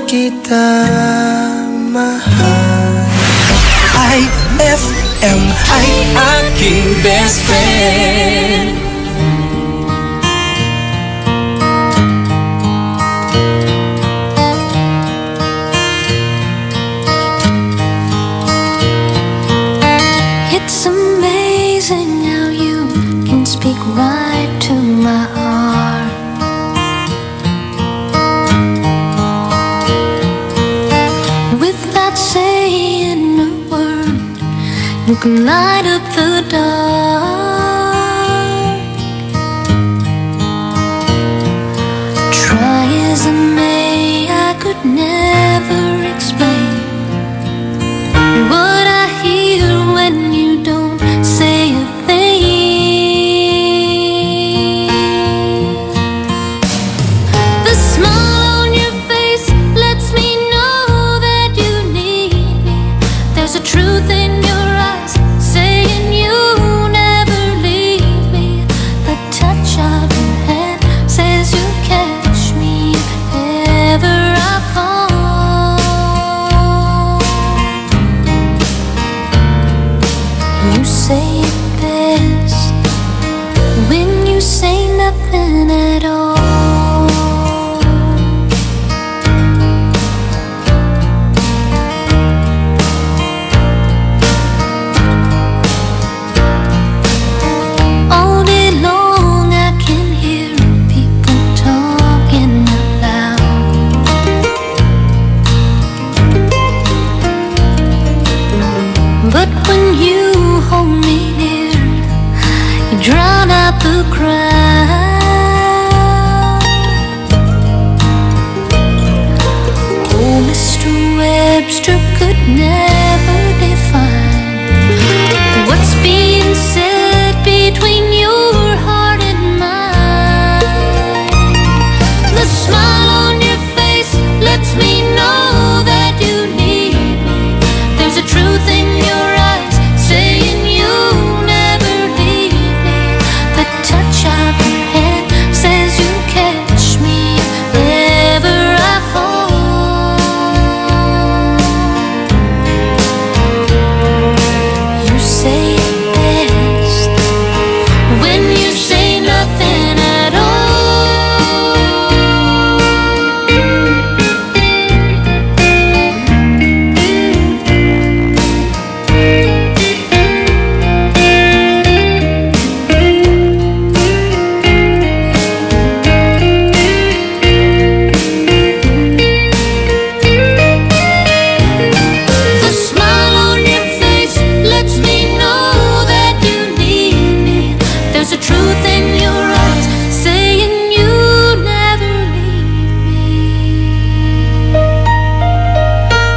kita mahal. IFM ay aking best friend. It's amazing how you can speak right to my heart. Without saying a word, you can light up the dark. Try as I may, I could never explain what I hear when you don't say a thing. The smile on your face lets me know that you need me. There's a truth in your eyes saying you never leave me. The touch of your hand says you'll catch me if ever I fall. You say it best when you say nothing at all. All day long I can hear people talking out loud. But when you hold me near, you drown out the crowd. Oh, Mr. Webster could never define what's being said between your heart and mine. The smile on your face lets me know that you need me. There's a truth in your eyes saying you never leave me. The touch of your hand says you'll catch me if ever I fall. You say it best when you say nothing at all. The smile on your face lets me know that you need me. There's a truth in your eyes saying you never leave me.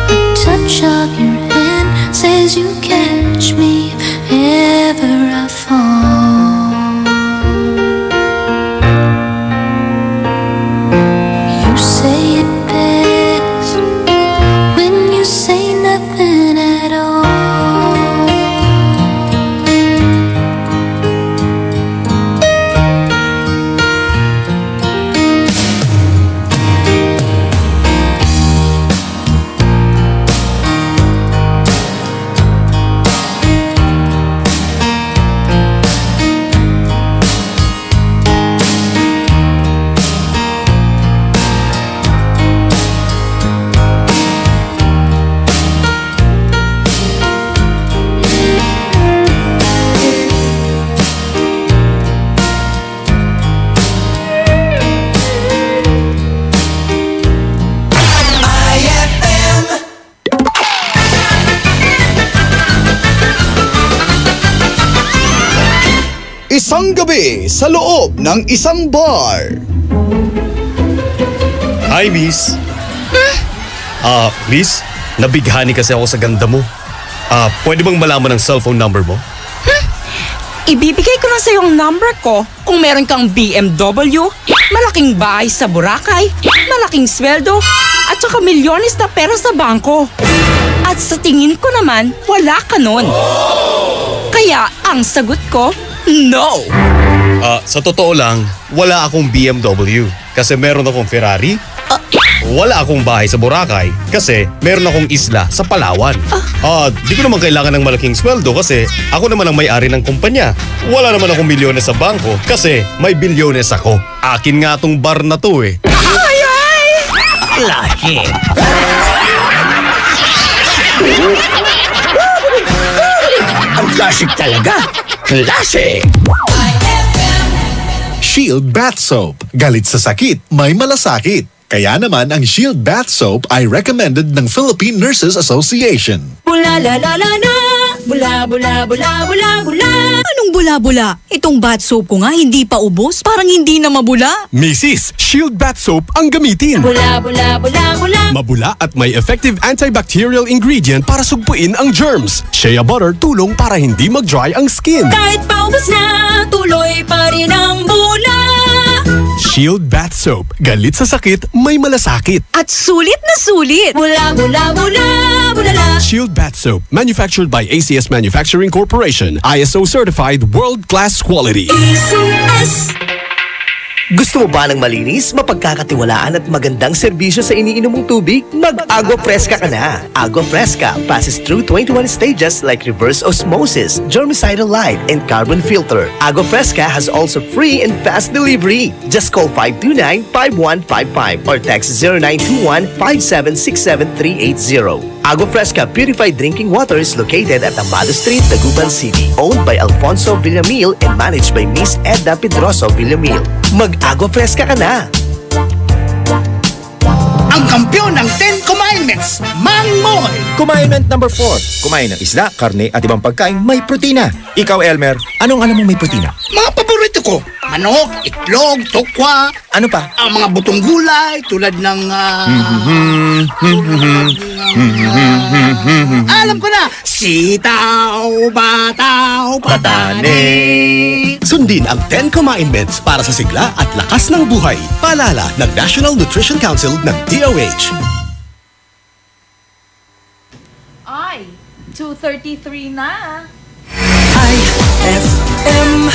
A touch of your hand says you catch me if ever I fall. You say it best when you say nothing at all. IFM. Isang gabi sa loob ng isang bar. Hi, miss. Miss, nabighani kasi ako sa ganda mo. Pwede bang malaman ang cellphone number mo? Ibibigay ko na sa yung number ko kung meron kang BMW, malaking bahay sa Boracay, malaking sweldo, at saka milyones na pera sa bangko. At sa tingin ko naman, wala ka nun. Kaya ang sagot ko, no! Sa totoo lang, wala akong BMW. Kasi meron akong Ferrari, wala akong bahay sa Boracay kasi meron akong isla sa Palawan. Di ko naman kailangan ng malaking sweldo kasi ako naman ang may-ari ng kumpanya. Wala naman akong milyones sa bangko kasi may bilyones ako. Akin nga tong bar na to eh. Klase. Ang classic talaga. Klase. Shield Bath Soap. Galit sa sakit, may malasakit. Kaya naman ang Shield Bath Soap ay recommended ng Philippine Nurses Association. Bula la la la la, bula bula bula bula bula. Anong bula-bula? Itong bath soap ko nga hindi pa ubos, parang hindi na mabula. Mrs. Shield Bath Soap ang gamitin. Bula bula bula bula. Mabula at may effective antibacterial ingredient para sugpuin ang germs. Shea butter tulong para hindi mag-dry ang skin. Kahit pa ubos na, tuloy pa rin ang bula. Shield Bath Soap. Galit sa sakit, may malasakit. At sulit na sulit. Bula bula bula bula la. Shield Bath Soap. Manufactured by ACS Manufacturing Corporation. ISO certified world-class quality. ACS. Gusto mo ba ng malinis, mapagkakatiwalaan at magandang serbisyo sa iniinom mong tubig? Mag-Agua Fresca ka na! Agua Fresca passes through 21 stages like reverse osmosis, germicidal light, and carbon filter. Agua Fresca has also free and fast delivery. Just call 529-5155 or text 0921-5767380. Agua Fresca Purified Drinking Water is located at Amado Street, Taguban City. Owned by Alfonso Villamil and managed by Miss Edna Pedroso Villamil. Mag-Agua Fresca ka na! Ang kampiyon ng 10 Commandments, Mang Moy! Commandment number 4. Kumain ng isda, karne at ibang pagkain may protina. Ikaw, Elmer, anong alam mong may protina? Mga paborito ko, manok, itlog, tokwa, Ano pa? ang mga butong gulay tulad ng... alam ko na! Sitaw, bataw, patane! Sundin ang 10 Commandments para sa sigla at lakas ng buhay. Paalala ng National Nutrition Council ng DOH. Ay, 2:33 na. IFM,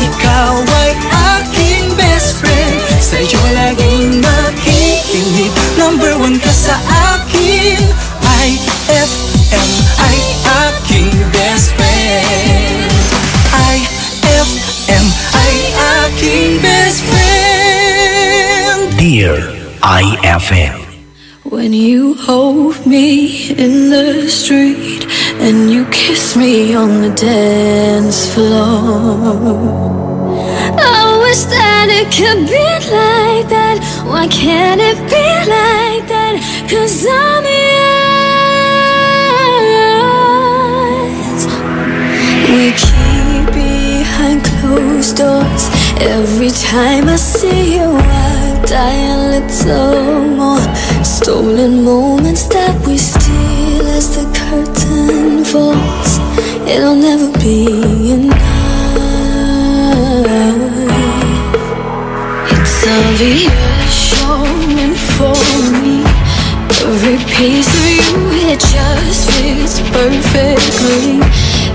ikaw ay aking best friend. Sa'yo laging makikinig. Number 1 ka sa akin. IFM ay aking best friend. IFM ay aking best friend. Dear IFM. When you hold me in the street and you kiss me on the dance floor, I wish that it could be like that. Why can't it be like that? 'Cause I'm yours. We keep behind closed doors. Every time I see you I die a little more. Stolen moments that we steal as the curtain falls. It'll never be enough. It's obvious you're meant for me. Every piece of you, it just fits perfectly.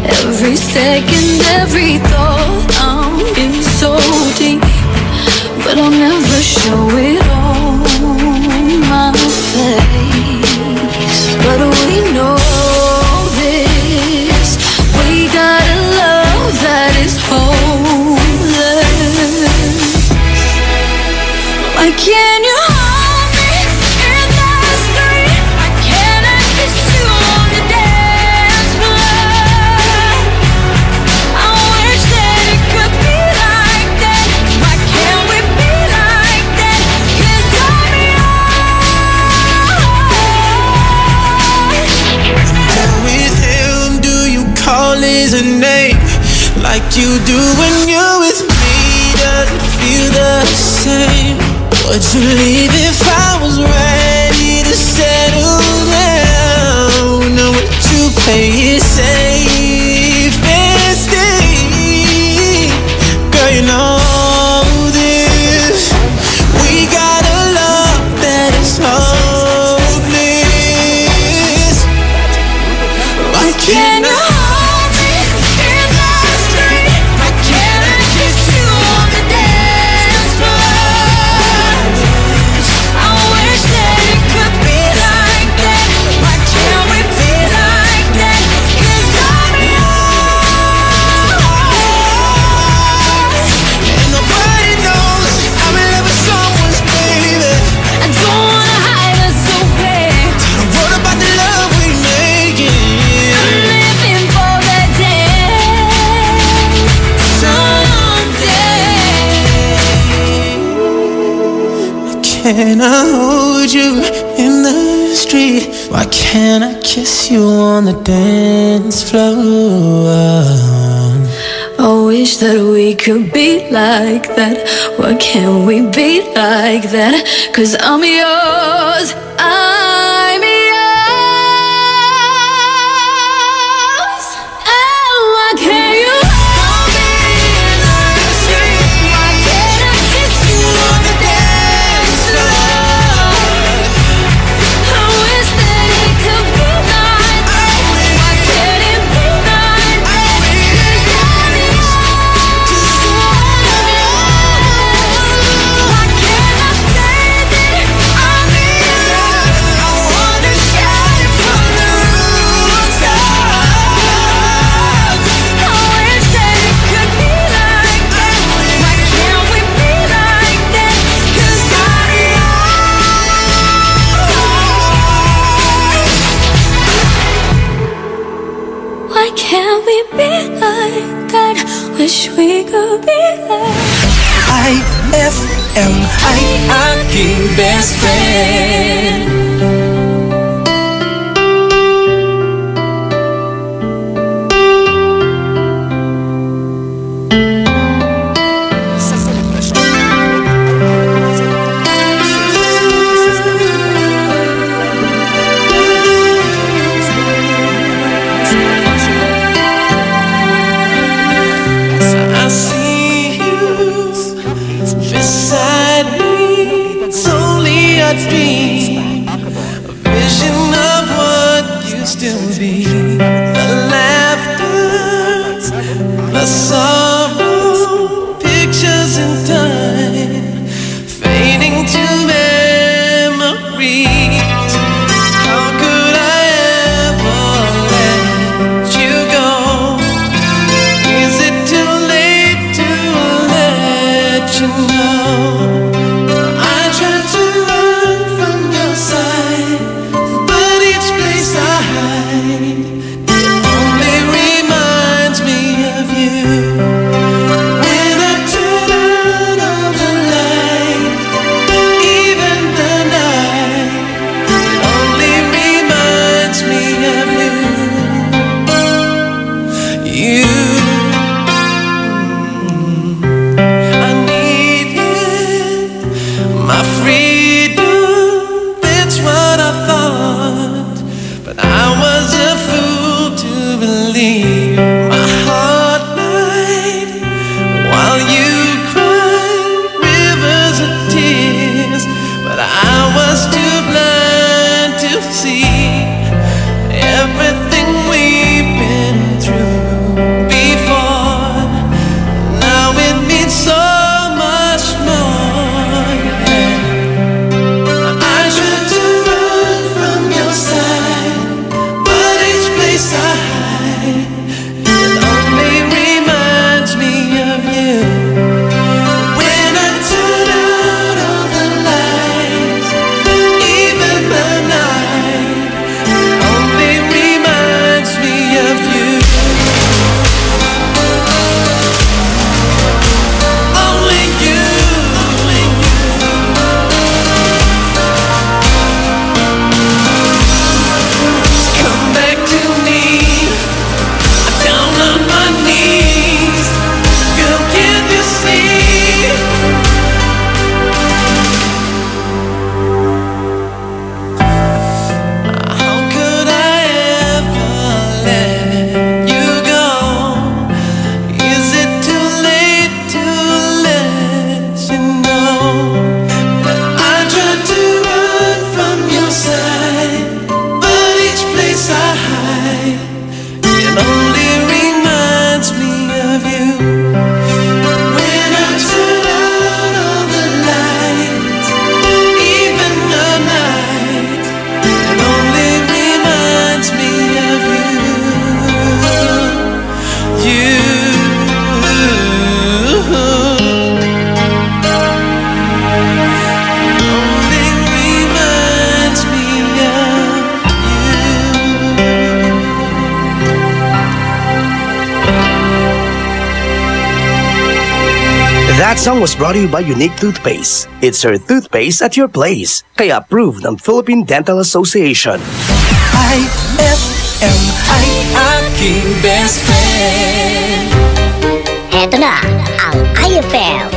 Every second, every thought, I'm in so deep, but I'll never show it on my face. But we know this, we got a love that is hopeless. Why can't you hold me in the street? Why can't I kiss you on the dance floor? I wish that it could be like that. Why can't we be like that? 'Cause I'm And with him, do you call his name like you do when you're with me? Does it feel the same? Would you leave if I was ready to settle down? Or would you play it safe and stay? Girl, you know this. We got a love that is hopeless. Why can't I hold me in the street? Why can't I kiss you on the dance floor? I wish that can I hold you in the street? Why can't I kiss you on the dance floor? I wish that we could be like that. Why can't we be like that? 'Cause I'm yours, I'm yours. And why can't you hold me in the street? Why can't I kiss you on the dance floor? I wish that it could be like that. Why can't it be like that? 'Cause I'm yours. Why can't I say that I'm yours? I wanna shout it from the rooftops. I wish that it could be like that. Why can't we be like that? 'Cause I'm yours. Why can't we be like that? Wish we could be like IFM, aking best friend. I see you beside me. It's only a dream, a vision of what used to be. The laughter, the sorrow, pictures in time, fading to memories. How could I ever let you go? Is it too late to let you know? I tried to run from your side, but each place I hide, it only reminds me of you. When I turn out all the light, even the night, it only reminds me of you. You, I need you. That song was brought to you by Unique Toothpaste. It's your toothpaste at your place. Kaya approved ng Philippine Dental Association. IFM ay aking best friend. Heto na ang IFM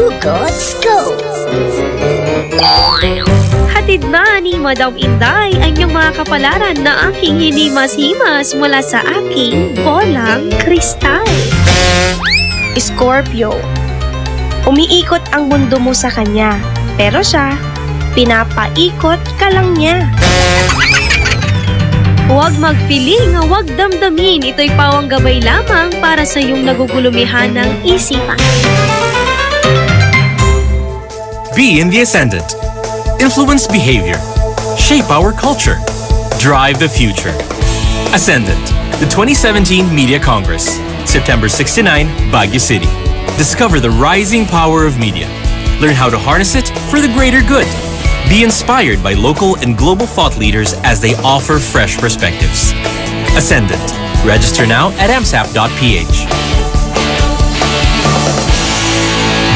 Hugot Scoop. Hatid na ni Madam Inday ang iyong mga kapalaran na aking hinimas-himas mula sa aking bolang kristal. Scorpio, umiikot ang mundo mo sa kanya, pero siya, pinapaikot ka lang niya. Huwag magpiling, huwag damdamin, ito'y pawang gabay lamang para sa iyong nagugulumihan ng isipan. Be in the ascendant. Influence behavior. Shape our culture. Drive the future. Ascendant, the 2017 Media Congress. September 6 to 9, Baguio City. Discover the rising power of media. Learn how to harness it for the greater good. Be inspired by local and global thought leaders as they offer fresh perspectives. Ascendant. Register now at msap.ph.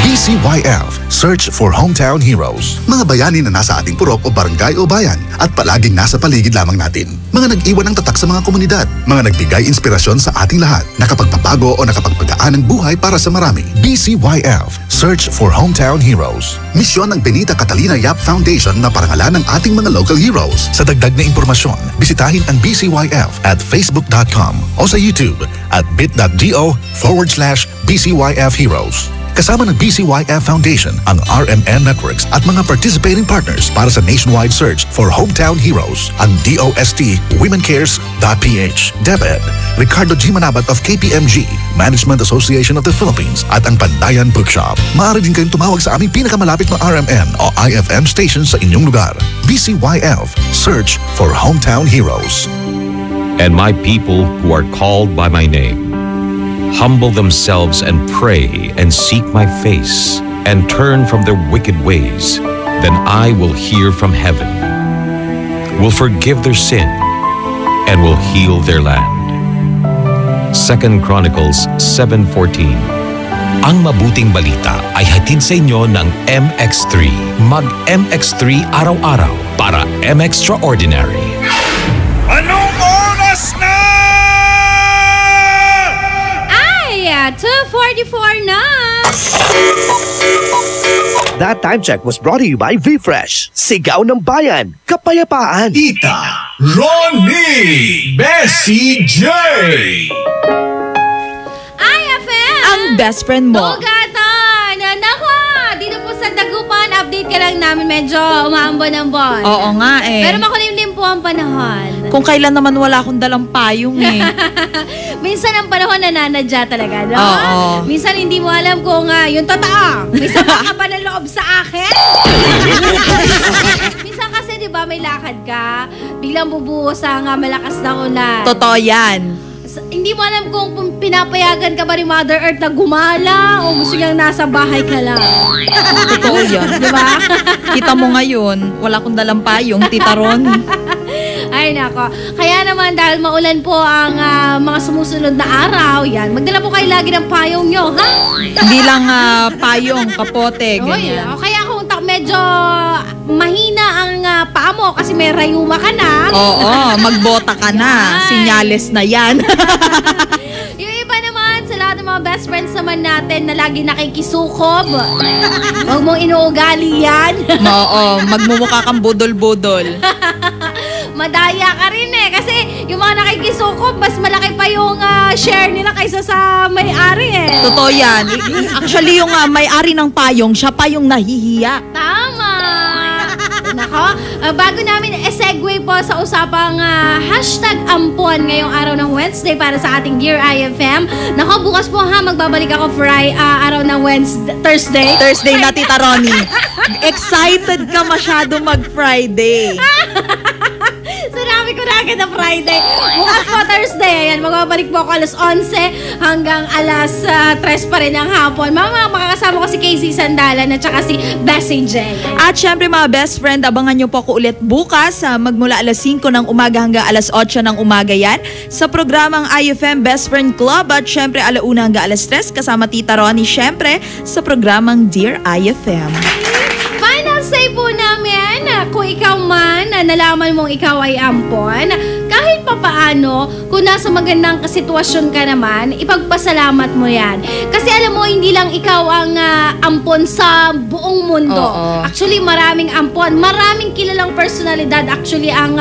BCYF, Search for Hometown Heroes. Mga bayani na nasa ating purok o barangay o bayan at palaging nasa paligid lamang natin. Mga nag-iwan ng tatak sa mga komunidad. Mga nagbigay inspirasyon sa ating lahat. Nakapagpapago o nakapagpagaan ng buhay para sa marami. BCYF, Search for Hometown Heroes. Misyon ng Benita Catalina Yap Foundation na parangalan ng ating mga local heroes. Sa dagdag na impormasyon, bisitahin ang BCYF at facebook.com o sa YouTube at bit.do/BCYF Heroes. Kasama ng BCYF Foundation, ang RMN Networks at mga participating partners para sa nationwide search for hometown heroes, ang DOST WomenCares.ph, DepEd, Ricardo G. Manabat of KPMG, Management Association of the Philippines at ang Pandayan Bookshop. Maaari din kayong tumawag sa aming pinakamalapit na RMN o IFM station sa inyong lugar. BCYF, Search for Hometown Heroes. And my people who are called by my name humble themselves and pray and seek my face and turn from their wicked ways, then I will hear from heaven, will forgive their sin, and will heal their land. 2 Chronicles 7:14. Ang mabuting balita ay hatid sa inyo ng MX3. Mag-MX3 araw-araw para M-Extraordinary. Anong oras na? 2:44 na! That time check was brought to you by V-Fresh. Sigaw ng bayan, kapayapaan. Tita Ronnie Bessie J. IFM! Ang best friend mo. Tugatan! Nako! Dito po sa Dagupan, update ka lang namin. Medyo umaambon-ambon. Oo nga eh. Pero makulimlim po ang panahon. Kung kailan naman wala akong dalang payong eh. Minsan ang panahon nananadya talaga, no? Oo. Minsan hindi mo alam kung yung totoo. Minsan baka ba ng loob sa akin? Minsan kasi, di ba, may lakad ka, biglang bubuhos ang malakas na ulan. Totoo yan. Hindi mo alam kung pinapayagan ka ba ni Mother Earth na gumala o gusto niyang nasa bahay ka lang. Totoo yan. Di ba? Kita mo ngayon, wala akong dalang payong, Tita Ron. Ay nako. Kaya naman dahil maulan po ang mga sumusunod na araw, yan, magdala po kayo lagi ng payong nyo, ha? Hindi lang payong, kapote, ganyan. O kaya kung medyo mahina ang paa mo kasi may rayuma ka na. Oo, magbota ka na. Sinyales na yan. Yung iba naman, sa lahat ng mga best friends naman natin na lagi nakikisukob, huwag mong inuugali yan. Oo, magmumukha kang budol-budol. Madaya ka rin eh. Kasi yung mga nakikisukob, mas malaki pa yung share nila kaysa sa may-ari eh. Totoo yan. Actually, yung may-ari ng payong, siya pa yung nahihiya. Tama! Nako, bago namin segue po sa usapang #ampon ngayong araw ng Wednesday para sa ating Dear IFM. Nako, bukas po ha, magbabalik ako araw ng Thursday. Thursday na, Tita Ronnie. Excited ka masyado mag-Friday. So sinabi ko na agad na Friday. Bukas po Thursday. Ayan, magbabalik po ako alas 11 hanggang alas 3 pa rin ng hapon. Makakasama ko si Casey Sandalan at saka si Bessie J. At syempre mga best friend, abangan nyo po ako ulit bukas magmula alas 5 ng umaga hanggang alas 8 ng umaga yan sa programang IFM Best Friend Club at syempre alauna hanggang alas 3 kasama Tita Ronnie syempre sa programang Dear IFM. Final say po namin, kung ikaw man nalaman mong ikaw ay ampon, kahit papaano, kung nasa magandang sitwasyon ka naman, ipagpasalamat mo yan. Kasi alam mo, hindi lang ikaw ang ampon sa buong mundo. Oo. Actually, maraming ampon, maraming kilalang personalidad actually ang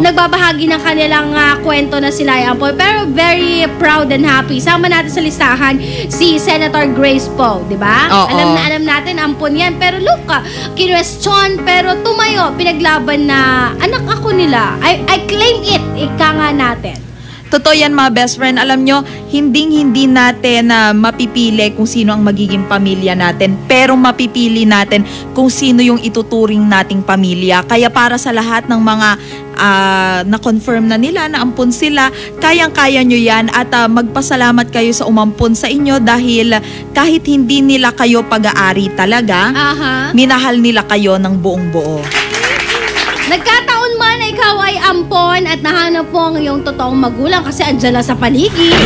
nagbabahagi ng kanilang kwento na sila ay ampon. Pero very proud and happy. Sama natin sa listahan si Senator Grace Poe, di ba? Alam natin, ampon yan. Pero look, kinwestiyon, pero tumayo, pinaglaban na anak ako nila. I claim it. Ika nga natin. Totoo yan mga best friend. Alam nyo, hindi natin mapipili kung sino ang magiging pamilya natin. Pero mapipili natin kung sino yung ituturing nating pamilya. Kaya para sa lahat ng mga na-confirm na nila, na ampun sila, kayang-kaya nyo yan at magpasalamat kayo sa umampun sa inyo dahil kahit hindi nila kayo pag-aari talaga, minahal nila kayo ng buong buo. Nagkataon man na ikaw ay ampon at nahanap mo ang iyong totoong magulang kasi andyan lang sa paligid.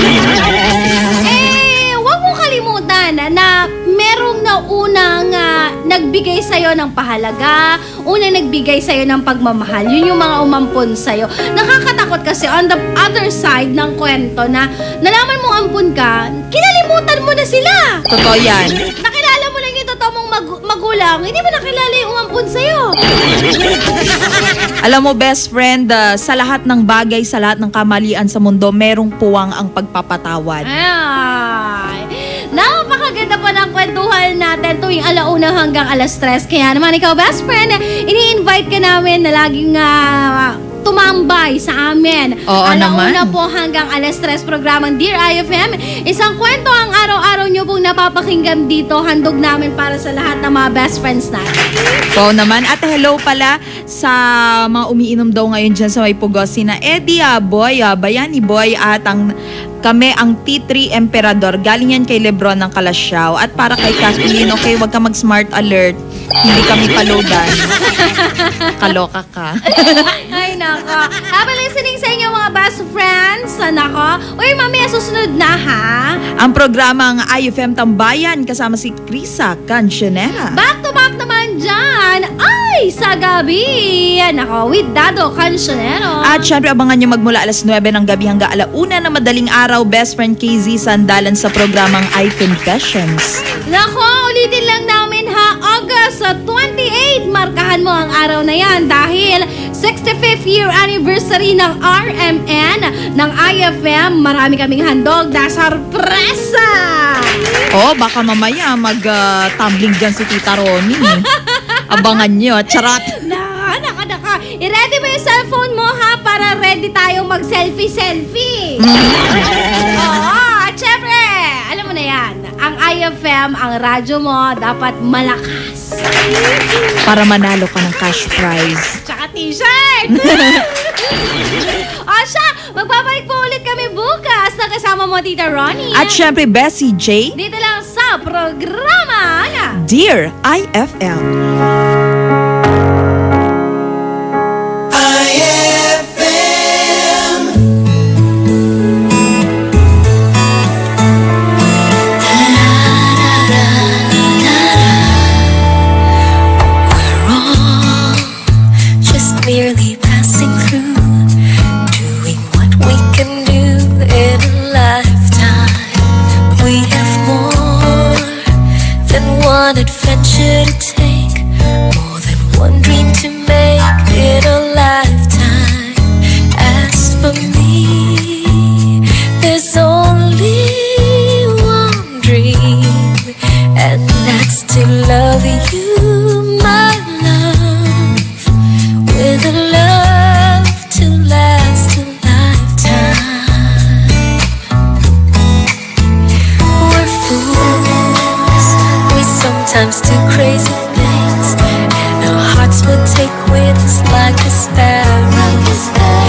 Huwag mong kalimutan na merong naunang nagbigay sa'yo ng pahalaga, unang nagbigay sa'yo ng pagmamahal. Yun yung mga umampon sa'yo. Nakakatakot kasi on the other side ng kwento na nalaman mong ampon ka, kinalimutan mo na sila. Totoo yan. Nakilala mo lang yung totoo mong magulang, hindi mo nakilala yung umampon sa'yo. Alam mo best friend, sa lahat ng bagay, sa lahat ng kamalian sa mundo, merong puwang ang pagpapatawad. Ay, napakaganda pa ng kwentuhan natin tuwing alauna hanggang alas 3. Kaya naman ikaw best friend, ini-invite ka namin na laging tumambay sa amin. Alauna po hanggang alas 3 programang Dear IFM. Isang kwento ang araw-araw nyo pong napapakinggan dito. Handog namin para sa lahat ng mga best friends natin. Oo naman. At hello pala sa mga umiinom daw ngayon dyan sa may Pugos, sina Eddie, Boy, Bayani Boy at kami ang T3 Emperador. Galing yan kay Lebron ng Kalasyaw. At para kay Kathleen, okay, wag ka mag-smart alert. Hindi kami palodan. Kaloka ka. Ay, nako. Happy listening sa inyo mga best friends. Nako. Uy, mamaya susunod na ha. Ang programang IFM Tambayan kasama si Krisa Cancionera. Back to back naman dyan. Ay, sa gabi. Nako, with Dado Cancionero. At syempre abangan nyo magmula alas 9 ng gabi hanggang alauna na madaling araw, best friend KZ Sandalan sa programang iConfessions. Nako, ulitin lang namin ha. August 28, markahan mo ang araw na yan dahil 65th year anniversary ng RMN ng IFM. Marami kaming handog na sorpresa. Baka mamaya mag-tumbling dyan si Tita Ronnie. Abangan nyo, charot. Naka. I-ready mo yung cellphone mo ha para ready tayong mag-selfie-selfie. At syempre, alam mo na yan, ang IFM, ang radyo mo, dapat malakas. Para manalo ka ng cash prize. Tsaka t-shirt! Siya, magbabalik po ulit kami bukas na kasama mo, Tita Ronnie. At syempre, Bessie J. Dito lang sa programa na Dear IFM. Merely passing through, doing what we can do in a lifetime. We have more than one adventure to take, more than one dream to make in a lifetime. As for me, there's only one dream, and that's to love you, my love. With a love to last a lifetime. We're fools, we sometimes do crazy things, and our hearts would take wings like a sparrow.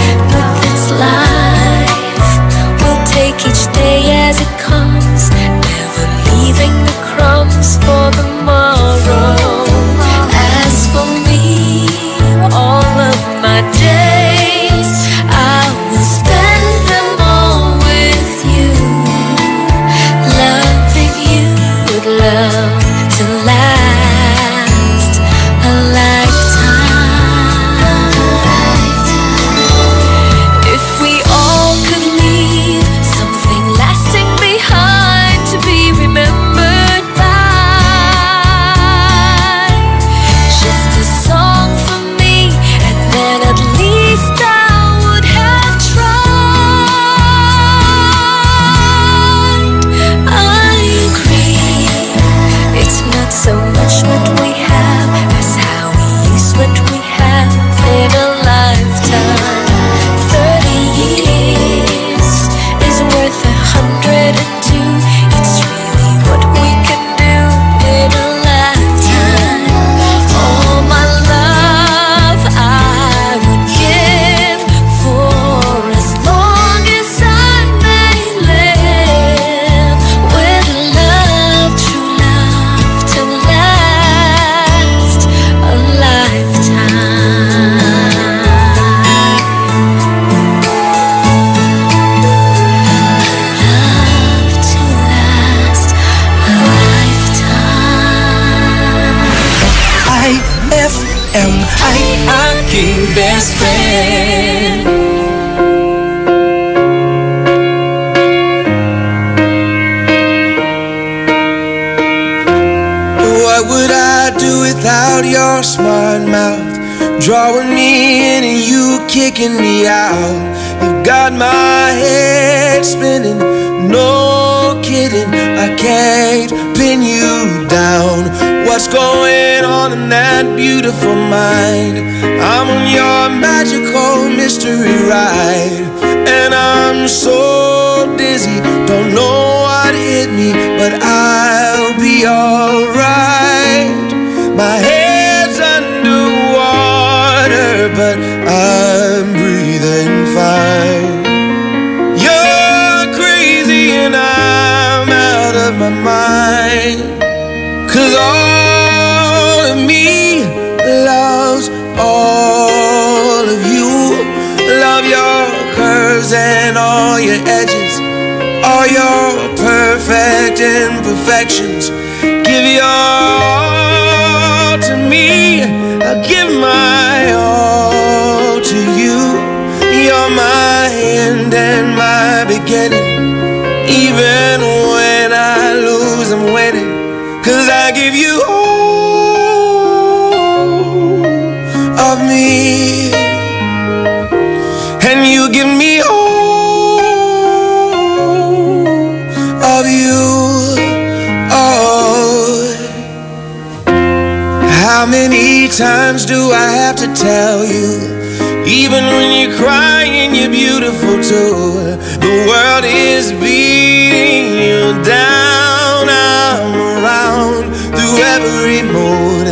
am ay aking best friend. What would I do without your smart mouth? Drawing me in and you kicking me out. You got my head spinning, no kidding, I can't pin you down. What's going on in that beautiful mind? I'm on your magical mystery ride, and I'm so dizzy, don't know what hit me, but I'll be alright. My head's underwater, but I'm breathing fine. You're crazy and I'm out of my mind, 'cause all of me loves all of you. Love your curves and all your edges, all your perfect imperfections. Give your all to me, I'll give my all to you. You're my end and my beginning. Even when I lose, I'm winning, 'cause I give you all of me, and you give me all of you. How many times do I have to tell you? Even when you're crying, you're beautiful too. The world is beating you down. I'm around through every mood.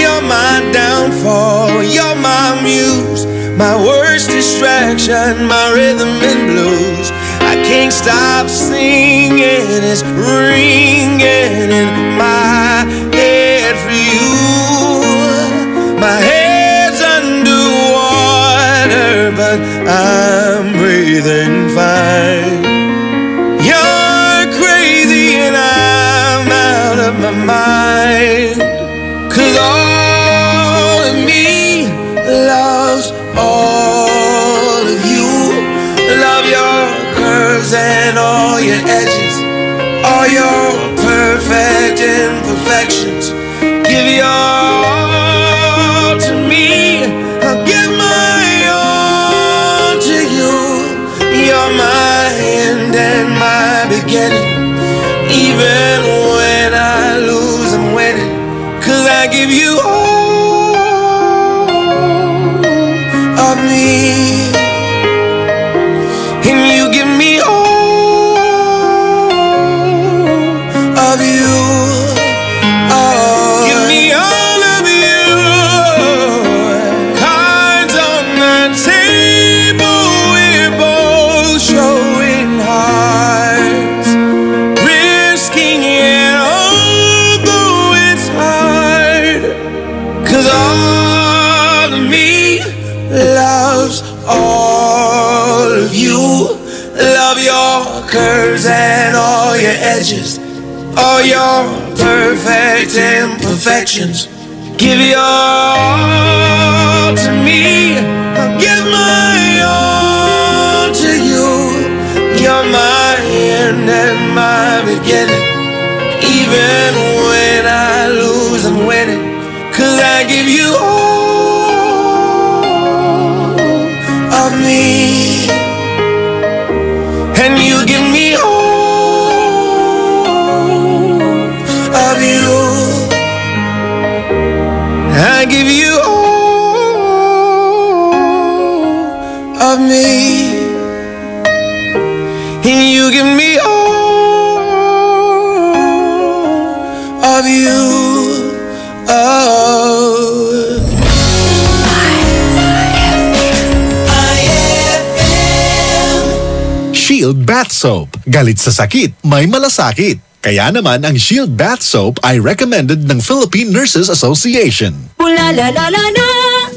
You're my downfall, you're my muse, my worst distraction, my rhythm and blues. I can't stop singing, it's ringing in my head for you. My head's underwater, but I'm breathing fine. You're crazy and I'm out of my mind, 'cause all of me loves all of you. Love your curves and all your edges, all your perfect imperfections. Give your all to me, I'll give my all to you. You're my end and my beginning. Even when I lose, I'm winning, 'cause I give you all of me, and you give me all of you. Give me all of you. Cards on the table, we're both showing hearts, risking it although it's hard, 'cause all of me loves all of you. Love your curves and all your edges, all your perfect imperfections. Give your all to me, I'll give my all to you. You're my end and my beginning. Even when I lose, I'm winning, 'cause I give you all of me, and you give me all of you. I give you all of me, and you give me all of you. Shield Bath Soap. Galit sa sakit, may malasakit. Kaya naman ang Shield Bath Soap ay recommended ng Philippine Nurses Association. Bula la la la la,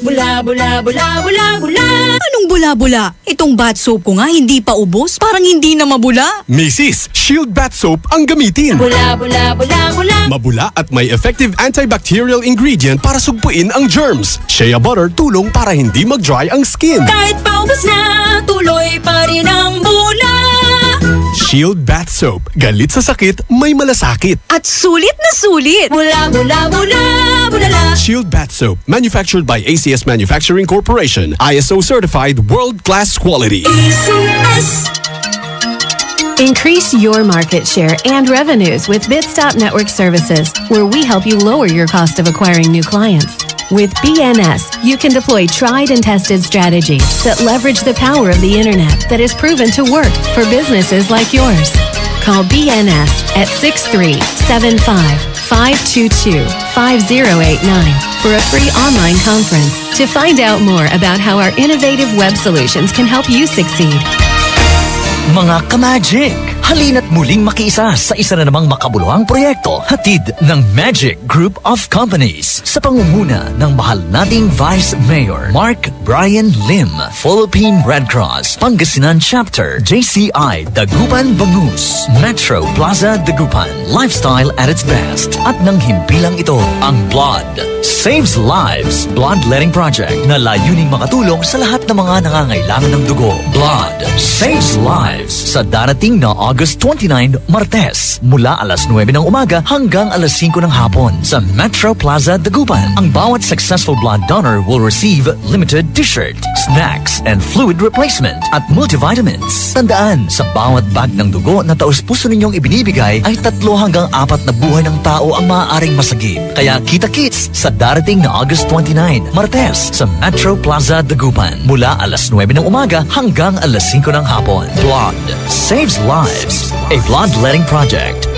bula bula bula bula bula. Anong bula-bula? Itong bath soap ko nga hindi pa ubos. Parang hindi na mabula. Mrs. Shield Bath Soap ang gamitin. Bula, bula, bula, bula. Mabula at may effective antibacterial ingredient para sugpuin ang germs. Shea butter tulong para hindi mag-dry ang skin. Kahit paubos na, tuloy pa rin ang bula. Shield Bath Soap. Galit sa sakit, may malasakit. At sulit na sulit. Bula, bula, bula, bulala. Shield Bath Soap. Manufactured by ACS Manufacturing Corporation. ISO certified world-class quality. ACS. Increase your market share and revenues with Bitstop Network Services, where we help you lower your cost of acquiring new clients. With BNS, you can deploy tried and tested strategies that leverage the power of the internet that is proven to work for businesses like yours. Call BNS at 6375-522-5089 for a free online conference to find out more about how our innovative web solutions can help you succeed. Mga ka-Magic, halina't muling makiisa sa isa na namang makabuluhang proyekto hatid ng Magic Group of Companies sa pangunguna ng mahal nating Vice Mayor Mark Brian Lim, Philippine Red Cross, Pangasinan Chapter, JCI Dagupan Bangus, Metro Plaza Dagupan, lifestyle at its best. At nang himpilang ito, ang Blood Saves Lives Bloodletting Project na layuning makatulong sa lahat ng mga nangangailangan ng dugo. Blood Saves Lives sa darating na August 29, Martes, mula alas 9 ng umaga hanggang alas 5 ng hapon sa Metro Plaza, Dagupan. Ang bawat successful blood donor will receive limited t-shirt, snacks, and fluid replacement at multivitamins. Tandaan, sa bawat bag ng dugo na taus-puso ninyong ibinibigay ay 3 hanggang 4 na buhay ng tao ang maaaring masagip. Kaya kita-kits sa darating na August 29, Martes sa Metro Plaza, Dagupan, mula alas 9 ng umaga hanggang alas 5 ng hapon. Blood Saves Lives, a bloodletting project.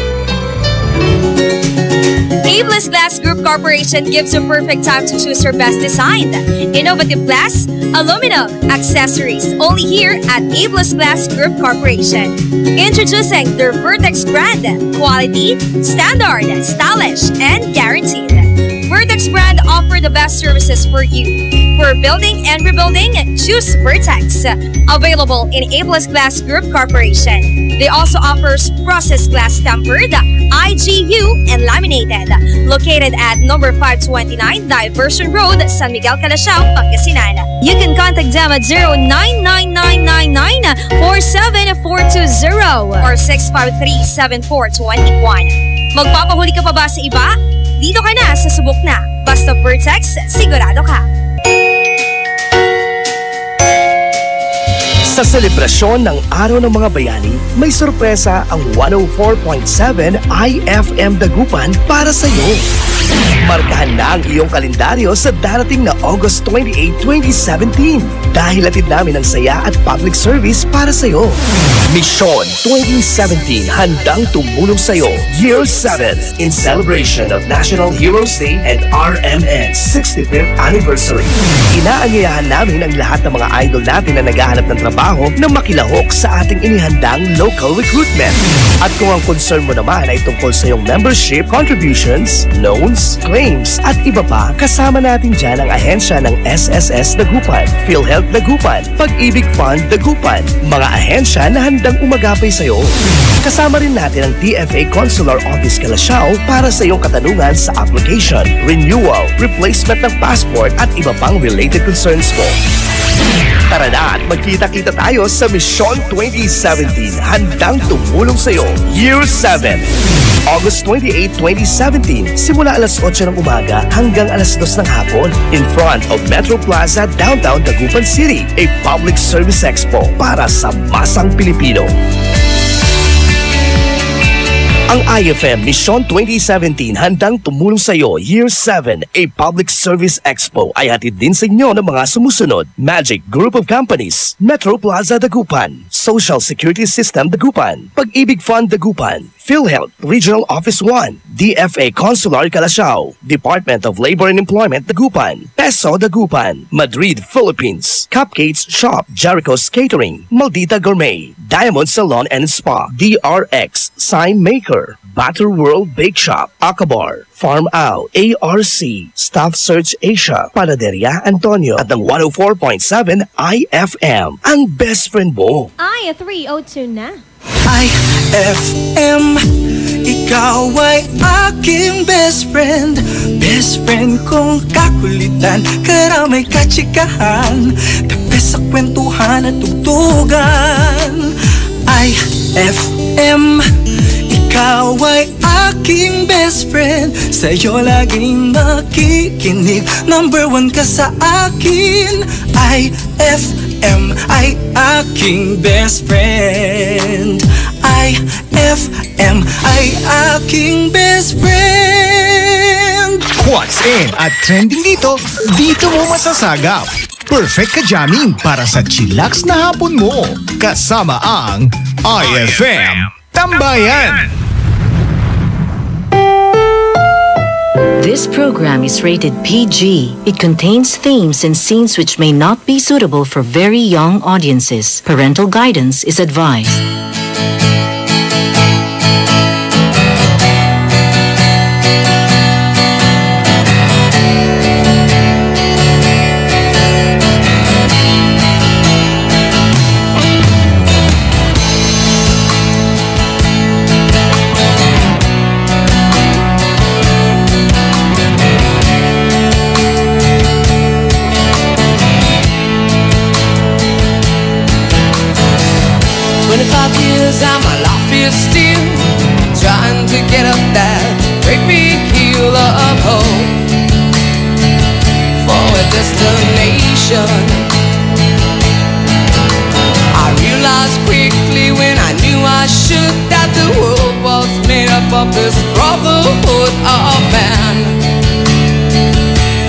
Abless Glass Group Corporation gives you perfect time to choose your best design. Innovative glass, aluminum, accessories, only here at Abless Glass Group Corporation. Introducing their Vertex brand, quality, standard, stylish, and guaranteed. Vertex brand offer the best services for you. For building and rebuilding, choose Vertex. Available in Abless Glass Group Corporation. They also offers processed glass tempered, IGU, and laminated. Located at number 529 Diversion Road, San Miguel, Calasiao, Pangasinan. You can contact them at 099999-47420 or 653-7421. Magpapahuli ka pa ba sa iba? Dito ka na sa subok na. Basta Vertex, sigurado ka. Sa selebrasyon ng Araw ng Mga Bayani, may sorpresa ang 104.7 IFM Dagupan para sa iyo. Markahan na ang iyong kalendaryo sa darating na August 28, 2017 dahil hatid namin ang saya at public service para sa iyo. Mission 2017 handang tumulong sa iyo. Year 7 in celebration of National Heroes Day and RMN's 65th anniversary. Inaanyayahan namin ang lahat ng mga idol natin na naghahanap ng trabaho na makilahok sa ating inihandang local recruitment. At kung ang concern mo naman ay tungkol sa iyong membership, contributions, loans, claims at iba pa, kasama natin dyan ang ahensya ng SSS Dagupan, PhilHealth Dagupan, Pag-ibig Fund Dagupan, mga ahensya na handang umagapay sa iyo. Kasama rin natin ang DFA Consular Office Calasiao para sa iyong katanungan sa application, renewal, replacement ng passport at iba pang related concerns mo. Tara na at magkita-kita tayo sa Mission 2017 handang tumulong sa iyo. Year 7, August 28, 2017, simula alas 8 ng umaga hanggang alas 2 ng hapon in front of Metro Plaza, downtown Dagupan City, a public service expo para sa masang Pilipino. Ang IFM Mission 2017 handang tumulong sa iyo, Year 7, a public service expo ay hatid din sa inyo ng mga sumusunod: Magic Group of Companies, Metro Plaza Dagupan, Social Security System Dagupan, Pag-ibig Fund Dagupan, PhilHealth Regional Office 1, DFA Consular Calasiao, Department of Labor and Employment Dagupan, Peso Dagupan, Madrid, Philippines, Cupcakes Shop, Jericho's Catering, Maldita Gourmet, Diamond Salon and Spa, DRX, Sign Maker, Store, Butter World Bake Shop, Akabar, Farm Out, ARC, Staff Search Asia, Panaderia Antonio, at ng 104.7 IFM, ang best friend mo. Ay, 3:02 na. IFM, ikaw ay aking best friend. Best friend kong kakulitan, karamay katsikahan, the best sa kwentuhan at tugtugan. IFM, ikaw ay aking best friend. Sa'yo laging makikinig, number 1 ka sa akin. IFM ay aking best friend. IFM ay aking best friend. What's in at trending dito mo masasagap. Perfect ka jamming para sa chillax na hapon mo. Kasama ang IFM Tambayan. This program is rated PG. It contains themes and scenes which may not be suitable for very young audiences. Parental guidance is advised. And my life is still trying to get up that great big hill of hope for a destination. I realized quickly when I knew I should that the world was made up of this brotherhood of man,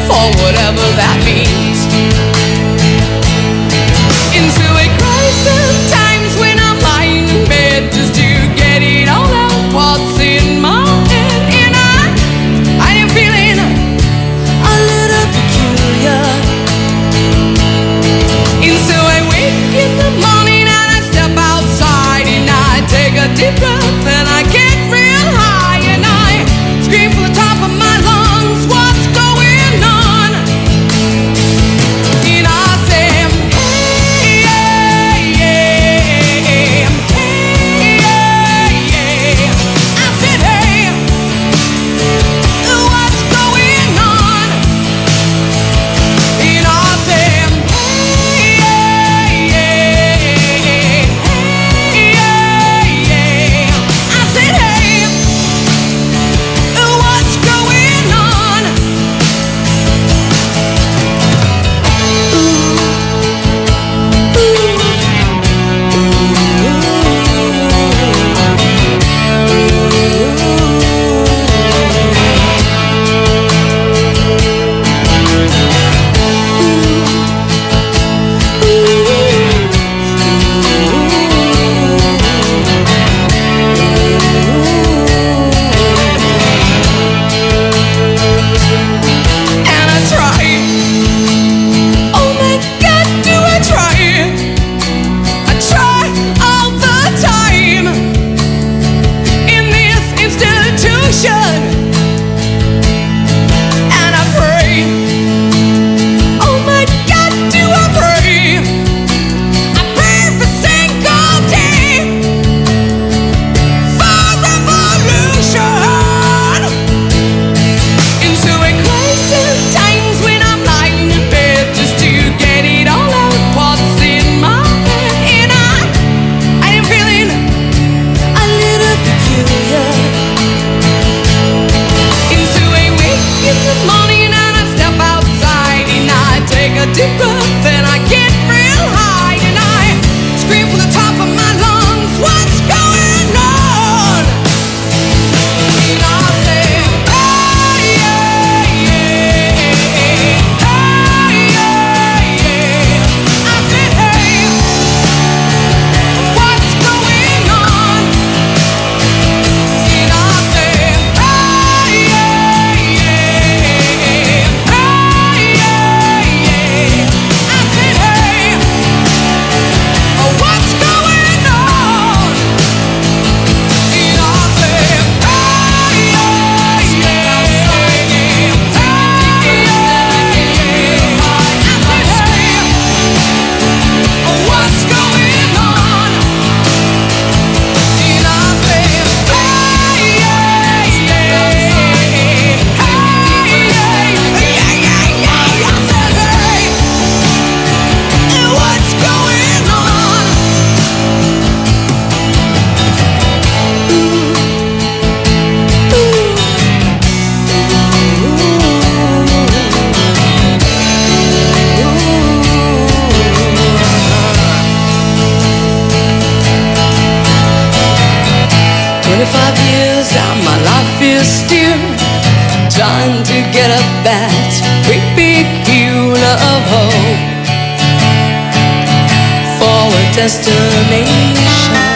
for whatever that means. Into a crisis times when I'm lying in bed just to get it all out what's in my head, and I am feeling a little peculiar. And so I wake in the morning and I step outside and I take a deep breath and I get real high and I scream from the top of my lungs, what's going on? And feels still. Time to get up that great big hill of hope for a destination.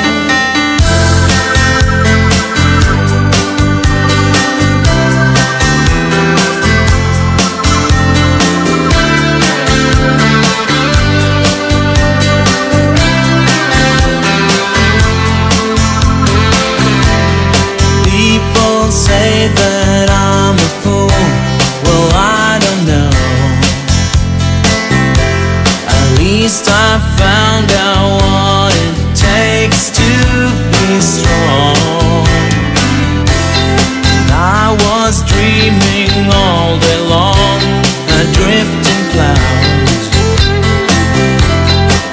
Say that I'm a fool, well I don't know. At least I found out what it takes to be strong. And I was dreaming all day long, adrift in clouds.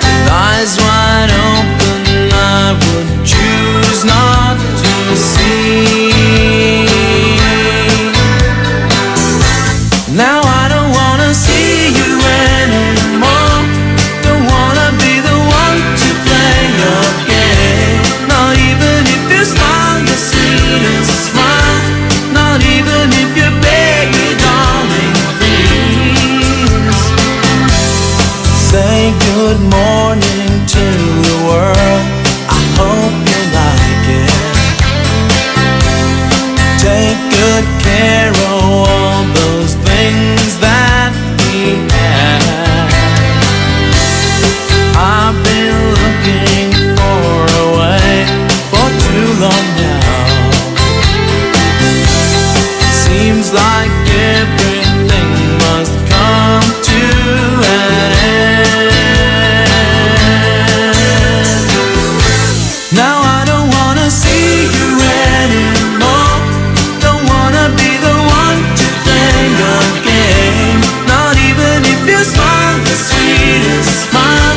With eyes wide open, I would choose not to see. Now I don't wanna see you anymore. Don't wanna be the one to play your game. Not even if you smile the sweetest smile. Not even if you beg me, darling, please. Say good morning to the world. I hope you like it. Take good care of all those things that we have. I've been looking for a way for too long now. Seems like everything must come to an end. Now I don't wanna see you anymore. Don't wanna be the one to play your game. Not even if you smile the sweetest smile.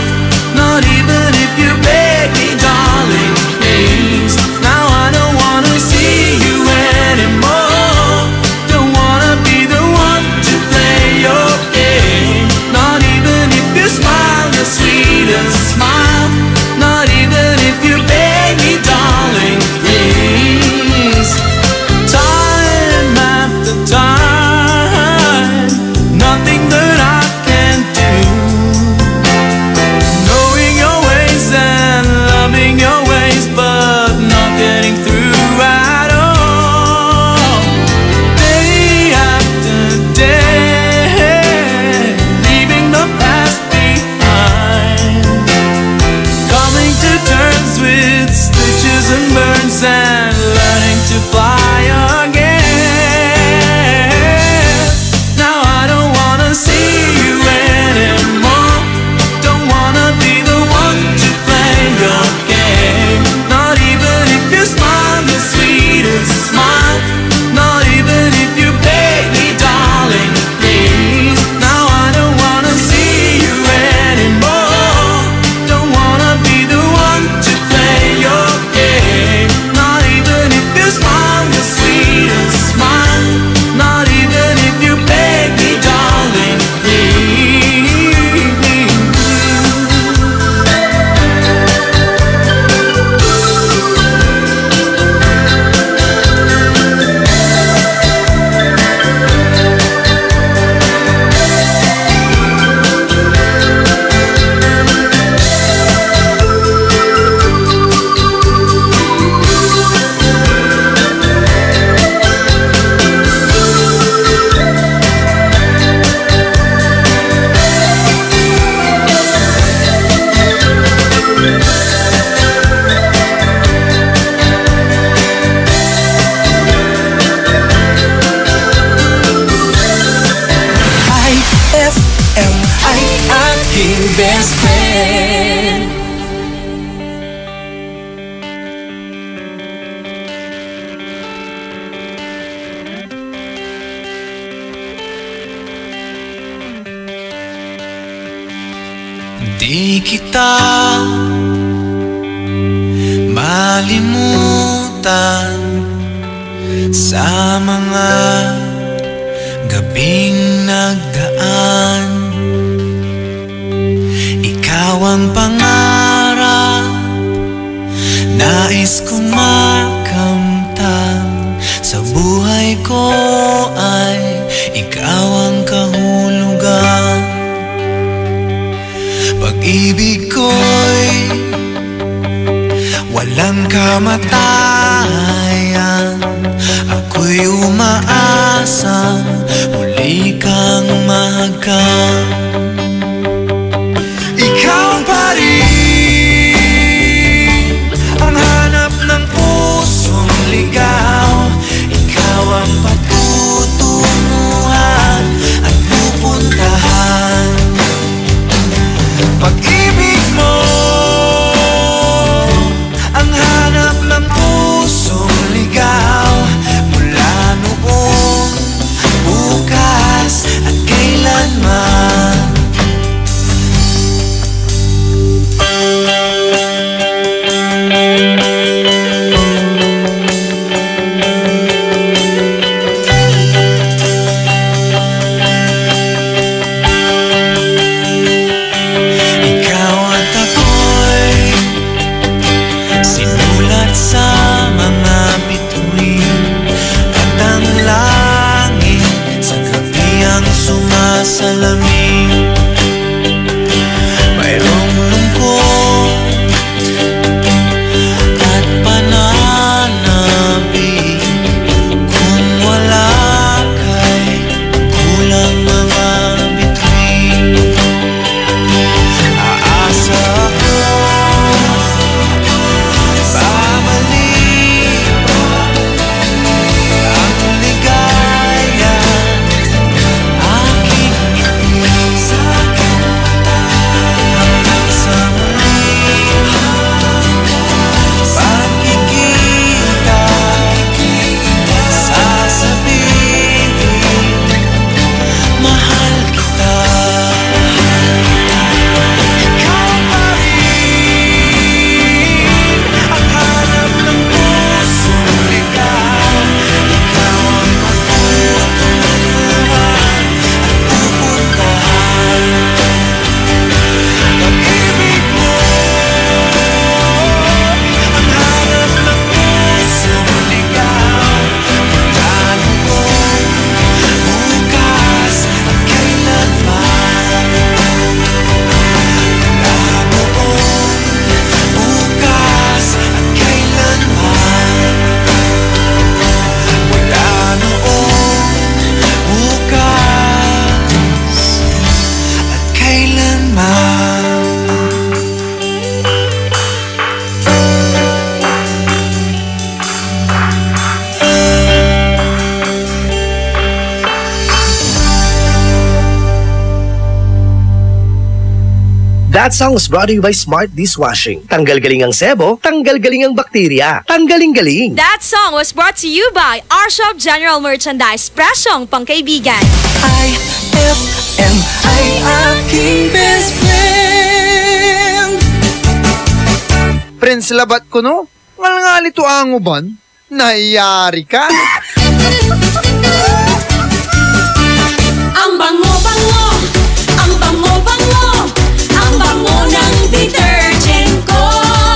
Not even if you beg me, darling, please. Now I don't wanna see you anymore. Don't wanna be the one to play your game. Not even if you smile the sweetest smile. Not even if you beg me, darling, please. Time after time, nothing that I can do. Knowing your ways and loving your ways, but not getting through at all. Day after day, leaving the past behind. Coming to terms with stitches and burns and learning to fly again. Now I don't wanna see you anymore. Don't wanna be the one to play your game. Not even if you smile the sweetest smile. Not even if you beg me, darling, please. Now I don't wanna see you anymore. Don't wanna be the one to play your game. Not even if you smile the sweetest smile. Not even if you beg me, darling, please. IFM ay aking best friend. Di kita malimutan sa mga gabing nagdaan. Ikaw ang pangarap, nais kong makamtan sa buhay. ko ay ikaw ang kahulugan. Pag-ibig ko'y walang kamatayan. Ako'y umaasang muli kang mahagkan. Ikaw pa rin ang hanap ng pusong ligaw. Ikaw ang patutunguhan at pupuntahan. Pag-ibig mo ang hanap ng pusong ligaw. Mula noon, bukas at kailanman. Salamin, mayroong lungkot at pananabik. Kung wala kay kulang mga bituin. Aasa ko babalik ang ligaya. That song was brought to you by Smart Dishwashing. Tanggal-galing ang sebo, tanggal-galing ang bakterya. Tanggaling-galing. That song was brought to you by our shop General Merchandise. Presyong pangkaibigan. IFM ay aking best friend. Friends, labat ko no? Ngal-ngal ito ang uban. Nayari ka? Ang bango-bango, ang bango-bango, ang bango ng detergent ko.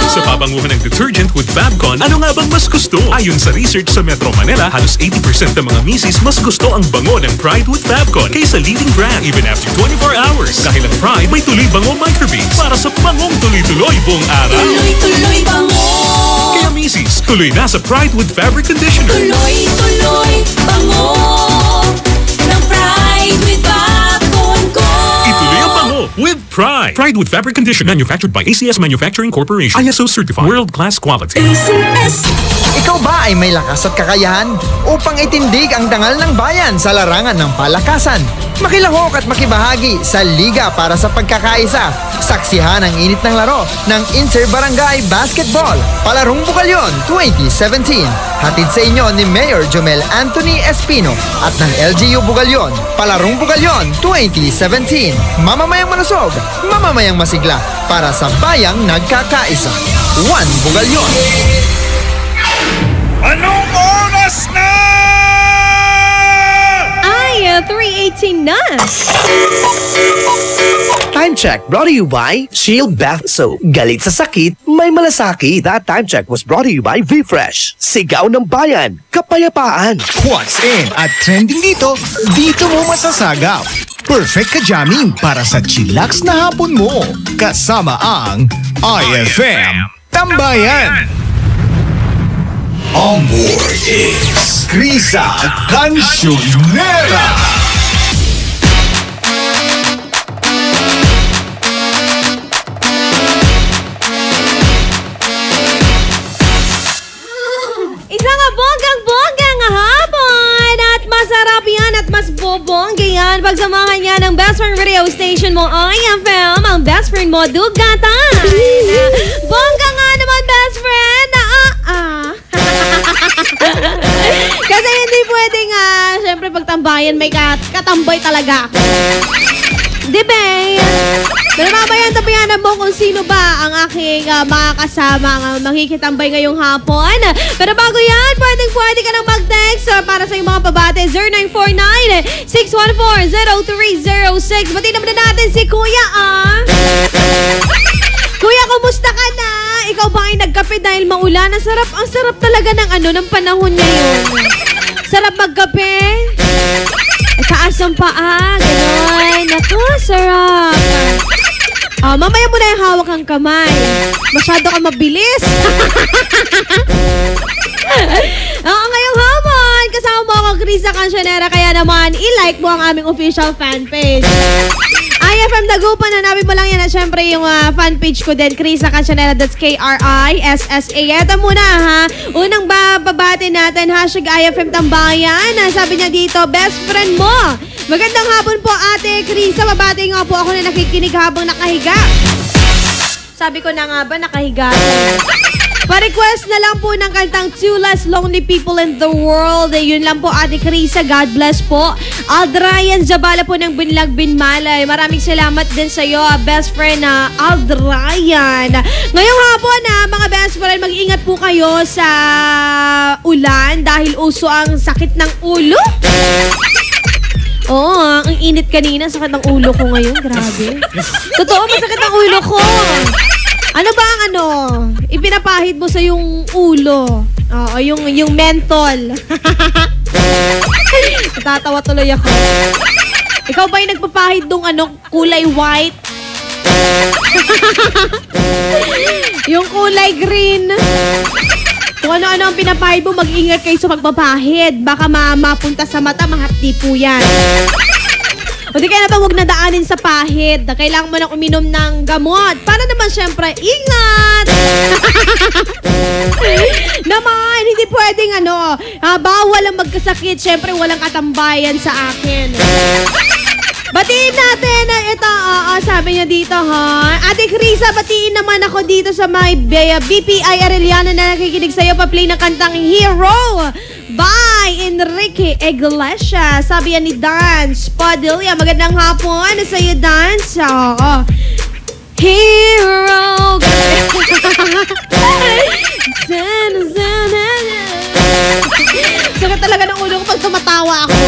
Sa pabanguhan ng detergent with Fabcon, ano nga bang mas gusto? Ayon sa research sa Metro Manila, halos 80% ng mga misis mas gusto ang bango ng Pride with Fabcon kaysa leading brand even after 24 hours. Dahil ang Pride may tuloy bango microbeads para sa bangong tuloy-tuloy buong araw. Tuloy-tuloy bango. Kaya misis, tuloy na sa Pride with Fabric Conditioner. Tuloy-tuloy bango ng Pride with Fabcon ko. Ituloy ang bango with Pride. Pride with Fabric Conditioner, manufactured by ACS Manufacturing Corporation. ISO certified. World-class quality. ACS! Ikaw ba ay may lakas at kakayahan upang itindig ang dangal ng bayan sa larangan ng palakasan? Makilahok at makibahagi sa Liga para sa Pagkakaisa. Saksihan ang init ng laro ng Inter-Barangay Basketball Palarong Bugalyon 2017. Hatid sa inyo ni Mayor Jomel Anthony Espino at ng LGU Bugalyon Palarong Bugalyon 2017. Mamamayang malusog, mamamayang masigla para sa bayang nagkakaisa. One Bugalyon. Anong oras na? Ay, 3:18 na. Time check brought to you by Shield Bath Soap. Galit sa sakit, may malasakit. That time check was brought to you by V-Fresh. Sigaw ng bayan, kapayapaan. What's in at trending dito mo masasagap. Perfect ka jamming para sa chillax na hapon mo. Kasama ang IFM Tambayan. On board is Krisa Cancionera. Isang bonggang-bonggang hapon at masarap yan at mas bobongga yan. Pagsamahan niya ng best friend radio station mo, IFM, ang best friend mo, Dugatan. Bongga nga naman, best friend. Kasi hindi pwedeng, syempre pagtambayan, may katambay talaga ako. Dibe? Pero mamaya tabayanan mo kung sino ba ang aking mga kasama ang makikitambay ngayong hapon. Pero bago yan, pwede ka nang mag-text para sa iyong mga pabate. 0949-614-0306. Bati naman na natin si Kuya, Kuya, kumusta ka na? Ikaw ba ay nagkape dahil maulan? Ang sarap talaga ng panahon ngayon. Sarap magkape. Taas ang paa, gano'n. Naku, sarap. Mamaya mo na yung hawak ang kamay. Masyado ka mabilis. Ngayong hapon, kasama mo ako, Krisa Cancionera. Kaya naman, i-like mo ang aming official fan page. IFM Dagupan, hanapin mo lang yan. At syempre yung fan page ko din, Krisa Cancionera, that's Krissa. Ito muna ha. Unang babati natin, hashtag IFM Tambayan. Sabi niya dito, best friend mo. Magandang hapon po, Ate Krisa. Babati nga po ako na nakikinig habang nakahiga. Sabi ko na nga ba, nakahiga. Pa-request na lang po ng kantang Two Less Lonely People in the World. Yun lang po, Ate Krisa. God bless po. Aldrayan Zabala po ng Binlag Binmalay. Maraming salamat din sa iyo, best friend na Aldrayan. Ngayong hapon mga best friend, mag-ingat po kayo sa ulan dahil uso ang sakit ng ulo. Oo, ang init kanina. Sakit ng ulo ko ngayon. Grabe. Totoo, masakit ang ulo ko. Ano ba ang ipinapahid mo sa yung ulo? Oo, yung mentol. Natatawa tuloy ako. Ikaw ba yung nagpapahid nung kulay white? Yung kulay green? Kung ano-ano ang pinapahid mo, mag-ingat kayo sa pagpapahid. Baka mapunta sa mata, mahapdi po yan. O di kaya na ba huwag na daanin sa pahid. Kailangan mo nang uminom ng gamot. Para naman syempre, ingat! Naman, hindi pwedeng bawal ang magkasakit. Syempre, walang katambayan sa akin. Batiin natin ito, sabi niya dito Ate Krisa, batiin naman ako dito sa may BPI Arellano na nakikinig sa'yo. Pa-play ng kantang Hero by Enrique Iglesias. Sabi yan ni Dance Padilla. Magandang hapon sa'yo, Dance. Hero. Sagat talaga ng ulo ko pag tumatawa ako.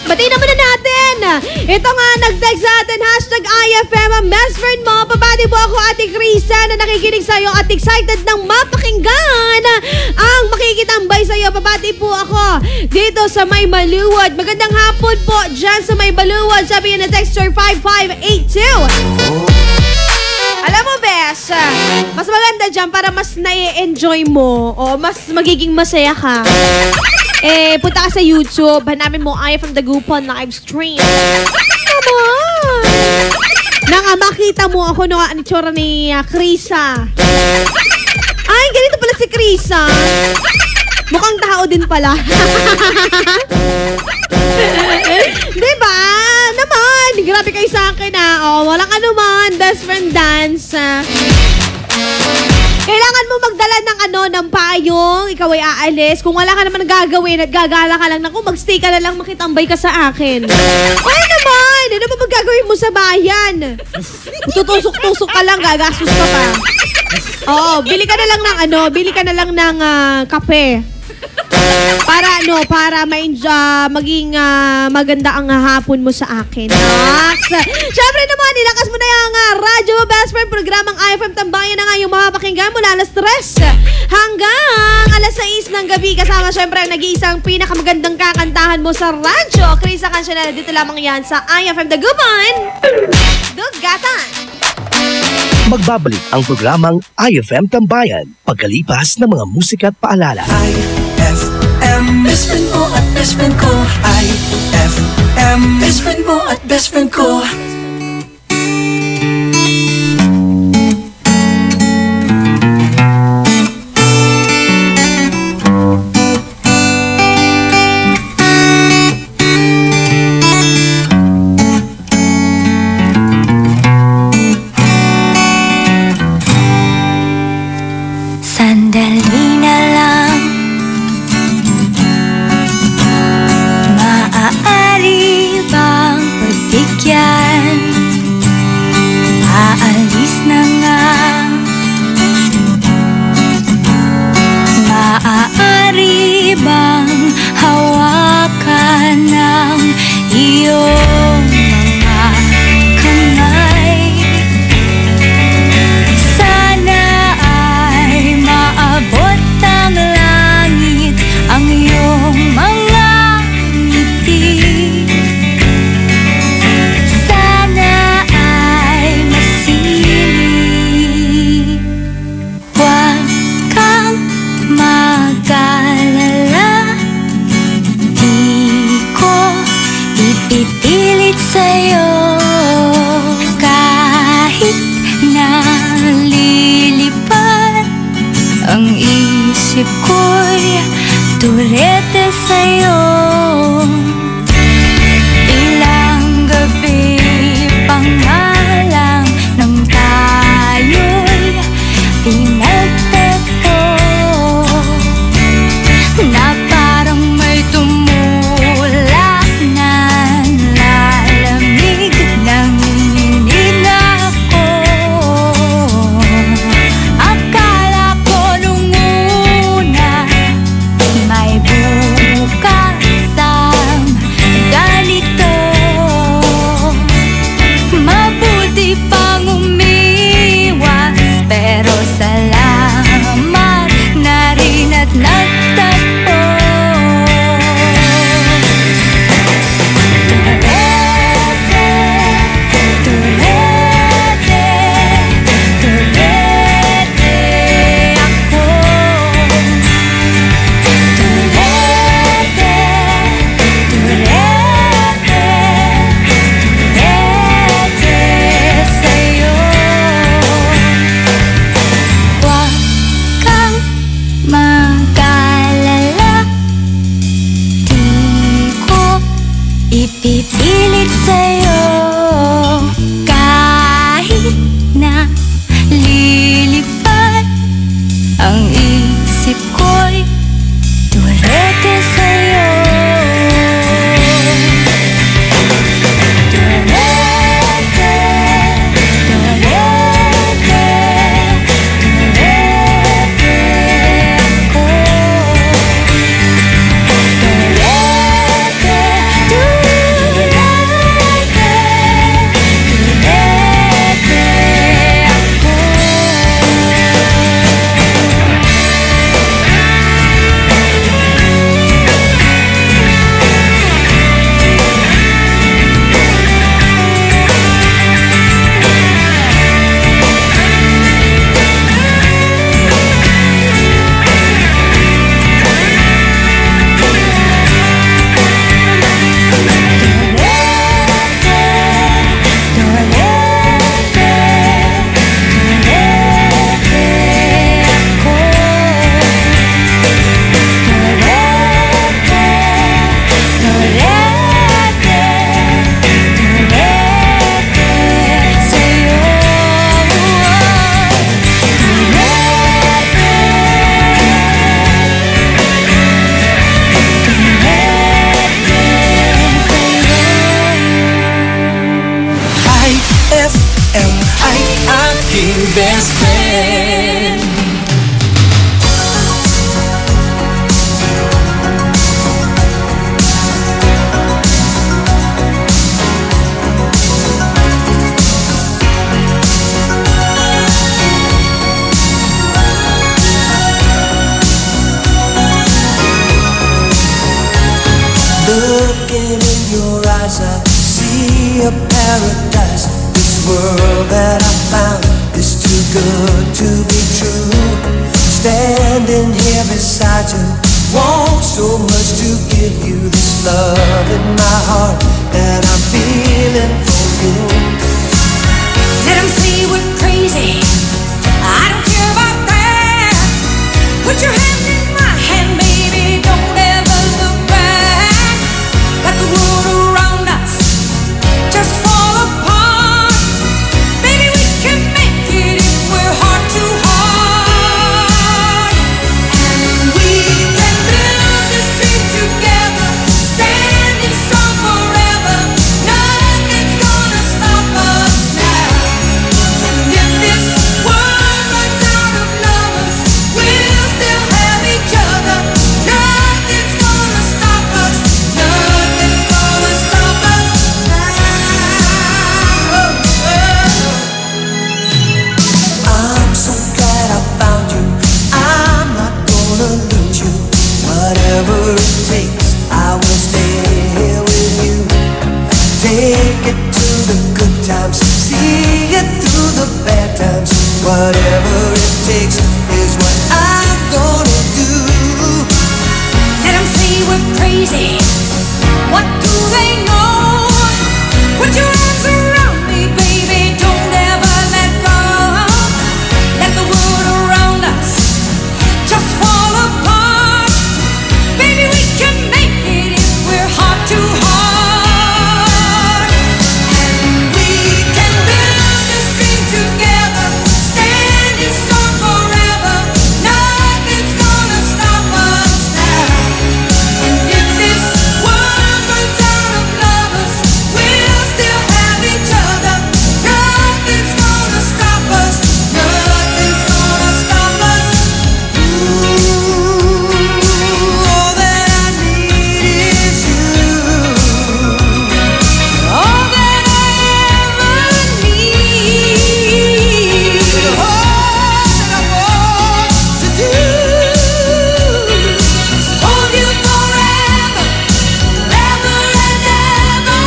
Batiin naman na natin. Ito nga, nag-text sa atin, hashtag IFM, ang best friend mo. Pabati po ako, Ate Krisa, na nakikinig sa'yo at excited ng mapakinggan ang makikitambay sa'yo. Pabati po ako dito sa May Maluwad. Magandang hapon po dyan sa May Maluwad. Sabi niya na texter 5582. Alam mo, Bes, mas maganda dyan para mas na-enjoy mo o mas magiging masaya ka. Punta ka sa YouTube, hanapin mo IFM Dagupan live stream. Come on! Makita mo ako ang itsura ni Krisa. Ay, ganito pala si Krisa. Mukhang tao din pala. Diba? Naman, grabe kayo sa akin walang anuman, best friend Dance. Kailangan mo magdala ng payong, ikaw ay aalis. Kung wala ka naman gagawin at gagala ka lang, magstay ka na lang, makitambay ka sa akin. Ay naman! Ano ba magagawin mo sa bayan? Tutusok-tusok ka lang, gagastos ka pa. Oo, bili ka na lang ng kape. Para maging maganda ang hapon mo sa akin. Siyempre naman, ilakas mo na yung radyo best friend, programang IFM Tambayan na nga yung mapapakinggan mula alas 3 hanggang alas 6 ng gabi. Kasama siyempre ang nag-iisang pinakamagandang kakantahan mo sa radyo. Krisa Cancionera, dito lamang yan sa IFM Dagupan. Dugatan. Magbabalik ang programang IFM Tambayan pagkalipas ng mga musika at paalala. IFM, best friend mo at best friend ko. IFM, best friend mo at best friend ko. Sandali na lang, maaari bang pagbigyan? Aalis na nga, maaari bang hawakan ng iyong mga kamay? Sana ay maabot ng langit ang iyong mga ngiti. Sana ay masilip. Huwag kang mag-alala, di ko ipipilit sa'yo. Kahit nalilipad ang isip ko'y turete sa'yo. Ilang gabi pa nga lang nang tayo'y pinagtagpo, na parang may tumulak na lalamig ng nginig ako. Akala ko nung una may bukas Looking in your eyes, I see a paradise. This world that I found is too good to be true. Standing here beside you, want so much to give you this love in my heart that I'm feeling for you. Let them say we're crazy, I don't care about that. Put your hand in my hand, baby, don't ever look back. Let the world around us just fall apart. Baby, we can make it if we're heart to heart. And we can build this dream together, standing strong forever. Nothing's gonna stop us now. And if this world runs out of lovers, we'll still have each other. Nothing's gonna stop us. Nothing's gonna stop us I'm so glad I found you. I'm not gonna lose you. Whatever it takes, I will stay here with you. Take it to the good times, see it through the bad times. Whatever it takes is what I'm gonna do. Let them say we're crazy. What do they know? Put your arms around me, baby. Don't ever let go. Let the world around us just fall apart. Baby, we can make it if we're heart to heart. And we can build this dream together, standing strong forever. Nothing's gonna stop us now. And if this world runs out of lovers, we'll still have each other. Nothing's gonna stop us. Nothing's gonna stop us. All that I need is you. All that I ever need. All that I want to do is hold you forever, forever and ever.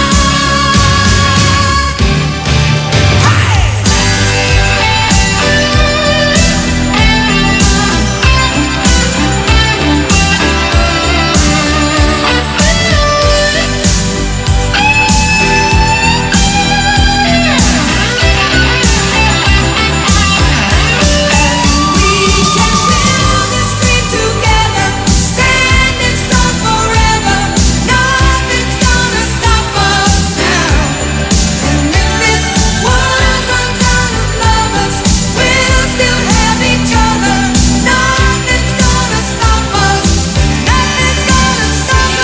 Together, standing strong forever. Nothing's gonna stop us now. And if this world runs out of lovers, we'll still have each other. Nothing's gonna stop us. Nothing's gonna stop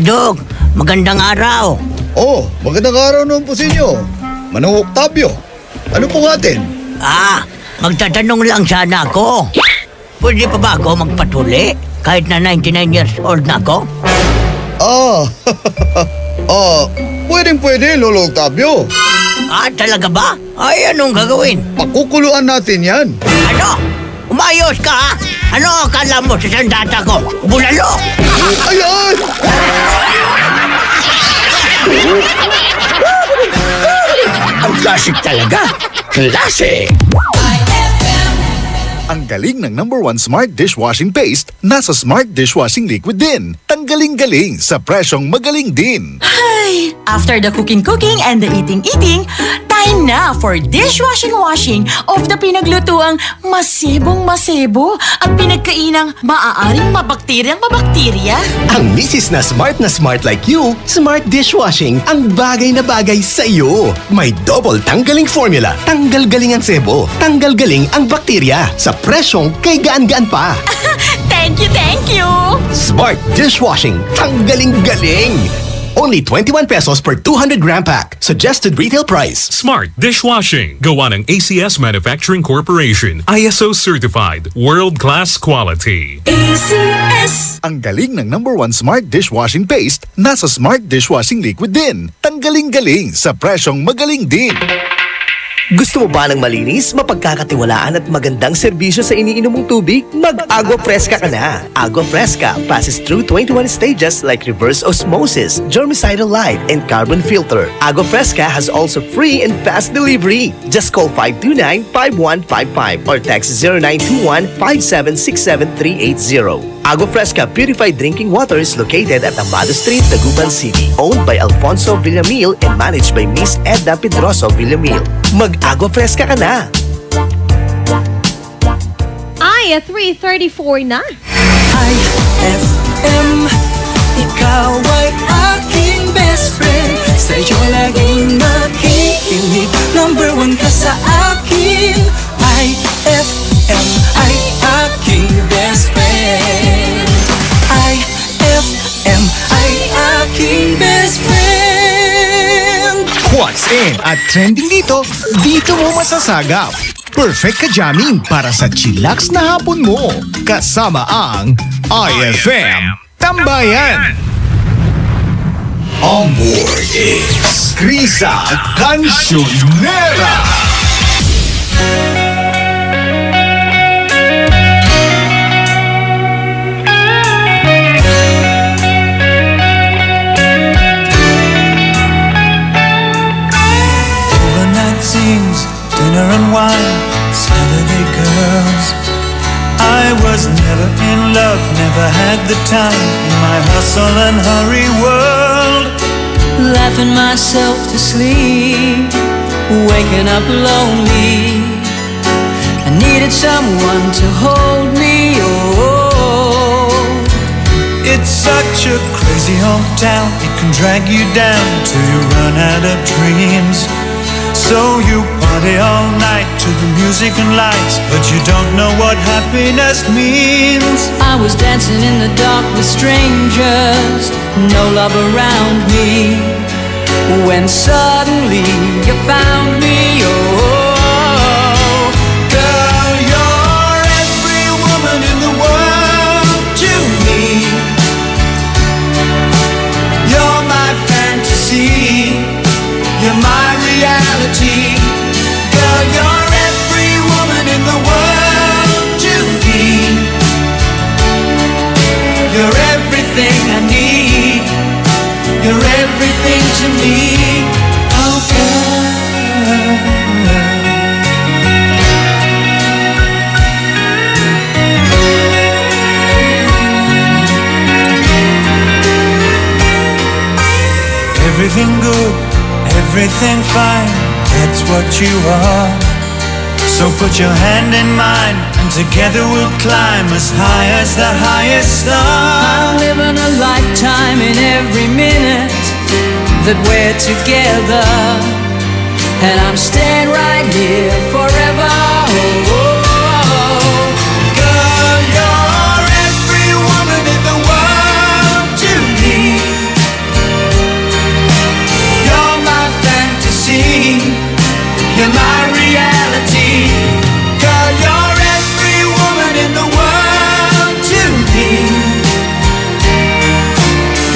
Dog, magandang araw. Oh, magandang araw naman po sa inyo. Manong Octavio, ano po atin? Magtatanong lang sana ako. Pwede pa ba ako magpatuli kahit na 99 years old na ako? Pwedeng-pwede, Lolo Octavio. Talaga ba? Ay, anong gagawin? Pakukuluan natin yan. Ano? Umayos ka, ha? Ano akala mo sa sandata ko? Bulalo! Ayan! Ang classic talaga. Classic! Ang galing ng #1 Smart Dishwashing Paste nasa Smart Dishwashing Liquid din. Tanggaling-galing sa presyong magaling din. Ay, after the cooking and the eating, tayo Time na for dishwashing of the pinaglutuang masebong-masebo at pinagkainang maaaring mabakterya. Ang misis na smart like you, Smart Dishwashing ang bagay na bagay sa iyo. May double tanggaling formula. Tanggal galing ang sebo, tanggal galing ang bakterya. Sa presyong kay gaan-gaan pa. Thank you! Smart Dishwashing. Tanggaling galing! Only 21 pesos per 200 gram pack. Suggested retail price. Smart Dishwashing. Gawa ng ACS Manufacturing Corporation. ISO certified. World-class quality. ACS! Ang galing ng #1 Smart Dishwashing Paste nasa Smart Dishwashing Liquid din. Tanggaling-galing sa presyong magaling din. Gusto mo ba ng malinis, mapagkakatiwalaan at magandang serbisyo sa iniinom mong tubig? Mag-Agua Fresca ka na! Agua Fresca passes through 21 stages like reverse osmosis, germicidal light, and carbon filter. Agua Fresca has also free and fast delivery. Just call 529-5155 or text 0921-5767380. Agua Fresca Purified Drinking Water is located at Amado Street, Taguban City. Owned by Alfonso Villamil and managed by Miss Edna Pedroso Villamil. Mag-Agua Fresca ka na! Ay, 3:34 na. IFM, ikaw ay aking best friend. Sa'yo laging makikinig. #1 ka sa akin. IFM ay aking best friend. IFM ay aking best friend. What's in at trending dito mo masasagap. Perfect ka jamming para sa chillax na hapon mo. Kasama ang IFM Tambayan. On board is Krisa Cancionera. Dinner and wine, Saturday girls. I was never in love, never had the time in my hustle and hurry world. Laughing myself to sleep, waking up lonely. I needed someone to hold me, oh. It's such a crazy hometown, it can drag you down till you run out of dreams. So you party all night to the music and lights, but you don't know what happiness means. I was dancing in the dark with strangers, no love around me, when suddenly you found me, oh. Girl, you're every woman in the world to me. You're my fantasy, you're my reality. Girl, you're every woman in the world to me. You're everything I need. You're everything to me. Oh, girl. Everything good, everything fine, that's what you are. So put your hand in mine, and together we'll climb as high as the highest star. I'm living a lifetime in every minute that we're together, and I'm staying right here forever. Oh, oh. Girl, you're every woman in the world to me. You're my fantasy, you're my reality. Girl, you're every woman in the world to me.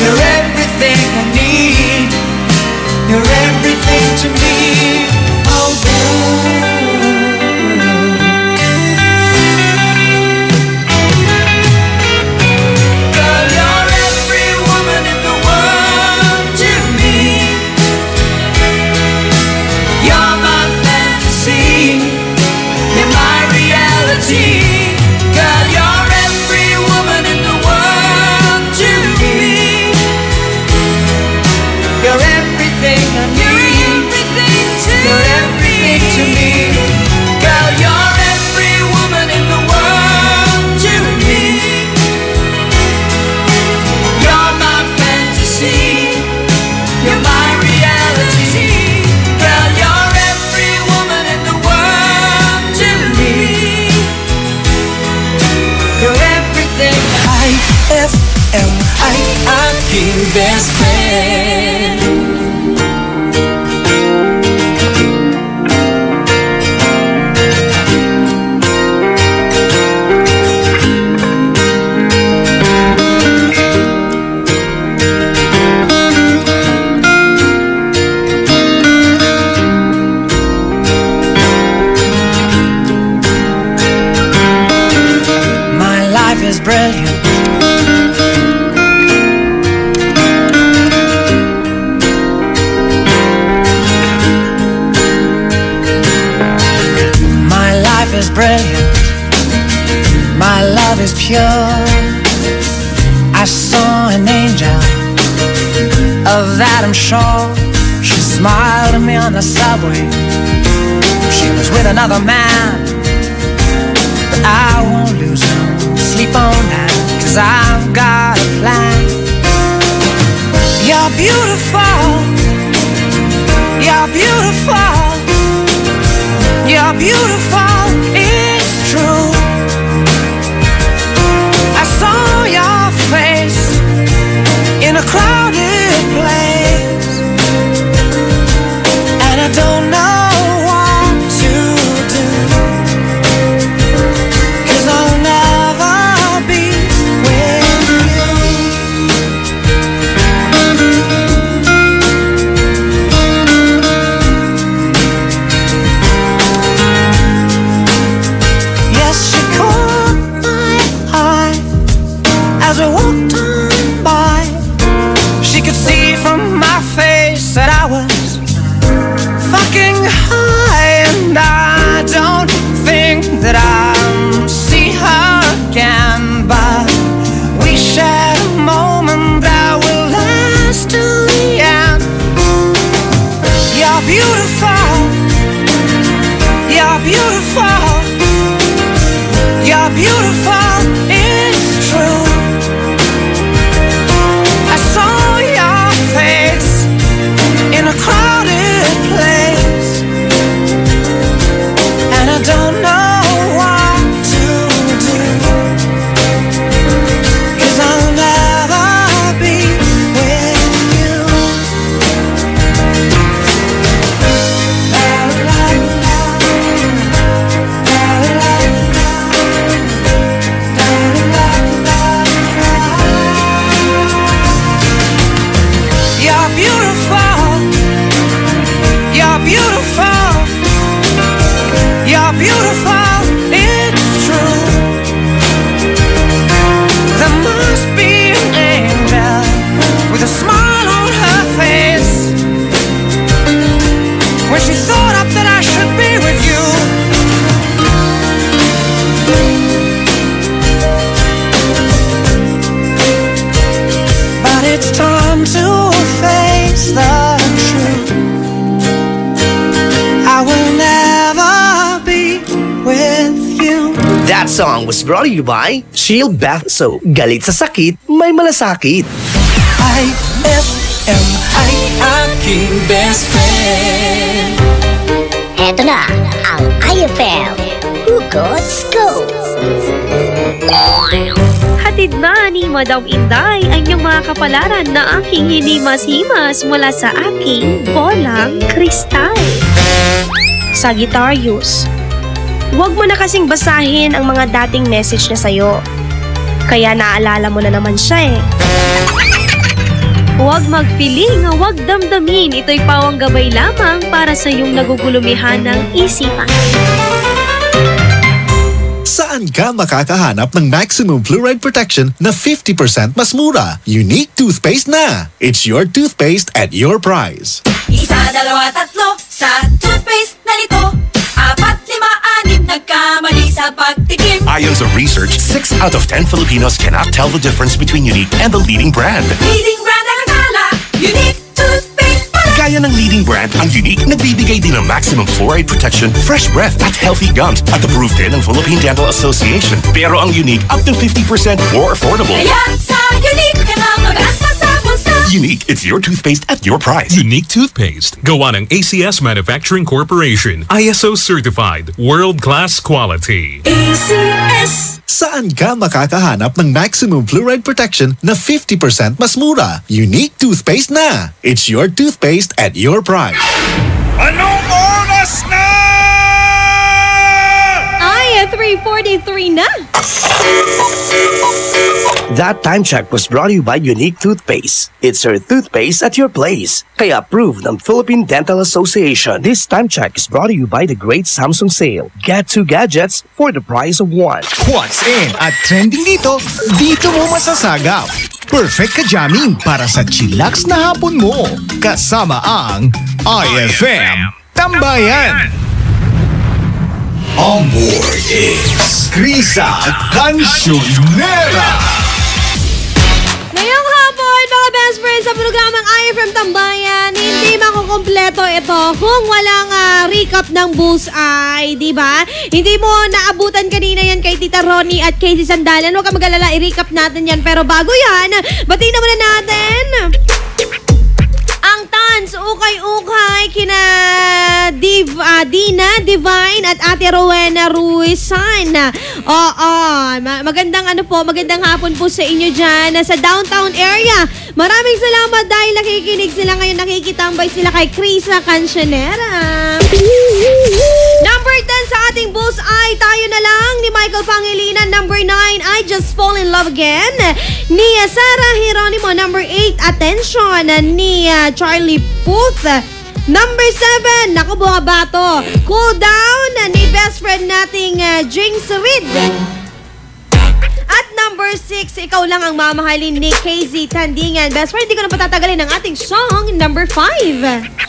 You're everything I need. You're everything to me. Oh, girl. brilliant. My life is brilliant. My love is pure. I saw an angel, of that I'm sure. She smiled at me on the subway. She was with another man, but I won't lose no sleep on that, 'cause I've got a plan. You're beautiful. You're beautiful. You're beautiful. It's true. I saw your face in a crowded place, and I don't know what to do, 'cause I'll never be with you. Yes, she caught my eye as we walked on by. She could see from my face that I was fucking high, and I don't think that I'll see her again, but we shared a moment that will last till the end. You're beautiful. You're beautiful. You're beautiful. It's true. I saw your face in a crowded place, and I don't know what to do, 'cause I'll never be with you. You're beautiful. You're beautiful. You're beautiful. It's true. There must be an angel with a smile on her face when she thought up that I should be with you. But it's time to face the truth. I will never be with you. That song was brought to you by Shield Bath Soap. Galit sa sakit, may malasakit. IFM ay aking best friend. Eto na ang IFM Hugot Scoop. Hatid na ni Madam Inday ang iyong mga kapalaran na aking hinimas-himas mula sa aking bolang kristal. Sagittarius, huwag mo na kasing basahin ang mga dating message niya sa'yo. Kaya naalala mo na naman siya eh. Huwag magpiling, huwag damdamin. Ito'y pawang gabay lamang para sa iyong nagugulumihan ng isipan. Saan ka makakahanap ng maximum fluoride protection na 50% mas mura? Unique toothpaste na! It's your toothpaste at your price. Isa, dalawa, tatlo sa toothpaste na nito. 4, 5, 6 nagkamali sa pagtikim. Ayon sa research, 6 out of 10 Filipinos cannot tell the difference between Unique and the leading brand. Leading brand ang akala, Unique toothpaste pala. Gaya ng leading brand, ang Unique nagbibigay din ng maximum fluoride protection, fresh breath at healthy gums at approved din ng Philippine Dental Association. Pero ang Unique up to 50% more affordable. Kaya sa Unique ka na mag-anta sa bulsa. Unique, it's your toothpaste at your price. Unique toothpaste. Gawa ng ACS Manufacturing Corporation. ISO certified. World-class quality. ACS. Saan ka makakahanap ng maximum fluoride protection na 50% mas mura? Unique toothpaste na! It's your toothpaste at your price. Anong oras na? Ay, 3:40 6:43 na. That time check was brought to you by Unique Toothpaste. It's your toothpaste at your place. Kaya approved ng Philippine Dental Association. This time check is brought to you by the Great Samsung Sale. Get 2 gadgets for the price of 1. What's in at trending dito mo masasagap. Perfect ka jamming para sa chillax na hapon mo. Kasama ang IFM Tambayan. On board is Krisa Cancionera. Ngayong hapon, mga best friends, sa programang IFM Tambayan, hindi makukompleto ito kung walang recap ng Bullseye, di ba? Hindi mo naabutan kanina yan kay Tita Ronnie at Casey Sandalan. Huwag ka mag-alala, i-recap natin yan. Pero bago yan, batiin na muna natin ang Tans, ukay-ukay kina Dina Divine at Ate Rowena Ruizan. Magandang hapon po sa inyo dyan sa downtown area. Maraming salamat dahil nakikinig sila ngayon, nakikitambay sila kay Krisa Cancionera. Number 10 sa ating Bullseye, tayo na lang ni Michael Pangilinan. Number 9, I Just Fall in Love Again. Ni Sarah Geronimo. Number 8, Attention ni Charlie Puth. Number 7, naku buha bato, Cool Down ni best friend nating Jinx Reed. At number 6, Ikaw Lang Ang Mamahalin ni KZ Tandingan. Best friend, hindi ko na patatagalin ang ating song. Number 5.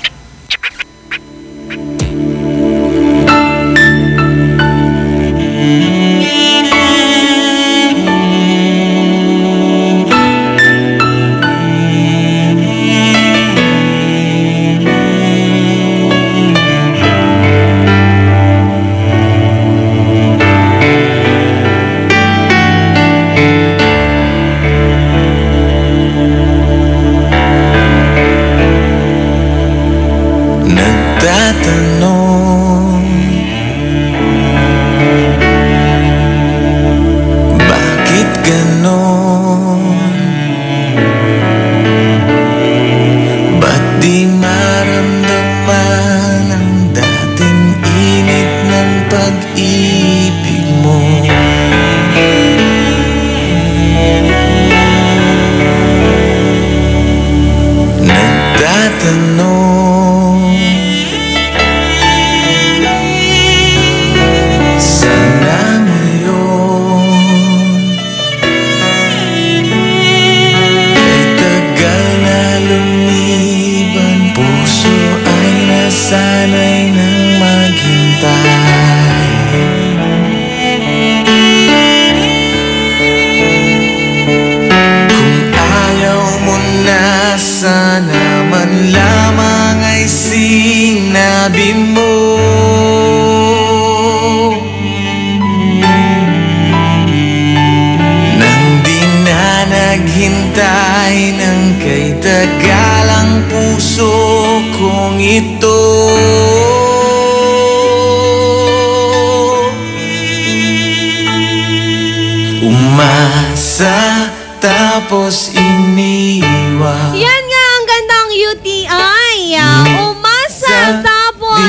Tapos iniwan. Yan nga ang gandang UTI. Umasa tapos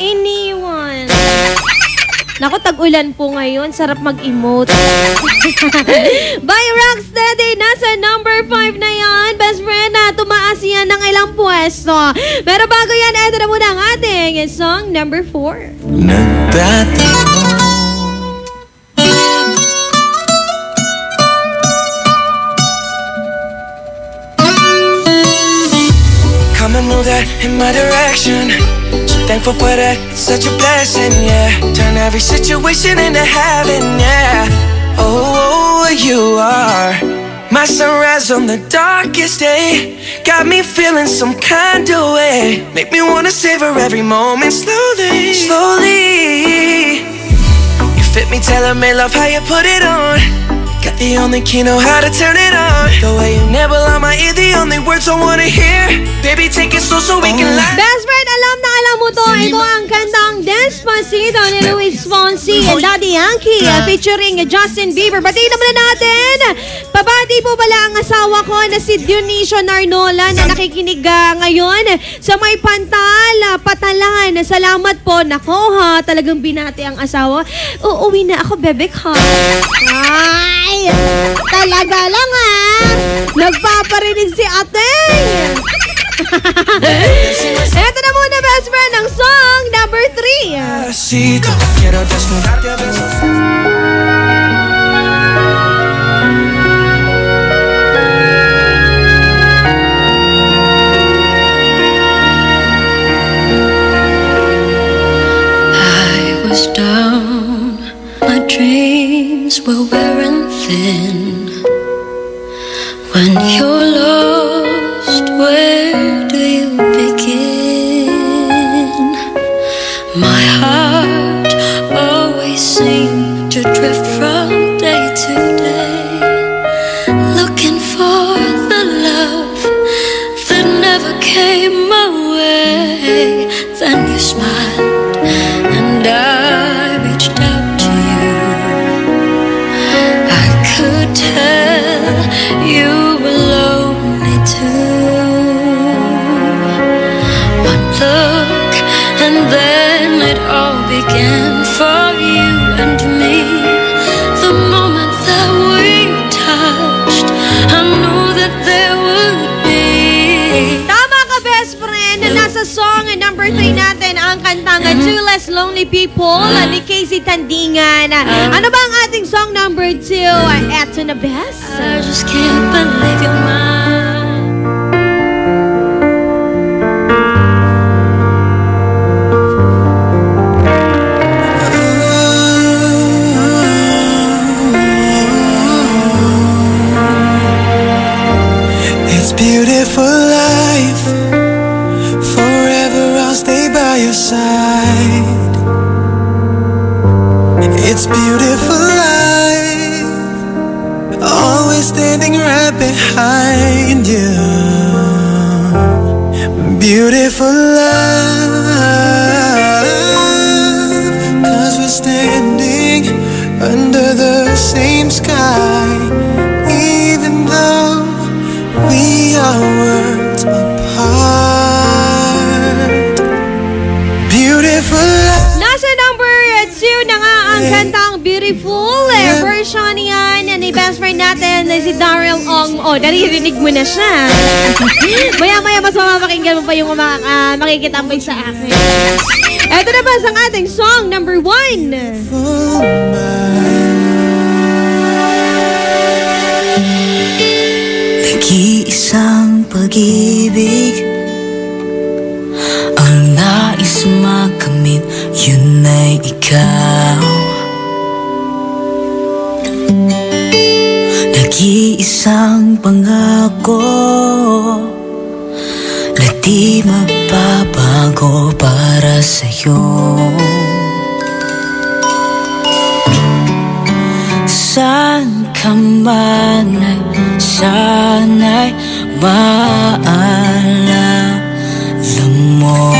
iniwan. Naku, tag-ulan po ngayon. Sarap mag-emote. By Rocksteady, nasa number 5 na yan. Best friend, tumaas yan ng ilang pwesto. Pero bago yan, eto na muna ang ating song number 4. Nagtatanong. Move that in my direction. So thankful for that, it's such a blessing, yeah. Turn every situation into heaven, yeah. Oh, you are my sunrise on the darkest day. Got me feeling some kind of way. Make me wanna savor every moment slowly, slowly. You fit me, tailor-made, love how you put it on. Got the only key, know how to turn it on. The way you nibble on my ear, the only words I wanna hear. Baby, take it slow so we can laugh. Best friend, alam na alam mo to. Ito ang kantang Despacito ni Luis Fonsi. and Daddy Yankee featuring Justin Bieber. Batiin naman natin. Pabati po pala ang asawa ko na si Dionisio Narnola na nakikinig ngayon sa may Patalan. Salamat po. Nako ha, talagang binati ang asawa. Uuwi na ako, bebek ha. Ay, talaga lang ha. Nagpaparinig si ate. Ito na muna, best friend, ang song number 3. Quiero desnudarte a besos. I was down, my dreams were wearing thin. When you're lost, where do you begin? My heart always seemed to drift from day to day, looking for the love that never came my way. Then you smiled and I reached out to you. I could tell you were lonely too. One look and then it all began for you and me. The moment that we touched, I knew that there would be. Tama ka, best friend. Nasa song number 3 natin ang kantang Two Less Lonely People ni Casey Tandingan. Ano ba ang ating song number 2? Eto na, best. I just can't believe you're mine. It's beautiful life. Forever I'll stay by your side. It's beautiful life. Always standing right behind you. Beautiful life. 'Cause we're standing under the same sky. Even though we are worlds apart. Beautiful life. Nasa number 2 na nga ang kantang Beautiful. Version yan ni best friend natin na si Daryl Ong. Oh, naririnig mo na siya. Maya-maya mas mamapakinggan mo pa yung makikitambay sa akin. Ito na ba ang ating song number 1? Nag-iisang pag-ibig ang nais makamit, yun ay ikaw. Nag-iisang pangako na di magbabago para sa'yo. Saan ka man ay sana'y maalala mo.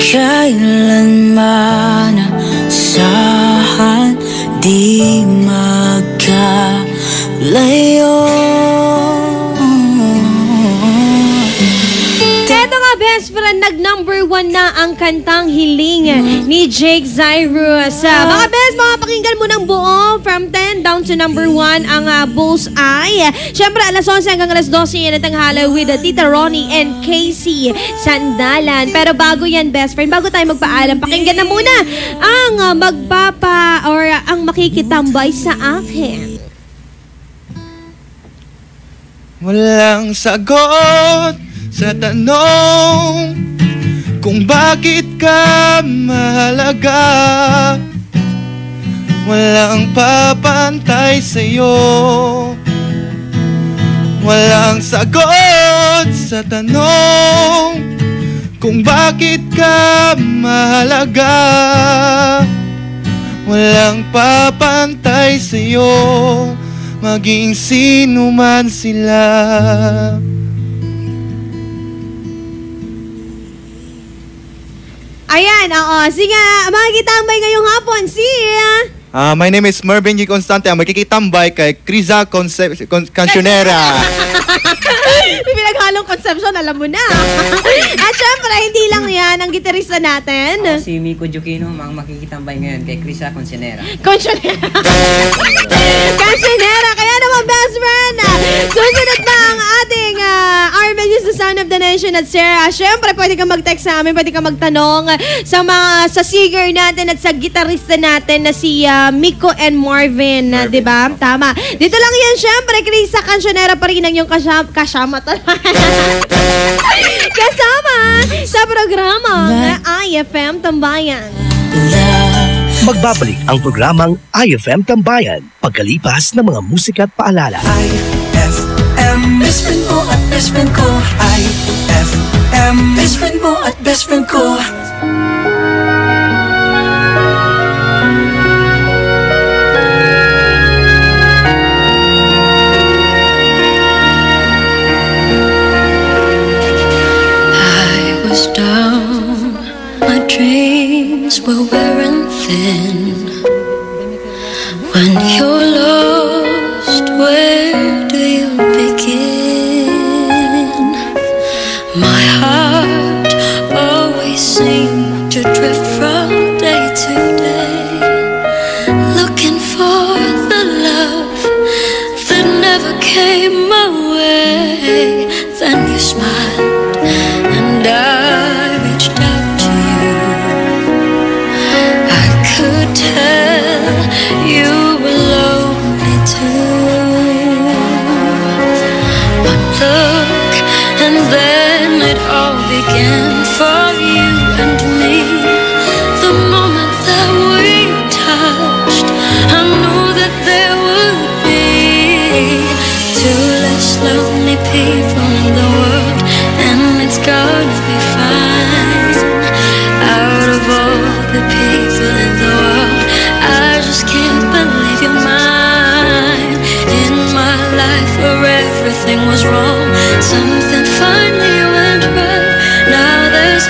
Kailanman asahan di magkalayo. Eto nga, best friend, nag-number 1 na ang kantang Hiling ni Jake Zyrus. Mga best, makapakinggan mo ng buo from 10 down to number 1 ang Bullseye. Siyempre, alas 11 hanggang alas 12 yan at tanghala with Tita Ronnie and Casey Sandalan. Pero bago yan, best friend, bago tayo magpaalam, pakinggan na muna ang ang makikitambay sa akin. Walang sagot sa tanong kung bakit ka mahalaga. Walang papantay sa'yo. Walang sagot sa tanong kung bakit ka mahalaga. Walang papantay sa'yo, maging sino man sila. Ayan, oo. Sige, makikitambay ngayong hapon si... My name is Mervin G. Constante. Makikitambay kay Criza Cancionera. Pinaghalong conception, alam mo na. At syempre, hindi lang yan ang gitarista natin. Si Miko Jukino, ang makikitambay ngayon kay Criza Cancionera. Cancionera, kaya naman best friend. Susunod na ang ating Armin is the Sound of the Nation at Sarah. Syempre, pwede ka mag-text sa amin, pwede ka magtanong sa singer natin at sa gitarista natin na si Miko and Marvin, di ba? Tama. Dito lang yan, syempre, Criza Cancionera pa rin ang yung kasama sa programa ng IFM Tambayan. Magbabalik ang programang IFM Tambayan pagkalipas ng mga musika at paalala. IFM, best friend mo at best friend ko. IFM, best friend mo at best friend ko. Down, my dreams were wearing thin. When you're lost, where do you begin? My heart always seemed to drift from day to day, looking for the love that never came my way. Then you smiled and I reached out to you. I could tell you were lonely too. One look and then it all began for you and me. The moment that we touched, I knew that there would be two less lonely people in the world, and it's gonna be fine. Out of all the people in the world, I just can't believe you're mine. In my life where everything was wrong, something finally went right. Now there's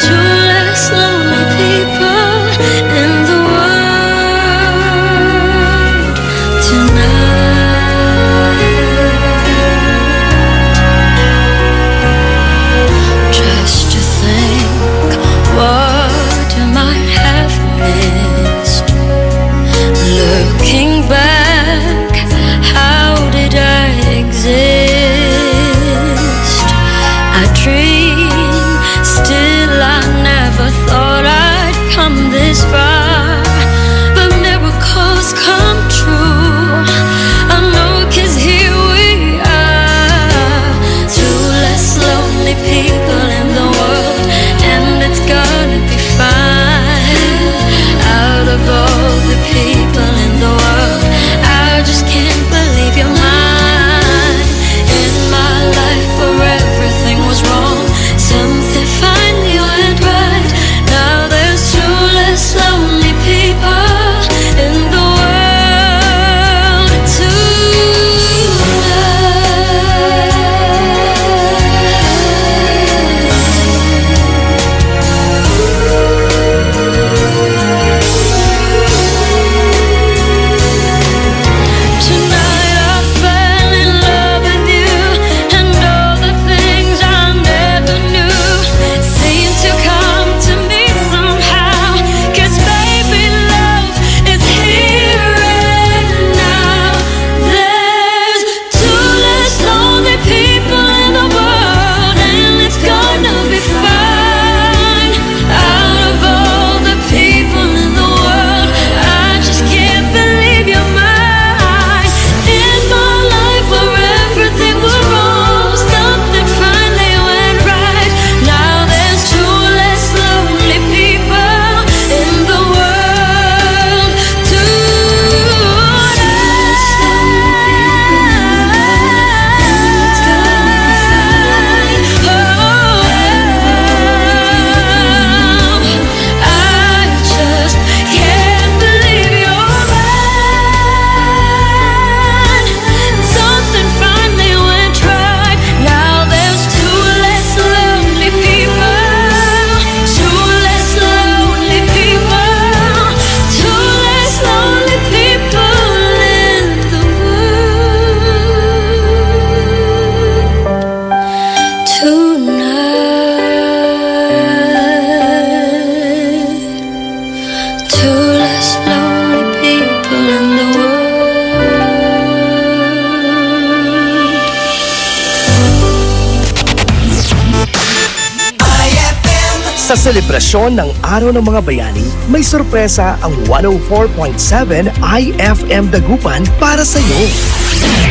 Sa selebrasyon ng Araw ng Mga Bayani, may sorpresa ang 104.7 IFM Dagupan para sa iyo.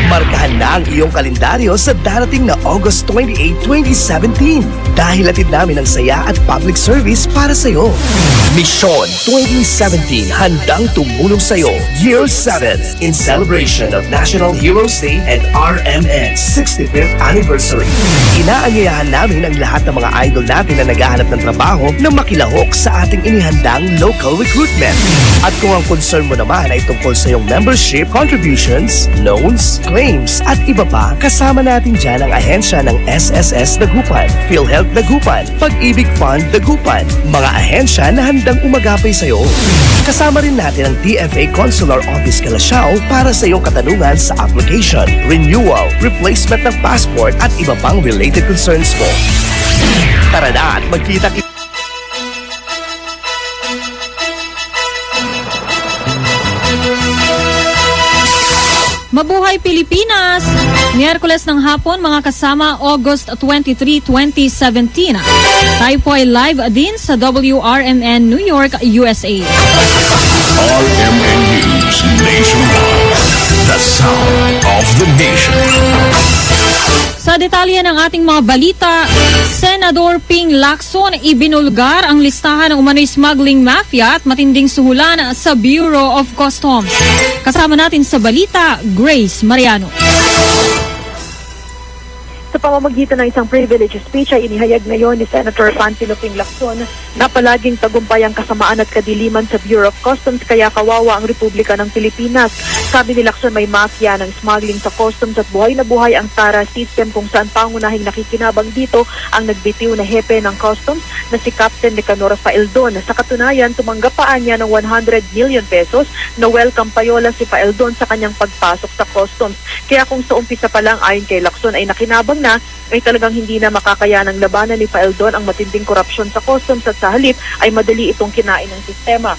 Markahan na ang iyong kalendaryo sa darating na August 28, 2017 dahil hatid namin ang saya at public service para sa iyo. Mission 2017 handang tumulong sa iyo. Year 7 in celebration of National Heroes Day and RMN 65th Anniversary. Inaanyayahan namin ang lahat ng mga idol natin na naghahanap ng trabaho na makilahok sa ating inihandang local recruitment. At kung ang concern mo naman ay tungkol sa iyong membership, contributions, loans, claims, at iba pa, kasama natin dyan ang ahensya ng SSS Dagupan, PhilHealth Dagupan, Pag-ibig Fund Dagupan, mga ahensya na handang umagapay sa iyo. Kasama rin natin ang TFA Consular Office Calasiao para sa iyong katanungan sa application, renewal, replacement ng passport at iba pang related concerns mo. Tara na at magkita-kita. Mabuhay Pilipinas! Miyerkules ng hapon mga kasama, August 23, 2017. Tayo po ay live din sa WRMN New York, USA. RMN News Nationwide. The sound of the nation. Sa detalye ng ating mga balita, Senador Ping Lacson ibinulgar ang listahan ng umano'y smuggling mafia at matinding suhulan sa Bureau of Customs. Kasama natin sa balita, Grace Mariano. Sa pamamagitan ng isang privilege speech ay inihayag ngayon ni Senator Pantilo Ping Lacson na palaging tagumpay ang kasamaan at kadiliman sa Bureau of Customs kaya kawawa ang Republika ng Pilipinas. Sabi ni Lacson may mafia ng smuggling sa customs at buhay na buhay ang TARA system kung saan pangunahing nakikinabang dito ang nagbitiw na hepe ng customs na si Captain Nicanor Faeldon. Sa katunayan, tumanggap pa niya ng 100 million pesos na welcome payola si Faeldon sa kanyang pagpasok sa customs. Kaya kung sa umpisa pa lang ayon kay Lacson ay nakinabang na ay talagang hindi na makakayanang labanan ni Faeldon ang matinding korupsyon sa customs at sa halip ay madali itong kinain ng sistema.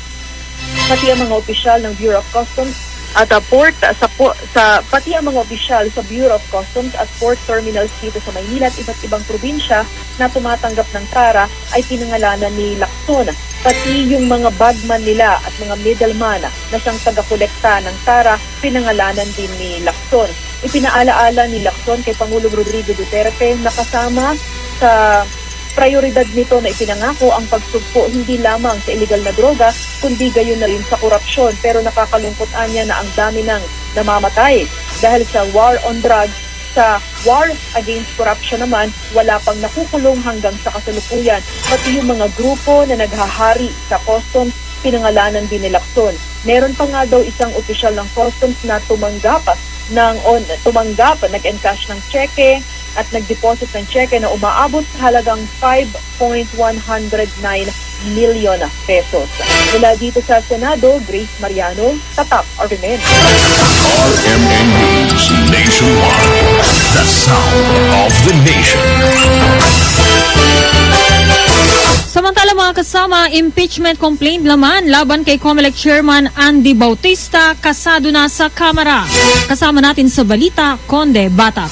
Pati ang mga opisyal ng Bureau of Customs at pati ang mga opisyal sa Bureau of Customs at port terminals dito sa Maynila at iba't ibang probinsya na tumatanggap ng TARA ay pinangalanan ni Lacson. Pati yung mga bagman nila at mga middleman na siyang taga-kolekta ng TARA, pinangalanan din ni Lacson. Ipinaalaala ni Lacson kay Pangulong Rodrigo Duterte na kasama sa prioridad nito na ipinangako ang pagsugpo hindi lamang sa illegal na droga, kundi gayon na rin sa korupsyon. Pero nakakalungkot niya na ang dami ng namamatay dahil sa war on drugs. Sa war against corruption naman, wala pang nakukulong hanggang sa kasalukuyan. Pati yung mga grupo na naghahari sa customs, pinangalanan din ni Lacson. Meron pa nga daw isang opisyal ng customs na tumanggap, nag-encash ng cheque at nag-deposit ng cheque na umaabot sa halagang 5.109 million pesos. Mula dito sa Senado, Grace Mariano, Tatak RMN. RMN News Nationwide. The sound of the nation. Samantala mga kasama, impeachment complaint naman laban kay COMELEC Chairman Andy Bautista kasado na sa Kamara. Kasama natin sa balita, Conde Batak.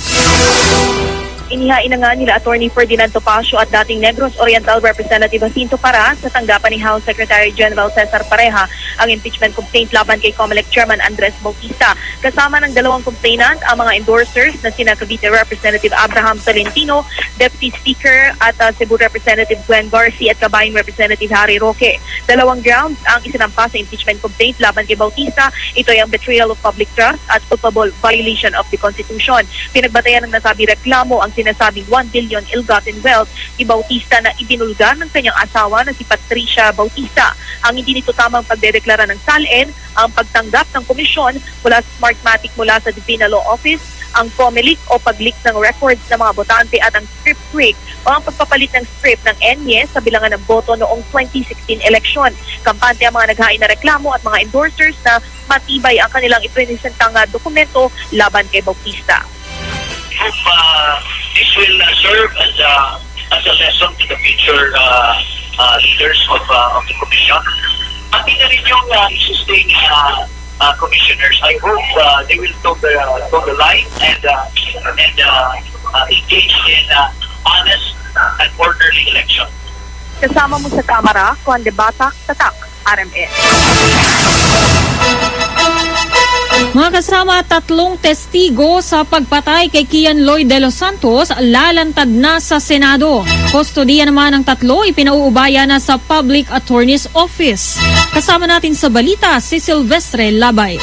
Inihain na nga nila Attorney Ferdinand Topacio at dating Negros Oriental Representative Jacinto Para sa tanggapan ni House Secretary General Cesar Pareja ang impeachment complaint laban kay COMELEC Chairman Andres Bautista. Kasama ng dalawang complainant ang mga endorsers na sina Cavite Representative Abraham Tolentino, Deputy Speaker at Cebu Representative Gwen Garcia at Cabayong Representative Harry Roque. Dalawang grounds ang isinampa sa impeachment complaint laban kay Bautista. Ito ay ang betrayal of public trust at culpable violation of the Constitution. Pinagbatayan ng nasabi reklamo ang sinasabing 1 billion ill-gotten wealth ni Bautista na ibinulgar ng kanyang asawa na si Patricia Bautista. Ang hindi nito tamang pagdedeklara ng SALN, ang pagtanggap ng komisyon mula sa Smartmatic mula sa Divina Law Office, ang COMELEC o pag-leak ng records ng mga botante at ang script tweak o ang pagpapalit ng script ng ENYE sa bilangan ng boto noong 2016 election. Kampante ang mga naghain na reklamo at mga endorsers na matibay ang kanilang ipresentang dokumento laban kay Bautista. This will serve as a lesson to the future leaders of the Commission. Pati na rin yung existing commissioners. I hope they will toe the line and engage in honest and orderly election. Kasama mo sa kamera, Juan de Batac, Tatak, RMN. Mga kasama, 3 testigo sa pagpatay kay Kian Lloyd de los Santos lalantad na sa Senado. Kustodiya naman ng 3 ipinauubaya na sa Public Attorney's Office. Kasama natin sa balita si Silvestre Labay.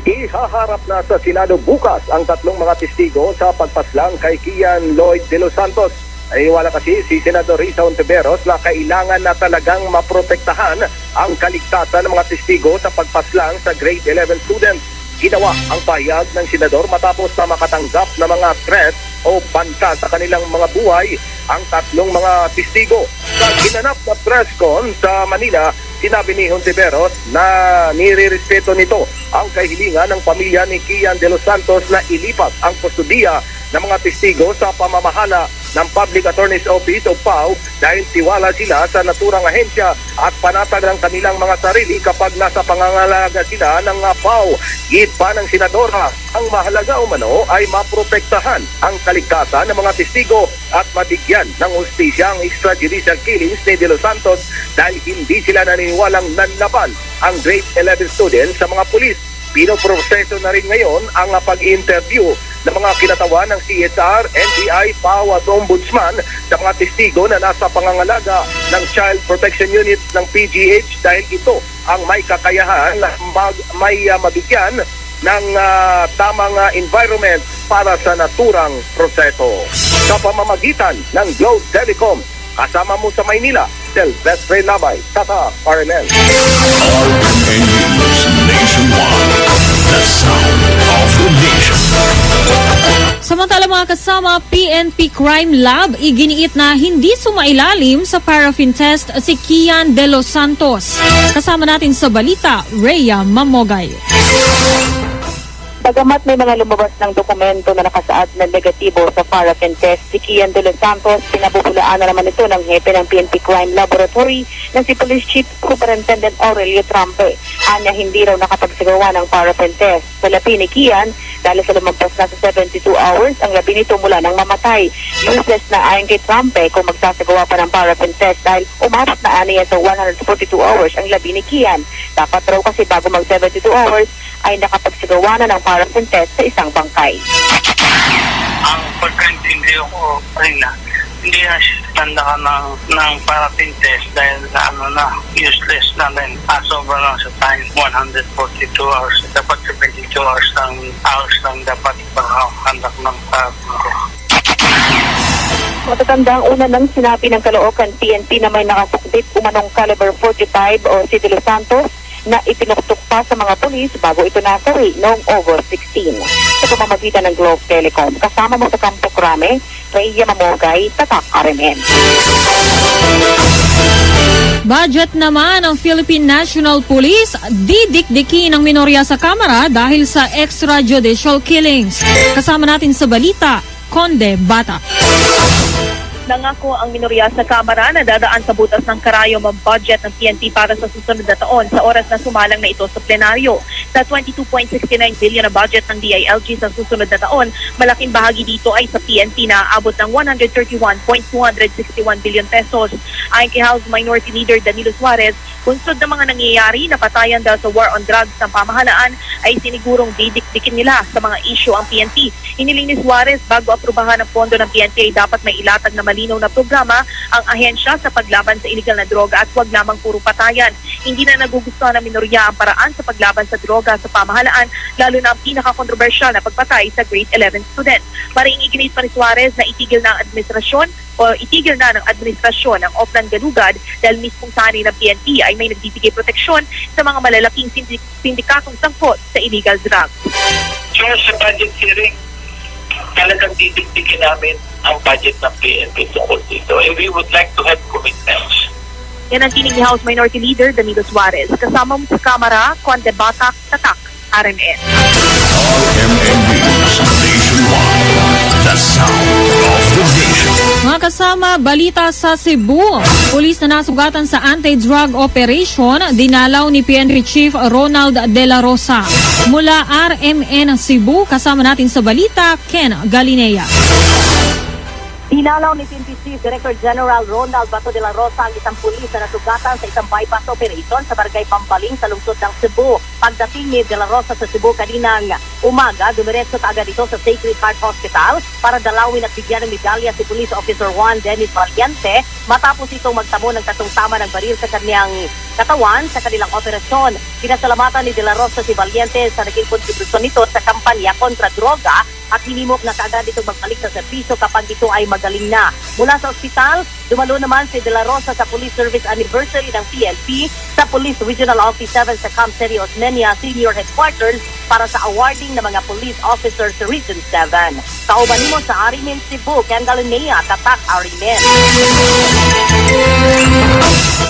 Ihaharap na sa Senado bukas ang 3 mga testigo sa pagpaslang kay Kian Lloyd de los Santos. Ay wala kasi si Senador Risa Ontiveros na kailangan na talagang maprotektahan ang kaligtasan ng mga testigo sa pagpaslang sa grade 11 students. Ginawa ang pahayag ng senador matapos na makatanggap ng mga threat o banta sa kanilang mga buhay ang 3 mga testigo. Sa ginanap na press con sa Manila, sinabi ni Ontiveros na nirerespeto nito ang kahilingan ng pamilya ni Kian de los Santos na ilipat ang kustodiya ng mga testigo sa pamamahala ng Public Attorney's Office o PAO dahil tiwala sila sa naturang ahensya at panatag ng kanilang mga sarili kapag nasa pangangalaga sila ng PAO. Git pa ng senadora, ang mahalaga umano ay maprotektahan ang kaligtasan ng mga testigo at mabigyan ng hustisya ang extrajudicial killings ni De Los Santos dahil hindi sila naniniwalang nanlaban ang grade 11 students sa mga pulis. Pinoproseso na rin ngayon ang pag-interview ng mga kinatawan ng CSR, NBI, PAO at Ombudsman sa mga testigo na nasa pangangalaga ng Child Protection Unit ng PGH dahil ito ang may kakayahan na mabigyan ng tamang environment para sa naturang proseso. Sa pamamagitan ng Globe Telecom, kasama mo sa Maynila, Silvestre Labay, Tata, RMN. RMN News Nationwide, the sound of the nation. Samantala mga kasama, PNP Crime Lab iginiit na hindi sumailalim sa paraffin test si Kian de los Santos. Kasama natin sa balita, Rhea Mamogay. Bagamat may mga lumabas ng dokumento na nakasaad na negatibo sa paraffin test, si Kian de los Santos, pinabubulaan na naman ito ng hepe ng PNP Crime Laboratory na si Police Chief Superintendent Aurelio Trampe. Anya hindi raw nakapagsagawa ng paraffin test. Sa labi ni Kian, dahil sa lumagpas na sa 72 hours, ang labi nito mula nang mamatay. Useless na ayon kay Trampe kung magsasagawa pa ng paraffin test dahil umabot na aniya sa 142 hours ang labi ni Kian. Dapat raw kasi bago mag 72 hours ay nakapagsagawa na ng paraffin test sa isang bangkay. Ang pagkaintindi ko rin na hindi na tanda ka ng paraffin test dahil na useless na rin. Sobra lang sa time, 142 hours. Dapat 72 hours lang dapat pagkakandak ng paraffin test. Matatanda ang una nang sinabi ng Caloocan PNP na may nakasukbit umanong caliber 45 o si De Los Santos na ipinuktok pa sa mga pulis bago ito nasawi noong August 16. Sa pamamagitan ng Globe Telecom, kasama mo sa Campo Crame, Rhea Mamogay, Tatak, RMN. Budget naman ng Philippine National Police, didikdikin ng minorya sa Kamara dahil sa extrajudicial killings. Kasama natin sa balita, Conde Bata. Nangako ang minorya sa Kamara na dadaan sa butas ng karayom ang budget ng PNP para sa susunod na taon sa oras na sumalang na ito sa plenaryo. Sa 22.69 billion na budget ng DILG sa susunod na taon, malaking bahagi dito ay sa PNP na aabot ng 131.261 billion pesos. Ayon kay House Minority Leader Danilo Suarez, bunsod ng mga nangyayari na patayan dahil sa war on drugs ng pamahalaan ay sinigurong didikdikin nila sa mga issue ang PNP. Iniling ni Suarez bago aprubahan ang pondo ng PNP ay dapat may ilatag na malinaw na programa ang ahensya sa paglaban sa iligal na droga at huwag lamang puro patayan. Hindi na nagugustuhan ng minorya ang paraan sa paglaban sa droga sa pamahalaan, lalo na ang pinaka-kontrobersyal na pagpatay sa grade 11 student. Maring iginit pa ni Suarez na itigil na ang administrasyon ng administrasyon ang Oplan Galugad dahil mismong sanay ng PNP ay may nagbibigay proteksyon sa mga malalaking sindikatong sangkot sa illegal drugs. So sa budget hearing, talagang didikdikin namin ang budget ng PNP tungkol dito. And we would like to have commitments. Yan ang tinig ni House Minority Leader Danilo Suarez. Kasama mo sa Kamara, Conde Batac, Tatak, RMN. RMN News Nationwide, the sound of the nation. Mga kasama, balita sa Cebu. Pulis na nasugatan sa anti-drug operation, dinalaw ni PNP Chief Ronald De La Rosa. Mula RMN Cebu, kasama natin sa balita, Ken Galinea. Dinalaw ni PNP Chief Director General Ronald Bato de la Rosa ang isang pulis na nasugatan sa isang bypass operation sa Barangay Pampaling sa lungsod ng Cebu. Pagdating ni de la Rosa sa Cebu kaninang umaga, dumiretso kaagad ito sa Sacred Heart Hospital para dalawin at bigyan ng medalya si Police Officer Juan Dennis Valiente matapos itong magtamo ng katungtama ng baril sa kanyang katawan sa kanilang operasyon. Pinasalamatan ni de la Rosa si Valiente sa naging kontribusyon nito sa kampanya kontra droga at hinimok na kaagad itong magbalik sa serbisyo kapag ito ay magaling na. Mula sa ospital, dumalo naman si De La Rosa sa Police Service Anniversary ng PNP sa Police Regional Office 7 sa Camp Seri Osmeña Senior Headquarters para sa awarding ng mga police officers sa Region 7. Kauban mo sa Arimen, Cebu, Kendall Nea, Tatak Arimen.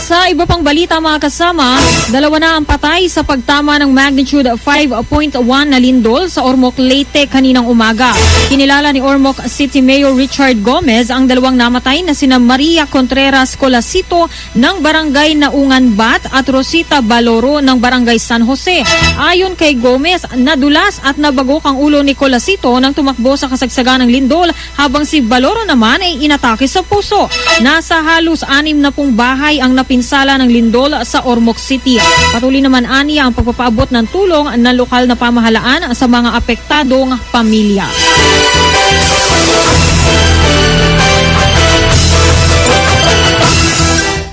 Sa iba pang balita mga kasama, dalawa na ang patay sa pagtama ng magnitude 5.1 na lindol sa Ormoc, Leyte kaninang umaga. Kinilala ni Ormoc City Mayor Richard Gomez ang dalawang namatay na sina Maria Contreras Colasito ng Barangay Naungan Bat at Rosita Baloro ng Barangay San Jose. Ayon kay Gomez, nadulas at nabagok ang ulo ni Colasito nang tumakbo sa kasagsagan ng lindol habang si Baloro naman ay inatake sa puso. Nasa halos 60 bahay ang napinsala ng lindol sa Ormoc City. Patuloy naman aniya ang pagpapaabot ng tulong ng lokal na pamahalaan sa mga apektadong pamilya.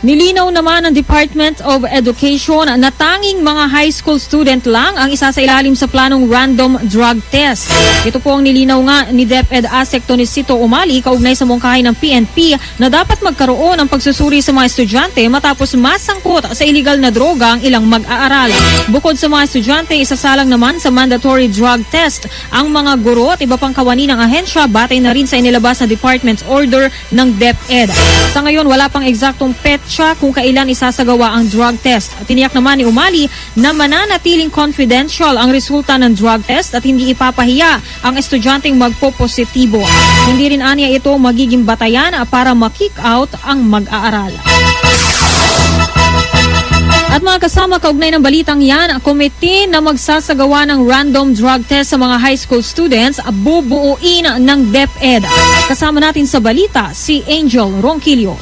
Nilinaw naman ng Department of Education na tanging mga high school student lang ang isa sa ilalim sa planong random drug test. Ito po ang nilinaw nga ni DepEd ASEC Tonisito Umali kaugnay sa mungkahi ng PNP na dapat magkaroon ng pagsusuri sa mga estudyante matapos masangkot sa illegal na droga ang ilang mag-aaral. Bukod sa mga estudyante, isasalang naman sa mandatory drug test ang mga guro at iba pang kawani ng ahensya batay na rin sa inilabas na Department's order ng DepEd. Sa ngayon, wala pang eksaktong petsa kung kailan isasagawa ang drug test. Tiniyak naman ni Umali na mananatiling confidential ang resulta ng drug test at hindi ipapahiya ang estudyanteng magpo-positibo. Hindi rin aniya ito magiging batayan para ma-kick out ang mag-aaral. At mga kasama, kaugnay ng balitang yan, komite na magsasagawa ng random drug test sa mga high school students bubuuin ng DepEd. Kasama natin sa balita si Angel Ronquillo.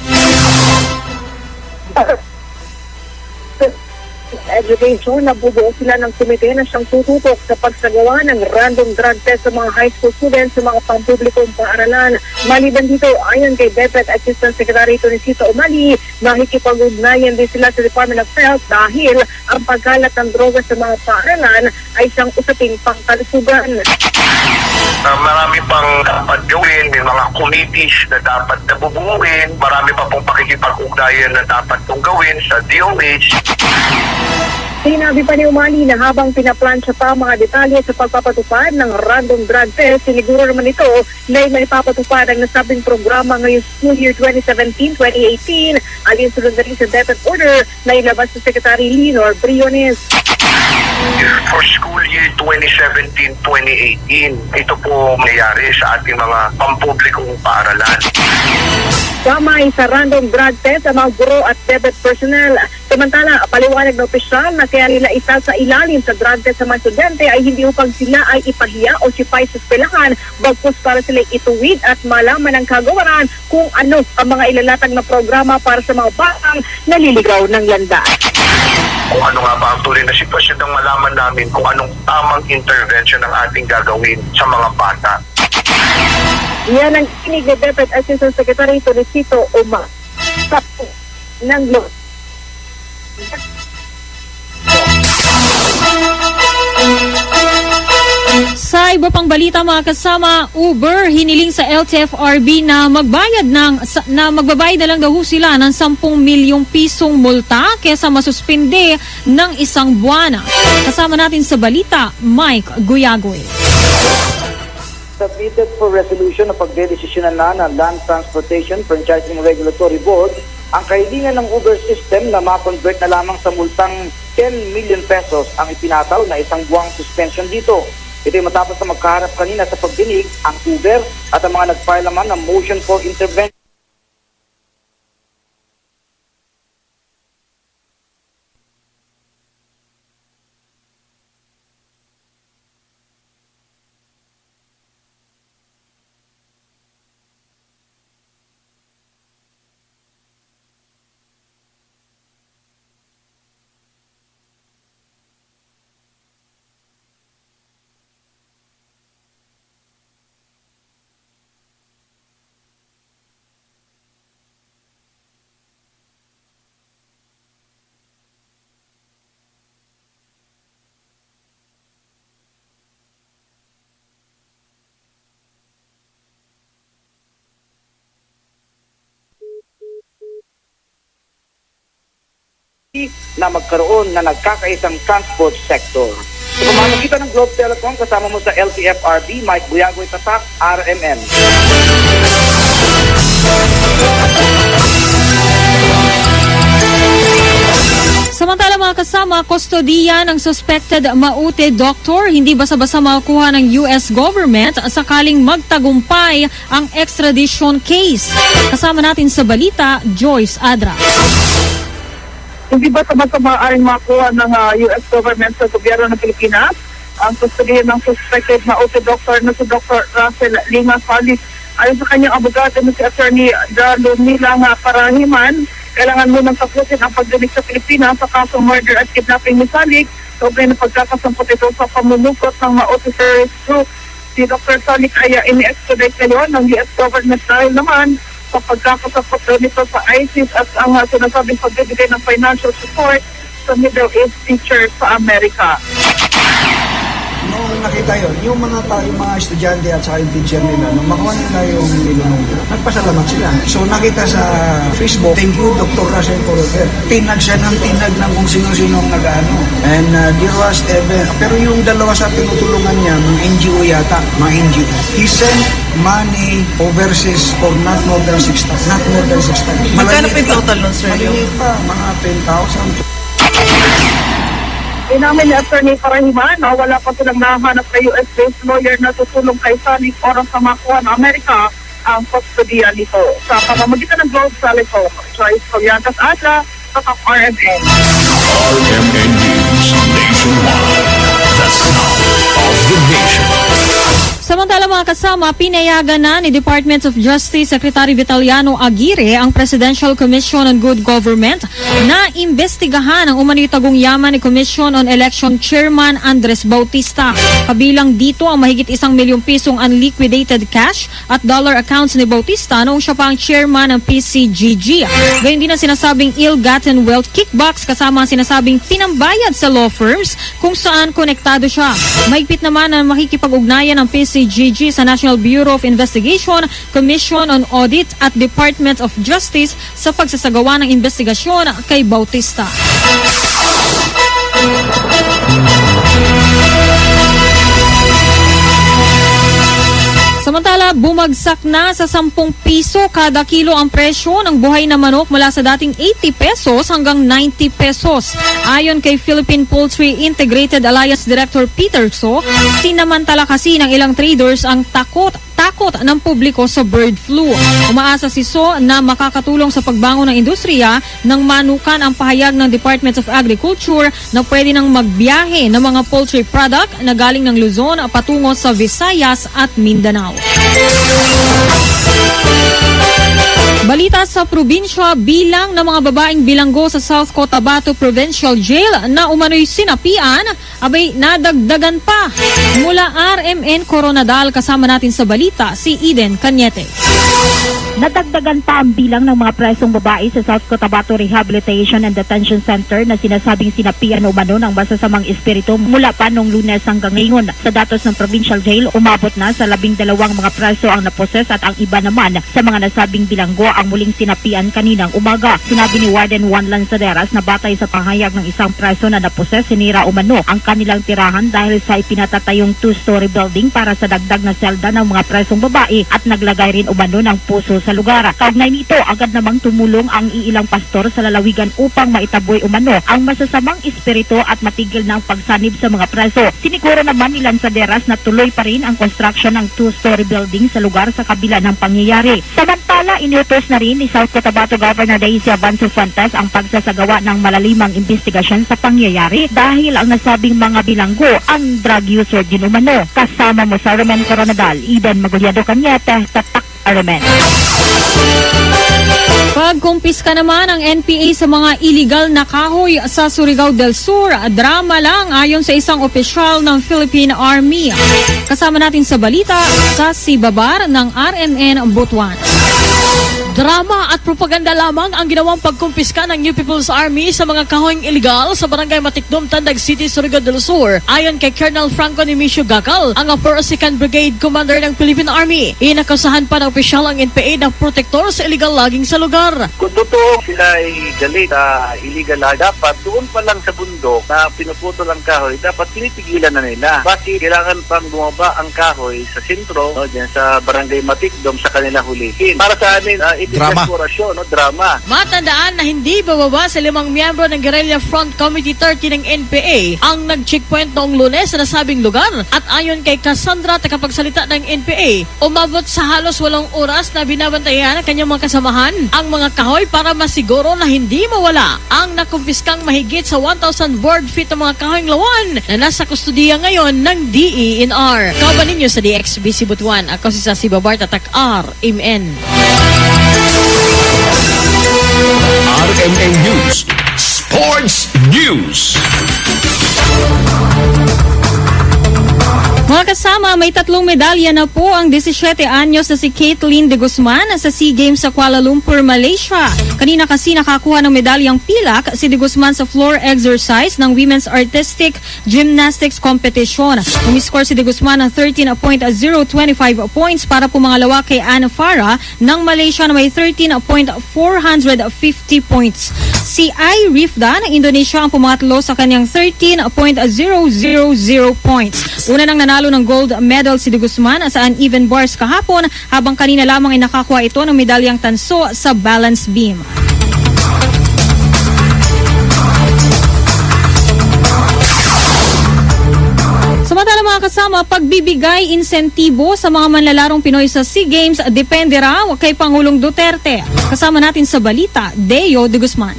Education, nabubuo sila ng komite na siyang tututok sa pagsagawa ng random drug test sa mga high school students sa mga pampublikong paaralan. Maliban dito, ayon kay DepEd Assistant Secretary Tonisito Umali, nakikipag-ugnayan din sila sa Department of Health dahil ang pagkalat ng droga sa mga paaralan ay siyang usaping pangkalusugan. Marami pang dapat gawin, may mga committees na dapat nabubuuin, marami pa pong pakikipag-ugnayan na dapat pong gawin sa DOH. Sinabi pa ni Umali na habang pinaplansya pa mga detalye sa pagpapatupad ng random drug test, siniguro naman ito na may papatupad ang nasabing programa ngayong school year 2017-2018, alinsunod na rin sa DepEd order na ilabas sa Secretary Leonor Briones. For school year 2017-2018, ito po mayari sa ating mga pampublikong paaralan. Kamay sa random drug test ang mga guro at DepEd personnel. Samantala, paliwanag na opisyal na kaya nila isa sa ilalim sa drug test sa mga estudyante ay hindi upang sila ay ipahiya o sipay sa eskwelahan, bagkus para sila ituwid at malaman ng kagawaran kung ano ang mga ilalatag na programa para sa mga batang naliligaw ng landas. Kung ano nga ba ang tuloy na sitwasyon ng malaman namin kung anong tamang intervention ang ating gagawin sa mga bata. Yan ang kinig ni DepEd Assistant Secretary Tonisito Uma ng Lo. Sa iba pang balita mga kasama, Uber hiniling sa LTFRB na magbabayad na lang daw sila ng 10 milyong pisong multa kesa masuspinde ng isang buwan. Kasama natin sa balita, Mike Guyagoy. Submitted for resolution na pagdedesisyonan na ng Land Transportation Franchising Regulatory Board ang kahilingan ng Uber system na ma-convert na lamang sa multang 10 million pesos ang ipinataw na isang buwang suspension dito. Ito ay matapos na magkaharap kanina sa pagdinig ang Uber at ang mga nag-file naman ng motion for intervention. na magkaroon na nagkakaisang transport sector. Sa pamamagitan ng Globe Telecom, kasama mo sa LTFRB, Mike Buyagoy Tatak, RMN. Samantala mga kasama, kustodiya ng suspected Maute doctor, hindi basa-basa makukuha ng US government sakaling magtagumpay ang extradition case. Kasama natin sa balita, Joyce Adra. Hindi ba maaaring makuha ng US government sa gobyerno ng Pilipinas ang kustodiya ng suspected Maute doctor na si Dr. Russell Lima Salis? Ayon sa kanyang abogado na si Attorney Dalumila Parahiman, kailangan munang tapusin ang pagdinig sa Pilipinas sa kasong murder at kidnapping ni Salik sobre na pagkakasampot ito sa pamumukot ng Maute terrorist group. Si Dr. Salik ay ini-extradite ngayon ng US government dahil naman sa pagkakasampot nito sa ISIS at ang sinasabing pagbibigay ng financial support sa Middle East teachers sa Amerika. Nung nakita yun, yung mga estudyante at saka yung teacher nila, nung makuha nila yung nilunong, nagpasalamat sila. So nakita sa Facebook, thank you Dr. Russell Coroter. Tinag siya ng tinag ng kung sino-sino ang nag-ano. And there was even, pero yung dalawa sa tinutulungan niya, mga NGO yata, mga NGO. He sent money overseas for not more than 6,000. Magkano pa yung total nun, sir? Maliit pa, mga 10,000. Inamin ni Attorney Parahiman na wala pa silang nahanap na US-based lawyer na tutulong kay Salik oras sa makuha ng Amerika ang kustodiya nito. Sa pamamagitan ng Globe Telecom, Joyce Colliantas Adla, sa RMN. RMN News Nationwide. The sound of the nation. Samantala mga kasama, pinayagan na ni Department of Justice Secretary Vitaliano Aguirre ang Presidential Commission on Good Government na imbestigahan ang umano'y tagong yaman ni Commission on Election Chairman Andres Bautista. Kabilang dito ang mahigit 1 milyong pisong unliquidated cash at dollar accounts ni Bautista noong siya pa ang chairman ng PCGG. Gayun din ang sinasabing ill-gotten wealth kickbacks kasama ang sinasabing pinambayad sa law firms kung saan konektado siya. Mahigpit naman ang makikipag-ugnayan ng PCGG sa National Bureau of Investigation, Commission on Audit at Department of Justice sa pagsasagawa ng investigasyon kay Bautista. Samantala, bumagsak na sa 10 piso kada kilo ang presyo ng buhay na manok mula sa dating 80 pesos hanggang 90 pesos. Ayon kay Philippine Poultry Integrated Alliance Director Peter So, sinamantala kasi ng ilang traders ang takot ng publiko sa bird flu. Umaasa si So na makakatulong sa pagbangon ng industriya ng manukan ang pahayag ng Department of Agriculture na pwede nang magbiyahe ng mga poultry product na galing ng Luzon patungo sa Visayas at Mindanao. Balita sa probinsya, bilang ng mga babaeng bilanggo sa South Cotabato Provincial Jail na umano'y sinapian, abay nadagdagan pa. Mula RMN Coronadal, kasama natin sa balita si Eden Cañete. Nadagdagan pa ang bilang ng mga presong babae sa South Cotabato Rehabilitation and Detention Center na sinasabing sinapian umano ng masasamang espiritu mula pa noong Lunes hanggang ngayon. Sa datos ng Provincial Jail, umabot na sa 12 mga preso ang naposes at ang iba naman sa mga nasabing bilanggo ang muling sinapian kaninang umaga. Sinabi ni Warden Juan Lanzaderas na batay sa pahayag ng isang preso na naposes, sinira umano ang kanilang tirahan dahil sa ipinatatayong 2-story building para sa dagdag na selda ng mga presong babae at naglagay rin umano ng puso sa lugar. Kaugnay nito, agad namang tumulong ang iilang pastor sa lalawigan upang maitaboy umano ang masasamang espiritu at matigil ng pagsanib sa mga preso. Siniguro naman ni Lanzaderas na tuloy pa rin ang construction ng 2-story building sa lugar sa kabila ng pangyayari. Samantala, inutos na rin ni South Cotabato Governor Daisy Abanzo Fuentes ang pagsasagawa ng malalimang investigasyon sa pangyayari dahil ang nasabing mga bilanggo ang drug user din umano. Kasama mo sa RMN Coronadal, Eden Maguliado Cañete, Tatak RMN. Pagkumpiska naman ng NPA sa mga illegal na kahoy sa Surigao del Sur, drama lang ayon sa isang opisyal ng Philippine Army. Kasama natin sa balita sa Sibabar ng RMN Butuan. Drama at propaganda lamang ang ginawang pagkumpiska ng New People's Army sa mga kahoyng iligal sa Barangay Matikdom, Tandag City, Surigao del Sur. Ayon kay Colonel Franco Nemesio Gacal, ang 2nd Brigade Commander ng Philippine Army, inakusahan pa ng opisyal ang NPA na protektor sa iligal logging sa lugar. Kung totoo sila ay galit na illegal logging, dapat doon pa lang sa bundok na pinuputol ang kahoy, dapat pinipigilan na nila. Bakit kailangan pang bumaba ang kahoy sa sentro, dyan sa Barangay Matikdom sa kanila hulihin? Para sa amin, drama. Drama. Matandaan na hindi bababa sa 5 miyembro ng Guerrilla Front Committee 30 ng NPA ang nag-checkpoint noong Lunes sa nasabing lugar. At ayon kay Cassandra, tagapagsalita ng NPA, umabot sa halos 8 oras na binabantayan ng kanyang mga kasamahan ang mga kahoy para masiguro na hindi mawala ang nakumpiskang mahigit sa 1,000 board feet ng mga kahoyng lawan na nasa kustudiya ngayon ng DENR. Kauban ninyo sa DXBC Butuan. Ako si Sassy Babar, Tatak R. Amen. RMN News Sports News. Mga kasama, may 3 medalya na po ang 17 anyos na si Caitlin de Guzman sa SEA Games sa Kuala Lumpur, Malaysia. Kanina kasi nakakuha ng medalyang pilak si de Guzman sa floor exercise ng Women's Artistic Gymnastics Competition. Umiscore si de Guzman ng 13.025 points para pumangalawa kay Anna Farah ng Malaysia na may 13.450 points. Si Ai Rifda ng Indonesia ang pumatlo sa kanyang 13.000 points. Una nang nanalo ng gold medal si de Guzman sa uneven bars kahapon, habang kanina lamang ay nakakuha ito ng medalyang tanso sa balance beam. Samantala mga kasama, pagbibigay insentibo sa mga manlalarong Pinoy sa SEA Games depende raw kay Pangulong Duterte. Kasama natin sa balita, Deo de Guzman.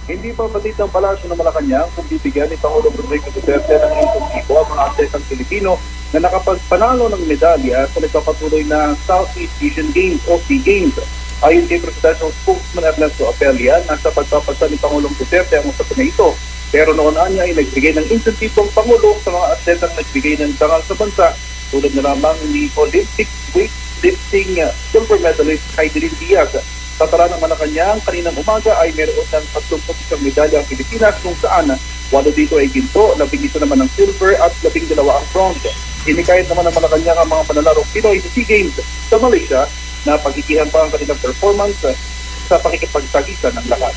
Hindi pa batid ng Palasyo ng Malacanang kung bibigyan ni Pangulong Rodrigo Duterte ng insentibo ang mga atletang Pilipino na nakapagpanalo ng medalya sa nagpapatuloy na Southeast Asian Games o SEA Games. Ayon kay Presidential Spokesman Ernesto Apelia, nasa pagpapasa ni Pangulong Duterte ang usapan na ito. Pero noon niya ay nagbigay ng insentibo ang Pangulo sa mga atletang nagbigay ng dangal sa bansa, tulad na lamang ni Olympic weightlifting silver medalist Heidelin Diaz. Sa tala ng Malacanang, kaninang umaga ay meron ng 31 medalya ang Pilipinas kung saan 8 dito ay ginto, 11 naman ang silver at 12 ang bronze. Hinikayat naman ng Malacanang ang mga panalarong Pinoy sa SEA Games sa Malaysia na pagkikihan pa ang kanilang performance sa pakikipagsagitan ng lahat.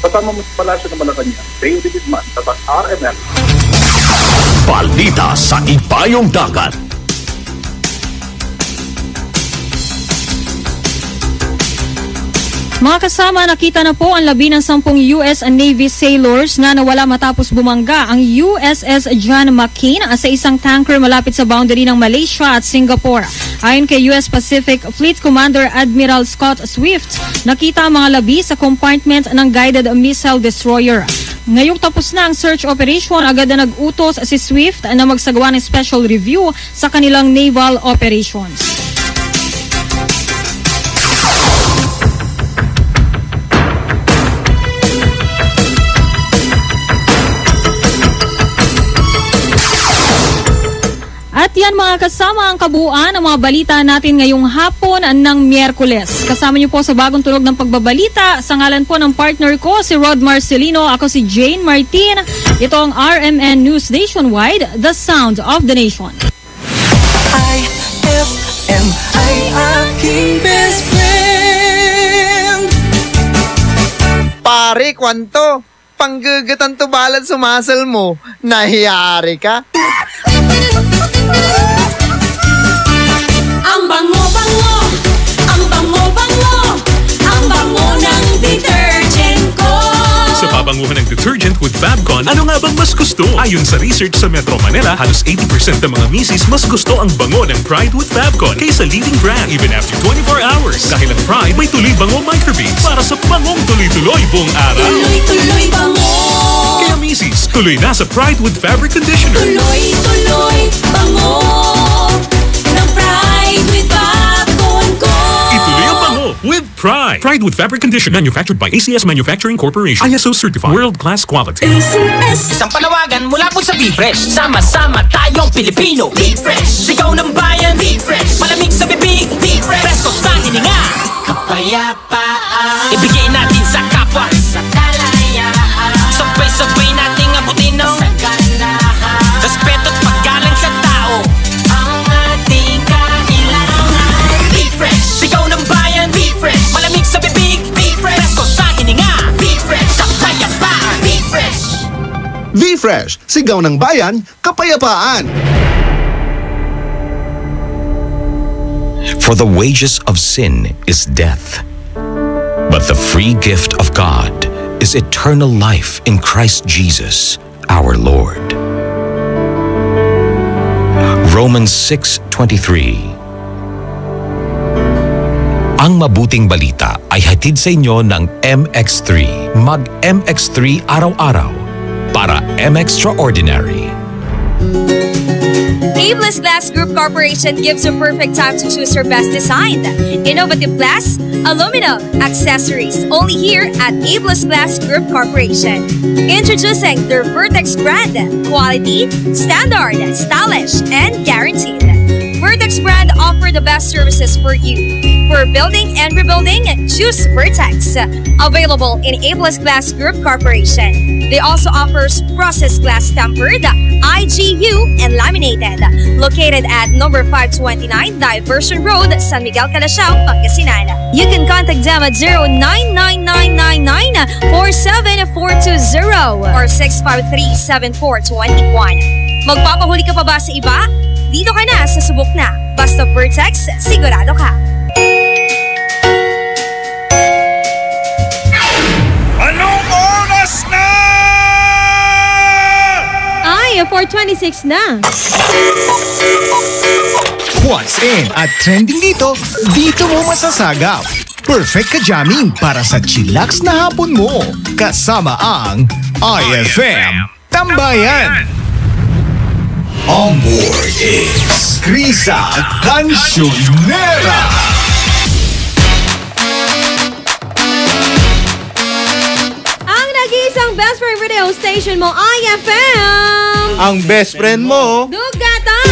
Kasama mo sa Palasyo ng Malacanang, Deo de Guzman, Tatak RMN. Balita sa Ibayong Dagat. Mga kasama, nakita na po ang 10 US Navy sailors na nawala matapos bumangga ang USS John McCain sa isang tanker malapit sa boundary ng Malaysia at Singapore. Ayon kay US Pacific Fleet Commander Admiral Scott Swift, nakita ang mga labi sa compartment ng guided missile destroyer. Ngayong tapos na ang search operation, agad na nag-utos si Swift na magsagawa ng special review sa kanilang naval operations. At yan mga kasama ang kabuuan ng mga balita natin ngayong hapon ng Miyerkules. Kasama niyo po sa bagong tunog ng pagbabalita. Sa ngalan po ng partner ko, si Rod Marcelino, ako si Jane Martin. Ito ang RMN News Nationwide, the sound of the nation. IFM ay aking best friend. Pare, kwanto? Panggagatan to balad sa muscle mo. Nahiyari ka? Ang bango-bango, ang bango-bango, ang bango ng detergent ko. Sa pabanguhan ng detergent with Fabcon, ano nga bang mas gusto? Ayon sa research sa Metro Manila, halos 80% ng mga misis mas gusto ang bango ng Pride with Fabcon kaysa leading brand even after 24 hours. Dahil ang Pride may tuloy bango microbeads para sa bangong tuloy-tuloy buong araw. Tuloy-tuloy bango. Kaya misis, tuloy na sa Pride with Fabric Conditioner. Tuloy-tuloy bango ng Pride with Fabcon ko. Ituloy ang bango with Pride. try. Pride with Fabric Condition, manufactured by ACS Manufacturing Corporation. ISO certified, world-class quality. Isang panawagan mula po sa V-Fresh. Sama-sama tayong Pilipino. V-Fresh, sigaw ng bayan. V-Fresh, malamig sa bibig. V-Fresh, presko sa hininga. Kapayapaan, ibigay natin sa kapwa. Sa kalayaan, sabay-sabay nating abutin ng saganahan. Respeto at paggalang sa tao, ang ating kailangan. V-Fresh, sigaw ng bayan. V-Fresh, malamig sa bibig. V-Fresh, presko sa hininga. V-Fresh, kapayapaan. V-Fresh. V-Fresh, sigaw ng bayan, kapayapaan. For the wages of sin is death, but the free gift of God is eternal life in Christ Jesus, our Lord. Romans 6:23. Ang mabuting balita ay hatid sa inyo ng MX3. Mag-MX3 araw-araw para M-Extraordinary. Abeless Glass Group Corporation gives you perfect time to choose your best design. Innovative glass, aluminum, accessories, only here at Abeless Glass Group Corporation. Introducing their Vertex brand. Quality, standard, stylish, and guaranteed. Vertex brand offer the best services for you. For building and rebuilding, choose Vertex. Available in Abeless Glass Group Corporation. They also offers processed glass tempered, IGU, and laminated. Located at number 529 Diversion Road, San Miguel, Calasiao, Pangasinan. You can contact them at 099999-47420 or 653-7421. Magpapahuli ka pa ba sa iba? Dito ka na sa subok na. Basta Vertex, sigurado ka. Anong oras na? Ay, 4:26 na. What's in at trending dito mo masasagap. Perfect ka jamming para sa chillax na hapon mo. Kasama ang IFM Tambayan. On board is Krisa Cancionera. Ang nag-iisang best friend radio station mo, IFM. Ang best friend mo, Dugatan.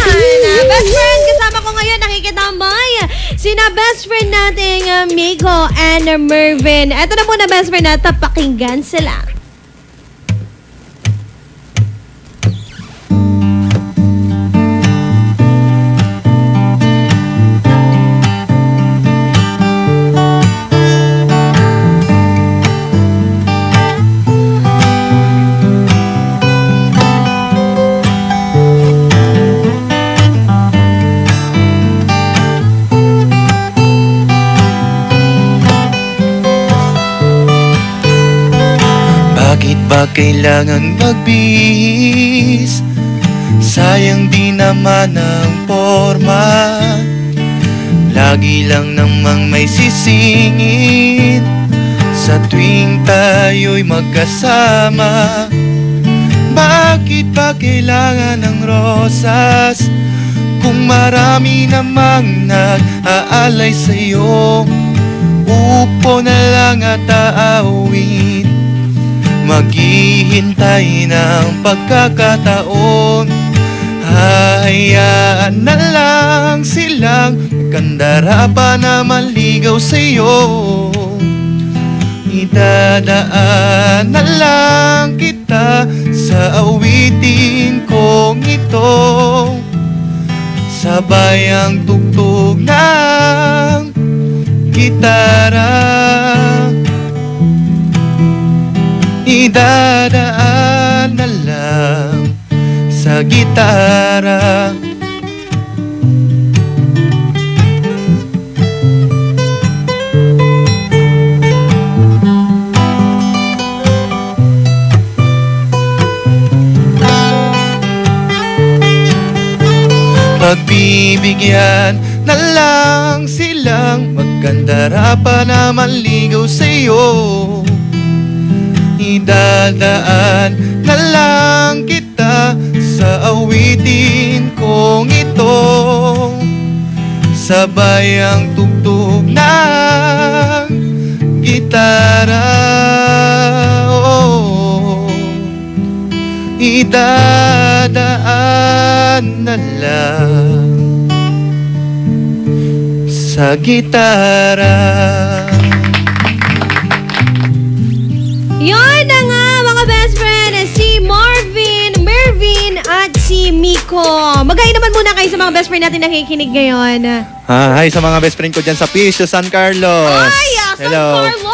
Best friend, kasama ko ngayon, nakikitambay. Sina best friend nating Miko and Mervin. Eto na muna best friend natin, pakinggan sila. Ba kailangan magbihis? Sayang di naman ang forma. Lagi lang namang may sisingin sa tuwing tayo'y magkasama. Bakit ba kailangan ng rosas kung marami namang nag-aalay sa'yo? Upo na lang at aawin, maghihintay ng pagkakataon. Hayaan na lang silang magkandara pa na maligaw sa'yo. Idadaan na lang kita sa awitin kong ito, sabay ang tugtog ng gitara. Idadaan na lang sa gitara. Pagbibigyan na lang silang magkandara pa na maligaw sa'yo. Idadaan na lang kita sa awitin kong ito, sabay ang tugtog ng gitara, idadaan na lang sa gitara. Yun na nga mga best friend, si Mervin at si Miko. Mag-hi naman muna kayo sa mga best friend natin nakikinig ngayon. Hi sa mga best friend ko dyan sa Pisio, San Carlos. Ay, San Carlos!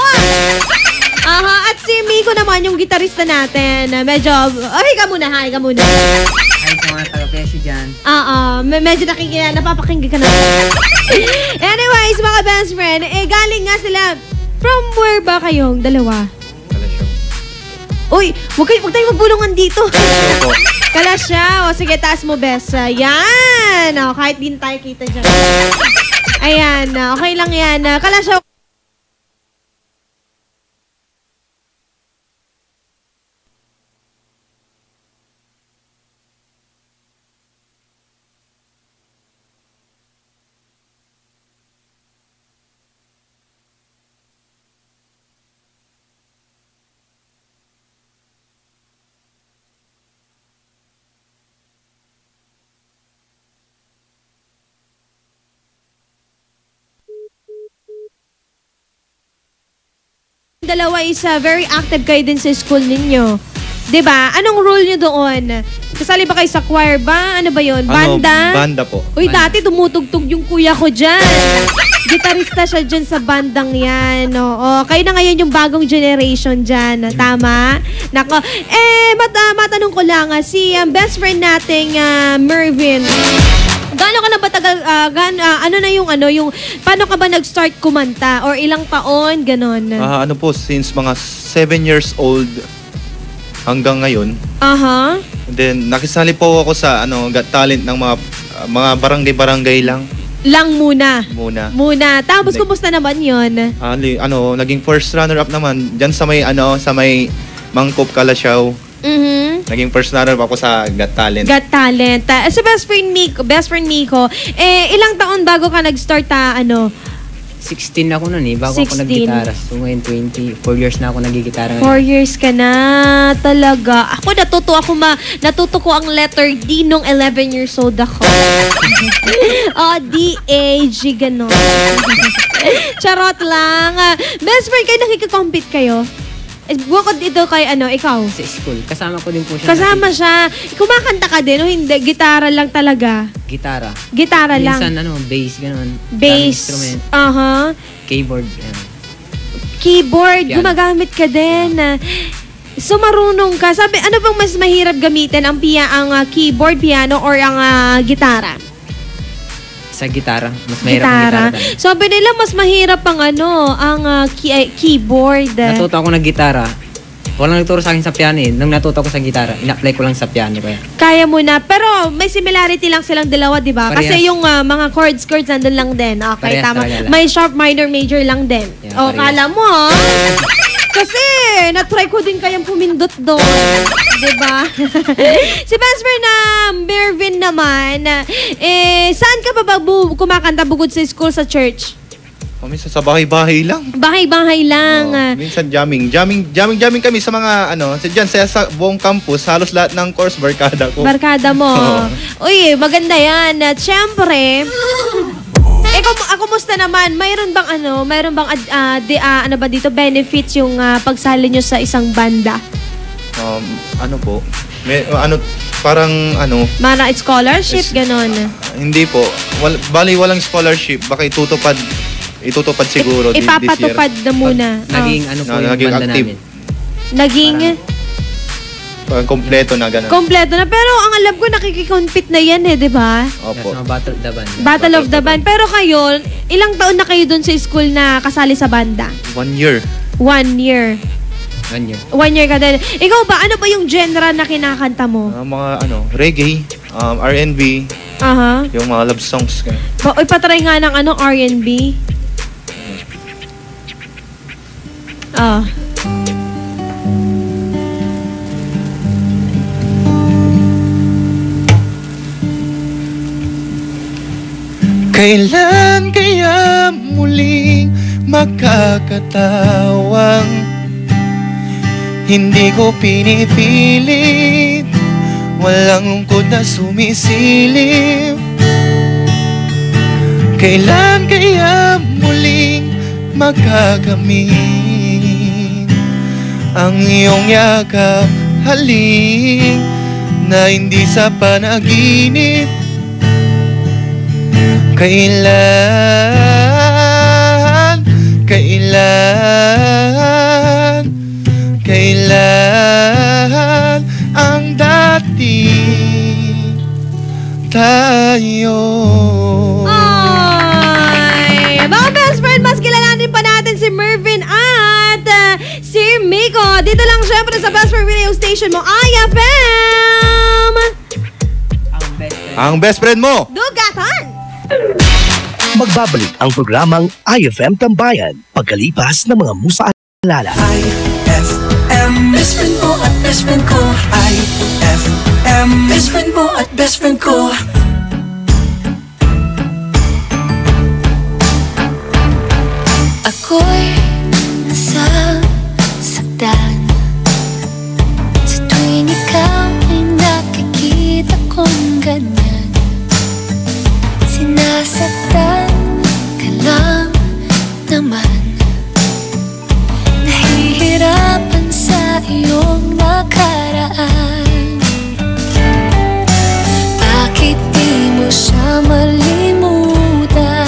At si Miko naman, yung gitarista natin. Medyo, hi ka muna. Hi sa mga taga-Pisio dyan. Medyo napapakinggan ka na. Anyways, mga best friend, galing nga sila. From where ba kayong dalawa? Uy, huwag tayong magbulungan dito. Kalasyaw. O, sige, taas mo, best. Yan. O, kahit din tayo kita dyan. Ayan. Okay lang yan. Kalasyaw. Dalawa is very active kayo din sa school ninyo. 'Di ba? Anong role niyo doon? Kasali ba kayo sa choir ba? Ano ba 'yon? Banda? Banda po. Uy, dati tumutugtog yung kuya ko diyan. Gitarista siya diyan sa bandang 'yan. Oo, kayo na ngayon yung bagong generation diyan. Tama? Nako. Matanong ko lang si best friend nating Mervin. Gaano ka na ba tagal, paano ka ba nag-start kumanta? Or ilang taon, ganon? Ano po, since mga 7 years old hanggang ngayon. And then, nakisali po ako sa Got Talent ng mga barangay-barangay lang. Muna. Tapos, kumusta naman yun? Naging first runner-up naman dyan sa may Mangkop, Kalasyaw. Naging first runner-up ako sa Got Talent. Sa best friend Miko, ilang taon bago ka nag-start 16 ako nun bago ako nag-gitara. So ngayon 4 years na ako nag-gitara ngayon. 4 years ka na talaga. Ako natuto ko ang letter D nung 11 years old ako. D-A-G, gano'n. Charot lang. Best friend kayo, nakika-compete kayo? Bukod dito kay ikaw? Sa school. Kasama ko din po siya. Kasama siya. Kumakanta ka din o hindi? Gitara lang talaga? Gitara. Lang? Minsan bass, gano'n. Bass. Instrument. Keyboard. Keyboard. Piano. Gumagamit ka din. So marunong ka. Sabi, ano bang mas mahirap gamitin? Ang keyboard, piano, or ang gitara? Sa gitara. Mas mahirap ang gitara. Sabi nila mas mahirap ang keyboard. Natuto ako ng gitara. Walang nagturo sa akin sa piano Nung natuto ko sa gitara, ina-apply ko lang sa piano Kaya mo na. Pero may similarity lang silang dalawa, di ba? Kasi yung mga chords nandun lang din. Okay, tama. May sharp, minor, major lang din. Yeah, kala mo Kasi, na-try ko din kayang pumindot doon. Diba? Si best friend na Mervin naman, saan ka pa ba kumakanta bukod sa school, sa church? Minsan sa bahay-bahay lang. Bahay-bahay lang. Minsan jamming kami sa mga dyan sa buong campus, halos lahat ng course barkada ko. Barkada mo. Uy, maganda yan. At syempre, kumusta naman? Mayroon bang benefits yung pagsali nyo sa isang banda? Mana scholarship, ganon? Hindi po. Walang scholarship. Baka itutupad siguro this year. Ipapatupad na muna. Naging naging banda active. Namin. Kompleto na gano'n. Kompleto na. Pero ang alam ko, nakikikompete na yan di ba? Opo. Battle of the Band. Battle of the Band. Pero kayo, ilang taon na kayo dun sa school na kasali sa banda? 1 year. 1 year. 1 year. 1 year ka din. Ikaw ba, ano ba yung genre na kinakanta mo? Mga reggae, R&B, yung mga love songs. Uy, patry nga ng R&B. Kailan kaya muling makakatawang hindi ko pinipilit, walang lungkot na sumisilip. Kailan kaya muling magagamit ang iyong yakap, halik na hindi sa panaginip? Kailan ang dati tayo? Ay, mga best friend, mas kilalanin pa natin si Mervin at si Miko. Dito lang syempre sa Best Friend Radio Station mo, IFM. Ang best friend mo. Dugatan. Magbabalik ang programang IFM Tambayan pagkalipas ng mga musa at alala. IFM, best friend mo at best friend ko. IFM, best friend mo at best friend ko. Ako'y nasasaktan sa tuwing ikaw ay nakikita kong ganyan. Sinasaktan ka lang naman, nahihirapan sa iyong nakaraan. Bakit di mo siya malimutan?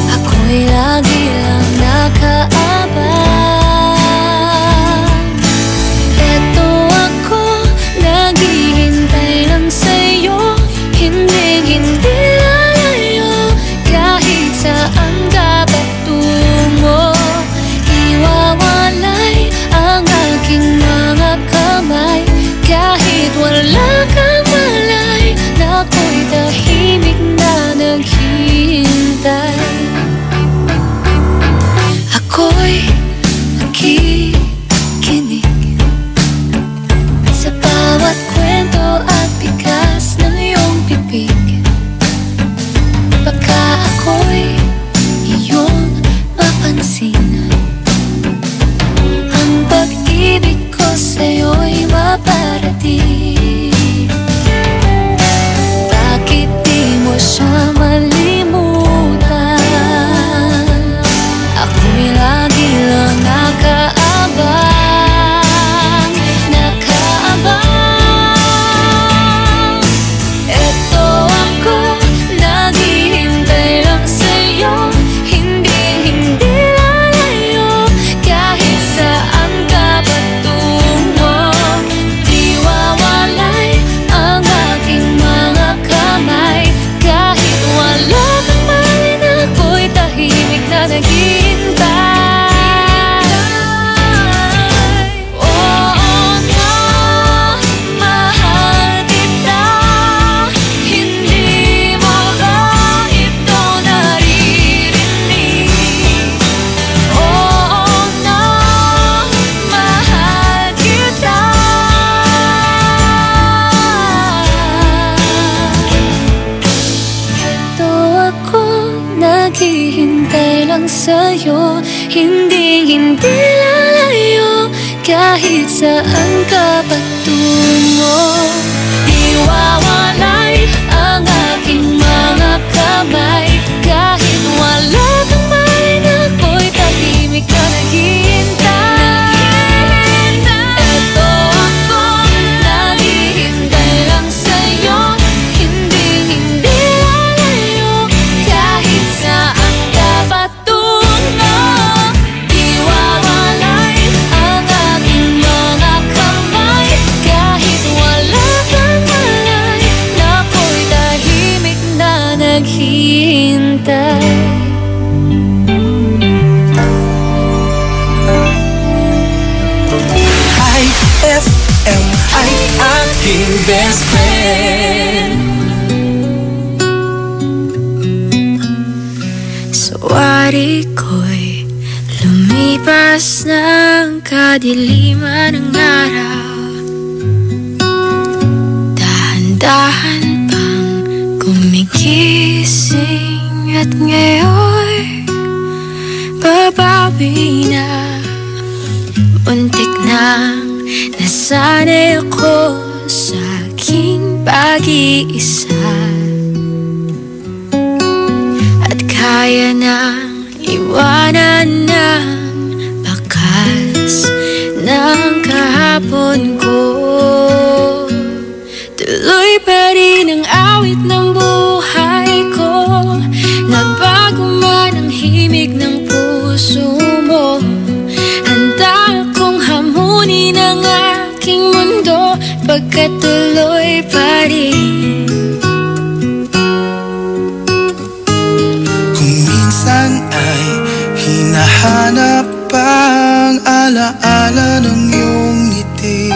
Ako'y lagi lang nakaabang. Eto ako, naghihintay lang sa'yo, hindi lalayo kahit saan ka patungo. Iwawalay ang aking mga kamay kahit wala kang malay, na ako'y tahimik na naghihintay. Ako'y makikinig sa bawat kwento at bigas ng iyong bibig. Baka ako'y iyong mapansin, ang pag-ibig ko sa'yo'y maparating. Bakit di mo siya malimutan? Ako'y lagi lang nakaabang. Eto ako, naghihintay lang sa'yo, hindi lalayo kahit saan ka patungo. Di wawalay ang aking mga kamay kahit wala kang malay, na ako'y tahimik na naghihintay. Oo na, mahal kita, hindi mo ba ito naririnig? Oo na, mahal kita. Ito ako, naghihintay lang sa'yo, hindi lalayo kahit saan ka patungo. Iwawalay ang aking mga kamay kahit wala kang malay, na ako'y tahimik na naghihintay. Eto ako, naghihintay lang sa'yo, hindi lalayo kahit saan ka patungo. Iwawalay ang aking mga kamay kahit wala kang malay, na ako'y tahimik na naghihintay. IFM ay aking best friend. Sa wari ko'y lumipas ng kadiliman ng araw, dahan-dahan pang gumigising, at ngayon babawi na. Muntik na nasanay ako sa aking pag-iisa, at kaya nang iwanan ng bakas ng kahapon ko. Tuloy pa rin ang awit ng buhay ko, nagbago man ang himig ng puso mo. Handa akong hamunin ang aking mundo, pagkat tuloy pa rin. Kung minsan ay hinahanap ang alaala ng iyong ngiti,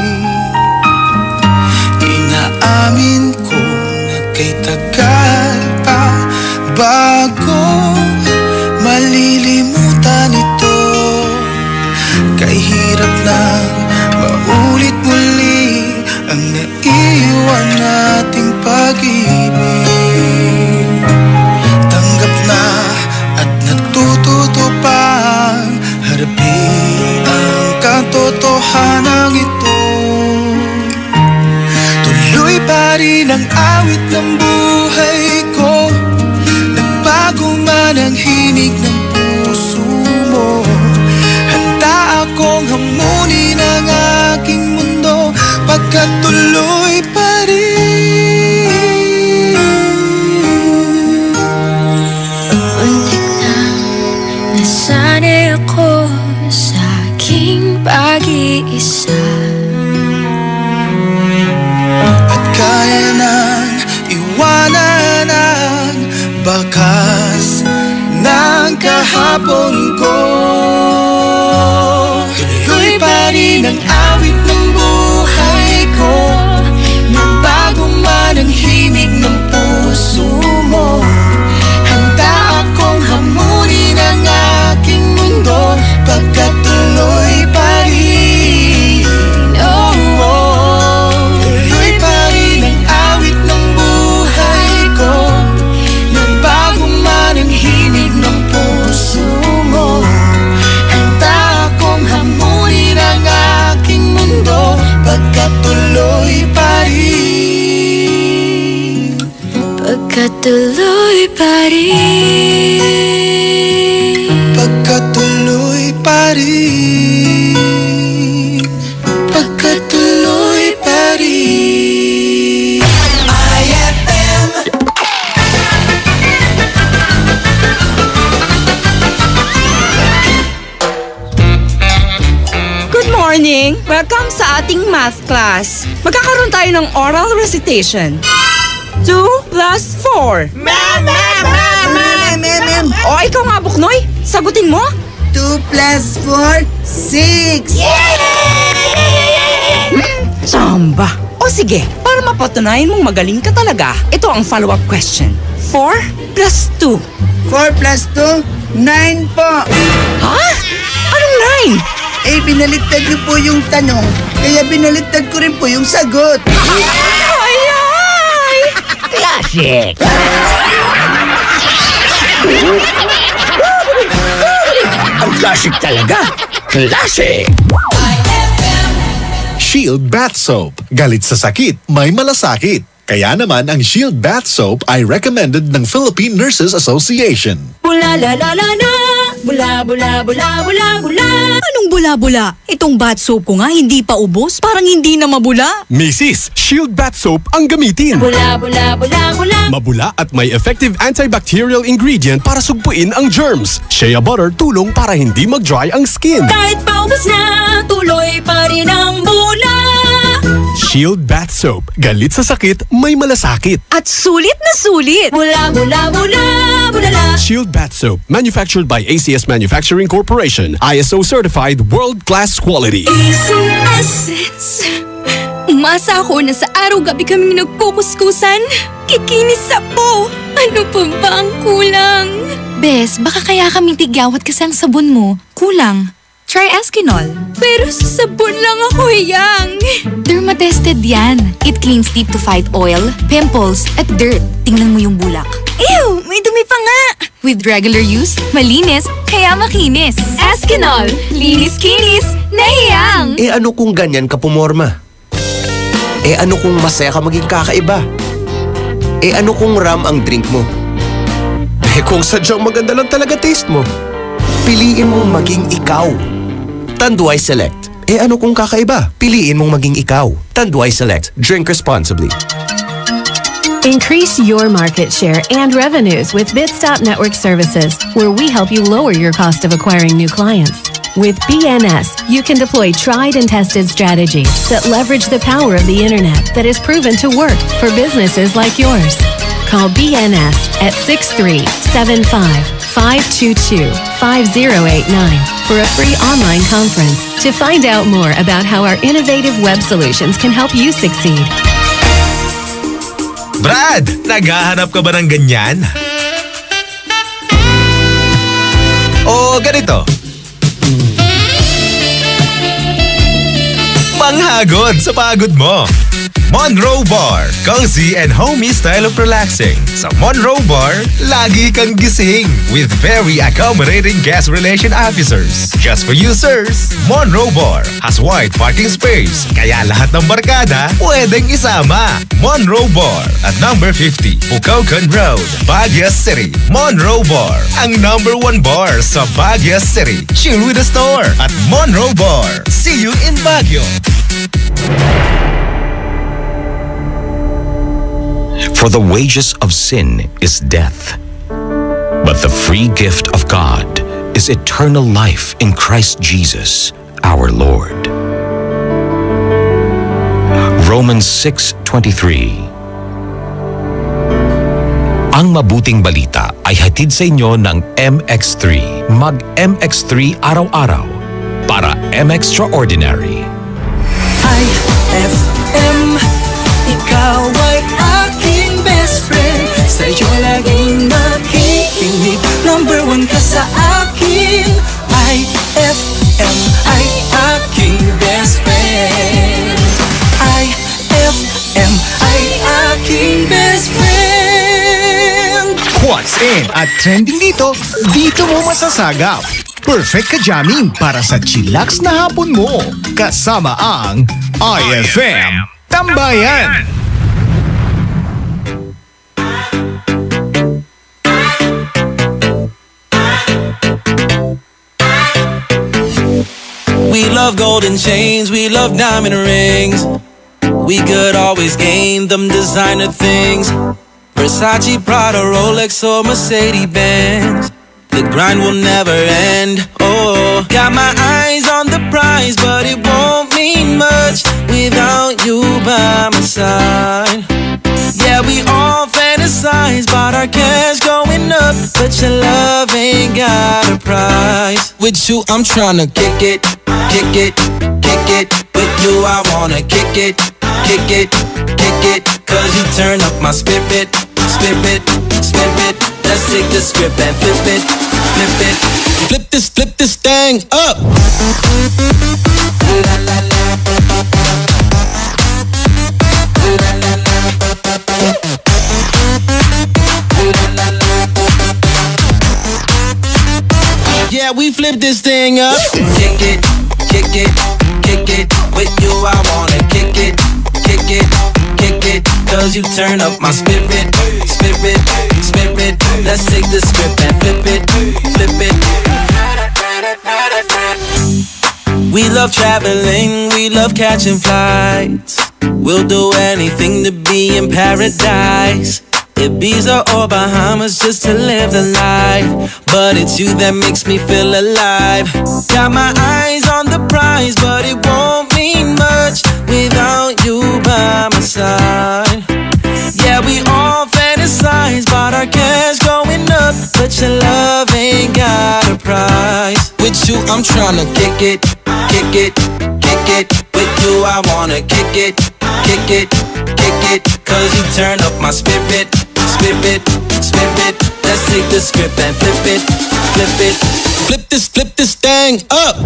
inaamin ko na kay tagal pa bago malilimutan ito. Kay hirap na maulit muli ang naiwan nating pag-ibig. Tanggap na at natututo pang harapin ang katotohanan ito. Tuloy pa rin ang awit ng buhay ko, nagbago man ang hinig ng puso mo. Handa akong hamunin ang aking mundo, pagkat tuloy pa rin. Muntik na nasanay ako sa aking pag-iisa, at kaya nang iwanan ang bakas ng kahapon ko. Tuloy pa rin ang awit ng buhay ko, nagbago man ang himig ng puso mo. Handa akong hamunin ang aking mundo, pagkat tuloy pa rin. Oh, oh. Tuloy pa rin ang awit ng buhay ko, nagbago man ang himig ng puso mo. Handa akong hamunin ang aking mundo, pagkat tuloy pa rin. pagkat tuloy pa rin. Pagkat tuloy pa rin. Pagkat tuloy pa rin. IFM. Good morning! Welcome sa ating math class. Magkakaroon tayo ng oral recitation. 2 plus 4. Ma'am! O, ikaw nga, Buknoy. Sagutin mo. 2 plus 4, 6! Samba. O sige, para mapatunayan mong magaling ka talaga, ito ang follow-up question. 4 plus 2. 4 plus 2, 9 po! Ha? Anong 9? Eh, binaliktad niyo po yung tanong, kaya binaliktad ko rin po yung sagot. Classic! Ang classic talaga! Classic! Shield Bath Soap. Galit sa sakit, may malasakit. Kaya naman ang Shield Bath Soap ay recommended ng Philippine Nurses Association. Bula la la la la, bula bula bula bula bula. Anong bula-bula? Itong bath soap ko nga hindi pa ubos, parang hindi na mabula. Mrs. Shield Bath Soap ang gamitin. Bula bula bula bula. Mabula at may effective antibacterial ingredient para sugpuin ang germs. Shea butter tulong para hindi mag-dry ang skin. Kahit paubos na, tuloy pa rin ang bula. Shield Bath Soap. Galit sa sakit, may malasakit. At sulit na sulit. Bula bula bula bula la. Shield Bath Soap. Manufactured by ACS Manufacturing Corporation. ISO certified world-class quality. ACS. Umasa ako na sa araw-gabi kaming nagkukuskusan. Kikinis po. Ano pa ba ang kulang? Bes, baka kaya kaming tigyawat kasi ang sabon mo. Kulang. Try Eskinol. Pero sa sabon lang ako yang. Dermatested yan. It cleans deep to fight oil, pimples, at dirt. Tingnan mo yung bulak. Ew! May dumi pa nga! With regular use, malinis, kaya makinis. Eskinol, linis-kinis, nahiyang! Ano kung ganyan ka pumorma? Ano kung masaya ka maging kakaiba? Ano kung ram ang drink mo? Kung sadyang maganda lang talaga taste mo, piliin mong maging ikaw. Tanduay Select. Ano kung kakaiba? Piliin mong maging ikaw. Tanduay Select. Drink responsibly. Increase your market share and revenues with Bitstop Network Services, where we help you lower your cost of acquiring new clients. With BNS, you can deploy tried and tested strategies that leverage the power of the internet that is proven to work for businesses like yours. Call BNS at 6375-522-5089 for a free online conference to find out more about how our innovative web solutions can help you succeed. Brad, naghahanap ka ba ng ganyan? O ganito. Panghagod sa pagod mo. Monroe Bar, cozy and homey style of relaxing. Sa Monroe Bar, lagi kang gising with very accommodating guest relation officers. Just for you, sirs, Monroe Bar has wide parking space, kaya lahat ng barkada pwedeng isama. Monroe Bar at number 50, Bucaucan Road, Baguio City. Monroe Bar, ang number 1 bar sa Baguio City. Chill with the store at Monroe Bar. See you in Baguio. For the wages of sin is death, but the free gift of God is eternal life in Christ Jesus, our Lord. Romans 6:23. Ang mabuting balita ay hatid sa inyo ng MX3. Mag-MX3 araw-araw para MXtraordinary. IFM, ikaw ay aking best friend. Sa'yo laging nakikinig, number 1 ka sa akin. IFM ay aking best friend. IFM ay aking best friend. What's in at trending dito mo masasagap. Perfect ka jamming para sa chillax na hapon mo. Kasama ang IFM Tambayan. We love golden chains, we love diamond rings. We could always gain them designer things. Versace, Prada, Rolex or Mercedes-Benz. The grind will never end, oh. Got my eyes on the prize, but it won't mean much without you by my side. Yeah, we all fantasize about our cash going up, but your love ain't got a price. With you, I'm tryna kick it, kick it, kick it. With you, I wanna kick it, kick it, kick it. Cause you turn up my spirit, spirit, spirit. Let's take the script and flip it, flip it. Flip this thing up. Yeah, we flip this thing up. Kick it, kick it, kick it. With you, I wanna kick it, kick it, kick it. Cause you turn up my spirit, spirit, spirit. Let's take the script and flip it, flip it. We love traveling, we love catching flights. We'll do anything to be in paradise. Ibiza or Bahamas just to live the life. But it's you that makes me feel alive. Got my eyes on the prize, but it won't mean much without you by my side. Yeah, we all fantasize about our cash going up, but your love ain't got a price. With you, I'm tryna kick it, kick it, kick it. With you, I wanna kick it, kick it, kick it. Cause you turn up my spirit, spirit, spirit. Let's take the script and flip it, flip it. Flip this thing up.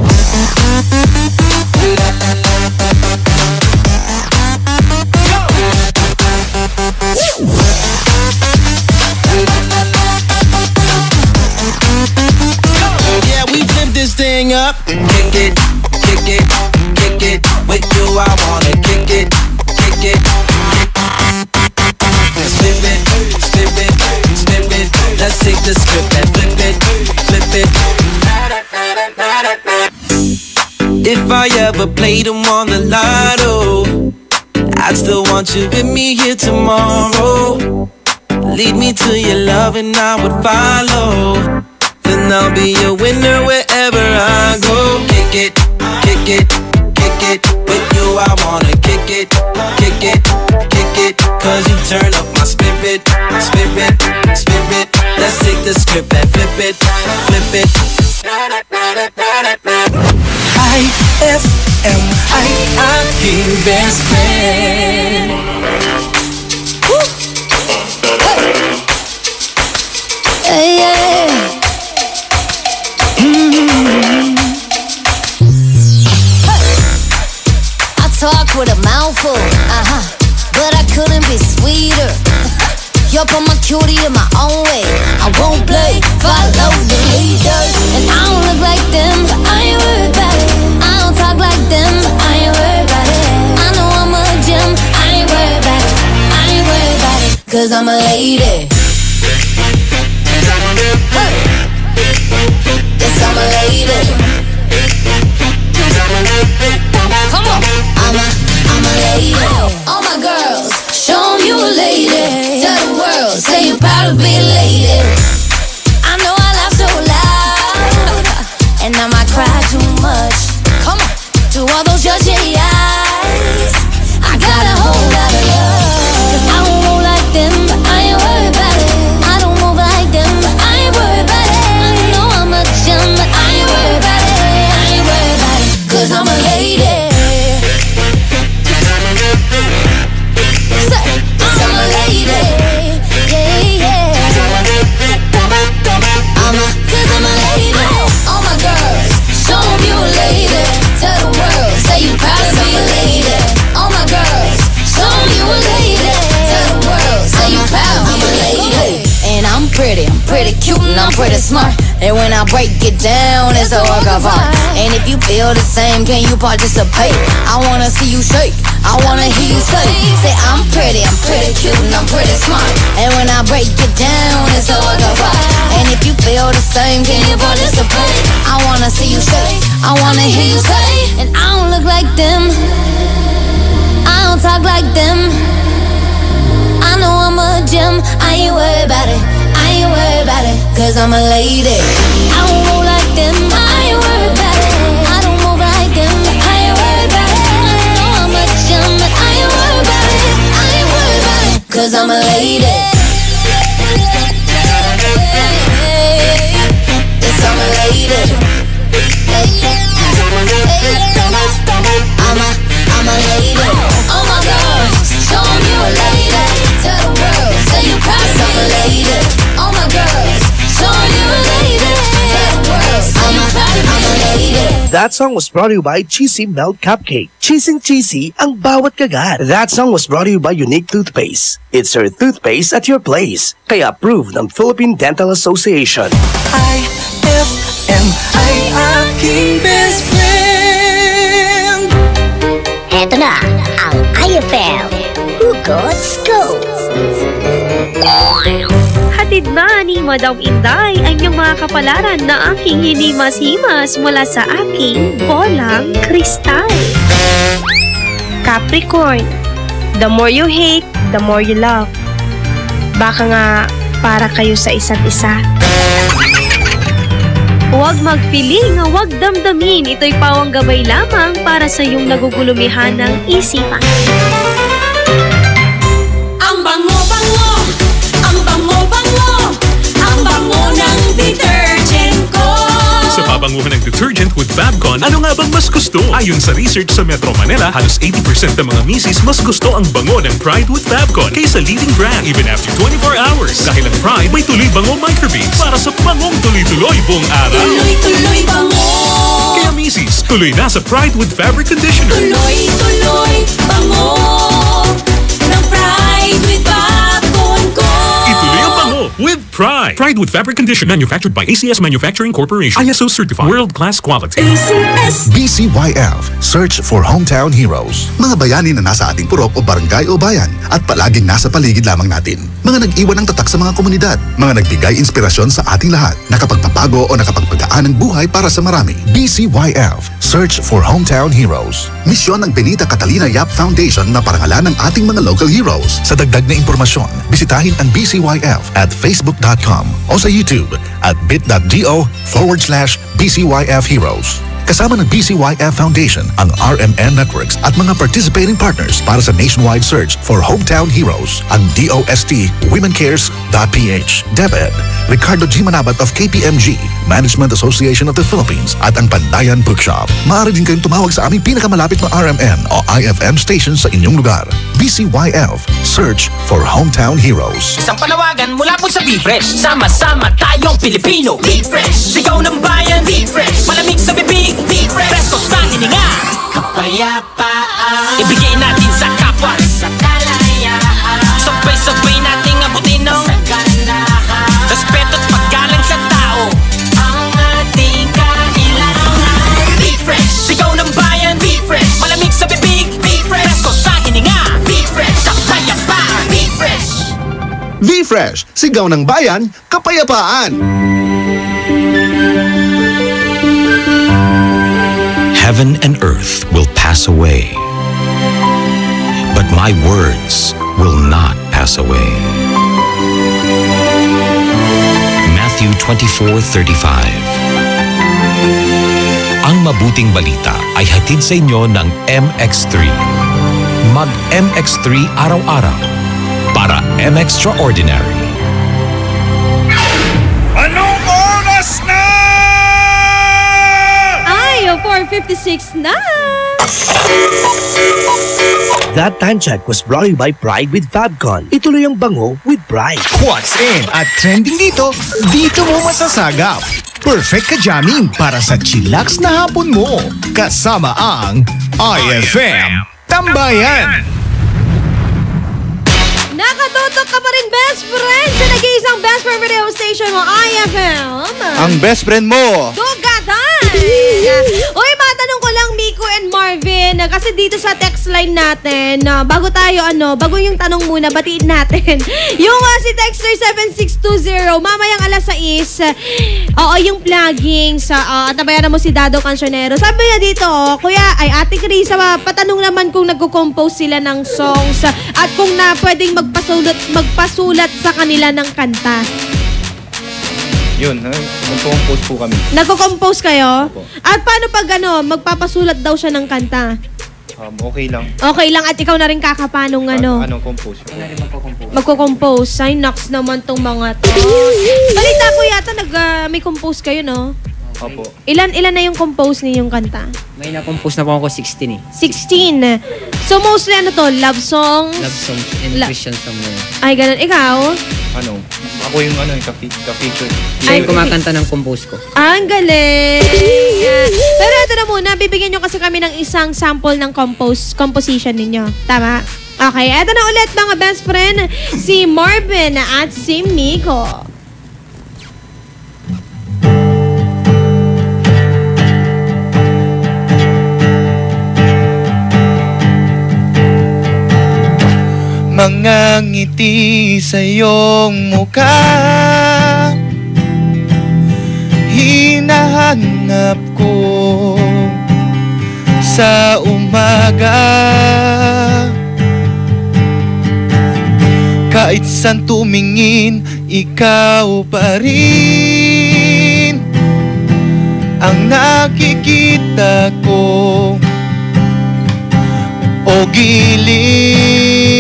me up. Kick it, kick it, kick it. With you I wanna kick it, kick it. Spin it, spin it, spin it. Let's take the script and flip it, flip it. If I ever played them on the lotto, I'd still want you with me here tomorrow. Lead me to your love and I would follow. Then I'll be a winner wherever I go. Kick it, kick it, kick it. With you I wanna kick it, kick it, kick it. Cause you turn up my spirit, spirit, spirit. Let's take the script and flip it, flip it. IFM, aking best friend. Hey, yeah. I talk with a mouthful, but I couldn't be sweeter. Yup, I'm a cutie in my own way. I won't play, follow the leader. And I don't look like them, but I ain't worried about it. I don't talk like them, but I ain't worried about it. I know I'm a gem, I ain't worried about it. I ain't worried about it, cause I'm a lady. Yes, I'm a lady. Come on. I'm a lady. All my girls, show 'em you a lady. Tell the world, say you're proud to be a lady. I know I laugh so loud, and I might cry too much. Come on, to all those judgy eyes, I got a whole lot of love. Cause I don't roll like them, but I ain't worried about it. I don't move like them, but I ain't worried about it. I know I'm a gem, but I ain't worried about it. I ain't worried about it, cause I'm a lady. Say, cause I'm a lady. Yeah, yeah. Cause I'm a lady. All my girls, show 'em you a lady. Tell the world, say you proud to be a lady. All my girls, show 'em you a lady. Tell the world, say you proud to be a lady. And I'm pretty cute and I'm pretty smart. And when I break it down, it's a work of art. And if you feel the same, can you participate? I wanna see you shake, I wanna hear you say. Say I'm pretty cute and I'm pretty smart. And when I break it down, it's a work of art. And if you feel the same, can you participate? I wanna see you shake, I wanna hear you say. And I don't look like them, I don't talk like them. I know I'm a gem, I ain't worried about it. I ain't worried about it, cause I'm a lady. I don't roll like them, I ain't worried about it. I don't move like them, I ain't worried about it. I know I'm a gem, but I ain't worried about it. I ain't worried about it, cause I'm a lady. Yes, I'm a lady. I'm a lady. Oh my girls, show 'em you a lady. Tell the world, say you proud to be a lady. Oh my girls, show 'em you a lady. Tell the world, say you proud to be a lady. That song was brought to you by Cheesy Melt Cupcake. Cheesing cheesy ang bawat kagat. That song was brought to you by Unique Toothpaste. It's your toothpaste at your place. Kaya approved ng Philippine Dental Association. IFM, aking best friend. Eto na ang IFM Hugot Scoop. Hatid na ni Madam Inday ang iyong mga kapalaran na aking hinimas-himas mula sa aking bolang kristal. Capricorn, the more you hate, the more you love. Baka nga para kayo sa isa't isa. Huwag magpiling, huwag damdamin. Ito'y pawang gabay lamang para sa iyong nagugulumihan ng isipan. Ang bango-bango, ang bango-bango, ang bango ng detergent ko. Sa pabanguhan ng detergent with Fabcon, ano nga bang mas gusto? Ayon sa research sa Metro Manila, halos 80% ng mga misis mas gusto ang bango ng Pride with Fabcon kaysa leading brand even after 24 hours. Dahil ang Pride may tuloy bango microbeads para sa bangong tuloy-tuloy buong araw. Tuloy-tuloy bango. Kaya misis, tuloy na sa Pride with Fabric Conditioner. Tuloy-tuloy bango ng Pride with Fabcon ko. Ituloy ang bango with Pride. Pride with fabric condition. Manufactured by ACS Manufacturing Corporation. ISO certified. World-class quality. BCYF. Search for Hometown Heroes. Mga bayani na nasa ating purok o barangay o bayan at palaging nasa paligid lamang natin. Mga nag-iwan ng tatak sa mga komunidad. Mga nagbigay inspirasyon sa ating lahat. Nakapagpapago o nakapagpagaan ng buhay para sa marami. BCYF. Search for Hometown Heroes. Misyon ng Benita Catalina Yap Foundation na parangalan ng ating mga local heroes. Sa dagdag na impormasyon, bisitahin ang BCYF at facebook.com o sa YouTube at bit.do/BCYF Heroes. Kasama ng BCYF Foundation ang RMN Networks at mga participating partners para sa nationwide search for Hometown Heroes, ang DOST WomenCares.ph, DepEd, Ricardo G. Manabat of KPMG, Management Association of the Philippines at ang Pandayan Bookshop. Maaari din kayong tumawag sa aming pinakamalapit na RMN o IFM station sa inyong lugar. BCYF, search for Hometown Heroes. Isang panawagan mula po sa BeFresh. Sama-sama tayong Pilipino. BeFresh, sigaw ng bayan. BeFresh, malamig sa bibig. BeFresh, presko sa hininga. Kapayapaan, ibigay natin sa kapwa. Sa kalayaan, sabay-sabay nating abutin ng kaganahan. Respeto't paggalang sa tao, ang ating kailangan. BeFresh, sigaw ng bayan. BeFresh, malamig sa bibig. BeFresh, presko sa hininga. BeFresh, kapayapaan. BeFresh. BeFresh, sigaw ng bayan, kapayapaan. Heaven and earth will pass away, but my words will not pass away. Matthew 24:35. Ang mabuting balita ay hatid sa inyo ng MX3. Mag MX3 araw-araw para M-Extraordinary. Anong oras na? 4:56 na! That time check was brought to you by Pride with Fabcon. Ituloy ang bango with Pride. What's in at trending dito mo masasagap. Perfect ka jamming para sa chillax na hapon mo. Kasama ang IFM Tambayan. Nakatutok ka pa rin, best friend, sa nag-iisang best friend radio station mo, IFM. Ang best friend mo. Dugatan! Uy, matanong ko lang, Miko and Marvin, kasi dito sa text line natin, bago yung tanong muna, batiin natin. Yung si Texter 7620, mamayang alas 6, yung plugging sa, tabayan mo si Dado Cancionero. Sabi niya dito, Kuya, Ate Krisa, patanong naman kung nagko-compose sila ng songs at kung na pwedeng magpasulat sa kanila ng kanta. Yun, nagko-compose po kami. Nagko-compose kayo? Opo. At paano pag magpapasulat daw siya ng kanta? Okay lang. Okay lang at ikaw na rin kakapanong compose? Magko-compose. Ay, naks naman tong mga to. Balita ko yata may compose kayo, no? Opo. Ilan na yung compose ninyong kanta? May na-compose na po ako 16 eh. 16. So mostly love songs? Love songs and Christian song na yun. Ay, ganun. Ikaw? Ako yung ka-feature. Siya yung kumakanta ng compose ko. Ang galing! Pero ito na muna, bibigyan nyo kasi kami ng isang sample ng composition ninyo. Tama? Okay, ito na ulit mga best friend, si Marvin at si Miko. Mga ngiti sa iyong mukha, hinahanap ko sa umaga. Kahit saan tumingin, ikaw pa rin ang nakikita ko. O giliw,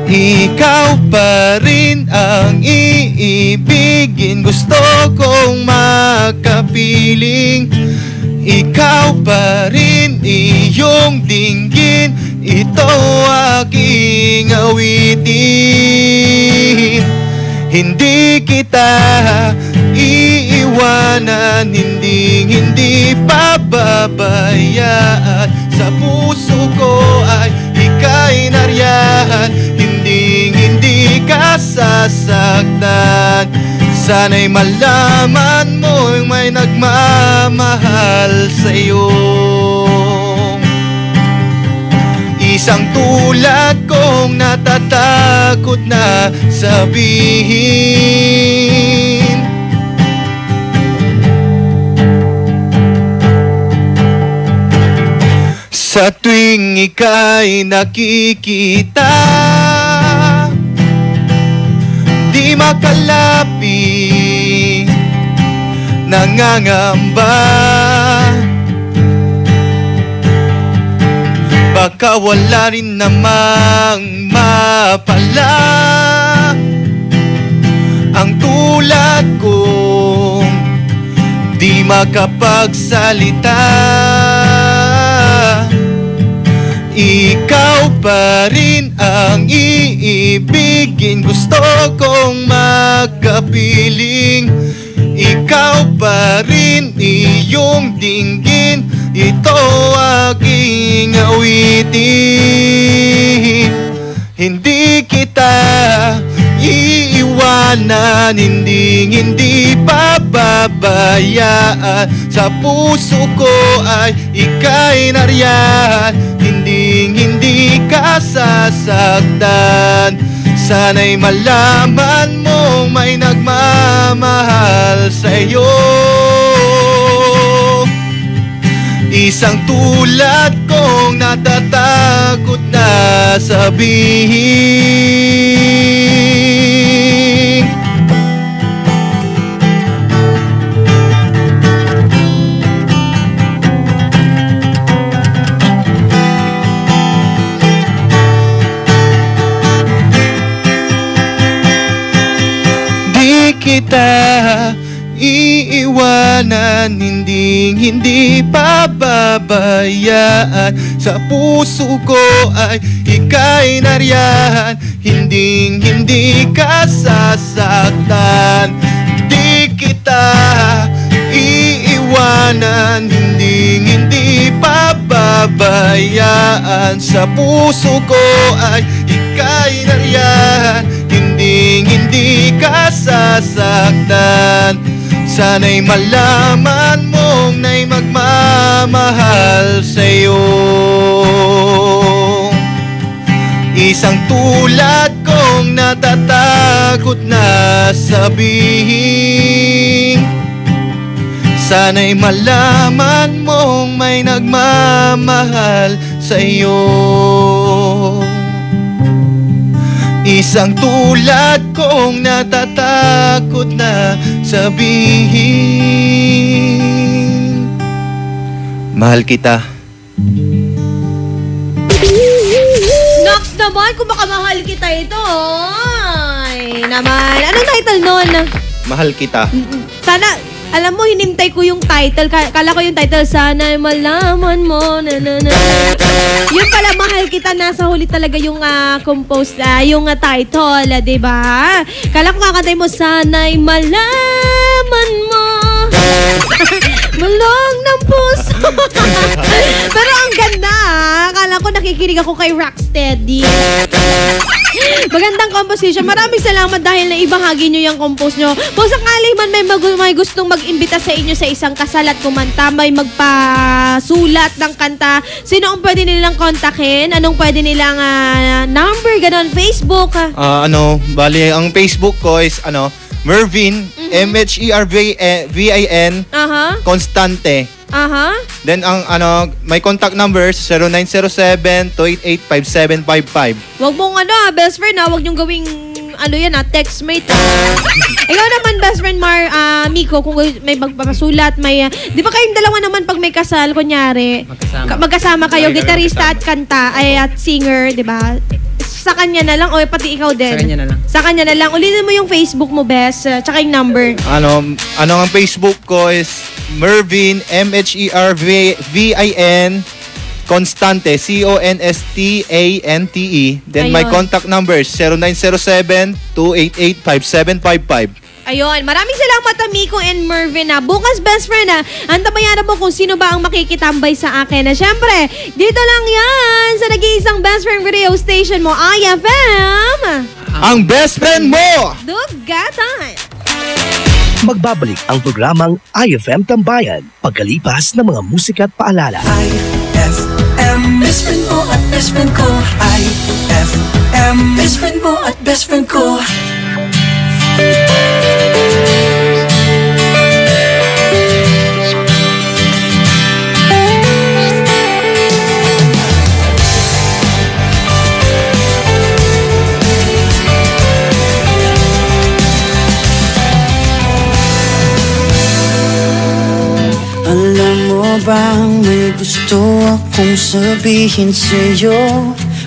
ikaw pa rin ang iibigin. Gusto kong makapiling, ikaw pa rin iyong dinggin. Ito aking awitin. Hindi kita iiwanan, hindi pababayaan. Sa puso ko ay ika'y nariyan, hindi ka ka sasaktan. Sana'y malaman mo may nagmamahal sa'yo. Isang tulad kong natatakot na sabihin. Sa tuwing ika'y nakikita, di makalapit, nangangamba. Baka wala rin namang mapala ang tulad kong di makapagsalita. Ikaw pa rin ang iibigin, gusto kong magkapiling. Ikaw pa rin iyong dinggin, ito aking awitin. Hindi kita iiwanan, hindi pababayaan. Sa puso ko ay ika'y nariyan, hindi ka sasaktan. Sana'y malaman mo may nagmamahal sa'yo. Isang tulad kong natatakot na sabihin. Di kita iiwanan, hindi pababayaan. Sa puso ko ay ika'y nariyan, hindi ka sasaktan. Di kita iiwanan, hindi pababayaan. Sa puso ko ay ika'y nariyan, hindi ka sasaktan. Sana'y malaman mong na'y magmamahal sa'yo. Isang tulad kong natatakot na sabihin. Sana'y malaman mong may nagmamahal sa'yo. Isang tulad kong natatakot na sabihin. Mahal kita. Nox naman, kung baka mahal kita ito. Ay, naman. Anong title nun? Mahal kita. Sana, alam mo, hinintay ko yung title. Kala ko yung title, sana malaman mo. Yung pala, mahal kita, nasa huli talaga yung compose, yung title, diba? Kala ko kakantay mo, sana'y malaman mo. Malong ng puso. Pero ang ganda, akala ko nakikinig ako kay Rocksteady. Magandang composition. Maraming salamat dahil naibahagi nyo yung compose nyo. Kung sakali man may gustong mag-imbita sa inyo sa isang kasal at kumanta, may magpasulat ng kanta, sino ang pwede nilang kontakin? Anong pwede nilang number, ganon, Facebook? Bali, ang Facebook ko is, Mervin, MHERVIN, Constante. Then ang may contact numbers 0907-288-5755. Wag mong best friend wag niyong gawing textmate. Ikaw naman, best friend Miko, kung may magpapasulat, may di ba kayong dalawa naman pag may kasal, kunyari magkasama kayo, gitarista at kanta at singer, di ba? Sa kanya na lang o pati ikaw din? Sa kanya na lang. Ulitin mo yung Facebook mo, best, tsaka yung number. Ang Facebook ko is Mervin, MHERVIN, Constante, CONSTANTE. Then my contact number is 0907-288-5755. Ayun, maraming salamat Miko and Mervin bukas, best friend antabayan na po kung sino ba ang makikitambay sa akin syempre, dito lang yan sa nag-iisang best friend radio station mo, IFM. ang best friend mo! Dugatan! Magbabalik ang programang IFM Tambayan pagkalipas ng mga musika at paalala. IFM, best friend mo at best friend ko. IFM, best friend mo at best friend ko. Alam mo bang may gusto akong sabihin sa'yo?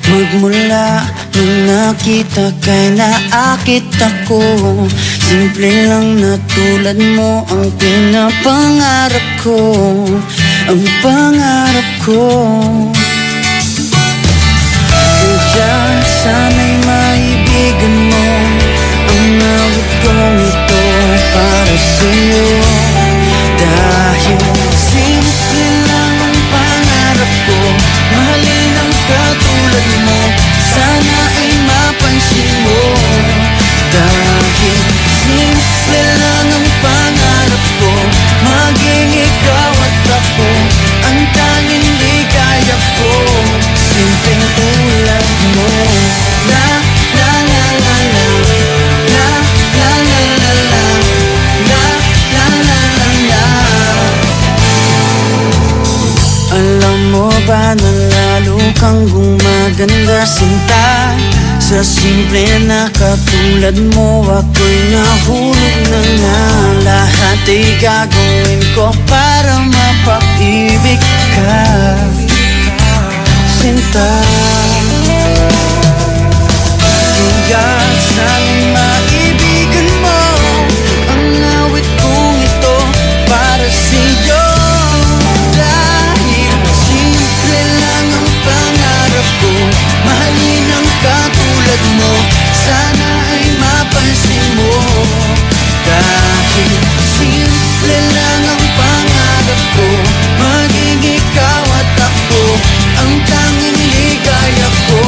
Magmula nung nakita kay naakit ako. Simple lang na tulad mo ang pinapangarap ko. Ang pangarap ko. Kaya sana'y maibigan mo ang awit kong ito para sa'yo. Dahil simple lang ang pangarap ko, mahalin ang katulad mo, sana ay mapansin mo. Dahil simple lang ang pangarap ko, maging ikaw at ako, ang tanging ligaya ko. Simpleng tulad mo. La la la la la, la la la la la, la la la la la. Alam mo ba na lalo kang gumaganda sinta? Sa simple na katulad mo ako'y nahulog na nga. Lahat ay gagawin ko para mapaibig ka, sinta. Kaya sana'y maibigan mo ang awit kong ito para sa'yo. Dahil simple lang ang pangarap ko, mahalin ang katulad mo, sana ay mapansin mo. Dahil simple lang ang pangarap ko, maging ikaw at ako, ang tanging ligaya ko.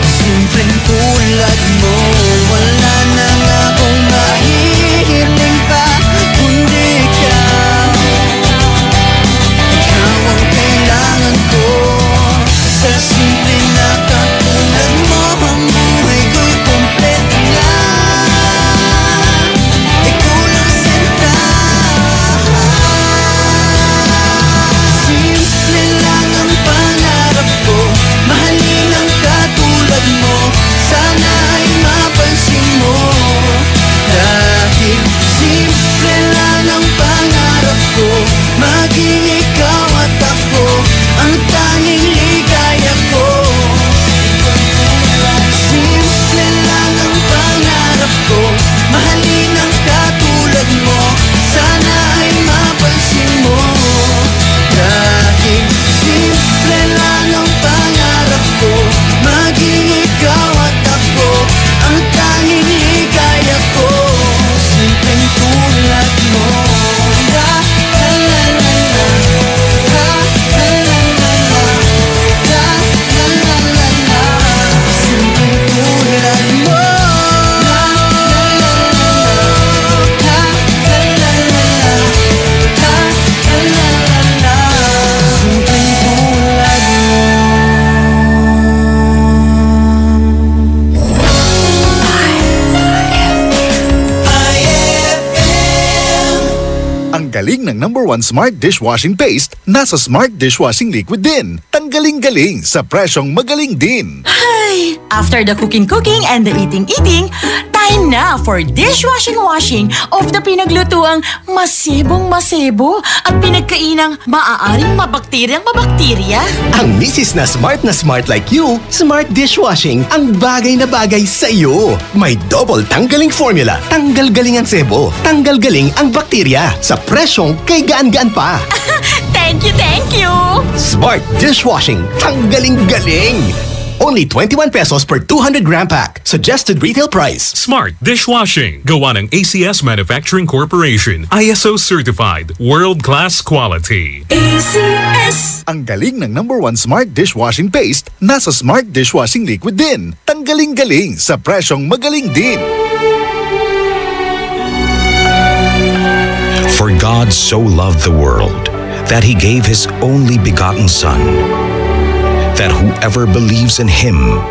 Simpleng tulad mo, wala na nga akong mahihiling pa kundi ikaw. Ikaw ang kailangan ko. Sa simple na katulad mo, ang buhay ko'y kompleto na. Ikaw lang sinta. Simple lang ang pangarap ko, mahalin ang katulad mo, sana ay mapansin mo. Dahil simple lang ang pangarap ko, maging ikaw at ako, ang tanging ligaya ko. Simple lang ang pangarap ko, mahalin ang katulad mo, sana ay mapansin mo. Dahil simple lang ang pangarap ko, maging ikaw at ako, ang tanging ligaya ko. Simpleng tulad mo. La la la la la, la la la la la, la la la la la. Simpleng tulad mo. La la la la la, la la la la la, la la la la la. Simpleng tulad mo. Ang galing ng #1 Smart Dishwashing Paste nasa Smart Dishwashing Liquid din. Tanggaling-galing sa presyong magaling din. Ay, after the cooking and the eating, time na for dishwashing of the pinaglutuang masibong-masibo at pinagkainang maaaring mabakterya. Ang misis na smart like you, Smart Dishwashing ang bagay na bagay sa iyo. May double tanggaling formula. Tanggal galing ang sebo, tanggal galing ang bakterya. Sa presyong kay gaan-gaan pa. Thank you! Smart Dishwashing, tanggaling galing. Only 21 pesos per 200 gram pack. Suggested retail price. Smart Dishwashing. Gawa ng ACS Manufacturing Corporation. ISO certified. World-class quality. ACS. Ang galing ng #1 Smart Dishwashing Paste, nasa Smart Dishwashing Liquid din. Tanggaling-galing sa presyong magaling din. For God so loved the world that He gave His only begotten Son, that whoever believes in Him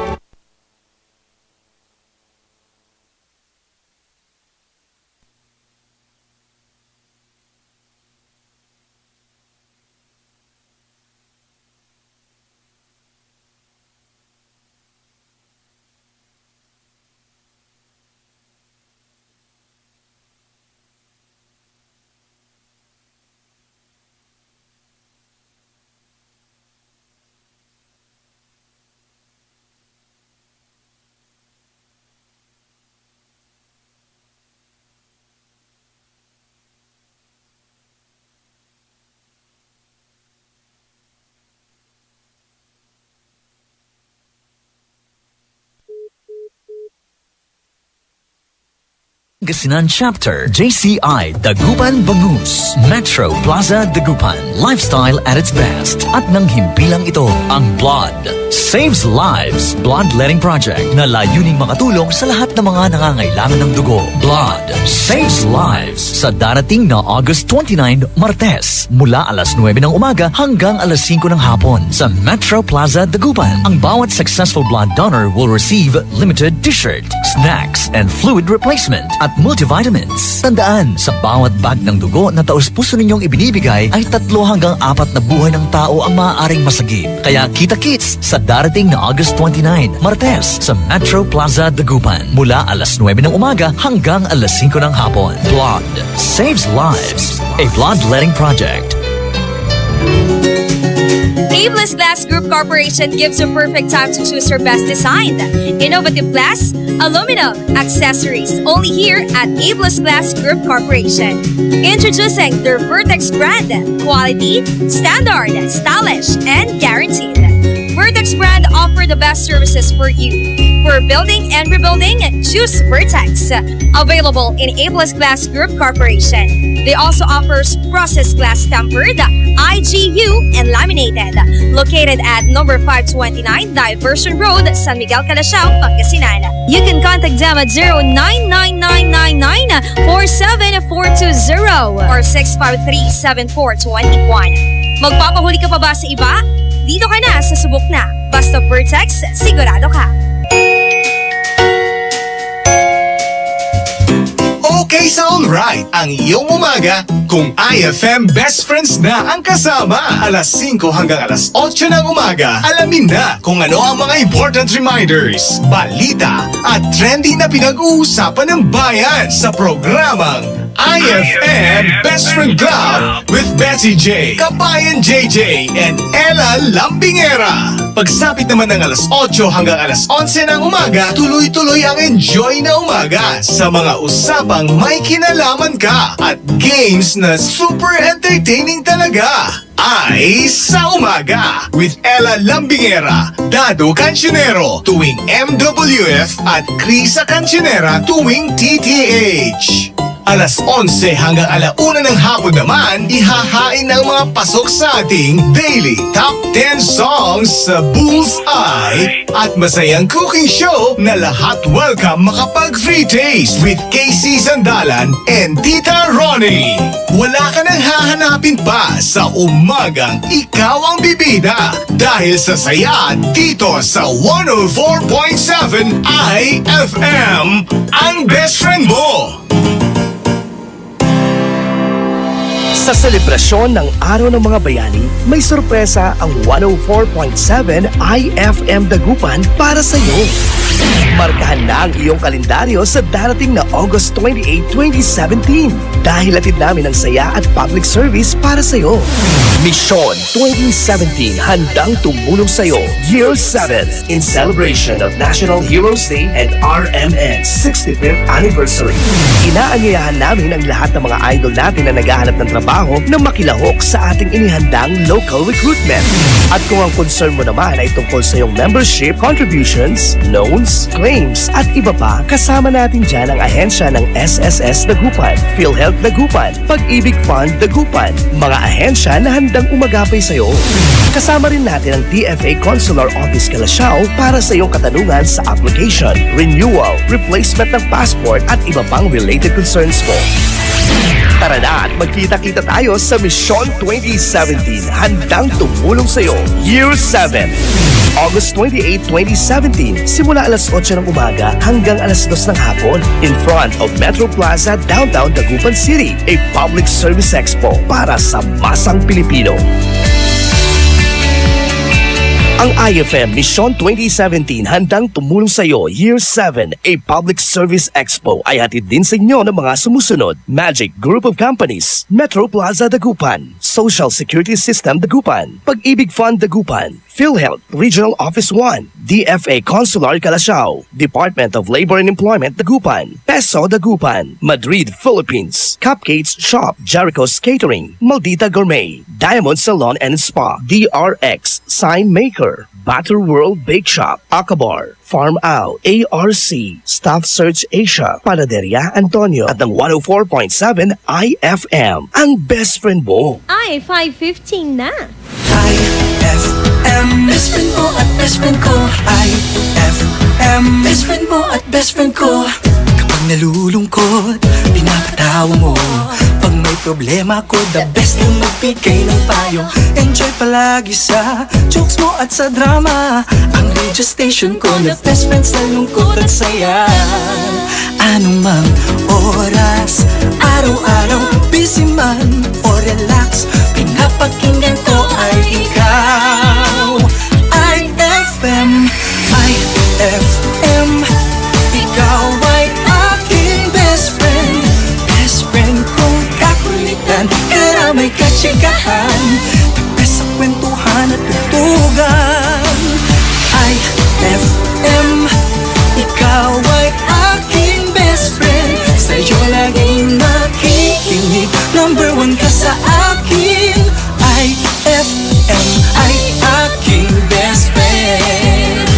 Pangasinan Chapter, JCI Dagupan Bangus, Metro Plaza Dagupan, lifestyle at its best. At nang himpilang ito, ang Blood Saves Lives Bloodletting Project na layuning makatulong sa lahat ng mga nangangailangan ng dugo. Blood Saves Lives sa darating na August 29, Martes, mula alas 9 ng umaga hanggang alas 5 ng hapon sa Metro Plaza Dagupan. Ang bawat successful blood donor will receive limited t-shirt, snacks, and fluid replacement at multivitamins. Tandaan, sa bawat bag ng dugo na taus-puso ninyong ibinibigay ay 3 hanggang 4 na buhay ng tao ang maaaring masagip. Kaya kita-kits sa darating na August 29, Martes sa Metro Plaza Dagupan mula alas 9 ng umaga hanggang alas 5 ng hapon. Blood Saves Lives, a bloodletting project. Abeless Glass Group Corporation gives you perfect time to choose your best design. Innovative glass, aluminum, accessories, only here at Abeless Glass Group Corporation. Introducing their Vertex brand, quality, standard, stylish, and guaranteed. Vertex brand offer the best services for you. For building and rebuilding, choose Vertex. Available in Abeless Glass Group Corporation. They also offers processed glass tempered, IGU, and laminated. Located at number 529 Diversion Road, San Miguel, Calasiao, Pangasinan. You can contact them at 099999-47420 or 653-7421. Magpapahuli ka pa ba sa iba? Dito ka na sa subok na. Basta Vertex, sigurado ka. Okay, sound right ang iyong umaga kung IFM Best Friends na ang kasama. Alas 5 hanggang alas 8 ng umaga. Alamin na kung ano ang mga important reminders, balita at trending na pinag-uusapan ng bayan sa programang IFM Best Friend Club with Betsy J, Kabayan JJ, and Ella Lambingera. Pagsapit naman ng alas 8 hanggang alas 11 ng umaga, tuloy-tuloy ang enjoy na umaga sa mga usapang may kinalaman ka at games na super entertaining talaga. Ay sa umaga with Ella Lambingera, Dado Cancionero tuwing MWF at Krisa Cancionera tuwing TTH. Alas 11 hanggang alauna ng hapon naman, ihahain ng mga pasok sa ating Daily Top 10 Songs sa Bullseye at masayang cooking show na lahat welcome makapag-free taste with KC Sandalan and Tita Ronnie. Wala ka nang hahanapin pa sa umagang ikaw ang bibida dahil sa saya dito sa 104.7 IFM, ang best friend mo. Sa selebrasyon ng Araw ng Mga Bayani, may sorpresa ang 104.7 IFM Dagupan para sa iyo. Markahan na ang iyong kalendaryo sa darating na August 28, 2017 dahil hatid namin ang saya at public service para sa iyo. Mission 2017 handang tumulong sa iyo. Year 7 in celebration of National Heroes Day and RMN 65th Anniversary. Inaanyayahan namin ang lahat ng mga idol natin na naghahanap ng trabaho magtrabaho na makilahok sa ating inihandang local recruitment. At kung ang concern mo naman ay tungkol sa iyong membership, contributions, loans, claims, at iba pa, kasama natin dyan ang ahensya ng SSS Dagupan, PhilHealth Dagupan, Pag-ibig Fund Dagupan, mga ahensya na handang umagapay sa iyo. Kasama rin natin ang DFA Consular Office Calasiao para sa iyong katanungan sa application, renewal, replacement ng passport at iba pang related concerns mo. Tara na at magkita-kita tayo sa Mission 2017, handang tumulong sa iyo. Year 7, August 28, 2017, simula alas 8 ng umaga hanggang alas 2 ng hapon in front of Metro Plaza, downtown Dagupan City, a public service expo para sa masang Pilipino. Ang IFM Mission 2017 handang tumulong sa iyo Year 7, a public service expo ay hatid din sa inyo ng mga sumusunod: Magic Group of Companies, Metro Plaza Dagupan, Social Security System Dagupan, Pag-ibig Fund Dagupan, PhilHealth Regional Office 1, DFA Consular Calasiao, Department of Labor and Employment Dagupan, Peso Dagupan, Madrid, Philippines, Cupcakes Shop, Jericho's Catering, Maldita Gourmet, Diamond Salon and Spa, DRX, Sign Maker, Batter World Bake Shop, Akabar, Farm Out, ARC, Staff Search Asia, Panaderia Antonio, at ng 104.7 IFM, ang best friend mo. Ay, 5:15 na. IFM, best friend mo at best friend ko. IFM, best friend mo at best friend ko. Kapag nalulungkot, pinapatawa mo. Pag may problema ko, the best yung magbigay ng payo. Enjoy palagi sa jokes mo at sa drama. Ang radio station ko na best friend sa lungkot at saya. Anong mang oras, araw-araw, busy man o relax, pinapakinggan ko ay ikaw. IFM, IFM, ikaw ay aking best friend. Best friend kong kakulitan, karamay katsikahan, the best sa kwentuhan at tutugan. IFM, ikaw ay aking best friend. Sa'yo laging nakikinig, number 1 ka sa akin. IFM ay aking best friend.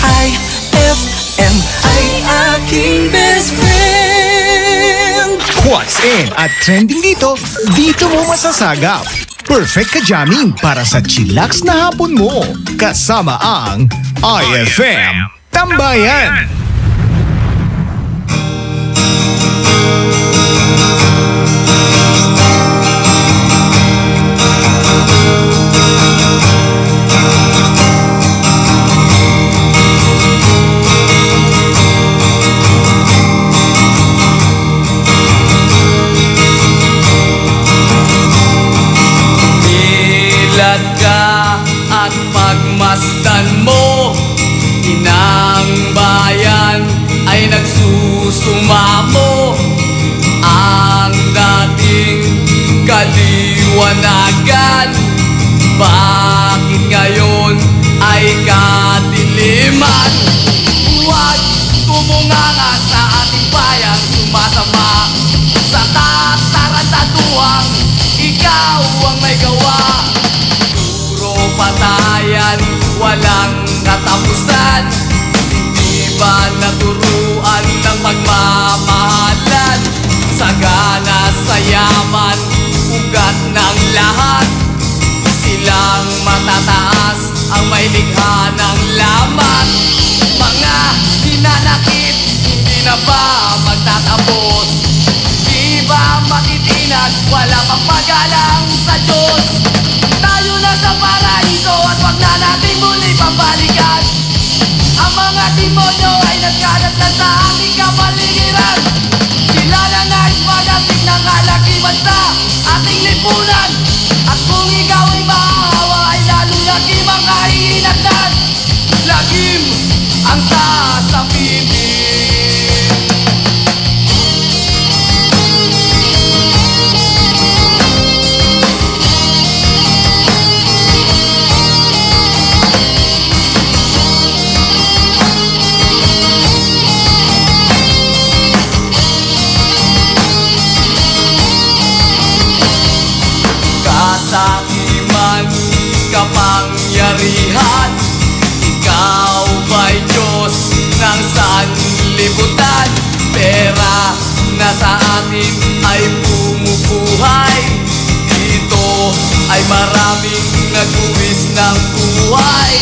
IFM ay aking best friend. What's in at trending dito mo masasagap. Perfect ka jamming para sa chillax na hapon mo. Kasama ang IFM Tambayan. Ilad ka at pagmasdan mo, inang bayan ay nagsusumamo. Ang dating kaliwanagan, bakit ngayon ay kadiliman? Huwag tumunganga sa ating bayan, sumasama sa katarantaduhang ikaw ang may gawa. Puro patayan, walang katapusan, hindi ba naturuan ng pagmamahalan? Sagana sa yaman, ugat ng lahat, silang matataas ang may likha ng laman. Mga hinanakit, hindi na ba magtatapos? Di ba matitinag, wala pang pagalang sa Diyos? Tayo na sa paraiso at wag na nating muli pambalikan. Ang mga demonyo ay nagkalat na sa ating kapaligiran. Sila na nais magasig ng kalakiman sa ating lipunan. At kung ikaw ay maawa, ay lalo lagim ang kahihinatnan. Lagim ang sasabihin. kapangyarihan. Ikaw ba'y Diyos ng sanlibutan? Pera na sa atin ay bumubuhay. Dito ay maraming nagbuwis ng buhay.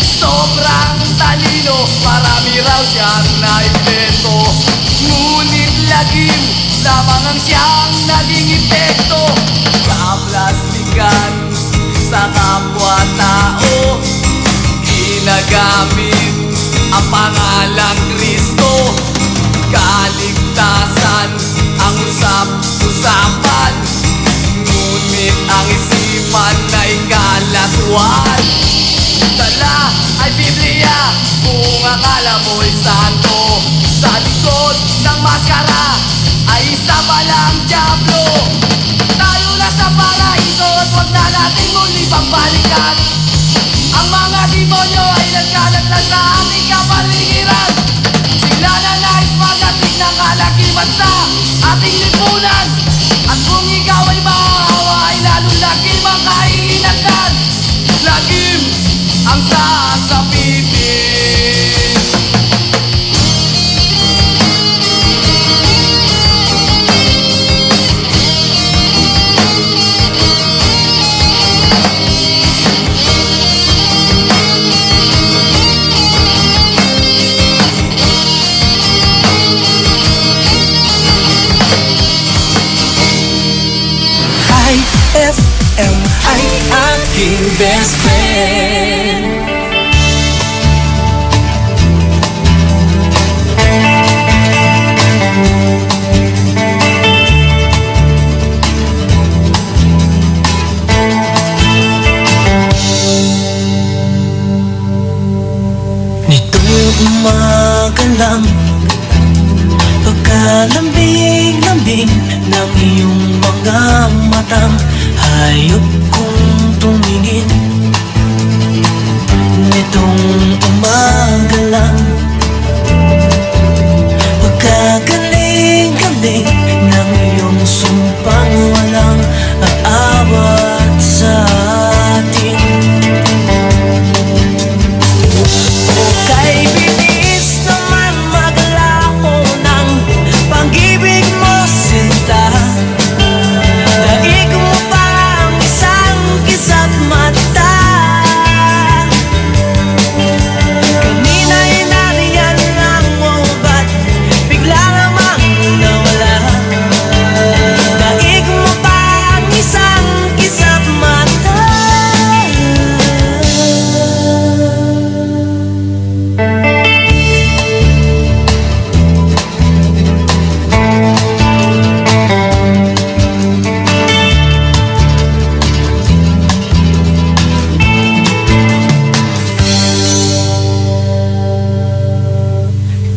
Sobrang talino, marami raw siyang naimbento. Ngunit lagim lamang ang siyang naging epekto. Kaplastikan sa kapwa-tao, ginagamit ang pangalang Kristo. Kaligtasan ang usap-usapan, ngunit ang isipan ay kalatuan. Dala ay Biblia kung akala mo'y santo. Sa likod ng maskara ay isa palang dyablo. Tayo na sa paraiso at huwag na natin muli pagbalikan. Ang mga demonyo ay nagkalat na sa ating kapaligiran. Sila na nais magating ng kalakiman sa ating lipunan. At kung ikaw ay maawa ay lalong lagim ang kahihinatan. Lagim ang sasapitin. FM ay aking best friend. Nitong umaga lang, pagkalambing-lambing ng iyong mga matang, hayop kong tumingin. Nitong umaga lang, pagkagaling-galing ng iyong sumpang walang aawat sa atin. O kay bilis naman maglaho ng pag-ibig mo, sinta. Daig mo pa ang isang kisat mata. Kanina'y nariyan lang mo, ba't bigla namang nawala? Daig mo pa ang isang kisat mata.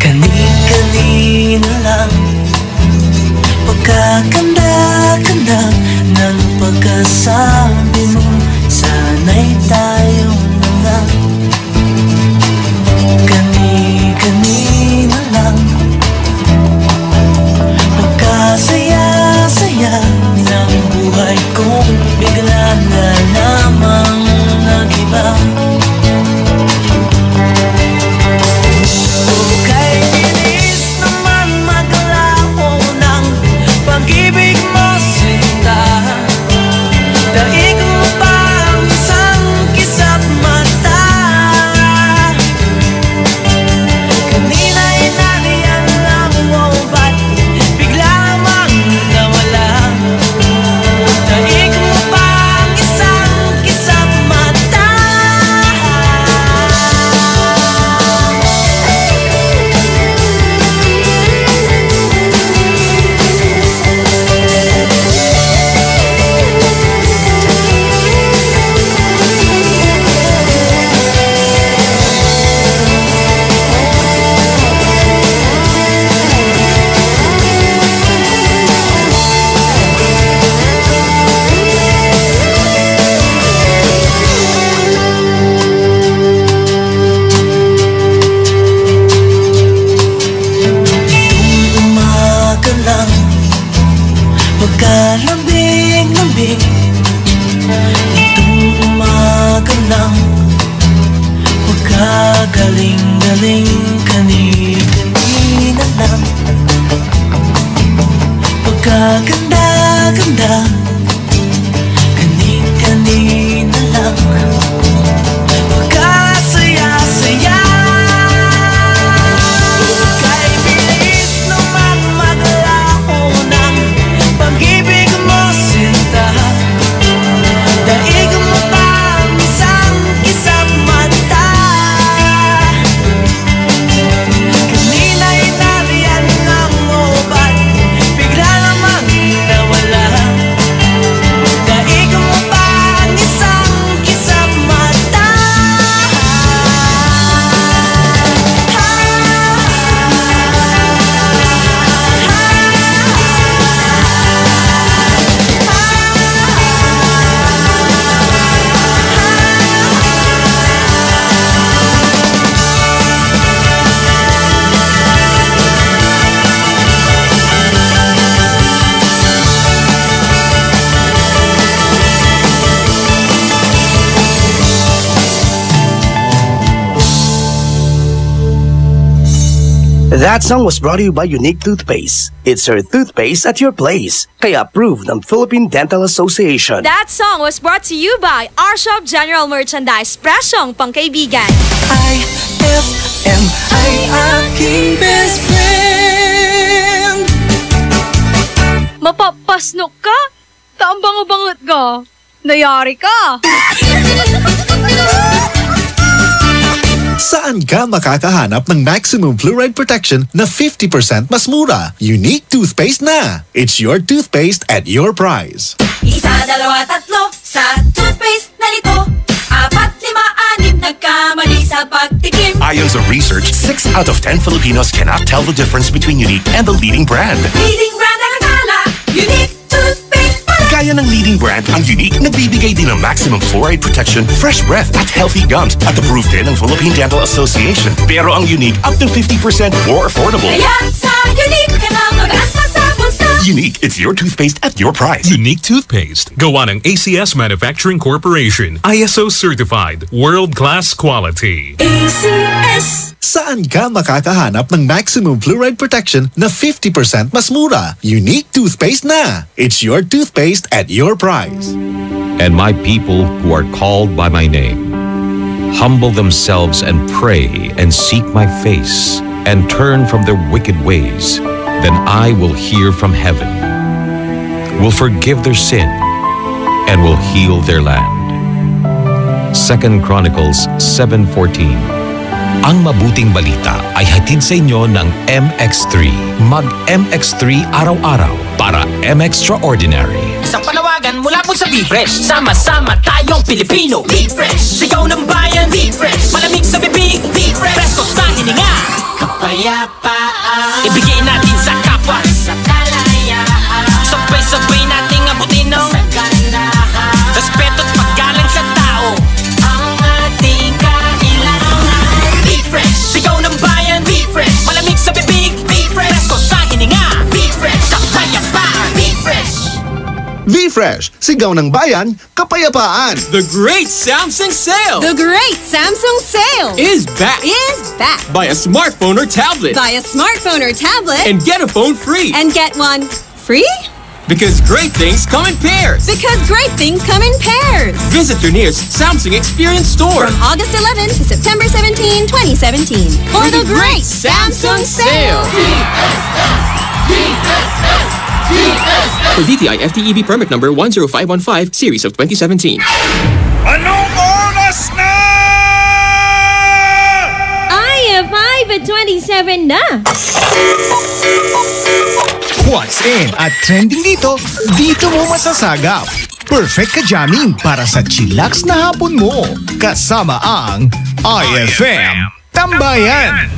Kani-kanina lang, pagkakanda-kanda ng pagkasabi mo, sana'y tayo na nga. Kani-kanina lang, pagkasaya-saya ng buhay kong bigla na lamang nag-iba. Kay bilis naman maglaho ng pag-ibig mo, sinta. Daig mo pa ang isang kisat mata. Kanina'y nariyan lang mo, ba't bigla namang nawala? Daig mo pa ang isang kisat mata. Pagkagaling-galing kanina lang, pagkaganda-ganda kanina lang, pagkasaya-saya. Kay bilis naman maglaho ng pag-ibig mo, sinta. Daig mo pa ang isang kisap mata. Kanina'y nariyan ng ubat, bigla namang nawala. Daig mo pa ang isang kisap mata. That song was brought to you by Unique Toothpaste. It's your toothpaste at your place. Kaya approved ng Philippine Dental Association. That song was brought to you by our shop General Merchandise, presyong pangkaibigan. IFM ay aking best friend. Mapapasnok ka? Taambang-bangot ka? Nayari ka? Saan ka makakahanap ng maximum fluoride protection na 50% mas mura? Unique Toothpaste na! It's your toothpaste at your price. Isa, dalawa, tatlo sa toothpaste na nito. 4, 5, 6 nagkamali sa pagtikim. Ayon sa research, 6 out of 10 Filipinos cannot tell the difference between Unique and the leading brand. Leading brand ang akala, Unique Toothpaste pala. Kaya ng leading brand, ang Unique nagbibigay din ng maximum fluoride protection, fresh breath at healthy gums at approved din ng Philippine Dental Association. Pero ang Unique up to 50% more affordable. Kaya sa Unique ka na mag-anta sa bulsa. Unique, it's your toothpaste at your price. Unique Toothpaste. Gawa ng ACS Manufacturing Corporation. ISO certified. World-class quality. ACS. Saan ka makakahanap ng maximum fluoride protection na 50% mas mura? Unique Toothpaste na! It's your toothpaste at your price. And my people who are called by my name humble themselves and pray and seek my face and turn from their wicked ways, then I will hear from heaven, will forgive their sin, and will heal their land. 2 Chronicles 7:14. Ang mabuting balita ay hatid sa inyo ng MX3. Mag-MX3 araw-araw para M-Extraordinary. Isang panawagan mula po sa B-Fresh. Sama-sama tayong Pilipino. B-Fresh, sigaw ng bayan. B-Fresh, malamig sa bibig. B-Fresh, presko sa hininga. Kapayapaan, ibigay natin sa kapwa. Sa kalayaan, sabay-sabay nating abutin ng kaganahan. Respeto at paggalang sa tao, ang ating kailangan. B-Fresh, sigaw ng bayan. B-Fresh, malamig sa bibig. B-Fresh, presko sa hininga. B-Fresh, kapayapaan. B-Fresh. V-Fresh, sigaw ng bayan, kapayapaan. The Great Samsung Sale! The Great Samsung Sale is back! Buy a smartphone or tablet. Buy a smartphone or tablet. And get a phone free. And get one free? Because great things come in pairs. Because great things come in pairs. Visit your nearest Samsung Experience store. From August 11 to September 17, 2017. For the Great Samsung Sale. For DTI FTEB permit number 10515 series of 2017. Anong oras na? Ay, 5:27 na. What's in at trending dito mo masasagap. Perfect ka jamming para sa chillax na hapon mo. Kasama ang IFM Tambayan.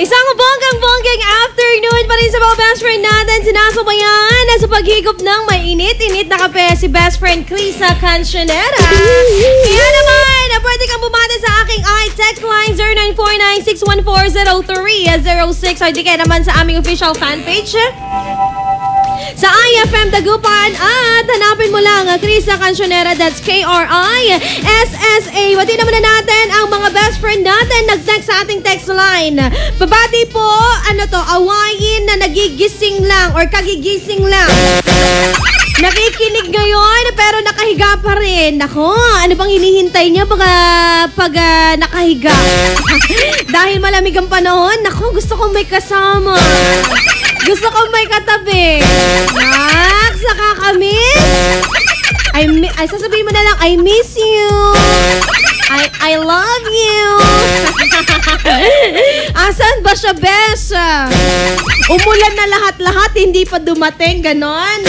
Isang bonggang-bonggang afternoon pa rin sa mga best friend natin. Sinasabayan sa paghigop ng mainit-init na kape si best friend Krisa Cancionera. Kaya naman, pwede kang bumati sa aking i-text line 0949-614-0306 or di kaya naman sa aming official fanpage sa IFM Dagupan at hanapin mo lang Krisa Cancionera, that's K-R-I-S-S-A. Bati naman na natin ang mga best friend natin nag-text sa ating text line. Babati po, awayin na nagigising lang or kagigising lang. Nakikinig ngayon pero nakahiga pa rin. Nako, ano bang hinihintay niya pag nakahiga? Dahil malamig ang panahon, nako, gusto kong may kasama. Gusto kong may katabi. Nak, sa kakamiss. Ay, sasabihin mo na lang, I miss you. I love you. Asan ba siya, Bes? Umulan na lahat-lahat, hindi pa dumating, ganon.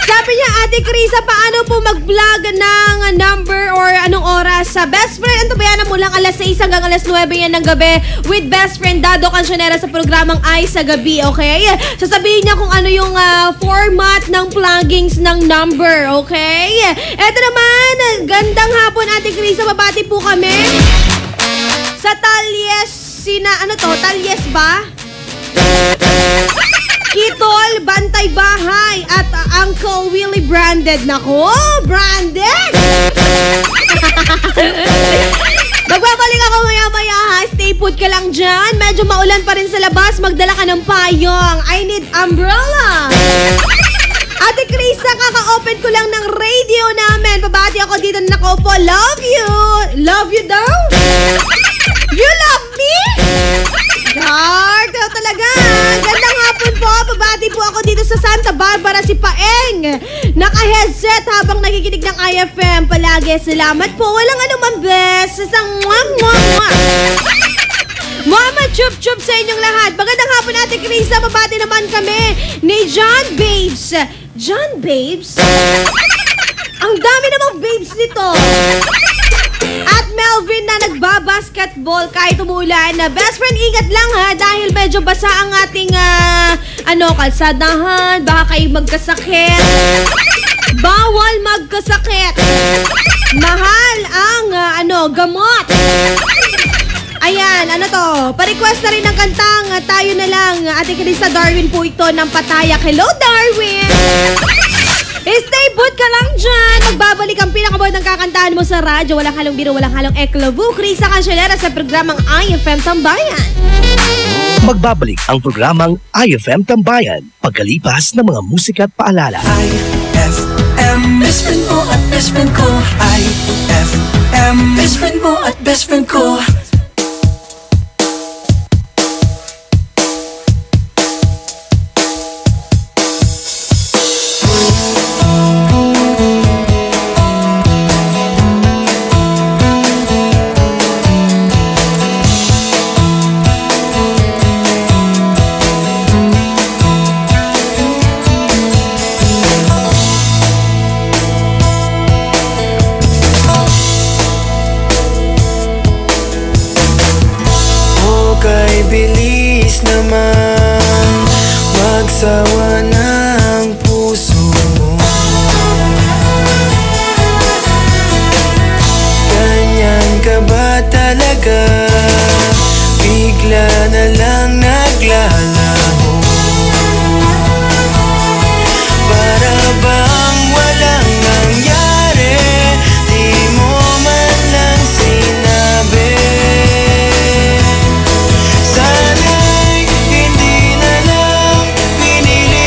Sabi niya, Ate Krisa, paano po mag-vlog ng number or anong oras sa best friend? Ang tabayanan mo lang alas 6 hanggang alas 9 yan ng gabi with best friend Dado Cancionera sa programang Ay sa Gabi, okay? Sasabihin niya kung ano yung format ng pluggings ng number, okay? Eto naman, gandang hapon, Ate Krisa, babati po kami sa Talyes, Talyes ba? Kitol, Bantay Bahay at Uncle Willie Branded. Nako, Branded! Magbabalik ako maya-maya ha. Stay put ka lang dyan. Medyo maulan pa rin sa labas. Magdala ka ng payong. I need umbrella. Ate Krisa, kaka-open ko lang ng radio namin. Pabati ako dito na nakaupo. Love you. Love you daw? You love me? Dark, talaga. Gandang hapon po. Pabati po ako dito sa Santa Barbara, si Paeng. Naka-headset habang nakikinig ng IFM. Palagi, salamat po. Walang anuman, bes. Isang mwah. Mama, chup-chup sa inyong lahat. Magandang hapon, Ate Krisa. Pabati naman kami ni John Babes. John Babes? Ang dami namang babes nito. At Melvin na nagbabasketball kahit umulan. Best friend, ingat lang ha dahil medyo basa ang ating kalsadahan. Baka kayo magkasakit. Bawal magkasakit. Mahal ang gamot. Ayan, pa-request na rin ng kantang Tayo na Lang. Ate Krisa, Darwin po ito ng Patayak. Hello, Darwin! Stay put ka lang dyan. Magbabalik ang pinakabawat ng kakantahan mo sa radyo. Walang halong biro, walang halong eklabu. Krisa Cancionera sa programang IFM Tambayan. Magbabalik ang programang IFM Tambayan pagkalipas ng mga musika at paalala. IFM, best friend mo at best friend ko. IFM, best friend mo at best friend ko. Magsawa ng puso mo. Ganyan ka ba talaga? Bigla na lang naglalaho. Para bang walang nangyari, di mo man lang sinabi. Sana'y hindi na lang pinili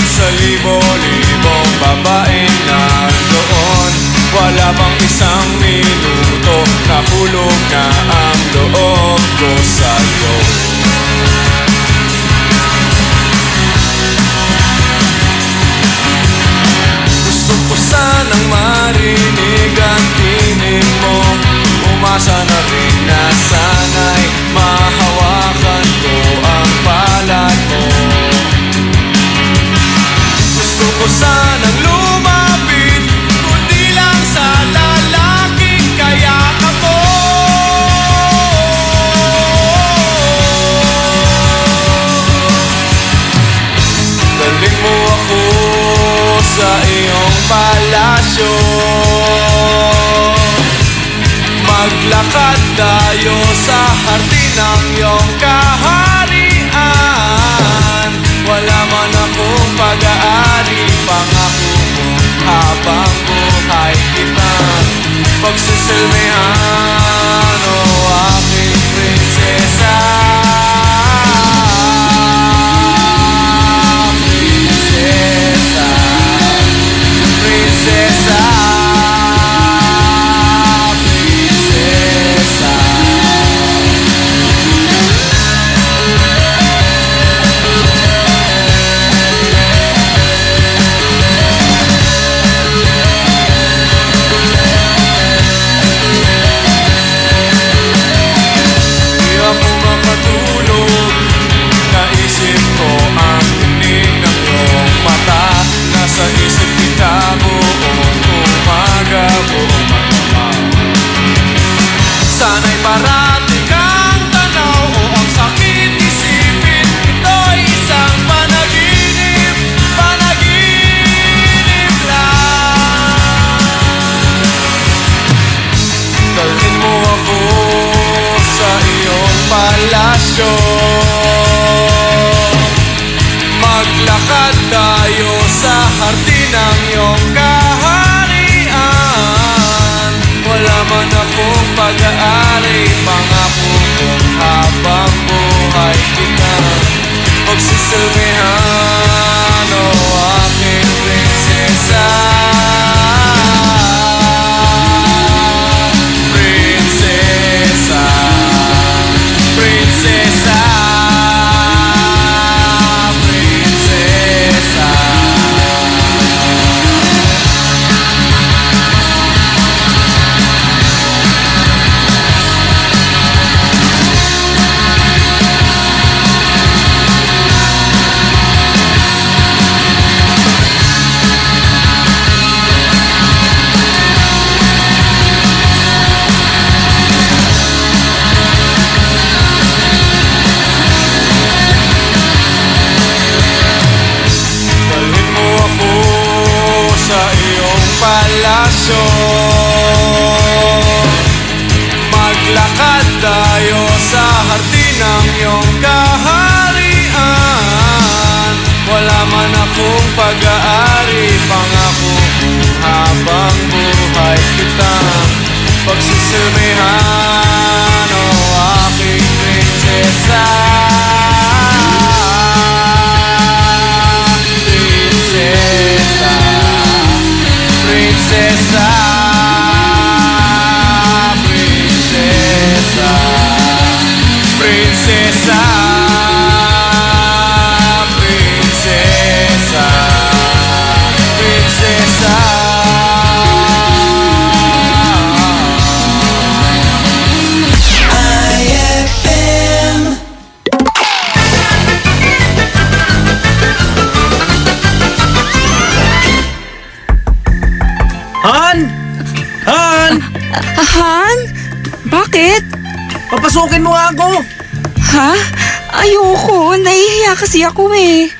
sa libo-libong babaeng nandoon. Wala pang isang minuto, nahulog na ang loob ko sa'yo. Gusto ko sanang marinig ang tinig mo, umasa na rin na sana'y mahawakan ko ang palad mo. Gusto ko sanang lumapit, kundi lang sa lalaking kayakap mo. Dalhin mo ako sa iyong palasyo, maglakad tayo sa hardin ng iyong kaharian. Wala man akong pag-aari, pangako ko habang buhay kita pagsisilbihan, o aking prinsesa. Prinsesa, prinsesa, prinsesa. Di ako makatulog, naisip ko ang tinig ng iyong mata. Nasa isip kita buong umaga, buong malamang. Sana'y parating kang tanaw, o ang sakit isipin, ito'y isang panaginip, panaginip lang. Dalhin mo ako sa iyong palasyo, maglakad tayo sa hardin ng iyong kaharian. Wala man akong pag-aari, pangako kong habang buhay kita pagsisilbihan, o aking prinsesa. Prinsesa, prinsesa, prinsesa. Dalhin mo ako sa iyong palasyo, maglakad tayo sa hardin ng iyong kaharian. Wala man akong pag-aari, pangako kong habang buhay kita pagsisilbihan, o aking prinsesa. Prinsesa, prinsesa, prinsesa, prinsesa, prinsesa, prinsesa. IFM. Han! Han! Han? Bakit? Papasukin mo nga ako! Ha? Ayoko. Nahihiya kasi ako eh.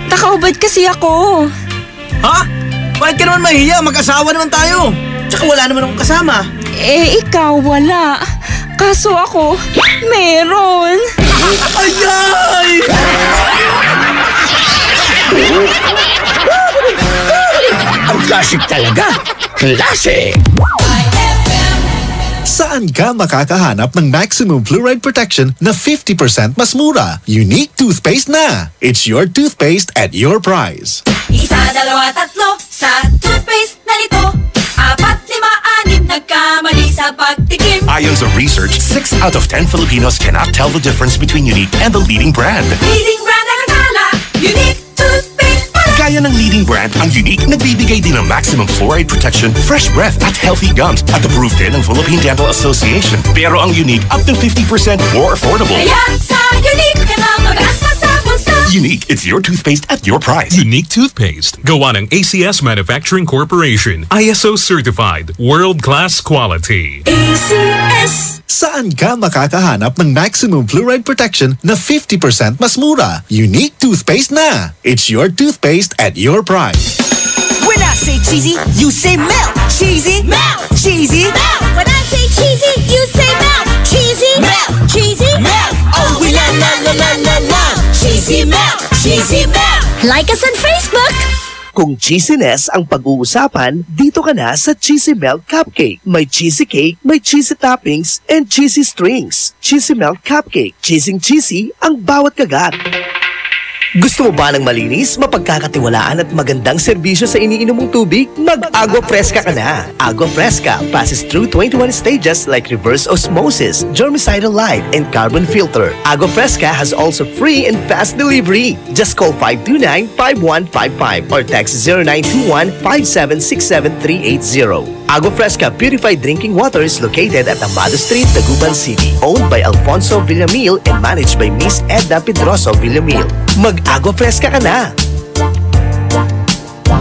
Nakaubad kasi ako. Ha? Bakit ka naman mahihiya? Mag-asawa naman tayo. Tsaka wala naman akong kasama. Eh, ikaw wala. Kaso ako, meron. Ayay! Ang classic talaga. Classic! Saan ka makakahanap ng maximum fluoride protection na 50% mas mura? Unique toothpaste na! It's your toothpaste at your price. Isa, dalawa, tatlo sa toothpaste na nito. 4, 5, 6 nagkamali sa pagtikim. Ayon sa research, 6 out of 10 Filipinos cannot tell the difference between Unique and the leading brand. Leading brand ang akala, Unique toothpaste pala. Kaya ng leading brand, ang Unique nagbibigay din ng maximum fluoride protection, fresh breath at healthy gums at approved din ng Philippine Dental Association. Pero ang Unique up to 50% more affordable. Kaya sa Unique ka na mag-asa sa bulsa. Unique, it's your toothpaste at your price. Unique toothpaste. Gawa ng ACS Manufacturing Corporation. ISO certified. World-class quality. ACS. Saan ka makakahanap ng maximum fluoride protection na 50% mas mura? Unique toothpaste na. It's your toothpaste at your price. When I say cheesy, you say melt. Cheesy, melt. Cheesy, melt. When I say cheesy, you say melt. Cheesy, melt. Cheesy, Melt. Oh, we la la la la la la. Cheesy melt. Cheesy melt. Like us on Facebook. Kung cheesiness ang pag-uusapan, dito ka na sa Cheesy Melt Cupcake. May cheesy cake, may cheesy toppings, and cheesy strings. Cheesy Melt Cupcake. Cheesy ang bawat kagat. Gusto mo ba ng malinis, mapagkakatiwalaan at magandang serbisyo sa iniinom mong tubig? Mag-Agua Fresca ka na! Agua Fresca passes through 21 stages like reverse osmosis, germicidal light, and carbon filter. Agua Fresca has also free and fast delivery. Just call 529-5155 or text 0921-5767380. Agua Fresca Purified Drinking Water is located at Amado Street, Taguban City. Owned by Alfonso Villamil and managed by Miss Edna Pedroso Villamil. Mag-Agua Fresca ka na!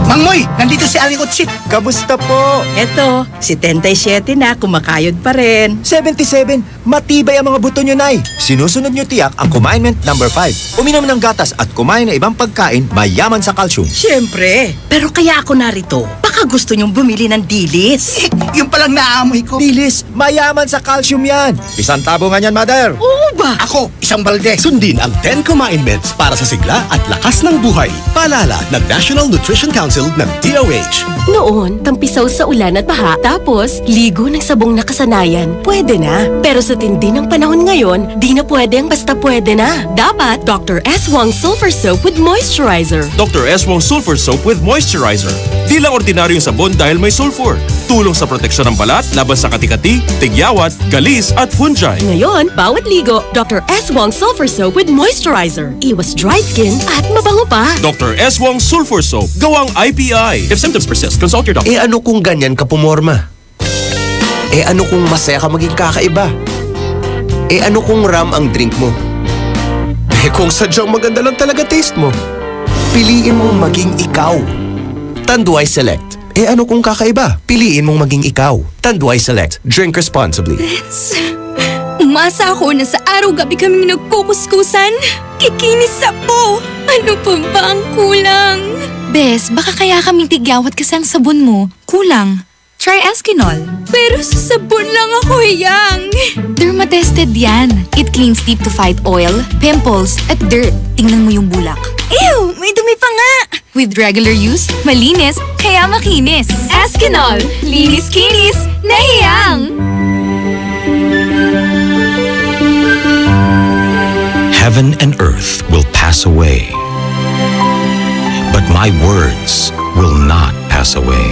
Mangmoy, nandito si Aling Utsit. Kamusta po? Eto, si 77 na, kumakayod pa rin. 77, matibay ang mga buto nyo, Nay. Sinusunod nyo tiyak ang Commandment number 5. Uminom ng gatas at kumain ng ibang pagkain mayaman sa calcium. Siyempre, pero kaya ako narito. Baka gusto nyong bumili ng dilis. Yung palang naamoy ko. Dilis, mayaman sa calcium yan. Isang tabo nga yan, Mother. Oo ba? Ako, isang balde. Sundin ang 10 Commandments para sa sigla at lakas ng buhay. Paalala ng National Nutrition Council ng DOH. Noon, tampisaw sa ulan at baha, tapos ligo ng sabong nakasanayan. Pwede na. Pero sa tindi ng panahon ngayon, di na pwedeng basta pwede na. Dapat Dr. S. Wong Sulfur Soap with Moisturizer. Dr. S. Wong Sulfur Soap with Moisturizer. Di lang ordinaryong sabon dahil may sulfur. Tulong sa proteksyon ng balat laban sa katikati, tigyawat, galis at fungi. Ngayon, bawat ligo, Dr. S. Wong Sulfur Soap with Moisturizer. Iwas dry skin at mabango pa. Dr. S. Wong Sulfur Soap. Gawang IPI. If symptoms persist, consult your doctor. Ano kung ganyan ka pumorma? Ano kung masaya ka maging kakaiba? Ano kung ram ang drink mo? Kung sadyang maganda lang talaga taste mo? Piliin mong maging ikaw. Tanduay Select. Ano kung kakaiba? Piliin mong maging ikaw. Tanduay Select. Drink responsibly. Umasa ako na sa araw-gabi kaming nagkukuskusan. Kikinis ako. Ano pa ba ang kulang? Bes, baka kaya kaming tigyawat kasi ang sabon mo. Kulang. Try Eskinol. Pero sa sabon lang ako hiyang. Dermatested yan. It cleans deep to fight oil, pimples, at dirt. Tingnan mo yung bulak. Ew! May dumi pa nga! With regular use, malinis, kaya makinis. Eskinol. Linis-kinis, nahiyang! Heaven and earth will pass away, but my words will not pass away.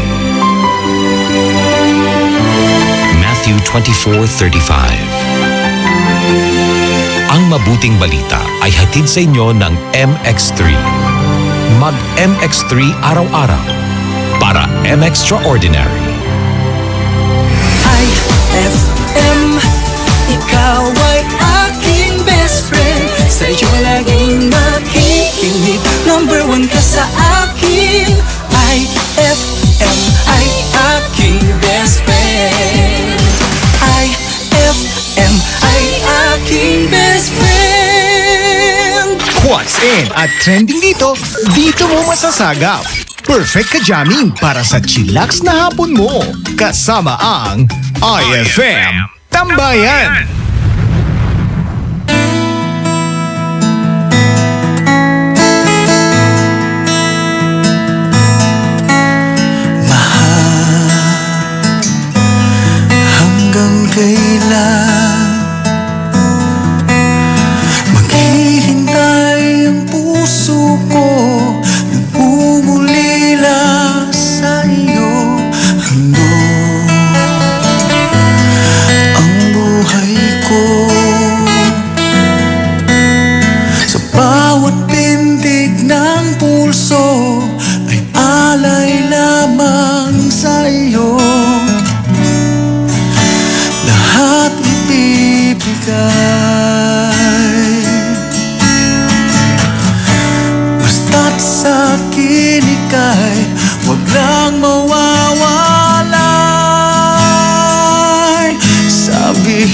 Matthew 24:35. Ang mabuting balita ay hatid sa inyo ng MX3. Mag-MX3 araw-araw para M-Extraordinary. IFM, ikaw ay aking best friend. Sa'yo laging makikinig. Number 1 ka sa akin. IFM ay aking best friend. IFM ay aking best friend. What's in at trending dito mo masasagap. Perfect ka jamming para sa chillax na hapon mo. Kasama ang IFM Tambayan. Kailan maghihintay ang puso ko nang bumuli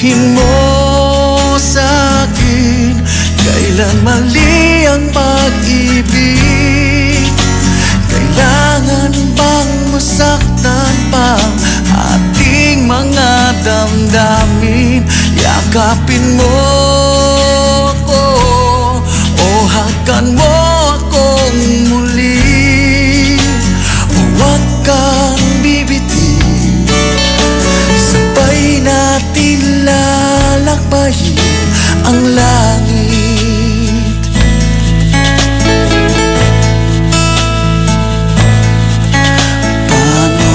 Sabihin mo sa akin, kailan mali ang pag-ibig? Kailangan bang masaktan pa ating mga damdamin? Yakapin mo ako o hakan mo akong muli. Huwag kang bibitiw, sabay natin lalakbayin ang langit. Paano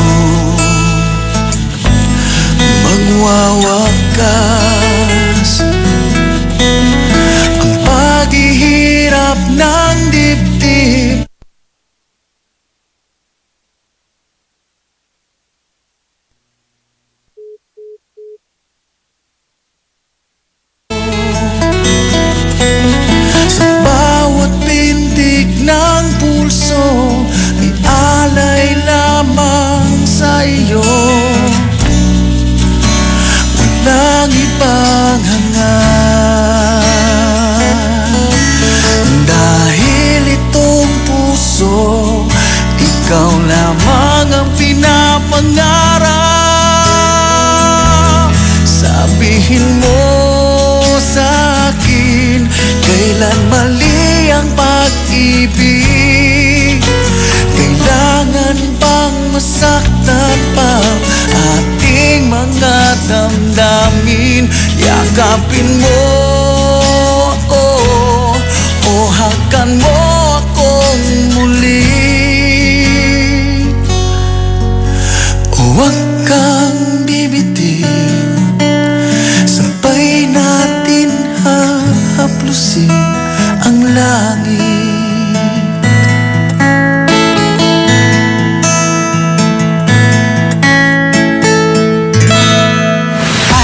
magwawakas ang paghihirap ng dibdib? Sa bawat pintig ng pulso ay alay lamang sa iyo. Walang ibang hangat, dahil itong puso ikaw lamang ang pinapangarap. Sabihin mo sa akin, kailan mali ang pag-ibig? Kailangan bang masaktan pa ating mga damdamin? Yakapin mo ako o hakan mo akong muli. Huwag kang bibitiw, sabay natin hahaplusin ang langit.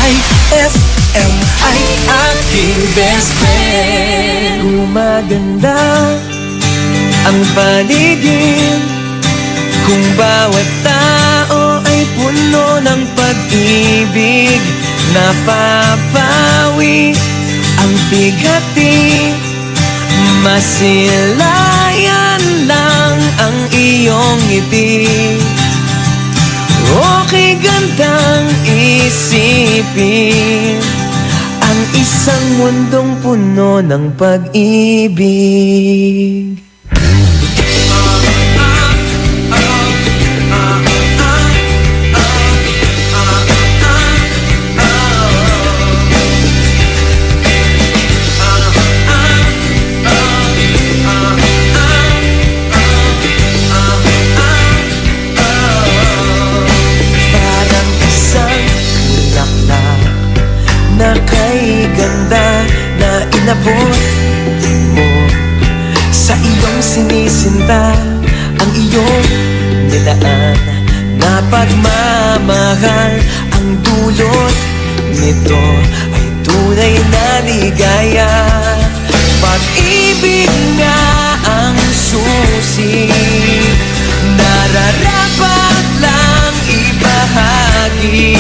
IFM ay aking best friend. Gumaganda ang paligid kung bawat tao ay puno ng pag-ibig. Napapawi ang bigati, masilayan lang ang iyong ngiti. Okay gandang isipin ang isang mundong puno ng pag-ibig. Na kay ganda na inabot mo sa iyong sinisinta, ang iyong nilaan na pagmamahal. Ang dulot nito ay tunay na ligaya. Pag-ibig nga ang susi, nararapat lang ibahagi.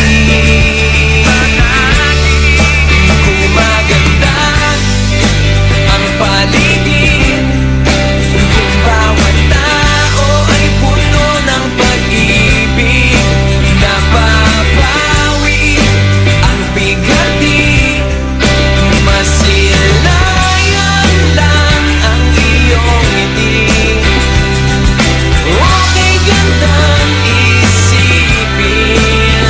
Paligid kung bawat tao ay puno ng pag-ibig. Napapawi ang bigati, masilayan lang ang iyong ngiti. Okay gandang isipin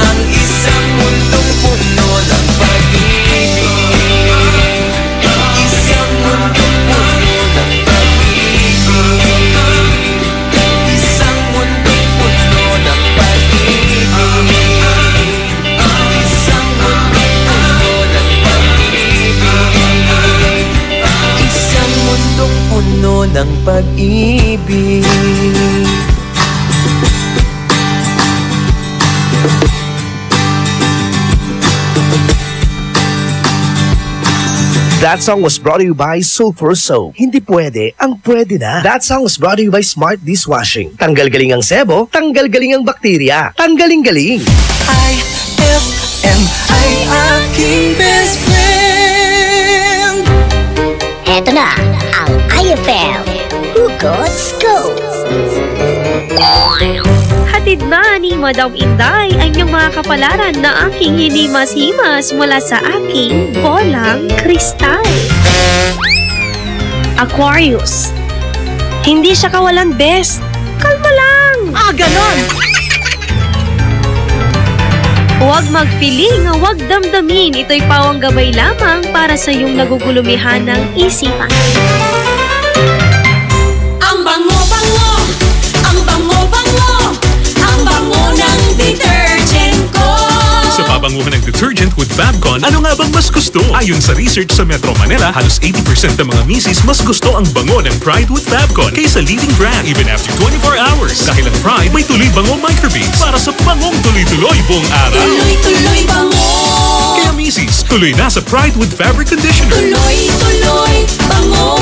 ang isang mundong puno ng pag-ibig. Ng pag-ibig. That song was brought to you by Sulfur Soap. Hindi pwede, ang pwede na. That song was brought to you by Smart Dishwashing. Tanggal galing ang sebo, tanggal galing ang bakterya. Tanggaling galing. IFM ay aking best friend. Eto na ang IFM Hugot Scoop. Hatid na ni Madam Inday ang inyong mga kapalaran na aking hinimas-himas mula sa aking bolang kristal. Aquarius. Hindi siya kawalan best. Kalma lang. Ganon. Huwag magpiling, huwag damdamin. Ito'y pawang gabay lamang para sa iyong nagugulumihan ng isipan. Ang bango-bango, ang bango-bango, ang bango ng detergent ko. Sa pabanguhan ng detergent with Fabcon, ano nga bang mas gusto? Ayon sa research sa Metro Manila, halos 80% ng mga misis mas gusto ang bango ng Pride with Fabcon kaysa leading brand even after 24 hours. Dahil ang Pride may tuloy bango microbeads para sa bangong tuloy-tuloy buong araw. Tuloy-tuloy bango. Kaya misis, tuloy na sa Pride with Fabric Conditioner. Tuloy-tuloy bango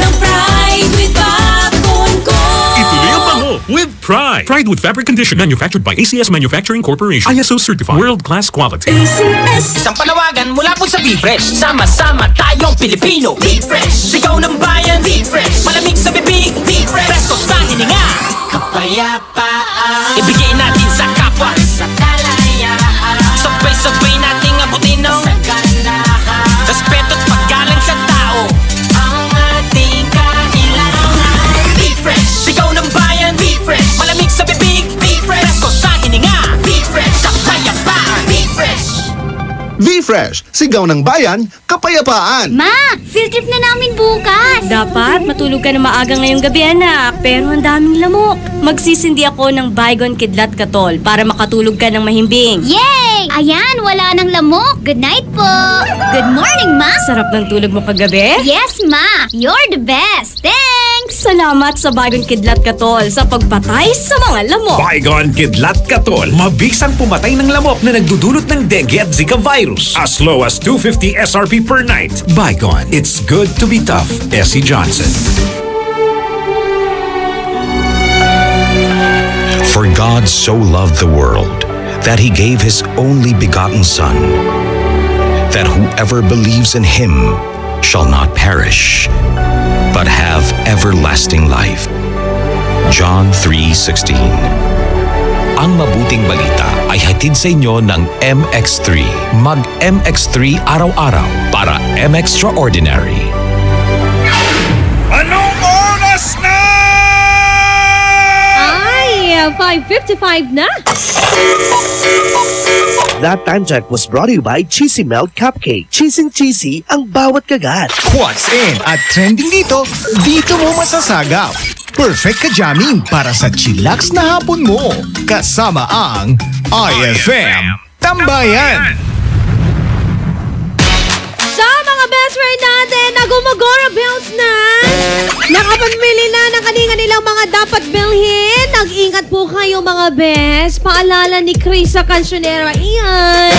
ng Pride with Fabcon ko. Ituloy ang bango with Pride. Pride with Fabric Conditioner, manufactured by ACS Manufacturing Corporation. ISO certified, world-class quality. Isang panawagan mula po sa Be-Fresh. Sama-sama tayong Pilipino. Be-Fresh, sigaw ng bayan. Be-Fresh, malamig sa bibig. Be-Fresh, presko sa hininga. Kapayapaan, ibigay natin sa kapwa. Sa kalayaan, sabay-sabay nating abutin ang kaganahan. Respeto't paggalang sa tao, ang ating kailangan. Be-Fresh, sigaw ng bayan. Be-Fresh, malamig sa bibig. Be-Fresh, presko sa hininga. Be-Fresh, kapayapaan. Be-Fresh. V-Fresh, sigaw ng bayan, kapayapaan. Ma, field trip na namin bukas. Dapat matulog ka na maaga ngayong gabi, anak. Pero ang daming lamok. Magsisindi ako ng Baygon Kidlat Katol para makatulog ka ng mahimbing. Yay! Ayan, wala nang lamok. Good night po. Good morning, Ma. Sarap ng tulog mo kagabi? Yes, Ma. You're the best. Thanks. Salamat sa Baygon Kidlat Katol sa pagpatay sa mga lamok. Baygon Kidlat Katol. Mabisang pumatay ng lamok na nagdudulot ng dengue at Zika virus. As low as $250 SRP per night. Baygon. It's good to be tough. Essie Johnson. For God so loved the world that He gave His only begotten Son, that whoever believes in Him shall not perish, but have everlasting life. John 3:16. Ang mabuting balita ay hatid sa inyo ng MX3. Mag-MX3 araw-araw para M-Extraordinary. Anong oras na? Ay, 5:55 na. That time check was brought to you by Cheesy Melt Cupcake. Cheesing cheesy ang bawat kagat. What's in at trending dito mo masasagap. Perfect ka-jamming para sa chillax na hapon mo. Kasama ang IFM Tambayan. Sa mga best friend natin na gumagora bills na, nakapamili na ng kanilang mga dapat bilhin. Nag-ingat po kayo mga best. Paalala ni Chris sa kansyonera. Iyan.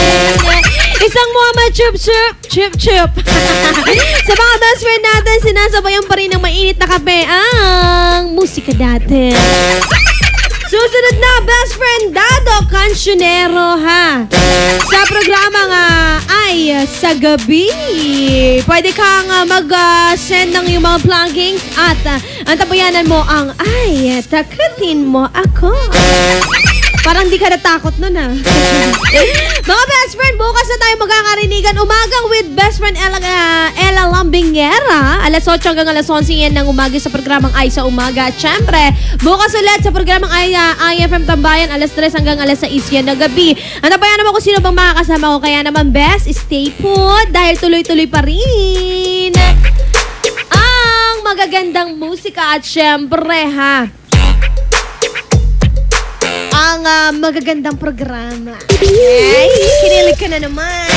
Isang Muhammad Chup. Sa mga best friend natin, sinasabayan pa rin ng mainit na kape ang musika natin. Susunod na, best friend Dado Kansyonero, ha? Sa programa nga ay sa gabi. Pwede kang mag-send ng iyong mga pluggings at ang tabayanan mo ang ay, takutin mo ako. Parang di ka natakot nun, ha? Mga best friend, bukas na tayo magkakarinigan. Umagang with best friend Ella Lambingera. Alas 8 hanggang alas 11 yan ng umaga sa programang Ay sa Umaga. At syempre, bukas ulit sa programang IFM Tambayan. Alas 3 hanggang alas 6 yan na gabi. Ano pa yan naman kung sino bang makakasama ko. Kaya naman, best, stay put. Dahil tuloy-tuloy pa rin ang magagandang musika. At syempre, ha, ang magagandang programa. Okay? Kinilig ka na naman.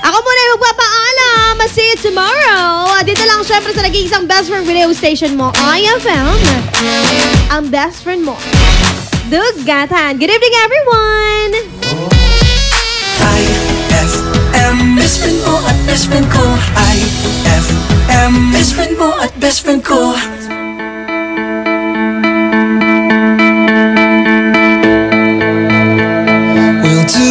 Ako muna yung magpapaalam. See you tomorrow. Dito lang syempre sa nag-iisang best friend radio station mo, IFM. Ang best friend mo, Dugatan. Good evening, everyone! IFM, best friend mo at best friend ko. IFM, best friend mo at best friend ko. We'll do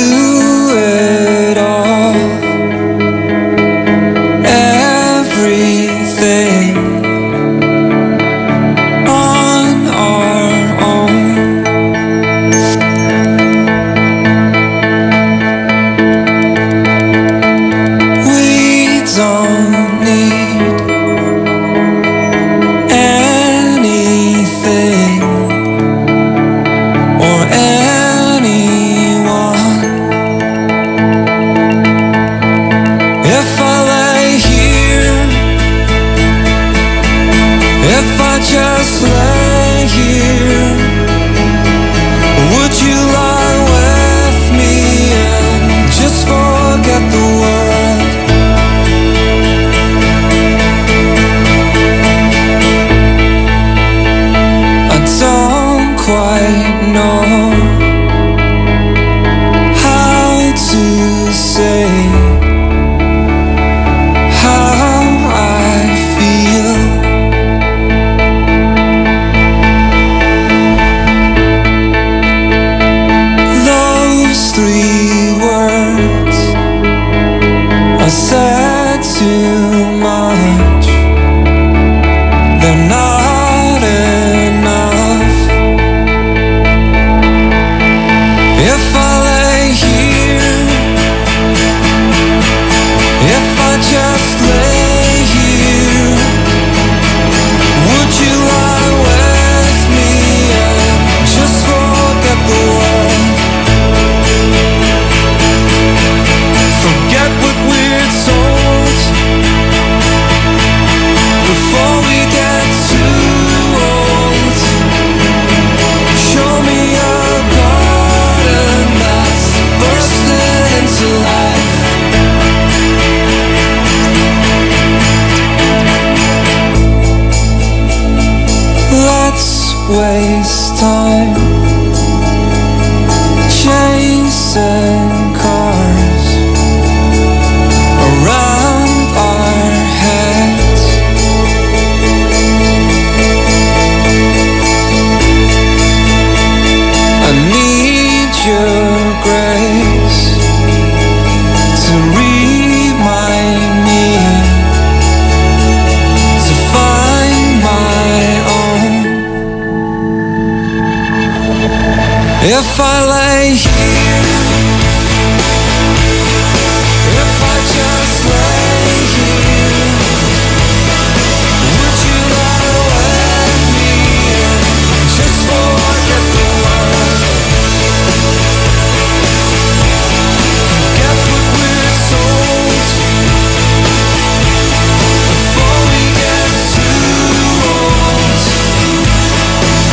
waste time chasing cars around our heads. I need your grace to remind me to find my own. If I lay here, if I just lay here, would you lie with me and just forget the world? Forget what we're told before we get too old.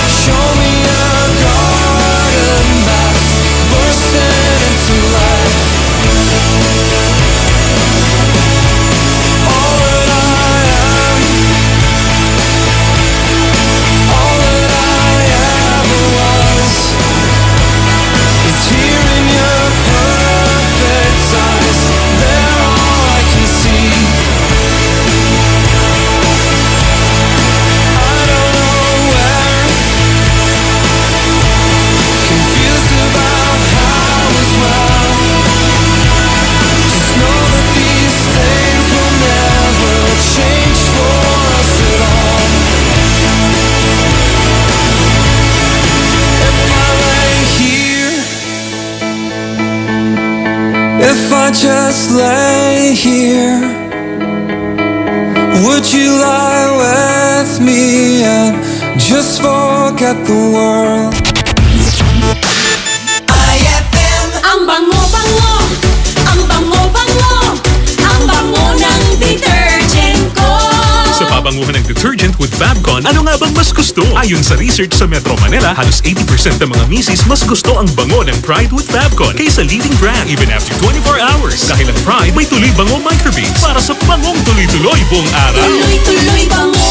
Show me a garden that's bursting into life. All that I am, all that I ever was, is here in your perfect eyes. They're all I can see. I don't know where, confused about how as well. Just know that these things will never change for us at all. If I lay here, if I just lay here, would you lie with me and just forget the world? IFM. Ang bango-bango, ang bango-bango, ang bango ng detergent ko. Sa pabanguhan ng detergent with Fabcon, ano nga bang mas gusto? Ayon sa research sa Metro Manila, halos 80% ng mga misis mas gusto ang bango ng Pride with Fabcon kaysa leading brand even after 24 hours. Dahil ang Pride may tuloy bango microbeads para sa bangong tuloy-tuloy buong araw. Tuloy-tuloy bango.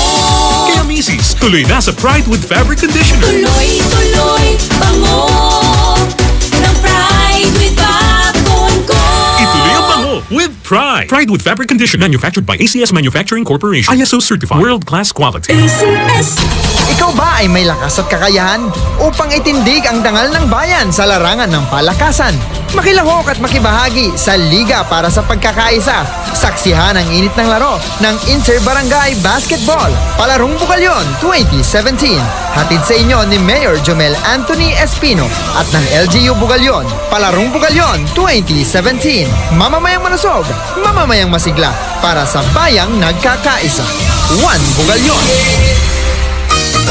Kaya misis, tuloy na sa Pride with Fabric Conditioner. Tuloy-tuloy bango ng Pride with Fabcon ko. Ituloy ang bango with Pride. Pride with Fabric Conditioner, manufactured by ACS Manufacturing Corporation. ISO certified. World-class quality. ACS. Ikaw ba ay may lakas at kakayahan upang itindig ang dangal ng bayan sa larangan ng palakasan? Makilahok at makibahagi sa Liga para sa Pagkakaisa. Saksihan ang init ng laro ng Inter-Barangay Basketball, Palarong Bugalyon 2017. Hatid sa inyo ni Mayor Jomel Anthony Espino at ng LGU Bugalyon, Palarong Bugalyon 2017. Mamamayang malusog, mamamayang masigla para sa bayang nagkakaisa. One Bugalyon.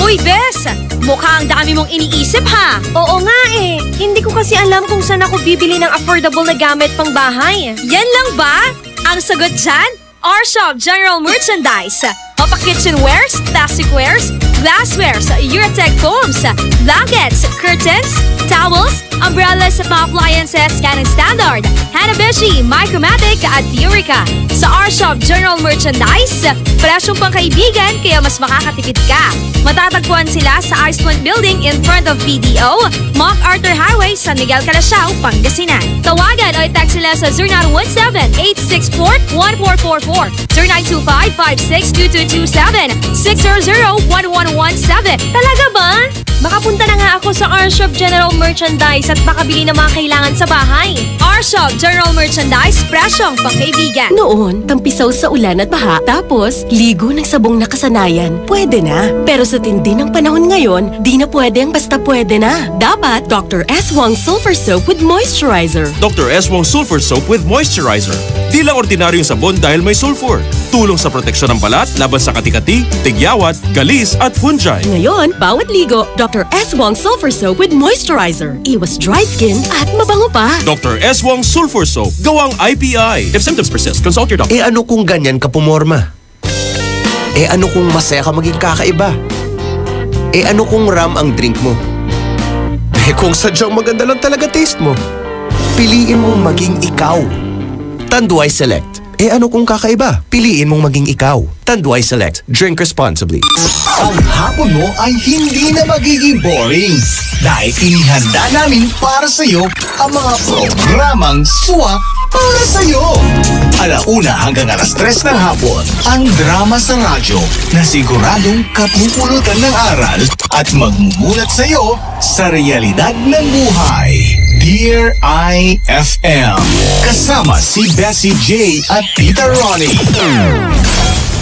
Uy, Bes! Mukhang dami mong iniisip, ha? Oo nga eh. Hindi ko kasi alam kung saan ako bibili ng affordable na gamit pang bahay. Yan lang ba? Ang sagot dyan? R-Shop General Merchandise. Mapa kitchenwares, plasticwares, glasswares, Eurotech foams, blankets, curtains, towels, umbrellas at mga appliances scanning standard, Hanabishi, Micromatic at Eureka. Sa R-Shop General Merchandise, presyong pangkaibigan kaya mas makakatipid ka. Matatagpuan sila sa Iceland Building in front of PDO, MacArthur Highway, San Miguel, Calasiao, Pangasinan. Tawagan o i-text sila sa 0917-864-1444, 0925-562227, 600-1117. Talaga ba? Makapunta na nga ako sa R-Shop General Merchandise at makabili ng mga kailangan sa bahay. R-Shop General Merchandise, presyong pangkaibigan. Noon, tampisaw sa ulan at baha, tapos ligo ng sabong nakasanayan, pwede na. Pero sa tindi ng panahon ngayon, di na pwede ang basta pwede na. Dapat Dr. S. Wong Sulfur Soap with Moisturizer. Dr. S. Wong Sulfur Soap with Moisturizer. Di lang ordinaryong sabon dahil may sulfur. Tulong sa proteksyon ng balat laban sa kati-kati, tigyawat, galis at fungi. Ngayon, bawat ligo, Dr. S. Wong Sulfur Soap with Moisturizer. Iwas dry skin at mabango pa. Dr. S. Wong Sulfur Soap. Gawang IPI. If symptoms persist, consult your doctor. Ano kung ganyan ka pumorma? Ano kung masaya ka maging kakaiba? Ano kung ram ang drink mo? Kung sadyang maganda lang talaga taste mo? Piliin mo maging ikaw. Tanduay Select. ano kung kakaiba? Piliin mong maging ikaw. Tanduay Select. Drink responsibly. Ang hapon mo ay hindi na magiging boring dahil inihanda namin para sa iyo ang mga programang suwa para sa iyo. 1:00 hanggang 3:00 ng hapon, ang drama sa radyo na siguradong kapupulutan ng aral at magmumulat sa iyo sa realidad ng buhay. Dear IFM, kasama si Bessie J at Tita Ronnie.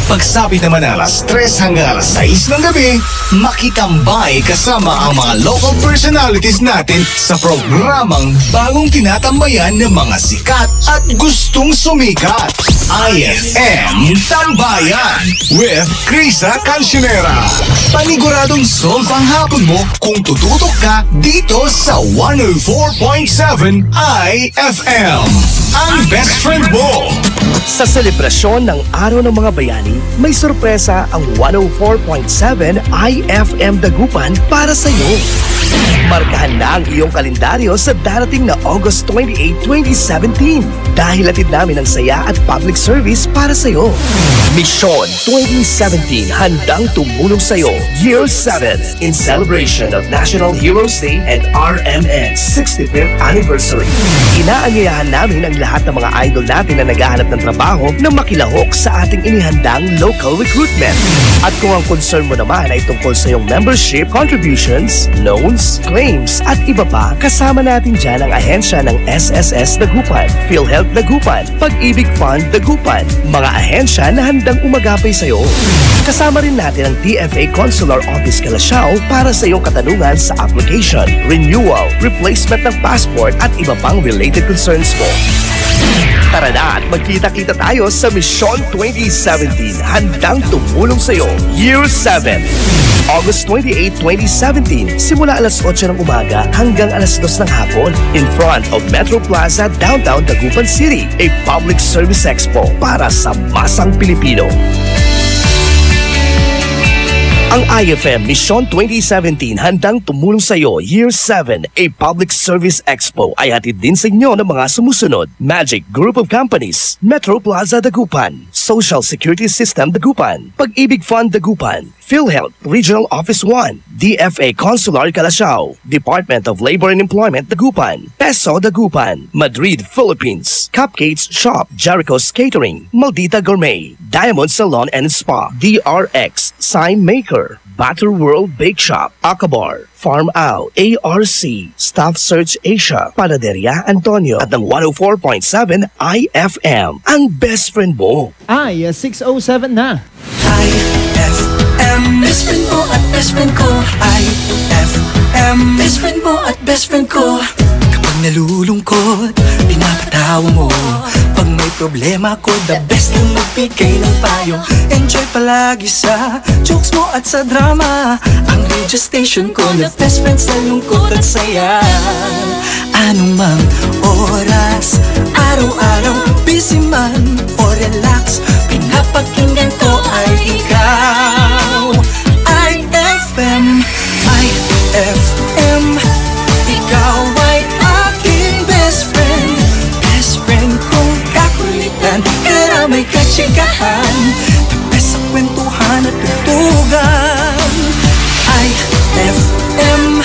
Pagsapit naman ng 3:00 hanggang 6:00 ng gabi, makitambay kasama ang mga local personalities natin sa programang bagong tinatambayan ng mga sikat at gustong sumikat. IFM Tambayan with Krisa Cancionera. Paniguradong solve ang hapon mo kung tututok ka dito sa 104.7 IFM. Ang best friend mo. Sa selebrasyon ng Araw ng Mga Bayani, may sorpresa ang 104.7 IFM Dagupan para sa iyo. Markahan na ang iyong kalendaryo sa darating na August 28, 2017 dahil hatid namin ang saya at public service para sa iyo. Mission 2017 handang tumulong sa iyo. Year 7 in celebration of National Heroes Day and RMN 65th Anniversary. Inaanyayahan namin ang lahat ng mga idol natin na naghahanap ng trabaho na makilahok sa ating inihandang local recruitment. At kung ang concern mo naman ay tungkol sa iyong membership, contributions, loans, claims at iba pa, kasama natin dyan ang ahensya ng SSS Dagupan, PhilHealth Dagupan, Pag-ibig Fund Dagupan, mga ahensya na handang umagapay sa iyo. Kasama rin natin ang TFA Consular Office Calasiao para sa iyong katanungan sa application, renewal, replacement ng passport at iba pang related concerns mo. Tara na at magkita-kita tayo sa Mission 2017 handang tumulong sa iyo. Year 7, August 28, 2017, simula 8:00 ng umaga hanggang 2:00 ng hapon in front of Metro Plaza, Downtown Dagupan City, a public service expo para sa masang Pilipino. Ang IFM Mission 2017 handang tumulong sa iyo Year 7, a public service expo ay hatid din sa inyo ng mga sumusunod: Magic Group of Companies, Metro Plaza Dagupan, Social Security System Dagupan, Pag-ibig Fund Dagupan, PhilHealth Regional Office 1, DFA Consular Calasiao, Department of Labor and Employment Dagupan, Peso Dagupan, Madrid, Philippines, Cupcakes Shop, Jericho's Catering, Maldita Gourmet, Diamond Salon and Spa, DRX, Sign Maker, Batter World Bake Shop, Akabar, Farm Out, ARC, Staff Search Asia, Panaderia Antonio at ng 104.7 IFM, ang best friend mo. Ay, 6:07 na. IFM, best friend mo at best friend ko. IFM, best friend mo at best friend ko. Kapag nalulungkot, pinapatawa mo. Pag may problema ko, the best na magbigay ng payo. Enjoy palagi sa jokes mo at sa drama. Ang radio station ko na best friend sa lungkot at saya. Anong mang oras, araw-araw, busy man o relax, pinapakinggan ko ay ikaw. IFM, IFM, ikaw ay aking best friend. Best friend kong kakulitan, karamay katsikahan, the best sa kwentuhan at tutugan. IFM,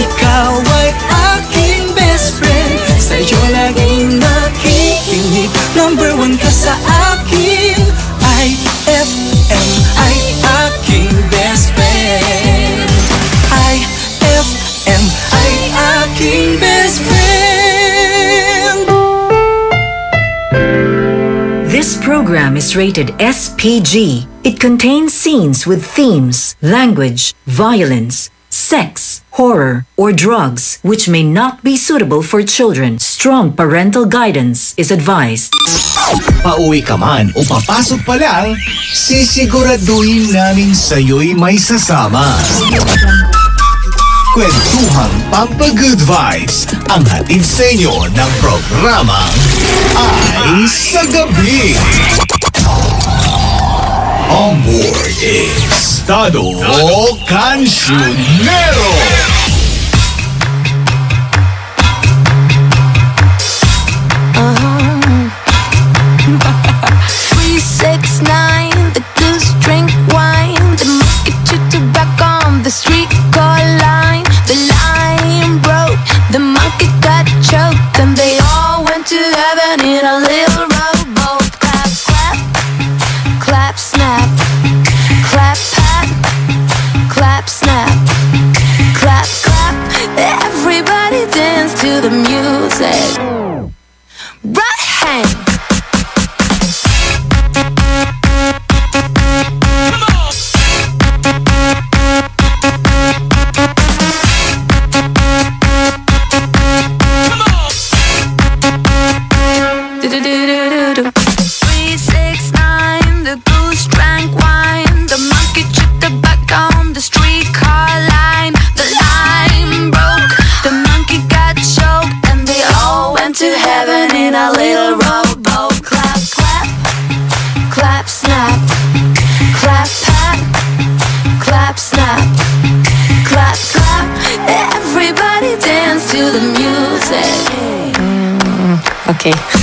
ikaw ay aking best friend. Sa'yo laging nakikinig, number 1 ka sa akin. IFM ay aking best friend. IFM ay aking best friend. This program is rated SPG. It contains scenes with themes, language, violence, sex, horror, or drugs, which may not be suitable for children. Strong parental guidance is advised. Pauwi ka man o papasok pa lang, sisiguraduhin namin sa'yo'y may sasama. Kwentuhang Pampa-Good Vibes ang hatid sa inyo ng programa Ay sa Gabi. On board is Tado Cancionero. Okay.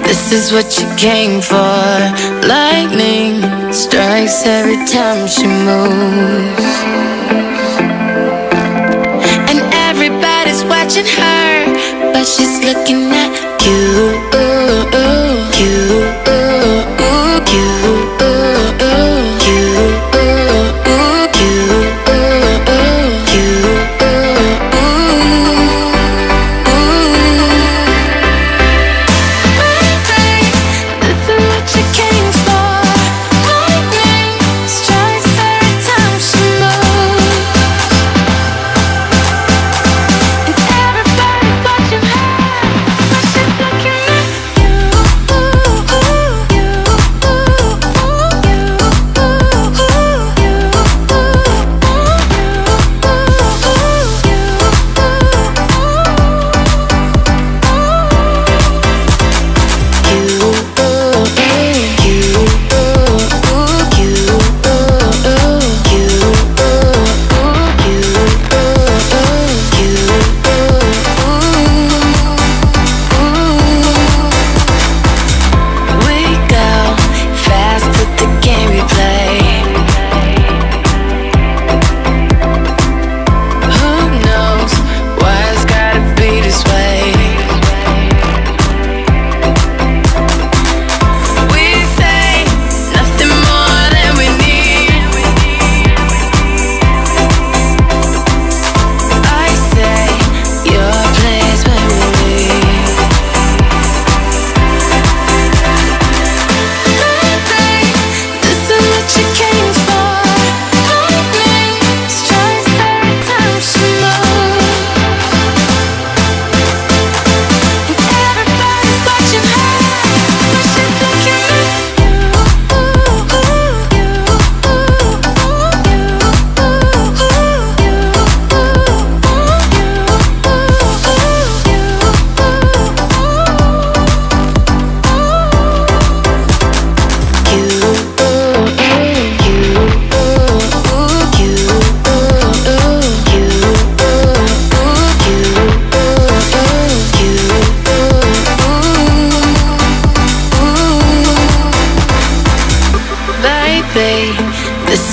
This is what you came for. Lightning strikes every time she moves, and everybody's watching her, but she's looking at you.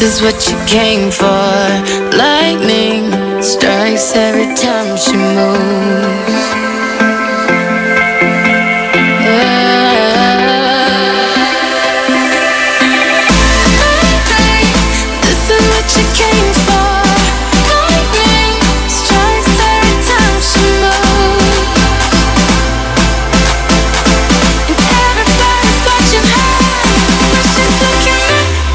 This is what you came for. Lightning strikes every time she moves. This is what you came for. Lightning strikes every time she moves. And everybody's watching her, but she's looking at you.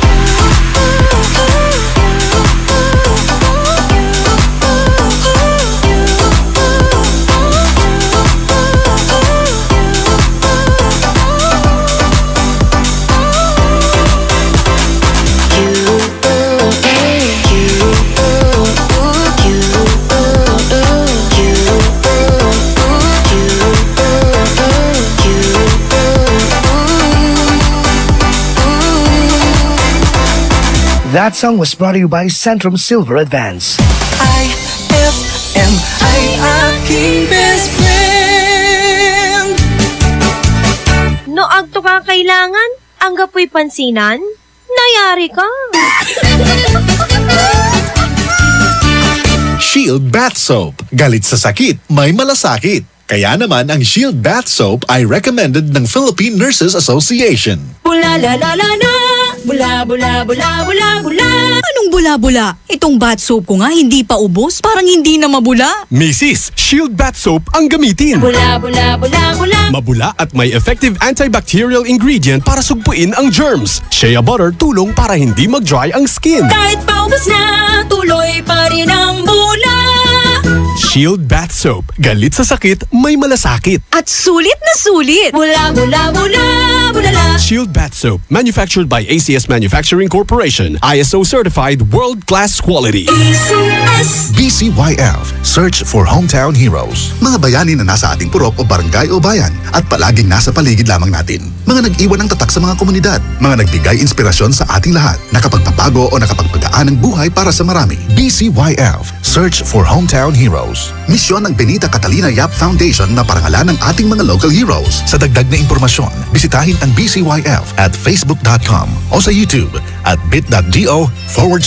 That song was brought to you by Centrum Silver Advance. IFM ay aking best friend. No agto ka kailangan, ang gapoy pansinan, nayari ka. Shield Bath Soap. Galit sa sakit, may malasakit. Kaya naman ang Shield Bath Soap ay recommended ng Philippine Nurses Association. Bula la la la la, bula bula bula bula bula. Anong bula-bula? Itong bath soap ko nga hindi pa ubos, parang hindi na mabula. Mrs. Shield Bath Soap ang gamitin. Bula bula bula bula. Mabula at may effective antibacterial ingredient para sugpuin ang germs. Shea butter tulong para hindi mag-dry ang skin. Kahit paubos na, tuloy pa rin ang bula. Shield Bath Soap. Galit sa sakit, may malasakit. At sulit na sulit. Bula bula bula bulala. Shield Bath Soap. Manufactured by ACS Manufacturing Corporation. ISO certified world-class quality. BCYF. Search for Hometown Heroes. Mga bayani na nasa ating purok o barangay o bayan at palaging nasa paligid lamang natin. Mga nag-iwan ng tatak sa mga komunidad. Mga nagbigay inspirasyon sa ating lahat. Nakapagpapago o nakapagpagaan ng buhay para sa marami. BCYF. Search for Hometown Heroes. Misyon ng Benita Catalina Yap Foundation na parangalan ng ating mga local heroes. Sa dagdag na impormasyon, bisitahin ang BCYF at facebook.com o sa YouTube at bit.do/BCYF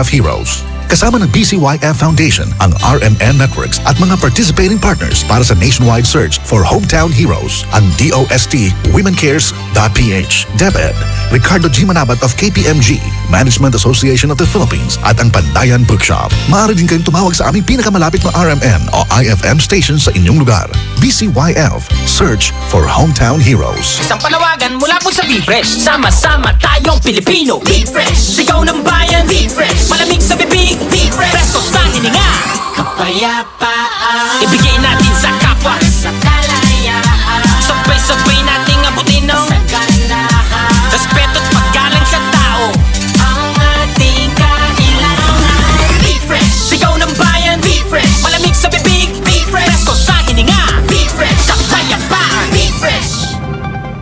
Heroes. Kasama ng BCYF Foundation, ang RMN Networks at mga participating partners para sa nationwide search for Hometown Heroes, ang DOST WomenCares.ph, DepEd, Ricardo G. Manabat of KPMG, Management Association of the Philippines at ang Pandayan Bookshop. Maaari din kayong tumawag sa aming pinakamalapit na RMN o IFM station sa inyong lugar. BCYF, search for Hometown Heroes. Isang panawagan mula po sa V-Fresh. Sama-sama tayong Pilipino. V-Fresh, sigaw ng bayan. V-Fresh, malamig sa bibig. V-Fresh, presto sa hininga. Kapayapaan, ibigay natin sa kapwa. Sa kalayaan, sabay-sabay nating abutin ang kaganahan. Respeto't paggalang sa tao, ang ating kailangan. V-Fresh, sigaw ng bayan. V-Fresh, malamig sa bibig. V-Fresh, presto sa hininga. V-Fresh, kapayapaan. V-Fresh.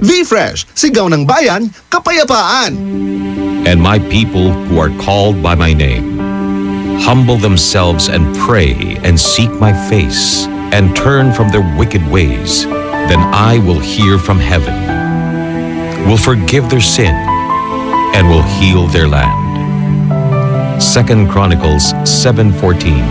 V-Fresh, sigaw ng bayan, kapayapaan. And my people who are called by my name humble themselves and pray and seek my face and turn from their wicked ways, then I will hear from heaven, will forgive their sin, and will heal their land. 2 Chronicles 7:14.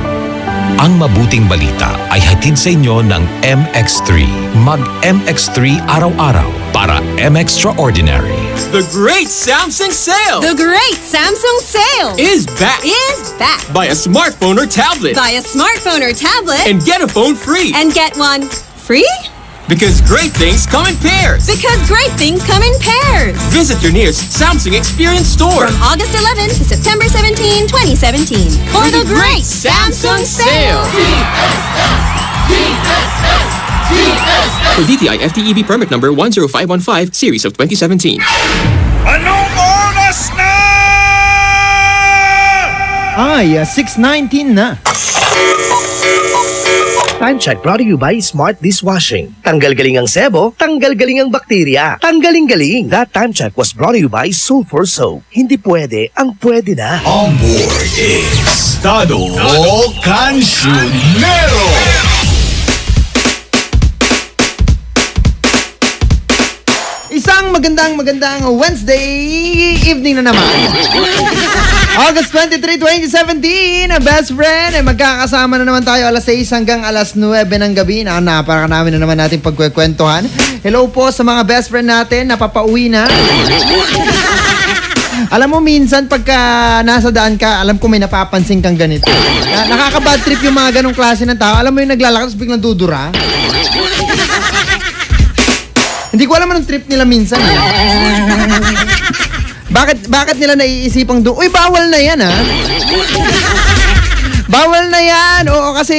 Ang mabuting balita ay hatid sa inyo ng MX3. Mag-MX3 araw-araw para M-Extraordinary. The Great Samsung Sale! The Great Samsung Sale Is back! Buy a smartphone or tablet. Buy a smartphone or tablet And get a phone free. and get one free? Because great things come in pairs. Because great things come in pairs. Visit your nearest Samsung Experience store. From August 11 to September 17, 2017. For the Great Samsung Sale. For DTI FTEB permit number 10515, series of 2017. Anong oras na? Ay, 6:19 na. Time check brought to you by Smart Dishwashing. Tanggal galing ang sebo, tanggal galing ang bakterya. Tanggaling galing. That time check was brought to you by Sulfur Soap. Hindi pwede ang pwede na. On board is Dado Cancionero. Isang magandang Wednesday evening na naman. August 23, 2017, best friend. Magkakasama na naman tayo alas 6 hanggang alas 9 ng gabi. Napaka namin na naman natin pagkwekwentuhan. Hello po sa mga best friend natin, napapauwi na. Alam mo, minsan pagka nasa daan ka, alam ko may napapansin kang ganito. Nakaka-bad trip yung mga ganong klase ng tao. Alam mo yung naglalakad, tapos biglang dudura. Hindi ko alam anong trip nila minsan. Bakit nila naiisipang uy, bawal na yan, ha? Bawal na yan. Oo, kasi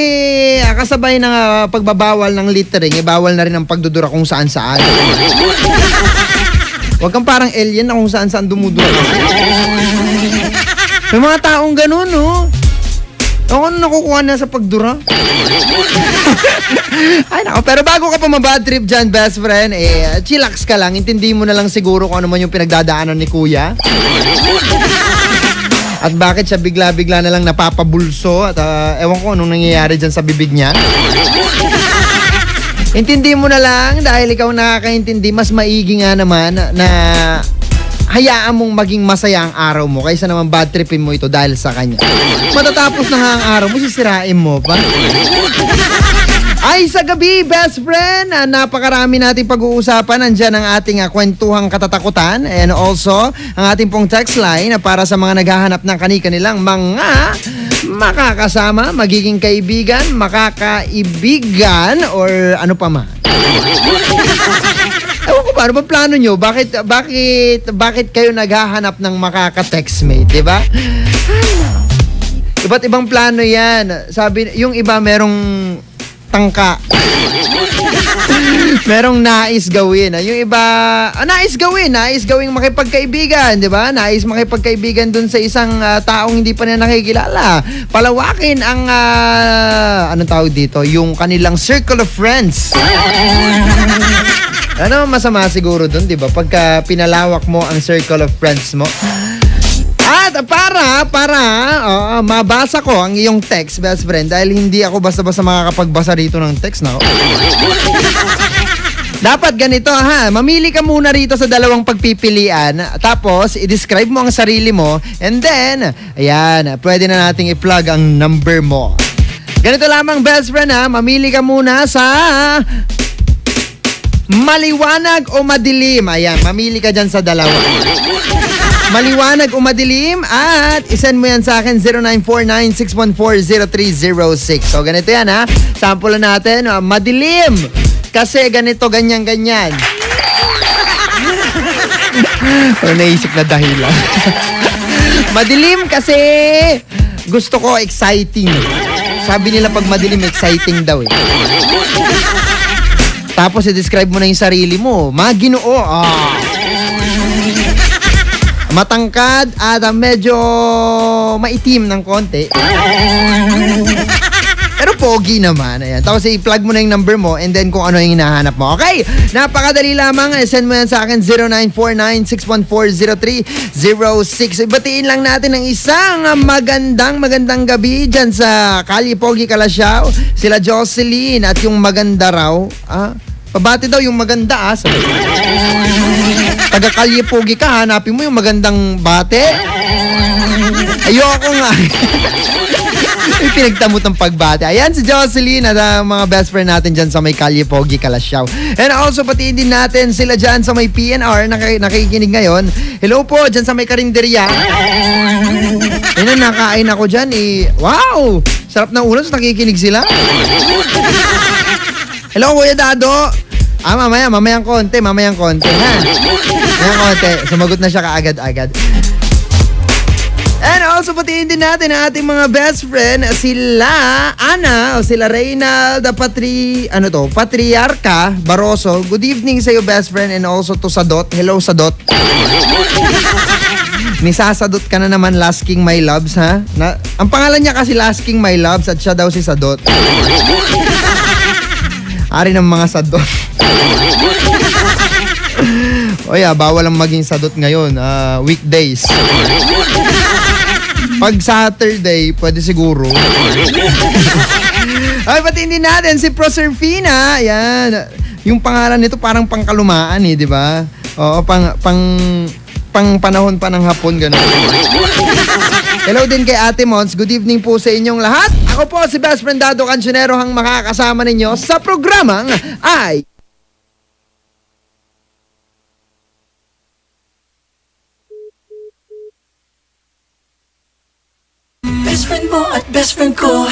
kasabay ng pagbabawal ng littering, bawal na rin ang pagdudura kung saan-saan. Huwag kang parang alien na kung saan-saan dumudura. May mga taong ganun, no? Ako nakukuha na sa pagdura. Ay nako, pero bago ka pa mabad trip dyan, best friend, chillax ka lang. Intindi mo na lang siguro kung ano man yung pinagdadaanan ni Kuya. At bakit siya bigla-bigla na lang napapabulso at ewan ko anong nangyayari dyan sa bibig niya. Intindi mo na lang dahil ikaw nakakaintindi, mas maigi nga naman na hayaan mong maging masaya ang araw mo kaysa naman bad tripin mo ito dahil sa kanya. Matatapos na ang araw mo, sisirain mo pa. Ay, sa gabi, best friend, napakarami nating pag-uusapan. Nandyan ang ating kwentuhang katatakutan and also ang ating pong text line para sa mga naghahanap ng kani-kanilang mga makakasama, magiging kaibigan, makakaibigan, or ano pa man. Ewan ko ba, ano ba plano nyo? Bakit kayo naghahanap ng makaka-textmate, di ba? Iba't ibang plano yan. Sabi, yung iba merong tangka. Merong nais gawin. Yung iba, nais gawing makipagkaibigan, di ba? Nais makipagkaibigan dun sa isang taong hindi pa na nakikilala. Palawakin ang, anong tawag dito? Yung kanilang circle of friends. Ano masama siguro dun, di ba? Pagka pinalawak mo ang circle of friends mo. At para mabasa ko ang iyong text, best friend, dahil hindi ako basta-basta makakapagbasa rito ng text na. Dapat ganito ha, mamili ka muna rito sa dalawang pagpipilian, tapos i-describe mo ang sarili mo, and then, ayan, pwede na nating i-plug ang number mo. Ganito lamang, best friend ha, mamili ka muna sa maliwanag o madilim. Ayan, mamili ka dyan sa dalawa. Maliwanag o madilim at isend mo yan sa akin 0949-614-0306. So ganito yan ha. Sample natin. Madilim. Kasi ganito, ganyan. Naisip na dahilan. Madilim kasi gusto ko exciting. Sabi nila pag madilim, exciting daw eh. Tapos i-describe mo na yung sarili mo. Maginoo. Matangkad at medyo maitim ng konti. Pero pogi naman. Ayan. Tapos i-plug mo na yung number mo and then kung ano yung hinahanap mo. Okay? Napakadali lamang. Send mo yan sa akin 0949-614-0306. Ibatiin lang natin ng isang magandang gabi dyan sa Kalye Pogi Calasiao. Sila Jocelyn at yung maganda raw. Pabati daw yung maganda taga Kalye Pogi ka, hanapin mo yung magandang bate. Ayoko nga. Pinagtamot ng pagbate. Ayan si Jocelyn at mga best friend natin dyan sa may Kalye Pogi Calasiao. And also patiin din natin sila dyan sa may PNR nakikinig ngayon. Hello po dyan sa may karinderya. Ayun, nakain ako dyan Wow! Sarap ng ulam, nakikinig sila. Hello Kuya Dado. Mamayang konti ha. Mamayang konti. Sumagot na siya kaagad-agad. And also patiin din natin ang ating mga best friend, sila Ana o sila Reynald Patriarca Baroso. Good evening sa iyo, best friend, and also to Sadot. Hello Sadot. Nisasadot ka na naman, Last King My Loves, ha? Ang pangalan niya kasi Last King My Loves at siya daw si Sadot. Ari ng mga Sadot. Bawal ang maging Sadot ngayon. Weekdays. Pag Saturday, pwede siguro. Ay, pati hindi natin si Proserfina. Ayan. Yung pangalan nito parang pangkalumaan di ba? Oo, pang panahon pa ng hapon, gano'n. Hello din kay Ate Mons. Good evening po sa inyong lahat. Ako po si Best Friend Dado Cancionero, ang makakasama ninyo sa programang ay... Best friend mo at best friend ko.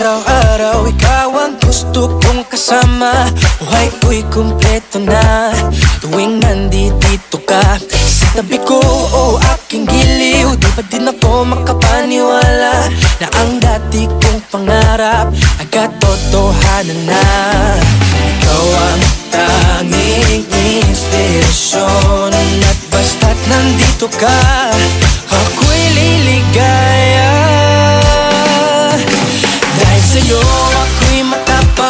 Araw-araw ikaw ang gusto kong kasama. Buhay ko'y kumpleto na tuwing nandito ka sa tabi ko o aking giliw. Di ba din ako makapaniwala na ang dati kong pangarap ay katotohanan na. Ikaw ang tanging inspirasyon at basta't nandito ka, ako'y liligaya. Dahil sa'yo ako'y matapang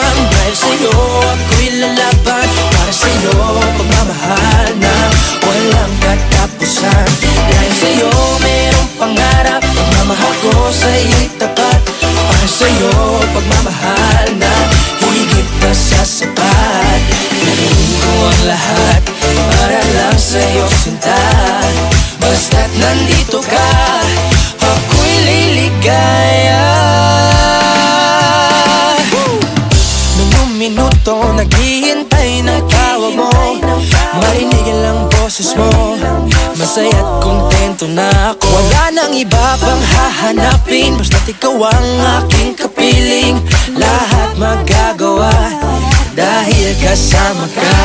nandito ka, ako'y liligaya. Minuto naghihintay ng tawag mo, marinig lang boses mo, masaya't kontento na ako. Wala nang iba pang hahanapin, basta't ikaw ang aking kapiling. Lahat magagawa dahil kasama ka.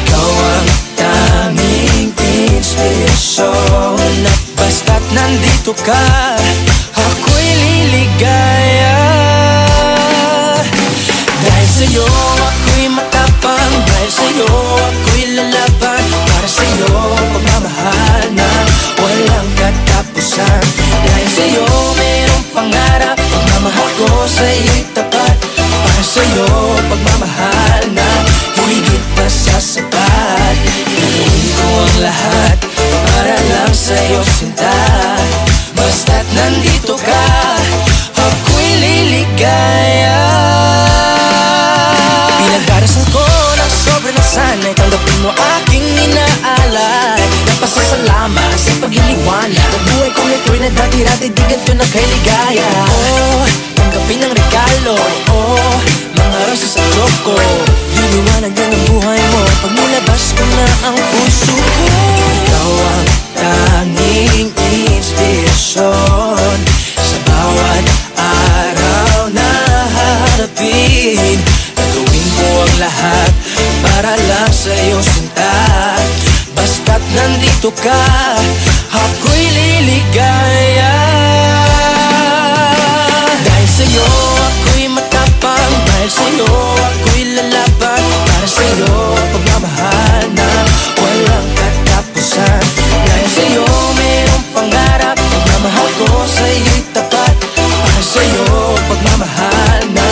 Ikaw ang tanging inspirasyon, at basta't nandito ka, ako'y liligaya. Dahil sa'yo ako'y matapang, dahil sa'yo ako'y lalaban, para sa'yo pagmamahal na walang katapusan. Dahil sa'yo mayroong pangarap, pagmamahal ko sa'yo'y tapat, para sa'yo pagmamahal na higit pa sa sapat. Gagawin ko ang lahat para lang sa'yo sinta, basta't nandito ka, ako'y liligaya. Pinagdarasal ko ng sobrang nasanay, tanggapin mo aking inaalay. Nagpasasalamat sa pagliliwanag, ang buhay kong ito'y na dati-dati di ganito na kay ligaya. Oh, tanggapin ang regalo, oh, mga rosas sa choco. Liliwanag din ang buhay mo pag nilabas ko na ang puso ko. Ikaw ang tanging inspirasyon sa bawat araw na haharapin. Gagawin ko ang lahat para lang sa'yo sinta, basta't nandito ka, ako'y liligaya. Dahil sa'yo ako'y matapang, dahil sa'yo ako'y lalaban, para sa'yo pagmamahal na walang katapusan. Dahil sa'yo mayroong pangarap, pagmamahal ko sa'yo'y tapat, para sa'yo pagmamahal na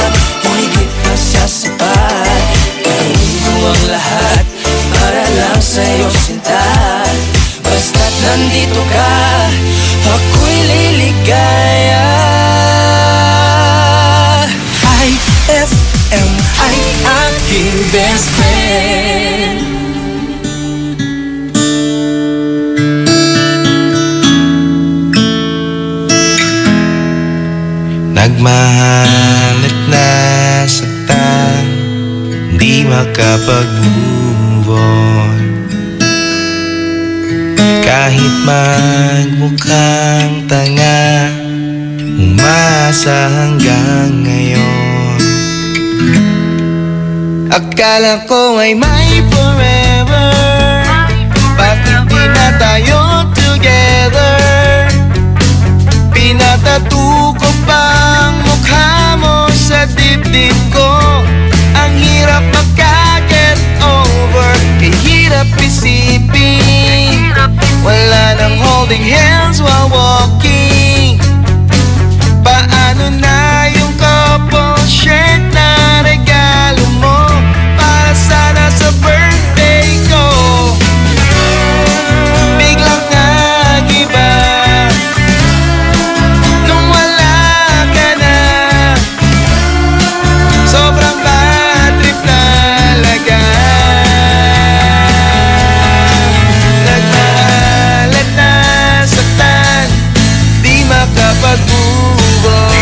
higit na sa sapat. Gawin ko ang lahat para lang sa'yo sinta, basta't nandito ka, ako'y liligaya. IFM ay aking best friend. Nagmahal at nasaktan, di makapag-move on. Kahit magmukhang tanga, umasa hanggang ngayon. Akala ko ay may forever, bakit di na tayo together? Pinatato ko pang mukha mo sa dibdib ko. Ang hirap magka-get over, kahirap isipin, wala nang holding hands while walking. Paano na yung couple shirt na regalo mo para sana sa birthday ko? Biglang nag-iba nung wala ka na, sobrang bad trip talaga. Nagmahal at nasaktan, di makapag-move on.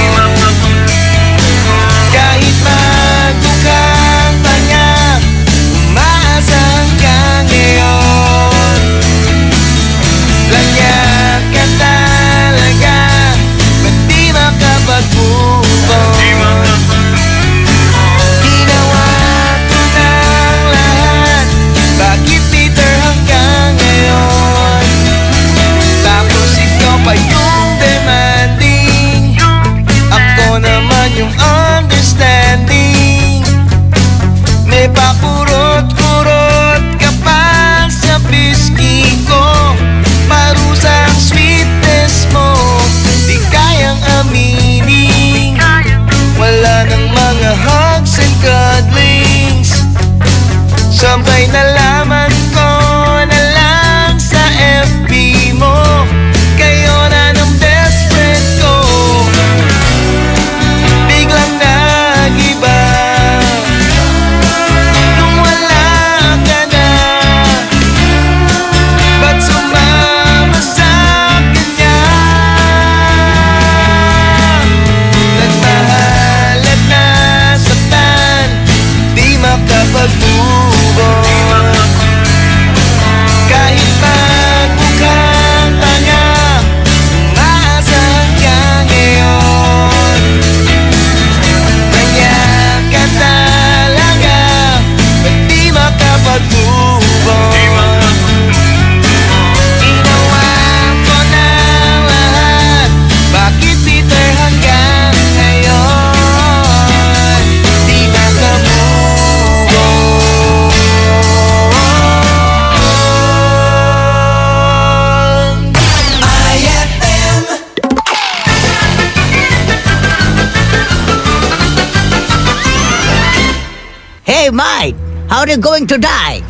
Hey, Mike! How are you going to die?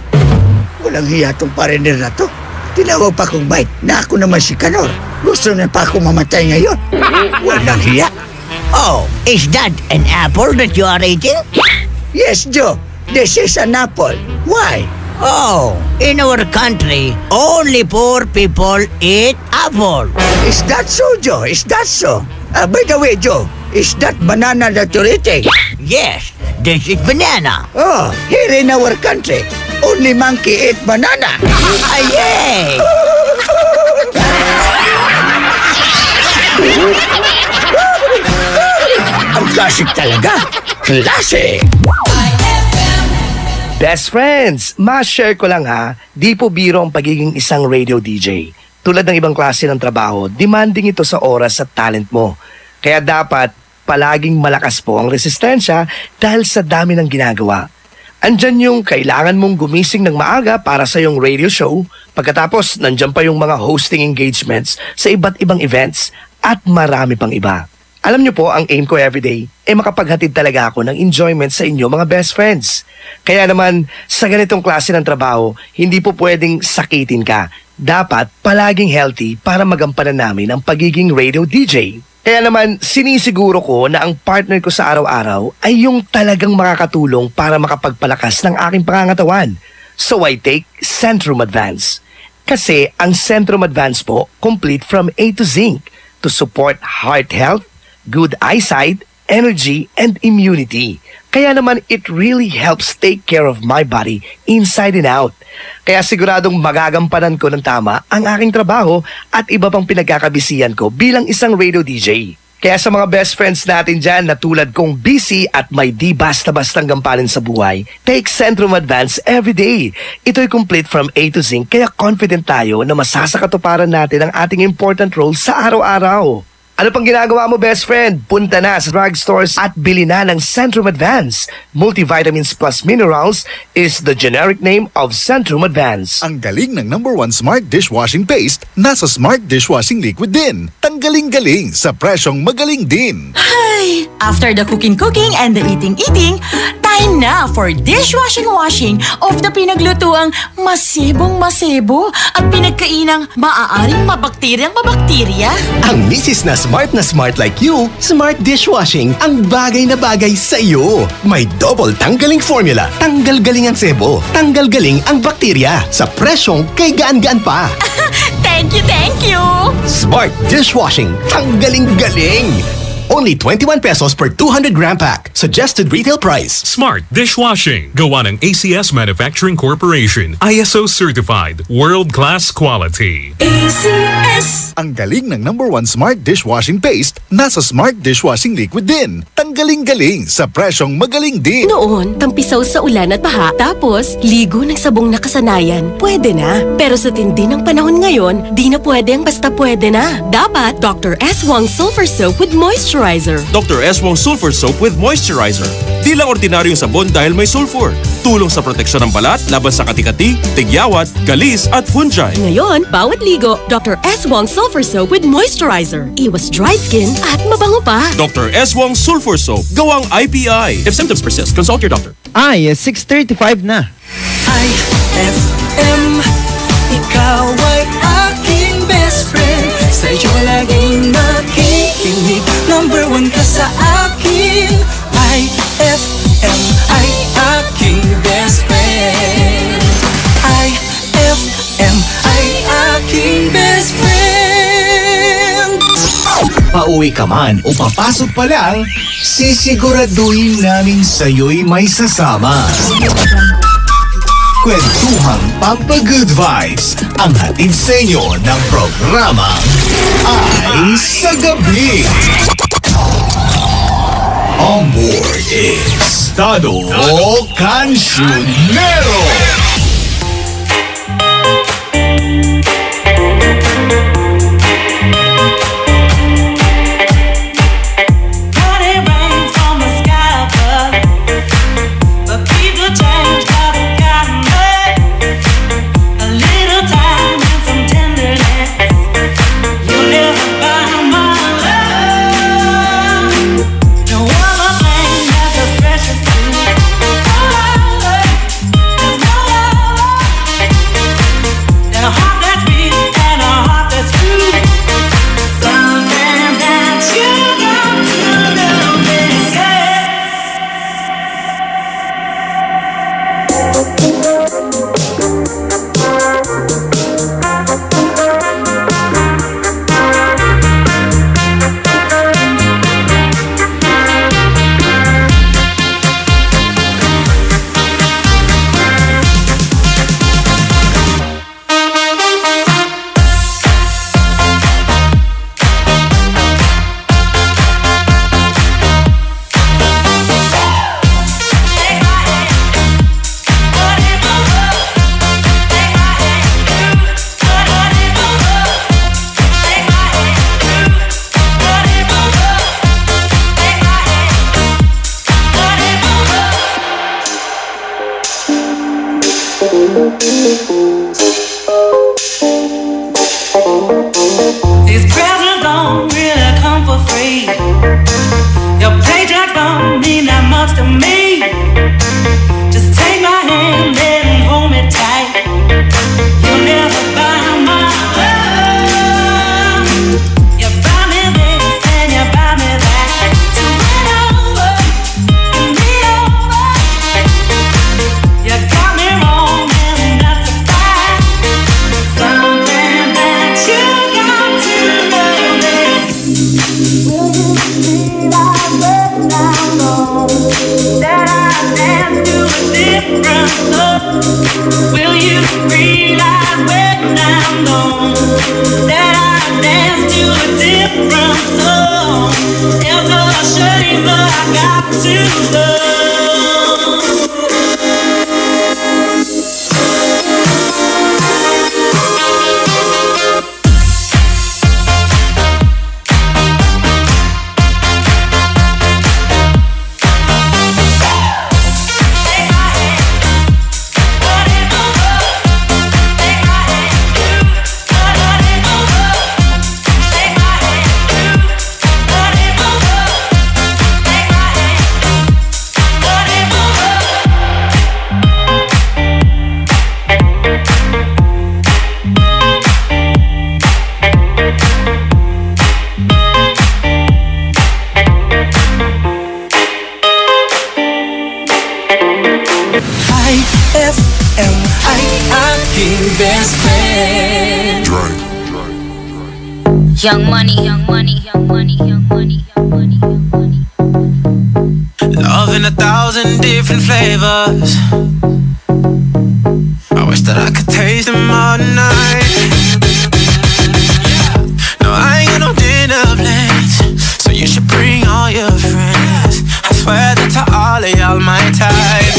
Walang hiya tong parender na to. Tinawag pa kong Mike na ako naman si Kanor. Gusto na pa akong mamatay ngayon. Walang hiya. Oh, is that an apple that you are eating? Yes, Joe. This is an apple. Why? Oh, in our country, only poor people eat apple. Is that so, Joe? Is that so? By the way, Joe, is that banana that you're eating? Yes, this is banana. Oh, here in our country, only monkey eat banana. Yay! Ang classic talaga. Classic! Best friends, ma-share ko lang ha, di po biro ang pagiging isang radio DJ. Tulad ng ibang klase ng trabaho, demanding ito sa oras at talent mo. Kaya dapat palaging malakas po ang resistensya dahil sa dami ng ginagawa. Andyan yung kailangan mong gumising ng maaga para sa iyong radio show, pagkatapos nandyan pa yung mga hosting engagements sa iba't ibang events at marami pang iba. Alam niyo po, ang aim ko everyday ay makapaghatid talaga ako ng enjoyment sa inyo mga best friends. Kaya naman, sa ganitong klase ng trabaho, hindi po pwedeng sakitin ka. Dapat palaging healthy para magampanan namin ang pagiging radio DJ. Kaya naman, sinisiguro ko na ang partner ko sa araw-araw ay yung talagang makakatulong para makapagpalakas ng aking pangangatawan. So I take Centrum Advance. Kasi ang Centrum Advance po, complete from A to Zinc to support heart health, good eyesight, energy, and immunity. Kaya naman it really helps take care of my body inside and out. Kaya siguradong magagampanan ko ng tama ang aking trabaho at iba pang pinagkakabisihan ko bilang isang radio DJ. Kaya sa mga best friends natin dyan na tulad kong busy at may di basta-bastang gampanin sa buhay, take Centrum Advance every day. Ito'y complete from A to Zinc kaya confident tayo na masasakatuparan natin ang ating important role sa araw-araw. Ano pang ginagawa mo, best friend? Punta na sa drugstores at bili na ng Centrum Advance. Multivitamins plus minerals is the generic name of Centrum Advance. Ang galing ng #1 Smart Dishwashing Paste nasa Smart Dishwashing Liquid din. Tanggaling-galing sa presyong magaling din. Ay, after the cooking and the eating, time na for dishwashing of the pinaglutuang masibong-masibo at pinagkainang maaaring mabakterya. Ang misis na smart like you, Smart Dishwashing ang bagay na bagay sa iyo. May double tanggaling formula. Tanggal galing ang sebo. Tanggal galing ang bakterya. Sa presyong kay gaan-gaan pa. Thank you! Smart Dishwashing. Tanggaling galing. Only 21 pesos per 200-gram pack. Suggested retail price. Smart Dishwashing. Gawa ng ACS Manufacturing Corporation. ISO certified. World-class quality. ACS! Ang galing ng #1 Smart Dishwashing Paste nasa Smart Dishwashing Liquid din. Tanggaling-galing sa presyong magaling din. Noon, tampisaw sa ulan at baha, tapos ligo ng sabong nakasanayan. Pwede na. Pero sa tindi ng panahon ngayon, di na pwede ang basta pwede na. Dapat Dr. S. Wong Sulfur Soap with Moisturizer. Dr. S. Wong Sulfur Soap with Moisturizer. Di lang ordinaryong sabon dahil may sulfur. Tulong sa proteksyon ng balat laban sa kati-kati, tigyawat, galis at fungi. Ngayon, bawat ligo, Dr. S. Wong Sulfur Soap with Moisturizer. Iwas dry skin at mabango pa. Dr. S. Wong Sulfur Soap. Gawang IPI. If symptoms persist, consult your doctor. 6:35 na. IFM, ikaw ay aking best friend. Sa'yo laging nakikinig. #1 ka sa akin. IFM ay aking best friend. IFM ay aking best friend. Pauwi ka man o papasok pa lang, sisiguraduhin namin sa'yo'y may sasama. Kwentuhang Pampa-Good Vibes ang hatid sa inyo ng programa Ay sa Gabi. On board is Tado Cancionero. No other thing that's as precious to me. These presents don't really come for free. Your paycheck don't mean that much to me. Just take my hand and hold me tight. You'll never buy my love. You buy me this and you buy me that. So win over and be over. You got me wrong and that's a fact. Something that you got to know is, will you realize when I'm gone that I dance to a different song? Will you realize when I'm gone that I dance to a different song? It's a shame, but I got to know. Best friend. Young money, young money, young money, young money, young money, young money. Love in 1,000 different flavors. I wish that I could taste them all night. No, I ain't got no dinner plans, so you should bring all your friends. I swear that to all of y'all my type.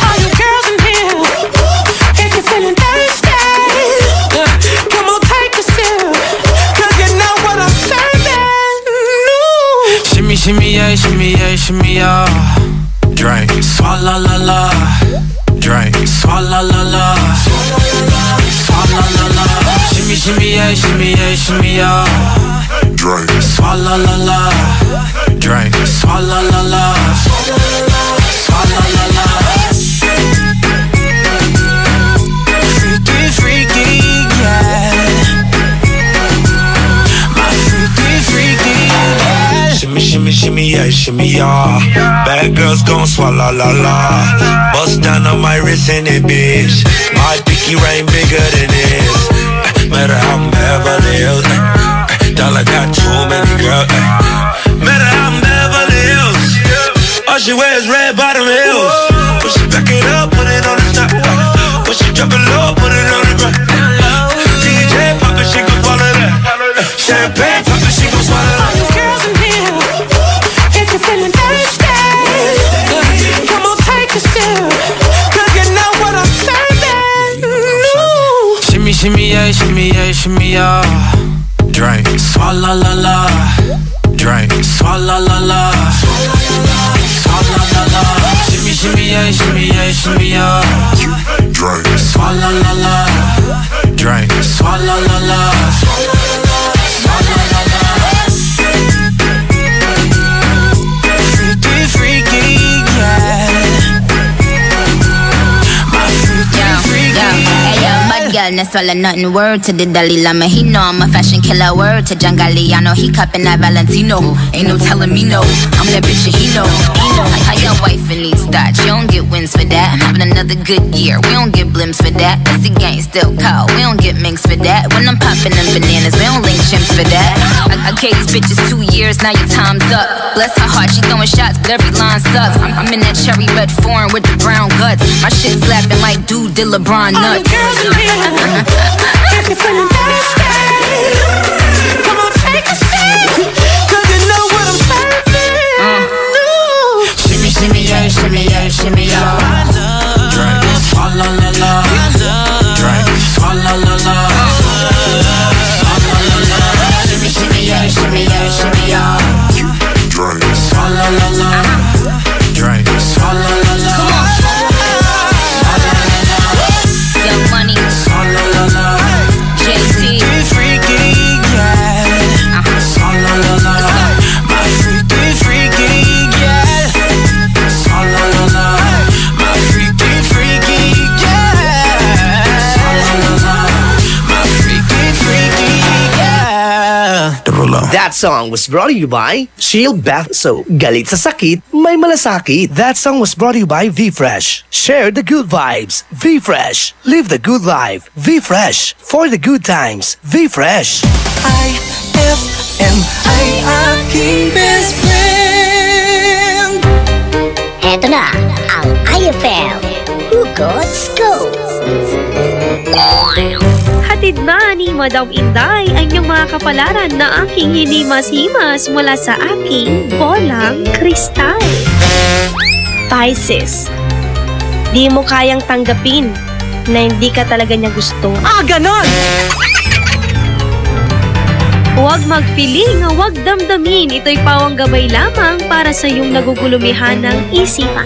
All you girls in here, if you're feeling thirsty, come on, take a sip, 'cause you know what I'm serving. Shimmy, shimmy, yeah, shimmy, yeah, shimmy, yeah. Drink, swalla la la. Drink, swalla la la. Swalla la la. Shimmy, shimmy, yeah, shimmy, yeah, shimmy, yeah. Drink, swalla la la. Drink, swalla la la. Swalla la la. Freaky, freaky, yeah. My freaky, freaky, yeah. Shimmy, shimmy, shimmy, yeah, shimmy, yeah. Bad girls gon' swallow la la. Bust down on my wrist and it, bitch. My pinky ring bigger than this. Matter how I'm Beverly Hills. Dollar got too many girls. Matter how I'm Beverly Hills. All she wears red bottom heels. When she back it up, put it on the top. When she drop it low, put it on the ground. DJ pop it, she gon' swallow that. Champagne pop it, she gon' swallow that. All you girls in here, if you're feeling thirsty, come on, take a sip, 'cause you know what I'm serving. Shimmy, shimmy, yeah, shimmy, yeah, shimmy, yeah. Drink, swalla la la. Drink, swalla la la. Swalla la la. Shimmy, shimmy, yeah, shimmy, yeah, shimmy, yeah. Drink, swalla la la. Drink, swalla la la. Swalla la la. Freaky, freaky, yeah. My freaky, freaky, yeah. Bad girl, no swallow nothing. Word to the Dalai Lama, he know I'm a fashion killer. Word to John Galliano, he cupping that Valentino. Ain't no telling me no, I'm that bitch that he know. How your wife in these thoughts, you don't get wins for that. I'm having another good year, we don't get blimps for that. That's the gang still call, we don't get minks for that. When I'm popping them bananas, we don't link chimps for that. I gave these bitches 2 years, now your time's up. Bless her heart, she throwing shots, but every line sucks. I'm in that cherry red foreign with the brown guts. My shit slapping like dude did LeBron nuts. All you girls in here, if you're feeling thirsty, come on, take a sip, 'cause you know what I'm serving. Shimmy, shimmy, yeah, shimmy, yeah, shimmy, yeah. Drink, swalla la la. Drink, swalla la la. Swalla la la. Shimmy, shimmy, yeah, shimmy, yeah, shimmy, yeah. Drink, swalla la la. Drink, swalla la la. Swalla la la. That song was brought to you by Shield Bath Soap. Galit sa sakit, may malasakit. That song was brought to you by V-Fresh. Share the good vibes. V-Fresh. Live the good life. V-Fresh. For the good times. V-Fresh. IFM ay aking best friend. Eto na ang IFM Hugot Scoop. Hatid na ni Madam Inday ang iyong mga kapalaran na aking hinimas-himas mula sa aking bolang kristal. Pisces, di mo kayang tanggapin na hindi ka talaga niya gusto. Ganon! Huwag mag-feeling, huwag damdamin. Ito'y pawang gabay lamang para sa iyong nagugulumihan ng isipan.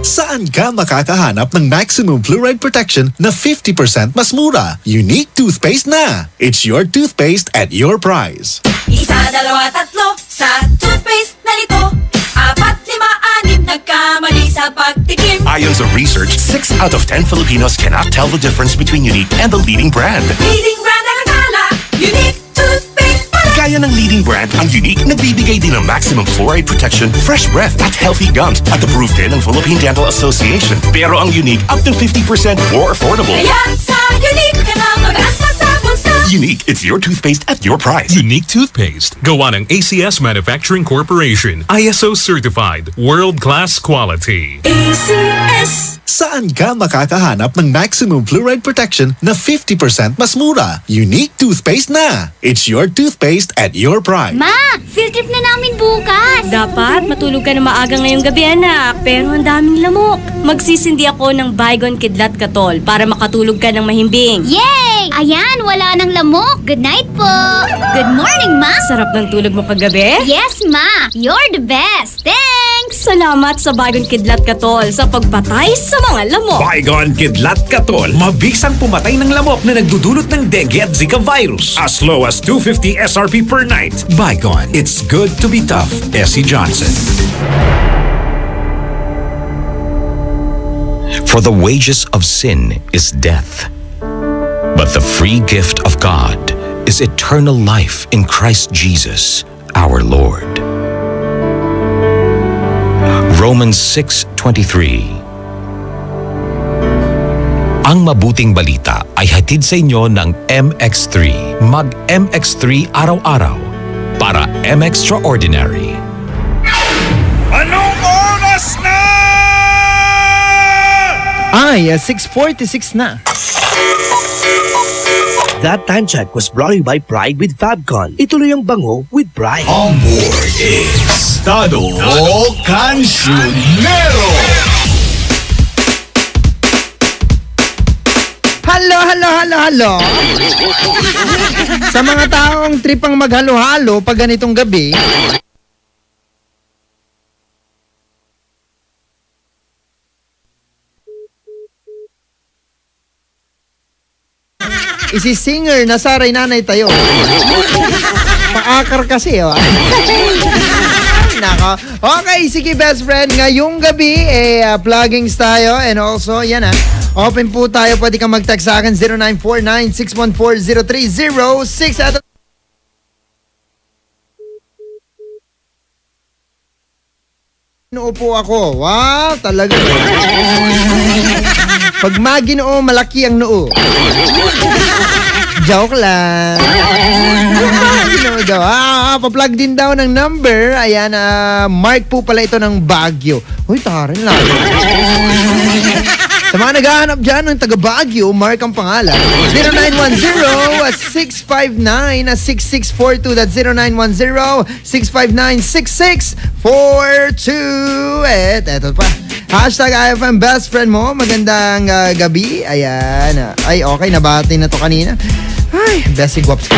Saan ka makakahanap ng maximum fluoride protection na 50% mas mura? Unique toothpaste na! It's your toothpaste at your price. Isa, dalawa, tatlo sa toothpaste na nito. 4, 5, 6 nagkamali sa pagtikim. Ayon sa research, 6 out of 10 Filipinos cannot tell the difference between Unique and the leading brand. Leading brand ang akala, Unique toothpaste pala. Gaya ng leading brand, ang Unique nagbibigay din ng maximum fluoride protection, fresh breath at healthy gums at approved din ng Philippine Dental Association. Pero ang Unique up to 50% more affordable. Kaya sa Unique ka na mag-anta sa bulsa. Unique, it's your toothpaste at your price. Unique toothpaste. Gawa ng ACS Manufacturing Corporation. ISO certified. World-class quality. ACS. Saan ka makakahanap ng maximum fluoride protection na 50% mas mura? Unique toothpaste na! It's your toothpaste at your price. Ma, field trip na namin bukas. Dapat matulog ka na maaga ngayong gabi, anak. Pero ang daming lamok. Magsisindi ako ng Baygon Kidlat Katol para makatulog ka ng mahimbing. Yay! Ayan, wala nang lamok. Good night po. Good morning, Ma. Sarap ng tulog mo kagabi? Yes, Ma. You're the best. Thanks! Salamat sa Baygon Kidlat Katol sa pagpatay sa mga lamok. Baygon Kidlat Katol. Mabisang pumatay ng lamok na nagdudulot ng dengue at Zika virus. As low as 250 SRP per night. Baygon. It's good to be tough. Essie Johnson. For the wages of sin is death, but the free gift of God is eternal life in Christ Jesus, our Lord. Romans 6:23. Ang mabuting balita ay hatid sa inyo ng MX3. Mag-MX3 araw-araw para M-Extraordinary. Anong oras na? Ay, 6:46 na. That time check was brought to you by Pride with Fabcon. Ituloy ang bango with Pride. Amor Estado Cancionero. Halo. Sa mga taong tripang maghalo-halo pag ganitong gabi, isi-singer na saray nanay tayo. Paakar kasi, oh. Nako. Okay, sige best friend. Ngayong gabi, plugins tayo. And also, yan open po tayo. Pwede kang mag-text sa akin 0949-614-0306 at Ginoo po ako. Wow, talaga. Pag maginoo, malaki ang noo. Joke lang. Ginoo daw. Pa-plug din daw ng number. Ayan, Mark po pala ito ng Baguio. Uy, tarin lang. Sa mga naghahanap dyan ng taga-Baguio, Mark ang pangalan. 0910-659-6642. That's 0910-659-6642. Eto pa. Hashtag IFM best friend mo. Magandang gabi. Ayan. Ay, okay. Nabati na to kanina. Ay, best si Guaps.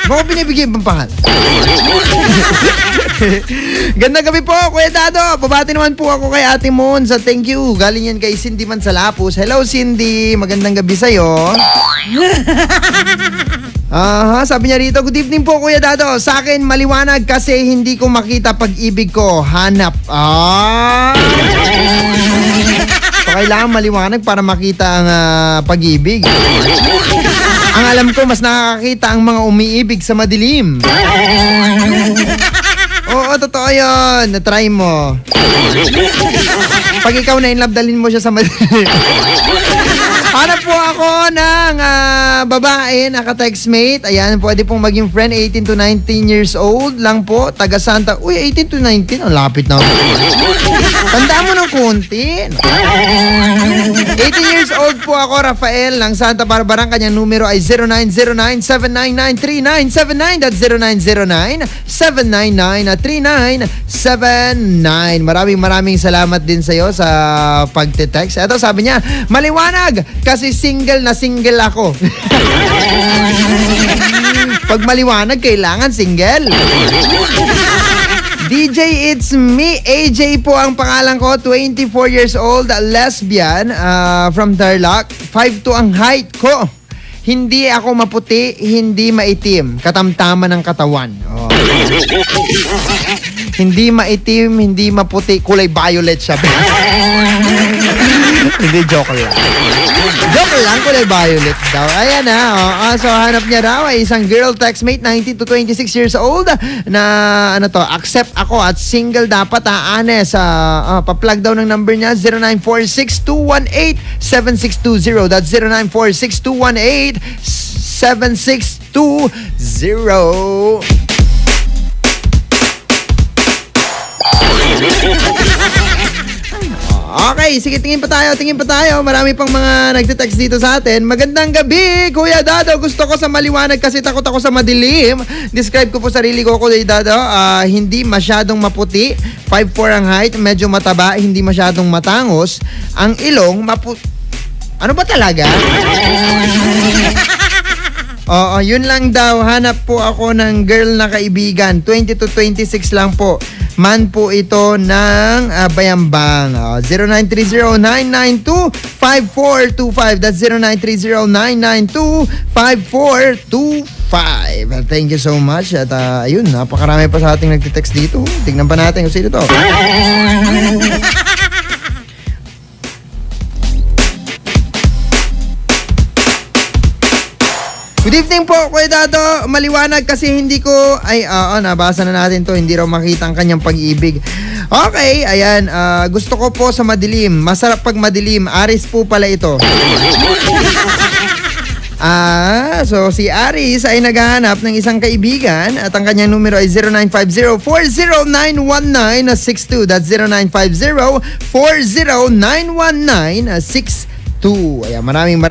Baka binibigay pang pangalan. Gandang gabi po, Kuya Dado. Pabati naman po ako kay Ate Mon sa thank you. Galing yan kay Cindy Mansalapos. Hello, Cindy. Magandang gabi sa'yo. Sabi niya rito, good evening po, Kuya Dado. Sa akin, maliwanag kasi hindi ko makita pag-ibig ko. Hanap. So, kailangan maliwanag para makita ang pag-ibig. Ang alam ko, mas nakakakita ang mga umiibig sa madilim. Oo, totoo yun. Na-try mo. Pag ikaw na in love, dalhin mo siya sa madilim. Hanap po ako ng babae, naka-textmate. Ayan, pwede pong maging friend, 18 to 19 years old lang po. Taga Santa. Uy, 18 to 19? Ang lapit na. Tandaan mo ng konti. 18 years old po ako, Rafael, ng Santa Barbara. Ang kanyang numero ay 0909-799-3979. That's 0909-799-3979. Maraming salamat din sa'yo sa pagte-text. Ito, sabi niya, maliwanag kasi single na single ako. Pag maliwanag, kailangan single. DJ, it's me. AJ po ang pangalan ko. 24 years old, lesbian, from Tarlac. 5'2" ang height ko. Hindi ako maputi, hindi maitim. Katamtaman ng katawan. Oh. Hindi maitim, hindi maputi. Kulay violet siya. Hindi, joke lang. Joke lang, kulay violet daw. Ayan na. So, hanap niya raw ay isang girl textmate, 19 to 26 years old, na accept ako at single dapat, honest. Pa-plug daw ng number niya, 0946-218-7620. That's 0946-218-7620. Okay, sige, tingin pa tayo. Marami pang mga nagte-text dito sa atin. Magandang gabi, Kuya Dado. Gusto ko sa maliwanag kasi takot ako sa madilim. Describe ko po sarili ko, Kuya Dado. Hindi masyadong maputi. 5'4" ang height. Medyo mataba. Hindi masyadong matangos. Ang ilong, ano ba talaga? Oo, yun lang daw. Hanap po ako ng girl na kaibigan. 20 to 26 lang po. Man po ito ng Bayambang. 0930-992-5425. That's 0930-992-5425. Thank you so much. At ayun, napakarami pa sa ating nagtitext dito. Tignan pa natin kung sino to. Good evening po, Kuya Dado. Maliwanag kasi hindi ko... nabasa na natin to. Hindi raw makita ang kanyang pag-ibig. Okay, ayan. Gusto ko po sa madilim. Masarap pag madilim. Aris po pala ito. So si Aris ay naghahanap ng isang kaibigan at ang kanyang numero ay 0950-4091962. That's 0950-4091962. Ayan, maraming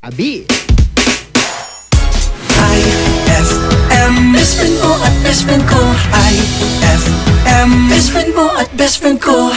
Abi. IFM, best friend mo at best friend ko. IFM, best friend mo at best friend ko.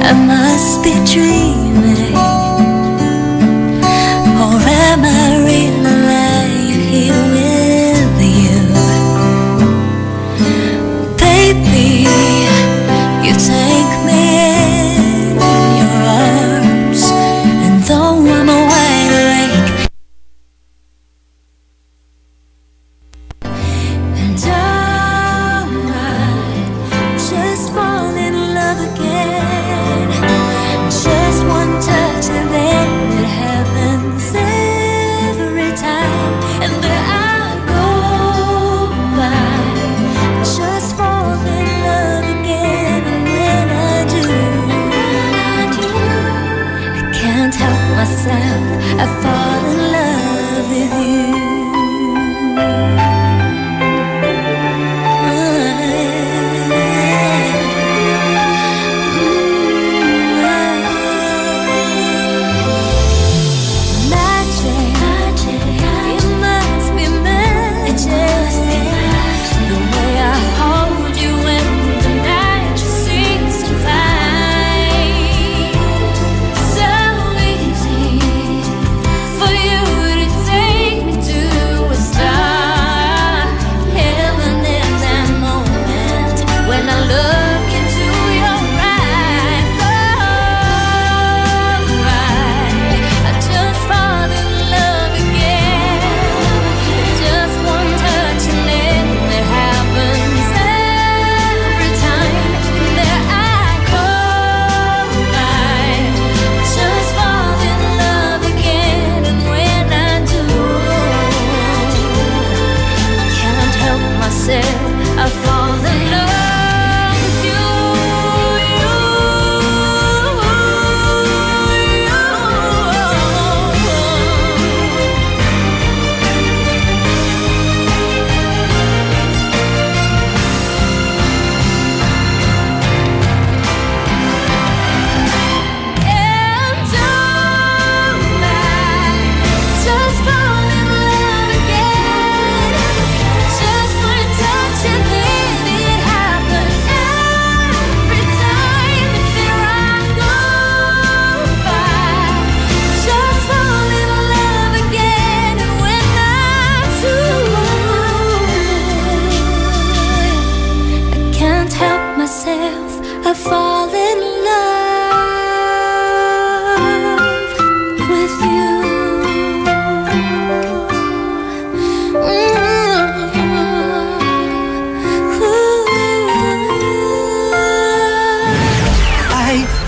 I must be dreaming, or am I really right here with you? Baby, you take me in your arms, and though I'm wide awake, and I just fall in love again. Just one touch and then it happens every time. And there I go by, just fall in love again. And when I do, I can't help myself, I fall in love with you.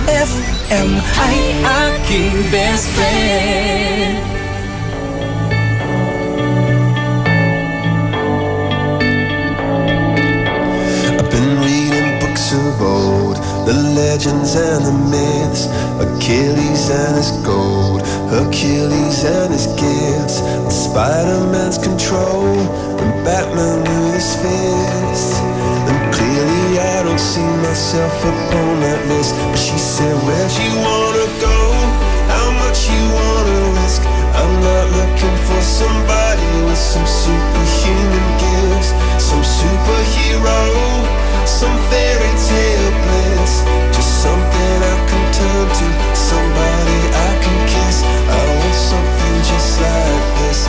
IFM ay aking best friend. I've been reading books of old, the legends and the myths, Achilles and his gold, Hercules and his gifts, and Spider-Man's control, and Batman with his fists. And clearly I don't see myself upon that list. But she said, where'd you wanna go? How much you wanna risk? I'm not looking for somebody with some superhuman gifts, some superhero, some fairy tale bliss. Just something I can turn to, somebody I can kiss. I want something just like this.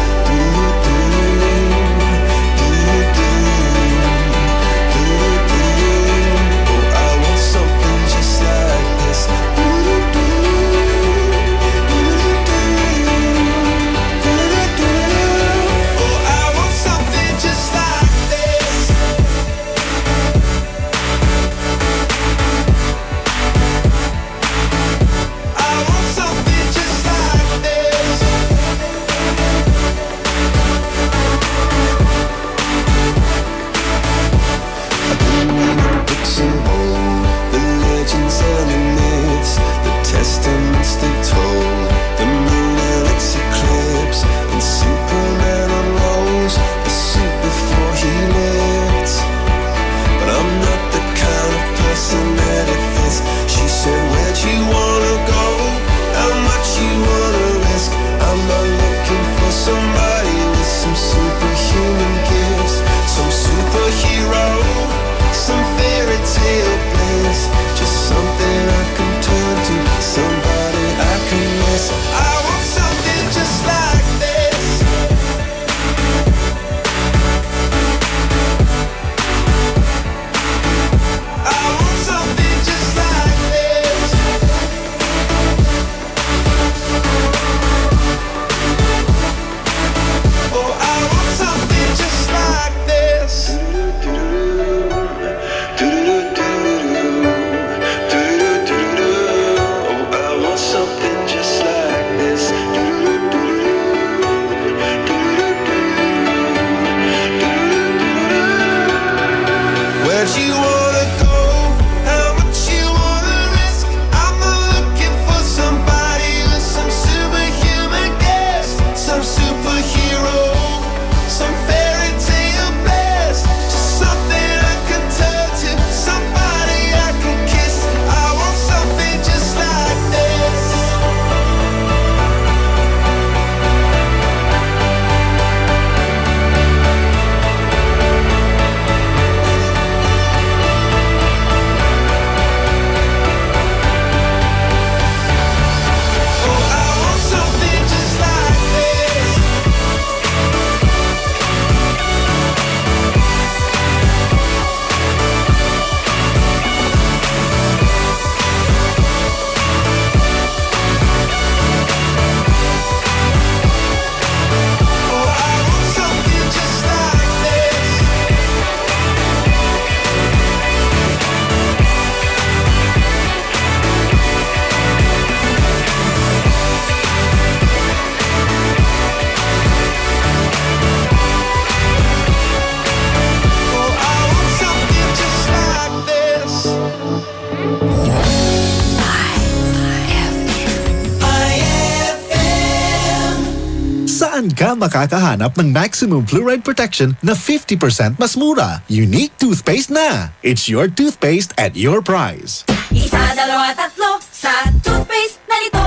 Saan ka makakahanap ng maximum fluoride protection na 50% mas mura? Unique toothpaste na! It's your toothpaste at your price. Isa, dalawa, tatlo sa toothpaste na ito.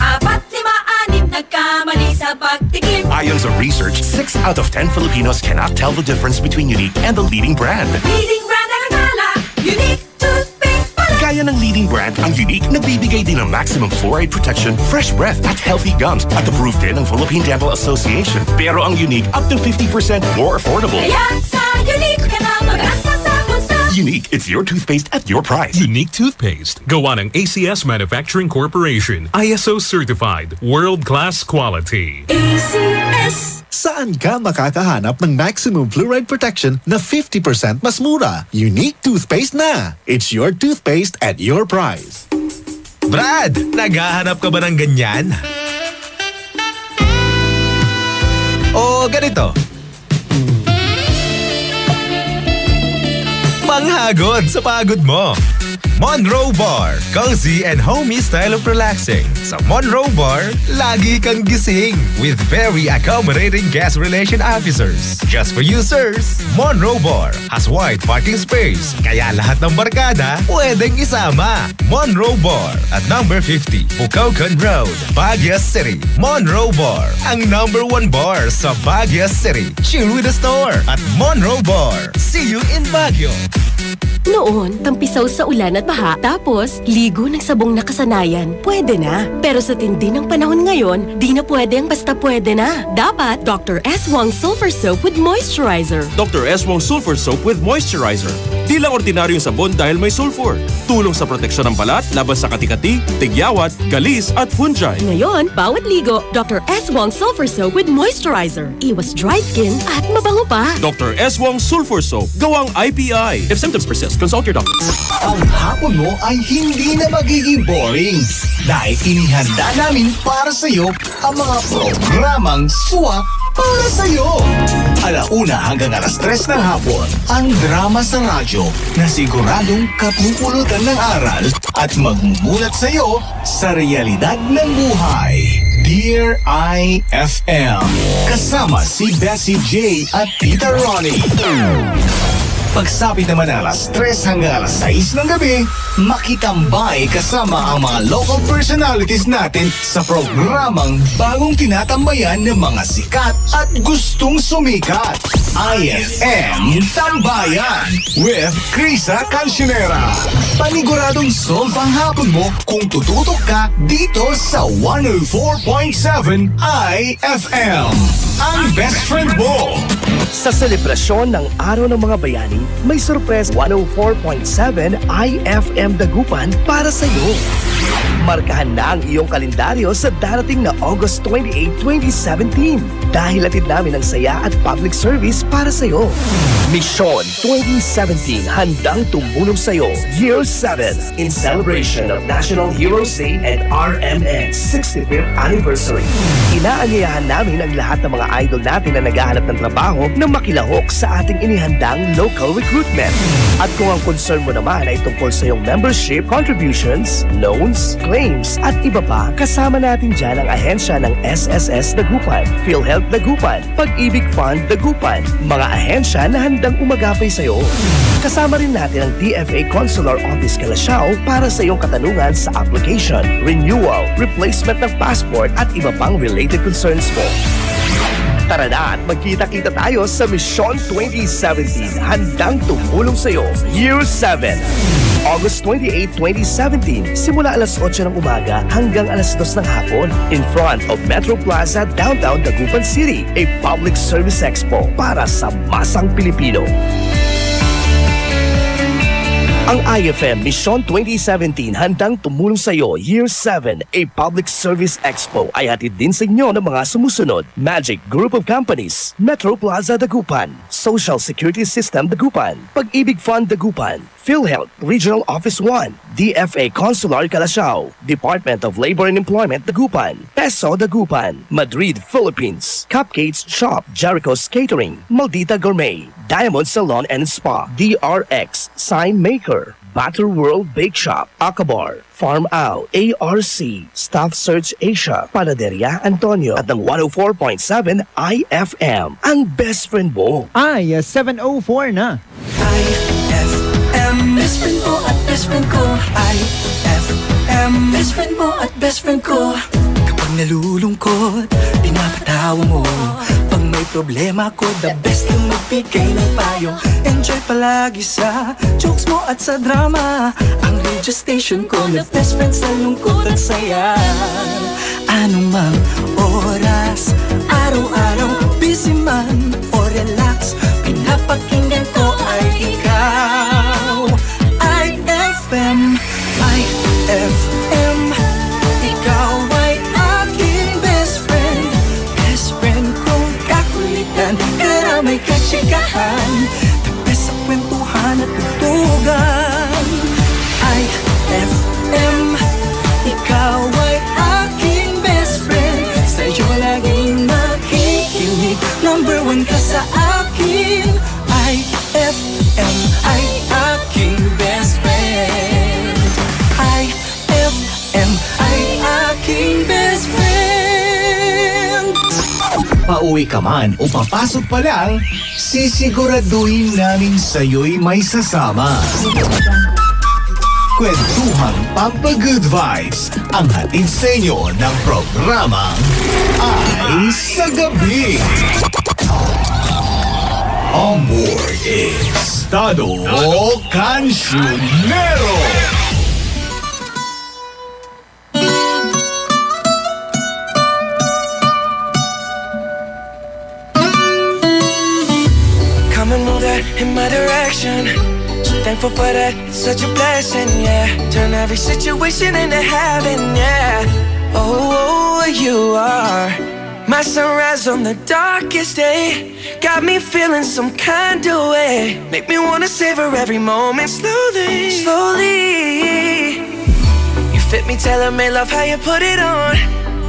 4, 5, 6 nagkamali sa pagtikim. Ayon sa research, 6 out of 10 Filipinos cannot tell the difference between Unique and the leading brand. Leading brand ang akala, Unique toothpaste pala. Gaya ng leading brand, ang Unique nagbibigay din ng maximum fluoride protection, fresh breath at healthy gums at approved din ng Philippine Dental Association. Pero ang Unique up to 50% more affordable. Kaya sa Unique ka na mag-anta sa bulsa. Unique, it's your toothpaste at your price. Unique toothpaste. Gawa ng ACS Manufacturing Corporation. ISO certified. World-class quality. ACS. Saan ka makakahanap ng maximum fluoride protection na 50% mas mura? Unique toothpaste na! It's your toothpaste at your price. Brad, naghahanap ka ba ng ganyan? O ganito? Manghagod sa pagod mo. Monroe Bar, cozy and homey style of relaxing. Sa Monroe Bar, lagi kang gising with very accommodating guest relation officers. Just for you, sirs, Monroe Bar has wide parking space, kaya lahat ng barkada pwedeng isama. Monroe Bar at number 50, Bucaucan Road, Baguio City. Monroe Bar, ang number 1 bar sa Baguio City. Chill with the store at Monroe Bar. See you in Baguio. Noon, tampisaw sa ulan at baha, tapos ligo ng sabong nakasanayan, pwede na. Pero sa tindi ng panahon ngayon, di na pwede ang basta pwede na. Dapat Dr. S. Wong Sulfur Soap with Moisturizer. Dr. S. Wong Sulfur Soap with Moisturizer. Di lang ordinaryong sabon dahil may sulfur. Tulong sa proteksyon ng balat laban sa kati-kati, tigyawat, galis at fungi. Ngayon, bawat ligo, Dr. S. Wong Sulfur Soap with Moisturizer. Iwas dry skin at mabango pa. Dr. S. Wong Sulfur Soap. Gawang IPI. If symptoms persist, consult your doctor. Ang hapon mo ay hindi na magiging boring dahil inihanda namin para sa iyo ang mga programang swak para sa iyo. 1:00 hanggang 3:00 ng hapon, ang drama sa radyo na siguradong kapupulutan ng aral at magmumulat sa iyo sa realidad ng buhay. Dear IFM, kasama si Bessie J at Tita Ronnie. Pagsapit naman ng 3:00 hanggang 6:00 ng gabi, makitambay kasama ang mga local personalities natin sa programang bagong tinatambayan ng mga sikat at gustong sumikat. IFM Tambayan with Krisa Cancionera. Paniguradong solve ang hapon mo kung tututok ka dito sa 104.7 IFM. Ang best friend mo. Sa selebrasyon ng Araw ng Mga Bayani, may surprise 104.7 IFM Dagupan para sa iyo. Markahan na ang iyong kalendaryo sa darating na August 28, 2017 dahil atid namin ang saya at public service para sa iyo. Mission 2017 handang tumulong sa iyo. Year 7 in celebration of National Heroes Day and RMN 65th Anniversary. Inaanyayahan namin ang lahat ng mga idol natin na naghahanap ng trabaho na makilahok sa ating inihandang local recruitment. At kung ang concern mo naman ay tungkol sa iyong membership, contributions, loans, claims at iba pa, kasama natin dyan ang ahensya ng SSS Dagupan, PhilHealth Dagupan, Pag-ibig Fund Dagupan, mga ahensya na handang umagapay sa iyo. Kasama rin natin ang DFA Consular Office Calasiao para sa iyong katanungan sa application, renewal, replacement ng passport at iba pang related concerns mo. Tara na at magkita-kita tayo sa Mission 2017. Handang tumulong sa iyo. Year 7. August 28, 2017. Simula 8:00 ng umaga hanggang 2:00 ng hapon. In front of Metro Plaza, Downtown Dagupan City. A public service expo para sa masang Pilipino. Ang IFM Mission 2017 handang tumulong sa iyo. Year 7, a public service expo ay hatid din sa inyo ng mga sumusunod. Magic Group of Companies, Metro Plaza Dagupan, Social Security System Dagupan, Pag-ibig Fund Dagupan, PhilHealth Regional Office 1, DFA Consular Calasiao, Department of Labor and Employment Dagupan, Peso Dagupan, Madrid, Philippines, Cupcakes Shop, Jericho's Catering, Maldita Gourmet, Diamond Salon and Spa, DRX, Sign Maker, Batter World Bake Shop, Akabar, Farm Out, ARC, Staff Search Asia, Panaderia Antonio at ng 104.7 IFM. Ang best friend mo. Ay, 7:04 na. IFM, best friend mo at best friend ko. IFM, best friend mo at best friend ko. Kapag nalulungkot, pinapatawa mo. Pag may problema ko, the best yung magbigay ng payo. Enjoy palagi sa jokes mo at sa drama. Ang radio station ko na best friend sa lungkot at saya. Anong mang oras, araw-araw, busy man o relax, pinapakinggan ko ay ikaw. IFM, IFM, ikaw ay aking best friend. Best friend kong kakulitan, karamay katsikahan, tapos sa kwentuhan at tutugan. IFM, Tumingin ka sa akin. IFM ay aking best friend. IFM ay aking best friend. Pauwi ka man o papasok pa lang, sisiguraduhin namin sa'yo'y may sasama. Kwentuhang Pampa-Good Vibes ang hatid sa inyo ng programang Ay sa Gabi. On board is Tado Cancionero. Come and move that in my direction. So thankful for that, it's such a blessing, yeah. Turn every situation into heaven, yeah. Oh, you are my sunrise on the darkest day. Got me feeling some kind of way. Make me wanna savor every moment slowly, slowly. You fit me, tailor-made, love how you put it on.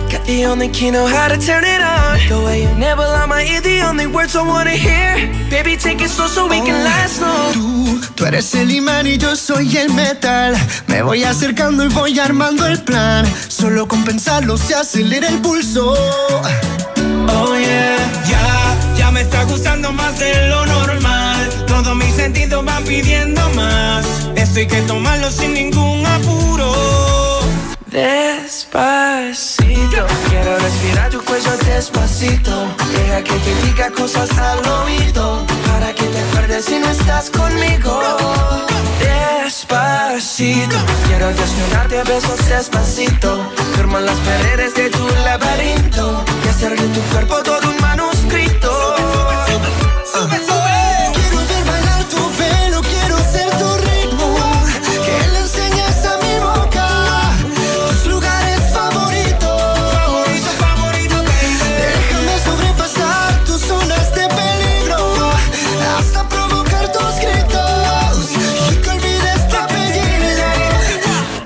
Got the only key, know how to turn it on. The way you nibble on my ear, the only words I wanna hear. Baby, take it slow so we can last long. Tú eres el imán y yo soy el metal. Me voy acercando y voy armando el plan. Solo con pensarlo se acelera el pulso. Oh yeah, ya me está gustando más de lo normal. Todos mis sentidos van pidiendo más. Esto hay que tomarlo sin ningún apuro. Despacito, quiero respirar tu cuello despacito. Deja que te diga cosas al oído, para que te acuerdes si no estás conmigo. Despacito, quiero desnudarte a besos despacito. Firma las paredes de tu laberinto y hacer de tu cuerpo todo un manuscrito. Sube, sube. Quiero ver bailar tu pelo, quiero ser tu ritmo. Que le enseñes a mi boca tus lugares favoritos. Déjame sobrepasar tus zonas de peligro, hasta provocar tus gritos y que olvides tu apellido.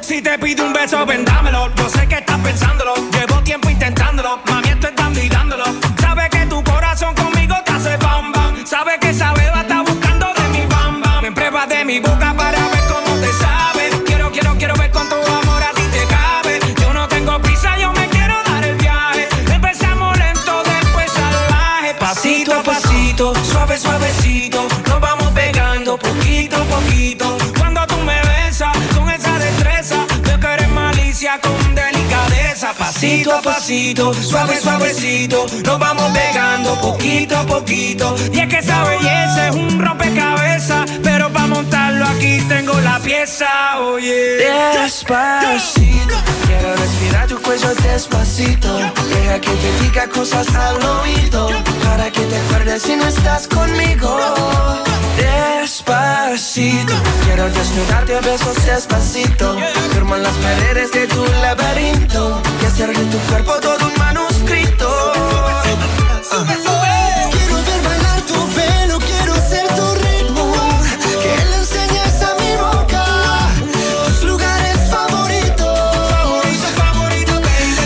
Si te pido un beso, ven dámelo. Yo sé que estás pensándolo, llevo tiempo intentándolo. Mami, esto es dando y dándolo. Sabes que tu corazón conmigo te hace bam bam. Sabes que esa beba está buscando de mi bam bam. Me pruebas de mi boca para ver cómo te sabe. Quiero ver cuánto amor a ti te cabe. Yo no tengo prisa, yo me quiero dar el viaje. Empezamos lento, después salvaje. Pasito a pasito, suave, suavecito. Nos vamos pegando poquito a poquito. Cuando tú me besas con esa destreza, veo que eres malicia con delicadeza. Pasito a pasito, suave, suavecito. Nos vamos pegando poquito a poquito. Y es que esa belleza es un rompecabezas, pero para montarlo aquí tengo la pieza, oye. Despacito, quiero respirar tu cuello despacito. Deja que te diga cosas al oído, para que te acuerdes si no estás conmigo. Despacito, quiero desnudarte a besos despacito. Firma las paredes de tu laberinto y hacer de tu cuerpo todo un manuscrito. Sube, sube. Quiero ver bailar tu pelo, quiero ser tu ritmo. Que le enseñes a mi boca tus lugares favoritos.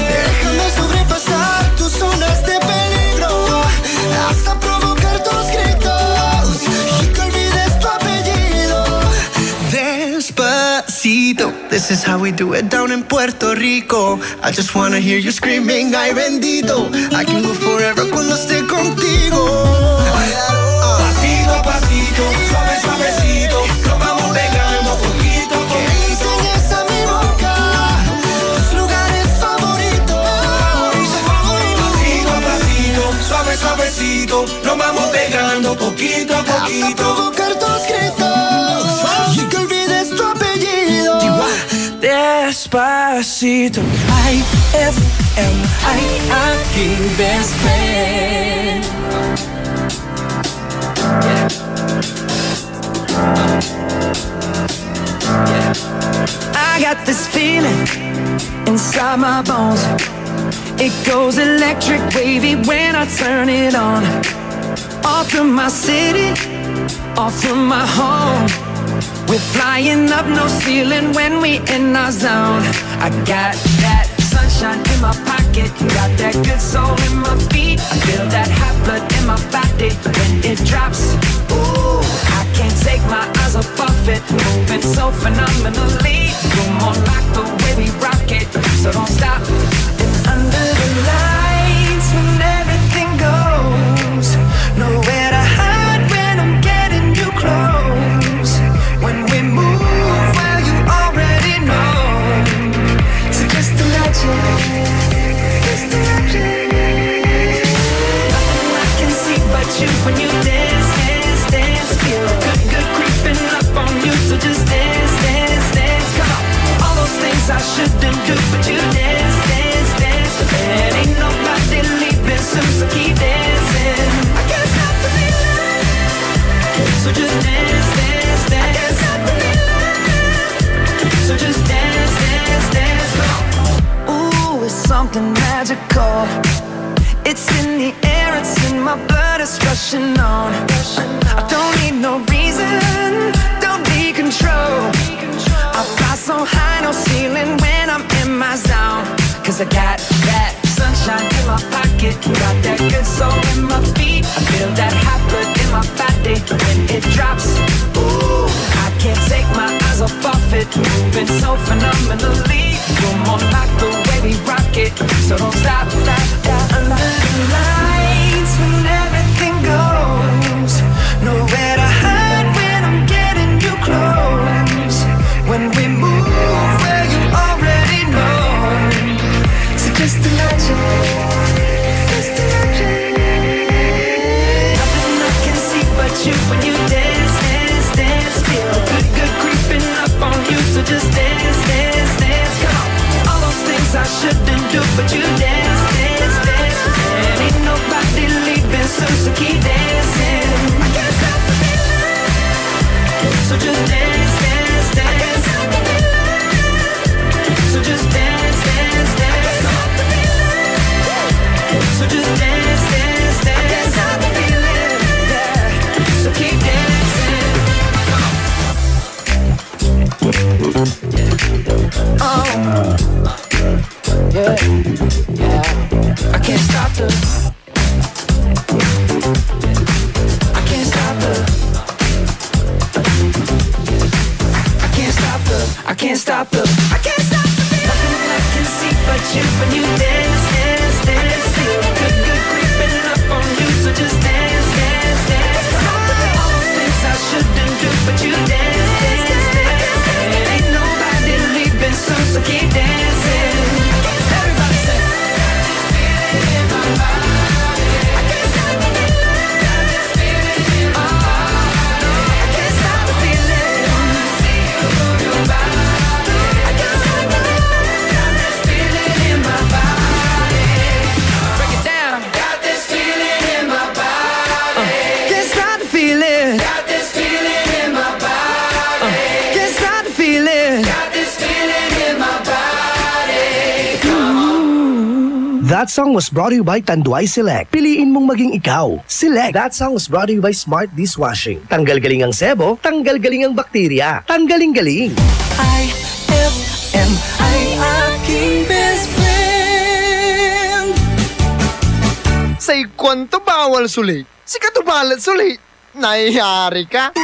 Déjame sobrepasar tus zonas de peligro, hasta provocar tus gritos y que olvides tu apellido. Despacito, this is how we do it down in Puerto Rico. I just wanna hear you screaming, ay bendito. I can go forever cuando esté contigo. Pasito a pasito, suave, suavecito. Nos vamos pegando poquito a poquito. Que le enseñes a mi boca tus lugares favoritos. Pasito a pasito, suave, suavecito. Nos vamos pegando poquito a poquito. Hasta provocar tus gritos y que olvides tu apellido. Despacito. IFM, I aking best friend. I got this feeling inside my bones. It goes electric wavy when I turn it on. Off from my city, off from my home. We're flying up no ceiling when we in our zone. I got that sunshine in my pocket. pocket. Got that good soul in my feet. I feel that hot blood in my body when it drops. Ooh, I can't take my eyes off of it. Moving so phenomenally. You're more like the way we rock it. So don't stop. Under the lights when everything goes. Nowhere to hide when I'm getting you close. When we move, well, you already know. So just imagine. Just imagine. Nothing I can see but you when you dance, dance, dance. Feel good, good creeping up on you. So just dance, dance, dance. Come on. All those things I shouldn't do, but you dance, dance, dance. There ain't nobody leaving soon, so keep dancing. I can't stop the feeling. So just dance, dance, dance. I can't stop the feeling. So just dance, dance, dance. Ooh, it's something magical. It's in the air, it's in my blood, it's rushing on. I don't need no reason, don't need control. I fly so high, no ceiling when I'm in my zone. Cause I got that sunshine in my pocket. Got that good soul in my feet. I feel that hot blood in my body when it drops. Ooh, I can't take my eyes off of it. Moving so phenomenally. You're more like the way we rock it. So don't stop, stop, stop. Under the lights when everything goes. Nowhere to hide when I'm getting you close. When we move, well, you already know. So just imagine. Just imagine. Nothing I can see but you when you dance, dance, dance. Feel good, good creeping up on you. So just dance, dance, dance. Come on. All those things I shouldn't do, but you dance, dance, dance. There ain't nobody leaving soon, so keep dancing. I can't stop the feeling. So just dance, dance, dance. I can't stop the feeling. So just dance, dance, dance. I can't stop the feeling. So just dance, dance, dance. I can't stop the feeling. Yeah. So keep dancing. Oh. Yeah, yeah. I can't stop the. I can't stop the. I can't stop the. I can't stop the. I can't stop the feeling. Nothing I can see but you when you dance, dance, dance. Feel good, good creeping up on you. So just dance, dance, dance. All those things I shouldn't do, but you dance, dance, dance. There ain't nobody leaving soon, so keep dancing. Everybody say. That song was brought to you by Tanduay Select. Piliin mong maging ikaw. Select. That song was brought to you by Smart Dishwashing. Tanggal galing ang sebo, tanggal galing ang bakterya. Tanggaling-galing. IFM ay aking best friend. Say kwento bawal sulit. Si katubalat sulit. Nahihari ka.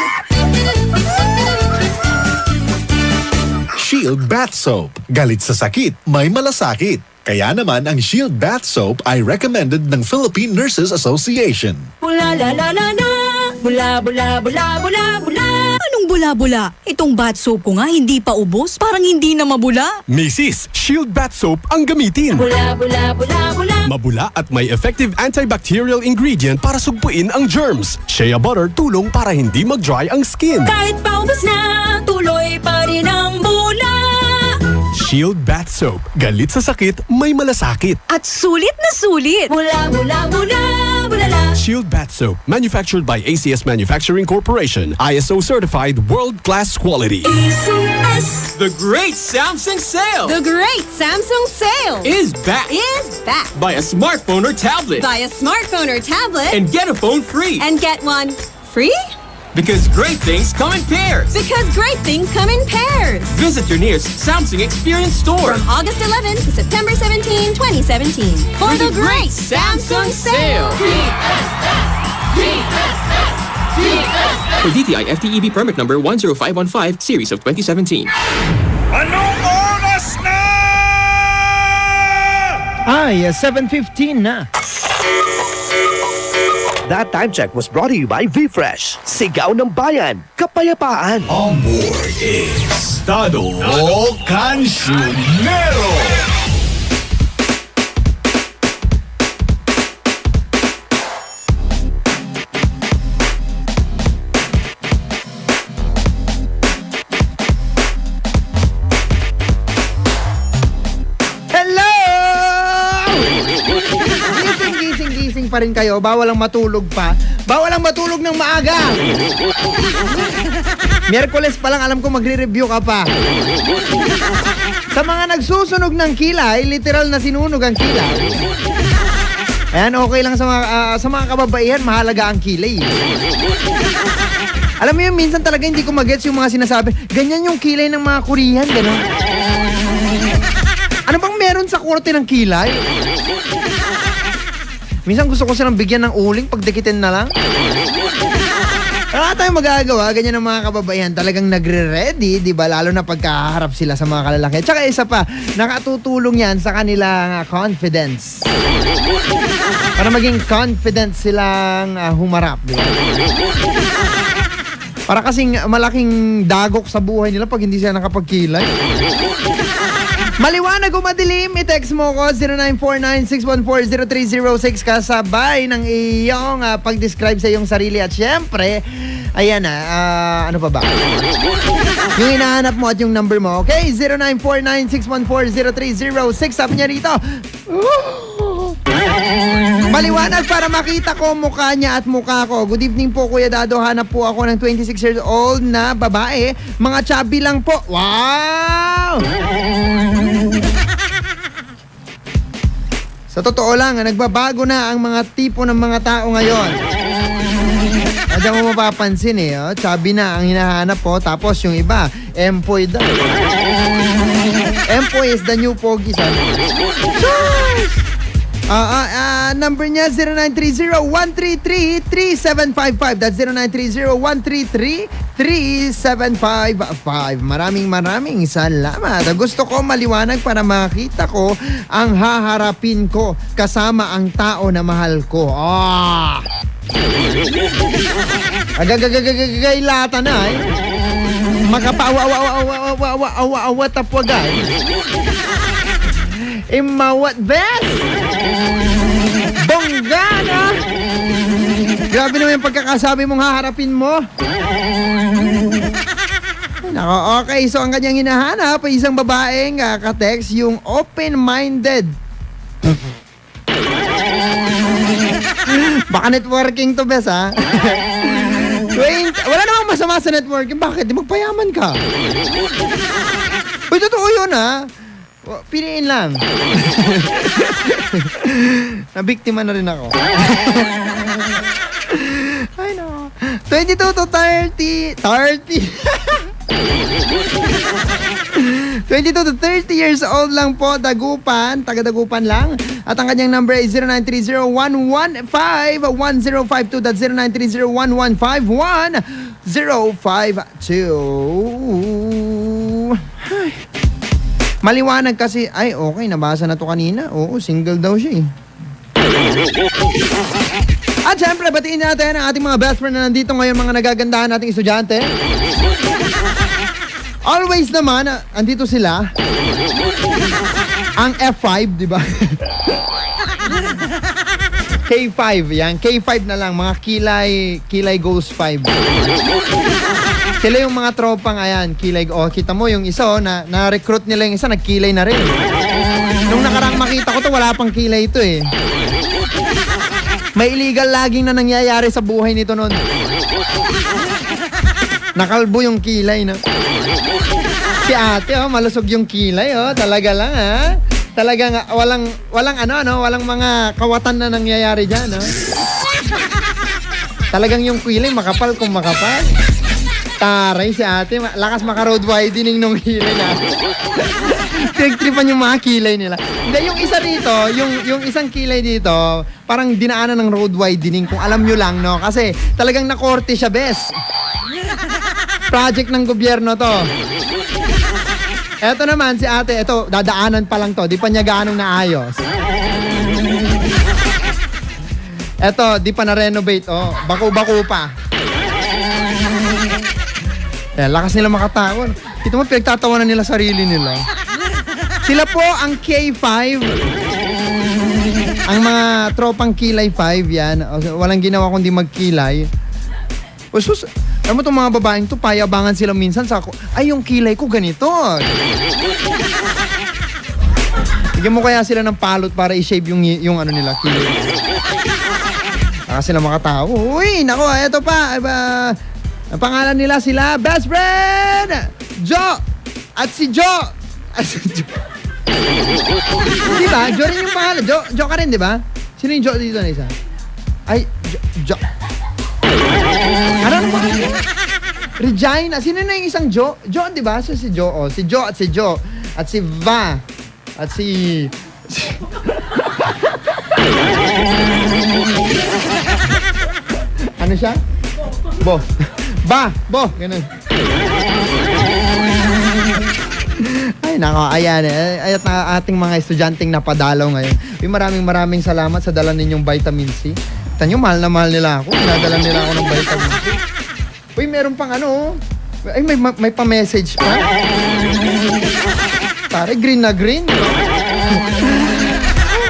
Shield Bath Soap. Galit sa sakit, may malasakit. Kaya naman ang Shield Bath Soap ay recommended ng Philippine Nurses Association. Bula la la la la, bula bula bula bula bula. Anong bula-bula? Itong bath soap ko nga hindi pa ubos, parang hindi na mabula. Mrs. Shield Bath Soap ang gamitin. Bula bula bula bula. Mabula at may effective antibacterial ingredient para sugpuin ang germs. Shea butter tulong para hindi mag-dry ang skin. Kahit pa ubos na, tuloy pa rin ang bula. Shield Bath Soap. Galit sa sakit, may malasakit. At sulit na sulit. Bula bula bula bula la. Shield Bath Soap. Manufactured by ACS Manufacturing Corporation. ISO certified world-class quality. ACS. The great Samsung sale. The great Samsung sale Is back. Buy a smartphone or tablet. Buy a smartphone or tablet. And get a phone free. And get one free? Because great things come in pairs. Because great things come in pairs. Visit your nearest Samsung Experience store. From August 11 to September 17, 2017. For the great Samsung sale. For DTI FTEB permit number 10515, series of 2017. Anong oras na? Ay, 7:15 na. That time check was brought to you by V-Fresh. Sigaw ng Bayan, Kapayapaan. On board is Tado Cancionero. Gising pa rin kayo, bawal ang matulog pa. Bawal ang matulog ng maaga. Miyerkules pa lang alam ko magre-review ka pa. Sa mga nagsusunog ng kilay, literal na sinunog ang kilay. Ayan, okay lang sa mga kababaihan, mahalaga ang kilay. Alam mo yun, minsan talaga hindi ko magets yung mga sinasabi, ganyan yung kilay ng mga Korean, gano'n. Ano bang meron sa korte ng kilay? Minsan gusto ko silang bigyan ng uling, pagdikitin na lang. Wala tayong magagawa, ganyan ang mga kababaihan. Talagang nagre-ready, di ba? Lalo na pagkaharap sila sa mga kalalaki. Tsaka isa pa, nakatutulong yan sa kanilang confidence. Para maging confident silang humarap, di ba? Para kasing malaking dagok sa buhay nila pag hindi sila nakapagkilay. Maliwanag o madilim, i-text mo ko 0949-614-0306 kasabay ng iyong pag-describe sa iyong sarili. At syempre, ayan na, ano pa ba? Yung hinahanap mo at yung number mo, okay? 0949-614-0306. Sabi niya rito, maliwanag para makita ko mukha niya at mukha ko. Good evening po, Kuya Dado. Hanap po ako ng 26 years old na babae. Mga chubby lang po. Wow! Sa totoo lang, nagbabago na ang mga tipo ng mga tao ngayon. Hindi mo mapapansin chubby na ang hinahanap po. Tapos yung iba, empoy daw. Empoy is the new pogi. Number niya 0930-133-3755. That's 0930-133-3755. Maraming salamat. Gusto ko maliwanag para makita ko ang haharapin ko kasama ang tao na mahal ko. Agagagagaylata na Makapaawa tapwagay. Imawat best! Bongga na! Grabe naman yung pagkakasabi mong haharapin mo. Nako, okay. So, ang kanyang hinahanap ay isang babaeng ka-text, yung open-minded. Baka networking to, bes, ha? Wala namang masama sa networking. Bakit? Di magpayaman ka. Uy, totoo yun, ha? Piliin lang. Nabiktima na rin ako. Ay, no. 22 to 30. 22 to 30 years old lang po, Dagupan, taga Dagupan lang. At ang kanyang number ay 0930-115-1052. That's 0930-115-1052. Maliwanag kasi, ay okay, nabasa na to kanina. Oo, single daw siya eh. At syempre, batiin natin ang ating mga best friend na nandito ngayon, mga nagagandahan nating estudyante. Always naman, andito sila. Ang F5, di ba? K5, yan. K5 na lang, mga Kilay Ghost 5. Sila yung mga tropang, ayan, Kilay. Oh, kita mo yung isa, na-recruit nila yung isa, nagkilay na rin. Nung nakarang makita ko to, wala pang kilay ito eh. May illegal laging na nangyayari sa buhay nito nun. Nakalbo yung kilay, no? Si ate, malusog yung kilay, talaga lang, ha? Talagang walang mga kawatan na nangyayari dyan, no? Talagang yung kilay, makapal kung makapal. Taray si ate, lakas maka-road widening nung kilay natin. Trip-tripan yung mga kilay nila. Hindi, yung isa dito, yung isang kilay dito, parang dinaanan ng road widening, kung alam nyo lang, no? Kasi talagang nakorte siya, bes. Project ng gobyerno to. Eto naman si ate, eto, dadaanan pa lang to, di pa niya gaanong naayos. Eto, di pa na-renovate, oh. Bako-bako pa. Eh, lakas nila makatawon. Ito mo, pinagtatawanan nila sarili nila. Sila po ang K5. Ang mga tropang kilay 5 yan. Walang ginawa kundi magkilay. Sus, alam mo itong mga babaeng to, payabangan sila minsan sa ako. Ay, yung kilay ko ganito. Bigyan mo kaya sila ng palot para i-shave yung ano nila, kilay. Kasi sila makatao. Uy, nako, eto pa. Ang pangalan nila sila, best friend! Jo! At si Jo! Diba? Jo rin yung pangalan. Jo ka rin, diba? Sino yung Jo dito na isa? Ay, Jo. Ano ba? Regina. Sino na yung isang Jo? Jo, diba? So, si Jo. Oh, si Jo at si Jo. At si Va. At si... Ano siya? Bo. Bo. Ganun. Ay, nako. Ayan. Ayat na ating mga estudyanteng napadalaw ngayon. Maraming salamat sa dala ninyong vitamin C. Tanyo, mahal na mahal nila ako. Nadala nila ako ng vitamin C. Uy, meron pang ano. Ay, may pa-message pa. Pare, green na green.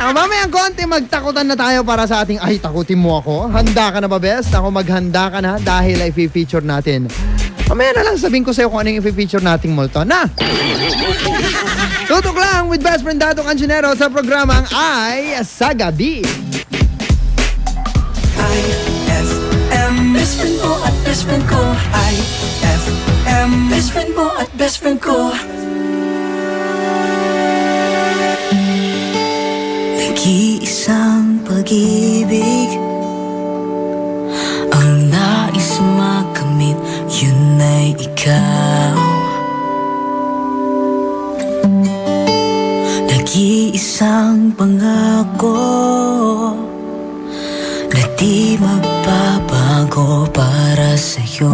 Mamayang konti, magtakutan na tayo para sa ating, ay, takutin mo ako. Handa ka na ba, best? Ako, maghanda ka na dahil ay i-feature natin. Mamaya na lang sabihin ko sa'yo kung anong i-feature nating multo. Na! Tutok lang with best friend Dato Cancinero sa programang Ay sa Gabi. IFM, best friend mo at best friend ko. IFM, best friend mo at best friend ko. Nag-iisang pag-ibig ang nais makamit, yun ay ikaw. Nag-iisang pangako na di magbabago para sa'yo.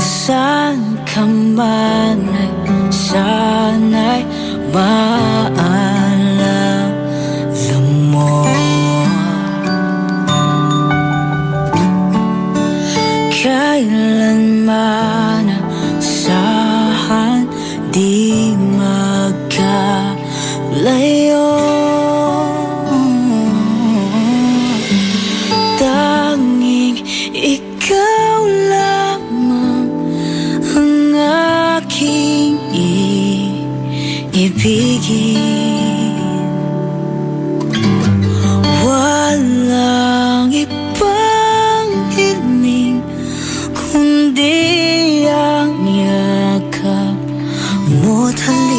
Saan ka man ay sana'y maalala mo. Kailanman saan di magkalayo. Tanging ikaw lamang ang aking ibigin. Walang ibang hiling kundi ang yakap mo't halik.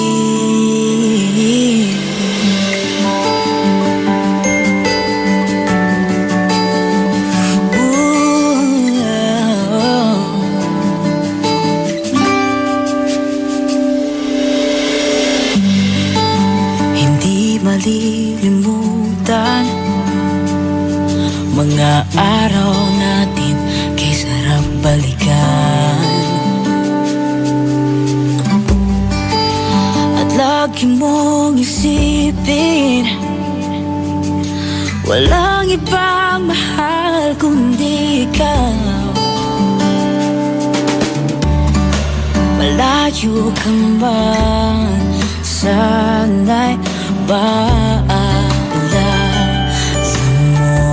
Malilimutan mga araw natin kay sarap balikan. At lagi mong isipin, walang ibang mahal kundi ikaw. Malayo ka man, sana'y paalala mo.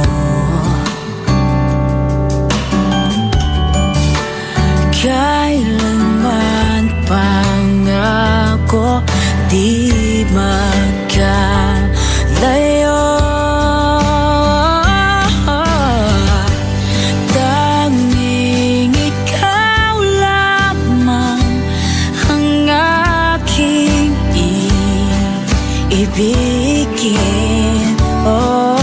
Kailanman pangako di magkalayo. Tanging ikaw lamang ang aking ibigin. Oh,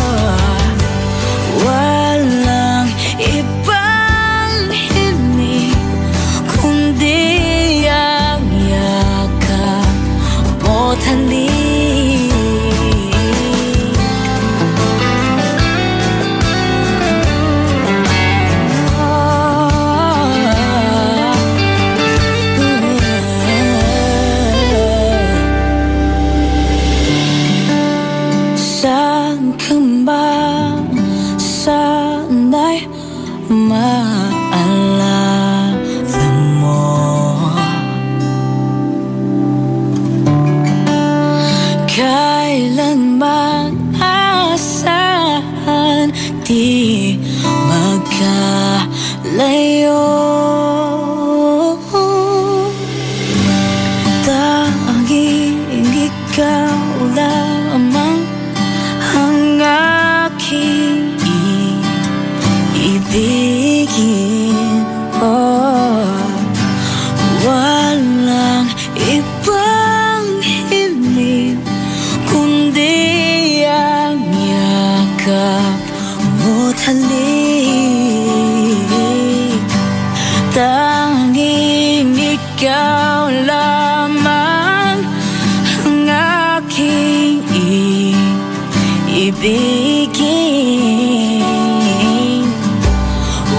ibigin.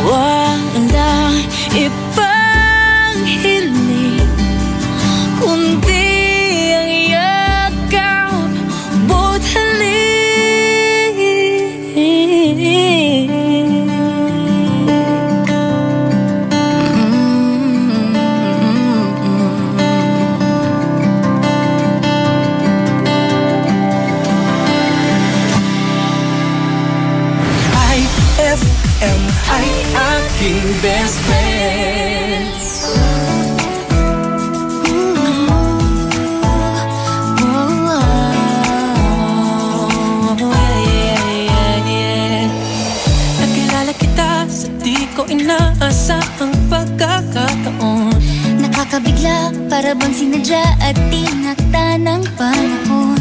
Walang ibang hiling kundi ang yakap mo't halik. IFM ay aking best friend. Nakilala kita sa di ko inaasahang pagkakataon. Nakakabigla, para bang sinadya at tinakda ng panahon.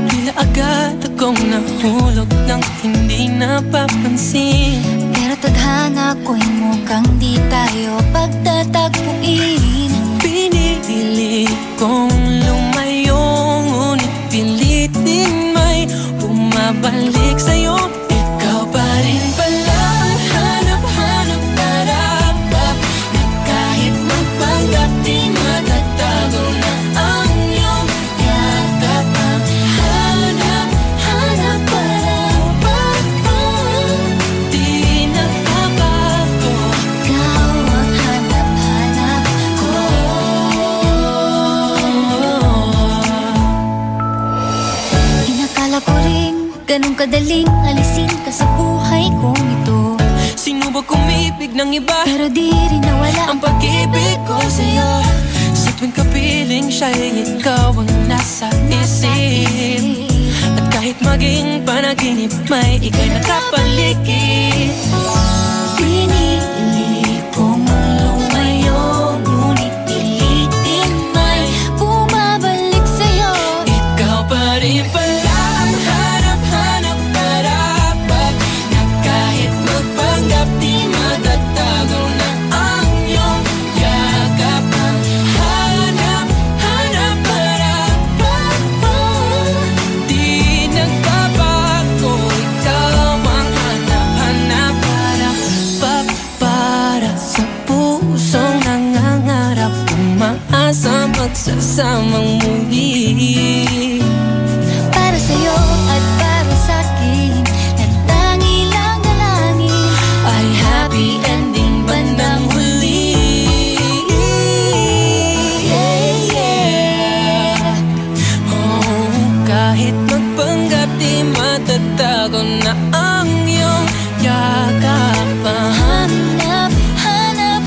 Tila agad akong nahulog nang hindi napapansin. Pero tadhana ko'y mukhang di tayo pagtatagpuin. Pinili kong lumayo, ngunit pilit din may bumabalik sa'yo. Ikaw pa rin pala, hanap-hanap narapap, na kahit magpanggap di matatago na ang iyong yakap. Ang hanap-hanap narapap, di nagbabago. Ikaw ang hanap-hanap ko. Inakala ko rin ganun kadaling alisin ka sa buhay kong ito. Sinubok umibig ng iba, pero di rin nawala ang pag-ibig ko sa'yo. Sa tuwing kapiling siya'y ikaw ang nasa isip. At kahit maging panaginip, may ika'y nakapaligid. Pinili kong lumayo, ngunit pilit din may bumabalik sa'yo. Ikaw pa rin pala ang hanap-hanap narapap, na kahit magpanggap di matatago na ang iyong yakap. Ang hanap-hanap narapap, di nagbabago. Ikaw ang hanap-hanap narapap, para sa pusong nangangarap, umaasa magsasamang muli. Para sa'yo at para sa'kin, nagtangi lang dalangin Ay happy ending bandang huli. Oh, kahit magpanggap di matatago na ang iyong yakap. Hanap, hanap,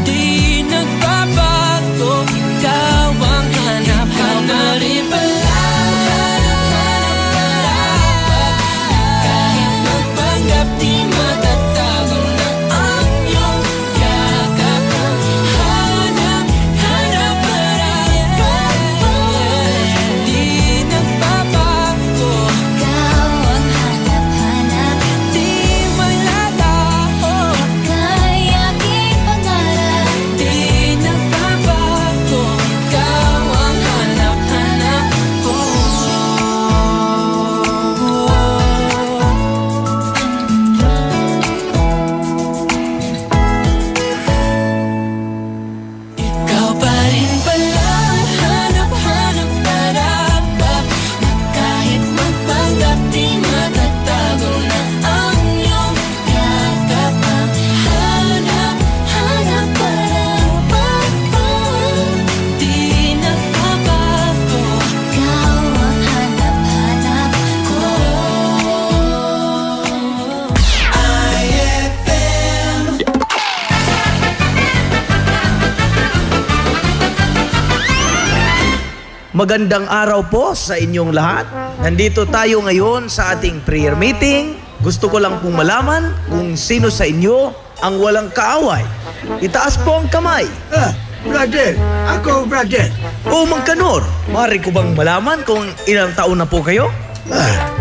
Di nagbabago, ikaw ang hanap-hanap. Rin pala, hanap-hanap, kahit magpanggap di matatago na ang iyong yakap. Hanap-hanap, di nagbabago, ikaw ang hanap-hanap. di may lalaho, Ika'y aking pangarap. di nagbabago, ikaw ang hanap-hanap ko. Ikaw pa rin pala ang hanap-hanap narapap, na kahit magpanggap di matatago na ang iyong yakap. Ang hanap-hanap di nagbabago. Ikaw ang hanap-hanap ko. Magandang araw po sa inyong lahat. Nandito tayo ngayon sa ating prayer meeting. Gusto ko lang pong malaman kung sino sa inyo ang walang kaaway. Itaas po ang kamay. Brother, ako brother. O Mang Kanor, maaari ko bang malaman kung ilang taon na po kayo?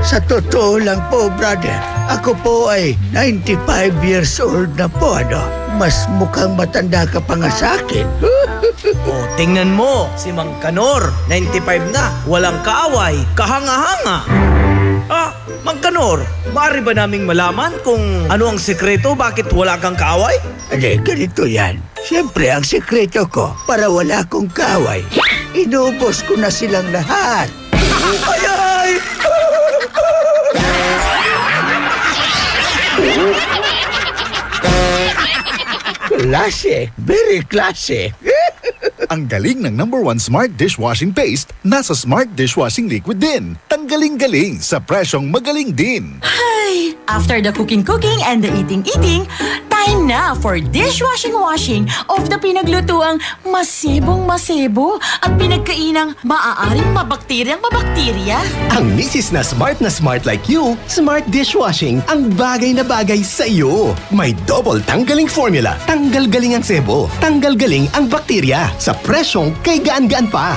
Sa totoo lang po, brother, Ako po ay 95 years old na po, ano? Mas mukhang matanda ka pa nga sa akin. Tingnan mo, si Mang Kanor, 95 na, walang kaaway, kahanga-hanga. Mang Kanor, maaari ba naming malaman kung ano ang sekreto bakit wala kang kaaway? Ganito yan. Siyempre, ang sekreto ko, para wala akong kaaway, inubos ko na silang lahat. Ay! Classic. Very classic. Ang galing ng #1 Smart Dishwashing Paste, nasa Smart Dishwashing Liquid din. Tanggaling-galing sa presyong magaling din. Hi! After the cooking and the eating, time na for dishwashing of the pinaglutuang masibong-masibo at pinagkainang maaaring mabakterya. Ang misis na smart like you, Smart Dishwashing ang bagay na bagay sa iyo. May double tanggaling formula. Tanggal galing ang sebo. Tanggal galing ang bakterya. Sa presyong kay gaan-gaan pa.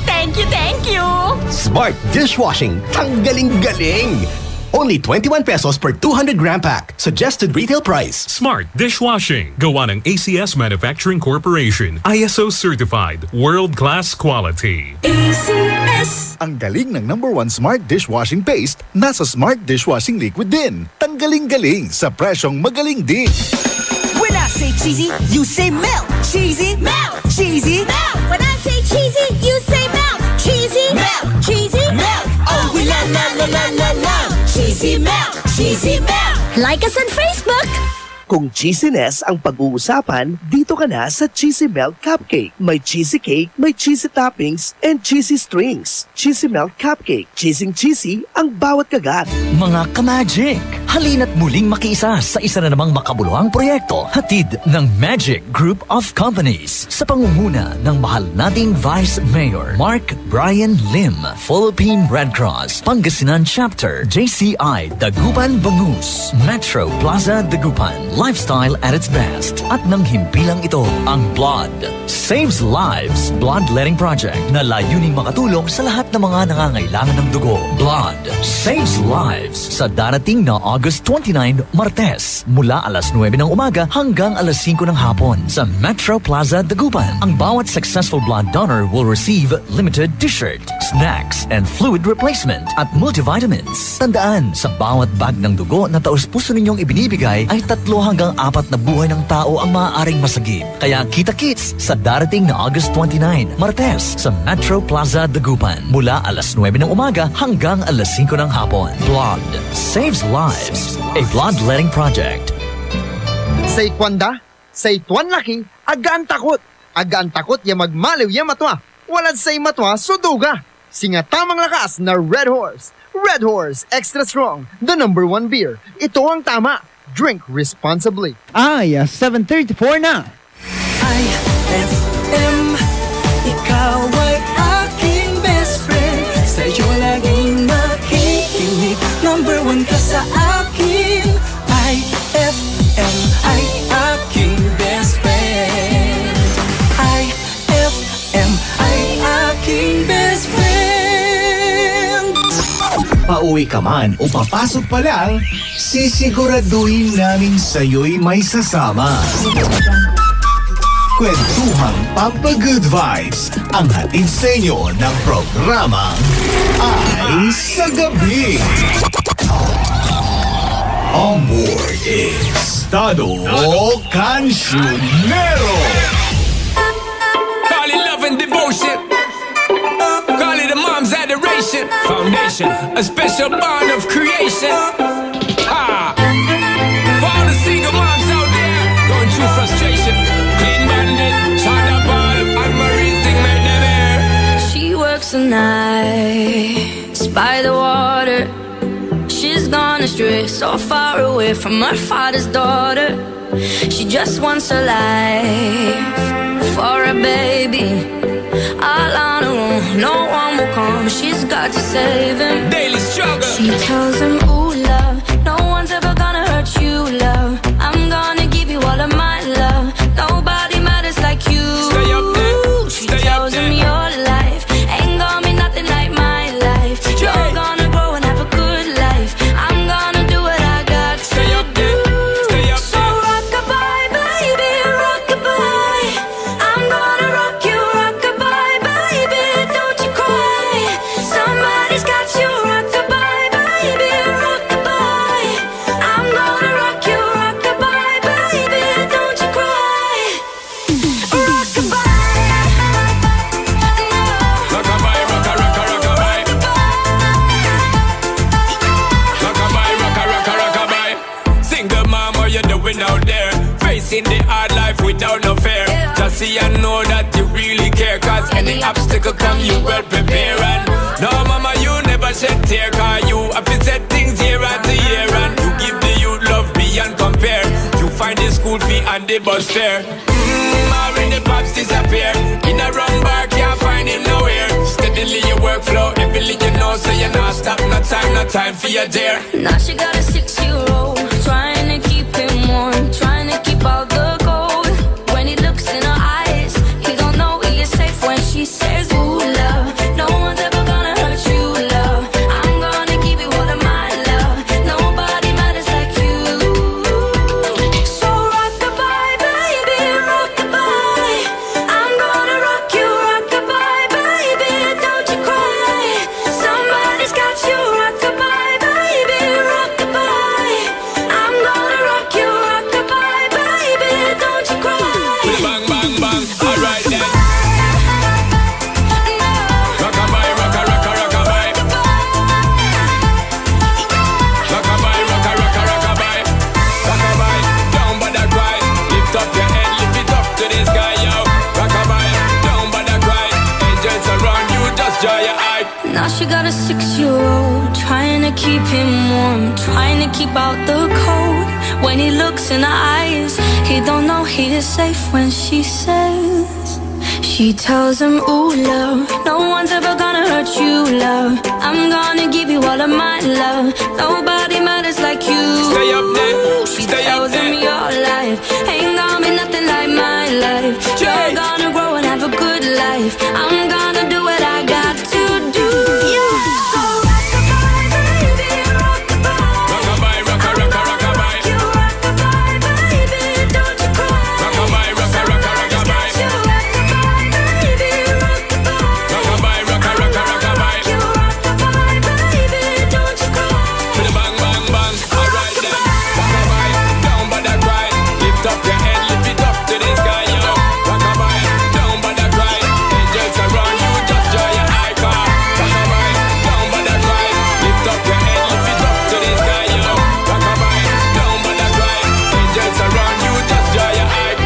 Thank you! Smart Dishwashing. Tanggaling-galing. Only 21 pesos per 200-gram pack. Suggested retail price. Smart Dishwashing. Gawa ng ACS Manufacturing Corporation. ISO certified. World-class quality. ACS. Ang galing ng #1 Smart Dishwashing Paste, nasa Smart Dishwashing Liquid din. Tanggaling-galing sa presyong magaling din. When I say cheesy, you say melt. Cheesy, melt. Cheesy, melt. When I say cheesy, you say melt. Cheesy, melt. Cheesy, Melt. Oh, we love. Cheesy melt. Cheesy melt. Like us on Facebook. Kung cheesiness ang pag-uusapan, dito ka na sa Cheesy Melt Cupcake. May cheesy cake, may cheesy toppings, and cheesy strings. Cheesy Melt Cupcake. Cheesy ang bawat kagat. Mga ka-Magic, halina't muling makiisa sa isa na namang makabuluhang proyekto hatid ng Magic Group of Companies sa pangunguna ng mahal nating Vice Mayor Mark Brian Lim, Philippine Red Cross, Pangasinan Chapter, JCI Dagupan Bangus, Metro Plaza Dagupan, lifestyle at its best. At nang himpilang ito, ang Blood Saves Lives Bloodletting Project na layuning makatulong sa lahat ng mga nangangailangan ng dugo. Blood Saves Lives sa darating na August 29, Martes, mula alas 9 ng umaga hanggang alas 5 ng hapon sa Metro Plaza Dagupan. Ang bawat successful blood donor will receive limited t-shirt, snacks, and fluid replacement at multivitamins. Tandaan, sa bawat bag ng dugo na taus-puso ninyong ibinibigay ay 3 hanggang 4 na buhay ng tao ang maaaring masagip. Kaya kita-kits sa darating na August 29, Martes sa Metro Plaza Dagupan mula alas 9 ng umaga hanggang alas 5 ng hapon. Blood Saves Lives, a bloodletting project. Sa ikwanda, sa ituan laki, agaan takot. Agaan takot ya magmaliw ya matwa. Walad sa matwa, suduga. Singa tamang lakas na Red Horse. Red Horse, extra strong, the #1 beer. Ito ang tama. Drink responsibly. 7:34 na. IFM, ikaw ay aking best friend. Sa'yo laging makikinig. #1 ka sa akin. IFM ay aking best friend. IFM ay aking best friend. Pauwi ka man o papasok pa lang, sisiguraduhin namin sa'yo'y may sasama. Kwentuhang Papa-Good Vibes ang hatid sa inyo ng programa Ay sa Gabi. On board is Tado Cancionero. Call it love and devotion. Call it a mom's adoration. Foundation, a special bond of creation. For all the single moms out there going through frustration. Clean Bandit, Shonda Paul, and Marie thing made them air. She works the nights by the water. She's gone astray, so far away from her father's daughter. She just wants a life for a baby. All on her own, no one will come. She's got to save him. Daily struggle. She tells him, ooh, love, no one's ever gonna hurt you, love. I'm gonna give you all of my love. Nobody matters like you. Stay up there. She tells him your life ain't gonna be nothing like my life. You're gonna grow and have a good life. I'm gonna do what I could come, you well prepared. And no, mama, you never shed tear, cause you have to set things year after year. And you give the youth love beyond compare. You find the school fee and the bus fare. When the pops disappear, in a wrong bar, can't find him nowhere. Steadily your workflow, every you know, so you're not stop, no time for your dear. Now she got a 6-year-old, trying to keep him warm, trying to keep all the gold. When he looks in her eyes, he don't know he is safe when she says, ooh, love, no one's ever gonna hurt you, love. I'm gonna give you all of my love. Nobody matters like you. So rock-a-bye, baby, rock-a-bye. I'm gonna rock you, rock-a-bye, baby, don't you cry. Somebody's got you, rock-a-bye, baby, rock-a-bye. I'm gonna rock you, rock-a-bye, baby, don't you cry. Bang, bang, bang, alright then. Rock-a-bye, rocka, rocka, rock-a-bye. Rock-a-bye, rocka, rocka, rock-a-bye. Rock-a-bye, down by the cry. Lift up your head, lift it up to the sky, yo. Rock-a-bye, down by the cry. Angels around you, just dry your eye. Now she got a 6-year-old, trying to keep him warm, trying to keep out the cold. When he looks in her eyes, he don't know he is safe when she says, she tells him, ooh, love, no one's ever gonna hurt you, love. I'm gonna give you all of my love. Nobody matters like you. Stay up there, She stay up tells him there. your life ain't gonna be nothing like my life. You're gonna grow and have a good life. I'm gonna do what I got to do. So Rock-a-bye, rocka, rocka, rock-a-bye. Rock-a-bye, rocka, rocka, rock-a-bye. Rock-a-bye, rocka, rocka, rock-a-bye. To the bang, bang, bang, alright then. Rock-a-bye, down by the cry. Lift up your head, lift it up to the sky, yo. Rock-a-bye, down by the cry. Angels around you, just dry your eye, car. Rock-a-bye, down by the cry. Lift up your head, lift it up to the sky, yo. Rock-a-bye, down by the cry. Angels around you, just dry your eye.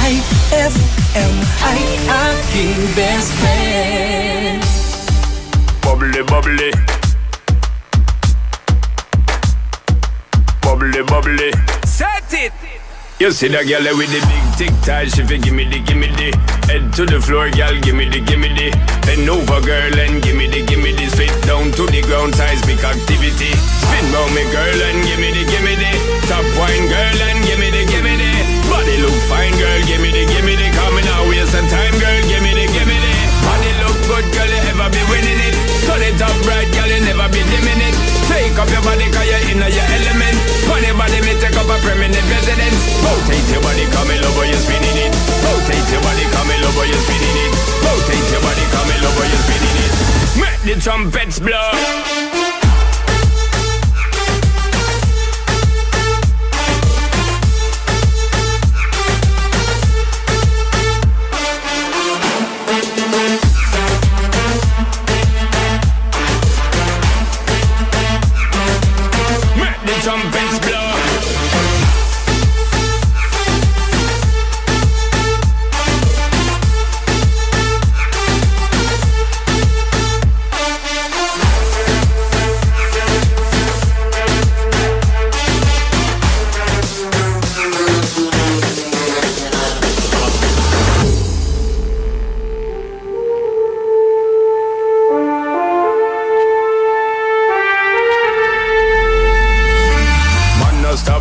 IFM ay aking best friend. Bubbly, bubbly. Bubbly, bubbly. Set it! You see that girl with the big tic tac, she fi gimme the head to the floor, girl, gimme the bend over, girl, and gimme the spit down to the ground, seismic activity. Spin round me, girl, and gimme the top wine, girl, and gimme the body look fine, girl, gimme the coming out, waste some time, girl, gimme the body look good, girl, you ever be winning it. Turn it up bright, girl, you never be dimming it. Take up your body, cause you're in your element. Funny body, me take up a permanent residence. Rotate your body, come in over, you're spinning it. Rotate your body, come in over, you're spinning it. Rotate your body, come in over, you're spinning it. Make the trumpets blow. Make the trumpets blow.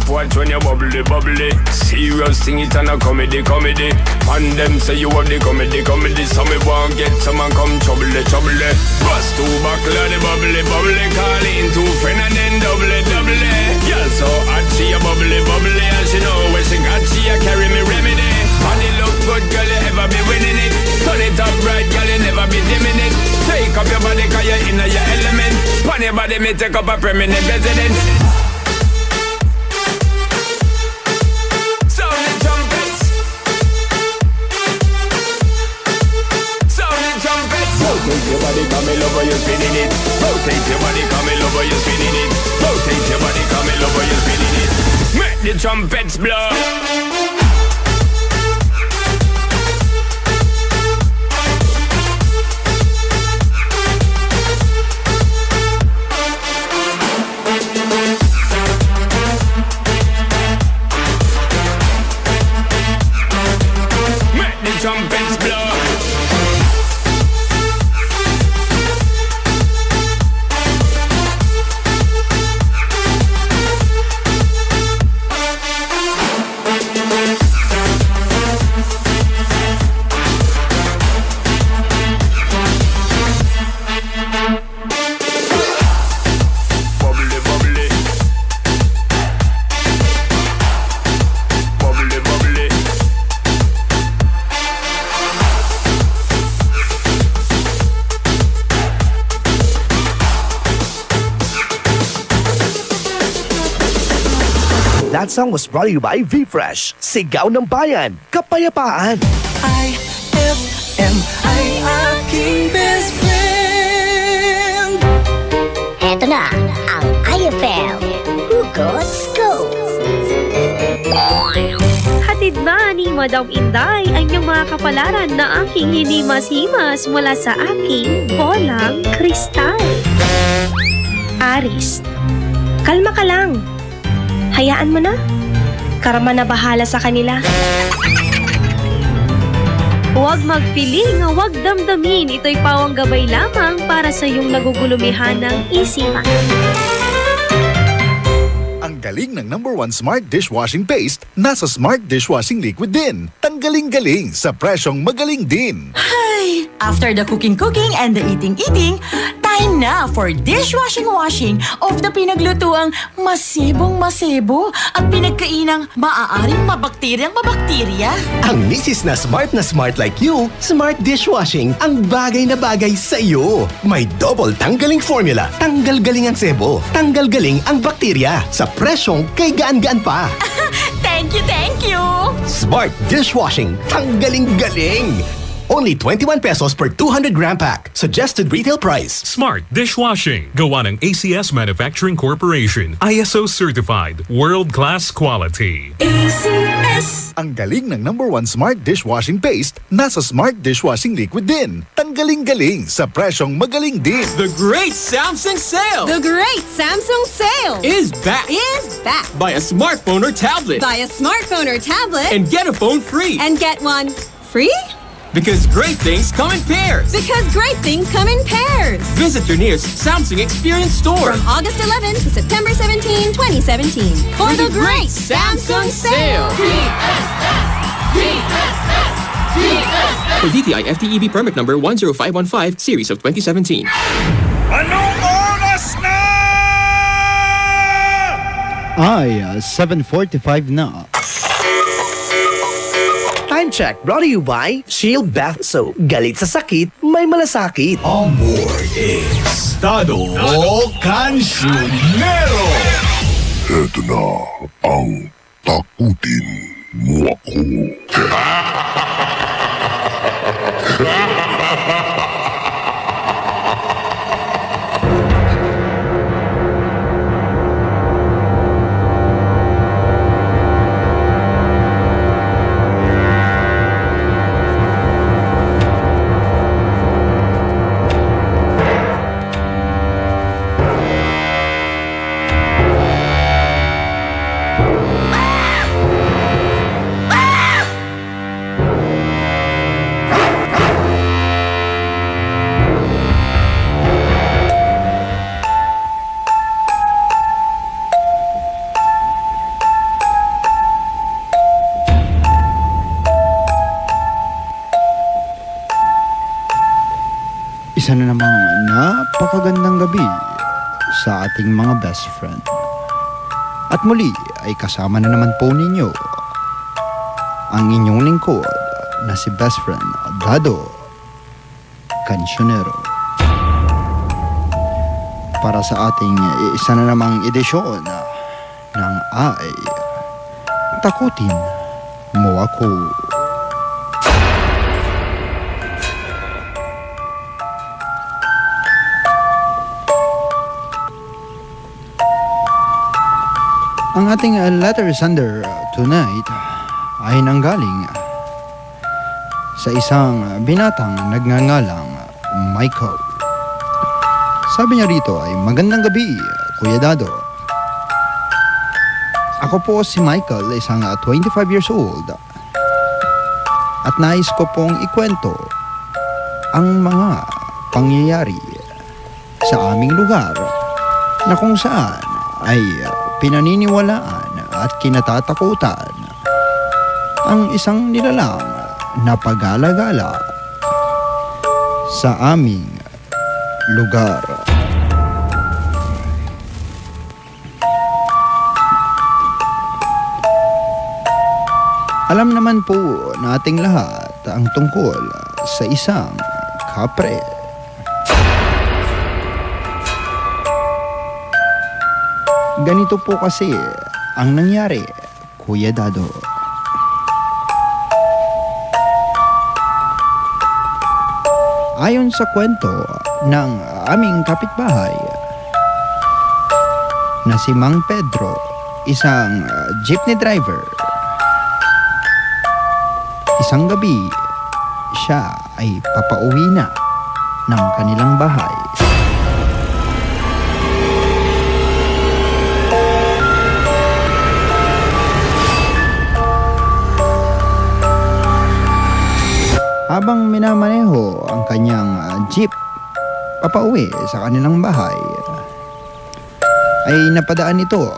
Watch when you bubbly, bubbly. Serious thing, it and a comedy. And them say you have the comedy. So me won't get someone come trouble. Bust two buckle of the bubbly. Call in two friend and then double. Girl so hot, she a bubbly. And she know where she got, she a carry me remedy. Body look good, girl, you ever be winning it. Turn it up right, girl, you never be dimming it. Take up your body, cause you're in your element. Pon your body, me take up a permanent residence. Rotate your body, come in over, you're spinning it. Rotate your body, come in over, you're spinning it. Rotate your body, come in over, you're spinning it. trumpets blow. Make the trumpets blow. Bubbly, bubbly. Bubbly, bubbly. That song was brought to you by V-Fresh. Sigaw ng Bayan, Kapayapaan. IFM ay aking best friend. Eto na ang IFM Hugot Scoop. Hatid ba ni Madam Inday ang iyong mga kapalaran na aking hinimas-himas mula sa aking bolang kristal? Aris, kalma ka lang. Hayaan mo na. Karma na bahala sa kanila. Huwag magpiling, huwag damdamin. Ito'y pawang gabay lamang para sa iyong nagugulumihan ng isipan. Ang galing ng #1 Smart Dishwashing Paste nasa Smart Dishwashing Liquid din. Tanggaling-galing sa presyong magaling din. Hi! After the cooking and the eating, time na for dishwashing of the pinaglutuang masibong-masibo at pinagkainang maaaring mabakterya. Ang misis na smart like you, Smart Dishwashing ang bagay na bagay sa iyo. May double tanggaling formula. Tanggal galing ang sebo. Tanggal galing ang bakterya. Sa presyong kay gaan-gaan pa. Thank you! Smart Dishwashing. Tanggaling-galing. Only 21 pesos per 200 gram pack. Suggested retail price. Smart Dishwashing. Gawa ng ACS Manufacturing Corporation. ISO certified. World-class quality. ACS. Ang galing ng #1 Smart Dishwashing Paste nasa Smart Dishwashing Liquid din. Tanggaling-galing sa presyong magaling din. The great Samsung sale The great Samsung sale is back. Buy a smartphone or tablet Buy a smartphone or tablet and get a phone free. and get one free? Because great things come in pairs. Because great things come in pairs. Visit your nearest Samsung Experience store. From August 11 to September 17, 2017. For the great Samsung sale. For DTI FTEB permit number 10515 series of 2017. Anong oras na? Ay, 7:45 na. Time check brought to you by Shield Bath Soap. Galit sa sakit, may malasakit. Amor Estado Cancionero. Ito na ang takutin mo ako. Isa na namang napakagandang gabi sa ating mga best friend. At muli ay kasama na naman po ninyo ang inyong lingkod na si best friend Dado Cancionero. Para sa ating isa na namang edisyon ng Ay Takutin Mo Ako. Ang ating letter sender tonight ay nanggaling sa isang binatang nagngangalang Michael. Sabi niya rito ay, magandang gabi, Kuya Dado. Ako po si Michael, isang 25 years old. At nais ko pong ikwento ang mga pangyayari sa aming lugar na kung saan ay pinaniniwalaan at kinatatakutan ang isang nilalang na pagala-gala sa aming lugar. Alam naman po nating lahat ang tungkol sa isang kapre. Ganito po kasi ang nangyari, Kuya Dado. Ayon sa kwento ng aming kapitbahay na si Mang Pedro, isang jeepney driver, isang gabi siya ay papauwi na ng kanilang bahay. Habang minamaneho ang kanyang jeep papauwi sa kanilang bahay, ay napadaan ito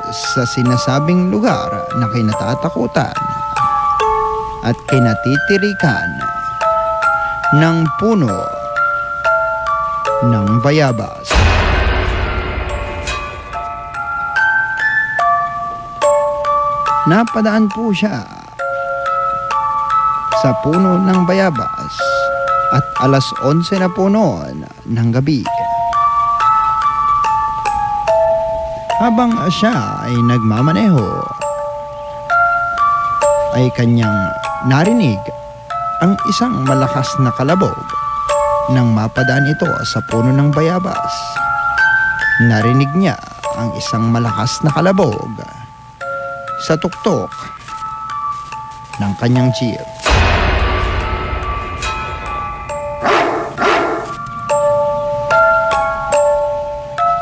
sa sinasabing lugar na kinatatakutan at kinatitirikan ng puno ng bayabas. Napadaan po siya sa puno ng bayabas at alas 11 na po noon ng gabi. Habang siya ay nagmamaneho, ay kanyang narinig ang isang malakas na kalabog nang mapadaan ito sa puno ng bayabas. Narinig niya ang isang malakas na kalabog sa tuktok ng kanyang jeep.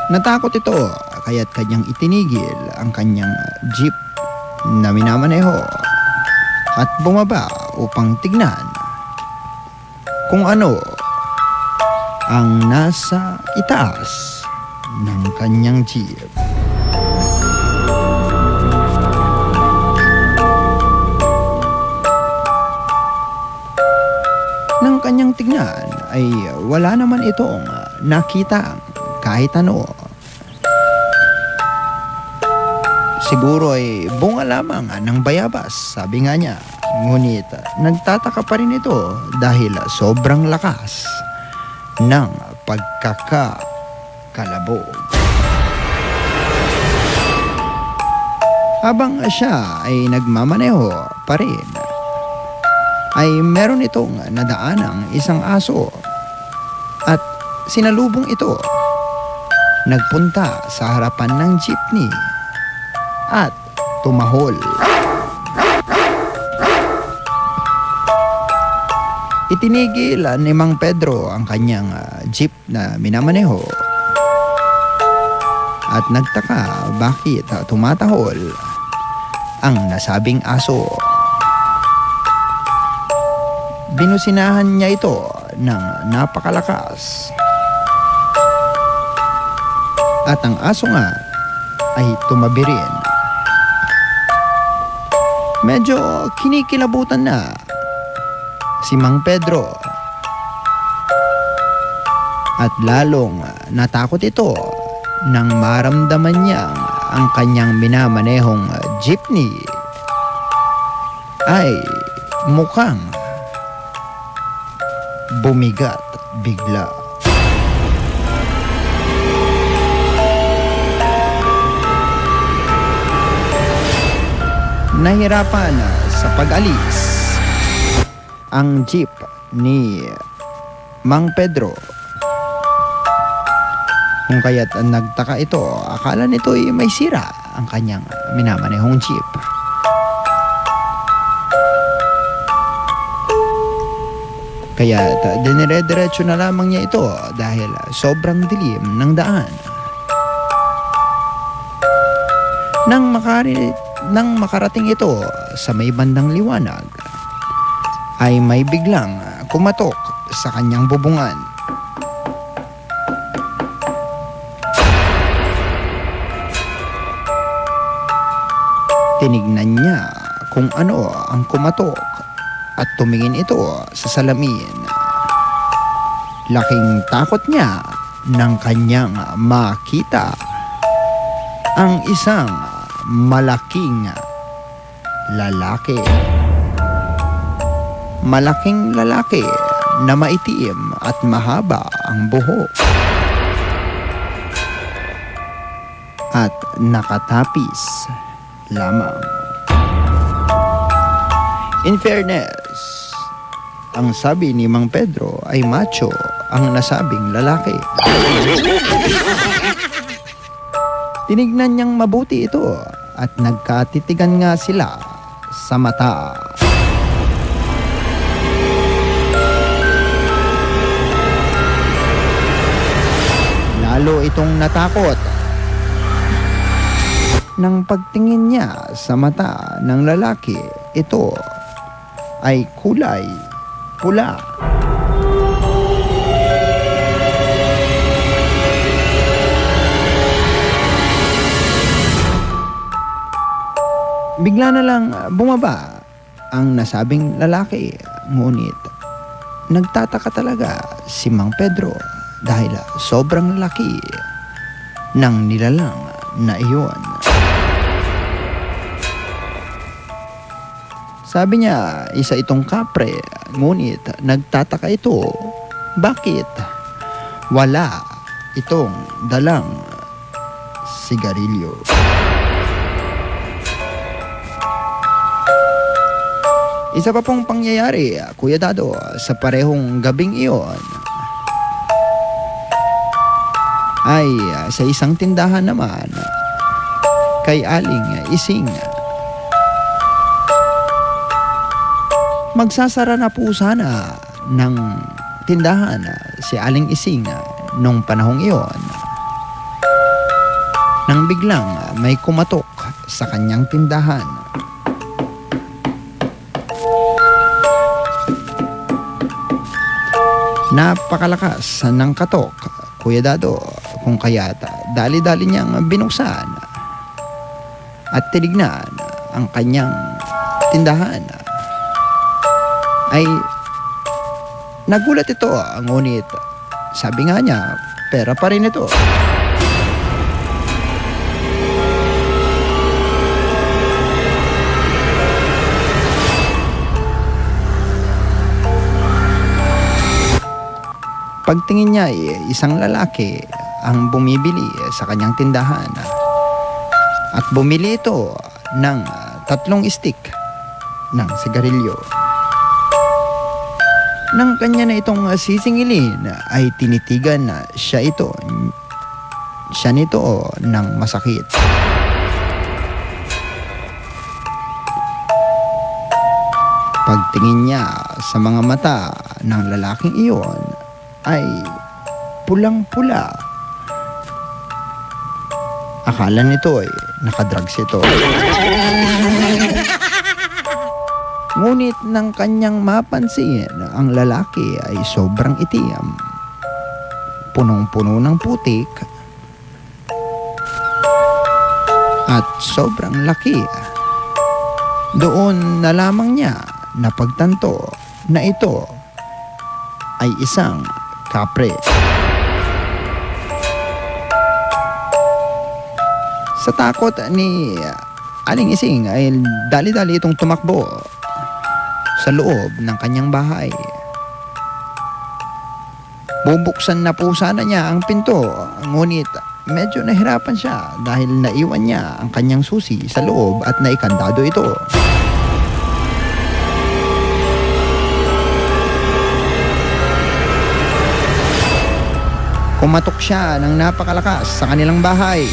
Natakot ito, kaya't kanyang itinigil ang kanyang jeep na minamaneho at bumaba upang tignan kung ano ang nasa itaas ng kanyang jeep. Nang kanyang tignan ay wala naman itong nakita kahit ano. Siguro ay bunga lamang ng bayabas, sabi nga niya. Ngunit nagtataka pa rin ito dahil sobrang lakas ng pagkakakalabog. Habang siya ay nagmamaneho pa rin, ay meron itong nadaanang isang aso at sinalubong ito. Nagpunta sa harapan ng jeepney at tumahol. Itinigil ni Mang Pedro ang kanyang jeep na minamaneho at nagtaka bakit tumatahol ang nasabing aso. Binusinahan niya ito ng napakalakas at ang aso nga ay tumabi rin. Medyo kinikilabutan na si Mang Pedro at lalong natakot ito nang maramdaman niyang ang kanyang minamanehong jeepney ay mukhang bumigat bigla. Nahirapan sa pag-alis ang jeep ni Mang Pedro. Kung kaya't nagtaka ito, akala nito ay may sira ang kanyang minamanehong jeep. Kaya dinire-diretso na lamang niya ito dahil sobrang dilim ng daan. Nang makarating ito sa may bandang liwanag, ay may biglang kumatok sa kanyang bubungan. Tinignan niya kung ano ang kumatok at tumingin ito sa salamin. Laking takot niya nang kanyang makita ang isang malaking lalaki. Malaking lalaki na maitim at mahaba ang buhok. At nakatapis lamang. In fairness, ang sabi ni Mang Pedro ay macho ang nasabing lalaki. Tinignan niyang mabuti ito at nagkatitigan nga sila sa mata. Lalo itong natakot nang pagtingin niya sa mata ng lalaki. Ito ay kulay pula. Bigla na lang bumaba ang nasabing lalaki, ngunit nagtataka talaga si Mang Pedro dahil sobrang laki ng nilalang na iyon. Sabi niya, isa itong kapre, ngunit nagtataka ito, bakit wala itong dalang sigarilyo. Isa pa pong pangyayari, Kuya Dado, sa parehong gabing iyon, ay sa isang tindahan naman kay Aling Ising. Magsasara na po sana ng tindahan si Aling Ising nung panahong iyon, nang biglang may kumatok sa kanyang tindahan. Napakalakas ng katok, Kuya Dado, kung kaya't dali-dali niyang binuksan at tinignan ang kanyang tindahan. Ay nagulat ito, ngunit sabi nga niya, pera pa rin ito. Pagtingin niya ay isang lalaki ang bumibili sa kanyang tindahan. At bumili ito ng 3 stick ng sigarilyo. Nang kanya na itong sisingilin ay tinitigan na siya nito ng masakit. Pagtingin niya sa mga mata ng lalaking iyon ay pulang-pula. Akala nito ay nakadrugs ito. Ngunit nang kanyang mapansin, ang lalaki ay sobrang itim, punong-puno ng putik, at sobrang laki. Doon na lamang niya napagtanto na ito ay isang kapre. Sa takot ni Aling Ising ay dali-dali itong tumakbo sa loob ng kanyang bahay. Bubuksan na po sana niya ang pinto, ngunit medyo nahirapan siya dahil naiwan niya ang kanyang susi sa loob at naikandado ito. Kumatok siya ng napakalakas sa kanilang bahay.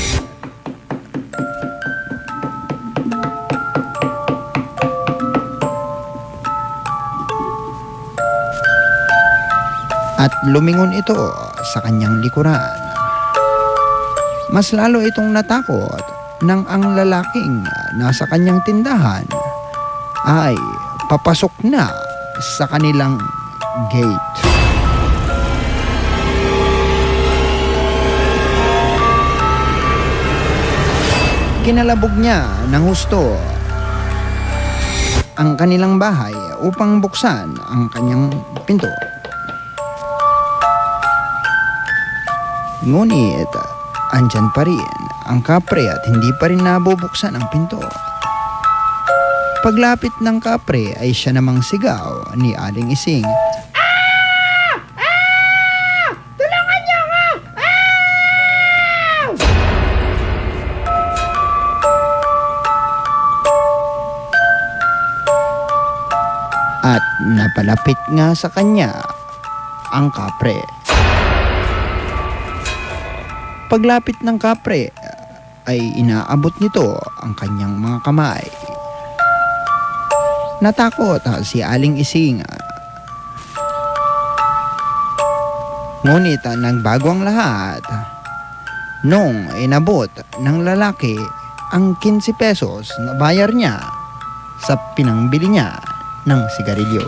at lumingon ito sa kanyang likuran. Mas lalo itong natakot nang ang lalaking nasa kanyang tindahan ay papasok na sa kanilang gate. Kinalabog niya ng husto ang kanilang bahay upang buksan ang kanyang pinto. Ngunit andyan pa rin ang kapre at hindi pa rin nabubuksan ang pinto. Paglapit ng kapre ay siya namang sigaw ni Aling Ising. Tulungan niyo ako! At napalapit nga sa kanya ang kapre. Paglapit ng kapre ay inaabot nito ang kanyang mga kamay. Natakot si Aling Ising. Ngunit nagbago ang lahat nung inabot ng lalaki ang 15 pesos na bayar niya sa pinangbili niya ng sigarilyo.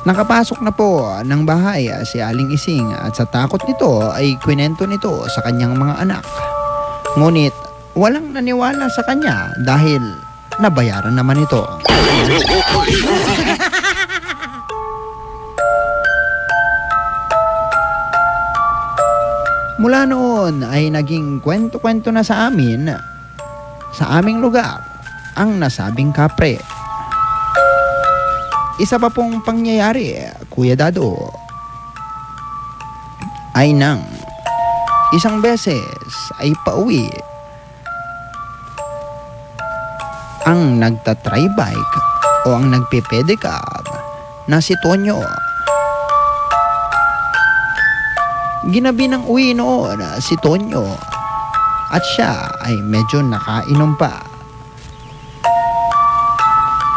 Nakapasok na po ng bahay si Aling Ising at sa takot nito ay kwinento nito sa kanyang mga anak. Ngunit walang naniwala sa kanya dahil nabayaran naman ito. Mula noon ay naging kwento-kwento na sa amin, sa aming lugar, ang nasabing kapre. Isa pa pong pangyayari, Kuya Dado, ay nang isang beses ay pauwi ang nagta-tribike o ang nagpe-pedicab na si Tonyo. Ginabi ng uwi noon si Tonyo at siya ay medyo nakainom pa.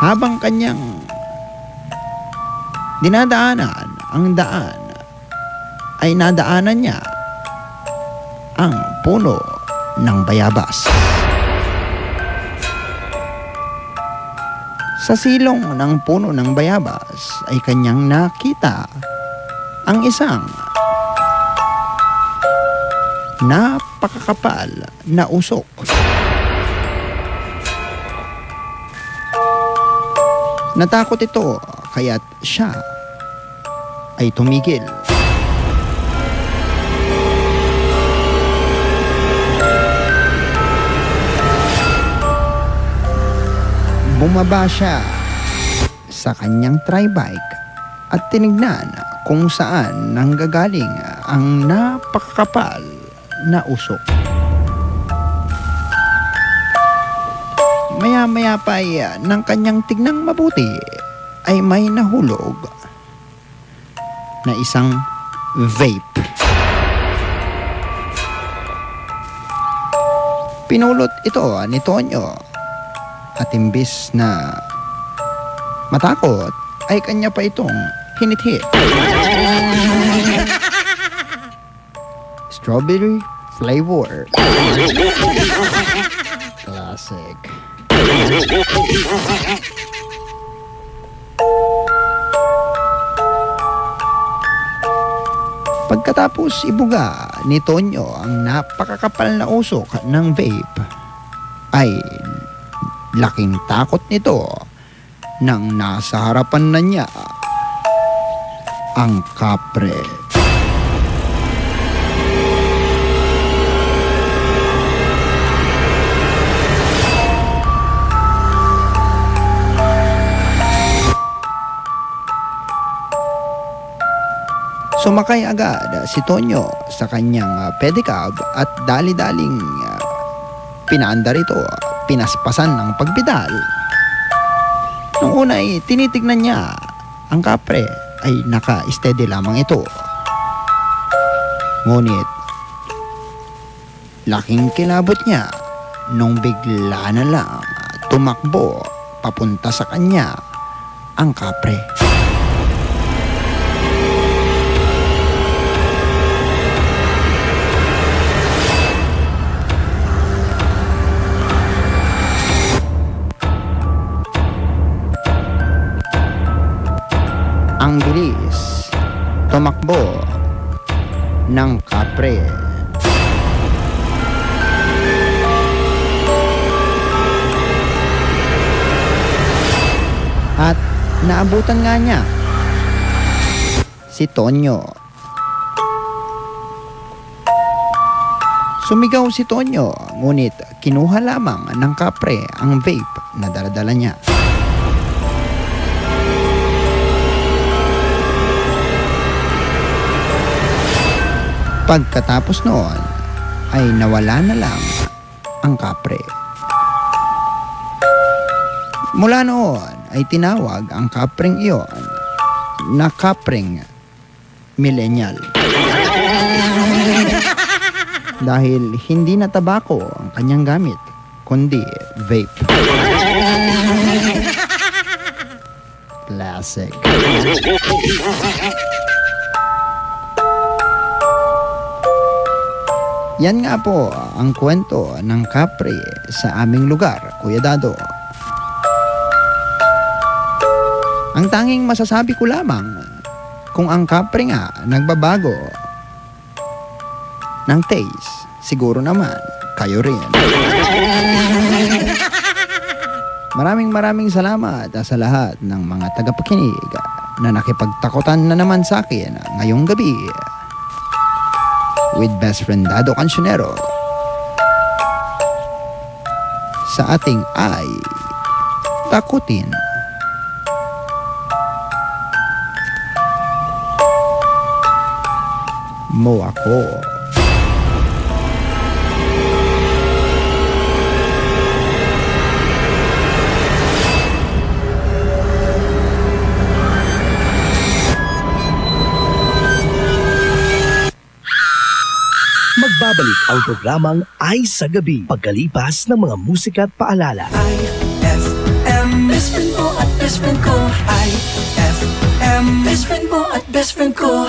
Habang kanyang dinadaanan ang daan ay nadaanan niya ang puno ng bayabas. Sa silong ng puno ng bayabas ay kanyang nakita ang isang napakakapal na usok. Natakot ito kaya't siya ay tumigil. Bumaba siya sa kanyang tribike at tinignan kung saan nanggagaling ang napakakapal na usok. Maya-maya pa ay ng kanyang tignang mabuti ay may nahulog na isang vape. Pinulot ito ni Tonyo at imbis na matakot ay kanya pa itong hinit-hit. Strawberry flavor. Classic. Pagkatapos ibuga ni Tonyo ang napakakapal na usok ng vape, ay laking takot nito nang nasa harapan na niya ang kapre. Sumakay agad si Tonyo sa kanyang pedicab at dali-daling pinaandar ito, pinaspasan ng pagpedal. Nung una ay tinitignan niya ang kapre ay naka-steady lamang ito. Ngunit laking kilabot niya nung bigla na lang Tumakbo papunta sa kanya ang kapre. Ang bilis tumakbo ng kapre. At naabutan nga niya si Tonyo. Sumigaw si Tonyo, ngunit kinuha lamang ng kapre ang vape na daladala niya. Pagkatapos noon ay nawala na lang ang kapre. Mula noon ay tinawag ang kapreng iyon na kapreng millennial. Dahil hindi na tabako ang kanyang gamit, kundi vape. Classic. Yan nga po ang kwento ng kapre sa aming lugar, Kuya Dado. Ang tanging masasabi ko lamang, kung ang kapre nga nagbabago ng taste, siguro naman kayo rin. Maraming salamat sa lahat ng mga tagapakinig na nakipagtakutan na naman sa akin ngayong gabi. With best friend Dado Cancionero sa ating ay takutin mo ako. Magbabalik ang programang Ay sa Gabi pagkalipas ng mga musika at paalala. IFM, best friend mo at best friend ko. IFM, best friend mo at best friend ko.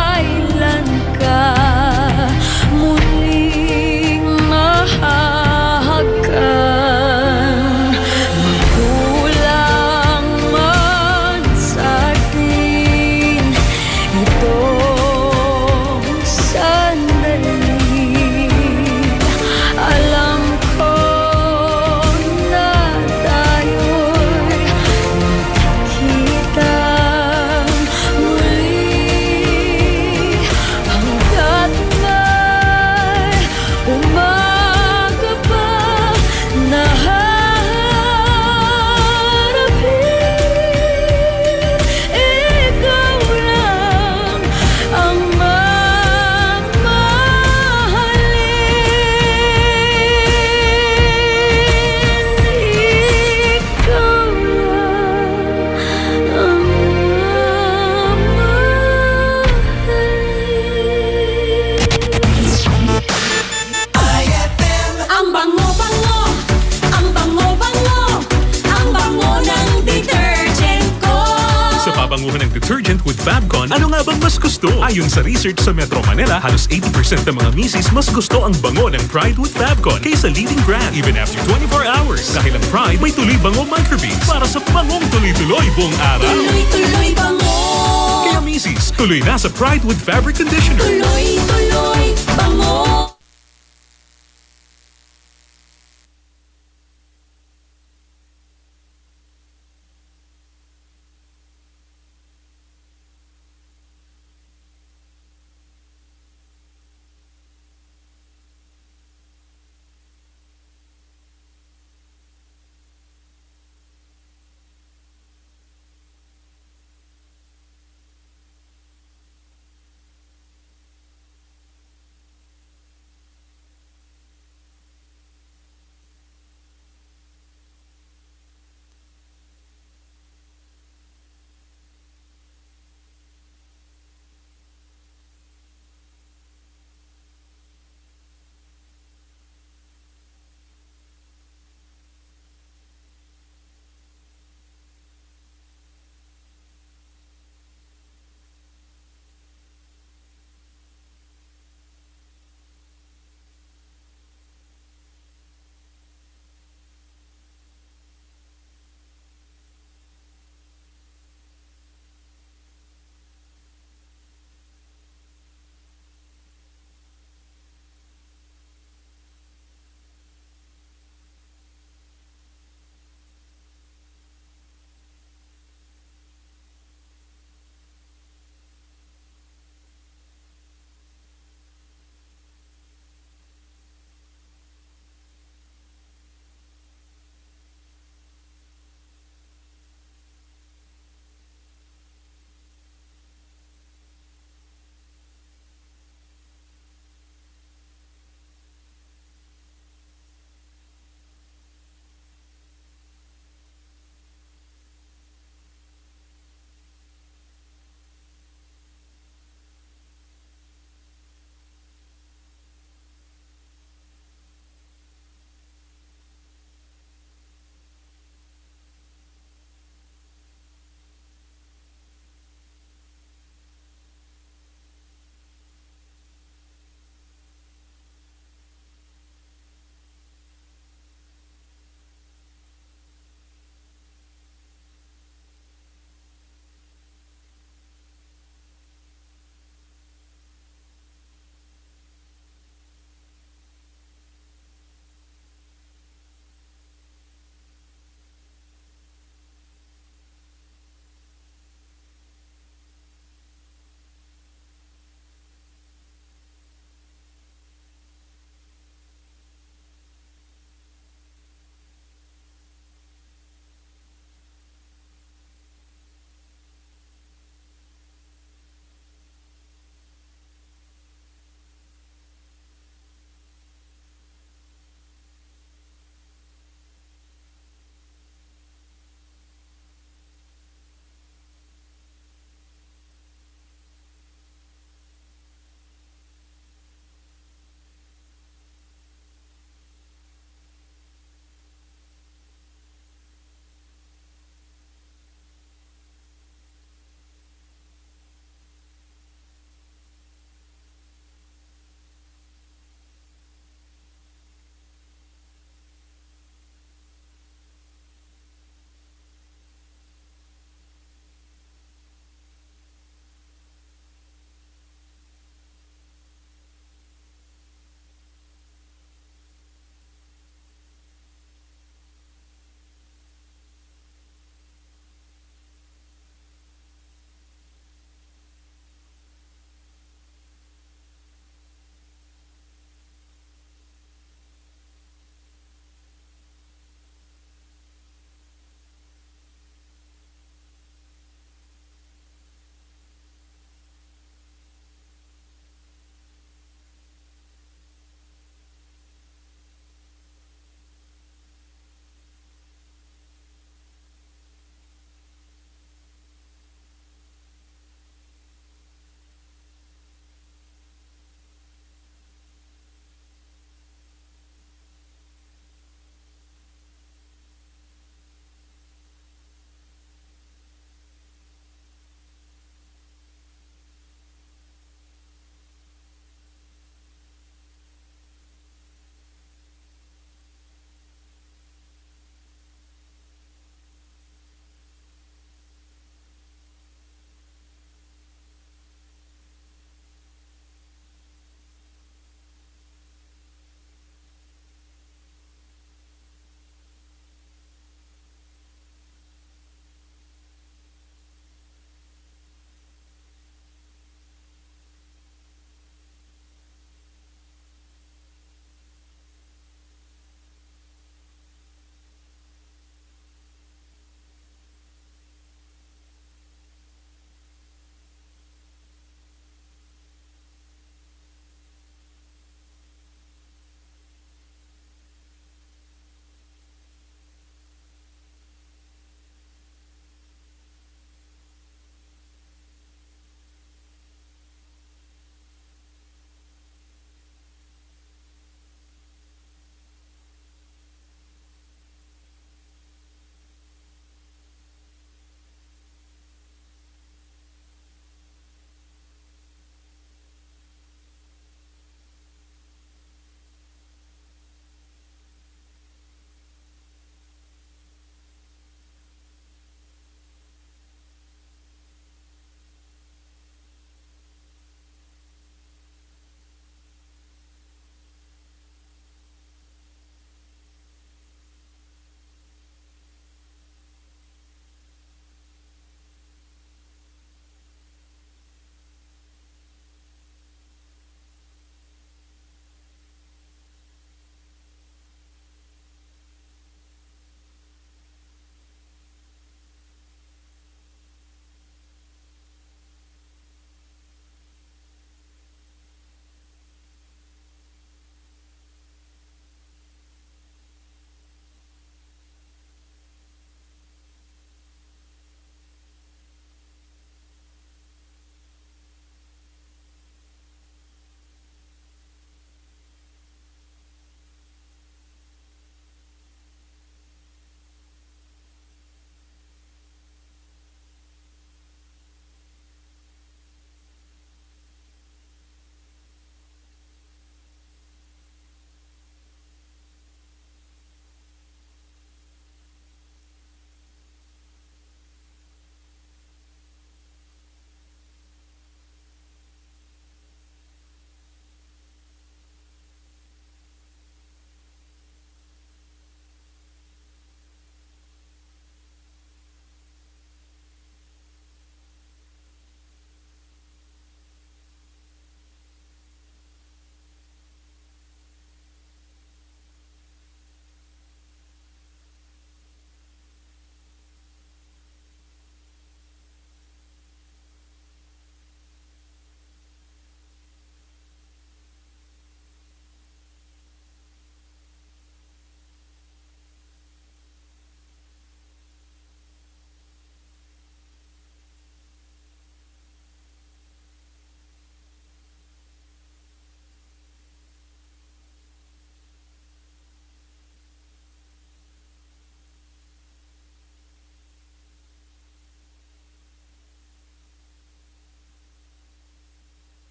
Kailan ka muling mahal? napapanguhan ng detergent with Fabcon, ano nga bang mas gusto? Ayon sa research sa Metro Manila, halos 80% ng mga misis mas gusto ang bango ng Pride with Fabcon kaysa leading brand even after 24 hours. Dahil ang Pride may tuloy bango microbeads para sa bangong tuloy-tuloy buong araw. Tuloy-tuloy bango. Kaya misis, tuloy na sa Pride with Fabric Conditioner. Tuloy-tuloy bango.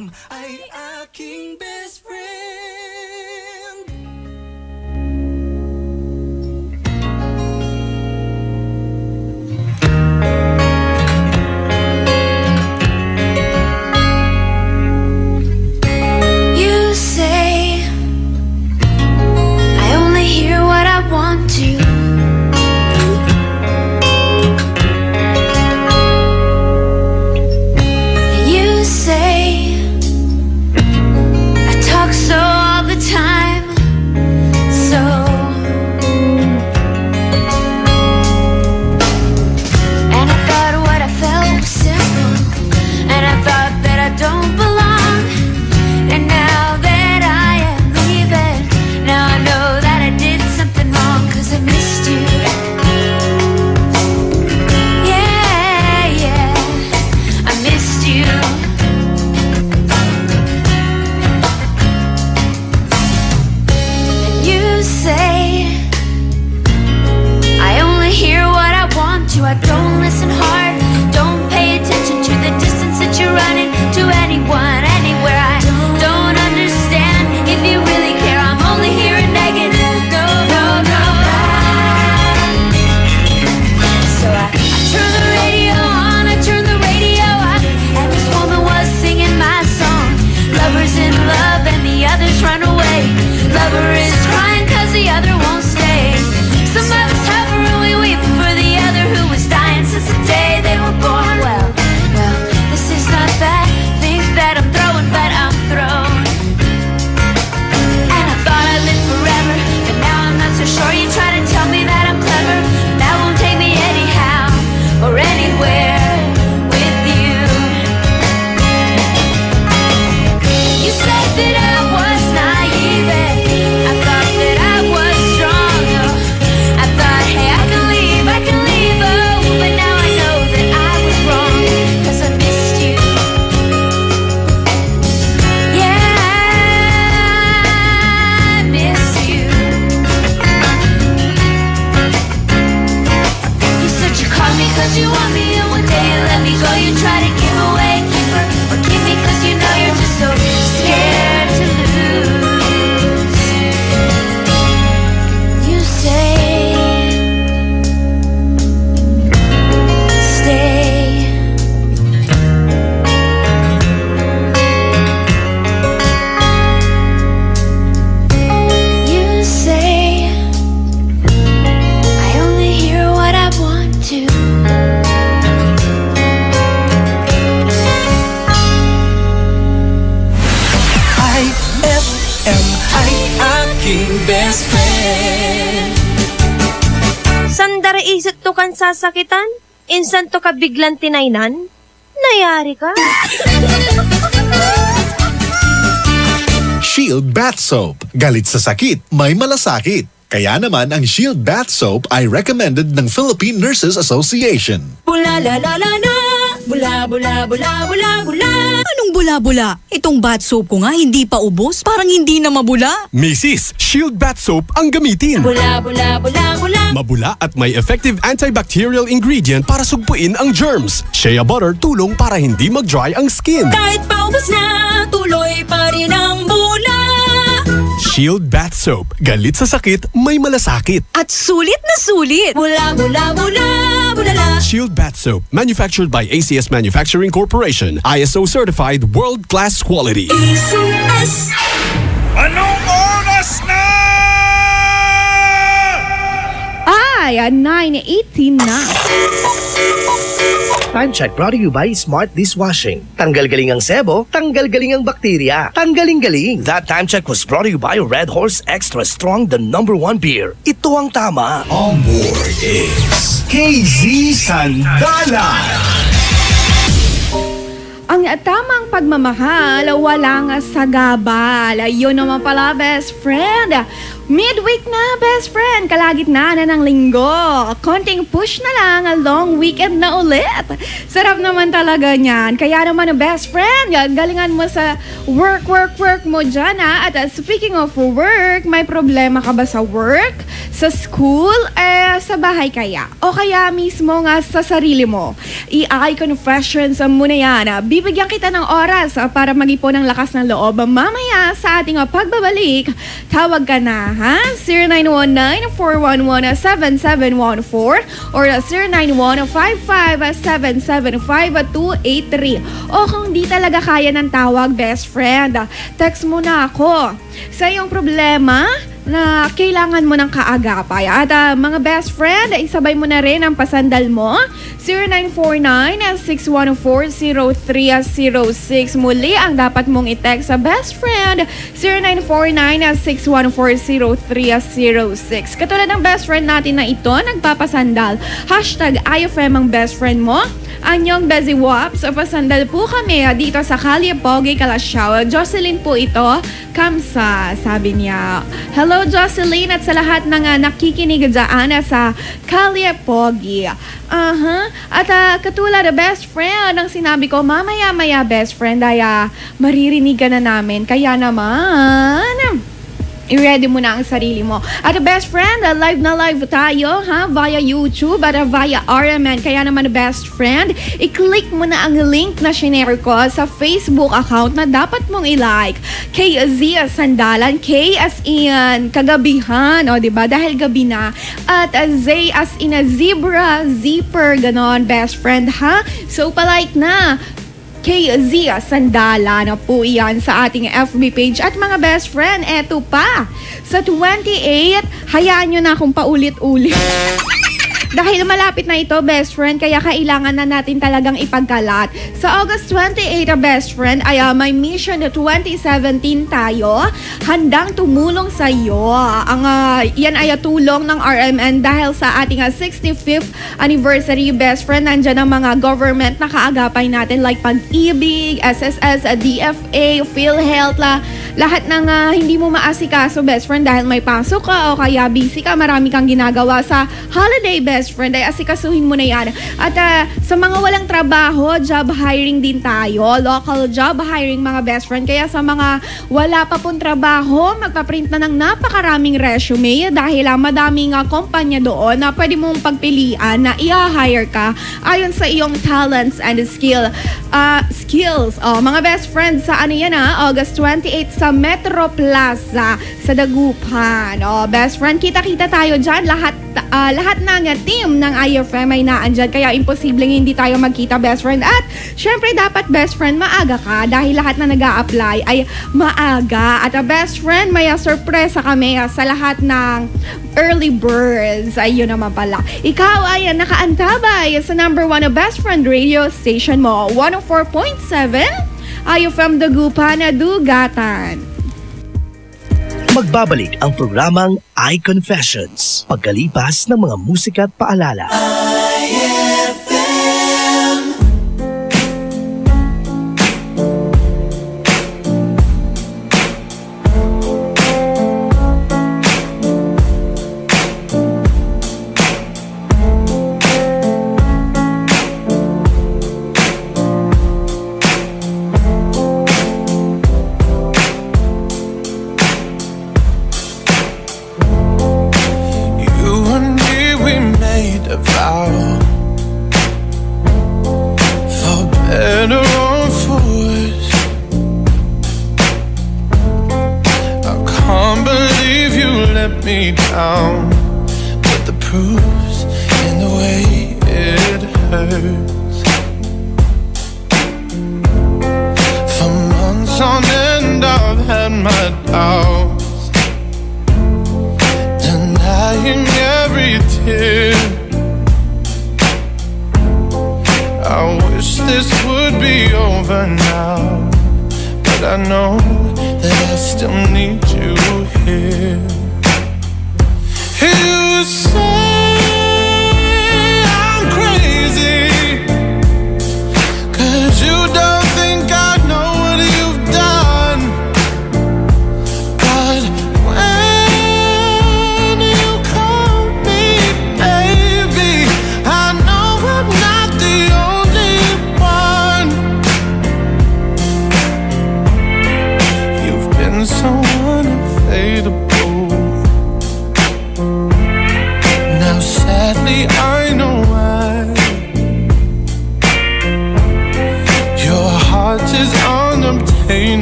FM ay aking best friend. You say I only hear what I want to. You say I talk so all the time, so and I thought what I felt was simple, and I thought that I don't belong. And now that I am leaving, now I know that I did something wrong, 'cause I missed you. Yeah, yeah, I missed you. And you say I only hear what I want to. I don't listen hard, don't pay attention to the distance that you're running to anyone, anywhere. I don't understand if you really care. I'm only hearing negative. No, no, no. So I turn the radio on, I turn the radio on, and this woman was singing my song. Lovers in love and the others run away. Lover is crying 'cause the other won't stay. Some of us have a we weep for the other who was dying since the day they were born. Well, this is not that. Think that I'm throwing, but I'm thrown. And I thought I lived forever, but now I'm not so sure. You try to tell me that I'm clever, that won't take me anyhow or anywhere with you. You said that I was naive, I thought that I was strong. Oh, I thought, hey, I can leave, oh, but now I know that I was wrong, 'cause I missed you. Yeah, I miss you. You said you called me 'cause you want me, and one day you let me go. You try to give away a keeper, or keep me 'cause you know you're just so scared to lose. You say stay. You say I only hear what I want to. IFM ay aking best friend. Sandara isot to kan sasakitan? Insan to ka biglang tinaynan? Nayari ka? Shield Bath Soap. Galit sa sakit, may malasakit. Kaya naman ang Shield Bath Soap ay recommended ng Philippine Nurses Association. Bula la la la la, bula bula bula bula bula. Anong bula-bula? Itong bath soap ko nga hindi pa ubos, parang hindi na mabula. Mrs. Shield Bath Soap ang gamitin. Bula bula bula bula. Mabula at may effective antibacterial ingredient para sugpuin ang germs. Shea butter tulong para hindi mag-dry ang skin. Kahit paubos na, tuloy pa rin ang bula. Shield Bath Soap. Galit sa sakit, may malasakit. At sulit na sulit. Bula bula bula bulala. Shield Bath Soap. Manufactured by ACS Manufacturing Corporation. ISO certified world-class quality. ACS. Anong oras na? Ay, 9:18 na. Time check brought to you by Smart Dishwashing. Tanggal galing ang sebo, tanggal galing ang bakterya. Tanggaling galing. That time check was brought to you by Red Horse Extra Strong, the #1 beer. Ito ang tama. On board is KZ Sandalan. Ang tamang pagmamahal, walang sagabal. Ayun naman pala, best friend. Midweek na, best friend. Kalagitnaan na ng linggo. Konting push na lang, a long weekend na ulit. Sarap naman talaga niyan. Kaya naman, best friend, galingan mo sa work mo dyan, ha? At speaking of work, may problema ka ba sa work? Sa school? Sa bahay kaya? O kaya mismo nga sa sarili mo? I-confessions mo na yan. Bibigyan kita ng oras para mag-ipon ng lakas ng loob. Mamaya sa ating pagbabalik, tawag ka na, ha? 0919-411-7714 or 0915-5775283. O kung di talaga kaya ng tawag, best friend, text mo na ako sa iyong problema na kailangan mo ng kaagapay. At mga best friend, isabay mo na rin ang pasandal mo. 0949-614-0306. Muli ang dapat mong i-text sa best friend, 0949-614-0306. Katulad ng best friend natin na ito, nagpapasandal. #IFM ang best friend mo. Anyong Bezi Wops, pasandal po kami dito sa Kalye Pogi, Kalasyaw. Jocelyn po ito, kamsa, sabi niya. Hello Jocelyn at sa lahat ng nakikinig dyan sa Kalye Pogi. At katulad na best friend, ang sinabi ko, mamaya best friend, ay maririnig ka na namin. Kaya naman, i-ready mo na ang sarili mo. At best friend, live na live tayo, ha? Via YouTube at via RMN. Kaya naman, best friend, i-click mo na ang link na shinare ko sa Facebook account na dapat mong i-like. KZ Sandalan, K as in kagabihan, o diba? Dahil gabi na. At Z as in a zebra, zipper, ganon, best friend, ha? So, palike na. KZ Sandala na po iyan sa ating FB page. At mga best friend, eto pa. Sa 28, hayaan nyo na akong paulit-ulit. Dahil malapit na ito, best friend, kaya kailangan na natin talagang ipagkalat. Sa August 28, best friend, ay may mission na 2017 tayo. Handang tumulong sa iyo. Yan ay tulong ng RMN dahil sa ating 65th anniversary, best friend. Nandyan ang mga government na kaagapay natin like Pag-ibig, SSS, DFA, PhilHealth, lahat ng hindi mo maasikaso, best friend, dahil may pasok ka o kaya busy ka, marami kang ginagawa sa holiday, best friend, ay asikasuhin mo na yan. At sa mga walang trabaho, job hiring din tayo. Local job hiring, mga best friend. Kaya sa mga wala pa pong trabaho, magpaprint na ng napakaraming resume dahil madaming kumpanya doon na pwede mong pagpilian na i-hire ka ayon sa iyong talents and skills. Mga best friend, sa ano yan August 28 sa Metro Plaza sa Dagupan. Best friend, kita-kita tayo dyan. Lahat ng team ng IFM ay naandyan, kaya imposibleng hindi tayo magkita, best friend. At syempre dapat, best friend, maaga ka dahil lahat na nag-a-apply ay maaga. At best friend, may sorpresa kami sa lahat ng early birds. Ayun naman pala. Ikaw ay nakaantabay sa number 1 na best friend radio station mo, 104.7 IFM Dagupan na Dugatan. Magbabalik ang programang I-Confessions pagkalipas ng mga musika at paalala. Me down, but the proof's in the way it hurts. For months on end I've had my doubts, denying every tear. I wish this would be over now, but I know that I still need you here. You say I'm crazy, 'cause you don't think I know what you've done. But when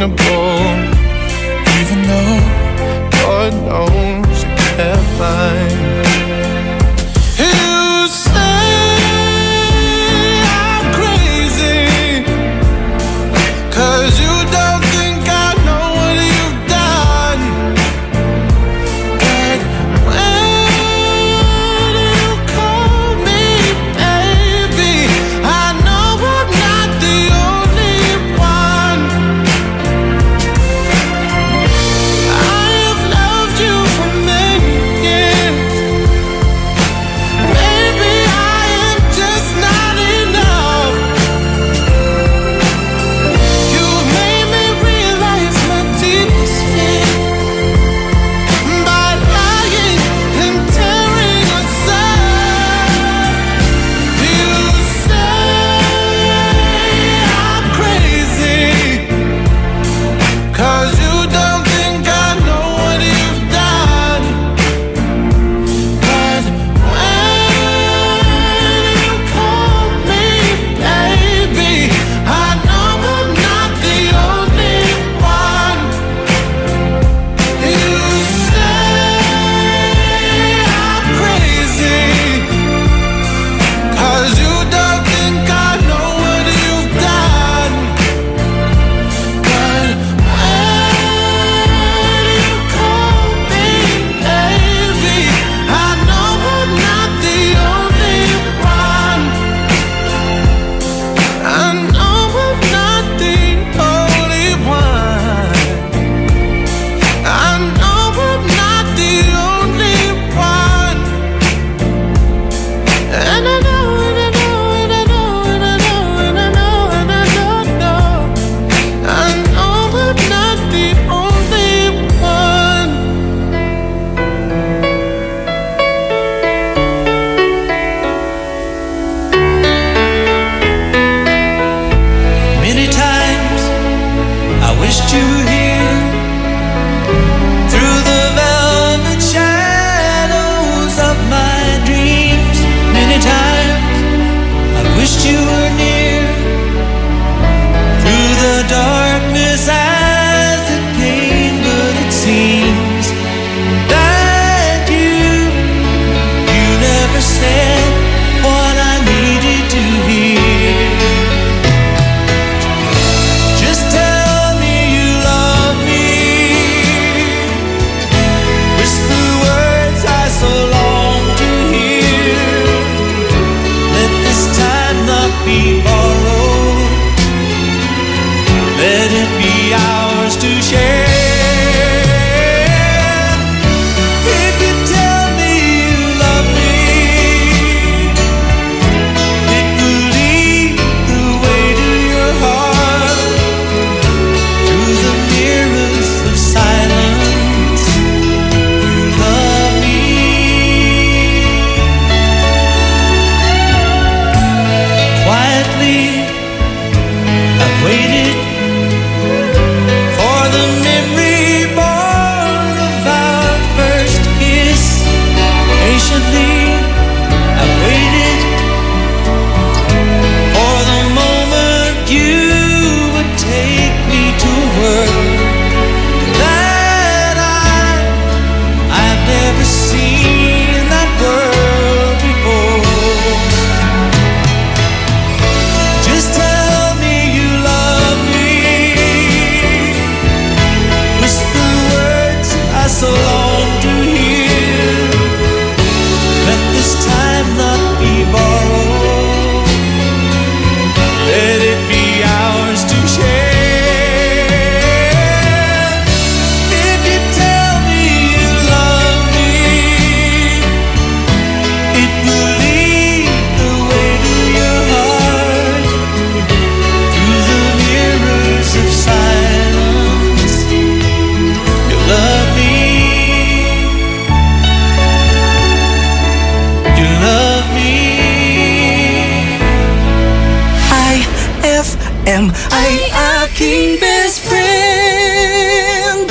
unexplainable. Even though God knows you can't lie. You say I'm crazy, 'cause you don't think I know what you've done. But when you call me baby, I know I'm not the only one. I have loved you for many years. Maybe I am just not enough. You made me realize my deepest fear by lying and tearing us apart. You say I'm crazy, 'cause you don't think I know what you've done. But when you call me baby, I know I'm not the only one. You say I'm crazy, 'cause you don't think I know what you've done. But when you call me baby, I know I'm not the only one. I know I'm not the only one. I know I'm not the only one. And I know, and I know, and I know, and I know, and I know, and I know. I know I'm not the only one. Many times I wished you were here, through the velvet shadows of my dreams. Many times I wished you were near, through the darkness as it came. But it seems that you never said what I needed to hear. Just tell me you love me. Whisper words I so long to hear. Let this time not be borrowed. Let it be ours to share. If you tell me you love me, it will lead the way to your heart, through the mirrors of silence. You love me. Quietly I've waited for the memory born of our first kiss. Patiently I've waited for the moment you would take me to a world that I've never seen that world before. Just tell me you love me. Whisper words I so long to hear. Let this time not be borrowed. Let it be ours to share. If you tell me you love me, it will lead the way to your heart, through the mirrors of silence. You love me. You love me. IFM ay aking best friend.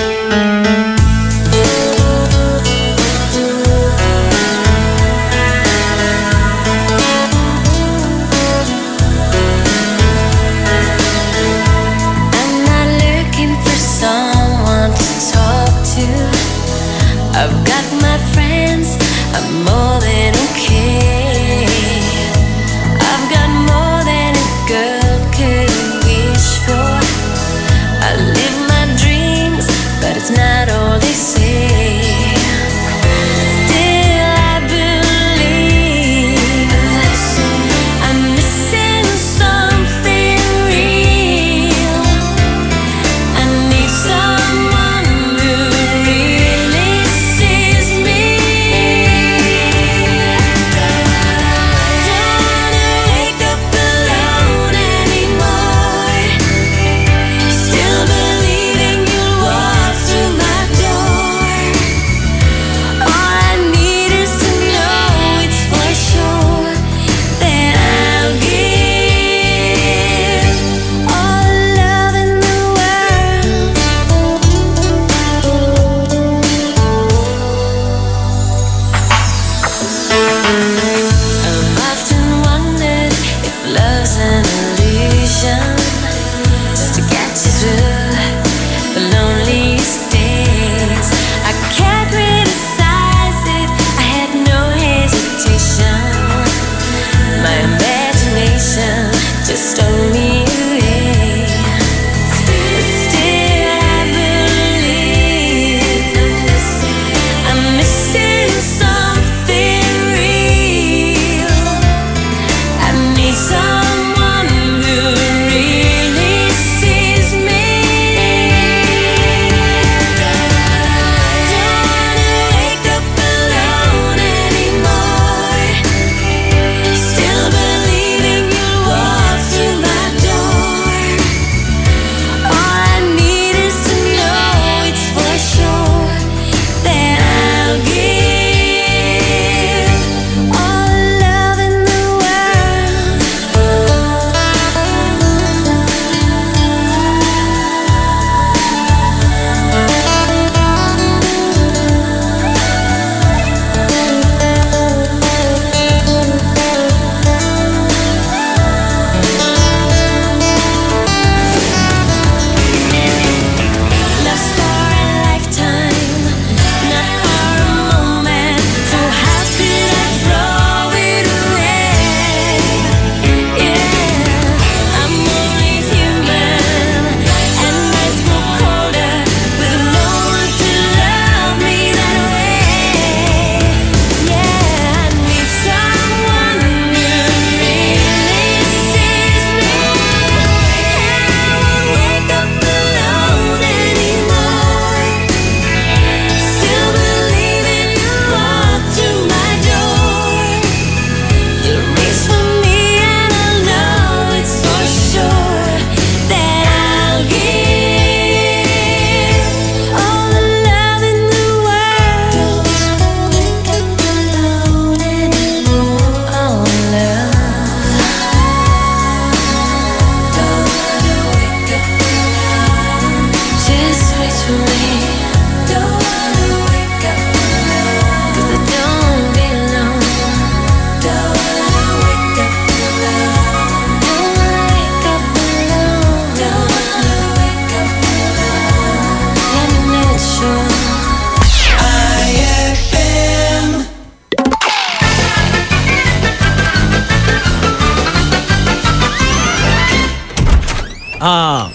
I'm not looking for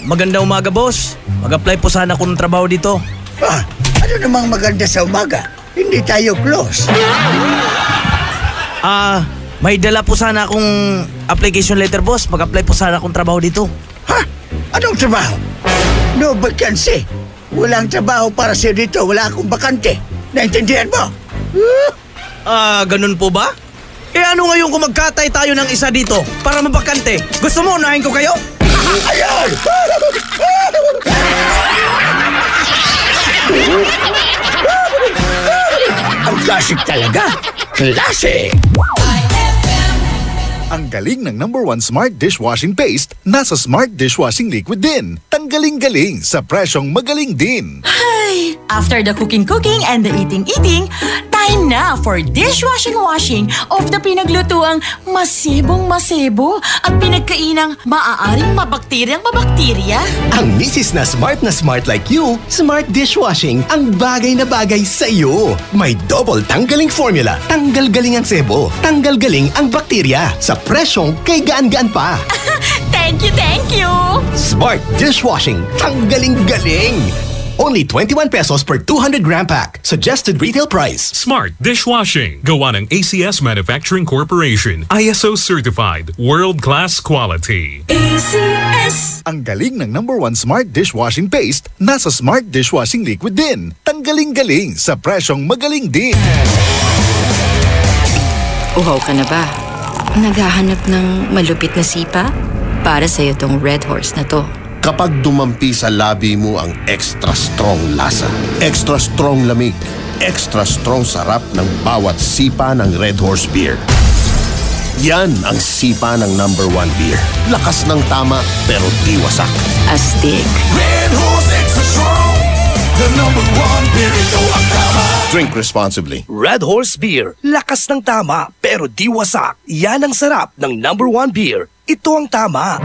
Magandang umaga, boss. Mag-apply po sana ako ng trabaho dito. Ano namang maganda sa umaga? Hindi tayo close. May dala po sana akong application letter, boss. Mag-apply po sana akong trabaho dito. Anong trabaho? No vacancy. Walang trabaho para sa'yo dito. Wala akong bakante. Naintindihan mo? Ganun po ba? Ano ngayon kung magkatay tayo ng isa dito para mabakante? Gusto mo unahin ko kayo? Ayun! Ang classic talaga. Classic! Ang galing ng #1 Smart Dishwashing Paste nasa Smart Dishwashing Liquid din. Tanggaling-galing sa presyong magaling din. Ay, after the cooking and the eating, time na for dishwashing of the pinaglutuang masibong-masibo at pinagkainang maaaring mabakterya. Ang misis na smart like you, Smart Dishwashing ang bagay na bagay sa iyo. May double tanggaling formula. Tanggal galing ang sebo. Tanggal galing ang bakterya. Sa presyong kay gaan-gaan pa. Thank you! Smart Dishwashing. Tanggaling galing. Only 21 pesos per 200-gram pack. Suggested retail price. Smart Dishwashing. Gawa ng ACS Manufacturing Corporation. ISO certified. World-class quality. ACS. Ang galing ng #1 Smart Dishwashing Paste nasa Smart Dishwashing Liquid din. Tanggaling-galing sa presyong magaling din. Uhaw ka na ba? Naghahanap ng malupit na sipa? Para sa'yo tong Red Horse na to. Kapag dumampi sa labi mo ang extra strong lasa, extra strong lamig, extra strong sarap ng bawat sipa ng Red Horse Beer. Yan ang sipa ng #1 beer. Lakas ng tama pero di wasak. Astig. Red Horse Extra Strong, the #1 beer ito ang tama. Drink responsibly. Red Horse Beer. Lakas ng tama pero di wasak. Yan ang sarap ng #1 beer. Ito ang tama.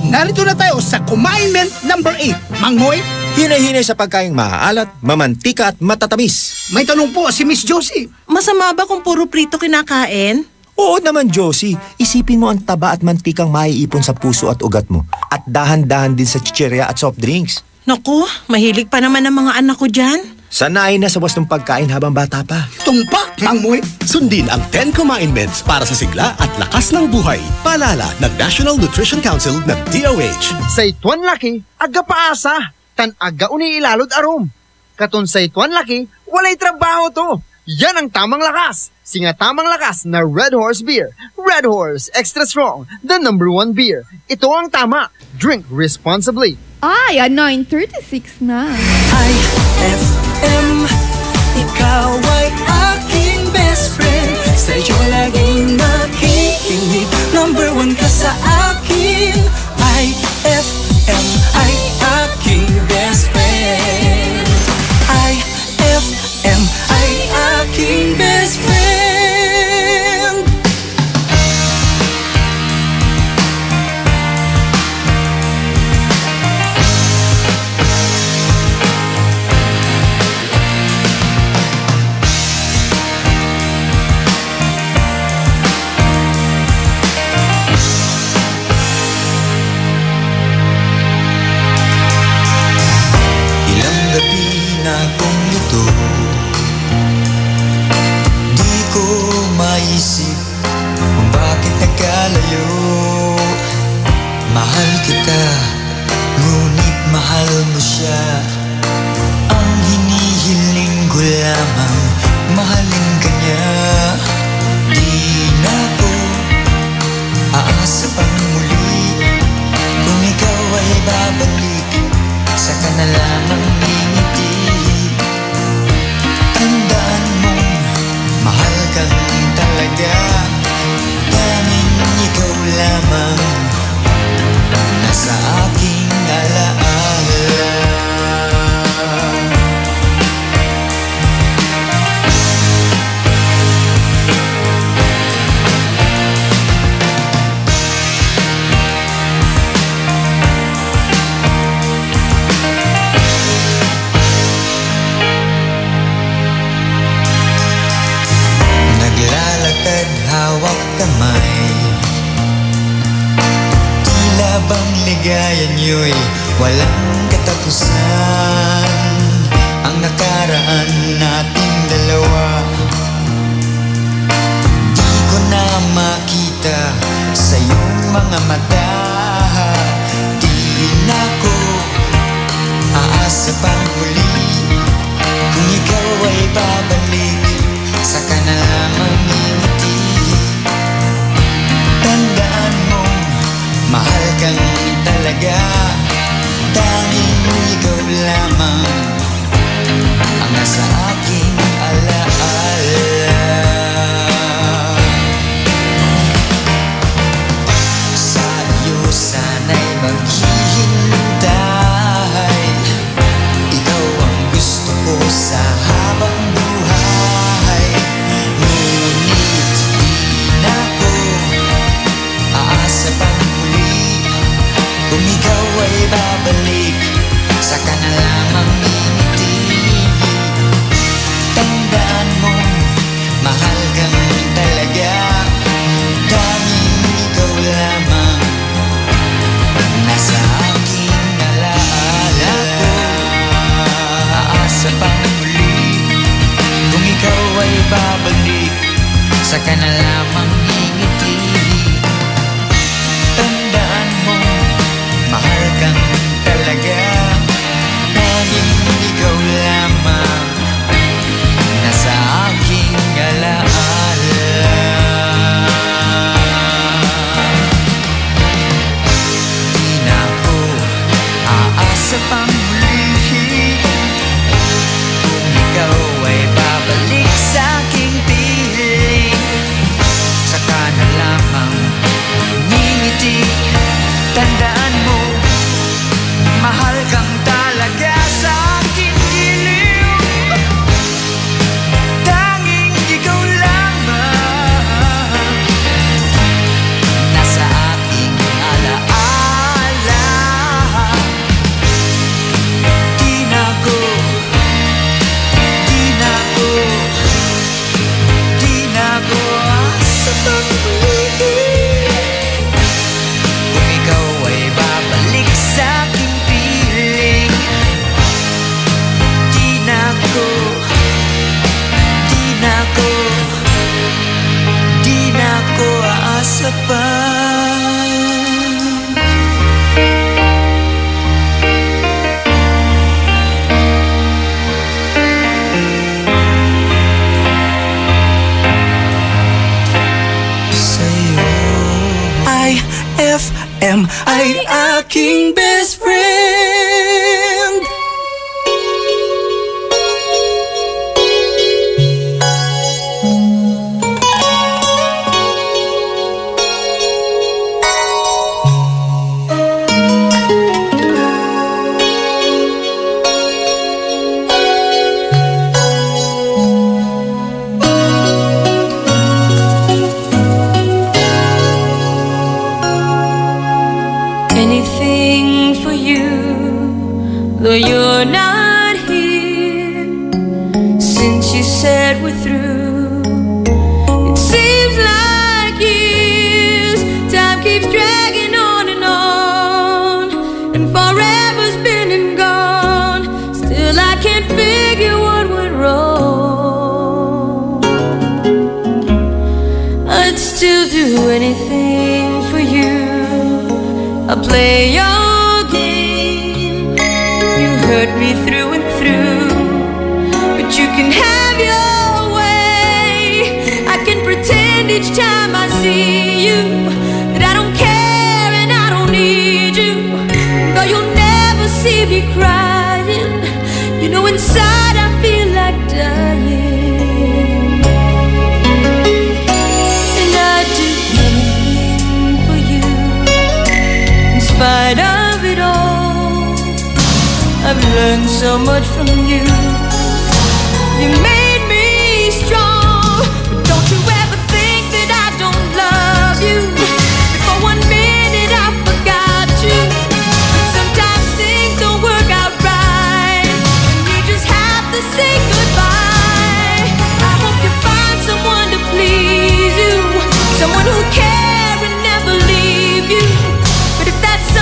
Narito na tayo sa Kumainment number 8. Manghoy, hinay-hinay sa pagkaing maaalat, mamantika at matatamis. May tanong po si Miss Josie. Masama ba kung puro prito kinakain? Oo naman, Josie. Isipin mo ang taba at mantikang maiipon sa puso at ugat mo. At dahan-dahan din sa chichirya at soft drinks. Naku, mahilig pa naman ang mga anak ko dyan. Sanayin na sa wastong pagkain habang bata pa. Tumpak, Manghoy. Sundin ang 10 Kumainments para sa sigla at lakas ng buhay. Paalala ng National Nutrition Council ng DOH. Sa ituan laki, aga paasa. Tan aga uniilalod arom. Katon sa ituan laki, walay trabaho to. Yan ang tamang lakas. Singa tamang lakas na Red Horse Beer. Red Horse Extra Strong, the #1 beer. Ito ang tama. Drink responsibly. 9:36 na. IFM, ikaw ay aking best friend. Sa'yo laging makikinig. #1 ka sa akin. IFM ay aking best friend. IFM ay aking best friend. Maisip kung bakit nagkalayo. Mahal kita, ngunit mahal mo siya. Ang hinihiling ko lamang, mahalin ka niya. Di na ko aasa pang muli. Kung ikaw ay babalik, saka na lamang ngingiti. Tandaan mong mahal kang talaga, tanging ikaw lamang nasa aking alaala. Hawak kamay, tila Habang ligaya niyo'y walang katapusan, ang nakaraan nating dalawa, di ko na makita sa iyong mga mata. Di na ko aasa pang muli, kung ikaw ay babalik, saka na lamang ngingiti. Tandaan mong mahal kang talaga, tanging ikaw lamang ang nasa aking alaala. Sa iyo sana'y maghihintay, ikaw ang gusto ko sa habang buhay. Ngunit di na ko aasa pang muli, kung ikaw ay babalik, saka na lamang ngingiti. Tandaan mong mahal kang talaga, tanging ikaw lamang nasa aking alaala ko. Aasa pang muli, kung ikaw ay babalik, saka na lamang ngingiti. Tandaan mo, mahal kang talaga, tanging ikaw lamang nasa aking alaala. Di na ako aasa pang muli, kung ikaw ay babalik sa aking piling, saka na lamang ngingiti. Tandaan mo, mahal kang talaga sa aking giliw, tanging ikaw lamang nasa aking alaala. Di na ko asa pang muli, kung ikaw ay babalik sa aking piling. Di na ko aasa pa. IFM ay aking best friend. Anything for you, though you're not here. Since you said we're through, it seems like years. Time keeps dragging on, and forever's been and gone. Still I can't figure what went wrong. I'd still do anything for you. I'll play your game. You hurt me through and through, but you can have your way. I can pretend each time I see you that I don't care and I don't need you. Though you'll never see me crying, you know inside I feel like dying. And I'd do anything for you. In spite of it all, I've learned so much from you. You made me strong, but don't you ever think that I don't love you. That for 1 minute I forgot you. But sometimes things don't work out right, and you just have to say goodbye. I hope you find someone to please you, someone who'll care and never leave you. But if that's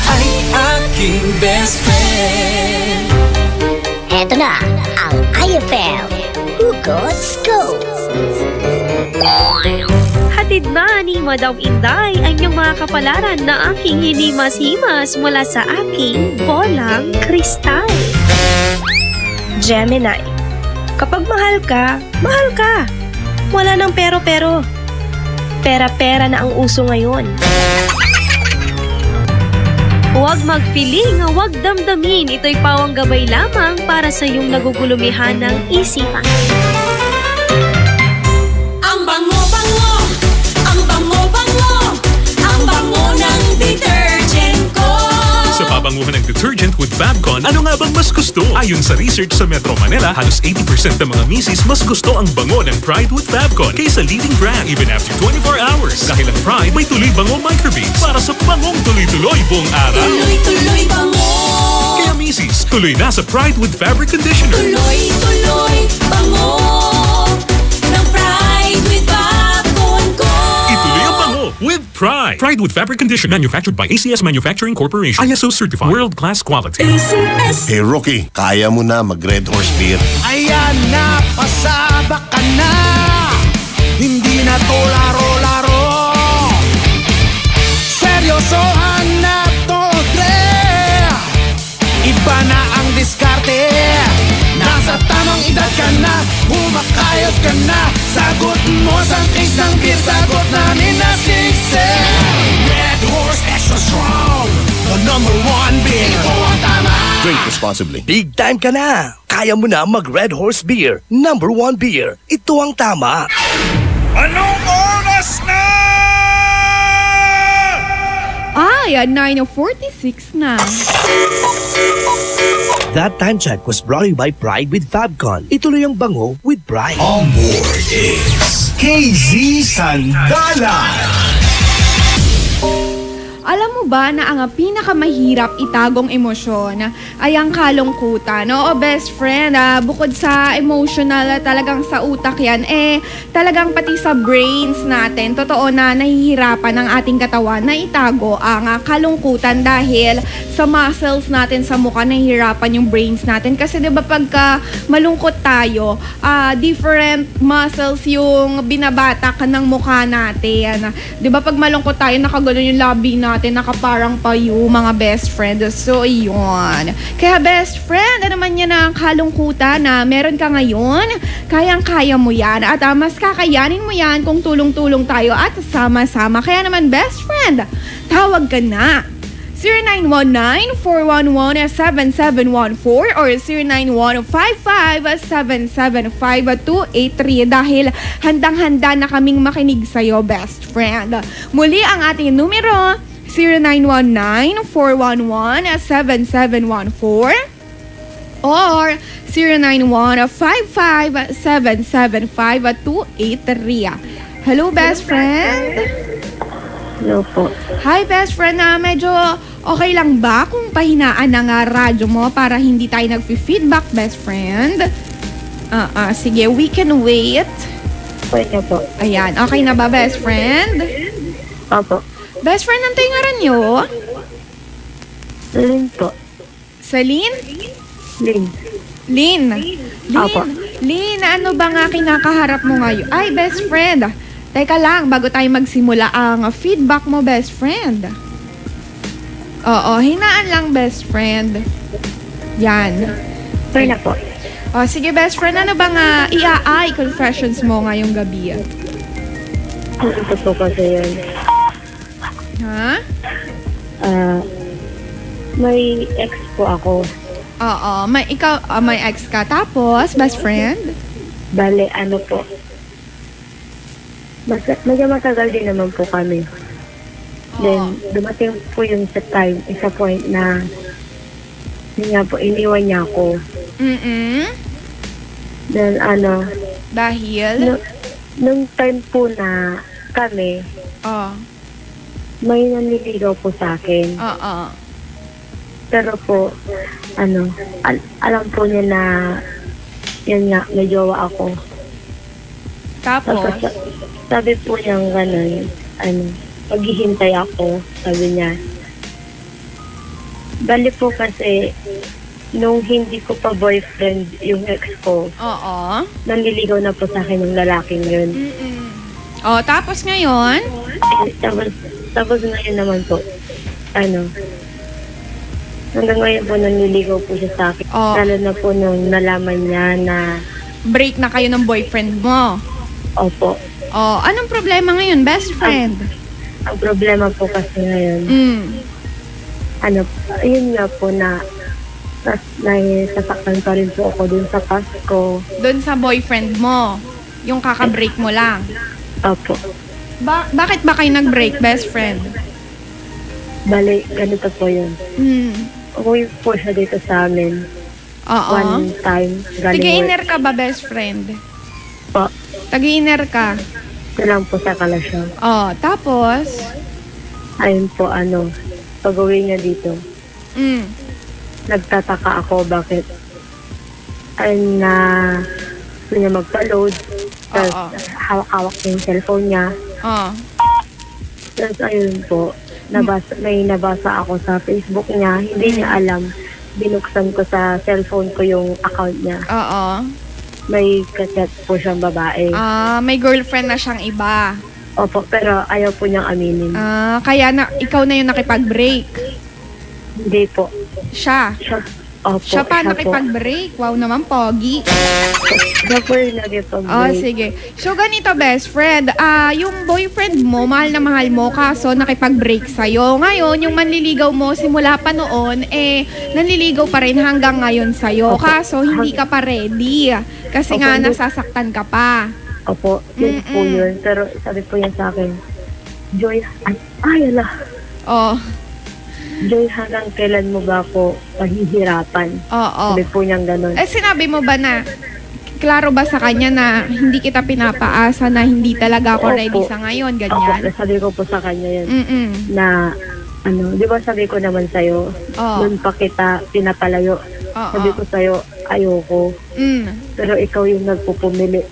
ay aking best friend. Eto na ang IFM Hugot Scoop. Hatid na ni Madam Inday ang iyong mga kapalaran na aking hinimas-himas mula sa aking bolang kristal. Gemini, kapag mahal ka, mahal ka. Wala nang pero-pero. Pera-pera na ang uso ngayon. Huwag magpiling, huwag damdamin. Ito'y pawang gabay lamang para sa iyong nagugulumihan ng isipan. Ang bango-bango, ang bango-bango, ang bango ng detergent ko. Sa pabanguhan ng detergent with Fabcon, ano nga bang mas gusto? Ayon sa research sa Metro Manila, halos 80% ng mga misis mas gusto ang bango ng Pride with Fabcon kaysa leading brand even after 24 hours. Dahil ang Pride may tuloy bango microbeads para sa bangong tuloy-tuloy buong araw. Tuloy-tuloy bango. Kaya misis, tuloy na sa Pride with Fabric Conditioner. Tuloy-tuloy bango ng Pride with Fabcon ko. Ituloy ang bango with Pride. Pride with Fabric Conditioner, manufactured by ACS Manufacturing Corporation. ISO certified. World-class quality. Hey Rookie, kaya mo na mag-Red Horse Beer. Ayan na, pasabak ka na. Hindi na to laro-laro. Seryosohan na to, Dre. Iba na ang diskarte. Nasa tamang edad ka na, humakayot ka na. Sagot mo sa case ng beer, sagot namin na sigsel. Red Horse Extra Strong, the #1 beer. Ito ang tama. Drink responsibly. Big time ka na. Kaya mo na mag-Red Horse Beer. #1 beer. Ito ang tama. Anong oras na? Ay, 9:46 na. That time check was brought to you by Pride with Fabcon. Ituloy ang bango with Pride. On board is KZ Sandalan. Alam mo ba na ang pinakamahirap itagong emosyon ay ang kalungkutan? Oo, best friend, bukod sa emotional, talagang sa utak yan, talagang pati sa brains natin, totoo na nahihirapan ng ating katawan na itago ang kalungkutan dahil sa muscles natin sa mukha, nahihirapan yung brains natin. Kasi diba pagka malungkot tayo, different muscles yung binabatak ng mukha natin. Diba pag malungkot tayo, nakagano'n yung labi natin, nakaparang payo, mga best friend. So, iyon. Kaya best friend, ano man yan ang kalungkutan na meron ka ngayon, kayang-kaya mo yan. At mas kakayanin mo yan kung tulong-tulong tayo at sama-sama. Kaya naman best friend, tawag ka na. 0919-411-7714 or 0915-575-283 dahil handang-handa na kaming makinig sa'yo, best friend. Muli ang ating numero, 0919-411-7714 or 0915-575-283. Hello, best friend? Hello po. Hi, best friend. Medyo okay lang ba kung pahinaan ng radyo mo para hindi tayo nag-feedback, best friend? Sige, we can wait. Pwede po. Ayan, okay na ba, best friend? Opo. Best friend, ang tingaran nyo? Lin po. Salin? Lin. Lin? Opo. Lin, ano ba nga kinakaharap mo ngayon? Ay, best friend. Teka lang, bago tayo magsimula ang feedback mo, best friend. Oo, hinaan lang, best friend. Yan. Pwede na po. Sige, best friend, ano bang i-ai confessions mo ngayong gabi? Ito po kasi yun. Ha? May ex po ako. Oo, may ex ka. Tapos, best friend? Bale, ano po. Medyo matagal din naman po kami. Then, dumating po yung sa time, isa point na yun nga po, iniwan niya ako. Then, dahil? Nung time po na kami, may nanliligaw po sa akin. Pero po, alam po niya na, yan nga, may jowa ako. Tapos? Sabi po niyang gano'n, maghihintay ako, sabi niya. Bali po kasi, nung hindi ko pa boyfriend yung ex ko, Oo. nanliligaw na po sa akin yung lalaking yun. Oh, tapos ngayon? Tapos ngayon naman po, hanggang ngayon po nanliligaw po siya sa akin. Lalo na po nung nalaman niya na break na kayo ng boyfriend mo. Opo. Oh, anong problema ngayon, best friend? Ang problema po kasi ngayon, ayun nga po na nasasaktan pa rin po ako dun sa past ko. Dun sa boyfriend mo? Yung kaka-break mo lang? Opo. Bakit ba kayo nag-break, best friend? Bali, ganito po yun. Umuwi po siya dito sa amin. Oo. One time. Tag-iner ka ba, best friend? Po. Tag-iner ka? Ito lang po sa Kalasyaw. Oh, tapos? Ayun po, pag-uwi niya dito. Nagtataka ako bakit ayun na gusto niya magpa-load. Tapos hawak-hawak yung cellphone niya. Tapos ayun po, may nabasa ako sa Facebook niya. Hindi niya alam. Binuksan ko sa cellphone ko yung account niya. May kaset po siyang babae. May girlfriend na siyang iba. Opo, pero ayaw po niyang aminin. Kaya ikaw na yung nakipag-break? Hindi po. Siya? Opo, siya pa nakipag-break? Wow naman, pogi. Siya po yung nakipag-break. Sige. So, ganito, best friend. Yung boyfriend mo, mahal na mahal mo, kaso nakipag-break sa'yo. Ngayon, yung manliligaw mo, simula pa noon, nanliligaw pa rin hanggang ngayon sa'yo. Kaso, hindi ka pa ready. Kasi nga, nasasaktan ka pa. Opo, yun po yun. Pero sabi po yan sa akin, Joy, ala. Joy, hanggang kailan mo ba ako pahihirapan? Sabi po niyang ganun. Sinabi mo ba na, klaro ba sa kanya na hindi kita pinapaasa, na hindi talaga ako ready sa ngayon, ganyan? Opo, sabi ko po sa kanya yan. Na, di ba sabi ko naman sa'yo, doon pa kita pinapalayo. Sabi ko sa'yo, ayoko. Pero ikaw yung nagpupumili.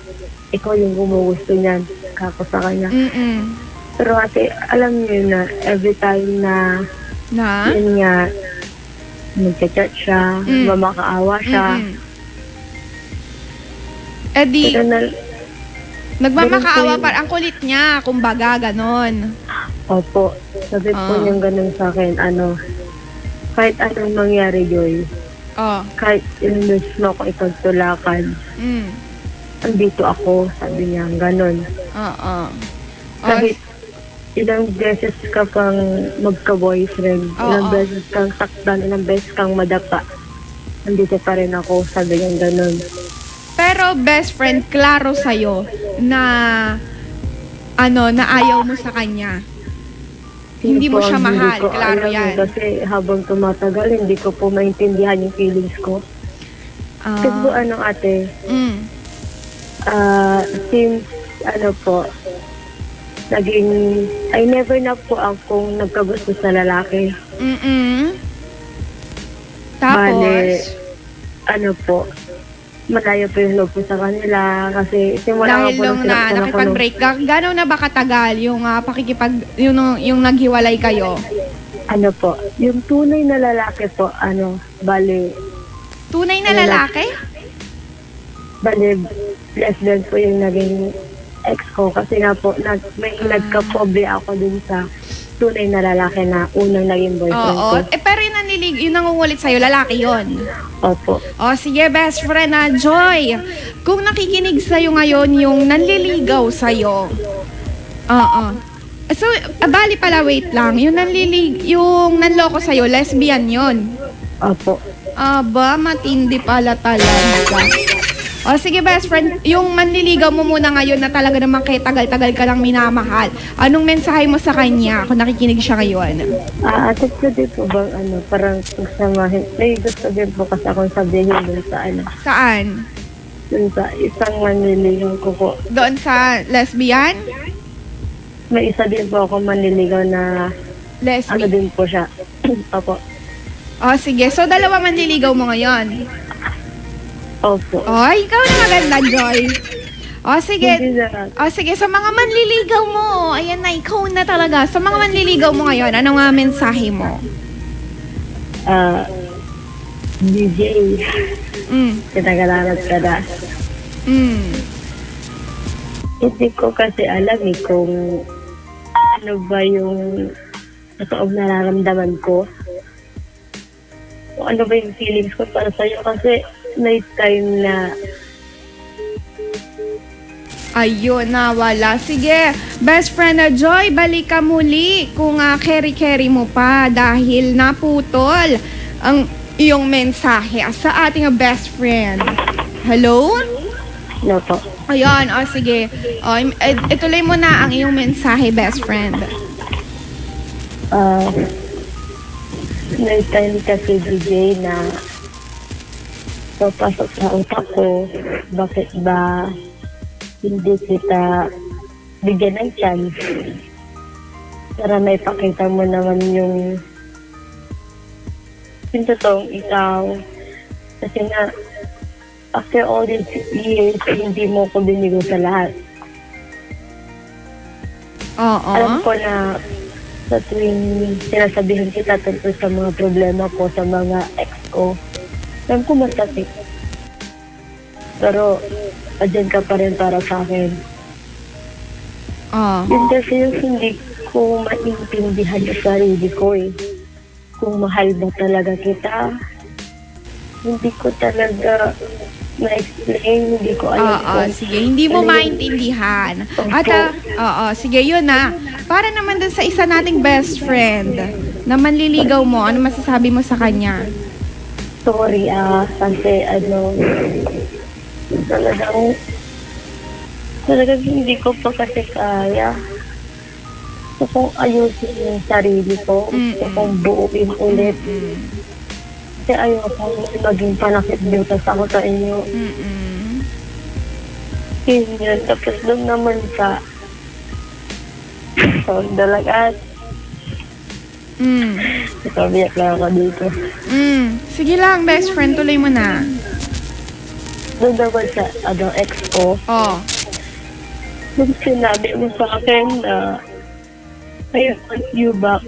Ikaw yung gumugusto niyan, kako sa kanya. Pero kasi, alam niyo na, every time na yun nga, nagchat siya, mamakaawa siya. Nagmamakaawa pa, ang kulit niya, kumbaga, ganon. Opo, sabi po niyang ganon sa akin, kahit anong mangyari, Joy, kahit inunos mo ako ipagtulakan, andito ako, sabi niya, ganon. Kahit ilang beses ka pang magka-boyfriend, ilang beses kang saktan, ilang beses kang madapa, andito pa rin ako, sabi niya, ganon. Pero best friend, klaro sa'yo na na ayaw mo sa kanya. Hindi mo siya mahal, klaro yan. Kasi habang tumatagal, hindi ko po maintindihan yung feelings ko. Kasi po ate, since naging, I never na po akong nagkagusto sa lalaki. Tapos? Malayo po yung loob ko sa kanila kasi simula dahil nung nakipag-break, gano'n na ba katagal yung yung naghiwalay kayo? Yung tunay na lalaki po, tunay na lalaki? Lesbian po yung naging ex ko kasi nga po, may nagka-pobre ako dun sa tunay na lalaki na unang naging boyfriend ko. Pero yung nangungulit sa'yo, lalaki yon. Opo. Sige, best friend na Joy. Kung nakikinig sa'yo ngayon yung nanliligaw sa'yo. So, bali pala, wait lang. Yung nanloko sa'yo, lesbian yon. Opo. Matindi pala talaga. Sige, best friend, yung manliligaw mo muna ngayon na talaga naman kay tagal-tagal ka lang minamahal. Anong mensahe mo sa kanya kung nakikinig siya ngayon? Ate, pwede po bang parang pagsamahin? May gusto din po kasi akong sabihin dun sa Saan? Dun sa isang manliligaw ko po. Doon sa lesbian? May isa din po ako manliligaw na lesbian. Din po siya. Opo. Sige. So, dalawa manliligaw mo ngayon? Opo. Ikaw na maganda, Joy. Sige. Sige, sa mga manliligaw mo, ayan na, ikaw na talaga. Sa mga manliligaw mo ngayon, ano nga mensahe mo? DJ. Pinag-aralan ka na. Hindi ko kasi alam kung ano ba yung totoong nararamdaman ko. Kung ano ba yung feelings ko para sa'yo kasi night time na. Ayun, nawala. Sige, best friend na Joy, balik ka muli kung carry mo pa dahil naputol ang iyong mensahe sa ating best friend. Hello? Hello po. Ayun, sige. Ituloy mo na ang iyong mensahe, best friend. Night time kasi DJ na papasok sa utak ko, bakit ba hindi kita bigyan ng chance para maipakita mo naman yung totoong ikaw. Kasi na, after all these years, hindi mo ko binigo sa lahat. Alam ko na sa tuwing sinasabihin kita tungkol sa mga problema ko, sa mga ex ko, alam ko masakit. Pero, andyan ka pa rin para sa akin. Yun kasi yung hindi ko maintindihan sa sarili ko Kung mahal ba talaga kita, hindi ko talaga na-explain, hindi ko alam. Sige, hindi mo maintindihan. At, sige, yun na. Para naman dun sa isa nating best friend na manliligaw mo, ano masasabi mo sa kanya? Sorry, kasi talagang hindi ko pa kasi kaya. Gusto kong ayusin yung sarili ko. Gusto kong buuin ulit. Kasi ayoko maging panakit butas ako sa inyo. Yun. Tapos doon naman sa dalagat. Sabiyak lang ako dito. Sige lang, best friend. Tuloy mo na. Doon naman sa ex ko. Doon sinabi mo sa akin na I want you back.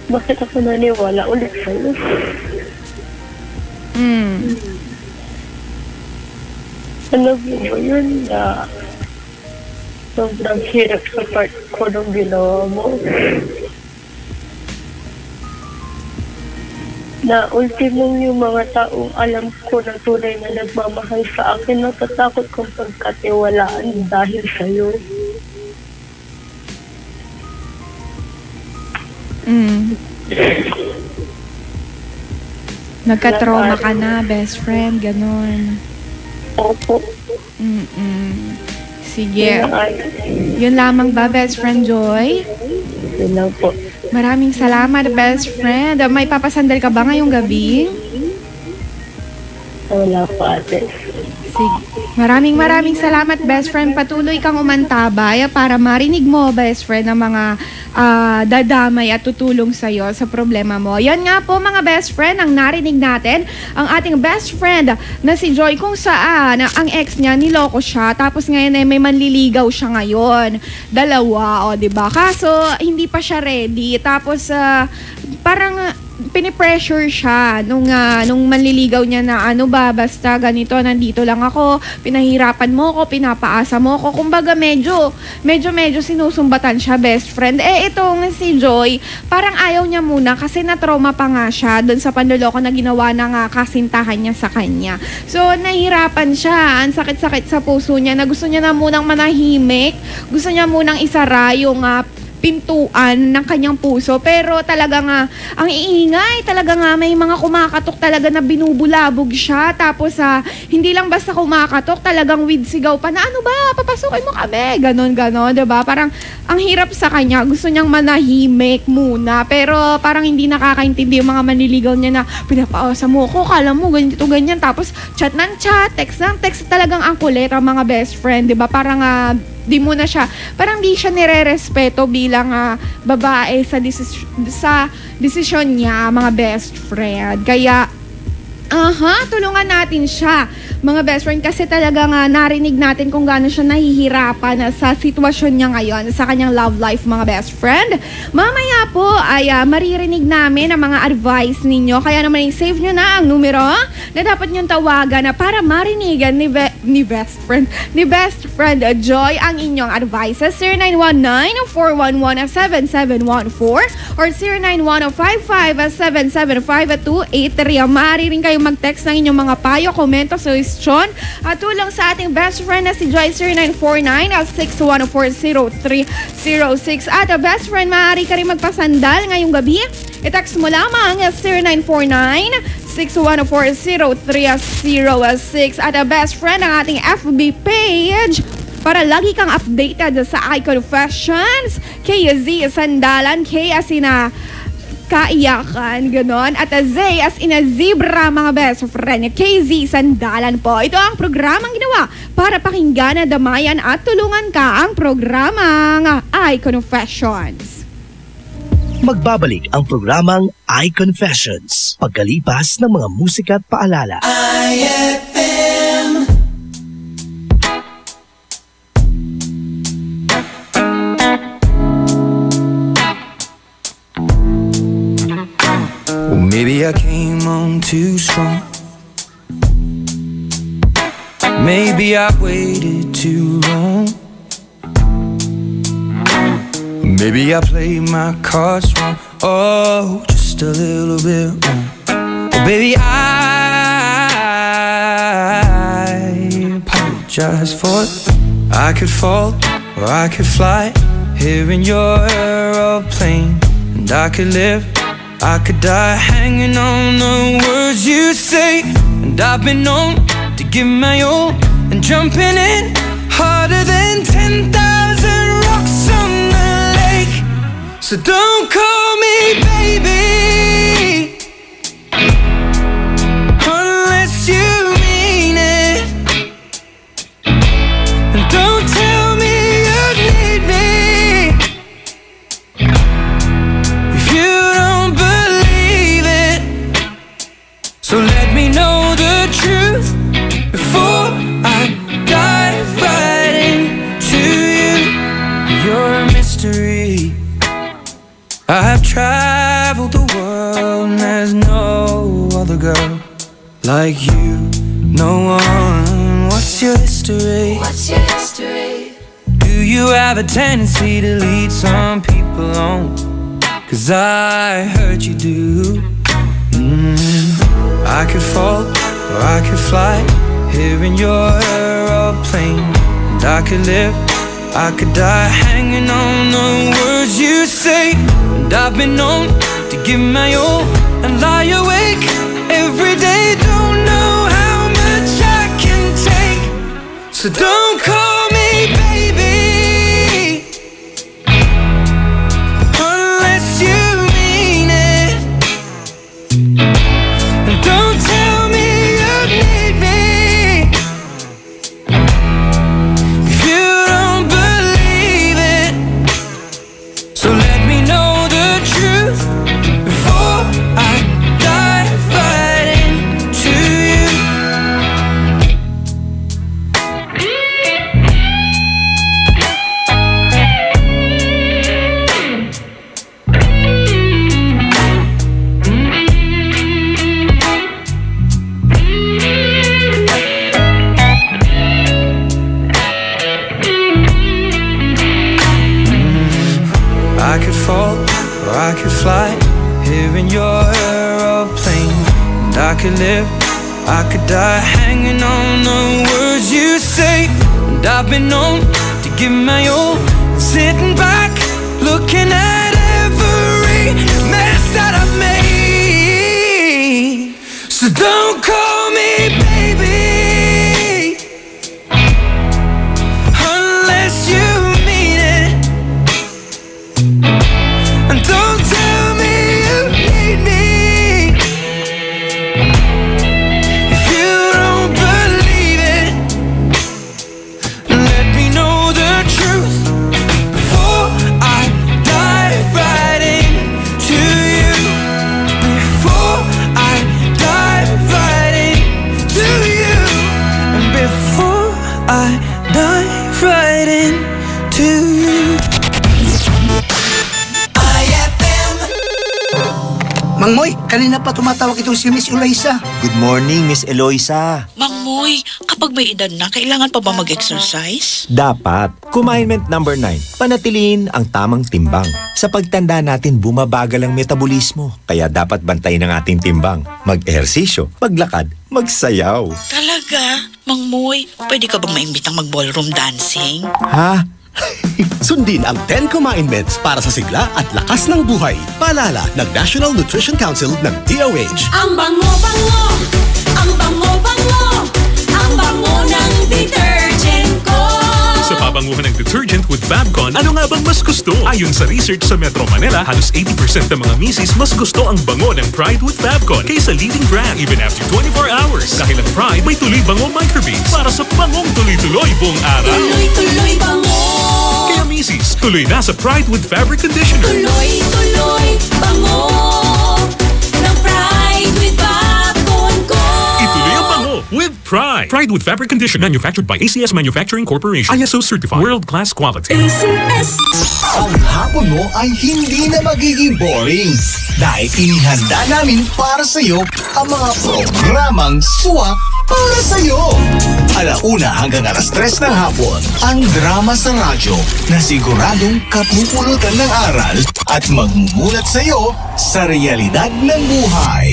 Bakit ako naniwala ulit sa'yo? Alam mo ba yun na sobrang hirap sa part ko nung ginawa mo? Na ultimong yung mga taong alam ko na tunay na nagmamahal sa akin, natatakot kong pagkatiwalaan dahil sa'yo. Nagka-trauma ka na, best friend, ganon. Opo. Sige. Yun lamang ba, best friend Joy? Yun lang po. Maraming salamat, best friend. May papasandal ka ba ngayong gabi? Wala po, ate. Sige. Maraming salamat, best friend. Patuloy kang umantabay para marinig mo, best friend, ang mga dadamay at tutulong sa'yo sa problema mo. Yan nga po, mga best friend, ang narinig natin. Ang ating best friend na si Joy, kung saan ang ex niya, niloko siya. Tapos ngayon may manliligaw siya ngayon. Dalawa, diba? Kaso, hindi pa siya ready. Tapos, parang pinipressure siya nung manliligaw niya na basta ganito, nandito lang ako, pinahirapan mo ko, pinapaasa mo ko. Kumbaga medyo sinusumbatan siya, best friend. Itong si Joy, parang ayaw niya muna kasi na-trauma pa nga siya doon sa panloloko na ginawa ng kasintahan niya sa kanya. So, nahihirapan siya. Ang sakit-sakit sa puso niya na gusto niya na munang manahimik. Gusto niya munang isara yung pintuan ng kanyang puso, pero talaga nga ang iingay, talaga nga may mga kumakatok talaga na binubulabog siya, tapos hindi lang basta kumakatok, talagang with sigaw pa na papasukin mo kami, ganon, diba? Parang ang hirap sa kanya, gusto niyang manahimik muna, pero parang hindi nakakaintindi yung mga manliligaw niya na pinapaasa mo ko, kala mo ganito ganyan, tapos chat ng chat, text ng text, talagang ang kulit ang mga best friend, diba? Parang di mo na siya, parang di siya nire-respeto bilang babae sa desisyon niya, mga best friend. Kaya Tulungan natin siya. Mga best friend, kasi talaga nga narinig natin kung gaano siya nahihirapan sa sitwasyon niya ngayon sa kanyang love life, mga best friend. Mamaya po ay maririnig namin ang mga advice ninyo. Kaya naman i-save nyo na ang numero na dapat nyong tawagan na para marinigan ni best friend Joy ang inyong advices. 0919-411-7714 or 0910-55-775-283. Maaari rin kayong mag-text ng inyong mga payo, komento, suggestion at tulong sa ating best friend na si Joy 0949-614-0306. At best friend, maaari ka rin magpasandal ngayong gabi. I-text mo lamang 0949-614-0306. At best friend, ang ating FB page para lagi kang updated sa iConfessions. KZ Sandalan, K as in kaiyakan, ganon. At Z as in a zebra, mga best friend. KZ Sandalan po. Ito ang programang ginawa para pakinggan, damayan at tulungan ka. Ang programang iConfessions. Magbabalik ang programang iConfessions pagkalipas ng mga musika at paalala. IFM. Well, maybe I came on too strong. Maybe I waited too long. Maybe I played my cards wrong. Oh, just a little bit wrong. Oh, baby, I apologize for it. I could fall or I could fly here in your aeroplane. And I could live, I could die hanging on the words you say. And I've been known to give my all and jumping in harder than 10,000 rocks on the lake. So don't call me baby unless you mean it. And don't tell me you need me if you don't believe it. So let me know the truth before I dive right into you. You're a mystery. I've traveled the world and there's no other girl like you. No one. What's your history? What's your history? Do you have a tendency to lead some people on? 'Cause I heard you do. I could fall or I could fly here in your aeroplane. And I could live, I could die hanging on the words you say. And I've been known to give my all and lie awake every day. Don't know how much I can take. So don't call me baby unless you mean it. And don't tell me you need me if you don't believe it. So let me know the truth before I dive right into you. I could fall or I could fly here in your aeroplane. And I could live, I could die hanging on the words you say. And I've been known to give my all, sitting back, looking at every mess that I've made. So don't call me baby unless you mean it. And don't tell me you need me if you don't believe it. Let me know the truth before Mang Moy, kanina pa tumatawag itong si Miss Eloisa. Good morning, Miss Eloisa. Mang Moy, kapag may edad na, kailangan pa ba mag-exercise? Dapat. Commandment number 9. Panatiliin ang tamang timbang. Sa pagtanda natin, bumabagal ang metabolismo. Kaya dapat bantayin ang ating timbang. Mag-ehersisyo, maglakad, magsayaw. Talaga? Mang Moy, pwede ka bang maimbitang mag-ballroom dancing? Ha? Sundin ang 10 commandments para sa sigla at lakas ng buhay. Paalala ng National Nutrition Council ng DOH. Ang bango-bango, ang bango-bango, ang bango ng detergent ko. Sa pabanguhan ng detergent with Fabcon, ano nga bang mas gusto? Ayon sa research sa Metro Manila, halos 80% ng mga misis mas gusto ang bango ng Pride with Fabcon kaysa leading brand even after 24 hours. Dahil ang Pride may tuloy bango microbeads para sa bangong tuloy-tuloy buong araw. Tuloy-tuloy bango. Kaya misis, tuloy na sa Pride with Fabric Conditioner. Tuloy-tuloy bango ng Pride with Fabcon ko. Ituloy ang bango with Pride. Pride with Fabric Conditioner, manufactured by ACS Manufacturing Corporation. ISO certified. World-class quality. ACS. Ang hapon mo ay hindi na magiging boring dahil inihanda namin para sa iyo ang mga programang suwak para sa iyo. 1:00 hanggang 3:00 ng hapon, ang drama sa radyo na siguradong kapupulutan ng aral at magmumulat sa iyo sa realidad ng buhay.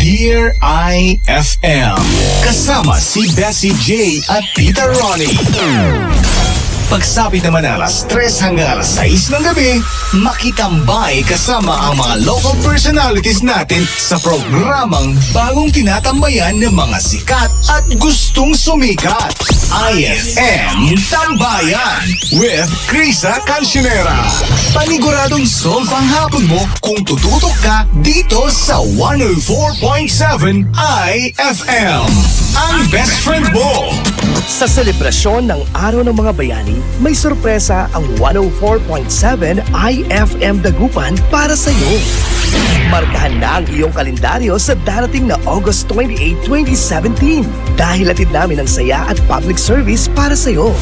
Dear IFM, kasama si Bessie J at Tita Ronnie. Pagsapit naman ng 3:00 hanggang 6:00 ng gabi, makitambay kasama ang mga local personalities natin sa programang bagong tinatambayan ng mga sikat at gustong sumikat. IFM Tambayan with Krisa Cancionera. Paniguradong solve ang hapon mo kung tututok ka dito sa 104.7 IFM. Ang best friend mo. Sa selebrasyon ng Araw ng Mga Bayani, may sorpresa ang 104.7 IFM Dagupan para sa iyo. Markahan na ang iyong kalendaryo sa darating na August 28, 2017 dahil hatid namin ang saya at public service para sa iyo.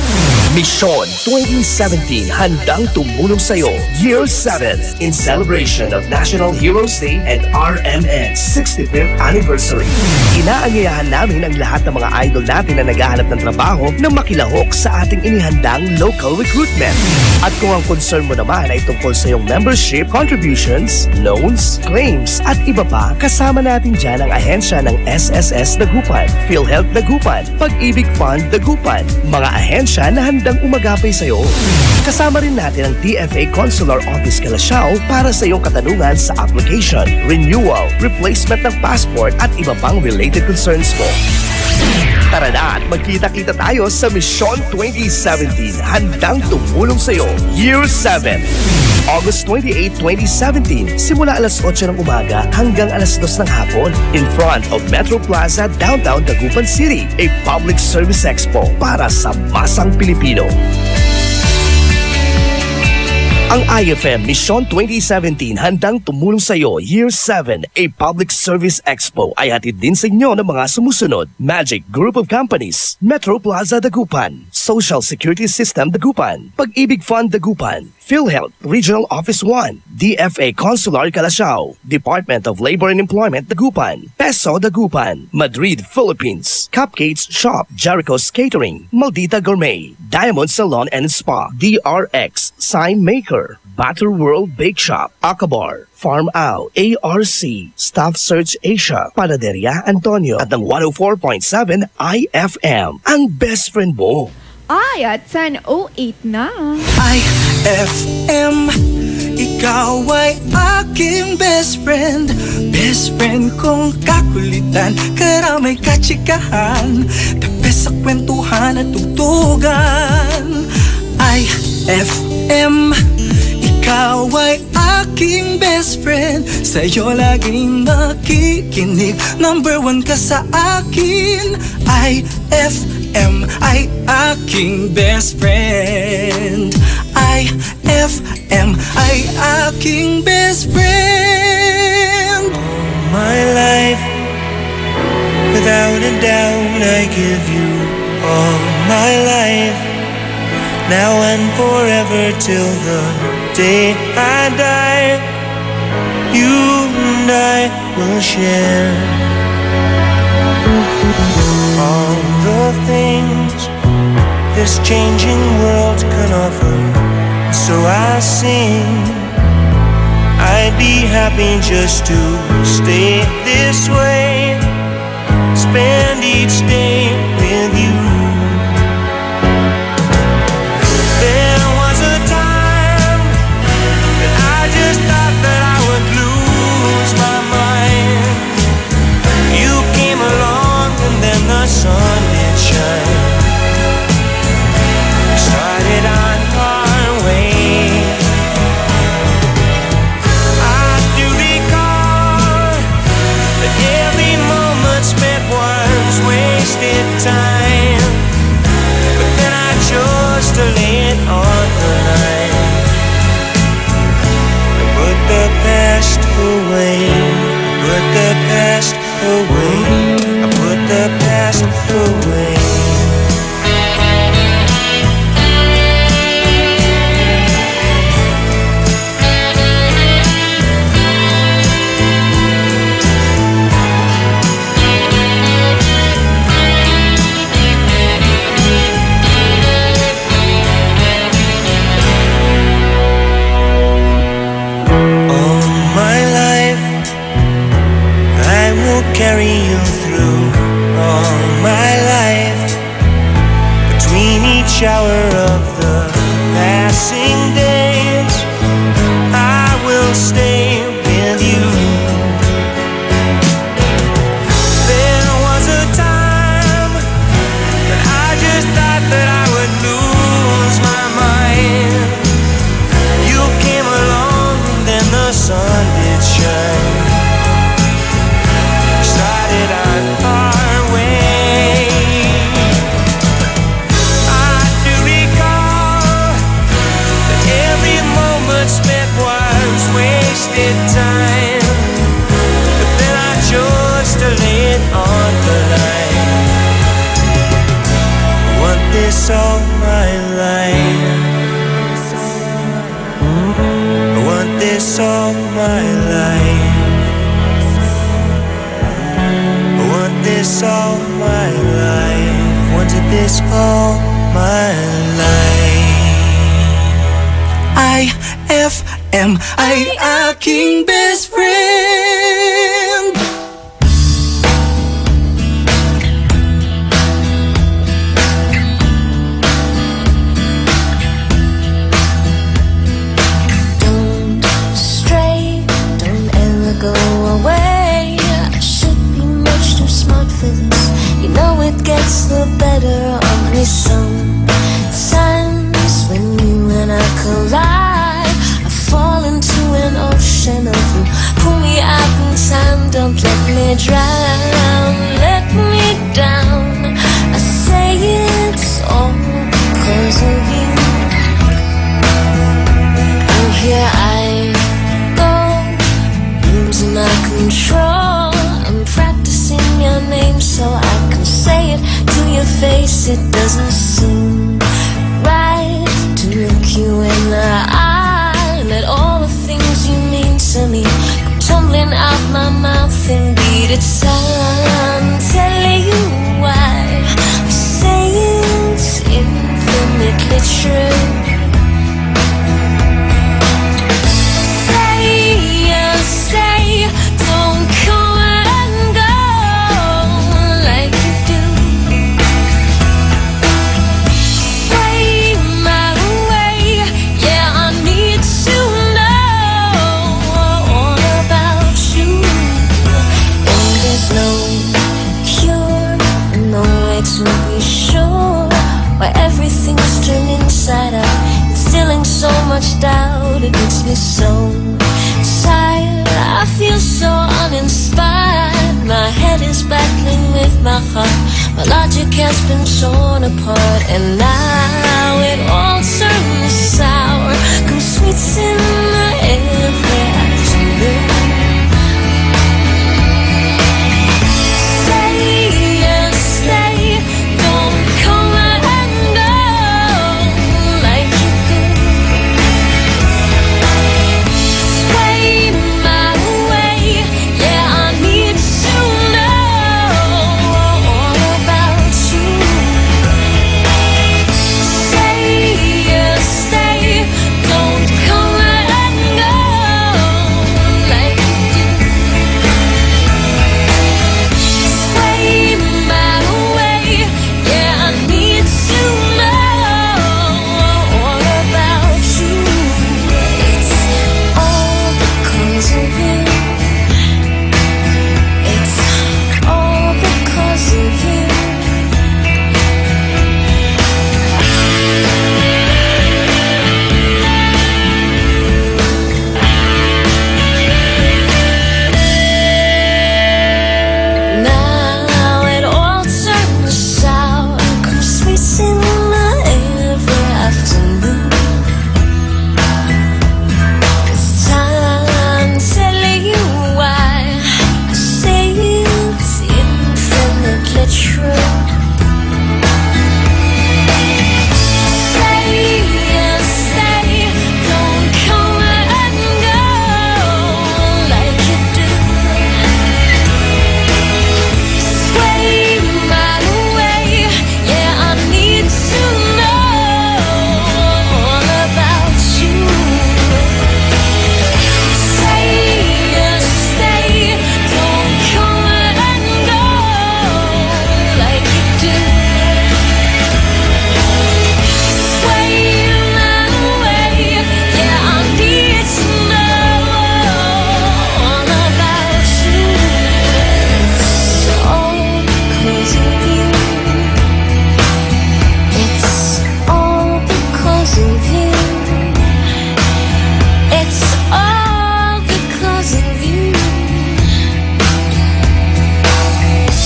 Mission 2017 handang tumulong sa iyo. Year 7 in celebration of National Heroes Day and RMN 65th Anniversary. Inaanyayahan namin ang lahat ng mga idol natin na naghahanap ng trabaho na makilahok sa ating inihandang local recruitment. At kung ang concern mo naman ay tungkol sa iyong membership, contributions, loans, claims at iba pa, kasama natin dyan ang ahensya ng SSS Dagupan, PhilHealth Dagupan, Pag-ibig Fund Dagupan, mga ahensya na handang umagapay sa iyo. Kasama rin natin ang TFA Consular Office Calasiao para sa iyong katanungan sa application, renewal, replacement ng passport at iba pang related concerns mo. Tara na at magkita-kita tayo sa Mission 2017. Handang tumulong sa iyo. Year 7. August 28, 2017. Simula 8:00 ng umaga hanggang 2:00 ng hapon. In front of Metro Plaza, Downtown Dagupan City. A public service expo para sa masang Pilipino. Ang IFM Mission 2017 handang tumulong sa iyo. Year 7, a public service expo ay hatid din sa inyo ng mga sumusunod. Magic Group of Companies, Metro Plaza Dagupan, Social Security System Dagupan, Pag-ibig Fund Dagupan, PhilHealth Regional Office 1, DFA Consular Calasiao, Department of Labor and Employment Dagupan, Peso Dagupan, Madrid, Philippines, Cupcakes Shop, Jericho's Catering, Maldita Gourmet, Diamond Salon and Spa, DRX, Sign Maker, Butter World Bake Shop, Akabar, Farm Out, ARC, Staff Search Asia, Panaderia Antonio at ng 104.7 IFM, ang best friend mo. Ay, at 10:08 na. IFM, ikaw ay aking best friend. Best friend kong kakulitan, karamay katsikahan, tabi sa kwentuhan at tugtugan. IFM, ikaw ay aking best friend. Sa'yo laging makikinig, number 1 ka sa akin. IFM ay aking best friend. IFM ay aking best friend. All my life, without a doubt, I give you all my life, now and forever till the day I die. You and I will share all the things this changing world can offer. So I sing, I'd be happy just to stay this way, spend each day with you. There was a time that I just thought that I would lose my mind. You came along and then the sun did shine. Started on our way. I do recall that every moment spent was wasted time. But then I chose to lay it on the line. I put the past away. Put the past away. I put the past away. Carry you through all my life. Between each hour of the passing days, I will stay with you. There was a time that I just thought that I would lose my mind. You came along and then the sun did shine. Time, but then I chose to lay it on the line. I want this all my life. I want this all my life. I want this all my life. Wanted this all my life. IFM ay aking best friend. Don't stray, don't ever go away. I should be much too smart for this. You know it gets the better of me sometimes when you and I collide. Fall into an ocean of you. Pull me out in time, don't let me drown. Let me down. I say it's all because of you. And here I go, losing my control. I'm practicing your name so I can say it to your face. It doesn't seem right to look you in the eye. Let all the things you mean to me come tumbling out my mouth and beat it down. Telling you why I say it's infinitely true. Say, don't come and go like you do. Sway my way, yeah, I need to know all about you. And there's no cure, no way to be sure why everything's turned inside out, instilling so much doubt. It makes me so tired, I feel so uninspired. My head is battling with my heart. My logic has been torn apart, and now it all turns sour. Come sweets in the every afternoon. Stay, don't come and go like you do. Sway my way,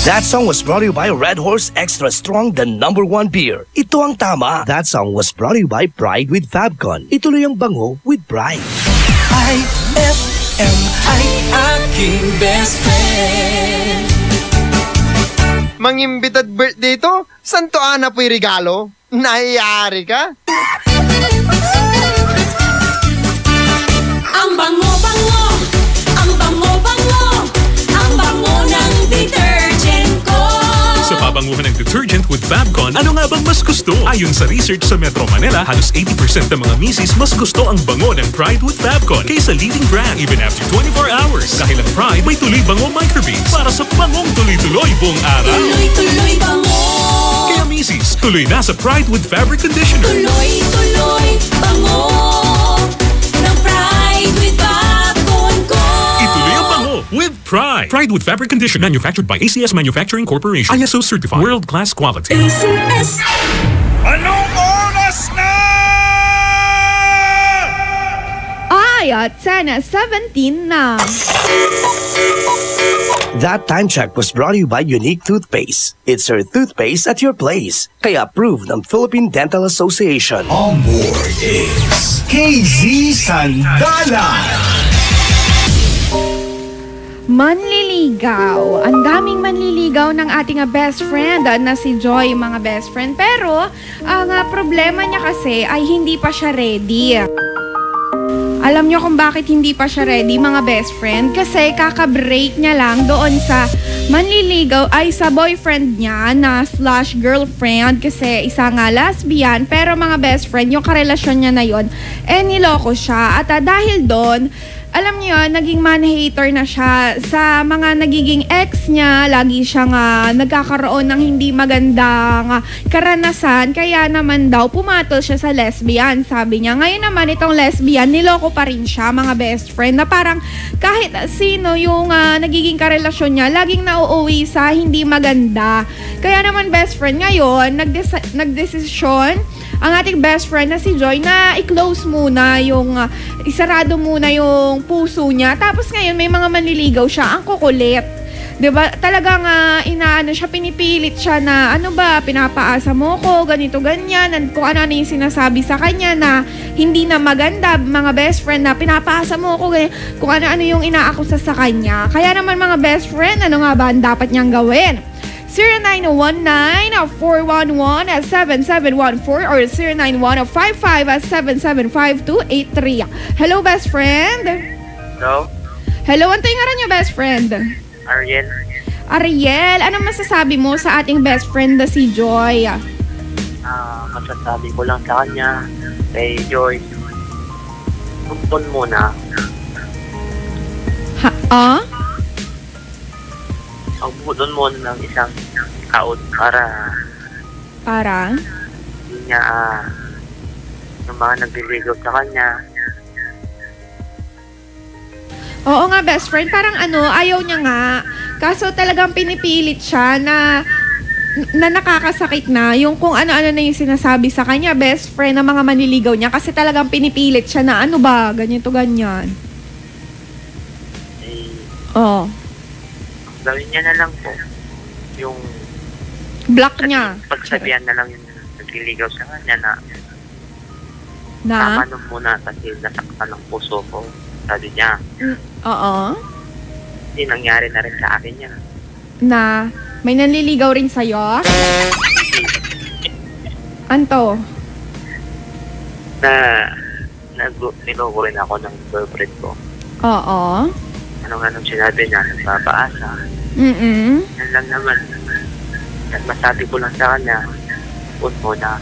That song was brought to you by Red Horse Extra Strong, the #1 beer. Ito ang tama. That song was brought to you by Pride with Fabcon. Ituloy ang bango with Pride. IFM ay aking best friend. Mangimbitad birthday to? Santo Ana po'y regalo? Naiyari ka? Ang bango-bango, ang bango-bango, ang bango ng detergent ko. Sa pabanguhan ng detergent with Fabcon, ano nga bang mas gusto? Ayon sa research sa Metro Manila, halos 80% ng mga misis mas gusto ang bango ng Pride with Fabcon kaysa leading brand even after 24 hours. Dahil ang Pride may tuloy bango microbeads para sa bangong tuloy-tuloy buong araw. Tuloy-tuloy bango. Kaya misis, tuloy na sa Pride with Fabric Conditioner. Tuloy-tuloy bango ng Pride with Fabcon ko. Ituloy ang bango with Pride. Pride with Fabric Conditioner, manufactured by ACS Manufacturing Corporation. ISO certified, world-class quality. ACS. Anong oras na? Ay, at 10:17 na. That time check was brought to you by Unique Toothpaste. It's her toothpaste at your place. Kaya approved ng Philippine Dental Association. On board is KZ Sandalan. Manliligaw. Ang daming manliligaw ng ating best friend na si Joy, mga best friend. Pero, ang problema niya kasi ay hindi pa siya ready. Alam niyo kung bakit hindi pa siya ready, mga best friend? Kasi kaka-break niya lang doon sa manliligaw ay sa boyfriend niya na /girlfriend kasi isa nga lesbian. Pero mga best friend, yung karelasyon niya na yon, niloko siya. At dahil doon, alam niyo, naging man-hater na siya sa mga nagiging ex niya. Lagi siyang nagkakaroon ng hindi magandang karanasan. Kaya naman daw, pumatol siya sa lesbian. Sabi niya, ngayon naman itong lesbian, niloko pa rin siya, mga best friend. Na parang kahit sino yung nagiging karelasyon niya, laging nauuwi sa hindi maganda. Kaya naman best friend ngayon, nagdesisyon ang ating best friend na si Joy na i-close muna yung, isarado muna yung puso niya. Tapos ngayon may mga manliligaw siya, ang kukulit. 'Di ba? Talagang inaano siya, pinipilit siya na ano ba, pinapaasa mo ko, ganito ganyan, kung ano yung sinasabi sa kanya na hindi na maganda, mga best friend na pinapaasa mo ko, ganyan, kung ano yung inaakusa sa kanya. Kaya naman mga best friend, ano nga ba ang dapat niyang gawin? 0919-411-7714 or 091-55-775-283. Hello, best friend. Hello? Hello, ang tingaran niyo, best friend? Ariel. Ariel, anong masasabi mo sa ating best friend na si Joy? Masasabi ko lang sa kanya, kay Joy, tumpon muna. Agbudon mo ng isang kaot para hindi niya yung mga nagliligaw sa kanya. Oo nga, best friend, parang ayaw niya nga, kaso talagang pinipilit siya na nakakasakit na yung kung ano-ano na yung sinasabi sa kanya, best friend, ng mga manliligaw niya, kasi talagang pinipilit siya na ano ba, ganito ganyan. Gawin niya na lang po yung block niya. Pagsabihan na lang yung nagliligaw sa kanya na tama nun muna kasi nasaktan ng puso ko, sabi niya. Oo. Hindi, nangyari na rin sa akin yan. Na may nanliligaw rin sa'yo? Anto? Niloko rin ako ng girlfriend ko. Oo. Anong sinabi niya, nagpapaasa. Yan lang naman. At masabi ko lang sa kanya, huwag mo na.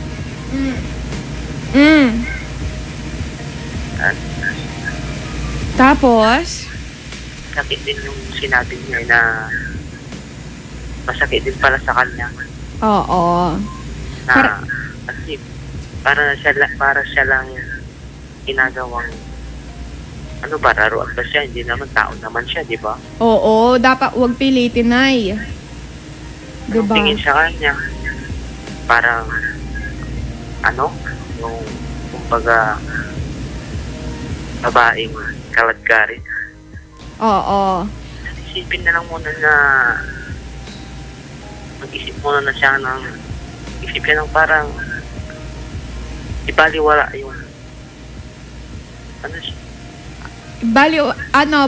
Tapos? Sakit din yung sinabi niya na masakit din para sa kanya. Oo. Kasi para siya lang ginagawang laruan ba siya? Hindi naman tao naman siya, di ba? Oo, dapat wag pilitin, ay. Diba? Tingin sa kanya, parang, yung, kumbaga, babaeng kaladkari. Oo. Isipin na lang muna na mag-isip muna na siya ng isip siya ng parang ibaliwala yung ano siya.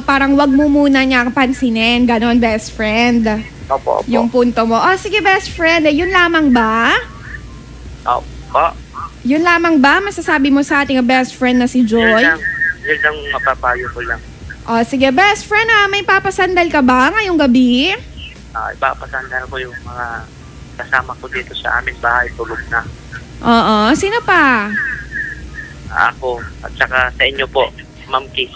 Parang wag mo muna niyang pansinin, ganon, best friend. Opo. Yung punto mo. Sige, best friend, yun lamang ba? Opo. Yun lamang ba masasabi mo sa ating best friend na si Joy? Yun lang mapapayo ko lang. Sige, best friend, may papasandal ka ba ngayong gabi? Ipapasandal ko yung mga kasama ko dito sa aming bahay, tulog na. Sino pa? Ako, at saka sa inyo po, Ma'am Kiss.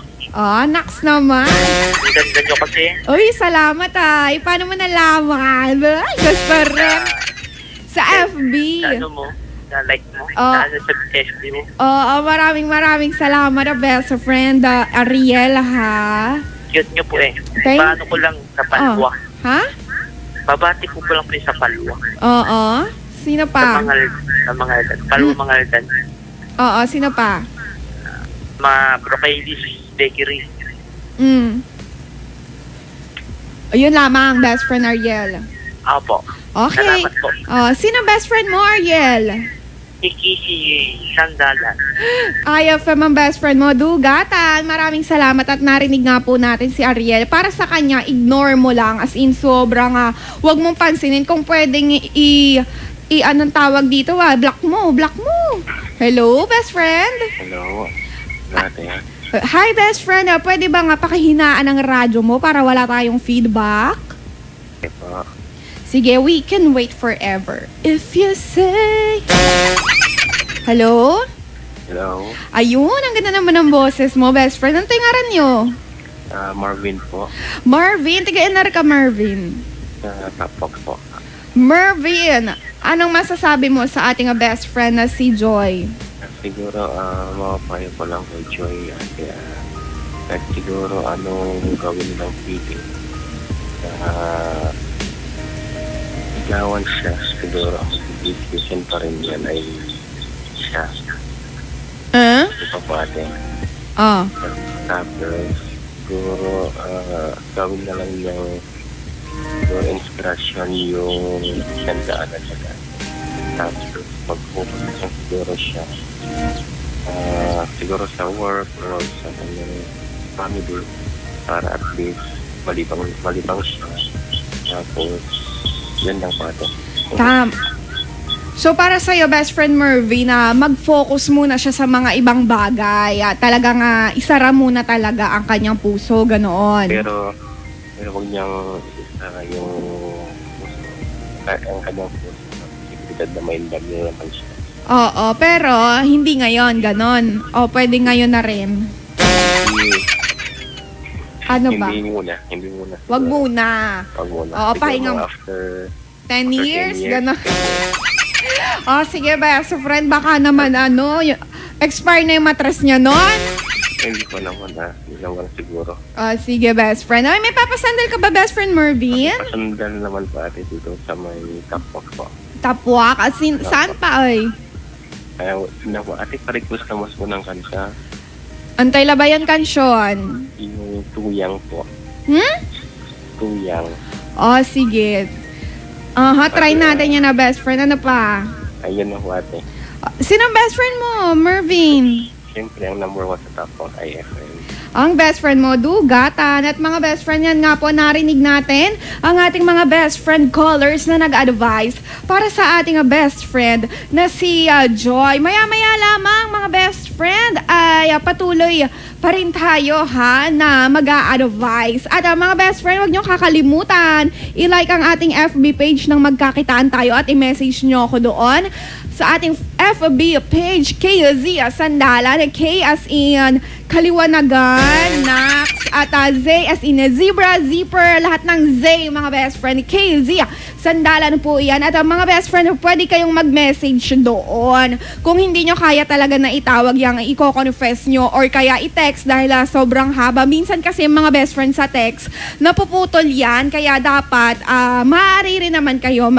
Naks naman. Ang ganda nyo kasi. Uy, salamat Paano mo nalaman? Gusto rin. Sa FB. Sa ano mo? Sa like mo? Sa FB mo? Maraming salamat, best friend Ariel, ha? Cute nyo po Paano ko lang sa palwa. Ha? Babati ko lang po sa palwa. Sino pa? Sa mga aldan. Palwa mga aldan. Sino pa? Mga Brocailis Bakery. Yun lamang, best friend Ariel. Opo. Okay. Salamat po. Sino best friend mo, Ariel? Si Sandalan. IFM ang best friend mo, Dugatan. Maraming salamat at narinig nga po natin si Ariel. Para sa kanya, ignore mo lang. As in, sobrang wag mong pansinin. Kung pwedeng anong tawag dito, block mo. Hello, best friend? Hello. Hi, best friend. Pwede ba pakihinaan ng radyo mo para wala tayong feedback? Okay po. Sige, we can wait forever. If you say... Hello? Hello? Ayun, ang ganda naman ng boses mo, best friend. Ano tingaran nyo? Marvin po. Marvin? Tiga-NR ka, Marvin? Tapok po. Marvin, anong masasabi mo sa ating best friend na si Joy? Siguro, mapapayo ko lang kay Joy. At siguro, anong gawin nilang feeling. Igawan siya. Siguro, ang decision pa rin yan ay siya. Ipapate. Tapos, siguro, gawin na lang niyang inspirasyon yung sandaan at saka. Tapos, mag-focus na siguro siya. Siguro sa work or sa kanyang family para at least malibang siya. Tapos, yan lang po ito. So para sa'yo, best friend Mervy, na mag-focus muna siya sa mga ibang bagay. Talagang isara muna talaga ang kanyang puso, ganoon. Pero huwag niyang isara yung puso. Ang kanyang puso. Sigurad na may love niya naman siya. Oo, pero hindi ngayon, ganon. Pwede ngayon na rin. Ano ba? Hindi muna. Wag muna. Pahinga mo. After 10 years, gano'n. Sige, best friend, baka naman expire na yung matras niya nun. Hindi ko naman siguro. Sige, best friend. May papasandal ka ba, best friend Mervin? Papasandal naman pa ate dito sa may Tapwak po. Tapwak? Saan pa ay? Ate, pa-request naman po ng kansa. Antay labayan kansyon? Yung Tuyang po. Tuyang. Sige. Try natin yan na best friend. Ano pa? Ayun na po ate. Sinong best friend mo, Mervin? Siyempre, ang number 1 sa top ng IFM. Ang best friend mo, Dugatan. At mga best friend yan nga po, narinig natin ang ating mga best friend callers na nag-advise para sa ating best friend na si Joy. Maya-maya lamang mga best friend ay patuloy pa rin tayo na mag-a-advise. At mga best friend, huwag niyo kakalimutan i-like ang ating FB page ng Magkakitaan Tayo at i-message niyo ako doon sa ating FB page, KZ Sandalan, K as in Kaliwanagan, Nax, at Z as in Zebra, Zipper, lahat ng Z, mga best friend, KZ Sandalan po yan. At mga best friend, pwede kayong mag-message doon. Kung hindi nyo kaya talaga na itawag yung i-confess nyo or kaya i-text dahil sobrang haba. Minsan kasi mga best friend sa text, napuputol yan, kaya dapat maaari rin naman kayo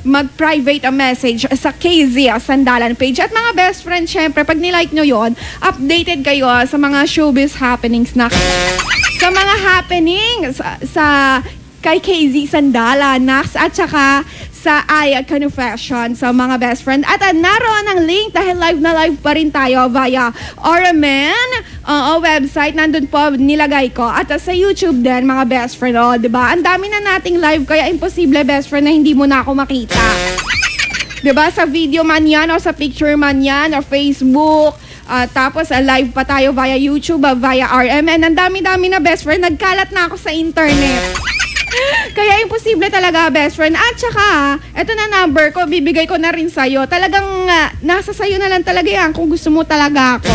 mag-private a message sa KZ Sandalan page. At mga best friend, syempre, pag nilike nyo yon, updated kayo sa mga showbiz happenings na sa mga happening sa kay KZ Sandala, Nax, at saka sa Confession sa mga best friend. At naroon ang link dahil live na live pa rin tayo via Oramen website. Nandun po nilagay ko. At sa YouTube din, mga best friend. Diba? Ang dami na nating live kaya imposible best friend na hindi mo na ako makita. Diba? Sa video man yan o sa picture man yan o Facebook. Tapos live pa tayo via YouTube, via RMN. Ang dami-dami na best friend. Nagkalat na ako sa internet. Kaya imposible talaga, best friend. At saka, eto na number ko, bibigay ko na rin sa'yo. Talagang nasa sa'yo na lang talaga yan kung gusto mo talaga ako.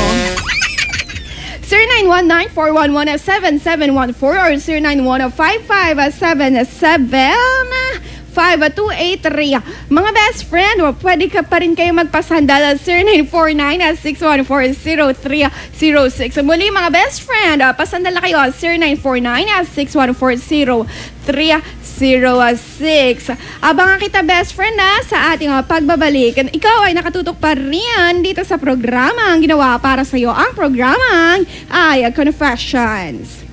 0919-411-7714 or 0915-557-5283. Mga best friend, pwede ka pa rin kayo magpasandal at 0949-614-0306. Muli mga best friend, pasandal na kayo at 0949-614-0306. Abangan kita best friend sa ating pagbabalik. Ikaw ay nakatutok pa rin dito sa programa ang ginawa para sa iyo. Ang programang Confessions.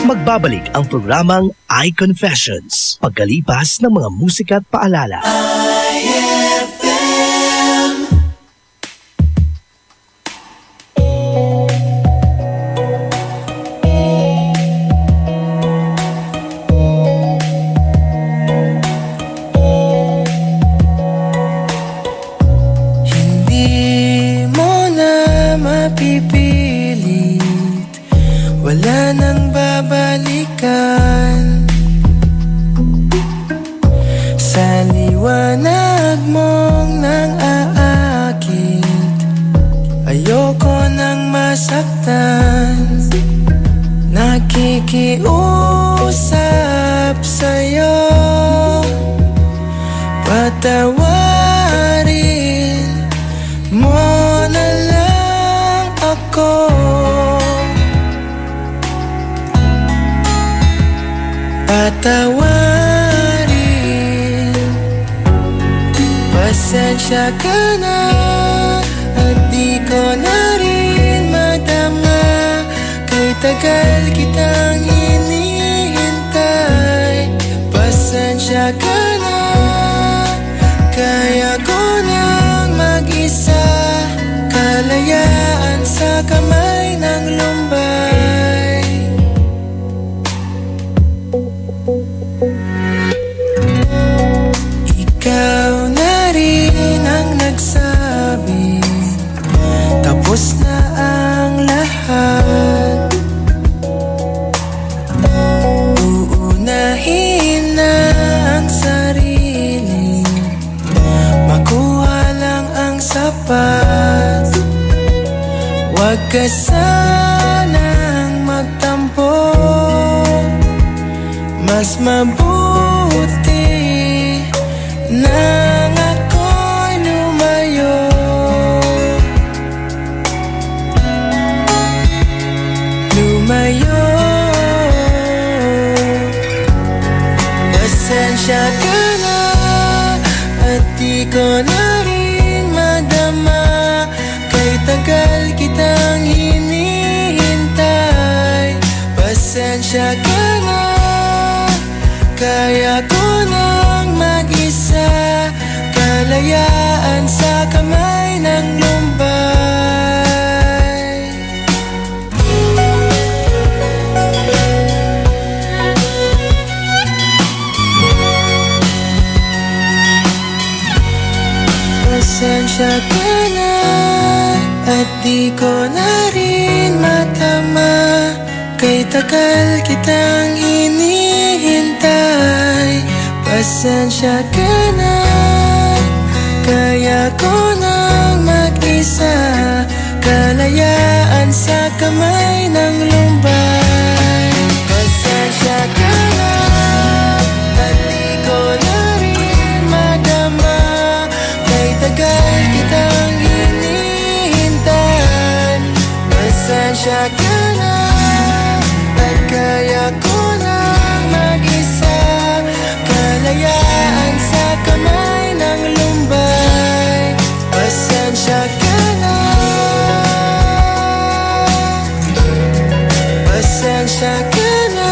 Magbabalik ang programang Confessions pagkalipas ng mga musika at paalala. Hindi mo na mapipilit, wala nang babalikan. Sa liwanag mong nang aakit, ayoko nang masaktan. Nakikiusap sa'yo, patawarin mo na lang ako. Patawarin, pasensya ka na at di ko na rin madama. Kay tagal kitang hinihintay, pasensya ka na. Kaya ko nang mag-isa, kalayaan sa kamay ng lumbay. Ikaw na rin ang nagsabi, tapos na ang lahat. Uunahin na ang sarili, makuha lang ang sapat. Huwag ka sanang magtampo, mas mabuti nang ako'y lumayo. Lumayo, pasensya ka na at di ko na rin madama. Kay tagal kitang hinihintay, pasensya ka na. Kaya ko nang mag-isa, kalayaan sa kamay ng lumbay. Pasensya ka na at di ko na rin matama. Kay tagal kitang hinihintay, pasensya ka na. Kaya ko nang mag-isa, kalayaan sa kamay ng lumbay. Pasensya ka na at di ko na rin madama. Kay tagal kitang hinihintay, pasensya ka na. At kaya ko nang mag-isa, kalayaan sa kamay ng lumbay. Pasensya ka na. Pasensya ka na.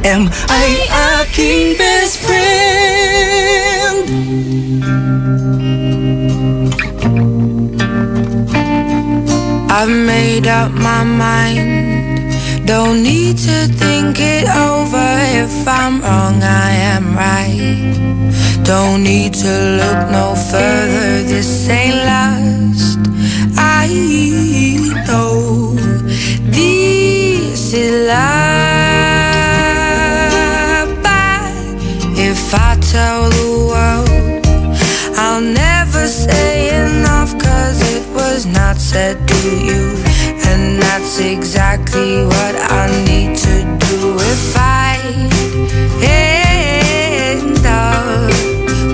FM ay aking best friend. I've made up my mind, don't need to think it over. If I'm wrong, I am right. Don't need to look no further, this ain't last. I know this is love. But if I tell the world, I'll never say enough, 'cause it was not said to you. And that's exactly what I need to do if I end up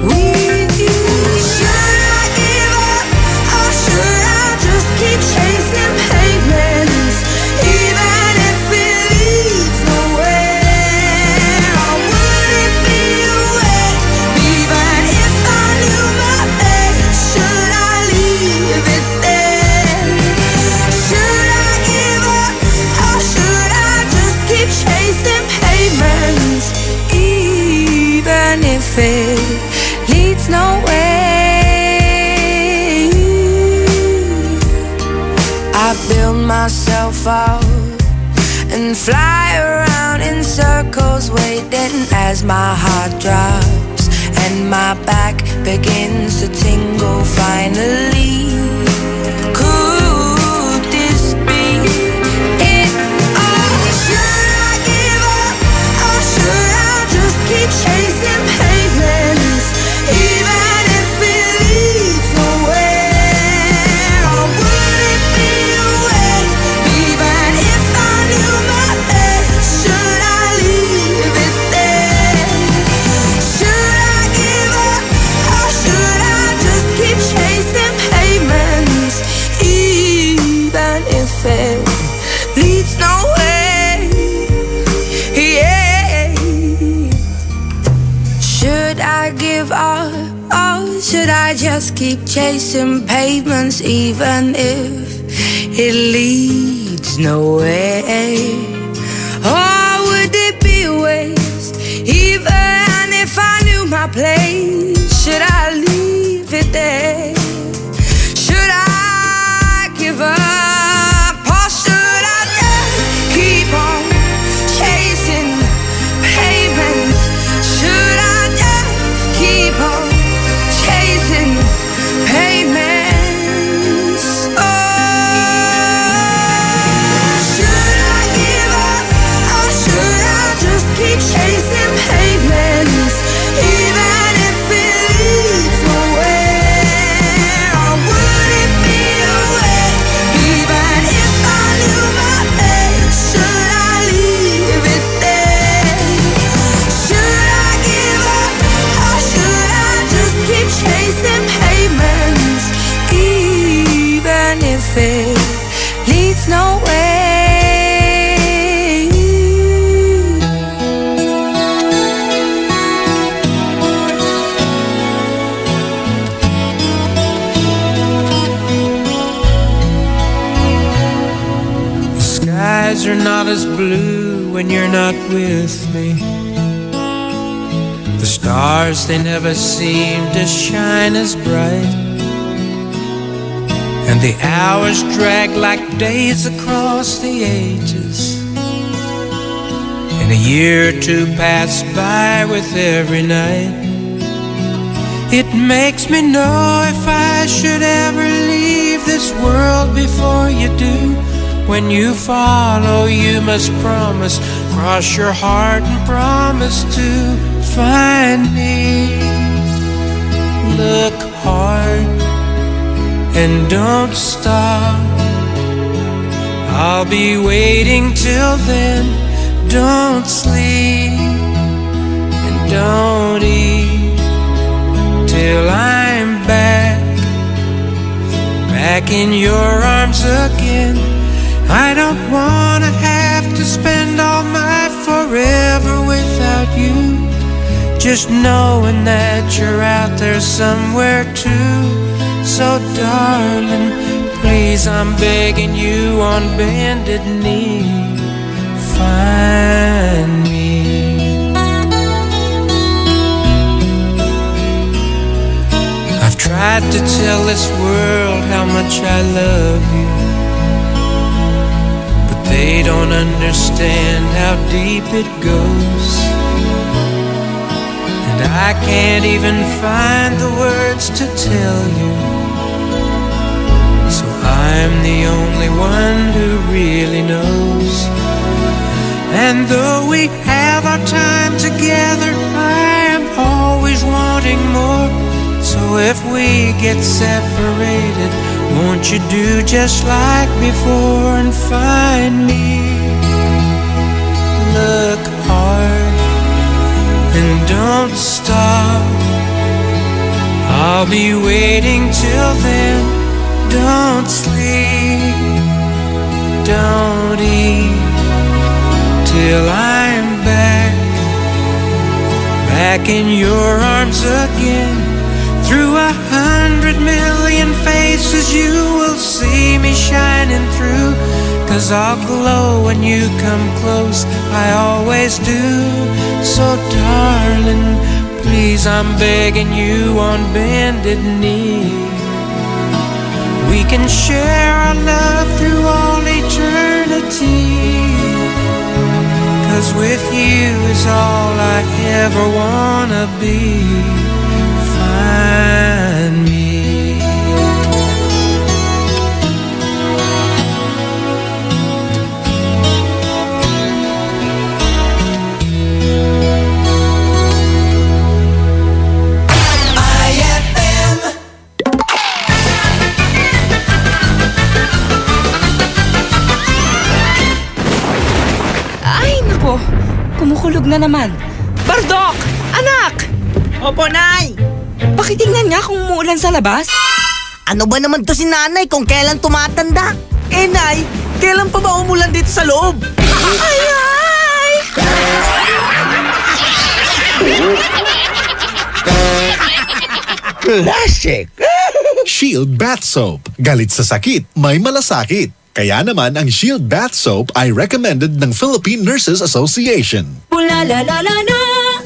with you. Should I give up, or should I just keep chasing pavements, even if it leads nowhere? Or would it be a waste, even if I knew my best? Should I leave it there? Should I give up, or should I just keep chasing pavements, even if it leads nowhere? I build myself up and fly around in circles, waiting as my heart drops and my back begins to tingle finally. Could this be it? Oh, should I give up, or should I just keep chasing pavements, even if it leads nowhere? Or would it be a waste, even if I knew my best? Should I leave it there? Should I give up, or should I just keep chasing pavements, even if it leads nowhere? Yeah. Should I give up, or should I just keep chasing pavements, even if it leads nowhere? Or would it be a waste, even if I knew my place? Should I leave it there? Should I give up, or should I just keep on chasing pavements? Should I just keep on chasing pavements? Oh, should I give up, or should I just keep chasing pavements, even if it leads nowhere? Or would it be a waste, even if I knew my best? Should I leave it there? Should I give up, or should I just keep chasing pavements, even if it leads nowhere? The skies are not as blue when you're not with me. The stars, they never seem to shine as bright. And the hours drag like days across the ages. And a year or two pass by with every night. It makes me know if I should ever leave this world before you do. When you follow, you must promise, cross your heart and promise to find me. Look hard and don't stop. I'll be waiting till then. Don't sleep and don't eat till I'm back in your arms again. I don't wanna have to spend all my forever without you. Just knowing that you're out there somewhere too. So darling, please, I'm begging you on bended knee, find me. tried to tell this world how much I love you, but they don't understand how deep it goes. And I can't even find the words to tell you, so I'm the only one who really knows. And though we have our time together, I am always wanting more. So if we get separated, won't you do just like before and find me? Look hard and don't stop. I'll be waiting till then. Don't sleep, don't eat, till I'm back in your arms again. Through 100 million faces you will see me shining through, 'cause I'll glow when you come close, I always do. So darling, please, I'm begging you on bended knee. We can share our love through all eternity, 'cause with you is all I ever wanna be. Find me. Kumukulog na naman. Bardok! Anak! Opo, Nay! Pakitingnan nga kung umuulan sa labas. Ano ba naman to si Nanay kung kailan tumatanda? Eh, Nay, kailan pa ba umulan dito sa loob? Ay, ay! Classic! Shield Bath Soap. Galit sa sakit, may malasakit. Kaya naman ang Shield Bath Soap ay recommended ng Philippine Nurses Association. Bula la la la la,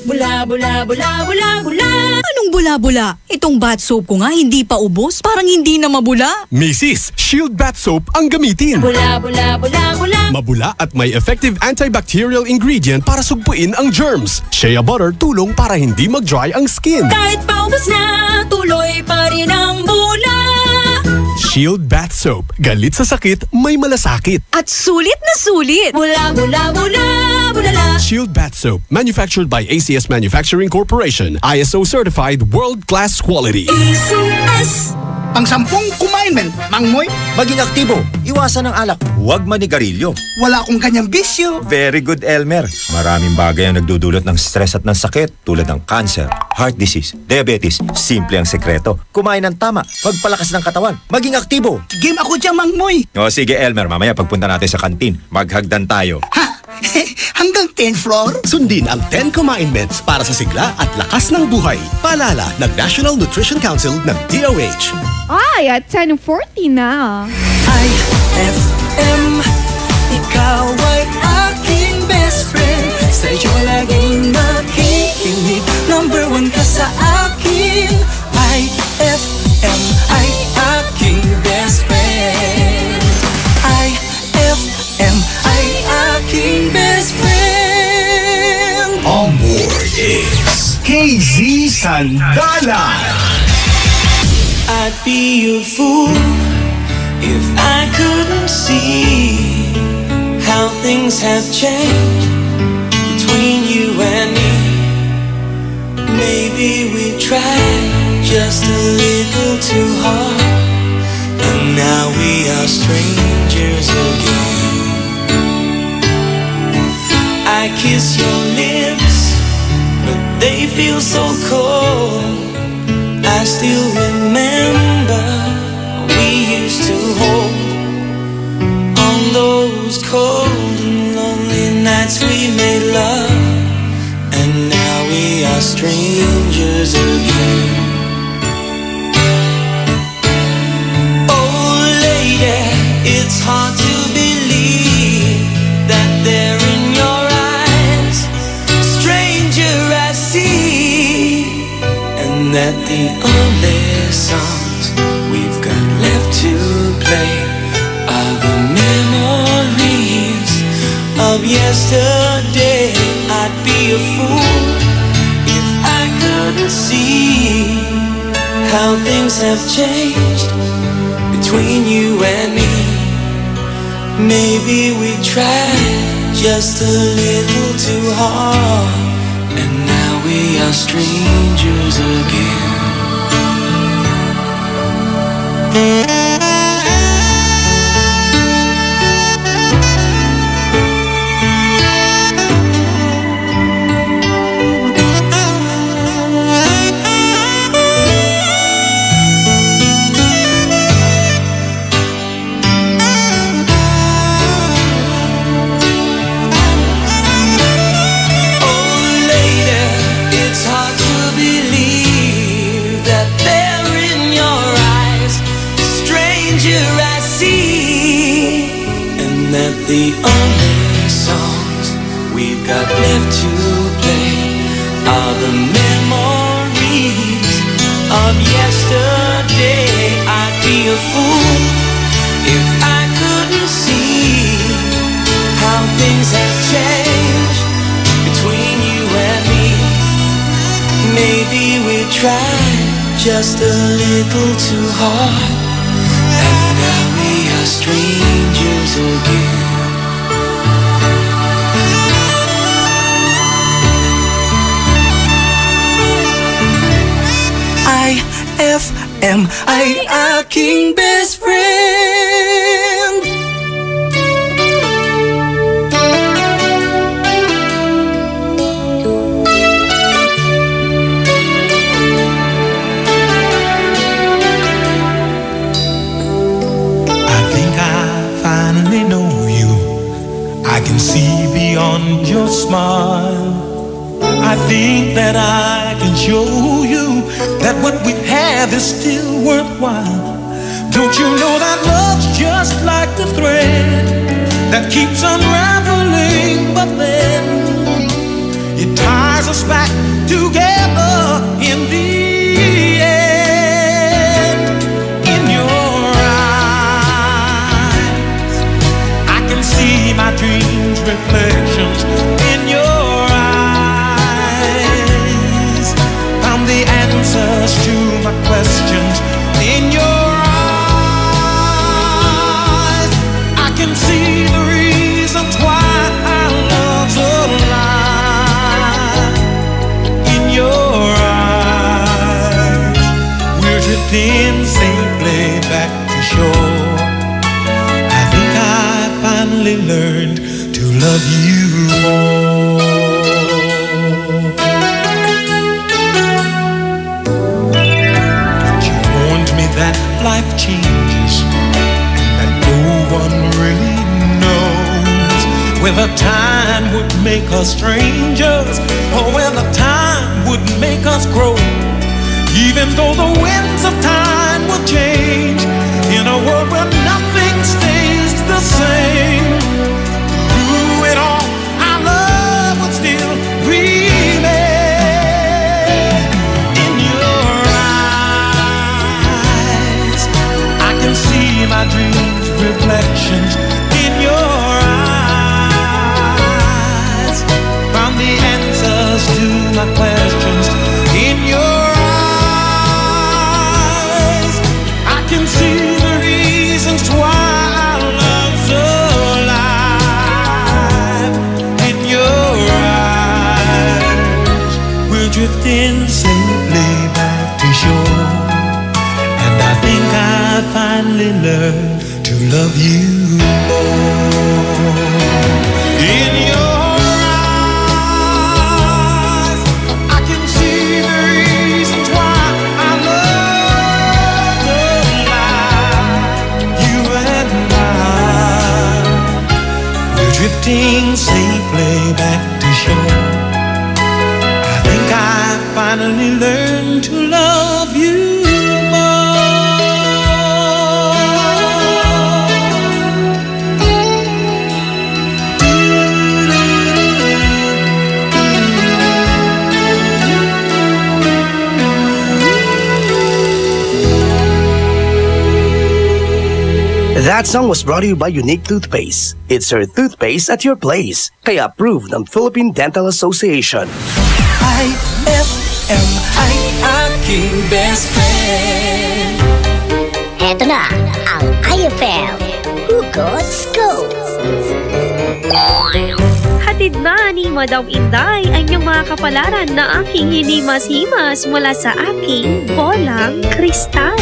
bula bula bula bula bula. Anong bula-bula? Itong bath soap ko nga hindi pa ubos, parang hindi na mabula. Mrs. Shield Bath Soap ang gamitin. Bula bula bula bula. Mabula at may effective antibacterial ingredient para sugpuin ang germs. Shea butter tulong para hindi mag-dry ang skin. Kahit paubos na, tuloy pa rin ang bula. Shield Bath Soap. Galit sa sakit, may malasakit. At sulit na sulit. Bula, bula, bula, bulala. Shield Bath Soap. Manufactured by ACS Manufacturing Corporation. ISO certified world-class quality. ACS. Pang-sampung commandment, Mangmoy. Maging aktibo. Iwasan ang alak. Huwag manigarilyo. Wala akong kanyang bisyo. Very good, Elmer. Maraming bagay ang nagdudulot ng stress at ng sakit tulad ng cancer, heart disease, diabetes. Simple ang sekreto. Kumain ng tama. Magpalakas ng katawan. Maging aktibo. Game ako dyan, Mangmoy. O sige, Elmer. Mamaya pagpunta natin sa kantin, maghagdan tayo. Ha? Hanggang 10th floor? Sundin ang 10 commandments para sa sigla at lakas ng buhay. Paalala ng National Nutrition Council ng DOH. Ay, at 10:40 na. IFM, ikaw ay aking best friend. Sa'yo laging makikinig. Number 1 ka sa akin. IFM ay aking best friend. IFM ay aking best friend. On board is KZ Sandalan. I'd be a fool if I couldn't see how things have changed between you and me. Maybe we tried just a little too hard, and now we are strangers again. I kiss your lips, but they feel so cold. I still remember we used to hold on those cold and lonely nights we made love, and now we are strangers again. Oh lady, it's hard to believe that they're in your eyes, stranger I see, and that the only song play are the memories of yesterday. I'd be a fool if I couldn't see how things have changed between you and me. Maybe we tried just a little too hard, and now we are strangers again. The only songs we've got left to play are the memories of yesterday. I'd be a fool if I couldn't see how things have changed between you and me. Maybe we tried just a little too hard, and now we are strangers again. IFM ay aking best friend. I think I finally know you. I can see beyond your smile. I think that I can show you that what we have is still worthwhile. Don't you know that love's just like the thread that keeps unraveling, but then it ties us back together in the end. In your eyes, I can see my dreams' reflections. In your the answers to my questions. In your eyes, I can see the reasons why our love's alive. In your eyes, we're drifting safely back to shore. I think I finally learned to love you more. That life changes and no one really knows whether time would make us strangers or whether time would make us grow. Even though the winds of time will change in a world where nothing stays the same, through it all our love would still remain. My dreams' reflections in your eyes. Found the answers to my questions in your eyes. I can see the reasons why our love's alive. In your eyes, we're drifting safely back to shore. And I think I finally learned to love you more. In your eyes, I can see the reasons why I love the life. You and I, we're drifting safely back to shore. I think I finally learned to love you. That song was brought to you by Unique Toothpaste. It's her toothpaste at your place. Kaya approved ng Philippine Dental Association. IFM ay aking best friend. Eto na ang IFM Hugot Scoop. Hatid na ni Madam Inday ang inyong mga kapalaran na aking hinimas-himas mula sa aking bolang kristal.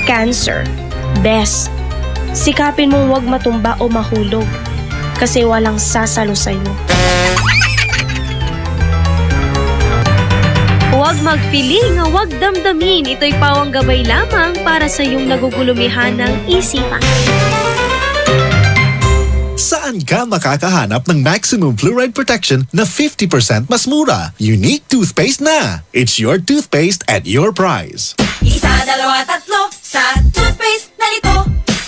Cancer. Bes, sikapin mong huwag matumba o mahulog kasi walang sasalo sa'yo. Huwag magpiling, huwag damdamin. Ito'y pawang gabay lamang para sa iyong nagugulumihan ng isipan. Saan ka makakahanap ng maximum fluoride protection na 50% mas mura? Unique Toothpaste na! It's your toothpaste at your price. Isa, dalawa, tatlo sa toothpaste na ito.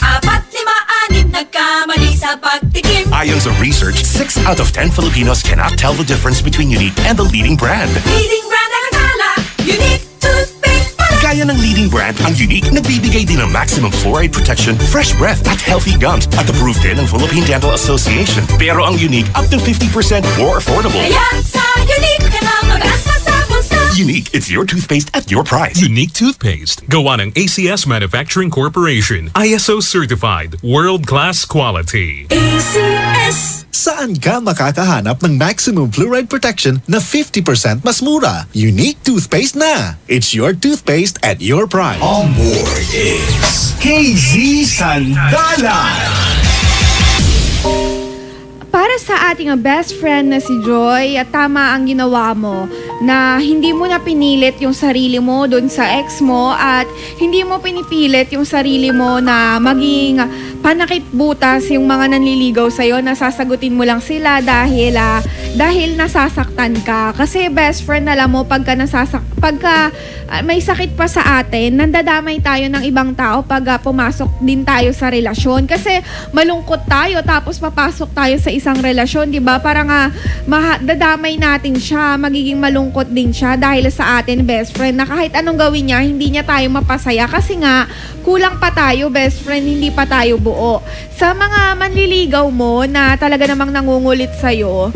4, 5, 6 nagkamali sa pagtikim. Ayon sa research, 6 out of 10 Filipinos cannot tell the difference between Unique and the leading brand. Leading brand ang akala, Unique Toothpaste pala. Gaya ng leading brand, ang Unique nagbibigay din ng maximum fluoride protection, fresh breath at healthy gums at approved din ng Philippine Dental Association. Pero ang Unique up to 50% more affordable. Kaya sa Unique ka na mag-asa sa bulsa. Unique, it's your toothpaste at your price. Unique Toothpaste. Gawa ng ACS Manufacturing Corporation. ISO certified. World-class quality. ACS. Saan ka makakahanap ng maximum fluoride protection na 50% mas mura? Unique Toothpaste na! It's your toothpaste at your price. On board is KZ Sandalan. Para sa ating best friend na si Joy, at tama ang ginawa mo na hindi mo na pinilit yung sarili mo doon sa ex mo at hindi mo pinipilit yung sarili mo na maging panakip butas yung mga nanliligaw sa'yo na sasagutin mo lang sila dahil nasasaktan ka. Kasi best friend, alam mo, pagka may sakit pa sa atin, nandadamay tayo ng ibang tao pag pumasok din tayo sa relasyon. Kasi malungkot tayo tapos papasok tayo sa isang relasyon, di ba? Parang dadamay natin siya, magiging malungkot din siya dahil sa atin, best friend, na kahit anong gawin niya, hindi niya tayo mapasaya kasi nga, kulang pa tayo, best friend, hindi pa tayo buo. Sa mga manliligaw mo na talaga namang nangungulit sa'yo,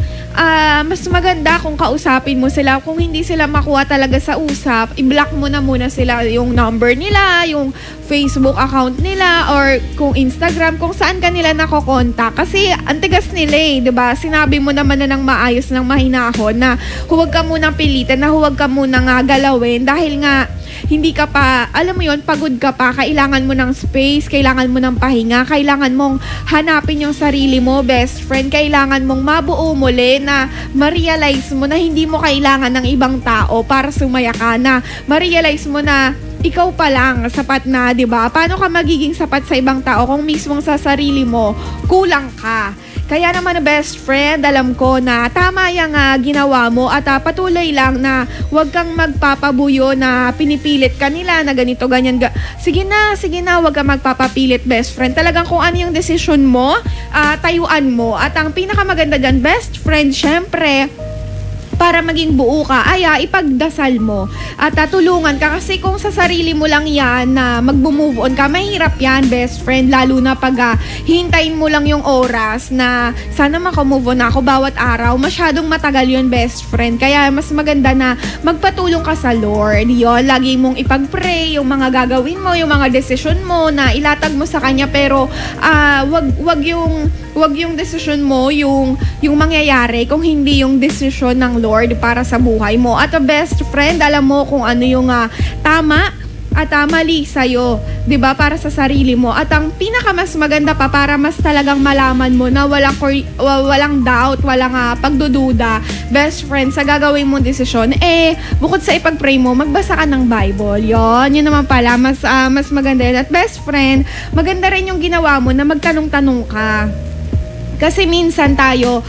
mas maganda kung kausapin mo sila. Kung hindi sila makuha talaga sa usap, i-block mo na muna sila, yung number nila, yung Facebook account nila, or kung Instagram, kung saan ka nila nakokontak. Kasi ang tigas nila diba? Sinabi mo naman na ng maayos, ng mahinahon na huwag ka munang pilitin, na huwag ka munang galawin dahil nga hindi ka pa, alam mo yon, pagod ka pa, kailangan mo ng space, kailangan mo ng pahinga, kailangan mong hanapin yung sarili mo, best friend, kailangan mong mabuo muli na ma-realize mo na hindi mo kailangan ng ibang tao para sumaya ka, na ma-realize mo na ikaw pa lang sapat na, 'di ba? Paano ka magiging sapat sa ibang tao kung mismong sa sarili mo kulang ka? Kaya naman, best friend, alam ko na tama yung ginawa mo at patuloy lang na huwag kang magpapabuyo na pinipilit ka nila na ganito, ganyan. Sige na, huwag kang magpapapilit, best friend. Talagang kung ano yung desisyon mo, tayuan mo. At ang pinakamaganda dyan, best friend, syempre, para maging buo ka, ipagdasal mo at tulungan ka. Kasi kung sa sarili mo lang yan na mag-move on ka, mahirap yan, best friend, lalo na pag hintayin mo lang yung oras na sana makamove on ako bawat araw. Masyadong matagal yun, best friend. Kaya mas maganda na magpatulong ka sa Lord. Yun, lagi mong ipag-pray yung mga gagawin mo, yung mga desisyon mo na ilatag mo sa Kanya, pero wag yung desisyon mo yung mangyayari kung hindi yung desisyon ng Lord para sa buhay mo. At best friend, alam mo kung ano yung tama at mali sa'yo, 'di ba, para sa sarili mo. At ang pinakamas maganda pa, para mas talagang malaman mo na walang doubt, walang pagdududa, best friend, sa gagawin mong desisyon, bukod sa ipag-pray mo, magbasa ka ng Bible. Yun naman pala, mas maganda yun. At best friend, maganda rin yung ginawa mo na magtanong-tanong ka. Kasi minsan tayo,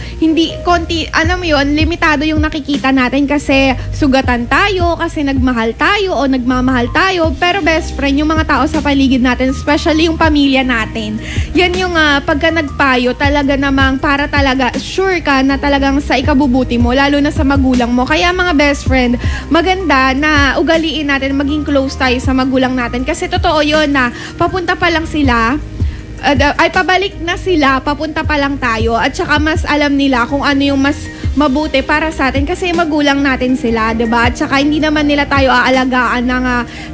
alam mo yun, limitado yung nakikita natin kasi sugatan tayo, kasi nagmahal tayo o nagmamahal tayo. Pero best friend, yung mga tao sa paligid natin, especially yung pamilya natin, yan yung pagka nagpayo, talaga namang para talaga, sure ka na talagang sa ikabubuti mo, lalo na sa magulang mo. Kaya mga best friend, maganda na ugaliin natin, maging close tayo sa magulang natin. Kasi totoo yun na papunta pa lang sila ay pabalik na sila, papunta pa lang tayo at saka mas alam nila kung ano yung mas mabuti para sa atin kasi magulang natin sila, 'di ba? At saka hindi naman nila tayo aalagaan ng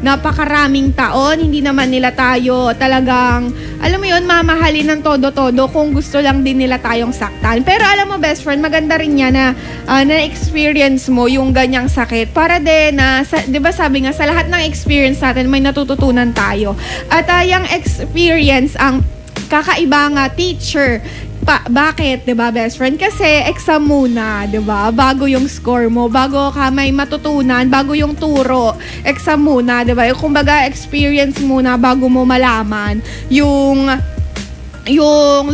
napakaraming taon, hindi naman nila tayo talagang, alam mo 'yun, mamahalin ng todo-todo kung gusto lang din nila tayong saktan. Pero alam mo, best friend, maganda rin 'yan na na-experience mo yung ganyang sakit para din na 'di ba sabi nga sa lahat ng experience natin may natututunan tayo. At yung experience ang kakaibang teacher. Bakit, 'di ba, best friend? Kasi exam muna, 'di ba? Bago yung score mo, bago ka may matutunan, bago yung turo, exam muna, 'di ba? Kumbaga experience muna bago mo malaman yung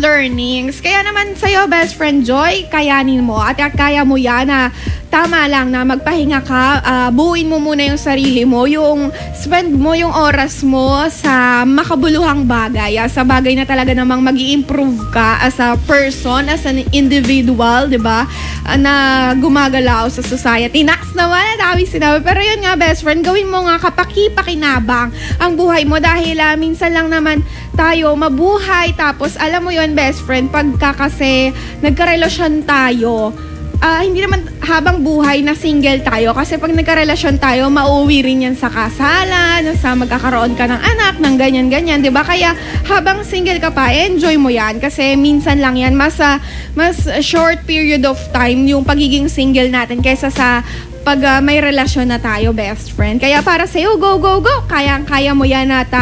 learnings. Kaya naman sa'yo, best friend Joy, kayanin mo at kaya mo yan na tama lang na magpahinga ka, buuin mo muna yung sarili mo, yung spend mo yung oras mo sa makabuluhang bagay, sa bagay na talaga namang mag-i-improve ka as a person, as an individual, di ba? Na gumagalaw sa society. Next naman, dami sinabi. Pero yun nga, best friend, gawin mo nga kapaki-pakinabang ang buhay mo dahil minsan lang naman tayo mabuhay. Tapos, alam mo yun, best friend, pagka kasi nagkarelasyon tayo, hindi naman habang buhay na single tayo kasi pag nagkarelasyon tayo, mauwi rin yan sa kasalan, sa magkakaroon ka ng anak, ng ganyan-ganyan, di ba? Kaya habang single ka pa, enjoy mo yan kasi minsan lang yan, mas short period of time yung pagiging single natin kaysa sa pag may relasyon na tayo, best friend. Kaya para sa'yo, go, go, go! Kaya mo yan at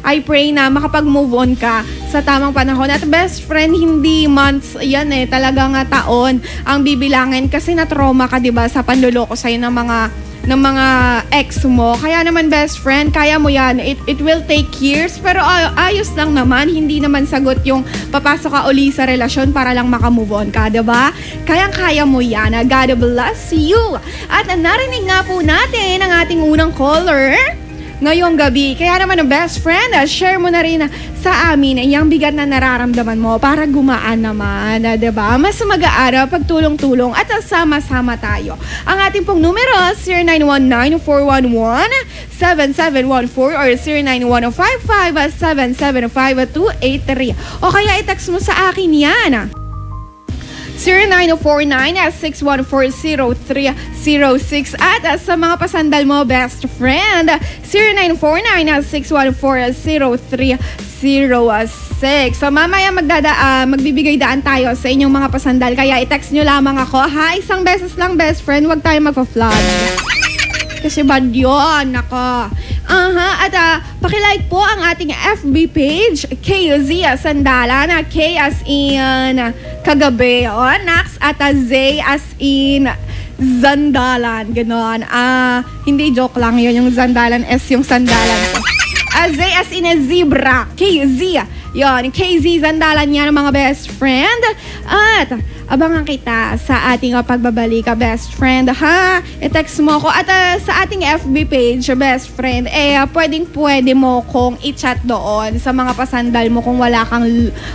I pray na makapag-move on ka sa tamang panahon. At best friend, hindi months yan talagang taon ang bibilangin kasi na-trauma ka, diba, sa panluloko sa'yo ng mga ex mo. Kaya naman, best friend, kaya mo yan. It will take years, pero ayos lang naman. Hindi naman sagot yung papasok ka uli sa relasyon para lang makamove on ka, diba? Kaya mo yan. God bless you. At narinig nga po natin ang ating unang caller ngayong gabi. Kaya naman, best friend, share mo na rin sa amin yung bigat na nararamdaman mo para gumaan naman, diba? Mas mag-aara pag tulong-tulong at sama-sama tayo. Ang ating pong numero, 0919-411-7714 or 0915-775-283. O kaya i-text mo sa akin yan. 0949-614-0306 at sa mga pasandal mo, best friend, 0949-614-0306. So mamaya magbibigay daan tayo sa inyong mga pasandal, kaya i-text nyo lamang ako. Isang beses lang, best friend, huwag tayo magpa-flood kasi bad yun, nako. At pakilike po ang ating FB page, KZ Sandalan, K as in kagabi, Nax, at Z as in Zandalan, ganon. Hindi joke lang yun, yung Zandalan, S yung sandalan ko. Z as in a zebra, KZ. Yon, KZ Zandalan yan, mga best friend. At abangan kita sa ating pagbabalik, best friend, ha? I-text mo ko. At sa ating FB page, best friend, pwede mo kong i-chat doon sa mga pasandal mo kung wala kang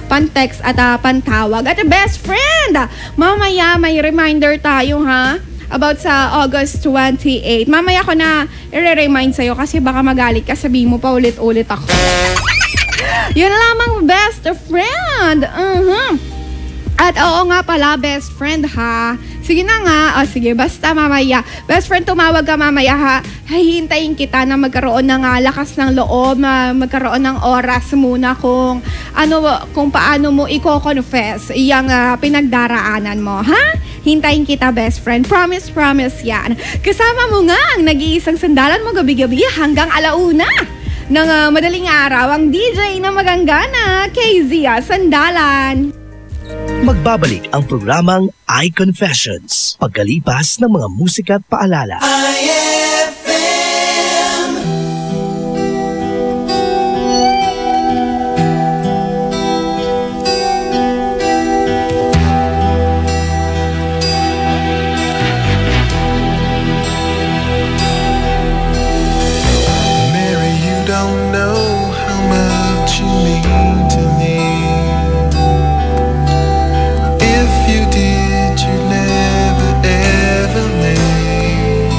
pan-text at pantawag. At best friend, mamaya may reminder tayo, ha? About sa August 28. Mamaya ko na i-remind sa'yo kasi baka magalit ka, sabihin mo pa ulit-ulit ako. Yun lamang, best friend. At oo nga pala, best friend, ha? Sige na nga. Sige, basta mamaya. Best friend, tumawag ka mamaya, ha? Hihintayin kita na magkaroon ng lakas ng loob, magkaroon ng oras muna kung paano mo i-confess yung pinagdaraanan mo, ha? Hintayin kita, best friend. Promise yan. Kasama mo nga ang nag-iisang sandalan mo gabi-gabi hanggang alauna ng madaling araw, ang DJ na maganggana, KZ Sandalan. Magbabalik ang programang iConfessions pagkalipas ng mga musika at paalala. If you did, you'd never ever leave.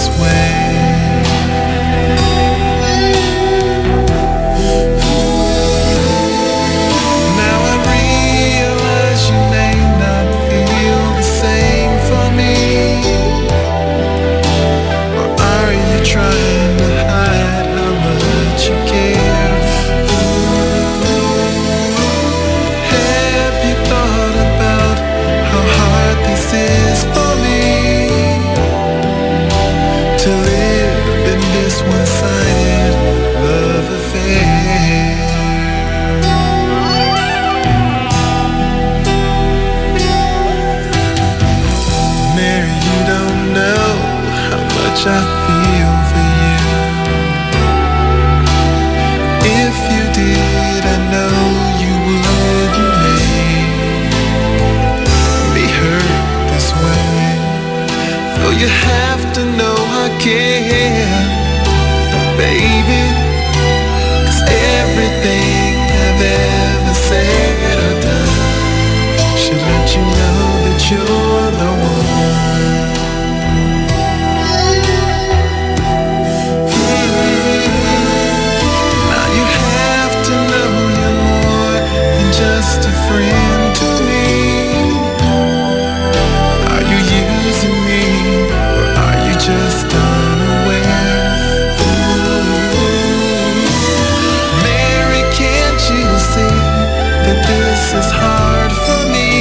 this way. Now I realize you may not feel the same for me. Or are you trying to hide how much you care? Have you thought about how hard this is for me to live in this one-sided love affair? Mary, you don't know how much I feel for you. If you did, I know you wouldn't make me hurt this way. Though you have to know I care, baby. 'Cause everything I've ever said or done should let you know that you're the one. Now you have to know you're more than just a friend to me. Are you using me, or are you just unaware? Mary, can't you see that this is hard for me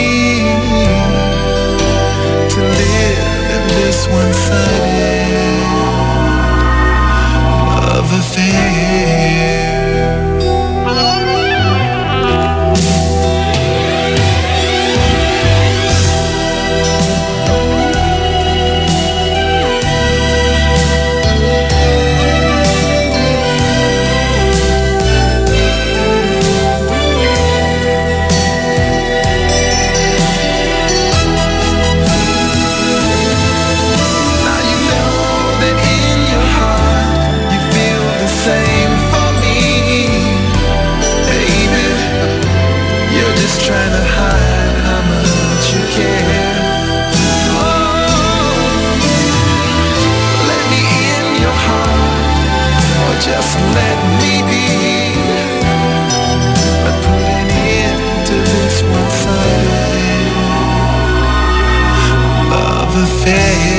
to live in this one-sided love affair? Now you know that in your heart you feel the same for me, baby. You're just trying to hide how much you care. Oh, let me in your heart, or just let me be. But put an end to this one-sided love affair.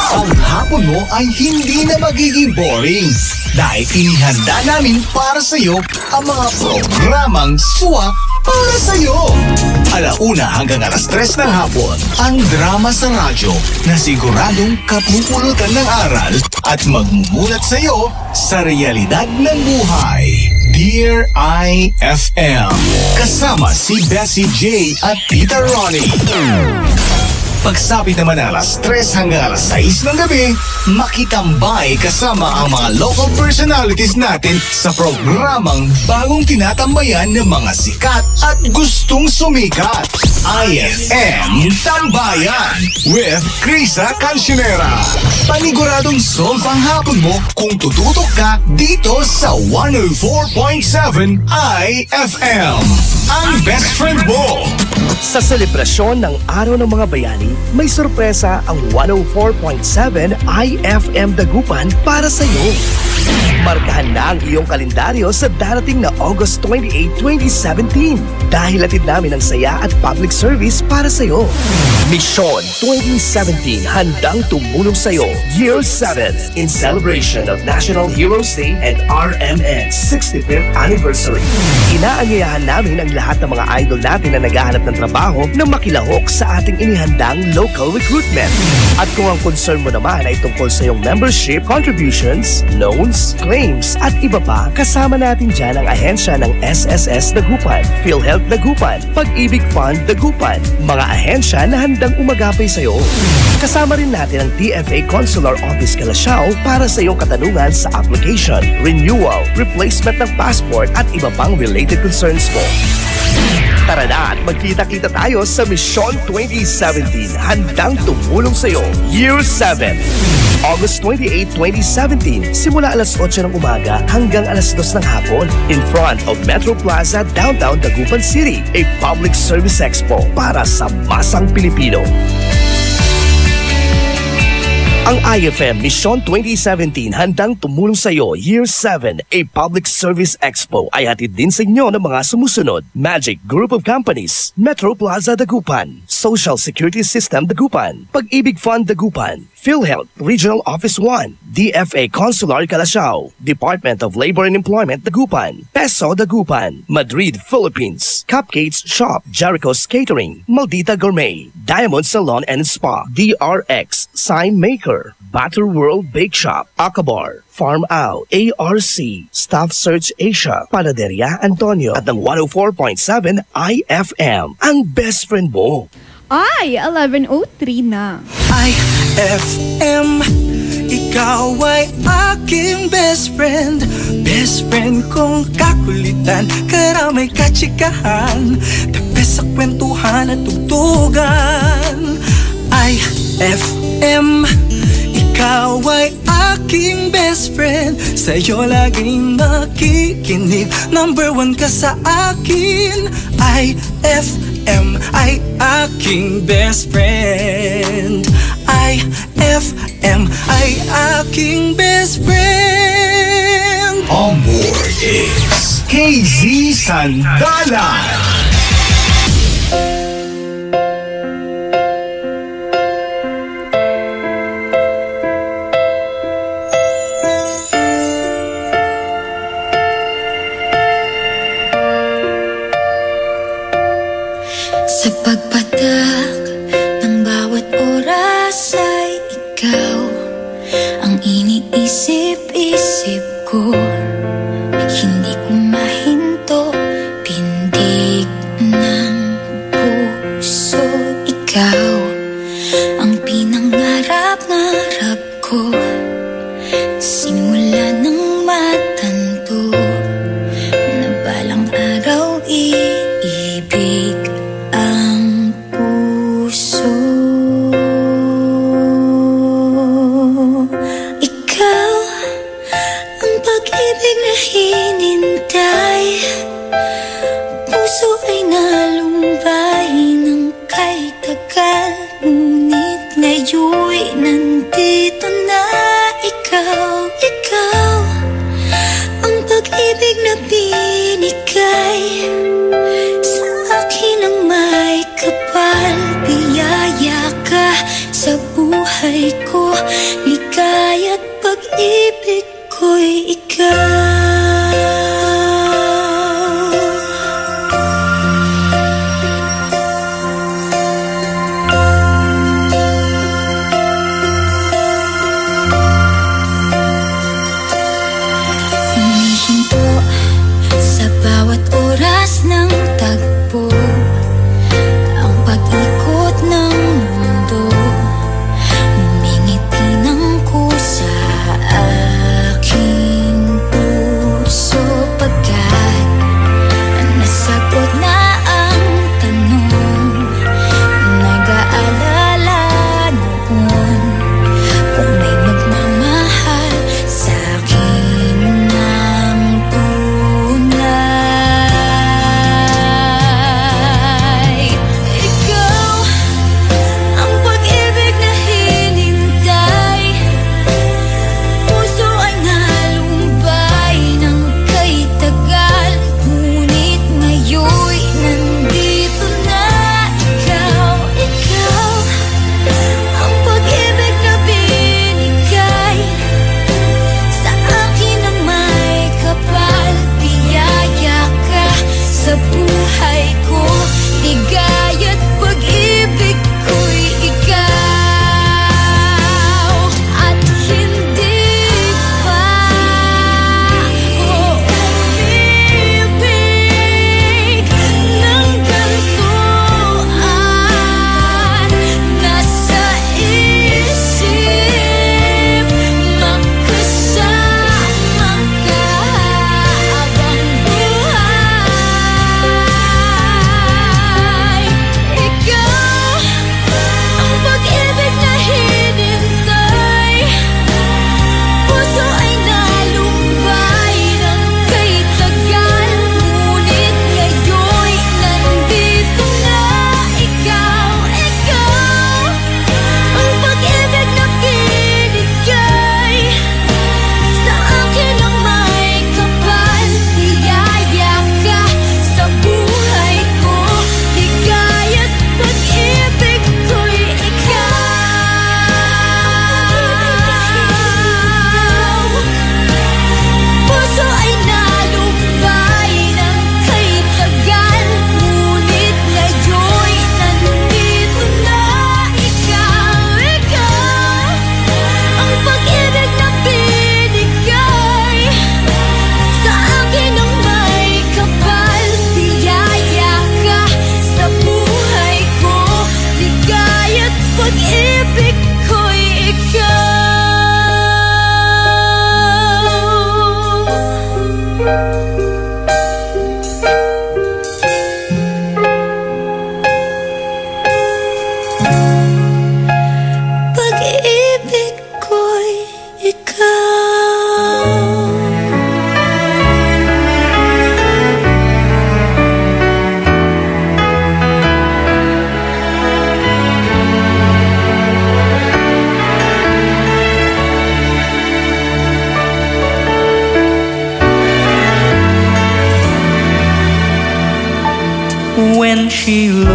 Ang hapon mo ay hindi na magiging boring dahil inihanda namin para sa'yo ang mga programang swak para sa'yo. 1:00 hanggang 3:00 ng hapon, ang drama sa radyo na siguradong kapupulutan ng aral at magmumulat sa'yo sa realidad ng buhay. Dear IFM, kasama si Bessie J at Tita Ronnie. Pagsapit naman ng 3:00 hanggang 6:00 ng gabi, makitambay kasama ang mga local personalities natin sa programang bagong tinatambayan ng mga sikat at gustong sumikat. IFM Tambayan with Krisa Cancionera. Paniguradong solve ang hapon mo kung tututok ka dito sa 104.7 IFM. Ang best friend mo. Sa selebrasyon ng Araw ng Mga Bayani, may sorpresa ang 104.7 IFM Dagupan para sa iyo. Markahan na ang iyong kalendaryo sa darating na August 28, 2017 dahil hatid namin ang saya at public service para sa iyo. Mission 2017 handang tumulong sa iyo. Year 7 in celebration of National Heroes Day and RMN 65th Anniversary. Inaanyayahan namin ang lahat ng mga idol natin na naghahanap ng trabaho na makilahok sa ating inihandang local recruitment. At kung ang concern mo naman ay tungkol sa iyong membership, contributions, loans, claims at iba pa, kasama natin dyan ang ahensya ng SSS Dagupan, PhilHealth Dagupan, Pag-ibig Fund Dagupan, mga ahensya na handang umagapay sa iyo. Kasama rin natin ang TFA Consular Office Calasiao para sa iyong katanungan sa application, renewal, replacement ng passport at iba pang related concerns mo. Tara na at magkita-kita tayo sa Mission 2017. Handang tumulong sa'yo. Year 7. August 28, 2017. Simula alas 8 ng umaga hanggang alas 2 ng hapon. In front of Metro Plaza, downtown Dagupan City. A public service expo para sa masang Pilipino. Ang IFM Mission 2017 handang tumulong sa iyo Year 7, a public service expo ay hatid din sa inyo ng mga sumusunod: Magic Group of Companies, Metro Plaza Dagupan, Social Security System Dagupan, Pag-ibig Fund Dagupan, PhilHealth Regional Office 1, DFA Consular Calasiao, Department of Labor and Employment Dagupan, Peso Dagupan, Madrid, Philippines, Cupcakes Shop, Jericho's Catering, Maldita Gourmet, Diamond Salon and Spa, DRX, Sign Maker, Batter World Bake Shop, Akabar, Farm Out, ARC, Staff Search Asia, Panaderia Antonio, at ng 104.7 IFM, ang best friend mo. Ay, 11:03 na. IFM, ikaw ay aking best friend. Best friend kong kakulitan, karamay katsikahan, the best sa kwentuhan at tugtugan. IFM, ikaw ay aking best friend. Sa'yo laging makikinig, number 1 ka sa akin. IFM ay aking best friend. IFM ay aking best friend. On board is KZ Sandalan. Sa pagpatak ng bawat oras ay ikaw ang iniisip-isip ko. Hindi ko mahinto, pindig ng puso. Ikaw ang pinangarap-ngarap ko, simula ng matanto na balang araw iibig ang puso.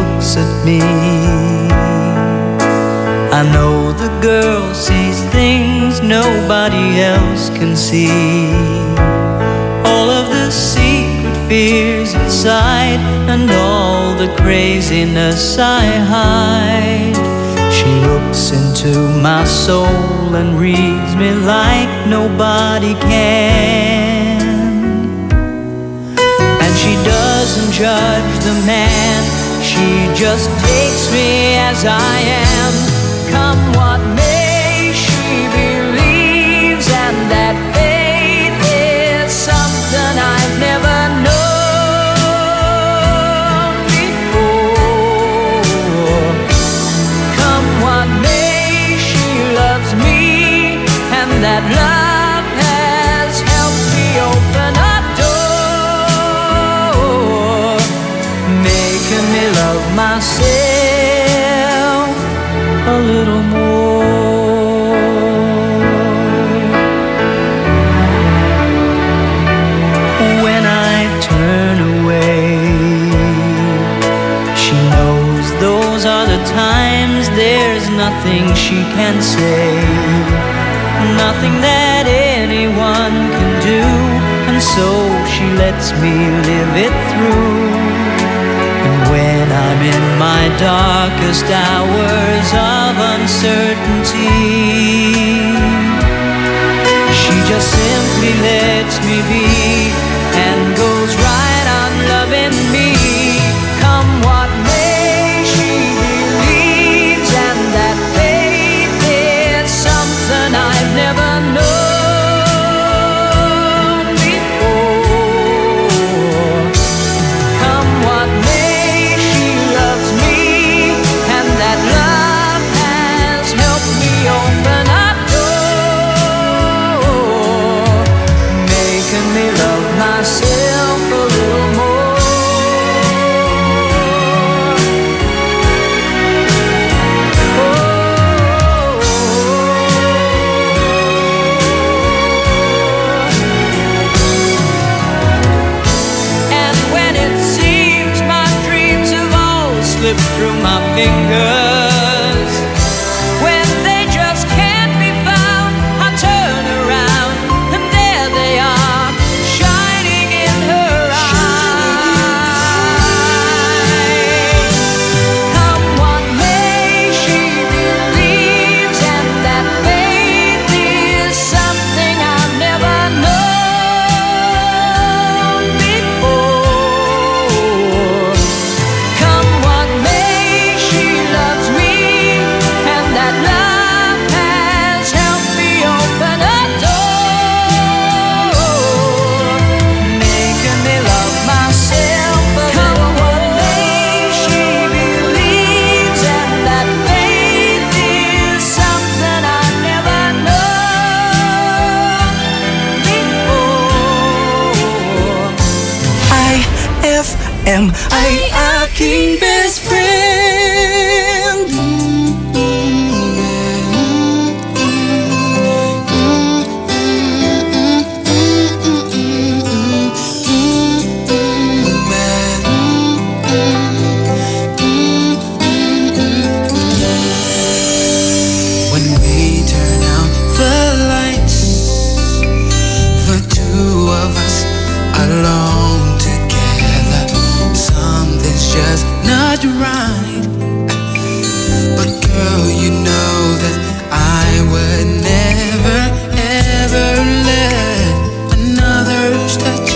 looks at me. I know the girl sees things nobody else can see. All of the secret fears inside and all the craziness I hide. She looks into my soul and reads me like nobody can. And she doesn't judge the man, she just takes me as I am. Come what may, she believes, and that faith is something I've never known before. Come what may, she loves me, and that love has helped me open a door, making me love myself a little more. When I turn away, she knows those are the times there's nothing she can say, nothing that anyone can do, and so she lets me live it through. And when I'm in my darkest hours of uncertainty, she just simply lets me be and goes right on loving me. Come what may, she believes, and that faith is something I've never known before. Come what may, she loves me, and that love has helped me open a door, making me love myself a little more. And when it seems my dreams have all slipped through my fingers, when they just can't be found, I turn around and there they are, shining in her eyes. Come what may, she believes, and that faith is something I've never known before. Come what may, she loves me, and that love has helped me open a door, making me love myself a little more. She believes, and that faith is something I've never known before. IFM, ay aking best friend. When we turn out the lights, the two of us alone together, something's just not right. But girl, you know that I would never ever let another touch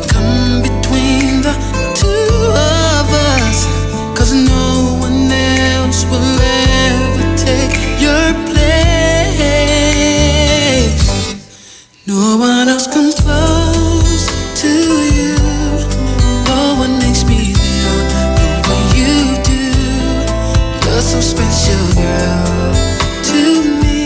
come between the two of us, 'cause no one else will ever take your place. No one else comes close to you. No one makes me feel the way you do. You're so special, girl, to me.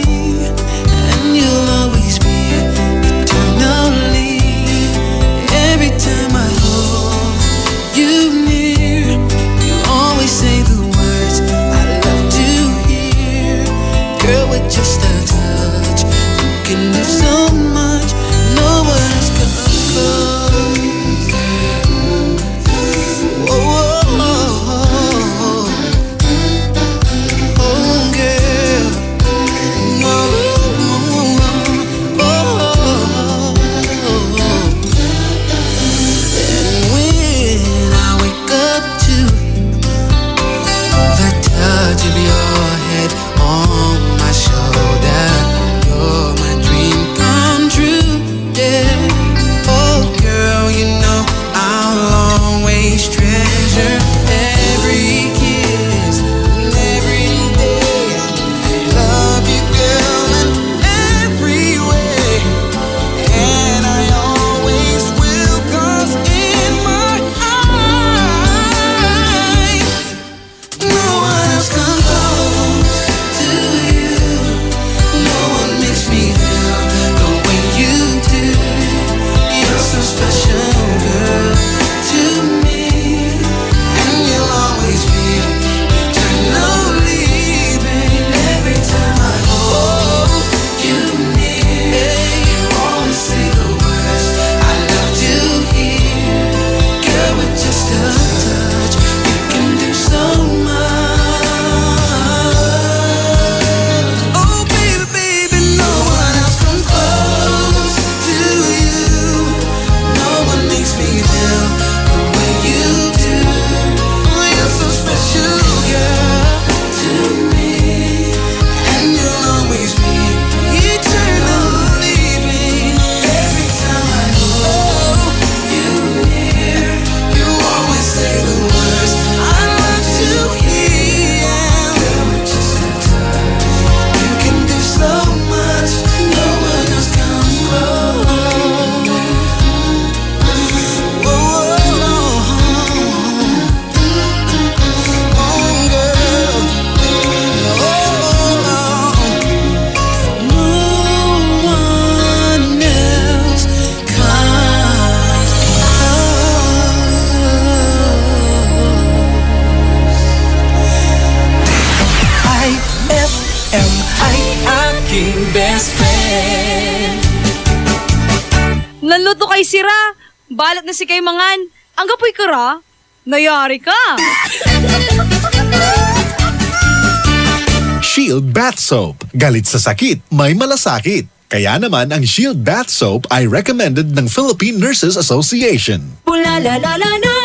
FM ay aking best friend. Naluto kay sira, balat na si kay mangan, ang gapoy kara, nayari ka. Shield Bath Soap. Galit sa sakit, may malasakit. Kaya naman ang Shield Bath Soap ay recommended ng Philippine Nurses Association. Bula la la la la,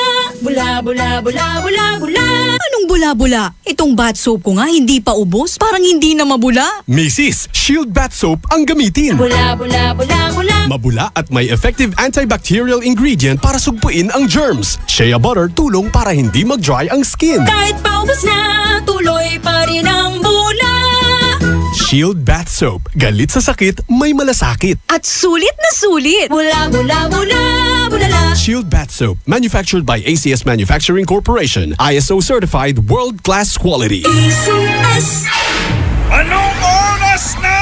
bula bula bula bula bula. Anong bula-bula? Itong bath soap ko nga hindi pa ubos, parang hindi na mabula. Mrs. Shield Bath Soap ang gamitin. Bula bula bula bula. Mabula at may effective antibacterial ingredient para sugpuin ang germs. Shea butter tulong para hindi mag-dry ang skin. Kahit paubos na, tuloy pa rin ang bula. Shield Bath Soap. Galit sa sakit, may malasakit. At sulit na sulit. Bula bula bula bula la. Shield Bath Soap. Manufactured by ACS Manufacturing Corporation. ISO certified world-class quality. ACS. Anong oras na?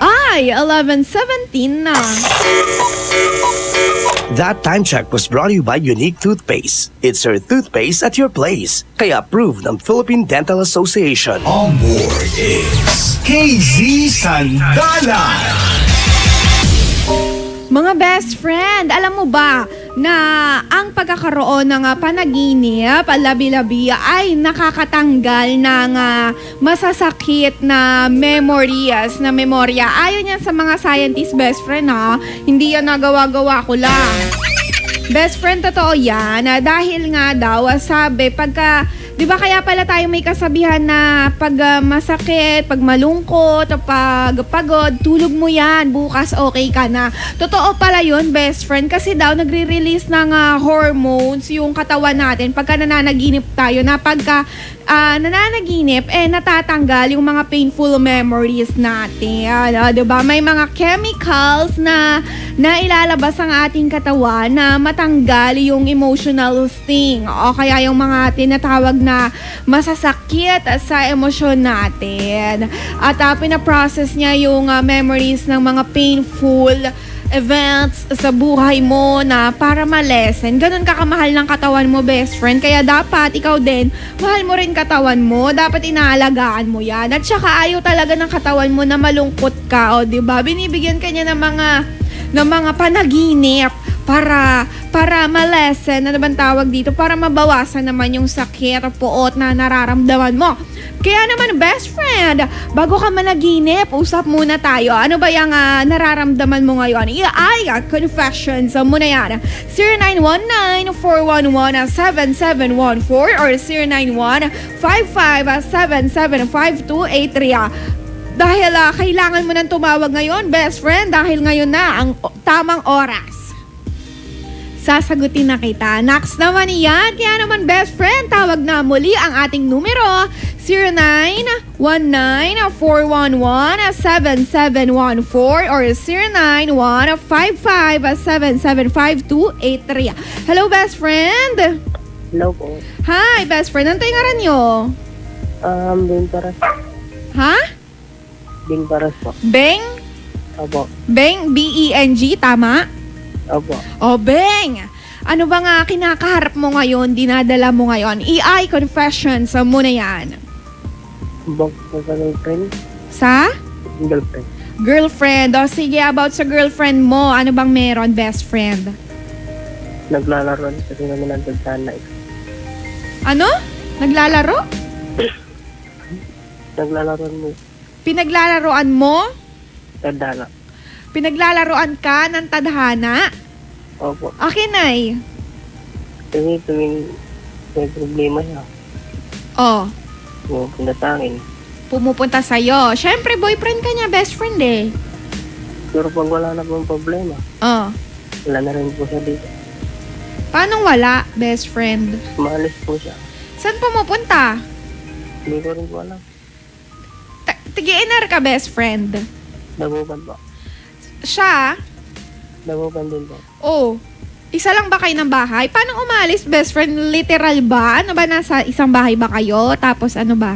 Ay, 11:17 na. That time check was brought to you by Unique Toothpaste. It's your toothpaste at your place. Kaya approved ng Philippine Dental Association. On board is KZ Sandalan. Mga best friend, alam mo ba na ang pagkakaroon ng panaginip, labi-labi ay nakakatanggal ng masasakit na memories, na memorya. Ayon yan sa mga scientist, best friend ha. Hindi yan nagawa-gawa ko lang. Best friend, totoo yan. Dahil nga daw, sabi, pagka, di ba kaya pala tayo may kasabihan na pag masakit, pag malungkot, pag pagod, tulog mo yan, bukas okay ka na. Totoo pala yun, best friend, kasi daw nagre-release ng hormones yung katawan natin pagka nananaginip tayo, na pagka nananaginip, natatanggal yung mga painful memories natin. Diba? May mga chemicals na ilalabas ang ating katawan na matanggal yung emotional sting o kaya yung mga tinatawag na masasakit sa emosyon natin. At pinaprocess niya yung memories ng mga painful events sa buhay mo na para ma-lessen. Ganun kakamahal ng katawan mo, best friend. Kaya dapat ikaw din, mahal mo rin katawan mo. Dapat inaalagaan mo yan. At saka ayaw talaga ng katawan mo na malungkot ka. O, diba? Binibigyan ka niya ng mga panaginip para ma-lessen, ano bang tawag dito, para mabawasan naman yung sakit o puot na nararamdaman mo. Kaya naman, best friend, bago ka managinip, usap muna tayo. Ano ba yung nararamdaman mo ngayon? I confessions muna yan. 0919-411-7714 or 0915-557-7283. Dahil kailangan mo nang tumawag ngayon, best friend, dahil ngayon na ang tamang oras. Sasagutin na kita. Next naman yan. Kaya naman, best friend, tawag na muli ang ating numero, 0919-411-7714 or 0915-557-7283. Hello, best friend. Hello po. Hi, best friend. Ang tingaran nyo? Beng Paras. Ha? Beng Paras po. Beng? Opo. Beng, B-E-N-G, tama? Opo. O, Beng, ano ba nga kinakaharap mo ngayon, dinadala mo ngayon? EI confessions muna yan. About sa girlfriend. Sa? Girlfriend. Girlfriend. O, sige, about sa girlfriend mo, ano bang meron, best friend? Naglalaro kasi namin ang tagtana. Ano? Naglalaro? Naglalaro mo. Pinaglalaroan mo? Tadhana. Pinaglalaroan ka ng tadhana? Opo. Akin ay? Tuwing may problema siya. Oh. Pumupunta sa akin. Pumupunta sa'yo. Siyempre, boyfriend ka niya, best friend eh. Pero pag wala na pong problema, wala na rin po siya dito. Paano wala, best friend? Maalis po siya. Saan pumupunta? Hindi ko rin po alam. Tigi-inar ka, best friend? Dagupan po. Siya? Dagupan din po. Oh. Isa lang ba kayo ng bahay? Paano umalis, best friend? Literal ba? Ano ba, nasa isang bahay ba kayo? Tapos ano ba?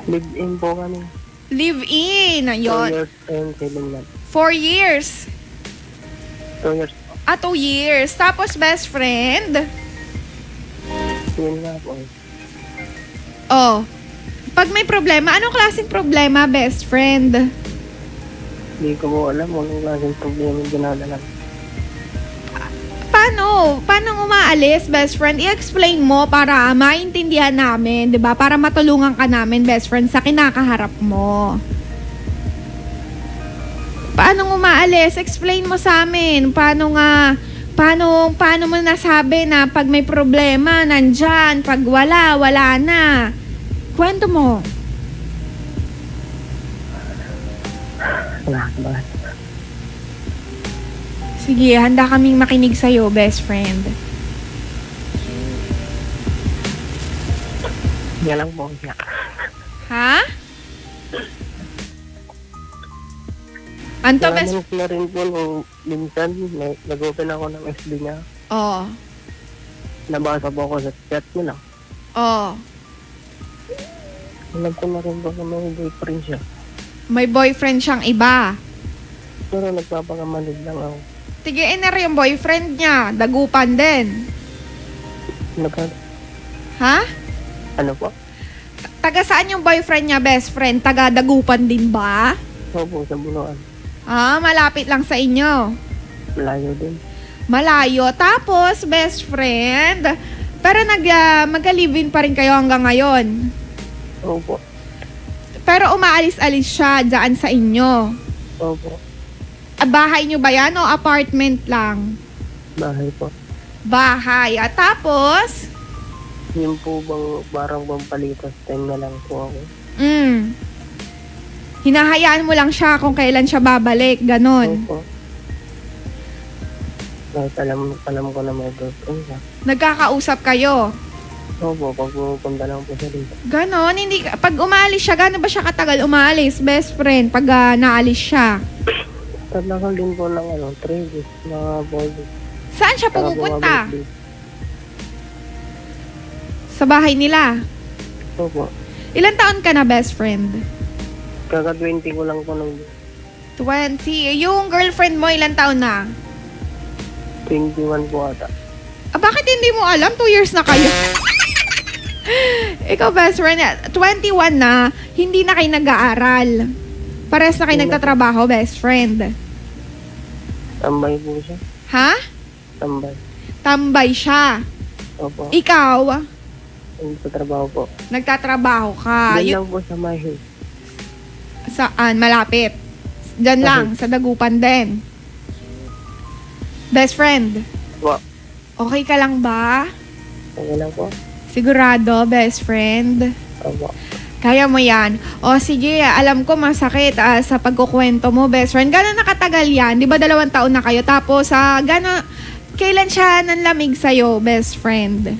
Live-in po kami. Live-in. Ayun. 4 years and 7 months. 4 years? 2 years po. 2 years. Tapos, best friend? Yun nga po. Oh. Pag may problema, anong klaseng problema, best friend? Hindi ko po alam anong klaseng problema yung dinadala. Paano umaalis, best friend? I-explain mo para maintindihan namin, 'di ba? Para matulungan ka namin, best friend, sa kinakaharap mo. Paano umaalis? Explain mo sa amin. Paano mo nasabi na pag may problema, nandyan, pag wala na. Kwento mo. Bakit? Sige, handa kaming makinig sa'yo, best friend. Yan lang po siya. Ha? Anto, best friend? Na rin po nung minsan, nag-open ako ng FB niya. Oo. Nabasa po ako sa chat niya lang. Oo. Alam ko na rin po na may boyfriend siya. May boyfriend siyang iba. Pero nagpapakamanid lang ako. Tigiin na rin yung boyfriend niya. Dagupan din. Ha? Ano po? Taga saan yung boyfriend niya, best friend? Taga Dagupan din ba? Opo, sa Bunuan. Malapit lang sa inyo. Malayo din. Malayo. Tapos, best friend, pero mag-live-in pa rin kayo hanggang ngayon. Opo. Pero umaalis-alis siya dyan sa inyo. Opo. Bahay nyo ba yan o apartment lang? Bahay po. Bahay. At tapos? Yung po bang parang pampalitas time na lang po ako. Hinahayaan mo lang siya kung kailan siya babalik. Ganon. Opo. Kahit alam ko na may girlfriend siya. Nagkakausap kayo? Opo, pag pupunta lang po siya dito. Ganon? Hindi, pag umaalis siya, gano'n ba siya katagal umaalis, best friend, pag naalis siya? Tatlakal din po ng 3 weeks, mga 4 weeks. Saan siya pumupunta? Sa bahay nila? Opo. Ilan taon ka na, best friend? Kaka-20 ko lang po nung 20. Yung girlfriend mo, ilan taon na? 21 po ata. Bakit hindi mo alam? 2 years na kayo. Ikaw, best friend, 21 na, hindi na kayo nag-aaral. Parehas na kayo nagtatrabaho, best friend. Tambay po siya. Ha? Tambay. Tambay siya. Opo. Ikaw? Nagtatrabaho po. Nagtatrabaho ka. Diyan lang po sa Mahi. Saan? Malapit? Diyan lang, sa Dagupan din. Best friend? Po. Okay ka lang ba? Okay lang po. Sigurado, best friend? Opo. Kaya mo yan. O sige, alam ko masakit sa pagkukwento mo, best friend. Gano'n nakatagal yan? Di ba 2 taon na kayo? Tapos, kailan siya nanlamig sa'yo, best friend?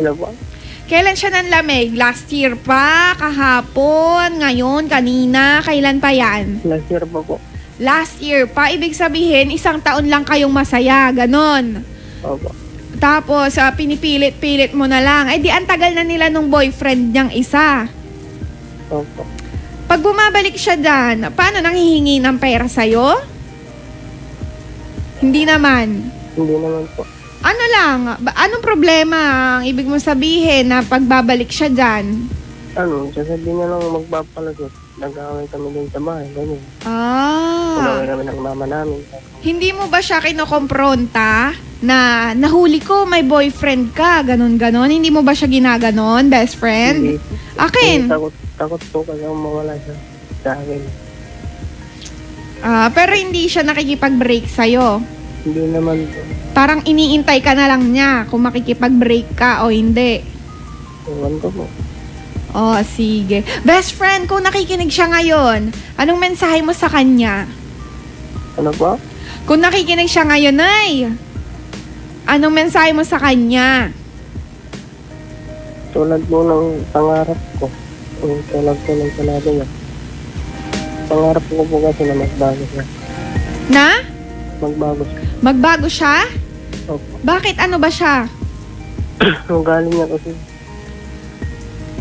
Ano po? Kailan siya nanlamig? Last year pa? Kahapon? Ngayon? Kanina? Kailan pa yan? Last year pa po. Last year pa? Ibig sabihin, 1 taon lang kayong masaya. Ganon. Opo. Tapos, pinipilit-pilit mo na lang. Di ang tagal na nila nung boyfriend niyang isa. Opo. Pag bumabalik siya dyan, paano nanghihingi ng pera sa'yo? Hindi naman. Hindi naman po. Ano lang? Anong problema ang ibig mo sabihin na pagbabalik siya dyan? Sasabihin niya lang magpapalagot. Nag-away kami din sa bahay. Ganyan. Nag-away kami ng mama namin. Hindi mo ba siya kinokompronta na nahuli ko may boyfriend ka, ganon-ganon? Hindi mo ba siya ginaganon, best friend? Hindi. Akin? Takot po kasi mawala siya sa akin. Pero hindi siya nakikipag-break sa'yo? Hindi naman po. Parang iniintay ka na lang niya kung makikipag-break ka o hindi. Ewan ko po. Oh, sige. Best friend, kung nakikinig siya ngayon, anong mensahe mo sa kanya? Ano po? Kung nakikinig siya ngayon, ay, anong mensahe mo sa kanya? Tulad po ng pangarap ko. Tulad po ng sinabi niya. Pangarap ko po kasi na magbago siya. Na? Magbago siya. Magbago siya? Opo. Bakit? Ano ba siya? Ang galing niya kasi.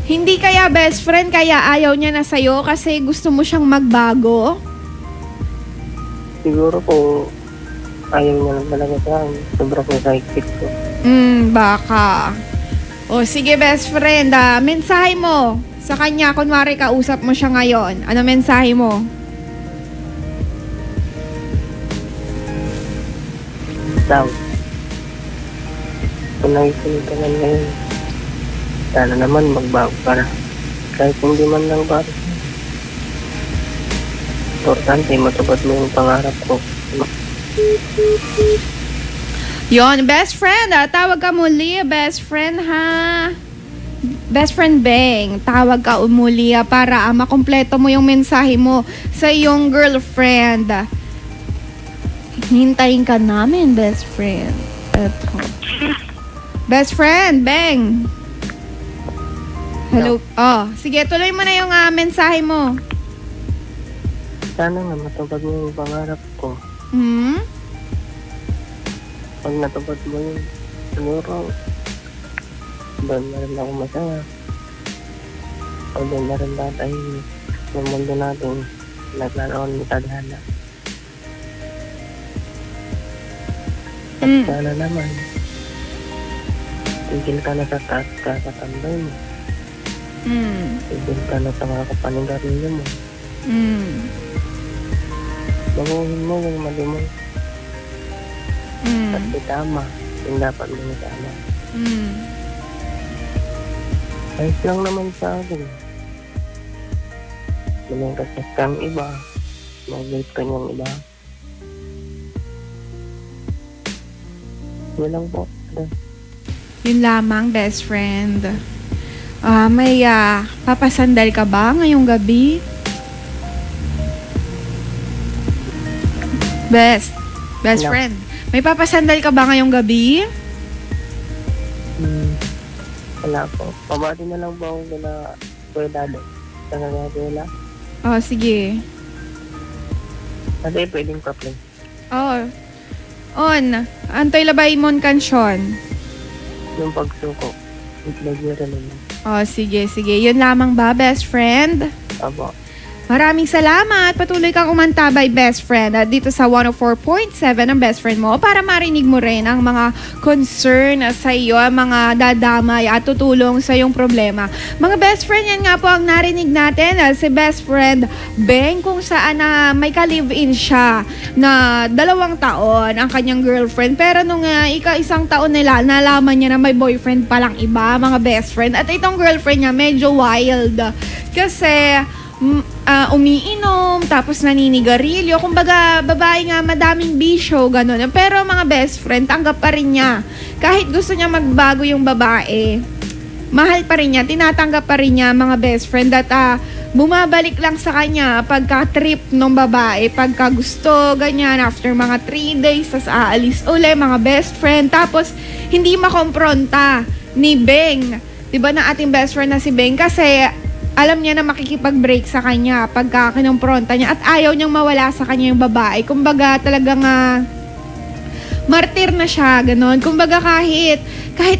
Hindi kaya best friend, kaya ayaw niya na sa'yo kasi gusto mo siyang magbago? Siguro kung ayaw niya lang talaga sa akin, sobra po sa higpit ko. Baka. O sige best friend, mensahe mo sa kanya. Kunwari kausap mo siya ngayon. Ano mensahe mo? Daw. Kung nakikinig ka man ngayon, sana naman magbago ka na. Kahit hindi man lang bago. Importante, matupad mo yung pangarap ko. Yon, best friend, tawag ka muli, best friend ha. Best friend Beng, tawag ka muli para makumpleto mo yung mensahe mo sa iyong girlfriend. Hintayin ka namin, best friend. Eto. Best friend Beng. Hello. Oh, sige, tuloy mo na yung mensahe mo. Sana nga matupad mo yung pangarap ko. Pag natupad mo yun, siguro, doon na rin ako masaya. O doon na rin tatay yung mundo natin naglaroon ni tadhana. At sana naman, tigil ka na sa taas kakatambay mo. Tigil ka na sa mga kapanigarilyo mo. Baguhin mo yung mali mo. At itama yung dapat mo itama. Ayos lang naman sa akin. Maling kasas kang iba, mag-wait ka niyang iba. Walang po. Yun lamang, best friend. May papasandal ka ba ngayong gabi? Best friend. May papasandal ka ba ngayong gabi? Wala po. Pabati na lang po ako na Kuya Dado. Sa Nagagula. Oh, sige. Kasi pwedeng pa-play. Oh. On. Antoy labay mon kansyon. Yung pagsuko. Itlagyo rin naman. Oh, sige. Yun lamang ba, best friend? Abo. Maraming salamat. Patuloy kang umantabay, best friend. At dito sa 104.7 ang best friend mo para marinig mo rin ang mga concern sa iyo, mga dadamay at tutulong sa iyong problema. Mga best friend, yan nga po ang narinig natin. Si best friend Beng, kung saan may ka-live-in siya na 2 taon ang kanyang girlfriend. Pero nung ika-1 taon nila, nalaman niya na may boyfriend palang iba, mga best friend. At itong girlfriend niya medyo wild. Kasi umiinom, tapos naninigarilyo. Kumbaga, babae nga, madaming bisyo, gano'n. Pero mga best friend, tanggap pa rin niya. Kahit gusto niya magbago yung babae, mahal pa rin niya, tinatanggap pa rin niya, mga best friend. At bumabalik lang sa kanya pagka-trip ng babae, pagka gusto, ganyan, after mga 3 days, tas aalis uli, mga best friend. Tapos, hindi makompronta ni Beng. Diba na ating best friend na si Beng? Kasi, alam niya na makikipag-break sa kanya pagka kinompronta niya at ayaw niyang mawala sa kanya yung babae. Kumbaga talagang martir na siya, gano'n. Kumbaga kahit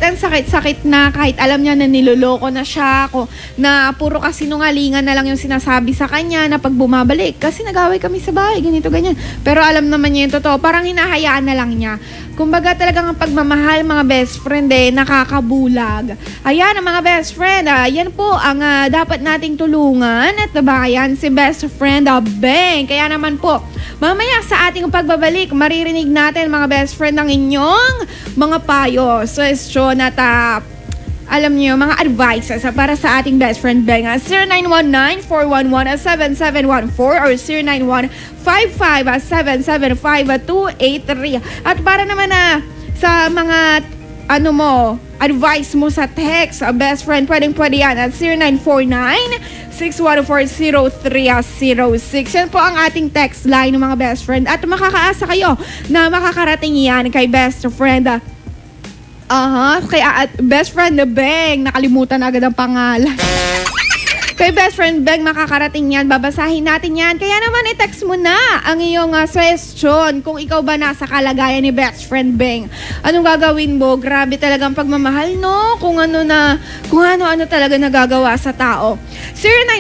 ang sakit-sakit na, kahit alam niya na niloloko na siya, na puro kasinungalingan na lang yung sinasabi sa kanya na pag bumabalik, kasi nag-away kami sa bahay, ganito, ganyan. Pero alam naman niya yung totoo, parang hinahayaan na lang niya. Kumbaga talagang ang pagmamahal, mga best friend, nakakabulag. Ayan, ang mga best friend, yan po ang dapat nating tulungan at nabayan si best friend Beng. Kaya naman po, mamaya sa ating pagbabalik, maririnig natin, mga best friend, ang inyong mga payo, suggestion at alam niyo, mga advices para sa ating best friend Beng. 0919-411-7714 or 0915-775-283. At para naman sa mga advice mo sa text, best friend, pwede yan at 0949-614-0306. Yan po ang ating text line ng mga best friend. At makakaasa kayo na makakarating yan kay best friend kaya best friend na Beng, nakalimutan na agad ang pangalan. Kay best friend Beng, makakarating yan, babasahin natin yan. Kaya naman i-text mo na ang iyong suggestion kung ikaw ba nasa kalagayan ni best friend Beng. Anong gagawin mo? Grabe talagang pagmamahal, no? Kung ano talaga nagagawa sa tao.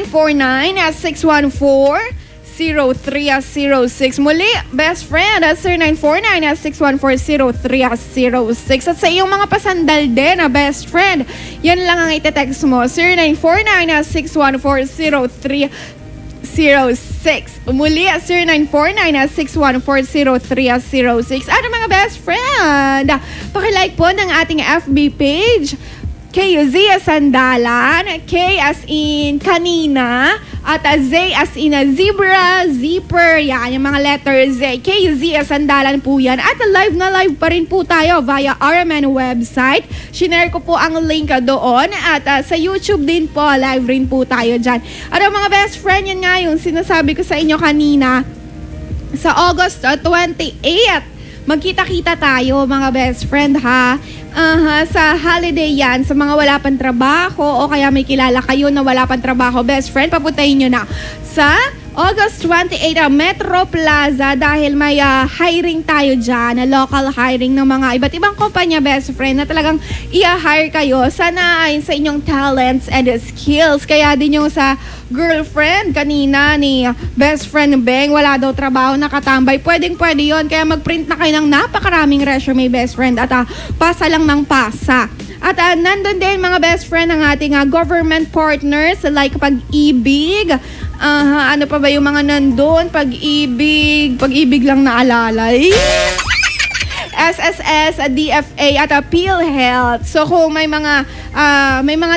0949-614 0949-614-0306. Muli, best friend, 0949-614-0306. At sa iyong mga pasandal din na best friend, yan lang ang itetext mo, 0949-614-0306. Muli, 0949-614-0306. At mga best friend, pakilike po ng ating FB page, KZ Sandalan, K as in kanina, at Z as in zebra, zipper, yan, yung mga letters Z. KZ Sandalan po yan. At live na live pa rin po tayo via RMN website. Shinare ko po ang link doon. At sa YouTube din po, live rin po tayo dyan. At mga best friend, yan nga yung sinasabi ko sa inyo kanina. Sa August 28, magkita-kita tayo mga best friend ha. Sa holiday yan, sa mga wala pang trabaho o kaya may kilala kayo na wala pang trabaho, best friend, papuntahin nyo na sa August 28, Metro Plaza dahil may hiring tayo dyan, local hiring ng mga iba't ibang kumpanya, best friend, na talagang i-hire kayo sana ayon sa inyong talents and skills. Kaya din yung sa girlfriend kanina ni best friend Beng, wala daw trabaho, nakatambay, pwede yon. Kaya mag-print na kayo ng napakaraming resume, best friend, at pasa lang ng pasa. At nandun din mga best friend ang ating government partners like Pag-ibig. Ano pa ba yung mga nandun? Pag-ibig lang naalala. SSS, DFA at PhilHealth. So kung may mga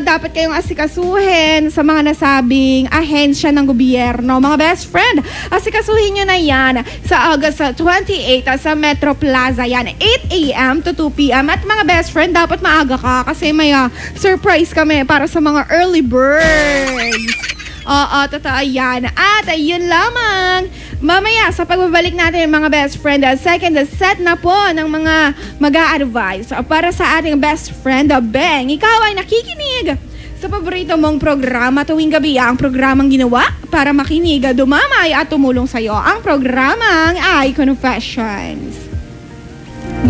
dapat kayong asikasuhin sa mga nasabing ahensya ng gobyerno, mga best friend, asikasuhin nyo na yan sa August 28 sa Metro Plaza yan, 8 a.m. to 2 p.m. At mga best friend, dapat maaga ka kasi may surprise kami para sa mga early birds. Oo, totoo yan. At yun lamang. Mamaya, sa pagbabalik natin mga best friend, second set na po ng mga mag-a-advise para sa ating best friend, Beng. Ikaw ay nakikinig sa paborito mong programa tuwing gabi, ang programang ginawa para makinig, dumamay at tumulong sa'yo, ang programang iConfessions.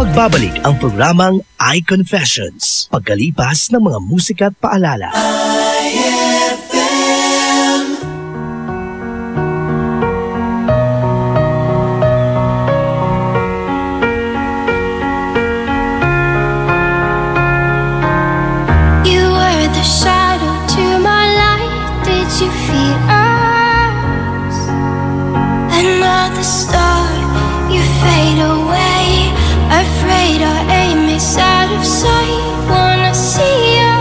Magbabalik ang programang iConfessions pagkalipas ng mga musika at paalala. You feel us, another star, you fade away, afraid our aim is out of sight, wanna see us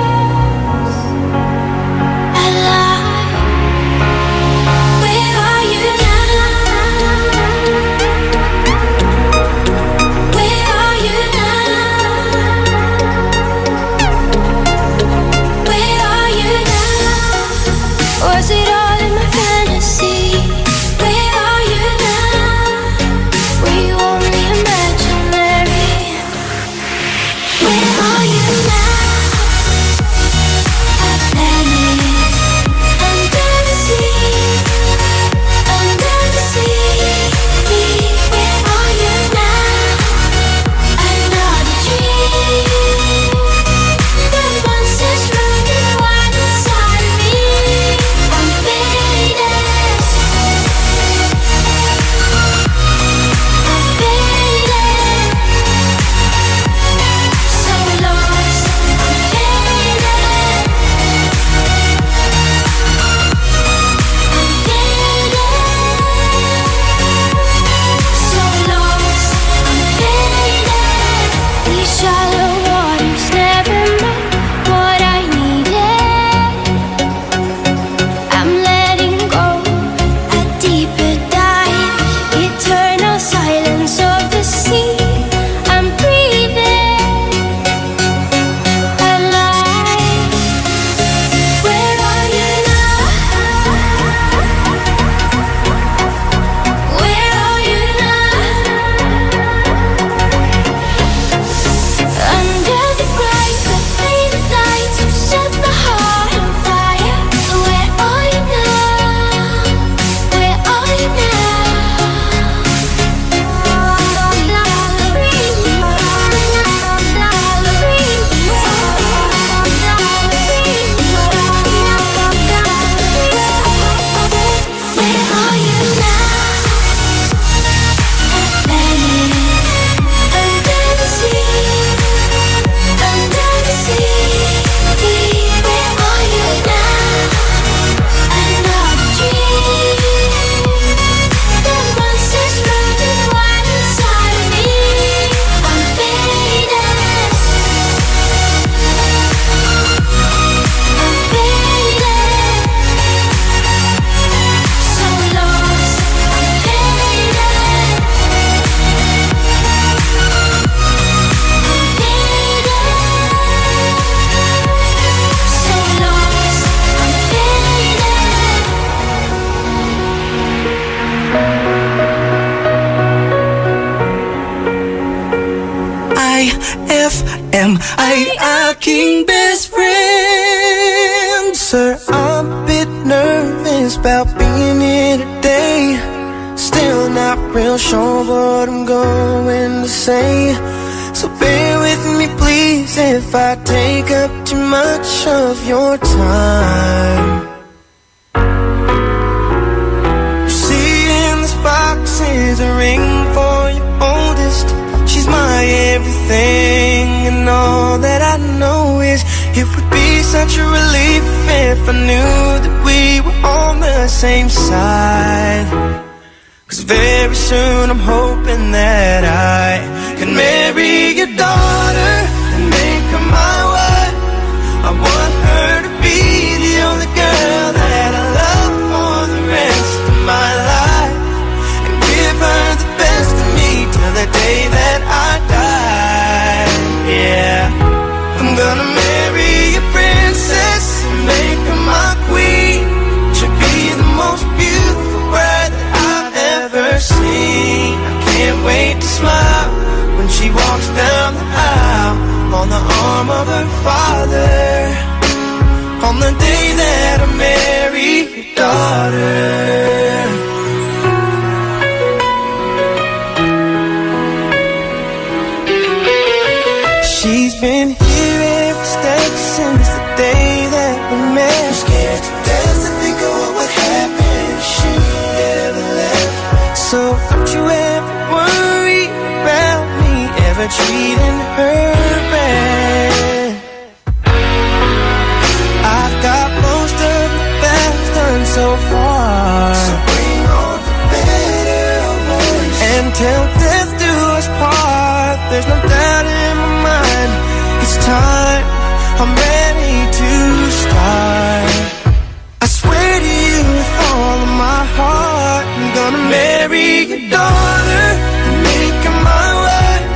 ay aking best friend. Sir, I'm a bit nervous about being here today. Still not real sure what I'm going to say. So bear with me please if I take up too much of your time. You see in this box is a ring for your oldest. She's my everything, and all that I know is it would be such a relief if I knew that we were on the same side. 'Cause very soon I'm hoping that I can marry your daughter and make her my wife. I want her to be the only girl that I love for the rest of my life, and give her the best of me till the day that I die. Yeah, I'm gonna marry a princess and make her my queen. She'll be the most beautiful bride that I've ever seen. I can't wait to smile when she walks down the aisle on the arm of her father, on the day that I marry your daughter. She's been here every step since the day that we met. I'm scared to death to think of what would happen if she ever left. So don't you ever worry about me ever treating her bad. I've got most of the best done so far. So bring on the better or worse, and till death do us part. There's no doubt in my mind, it's time, I'm ready to start. I swear to you with all of my heart, I'm gonna marry your daughter and make her my wife.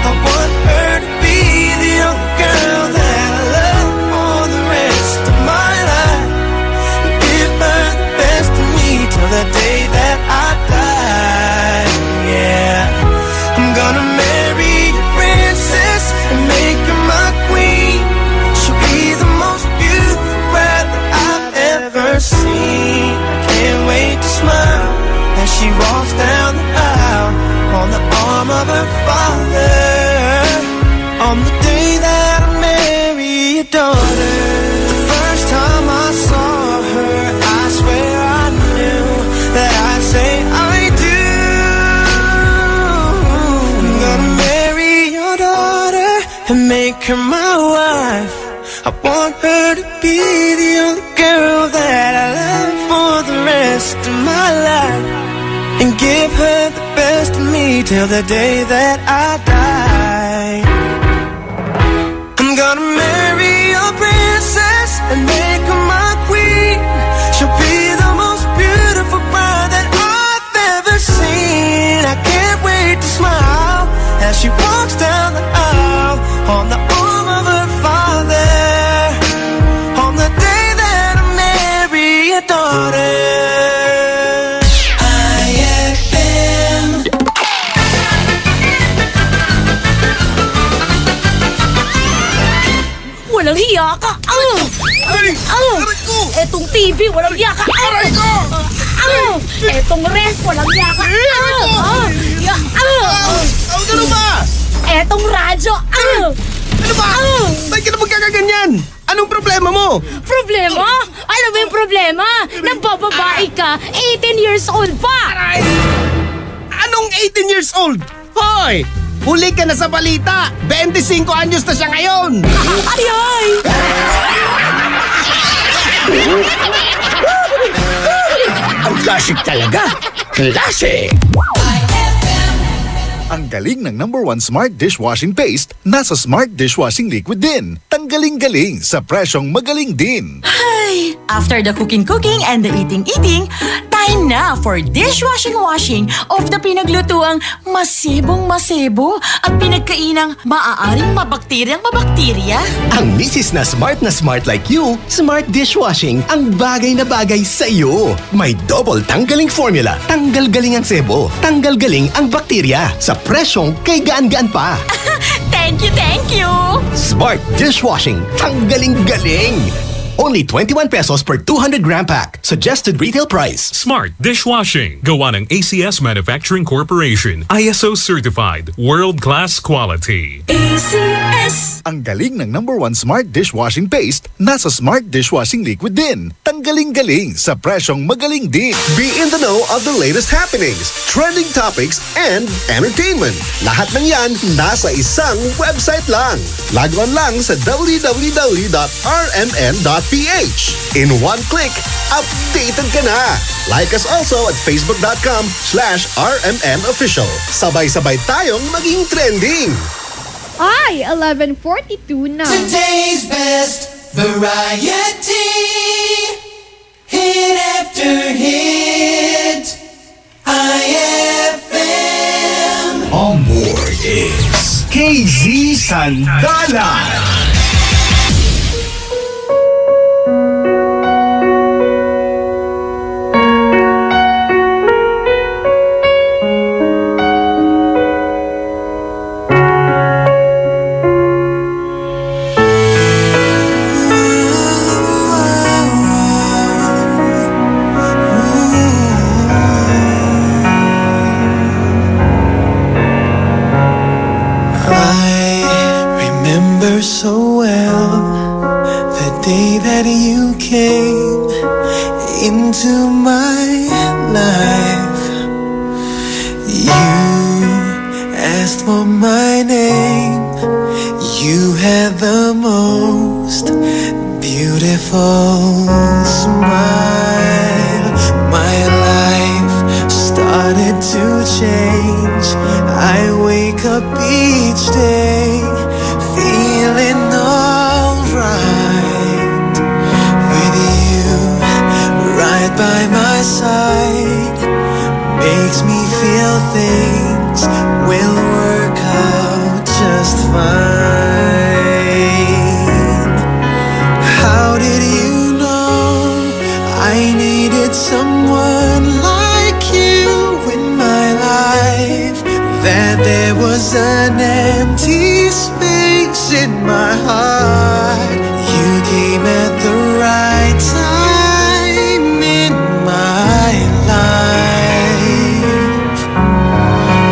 I want her to be the only girl that I love for the rest of my life, and give her the best of me till the day that I die. Yeah, I'm gonna marry a princess and make her my queen. She'll be the most beautiful bride that I've ever seen. I can't wait to smile as she walks down the aisle on the arm of her father, on the day that I marry your daughter. The first time I saw her, I swear I knew that I'd say I do. I'm gonna marry your daughter and make her my wife. I want her to be the only girl that I love for the rest of my life, and give her the best of me till the day that I die. I'm gonna marry a princess and make her my queen. She'll be the most beautiful bride that I've ever seen. I can't wait to smile as she walks down the aisle on the arm of her father, on the day that I marry your daughter. Walang hiya ka! Etong TV, walang hiya ka! Etong ref, walang hiya ka! Ano ba? Etong radyo! Ano ba? Ba't ka na magkakaganyan? Anong problema mo? Problema? Ano ba yung problema? Nagbababae ka, 18 years old pa! Anong 18 years old? Hoy! Huli ka na sa balita! 25 anyos na siya ngayon! Ay! Ang classic talaga! Classic! Ang galing ng #1 Smart Dishwashing Paste nasa Smart Dishwashing Liquid din. Tanggaling-galing sa presyong magaling din. Ay, after the cooking and the eating, time na for dishwashing of the pinaglutuang masibong-masibo at pinagkainang maaaring mabakterya. Ang misis na smart like you, Smart Dishwashing ang bagay na bagay sa iyo. May double tanggaling formula. Tanggal galing ang sebo. Tanggal galing ang bakterya. Sa presyong kay gaan-gaan pa. Thank you! Smart dishwashing. Tanggaling-galing. Only 21 pesos per 200-gram pack. Suggested retail price. Smart Dishwashing. Gawa ng ACS Manufacturing Corporation. ISO certified. World-class quality. ACS! Ang galing ng #1 Smart Dishwashing Paste, nasa Smart Dishwashing Liquid din. Tanggaling-galing sa presyong magaling din. Be in the know of the latest happenings, trending topics, and entertainment. Lahat ng yan nasa isang website lang. Log on lang sa www.rmn.ph. In one click, updated ka na. Like us also at facebook.com/rmnofficial. Sabay-sabay tayong maging trending. Ay, 11:42 na. Today's best variety. Hit after hit. IFM. On board is KZ Sandalan. So well, the day that you came into my life, you asked for my name. You had the most beautiful smile. My life started to change. I wake up each day feeling alright with you right by my side. Makes me feel things will work out just fine. How did you know I needed someone like you in my life? That there was an empty space in my heart. You came at the right time in my life.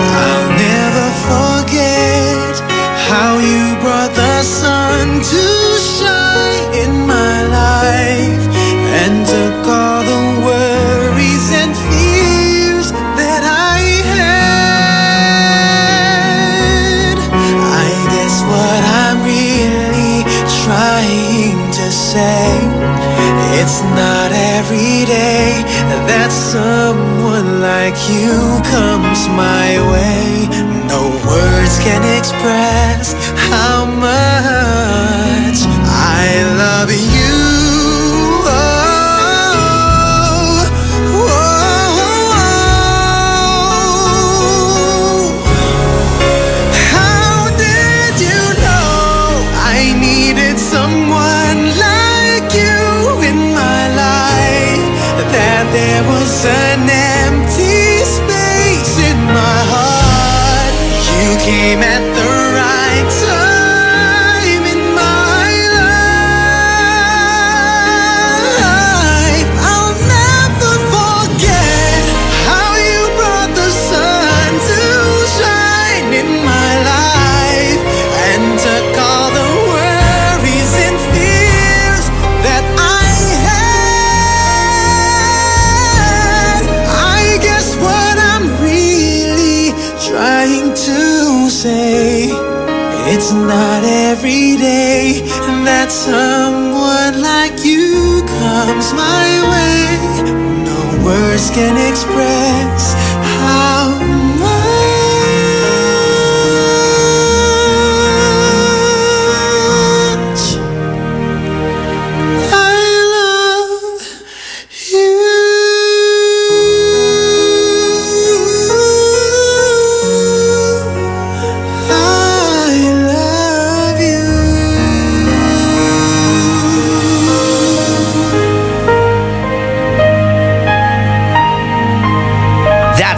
I'll never forget how you brought the sun to shine in my life and took all the worries and fears that I had. I guess what I'm really trying to say, it's not every day that someone like you comes my way. No words can express how much I love you. There was an empty space in my heart. You came at the right time in my life. I'll never forget how you brought the sun to shine in my life and took all the worries and fears that I trying to say, it's not every day that someone like you comes my way. No words can express how much I love you.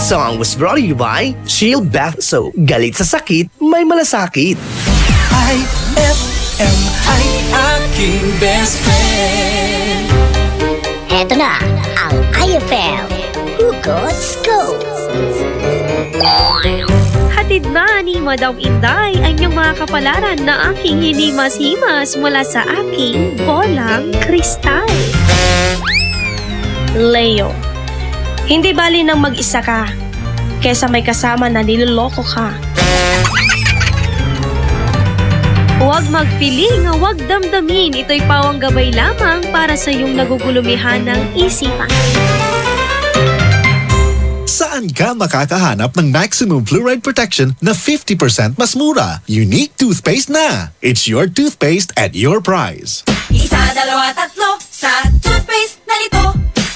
Song was brought to you by Shield Bath Soap. Galit sa sakit, may malasakit. IFM ay aking best friend. Eto na ang IFM Hugot Scoop. Hatid na ni Madam Inday ang inyong mga kapalaran na aking hinimas-himas mula sa aking bolang kristal. Leo, hindi bali nang mag-isa ka kesa may kasama na niloloko ka. Huwag magpiling, huwag damdamin. Ito'y pawang gabay lamang para sa iyong nagugulumihan ng isipan. Saan ka makakahanap ng maximum fluoride protection na 50% mas mura? Unique toothpaste na! It's your toothpaste at your price. Isa, dalawa, tatlo sa toothpaste na nito.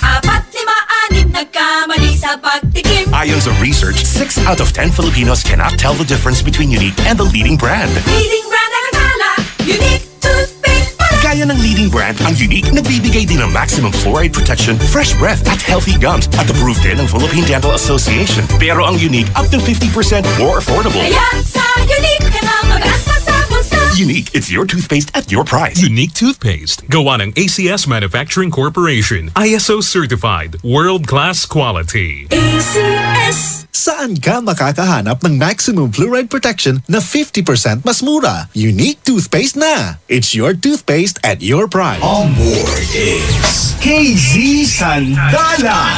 4, 5, 6 nagkamali sa pagtikim. Ayon sa research, 6 out of 10 Filipinos cannot tell the difference between Unique and the leading brand. Leading brand ang akala, Unique toothpaste pala. Gaya ng leading brand, ang Unique nagbibigay din ng maximum fluoride protection, fresh breath at healthy gums at approved din ng Philippine Dental Association. Pero ang Unique up to 50% more affordable. Kaya sa Unique ka na mag-anta sa bulsa. Unique, it's your toothpaste at your price. Unique toothpaste. Gawa ng ACS Manufacturing Corporation. ISO certified. World-class quality. ACS. Saan ka makakahanap ng maximum fluoride protection na 50% mas mura? Unique toothpaste na! It's your toothpaste at your price. On board is KZ Sandalan.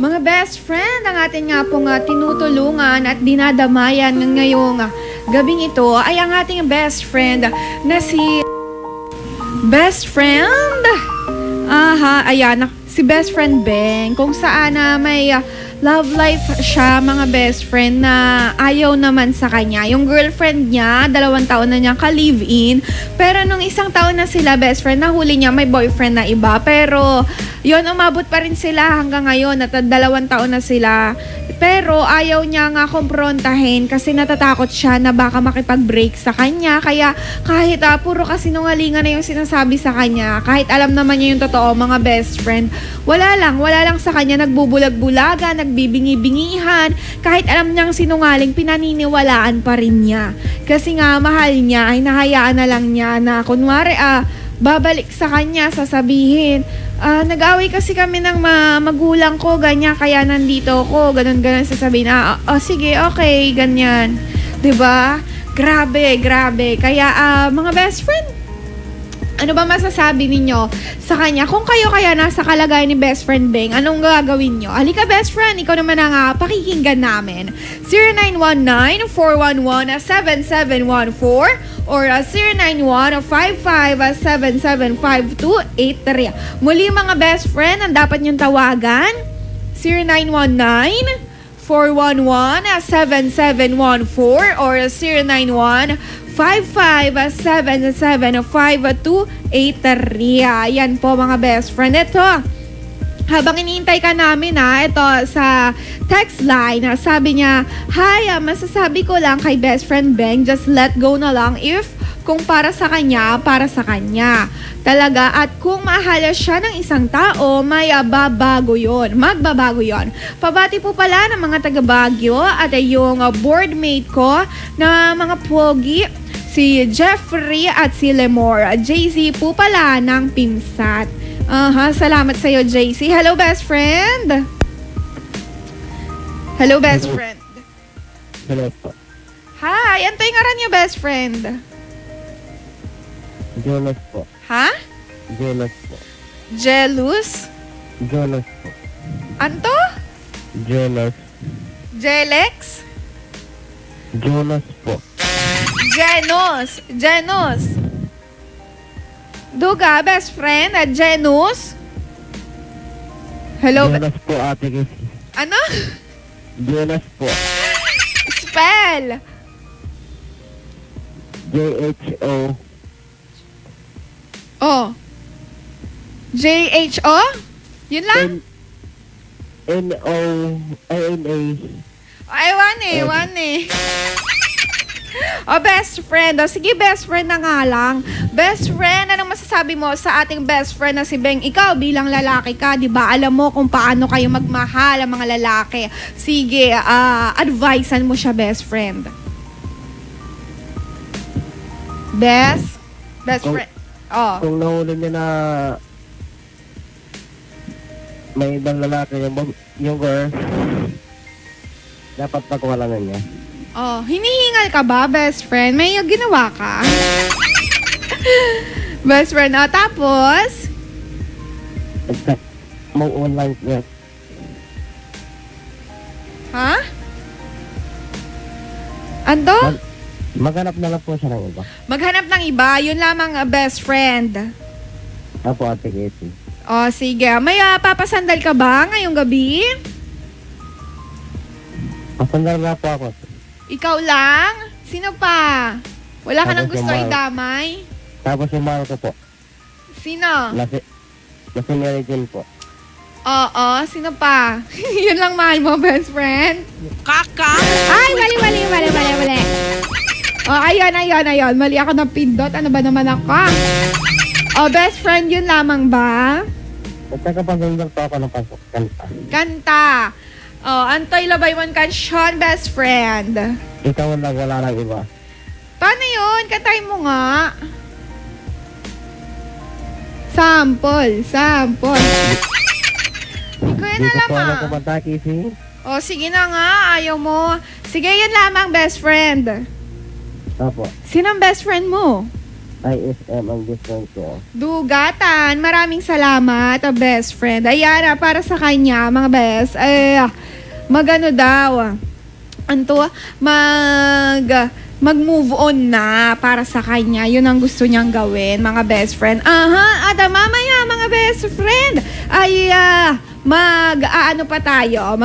Mga best friend, ang atin nga pong tinutulungan at dinadamayan ngayong gabing ito ay ang ating best friend na si Best Friend. Ayan, si Best Friend Beng, kung saan may love life siya, mga best friend, na ayaw naman sa kanya. Yung girlfriend niya, 2 taon na niyang ka-live-in, pero nung 1 taon na sila, best friend, nahuli niya may boyfriend na iba. Pero yun, umabot pa rin sila hanggang ngayon at 2 taon na sila. Pero ayaw niya nga kumprontahin kasi natatakot siya na baka makipag-break sa kanya. Kaya kahit puro kasinungalingan na yung sinasabi sa kanya, kahit alam naman niya yung totoo, mga best friend, wala lang sa kanya, nagbubulag-bulaga, nagbibingi-bingihan. Kahit alam niyang sinungaling, pinaniniwalaan pa rin niya. Kasi nga mahal niya, ay nahayaan na lang niya na kunwari babalik sa kanya, sasabihin, nag-away kasi kami ng magulang ko, ganyan, kaya nandito ako, ganun, sasabihin, sige, okay, ganyan. 'Di ba? Grabe. Kaya, mga best friend, ano ba masasabi ninyo sa kanya? Kung kayo kaya nasa kalagayan ni Best Friend Beng, anong gagawin nyo? Halika, best friend, ikaw naman ang pakikinggan namin. 0919-411-7714 or 091-55-775283. Muli, mga best friend, ang dapat nyong tawagan, 0919-411-7714 or 091-55-775283. Yan po, mga best friend. Ito, habang iniintay ka namin ito sa text line, sabi niya, hi, masasabi ko lang kay Best Friend Beng, just let go na lang if kung para sa kanya, talaga. At kung mahal siya ng isang tao, may magbabago yon. Pabati po pala ng mga taga Baguio at yung boardmate ko na mga pogi, si Jeffrey at si Lemore. JC po pala ng Pinsat. Salamat sa'yo, JC. Hello, best friend. Hello, best friend. Hello po. Hi, ano yung ngaran niyo, best friend? Jonas po. Ha? Jonas po. Jealous? Jonas po. Anto? Jonas. Jelex? Jonas po. Genos. Duga, best friend, Genus? Hello? Jonas po, ate Casey. Ano? Jonas po. Spell. J-H-O. Oh. J-H-O? Yun lang? N-O-A-N-A. Ay, one eh. Best friend. Sige, best friend na nga lang. Best friend, anong masasabi mo sa ating best friend na si Beng? Ikaw, bilang lalaki ka, di ba? Alam mo kung paano kayo magmahal ang mga lalaki. Sige, advisean mo siya, best friend. Best Kung- friend. Oh. Kung nahuli niya na may ibang lalaki yung girl, dapat pagwalangan niya. Oh, hinihingal ka ba, best friend? May ginawa ka? Best friend, tapos? Move online niya. Ha? Ando? Maghanap na lang po siya ng iba. Maghanap ng iba, yun lamang best friend. Apo, Ate Casey. Oh, sige. May papasandal ka ba ngayong gabi? Pasandal na po ako. Ikaw lang? Sino pa? Wala ka Tapos nang gusto yung Mar- idamay? Tapos yung mahal ko po. Sino? Na si Mary Jane po. Oo, sino pa? Yun lang mahal mo, best friend? Kaka! Ay, mali. Oh, ayun. Mali ako ng pindot. Ano ba naman ako? Oh, best friend, yun lamang ba? At saka pasandal po ako ng kanta. Kanta. Oh, Antoy Labaywon Kansyon, best friend. Ikaw lang, wala lang iba. Paano yun? Kantahin mo nga. Sample. Hindi ko yun Dito alam po ako kumanta, Casey. Oh, sige na nga. Ayaw mo. Sige, yun lamang, best friend. Apo. Sino ang best friend mo? ISM ang different ko. Dugatan. Maraming salamat, best friend. Ayan, para sa kanya, mga best. Magano daw. Mag-move on na para sa kanya. Yun ang gusto niyang gawin, mga best friend. At mamaya, mga best friend, ay mag-aano pa tayo.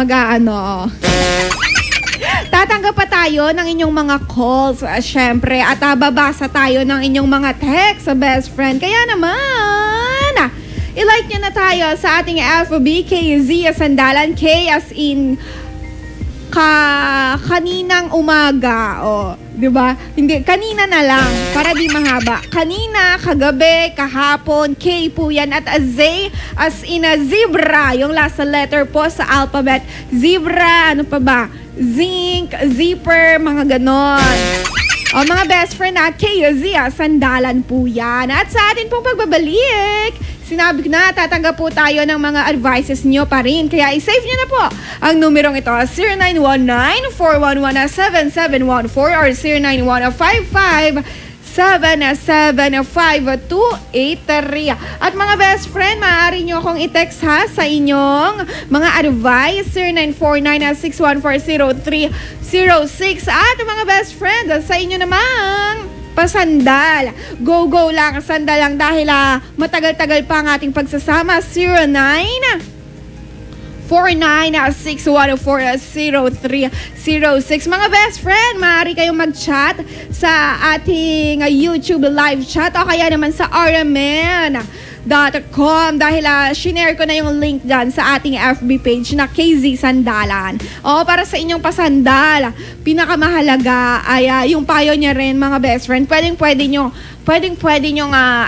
Tatanggap pa tayo ng inyong mga calls, syempre. At babasa tayo ng inyong mga text, best friend. Kaya naman, i-like nyo na tayo sa ating FB, KZ Sandalan, K as in kaninang umaga, di ba? Hindi, kanina na lang, para di mahaba. Kanina, kagabi, kahapon, K po yan. At Z as in a zebra, yung last letter po sa alphabet. Zebra, ano pa ba? Zinc, zipper, mga ganon. Mga best friend na, KZ, Sandalan po yan. At sa atin pong pagbabalik, sinabi ko na, tatanggap po tayo ng mga advices nyo pa rin. Kaya i-save nyo na po ang numerong ito, 0919-411-7714 or 0915-775-283. At mga best friend, maaari nyo akong i-text ha sa inyong mga advice, 0949-614-0306. At mga best friend, sa inyo namang pasandal. Go lang, sandal lang dahil matagal-tagal pa ang ating pagsasama. 0949-614-0306. Mga best friend, maaari kayong mag-chat sa ating YouTube live chat o kaya naman sa rmn.com dahil shinare ko na yung link dyan sa ating FB page na KZ Sandalan. Para sa inyong pasandal, pinakamahalaga ay yung payo niya rin, mga best friend. Pwede nyo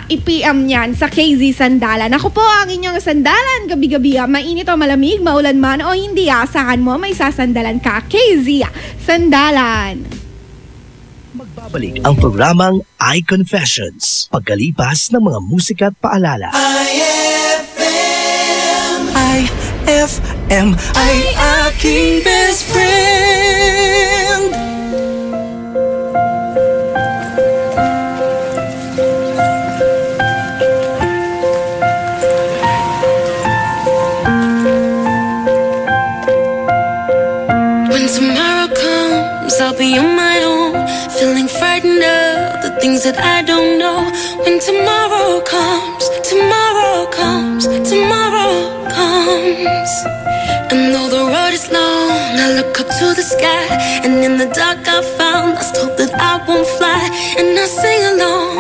i-PM yan sa KZ Sandalan. Ako po ang inyong sandalan gabi-gabi. Mainit o malamig, maulan man o hindi, asahan mo may sasandalan ka. KZ Sandalan. Magbabalik ang programang iConfessions pagkalipas ng mga musika at paalala. IFM ay aking best friend. When tomorrow comes, I'll be on my own, feeling frightened of the things that I don't know. When tomorrow comes, tomorrow comes, tomorrow comes. And though the road is long, I look up to the sky, and in the dark I found lost hope that I won't fly. And I sing along,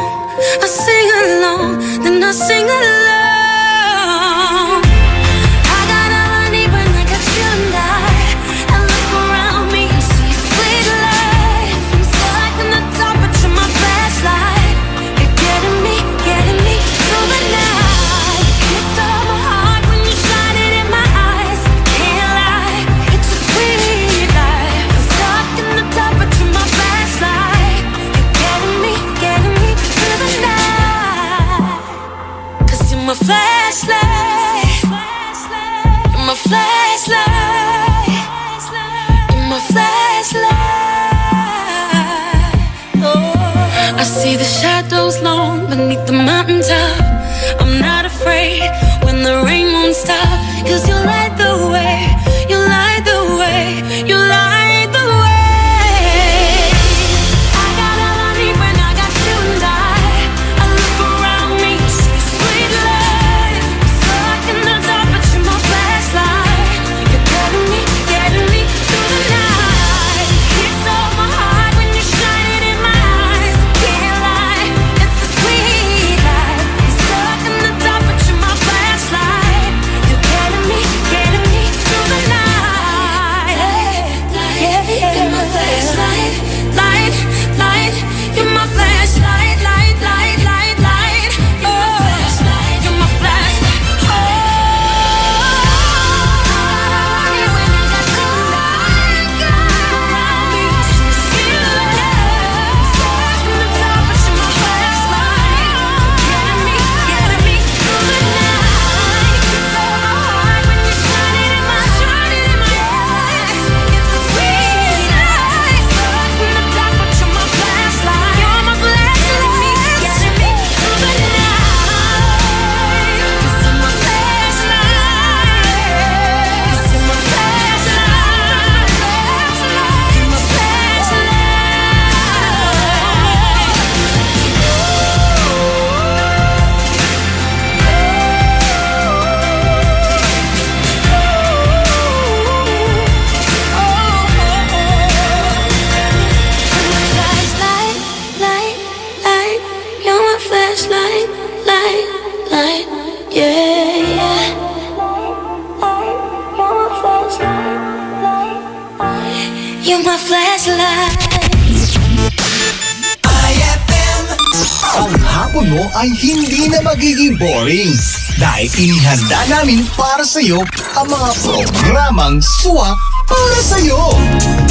then I sing along. I got all I need when I got you and I look around me and see sweet life. I'm stuck in the dark, but you're my flashlight. You're getting me through the night. You stole my heart when you shine it in my eyes. Can't lie, it's a sweet life. I'm stuck in the dark, but you're my flashlight. You're getting me I see the shadows long beneath the mountaintop. I'm not afraid when the rain won't stop. 'Cause you light the way, you light the way, you light the way. I got all I need when I got you and I look around me, see sweet life. Stuck in the dark, but you're my flashlight. You're getting me through the night. It stole my heart when you shine it in my eyes. Can't lie, it's a sweet life. I'm stuck in the dark, but you're my flashlight. You're getting me through the night. You're my flashlight, light, light. You're my flashlight, light, light, light, light. You're my flashlight. Oh, when I got you around me, see love. Stuck in the dark, but you're my flashlight. You're getting me through the night. You stole my heart when you shine it in my eyes. It's a sweet life. Stuck in the dark, but you're my flashlight. You're my flashlight. Getting me through the night. 'Cause you're my flashlight. 'Cause you're my flashlight. You're my flashlight, light, light. You're my flashlight, light, light. Yeah, yeah. You're my flashlight. Ang hapon mo ay hindi na magiging boring dahil inihanda namin para sa iyo ang mga programang swak para sa iyo.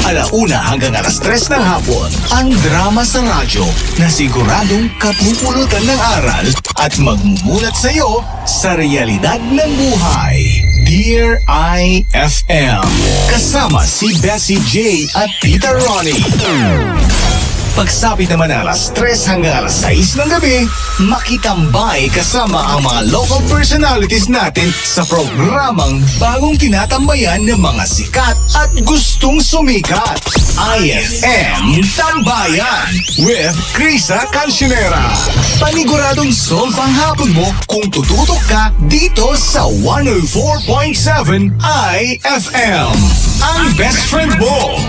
1:00 hanggang 3:00 ng hapon, ang drama sa radyo na siguradong kapupulutan ng aral at magmumulat sa iyo sa realidad ng buhay. Dear IFM, kasama si Bessie J at Tita Ronnie. Pagsapit naman ng 3:00 hanggang 6:00 ng gabi, makitambay kasama ang mga local personalities natin sa programang bagong tinatambayan ng mga sikat at gustong sumikat. IFM Tambayan with Krisa Cancionera. Paniguradong solve ang hapon mo kung tututok ka dito sa 104.7 IFM. Ang best friend mo.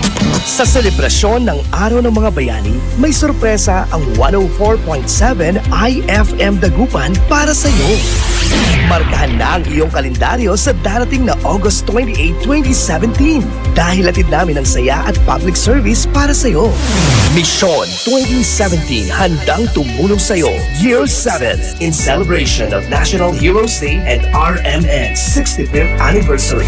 Sa selebrasyon ng Araw ng Mga Bayani, may sorpresa ang 104.7 IFM Dagupan para sa iyo. Markahan na ang iyong kalendaryo sa darating na August 28, 2017 dahil hatid namin ang saya at public service para sa iyo. Mission 2017 handang tumulong sa iyo. Year 7 in celebration of National Heroes Day and RMN 65th Anniversary.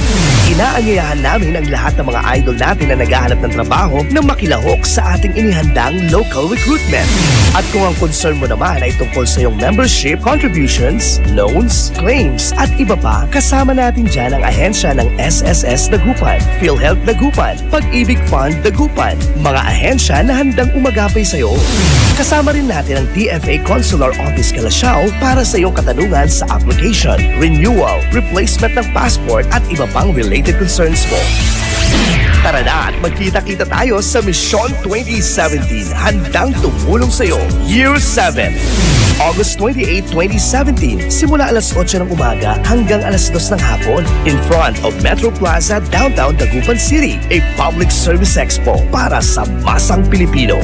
Inaanyayahan namin ang lahat ng mga idol natin na naghahanap ng trabaho na makilahok sa ating inihandang local recruitment. At kung ang concern mo naman ay tungkol sa iyong membership, contributions, loans, claims at iba pa, kasama natin dyan ang ahensya ng SSS Dagupan, PhilHealth Dagupan, Pag-ibig Fund Dagupan, mga ahensya na handang umagapay sa iyo. Kasama rin natin ang TFA Consular Office Calasiao para sa iyong katanungan sa application, renewal, replacement ng passport at iba pang related concerns mo. Tara na at magkita-kita tayo sa Mission 2017. Handang tumulong sa iyo. Year 7. August 28, 2017. Simula 8:00 ng umaga hanggang 2:00 ng hapon. In front of Metro Plaza, downtown Dagupan City. A public service expo para sa masang Pilipino.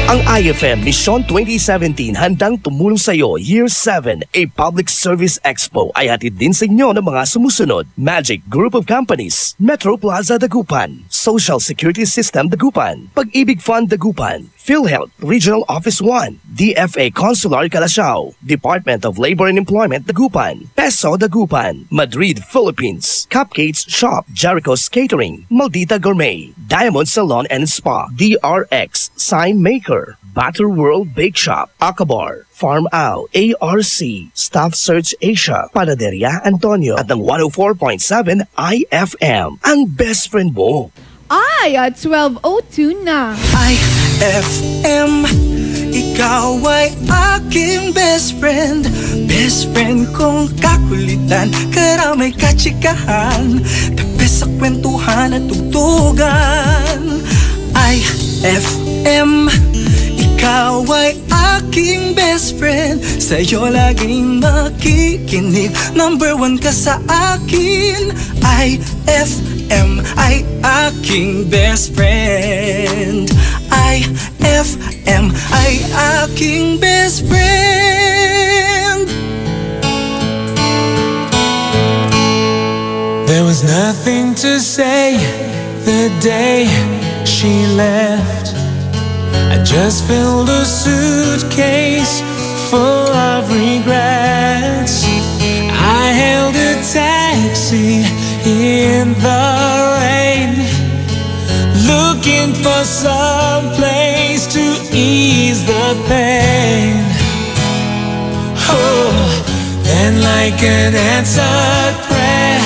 Ang IFM Mission 2017 handang tumulong sa iyo. Year 7, a public service expo ay hatid din sa inyo ng mga sumusunod. Magic Group of Companies, Metro Plaza Dagupan, Social Security System Dagupan, Pag-ibig Fund Dagupan, PhilHealth Regional Office 1, DFA Consular Calasiao, Department of Labor and Employment Dagupan, Peso Dagupan, Madrid, Philippines, Cupcakes Shop, Jericho's Catering, Maldita Gourmet, Diamond Salon and Spa, DRX, Sign Maker, Butter World Bake Shop, Akabar, Farm Owl, ARC, Staff Search Asia, Panaderia Antonio at ng 104.7 IFM, ang best friend mo. Ay, at 12:02 na. Ay, FM. Ikaw ay aking best friend. Best friend kong kakulitan, karamay katsikahan, tabi sa kwentuhan at tugtugan. IFM. Ikaw ay aking best friend, sa'yo laging makikinig. Number 1 ka sa akin. IFM ay aking best friend. IFM ay aking best friend. There was nothing to say the day she left. I just filled a suitcase full of regrets. I hailed a taxi in the rain, looking for some place to ease the pain. Oh, then like an answered prayer,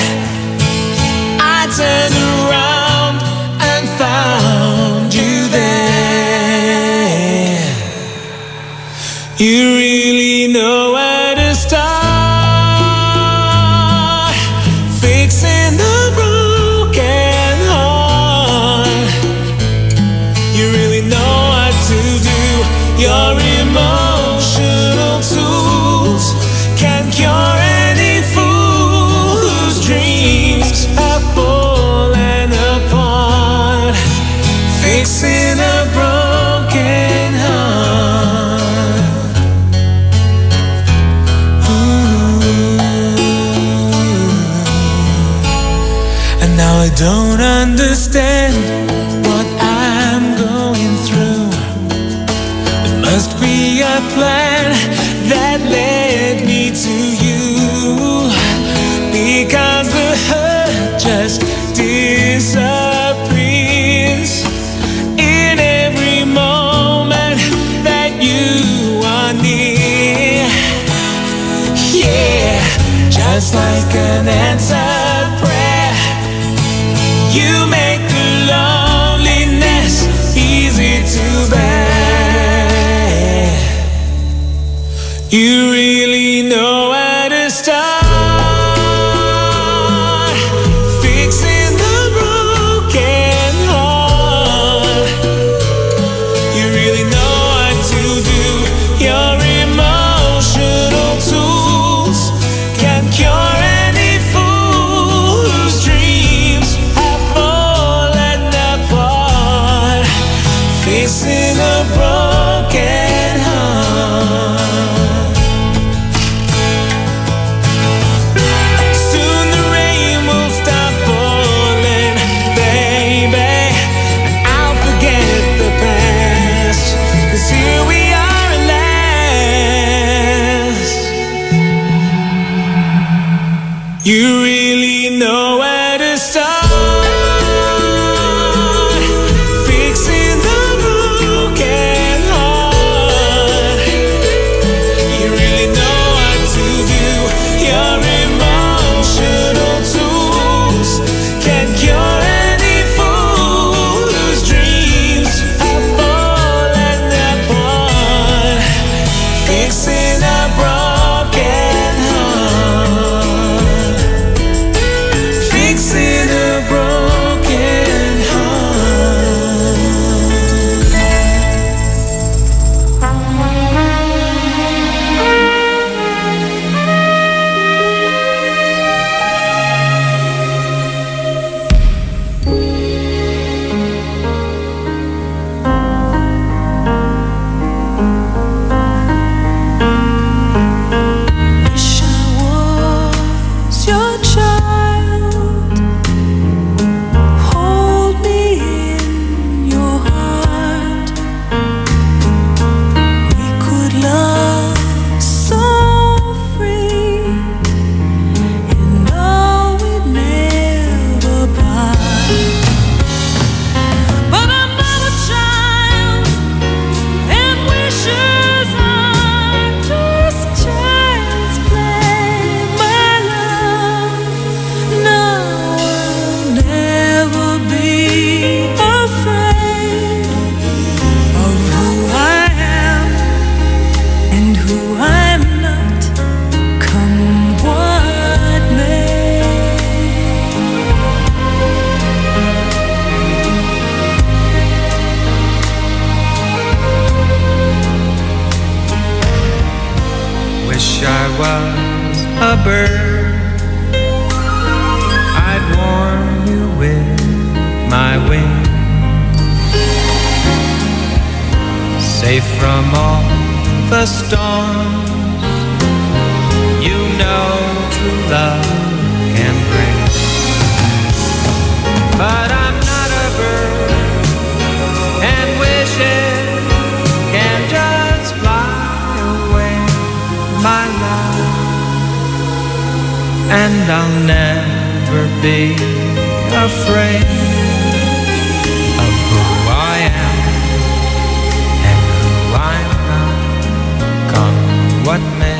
I turned around and found you there. You really know where to start, fixing the broken heart. You really know what to do. Your emotional tools can cure any fool whose dreams have fallen apart, fixing a broken heart. And now I don't understand what I'm going through. There must be a plan that led me to you, because the hurt just disappears in every moment that you are near. Yeah, just like an answered prayer, you make the loneliness easy to bear. You really know where to start, fixing the broken heart. You really know what to do. Your emotional tools can cure any fool whose dreams have fallen apart, fixing a broken heart. Soon the rain will stop falling, baby, and I'll forget the past, 'cause here we are at last. You really know where to start, fixing the broken heart. was a bird, I'd warm you with my wings, safe from all the storms you know true love can bring. But I'm not a bird, and wishes can just fly away, my love. And I'll never be afraid of who I am and who I'm not, come what may.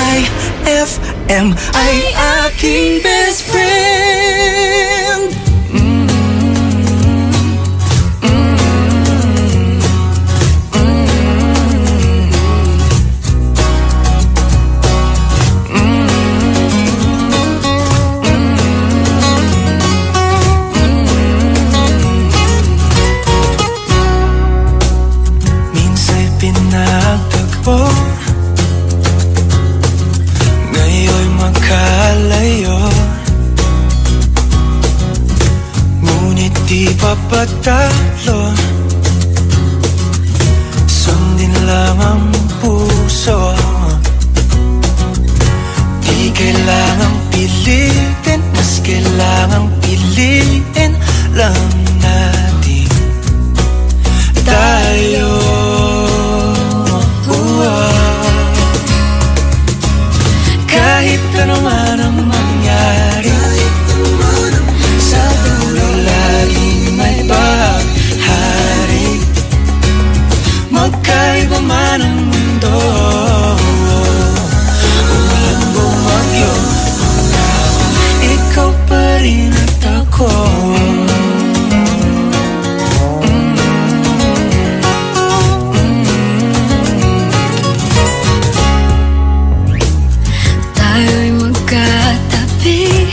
IFM ay aking best friend. Minsa'y pinagtagpo, magkalayo, ngunit di papatalo. Sundin lang ang puso, di kailangang pilitin, mas kailangang piliin lang natin tayo. Kahit ano man ang mangyari, sa dulo laging may paghari. Magkaiba man ang mundo, walang bumagyo, ikaw pa rin at ako. Tayo'y magkatabi,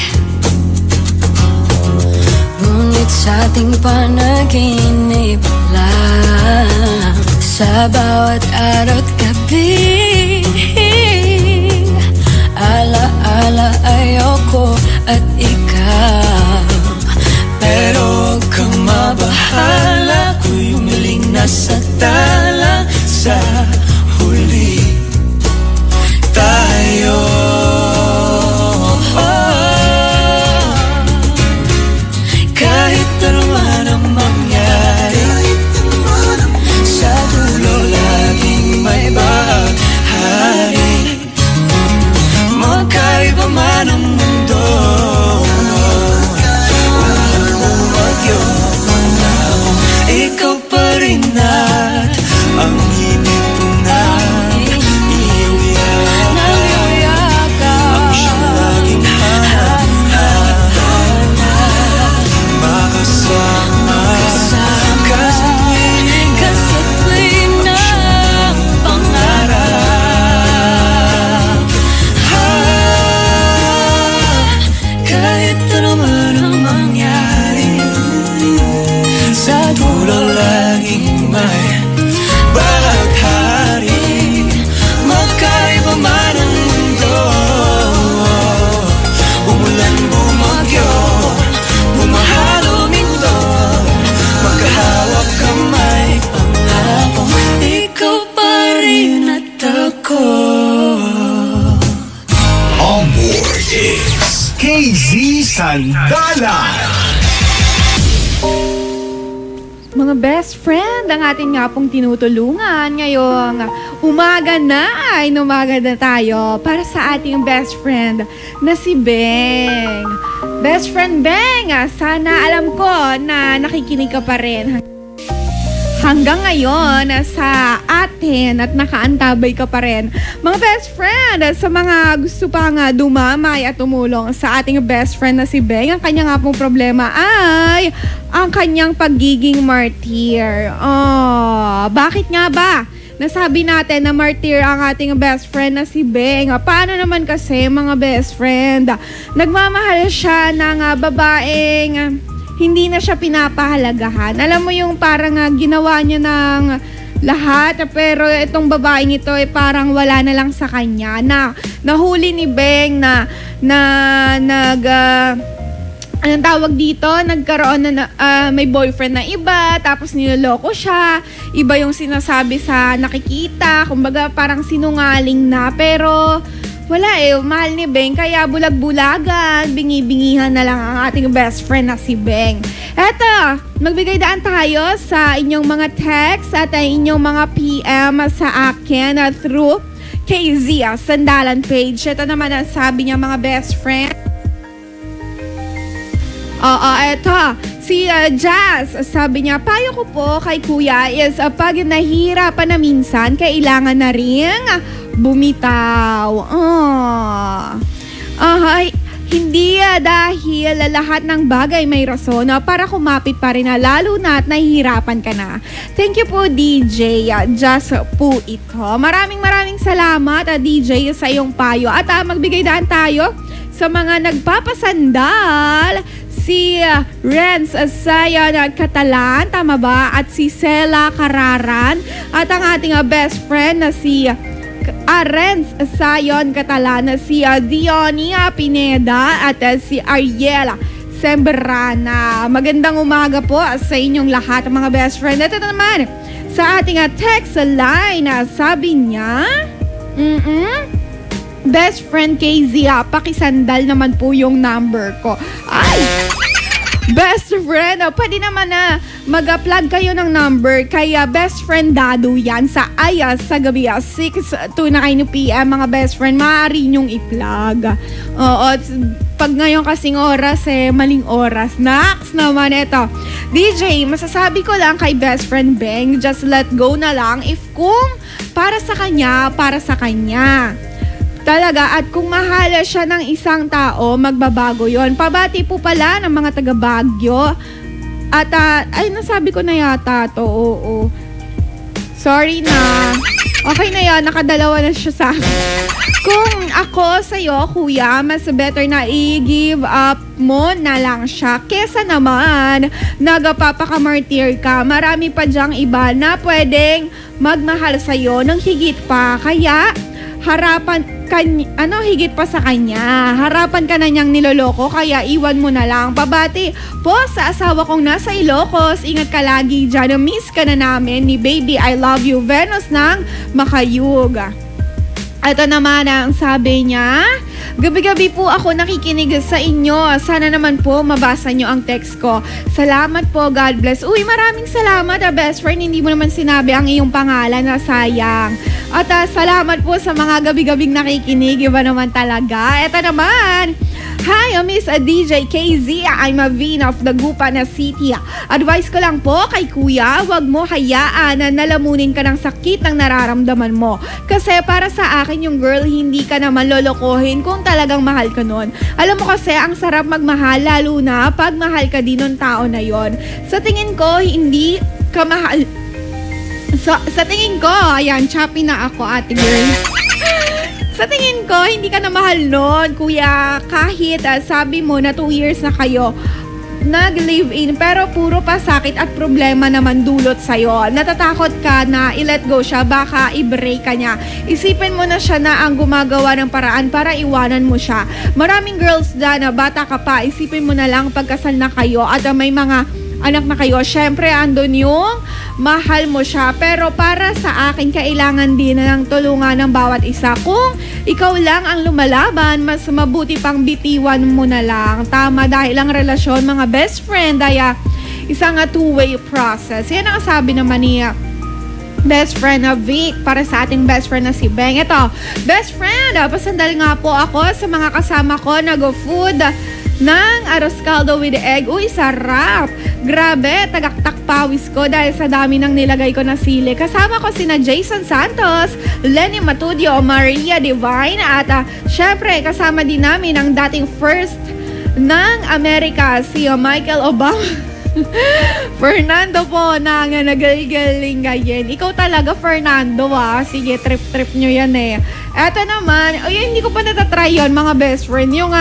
ngunit sa ating panaginip lang. Sa bawat araw at gabi, ala-ala ayoko at ikaw. Pero huwag kang mababa, KZ Sandalan. Mga best friend, ang ating nga pong tinutulungan ngayong umaga na ay umaga na tayo para sa ating best friend na si Beng. Best friend Beng, sana alam ko na nakikinig ka pa rin hanggang ngayon sa atin at nakaantabay ka pa rin. Mga best friend, sa mga gusto pang dumamay at tumulong sa ating best friend na si Beng, ang kanya nga pong problema ay ang kanyang pagiging martyr. Bakit nga ba? Nasabi natin na martyr ang ating best friend na si Beng. Paano naman kasi mga best friend? Nagmamahal siya ng babaeng hindi na siya pinapahalagahan. Alam mo yung parang ginawa niya ng lahat, pero itong babaeng ito ay parang wala na lang sa kanya. Nahuli ni Beng na anong tawag dito? Nagkaroon na may boyfriend na iba, tapos niloloko siya. Iba yung sinasabi sa nakikita. Kumbaga parang sinungaling na, pero wala mahal ni Beng, kaya bulag-bulagan, bingi-bingihan na lang ang ating best friend na si Beng. Eto, magbigay daan tayo sa inyong mga text at inyong mga PM sa akin through KZ Sandalan page. Ito naman ang sabi niya mga best friend. Eto, si Jazz, sabi niya, payo ko po kay Kuya is pag nahihirapan na minsan, kailangan na rin bumitaw. Hindi dahil lahat ng bagay may rason para kumapit pa rin na, lalo na at nahihirapan ka na. Thank you po DJ, just po ito. Maraming salamat DJ sa iyong payo. At magbigay daan tayo sa mga nagpapasandal. Si Renz Sayon Catalan, tama ba? At si Sela Kararan. At ang ating best friend na si Renz Sayon Catalan, si Dionia Pineda at si Ariela Sembrana. Magandang umaga po sa inyong lahat mga best friend. Ito naman sa ating text line, sabi niya, best friend KZ, pakisandal naman po yung number ko. Ay! Best friend, pwede naman na mag-plug kayo ng number kaya best friend Dado yan sa Ayas sa gabi 6 to 9 PM mga best friend, maaari nyong i-plug. Pag ngayon kasing oras maling oras. Next naman ito, DJ, masasabi ko lang kay best friend Beng, just let go na lang. If kung para sa kanya, para sa kanya talaga, at kung mahal siya ng isang tao, magbabago yon. Pabati po pala ng mga taga Baguio. At ay, nasabi ko na yata to. Oo. Sorry na. Okay na yan, nakadalawa na siya sa akin. Kung ako sa'yo, kuya, mas better na i-give up mo na lang siya kesa naman nagpapakamartir ka. Marami pa dyang iba na pwedeng magmahal sa'yo ng higit pa. Kaya higit pa sa kanya. Harapan ka na niyang niloloko, kaya iwan mo na lang. Pabati po sa asawa kong nasa Ilocos. Ingat ka lagi dyan. Miss ka na namin ni Baby I Love You, Venus ng Makayug. Ito naman ang sabi niya, gabi-gabi po ako nakikinig sa inyo. Sana naman po mabasa nyo ang text ko. Salamat po, God bless. Uy, maraming salamat best friend. Hindi mo naman sinabi ang iyong pangalan, na sayang. At salamat po sa mga gabi-gabing nakikinig. Iba naman talaga. Ito naman, hi, Miss DJ KZ. I'm a Vin of Dagupan City. Advice ko lang po kay kuya, wag mo hayaan na nalamunin ka ng sakit ng nararamdaman mo. Kasi para sa akin yung girl, hindi ka naman lolokohin kung talagang mahal ka nun. Alam mo kasi, ang sarap magmahal, lalo na pag mahal ka din ng tao na yon. Sa tingin ko, hindi ka mahal. Sa tingin ko, ayan, choppy na ako, ate girl. Sa tingin ko, hindi ka na mahal nun, kuya. Kahit sabi mo na 2 years na kayo nag-live-in, pero puro pasakit at problema naman dulot sa'yo. Natatakot ka na i-let go siya, baka i-break ka niya. Isipin mo na siya na ang gumagawa ng paraan para iwanan mo siya. Maraming girls dyan na bata ka pa, isipin mo na lang pagkasal na kayo at may mga anak na kayo, syempre andun yung mahal mo siya. Pero para sa akin, kailangan din ng tulungan ng bawat isa. Kung ikaw lang ang lumalaban, mas mabuti pang bitiwan mo na lang. Tama, dahil ang relasyon, mga best friend, ay isang two-way process. Yan ang sabi naman niya best friend na Vic para sa ating best friend na si Beng. Ito, best friend, pasandal nga po ako sa mga kasama ko nag-food ng arroz caldo with egg. Uy, sarap! Grabe, tagaktak pawis ko dahil sa dami ng nilagay ko na sili. Kasama ko sina Jason Santos, Lenny Matudio, Maria Divine, at syempre kasama din namin ang dating first ng Amerika, si Michael Obama. Fernando po na nga nagagaling ngayon. Ikaw talaga, Fernando, Sige, trip nyo yan eh. Eto naman, hindi ko pa natatry yun, mga best friend. Yung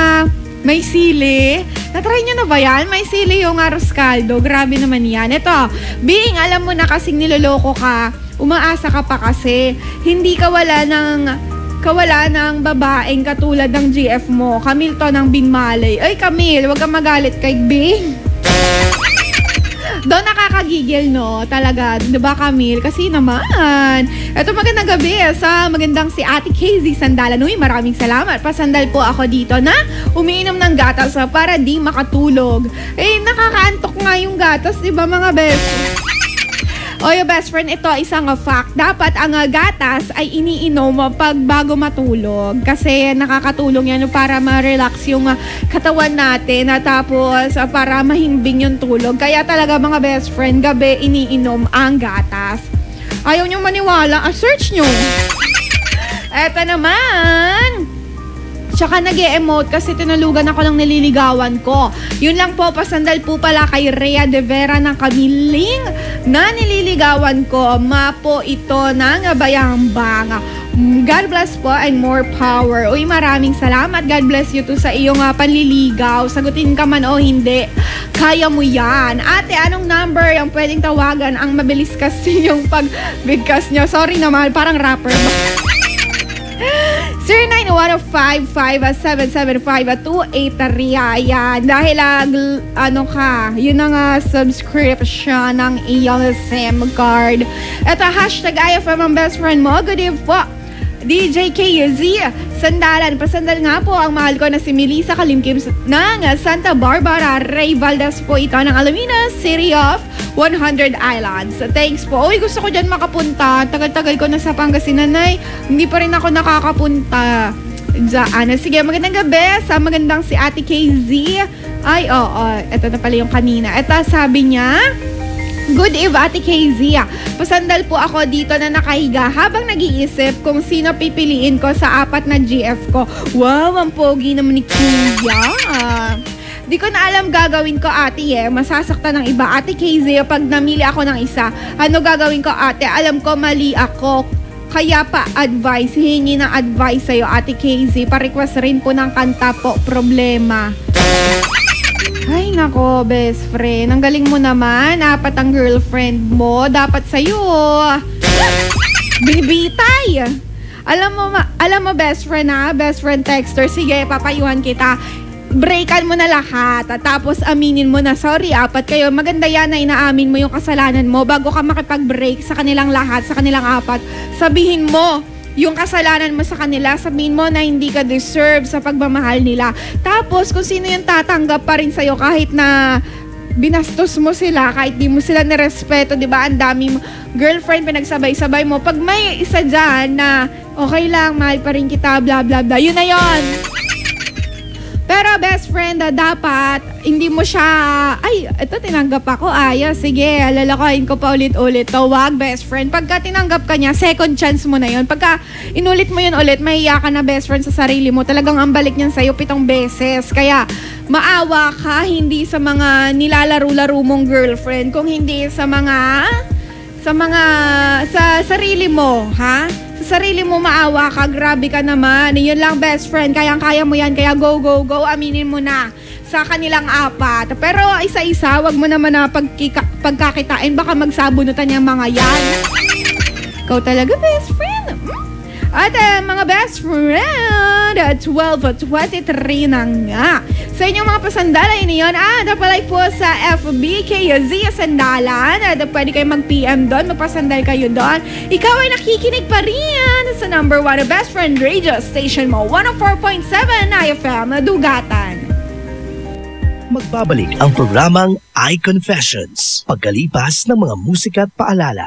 may sili. Natry nyo na ba yan? May sili yung arroz caldo. Grabe naman yan. Ito, Bing, alam mo na kasing niloloko ka. Umaasa ka pa kasi. Hindi ka wala ng babaeng katulad ng GF mo. Camille to ng Binmalay. Ay, Camille, wag kang magalit kay Bing. Doon nakakagigil, no? Talaga, diba, Camille? Kasi naman. Ito, magandang gabi sa magandang si Ate KZ Sandalan. Uy, maraming salamat. Pasandal po ako dito na umiinom ng gatas para di makatulog. Nakakaantok nga yung gatas, diba, mga best? Yung best friend, ito isang fact. Dapat ang gatas ay iniinom pag bago matulog. Kasi nakakatulong yan para ma-relax yung katawan natin. Tapos para mahimbing yung tulog. Kaya talaga mga best friend, gabi iniinom ang gatas. Ayaw nyo maniwala? Search nyo. Eto naman. Tsaka nag-e-emote kasi tinalugan ako ng nililigawan ko. Yun lang po, pasandal po pala kay Rhea De Vera ng Kamiling na nililigawan ko. Mapo ito ng Bayambang. God bless po and more power. Uy, maraming salamat. God bless you to sa iyong panliligaw. Sagutin ka man o hindi, kaya mo yan. Ate, anong number yung pwedeng tawagan? Ang mabilis kasi yung pag-bigkas nyo. Sorry naman, parang rapper. 0915-575-775-28 Riyan. Dahil yun ang subscription ng iyong SIM card. Ito, hashtag IFM ang best friend mo. Good evening po, DJ KZ Sandalan. Pasandal nga po ang mahal ko na si Melissa Kalimkim ng Santa Barbara. Ray Valdez po ito ng Alaminos, City of 100 Islands. Thanks po. Uy, gusto ko dyan makapunta. Tagal-tagal ko na sa Pangasinan ay hindi pa rin ako nakakapunta dyan. Sige, magandang gabi sa magandang si Ate KZ. Ay, eto na pala yung kanina. Eto, sabi niya, good eve, Ate KZ. Pasandal po ako dito na nakahiga habang nag-iisip kung sino pipiliin ko sa 4 na GF ko. Wow, ang pogi naman ni Kuya. Di ko na alam gagawin ko, ate masasaktan ng iba. Ate KZ, pag namili ako ng isa, ano gagawin ko, ate? Alam ko mali ako. Kaya pa advice, hingi ng advice sa'yo, Ate KZ. Pa-request rin po ng kanta po, Problema. Ay nako, best friend. Ang galing mo naman. 4 ang girlfriend mo. Dapat sa'yo binibitay. Alam mo best friend best friend texter. Sige, papayuhan kita. Breakan mo na lahat. Tapos aminin mo na, sorry, 4 kayo. Maganda yan na inaamin mo yung kasalanan mo bago ka makipag-break sa kanilang lahat, sa kanilang 4. Sabihin mo yung kasalanan mo sa kanila, sabihin mo na hindi ka deserve sa pagmamahal nila. Tapos, kung sino yung tatanggap pa rin sa'yo kahit na binastos mo sila, kahit di mo sila nirespeto, di ba? Ang dami mo, girlfriend, pinagsabay-sabay mo. Pag may isa dyan na, okay lang, mahal pa rin kita, blah, blah, blah. Yun na yun. Pero best friend, dapat hindi mo siya, ay, ito tinanggap ako, sige, lalakohin ko pa ulit-ulit. Wag, best friend. Pagka tinanggap ka niya, second chance mo na yun. Pagka inulit mo yun ulit, mahiya ka na best friend sa sarili mo. Talagang ang balik niyan sa'yo 7 beses. Kaya maawa ka, hindi sa mga nilalaro-laro mong girlfriend, kung hindi sa sarili mo, ha? Sa sarili mo maawa ka, grabe ka naman. Yun lang best friend, kayang-kaya mo yan. Kaya go, go, go, aminin mo na sa kanilang 4. Pero isa-isa, wag mo naman na pagkakitain. Baka magsabunutan yung mga yan. Ikaw talaga best friend. At mga best friend, 12:23 na nga. Sa inyong mga pasandal ay yun. Napalay po sa FB kay Zia Sandalan. Pwede kayo mag-PM doon, magpasandal kayo doon. Ikaw ay nakikinig pa rin sa number 1 na best friend radio station mo, 104.7 IFM na Dugatan. Magbabalik ang programang iConfessions pagkalipas ng mga musika at paalala.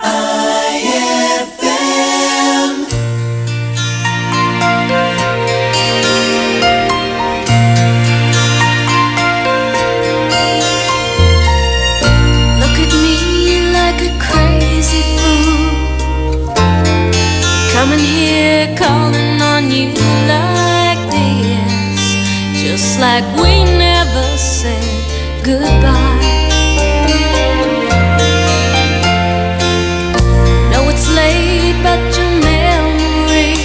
Coming here, calling on you like this, just like we never said goodbye. Know it's late, but your memory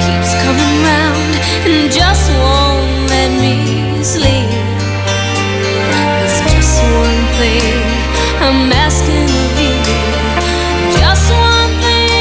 keeps coming round and just won't let me sleep. There's just one thing I'm asking of you, just one thing.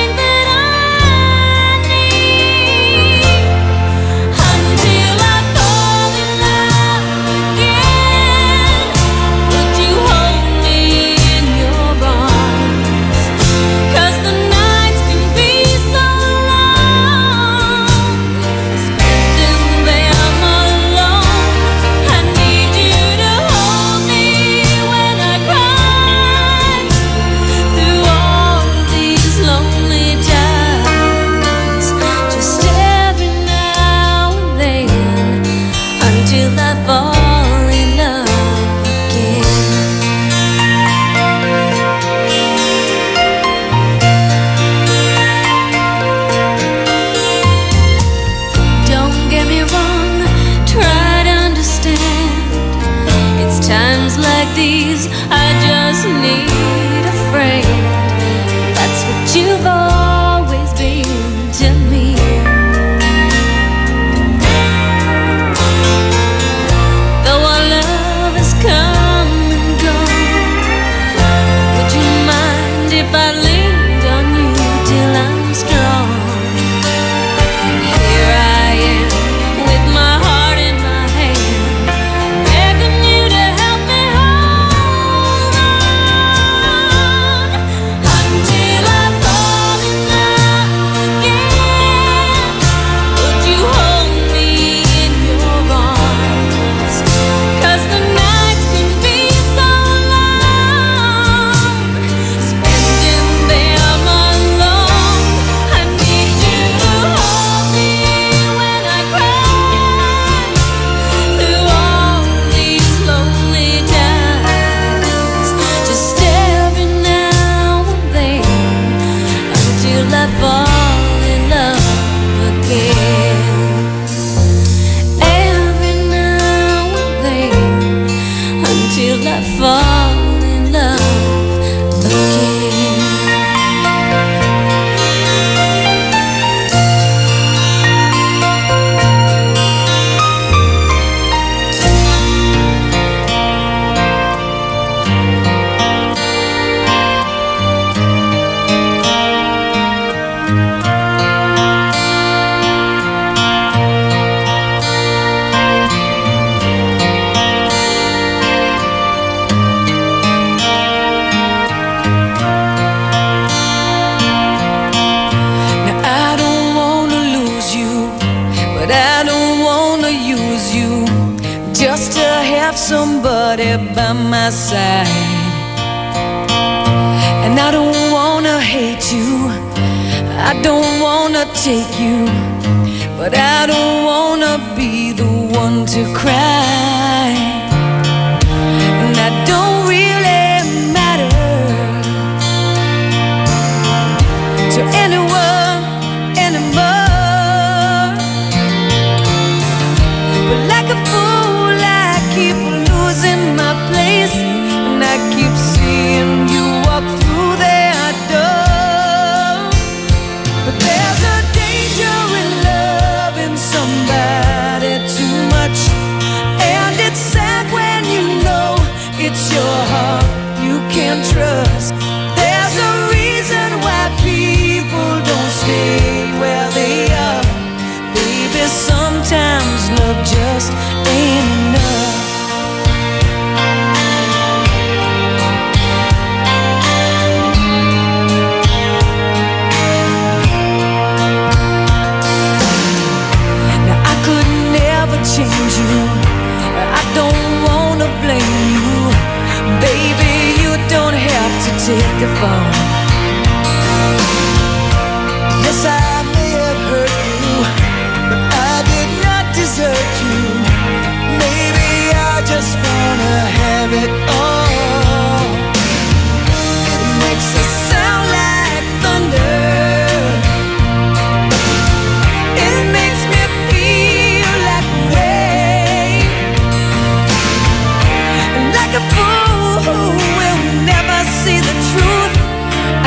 These, I just need a friend. That's what you've always been to me. Though our love has come and gone, would you mind if I leaned on you till I'm strong? Here I am with my heart in my hand, begging you to help me hold on until I fall in love again. Would you hold me in your arms? 'Cause the nights can be so long, spending them alone. I need you to hold me when I cry, through all these lonely times. Just every now and then, until I fall in love again. Every now and then, until I fall in love again. Now I don't wanna lose you, but I don't wanna use you just to have somebody by my side. And I don't wanna hate you, I don't wanna take you, but I don't wanna be the one to cry. And I don't really matter to anyone anymore. But like a fool, I keep losing my place, and I keep seeing you walk through their door. But there's a danger in loving somebody too much, and it you fall. Yes, I may have hurt you, but I did not desert you. Maybe I just wanna have it all. It makes us sound like thunder. It makes me feel like rain, like a fool who will never see the truth.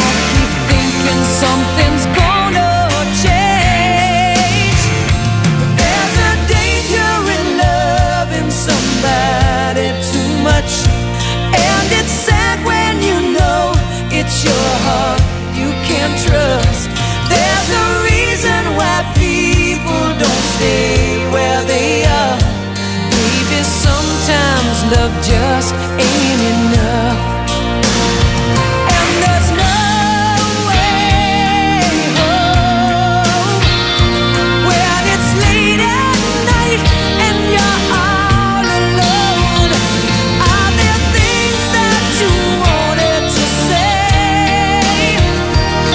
I keep thinking something's gonna change. But there's a danger in loving somebody too much, and it's sad when you know it's your heart you can't trust. There's a reason why people don't stay where they are. Maybe sometimes love just ain't enough. And there's no way home when it's late at night and you're all alone. Are there things that you wanted to say?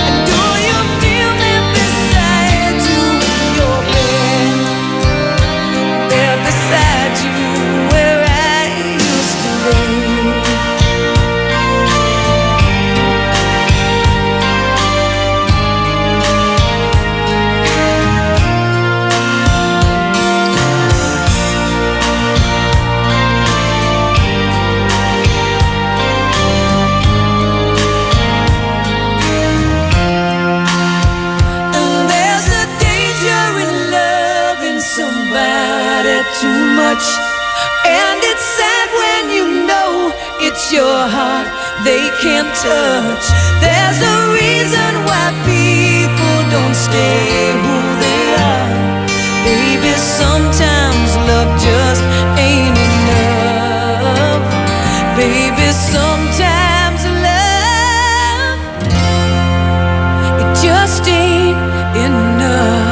And do you feel me beside you in your bed? There beside you where I used to lay. And there's a danger in loving somebody too much, and it's sad when you know it's your heart they can't touch. There's a reason why people don't stay who they are. Baby, sometimes love just ain't enough. Baby, sometimes love, it just ain't enough.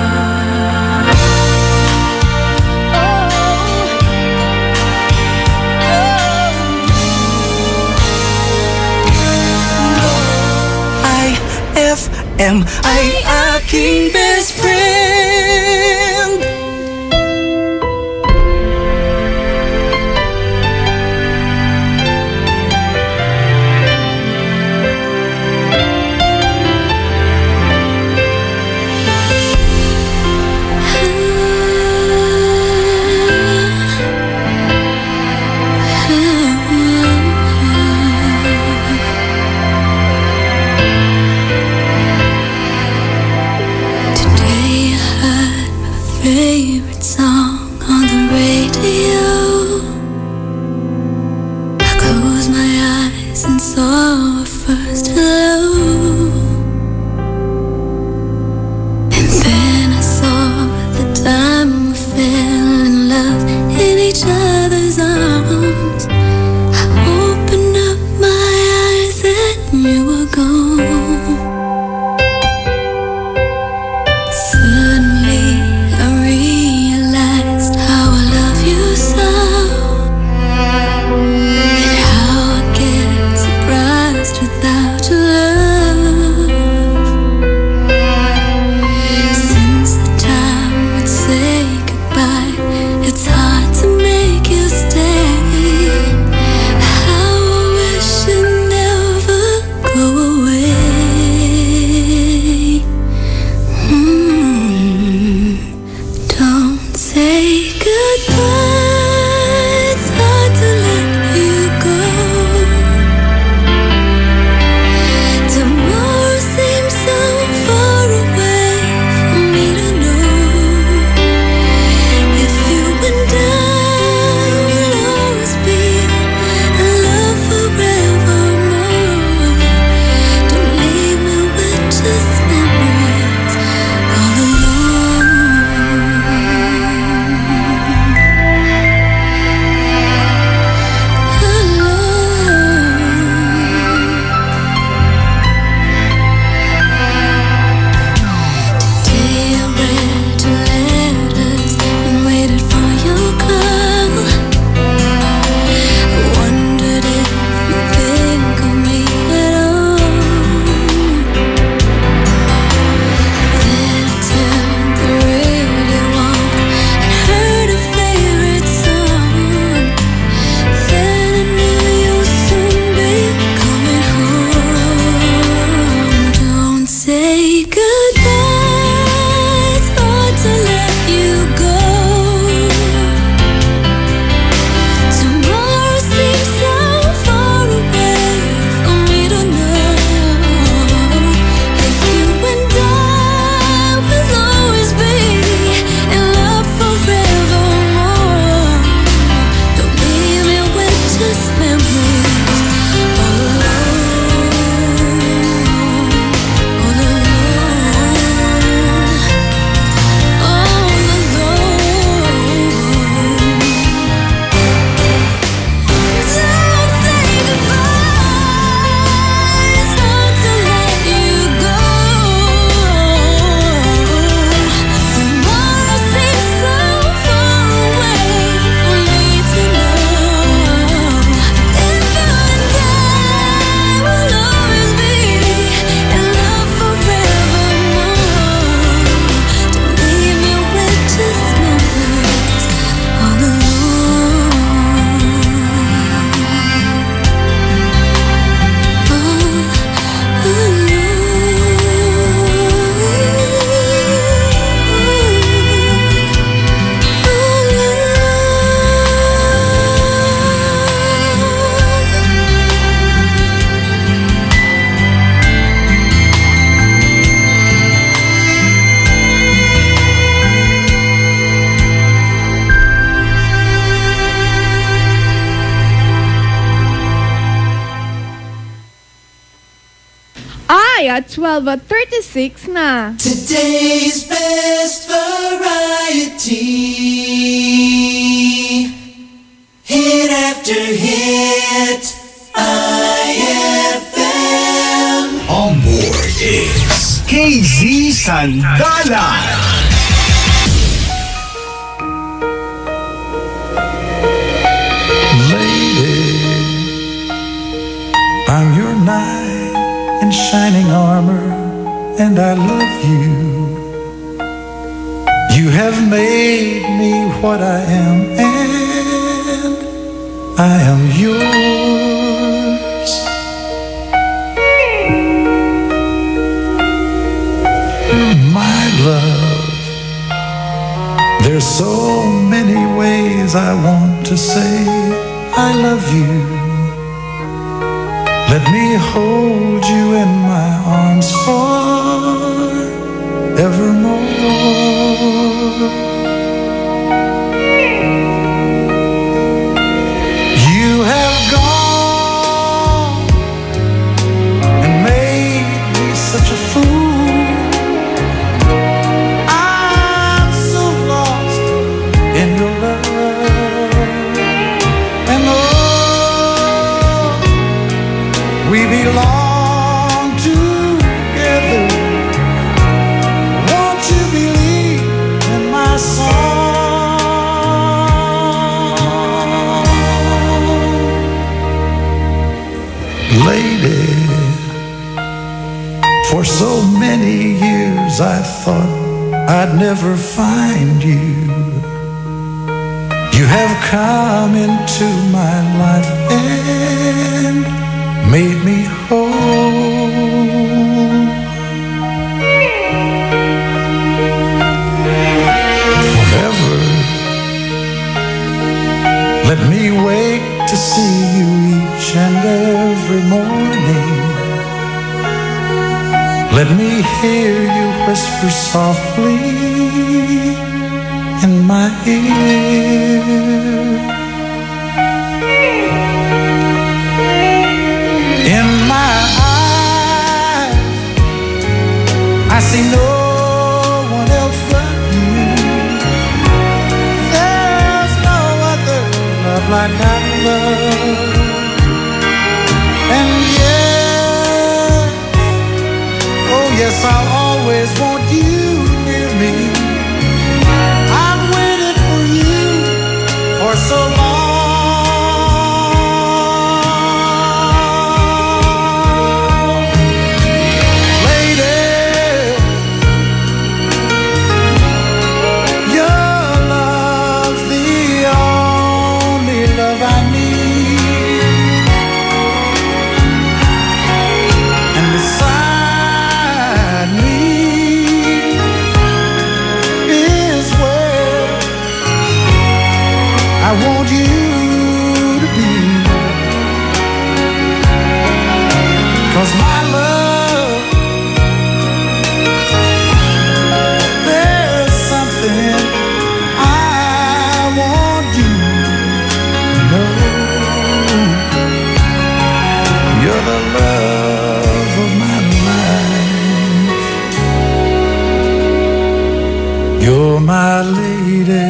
Am I aking best friend? at 12:36 na. Today's best variety. Hit after hit. IFM. On board is KZ Sandalan. I'm your knight in shining armor, and I love you. You have made me what I am, and I am yours. My love, there's so many ways I want to say I love you. Let me hold you in my arms forevermore. You have gone and made me such a fool. I'm so lost in your love. And we belong together. Won't you believe in my song? Lady, for so many years I thought I'd never find you. You have come into my life and made me whole. Forever, let me wake to see you each and every morning. Let me hear you whisper softly in my ear. In my eyes, I see no one else but you. There's no other love like our love. And yes, oh yes, I'll always want you near me. I've waited for you for so long. I want you to be, 'cause my love, there's something I want you to know. You're the love of my life. You're my lady.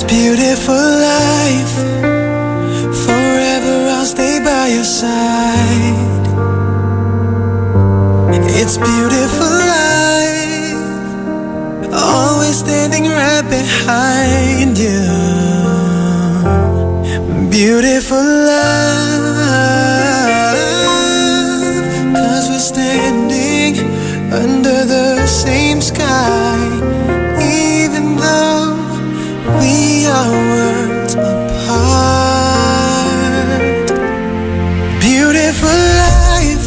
Beautiful life, forever I'll stay by your side. It's beautiful life, always standing right behind you. Beautiful life, 'cause we're standing under the same sky, even though we are worlds apart. Beautiful life,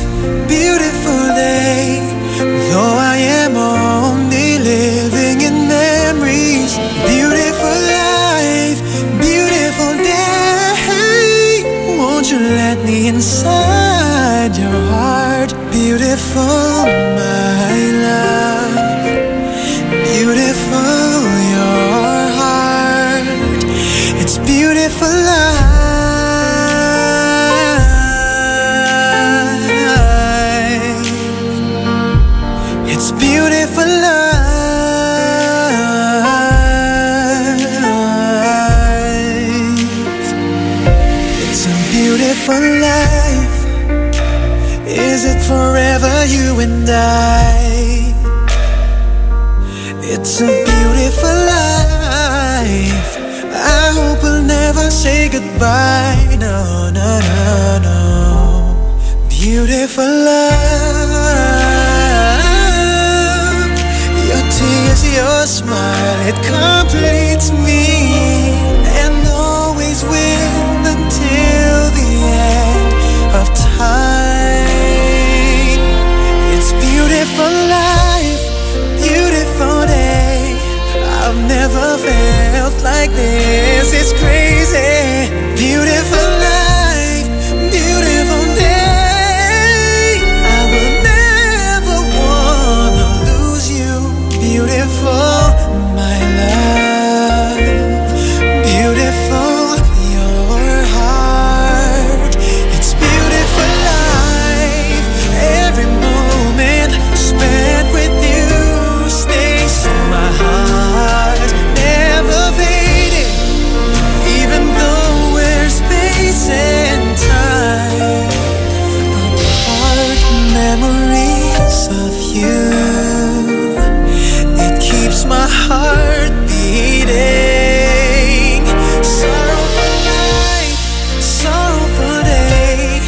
beautiful day. Though I am only living in memories. Beautiful life, beautiful day. Won't you beautiful life. Is it forever, you and I? It's a beautiful life. I hope we'll never say goodbye. No, no, no, no. Beautiful love. Your tears, your smile, it completes me, and always will until the end of time. It's beautiful life, beautiful day. I've never felt like this. It's crazy. Beautiful life, beautiful day. I will never wanna lose you. Beautiful, my love. Beautiful, your heart. It's beautiful life. Every moment spent with you stays in my heart, never fading. Even though we're space and time apart, memories of you, it keeps my heart beating. Sorrowful night, sorrowful day.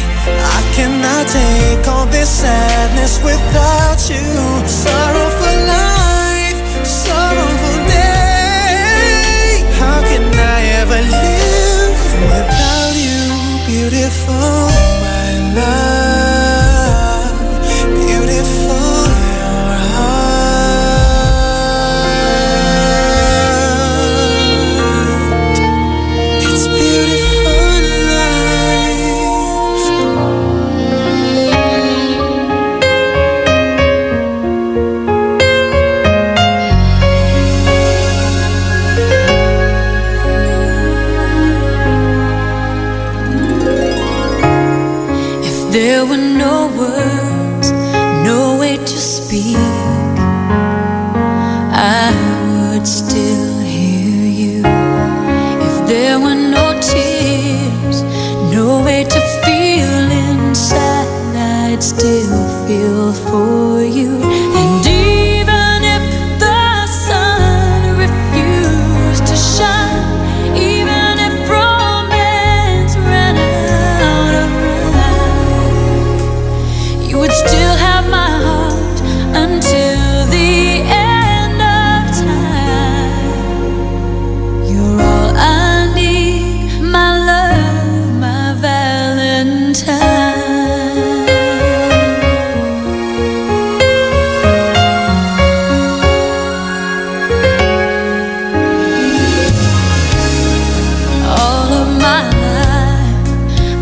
I cannot take all this sadness without you. Sorrowful life, sorrowful day. How can I ever live without you? Beautiful, my love. Beautiful, your heart. It's beautiful life. If there were no words, no way to speak, I would still hear you. If there were no tears, no way to feel inside, I'd still feel for you. And even if the sun refused to shine, even if romance ran out of rhyme, you would still have my heart until the end of time. You're all I need, my love, my Valentine. All of my life,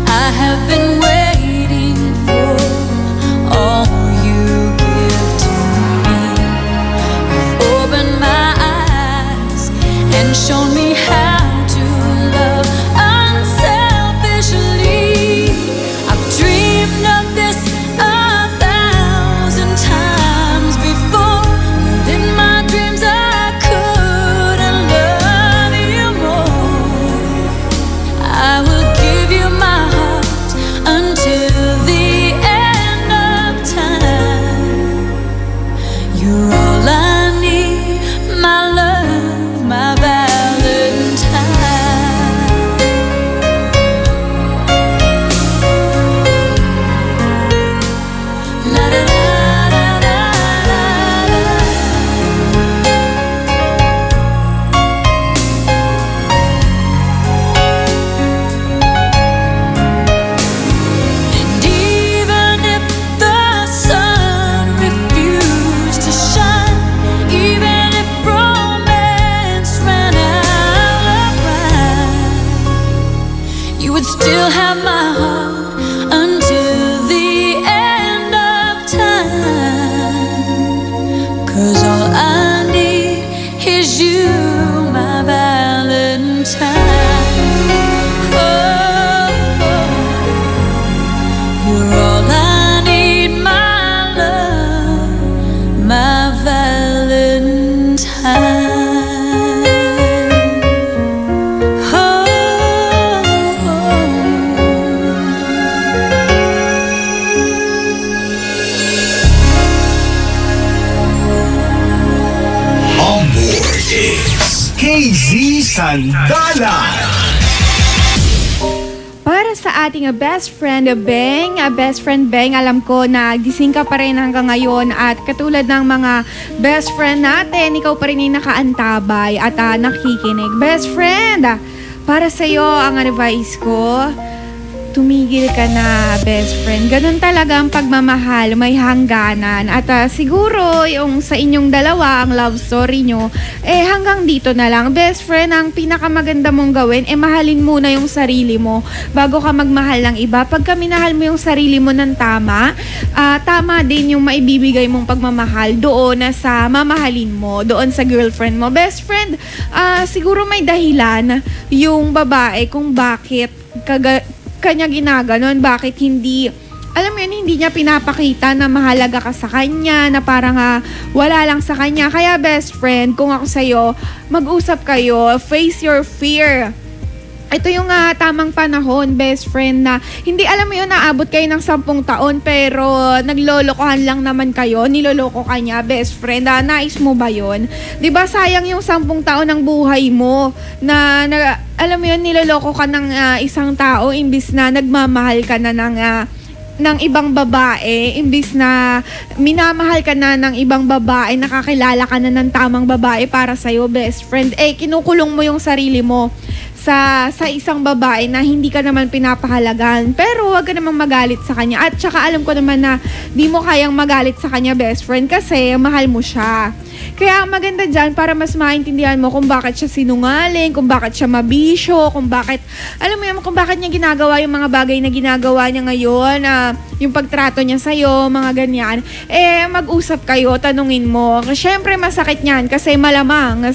I have been waiting for all you give to me. You've opened my eyes and shown me how to love unselfishly. I've dreamed of this 1,000 times before, but in my dreams I couldn't love you more. I will give you my heart until the end of time. You're all I need, my love, my Valentine. La da da da da da. And even if the sun refused to shine, even if romance ran out of rhyme, you would still have my heart until the end of time. 'Cause all I need is you, my Valentine. Oh, you're all I need, my love, my Valentine. Oh, KZ Sandalan. Para sa ating best friend Beng, alam ko na gising ka pa rin hanggang ngayon at katulad ng mga best friend natin, ikaw pa rin yung nakaantabay at nakikinig. Best friend, para sa'yo ang advice ko, tumigil ka na, best friend. Ganun talaga ang pagmamahal, may hangganan. At siguro yung sa inyong dalawa, ang love story nyo, hanggang dito na lang. Best friend, ang pinakamaganda mong gawin, mahalin muna yung sarili mo bago ka magmahal ng iba. Pagka minahal mo yung sarili mo ng tama, tama din yung maibibigay mong pagmamahal doon sa mamahalin mo, doon sa girlfriend mo. Best friend, siguro may dahilan yung babae kung bakit kanya ginaganon, bakit hindi, alam mo yun, hindi niya pinapakita na mahalaga ka sa kanya, na parang wala lang sa kanya. Kaya best friend, kung ako sa'yo, mag-usap kayo, face your fear. Ito yung tamang panahon, best friend, na hindi, alam mo yun, naabot kayo ng 10 taon pero naglolokohan lang naman kayo, niloloko ka niya, best friend. Nais mo ba yun? Diba sayang yung 10 taon ng buhay mo na alam mo yun, niloloko ka ng isang tao imbis na nagmamahal ka na ng ibang babae, imbis na minamahal ka na ng ibang babae, nakakilala ka na ng tamang babae para sa'yo, best friend. Kinukulong mo yung sarili mo sa isang babae na hindi ka naman pinapahalagan. Pero wag ka namang magalit sa kanya. At saka alam ko naman na di mo kayang magalit sa kanya, best friend, kasi mahal mo siya. Kaya maganda dyan para mas maintindihan mo kung bakit siya sinungaling, kung bakit siya mabisyo, kung bakit, alam mo yun, kung bakit niya ginagawa yung mga bagay na ginagawa niya ngayon, yung pagtrato niya sa'yo, mga ganyan. Mag-usap kayo, tanungin mo. Siyempre masakit niyan kasi malamang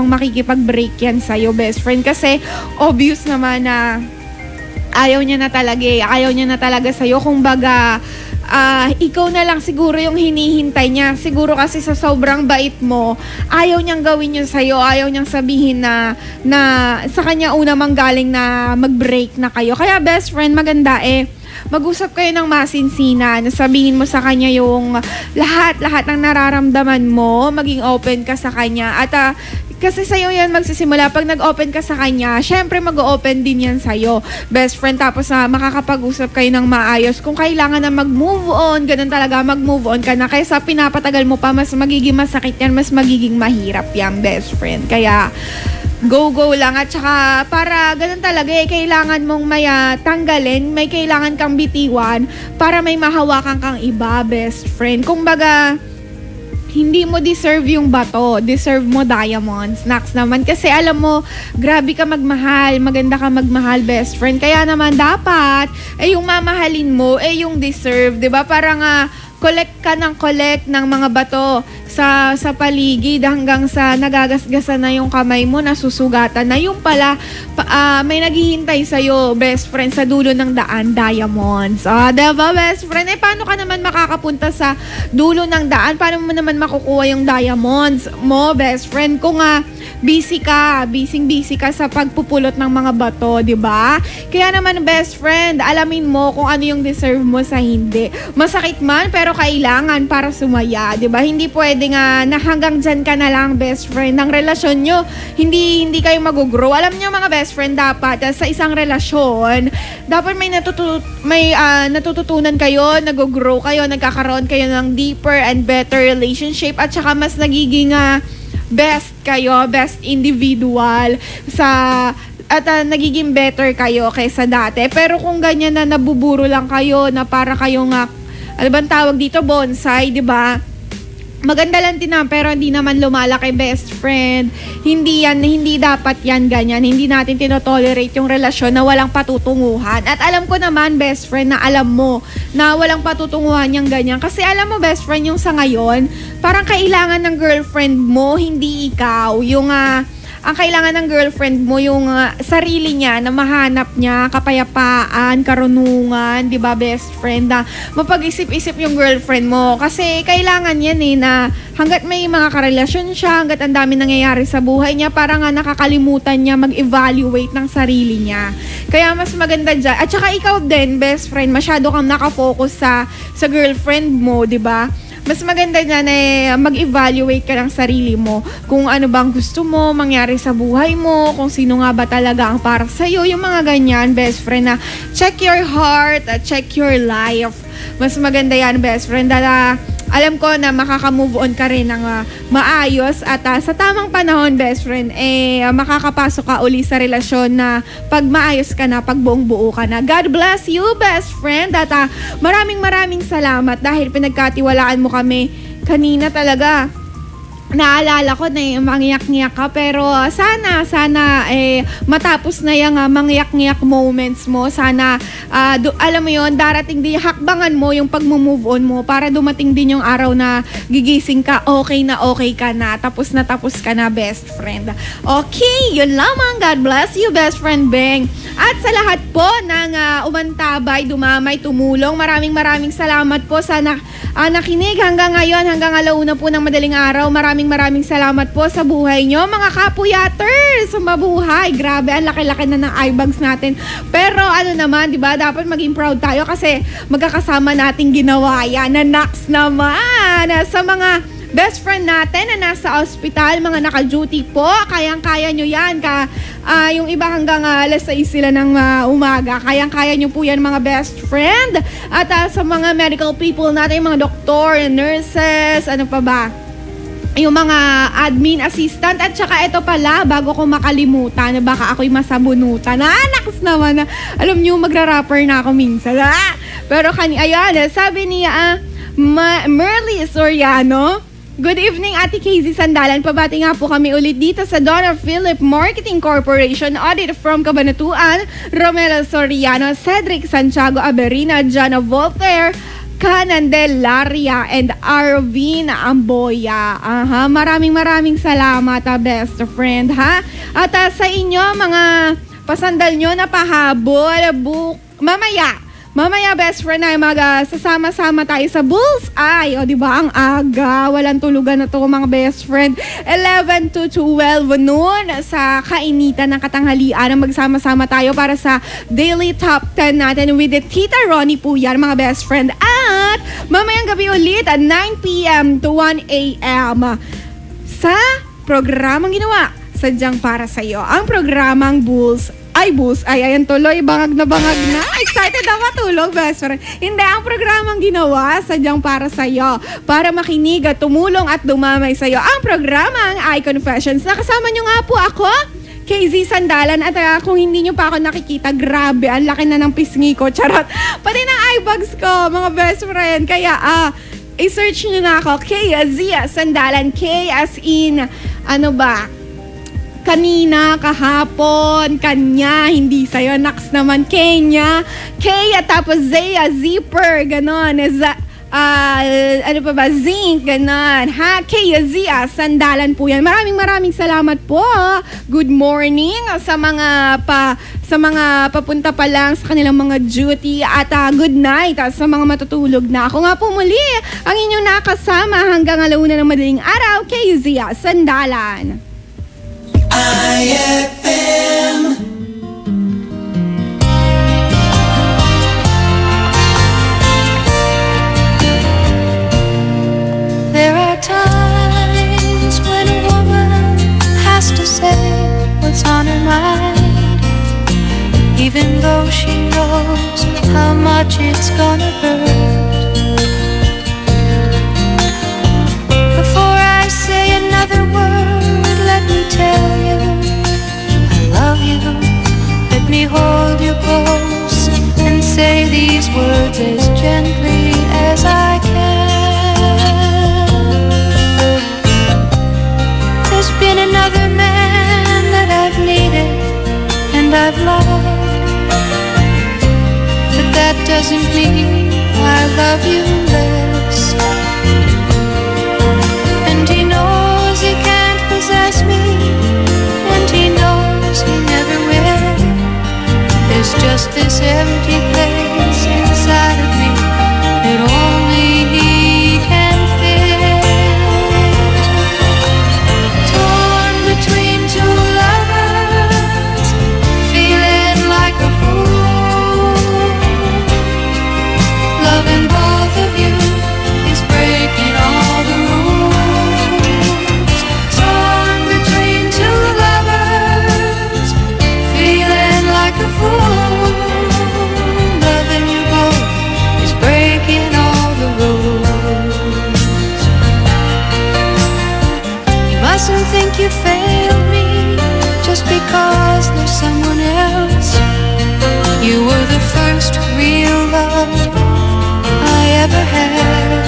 makikipag-break yan sa'yo, best friend. Kasi obvious naman na ayaw niya na talaga sa'yo. Kung baga, ikaw na lang siguro yung hinihintay niya. Siguro kasi sa sobrang bait mo, ayaw niyang gawin yun sa'yo. Ayaw niyang sabihin na sa kanya una manggaling na mag-break na kayo. Kaya best friend, maganda mag-usap kayo ng masinsinan. Sabihin mo sa kanya yung lahat ng nararamdaman mo. Maging open ka sa kanya. At kasi sa'yo yan magsisimula. Pag nag-open ka sa kanya, syempre mag-open din yan sa'yo, best friend. Tapos makakapag-usap kayo ng maayos. Kung kailangan na mag-move on, ganun talaga, mag-move on ka na. Kaysa pinapatagal mo pa, mas magiging masakit yan, mas magiging mahirap yan, best friend. Kaya go lang. At saka para ganun talaga kailangan mong may tanggalin, may kailangan kang bitiwan para may mahawakan kang iba, best friend. Kumbaga, hindi mo deserve yung bato, deserve mo diamonds. Next naman, kasi alam mo, grabe ka magmahal, maganda ka magmahal, best friend. Kaya naman dapat, yung mamahalin mo, yung deserve, 'di ba? Parang collect ng mga bato sa paligid hanggang sa nagagasgasan na yung kamay mo, nasusugatan na. Yung pala, may naghihintay sa'yo, best friend, sa dulo ng daan, diamonds. Diba, best friend? Paano ka naman makakapunta sa dulo ng daan? Paano mo naman makukuha yung diamonds mo, best friend? Kung busy ka sa pagpupulot ng mga bato, diba? Kaya naman, best friend, alamin mo kung ano yung deserve mo sa hindi. Masakit man, pero kailangan para sumaya, diba? Hindi pwede na hanggang dyan ka na lang, best friend. Ang relasyon nyo, hindi kayo mag-grow. Alam nyo, mga best friend, dapat sa isang relasyon, dapat may natututunan kayo, nag-grow kayo, nagkakaroon kayo ng deeper and better relationship, at saka mas nagiging best kayo, best individual at nagiging better kayo kaysa dati. Pero kung ganyan na nabuburo lang kayo, na para kayong ano bang tawag dito, bonsai, di ba? Maganda lang din pero hindi naman lumalaki, best friend. Hindi dapat yan ganyan. Hindi natin tinotolerate yung relasyon na walang patutunguhan. At alam ko naman, best friend, na alam mo na walang patutunguhan yung ganyan. Kasi alam mo, best friend, yung sa ngayon, parang kailangan ng girlfriend mo, hindi ikaw. Yung ang kailangan ng girlfriend mo yung sarili niya, na mahanap niya kapayapaan, karunungan, 'di ba, best friend? Mapag-isip-isip yung girlfriend mo kasi kailangan yan na hangga't may mga karelasyon siya, hangga't ang dami nangyayari sa buhay niya, parang nakakalimutan niya mag-evaluate ng sarili niya. Kaya mas maganda dyan. At saka ikaw din, best friend, masyado kang nakafocus sa girlfriend mo, 'di ba? mas maganda na mag-evaluate ka ng sarili mo kung ano bang gusto mo mangyari sa buhay mo, kung sino nga ba talaga ang para sa'yo, yung mga ganyan, best friend, na check your heart, check your life. Mas maganda yan, best friend, dahil alam ko na makaka-move on ka rin ng maayos at sa tamang panahon, best friend, makakapasok ka uli sa relasyon na pag maayos ka na, pag buong-buo ka na. God bless you, best friend, at maraming salamat dahil pinagkatiwalaan mo kami kanina talaga. Naalala ko na mangyak-ngyak ka, pero sana matapos na yung mangyak-ngyak moments mo. Sana alam mo yon, darating din, hakbangan mo yung pag-move on mo para dumating din yung araw na gigising ka, okay ka na, tapos ka na, best friend. Okay, yun lamang. God bless you, best friend Beng. At sa lahat po ng umantabay, dumamay, tumulong, maraming salamat po sa nakinig hanggang ngayon, hanggang alauna po ng madaling araw. Maraming salamat po sa buhay nyo, mga kapuyaters. Mabuhay. Grabe, ang laki-laki na ng eyebags natin. Pero ano naman, di ba? Dapat maging proud tayo kasi magkakasama nating ginawa yan. Naks naman. Sa mga best friend natin na nasa ospital, mga naka-duty po, kayang-kaya nyo yan. Yung iba hanggang alas 6 sila ng umaga. Kayang-kaya nyo po yan, mga best friend. At sa mga medical people natin, mga doktor, nurses, ano pa ba? Yung mga admin assistant, at saka ito pala, bago ko makalimutan, baka ako'y masabunutan. Naks naman. Alam nyo, magra-rapper na ako minsan. Pero ayan, sabi niya, Merly Soriano, good evening, Ate Casey Sandalan. Pabati nga po kami ulit dito sa Donna Philip Marketing Corporation. Audit from Cabanatuan, Romelo Soriano, Cedric Santiago Aberina, Jana Voltaire, Canandelaria, and Arvin Amboya. Maraming salamat, best friend, ha? At sa inyo, mga pasandal nyo na pahabol, Mamaya, best friend, ay sasama-sama tayo sa Bullseye. O, diba? Ang aga. Walang tulugan na to, mga best friend. 11 to 12 noon sa kainitan ng katanghalian. Magsama-sama tayo para sa Daily Top 10 natin with the Tita Ronnie po yan, mga best friend. At mamayang gabi ulit at 9 p.m. to 1 a.m. sa programang ginawa sadyang para sa'yo. Ang programang Bullseye. Ayan tuloy, bangag na. Excited na matulog, best friend. Hindi, ang programang ginawa, sadyang para sa'yo. Para makinig at tumulong at dumamay sa'yo. Ang programang iConfessions. Nakasama nyo nga po ako, KZ Sandalan. At kung hindi nyo pa ako nakikita, grabe, ang laki na ng pisngi ko. Charot. Pati ng eyebags ko, mga best friend. Kaya, i-search nyo na ako, KZ Sandalan. K as in, ano ba? Kanina, kahapon, kanya, hindi sa'yo, naks naman, Kenya, Kaya, tapos Zaya, Zipper, ganon, ano pa ba, Zinc, ganon, ha, Kaya, Zia, Sandalan po yan. Maraming salamat po. Good morning sa mga papunta pa lang sa kanilang mga duty at good night sa mga matutulog na. Ako nga po muli, ang inyong nakasama hanggang alauna ng madaling araw, Kaya, Zia, Sandalan. IFM. There are times when a woman has to say what's on her mind, even though she knows how much it's gonna hurt. Before I say another word, let me tell you I love you. Let me hold you close and say these words as gently as I can. There's been another man that I've needed and I've loved, but that doesn't mean I love you less. And he knows he can't possess me, and he knows he never will. There's just this empty place inside of me that only he can fill. Torn between two lovers, feeling like a fool, loving both of you because there's someone else. You were the first real love I ever had.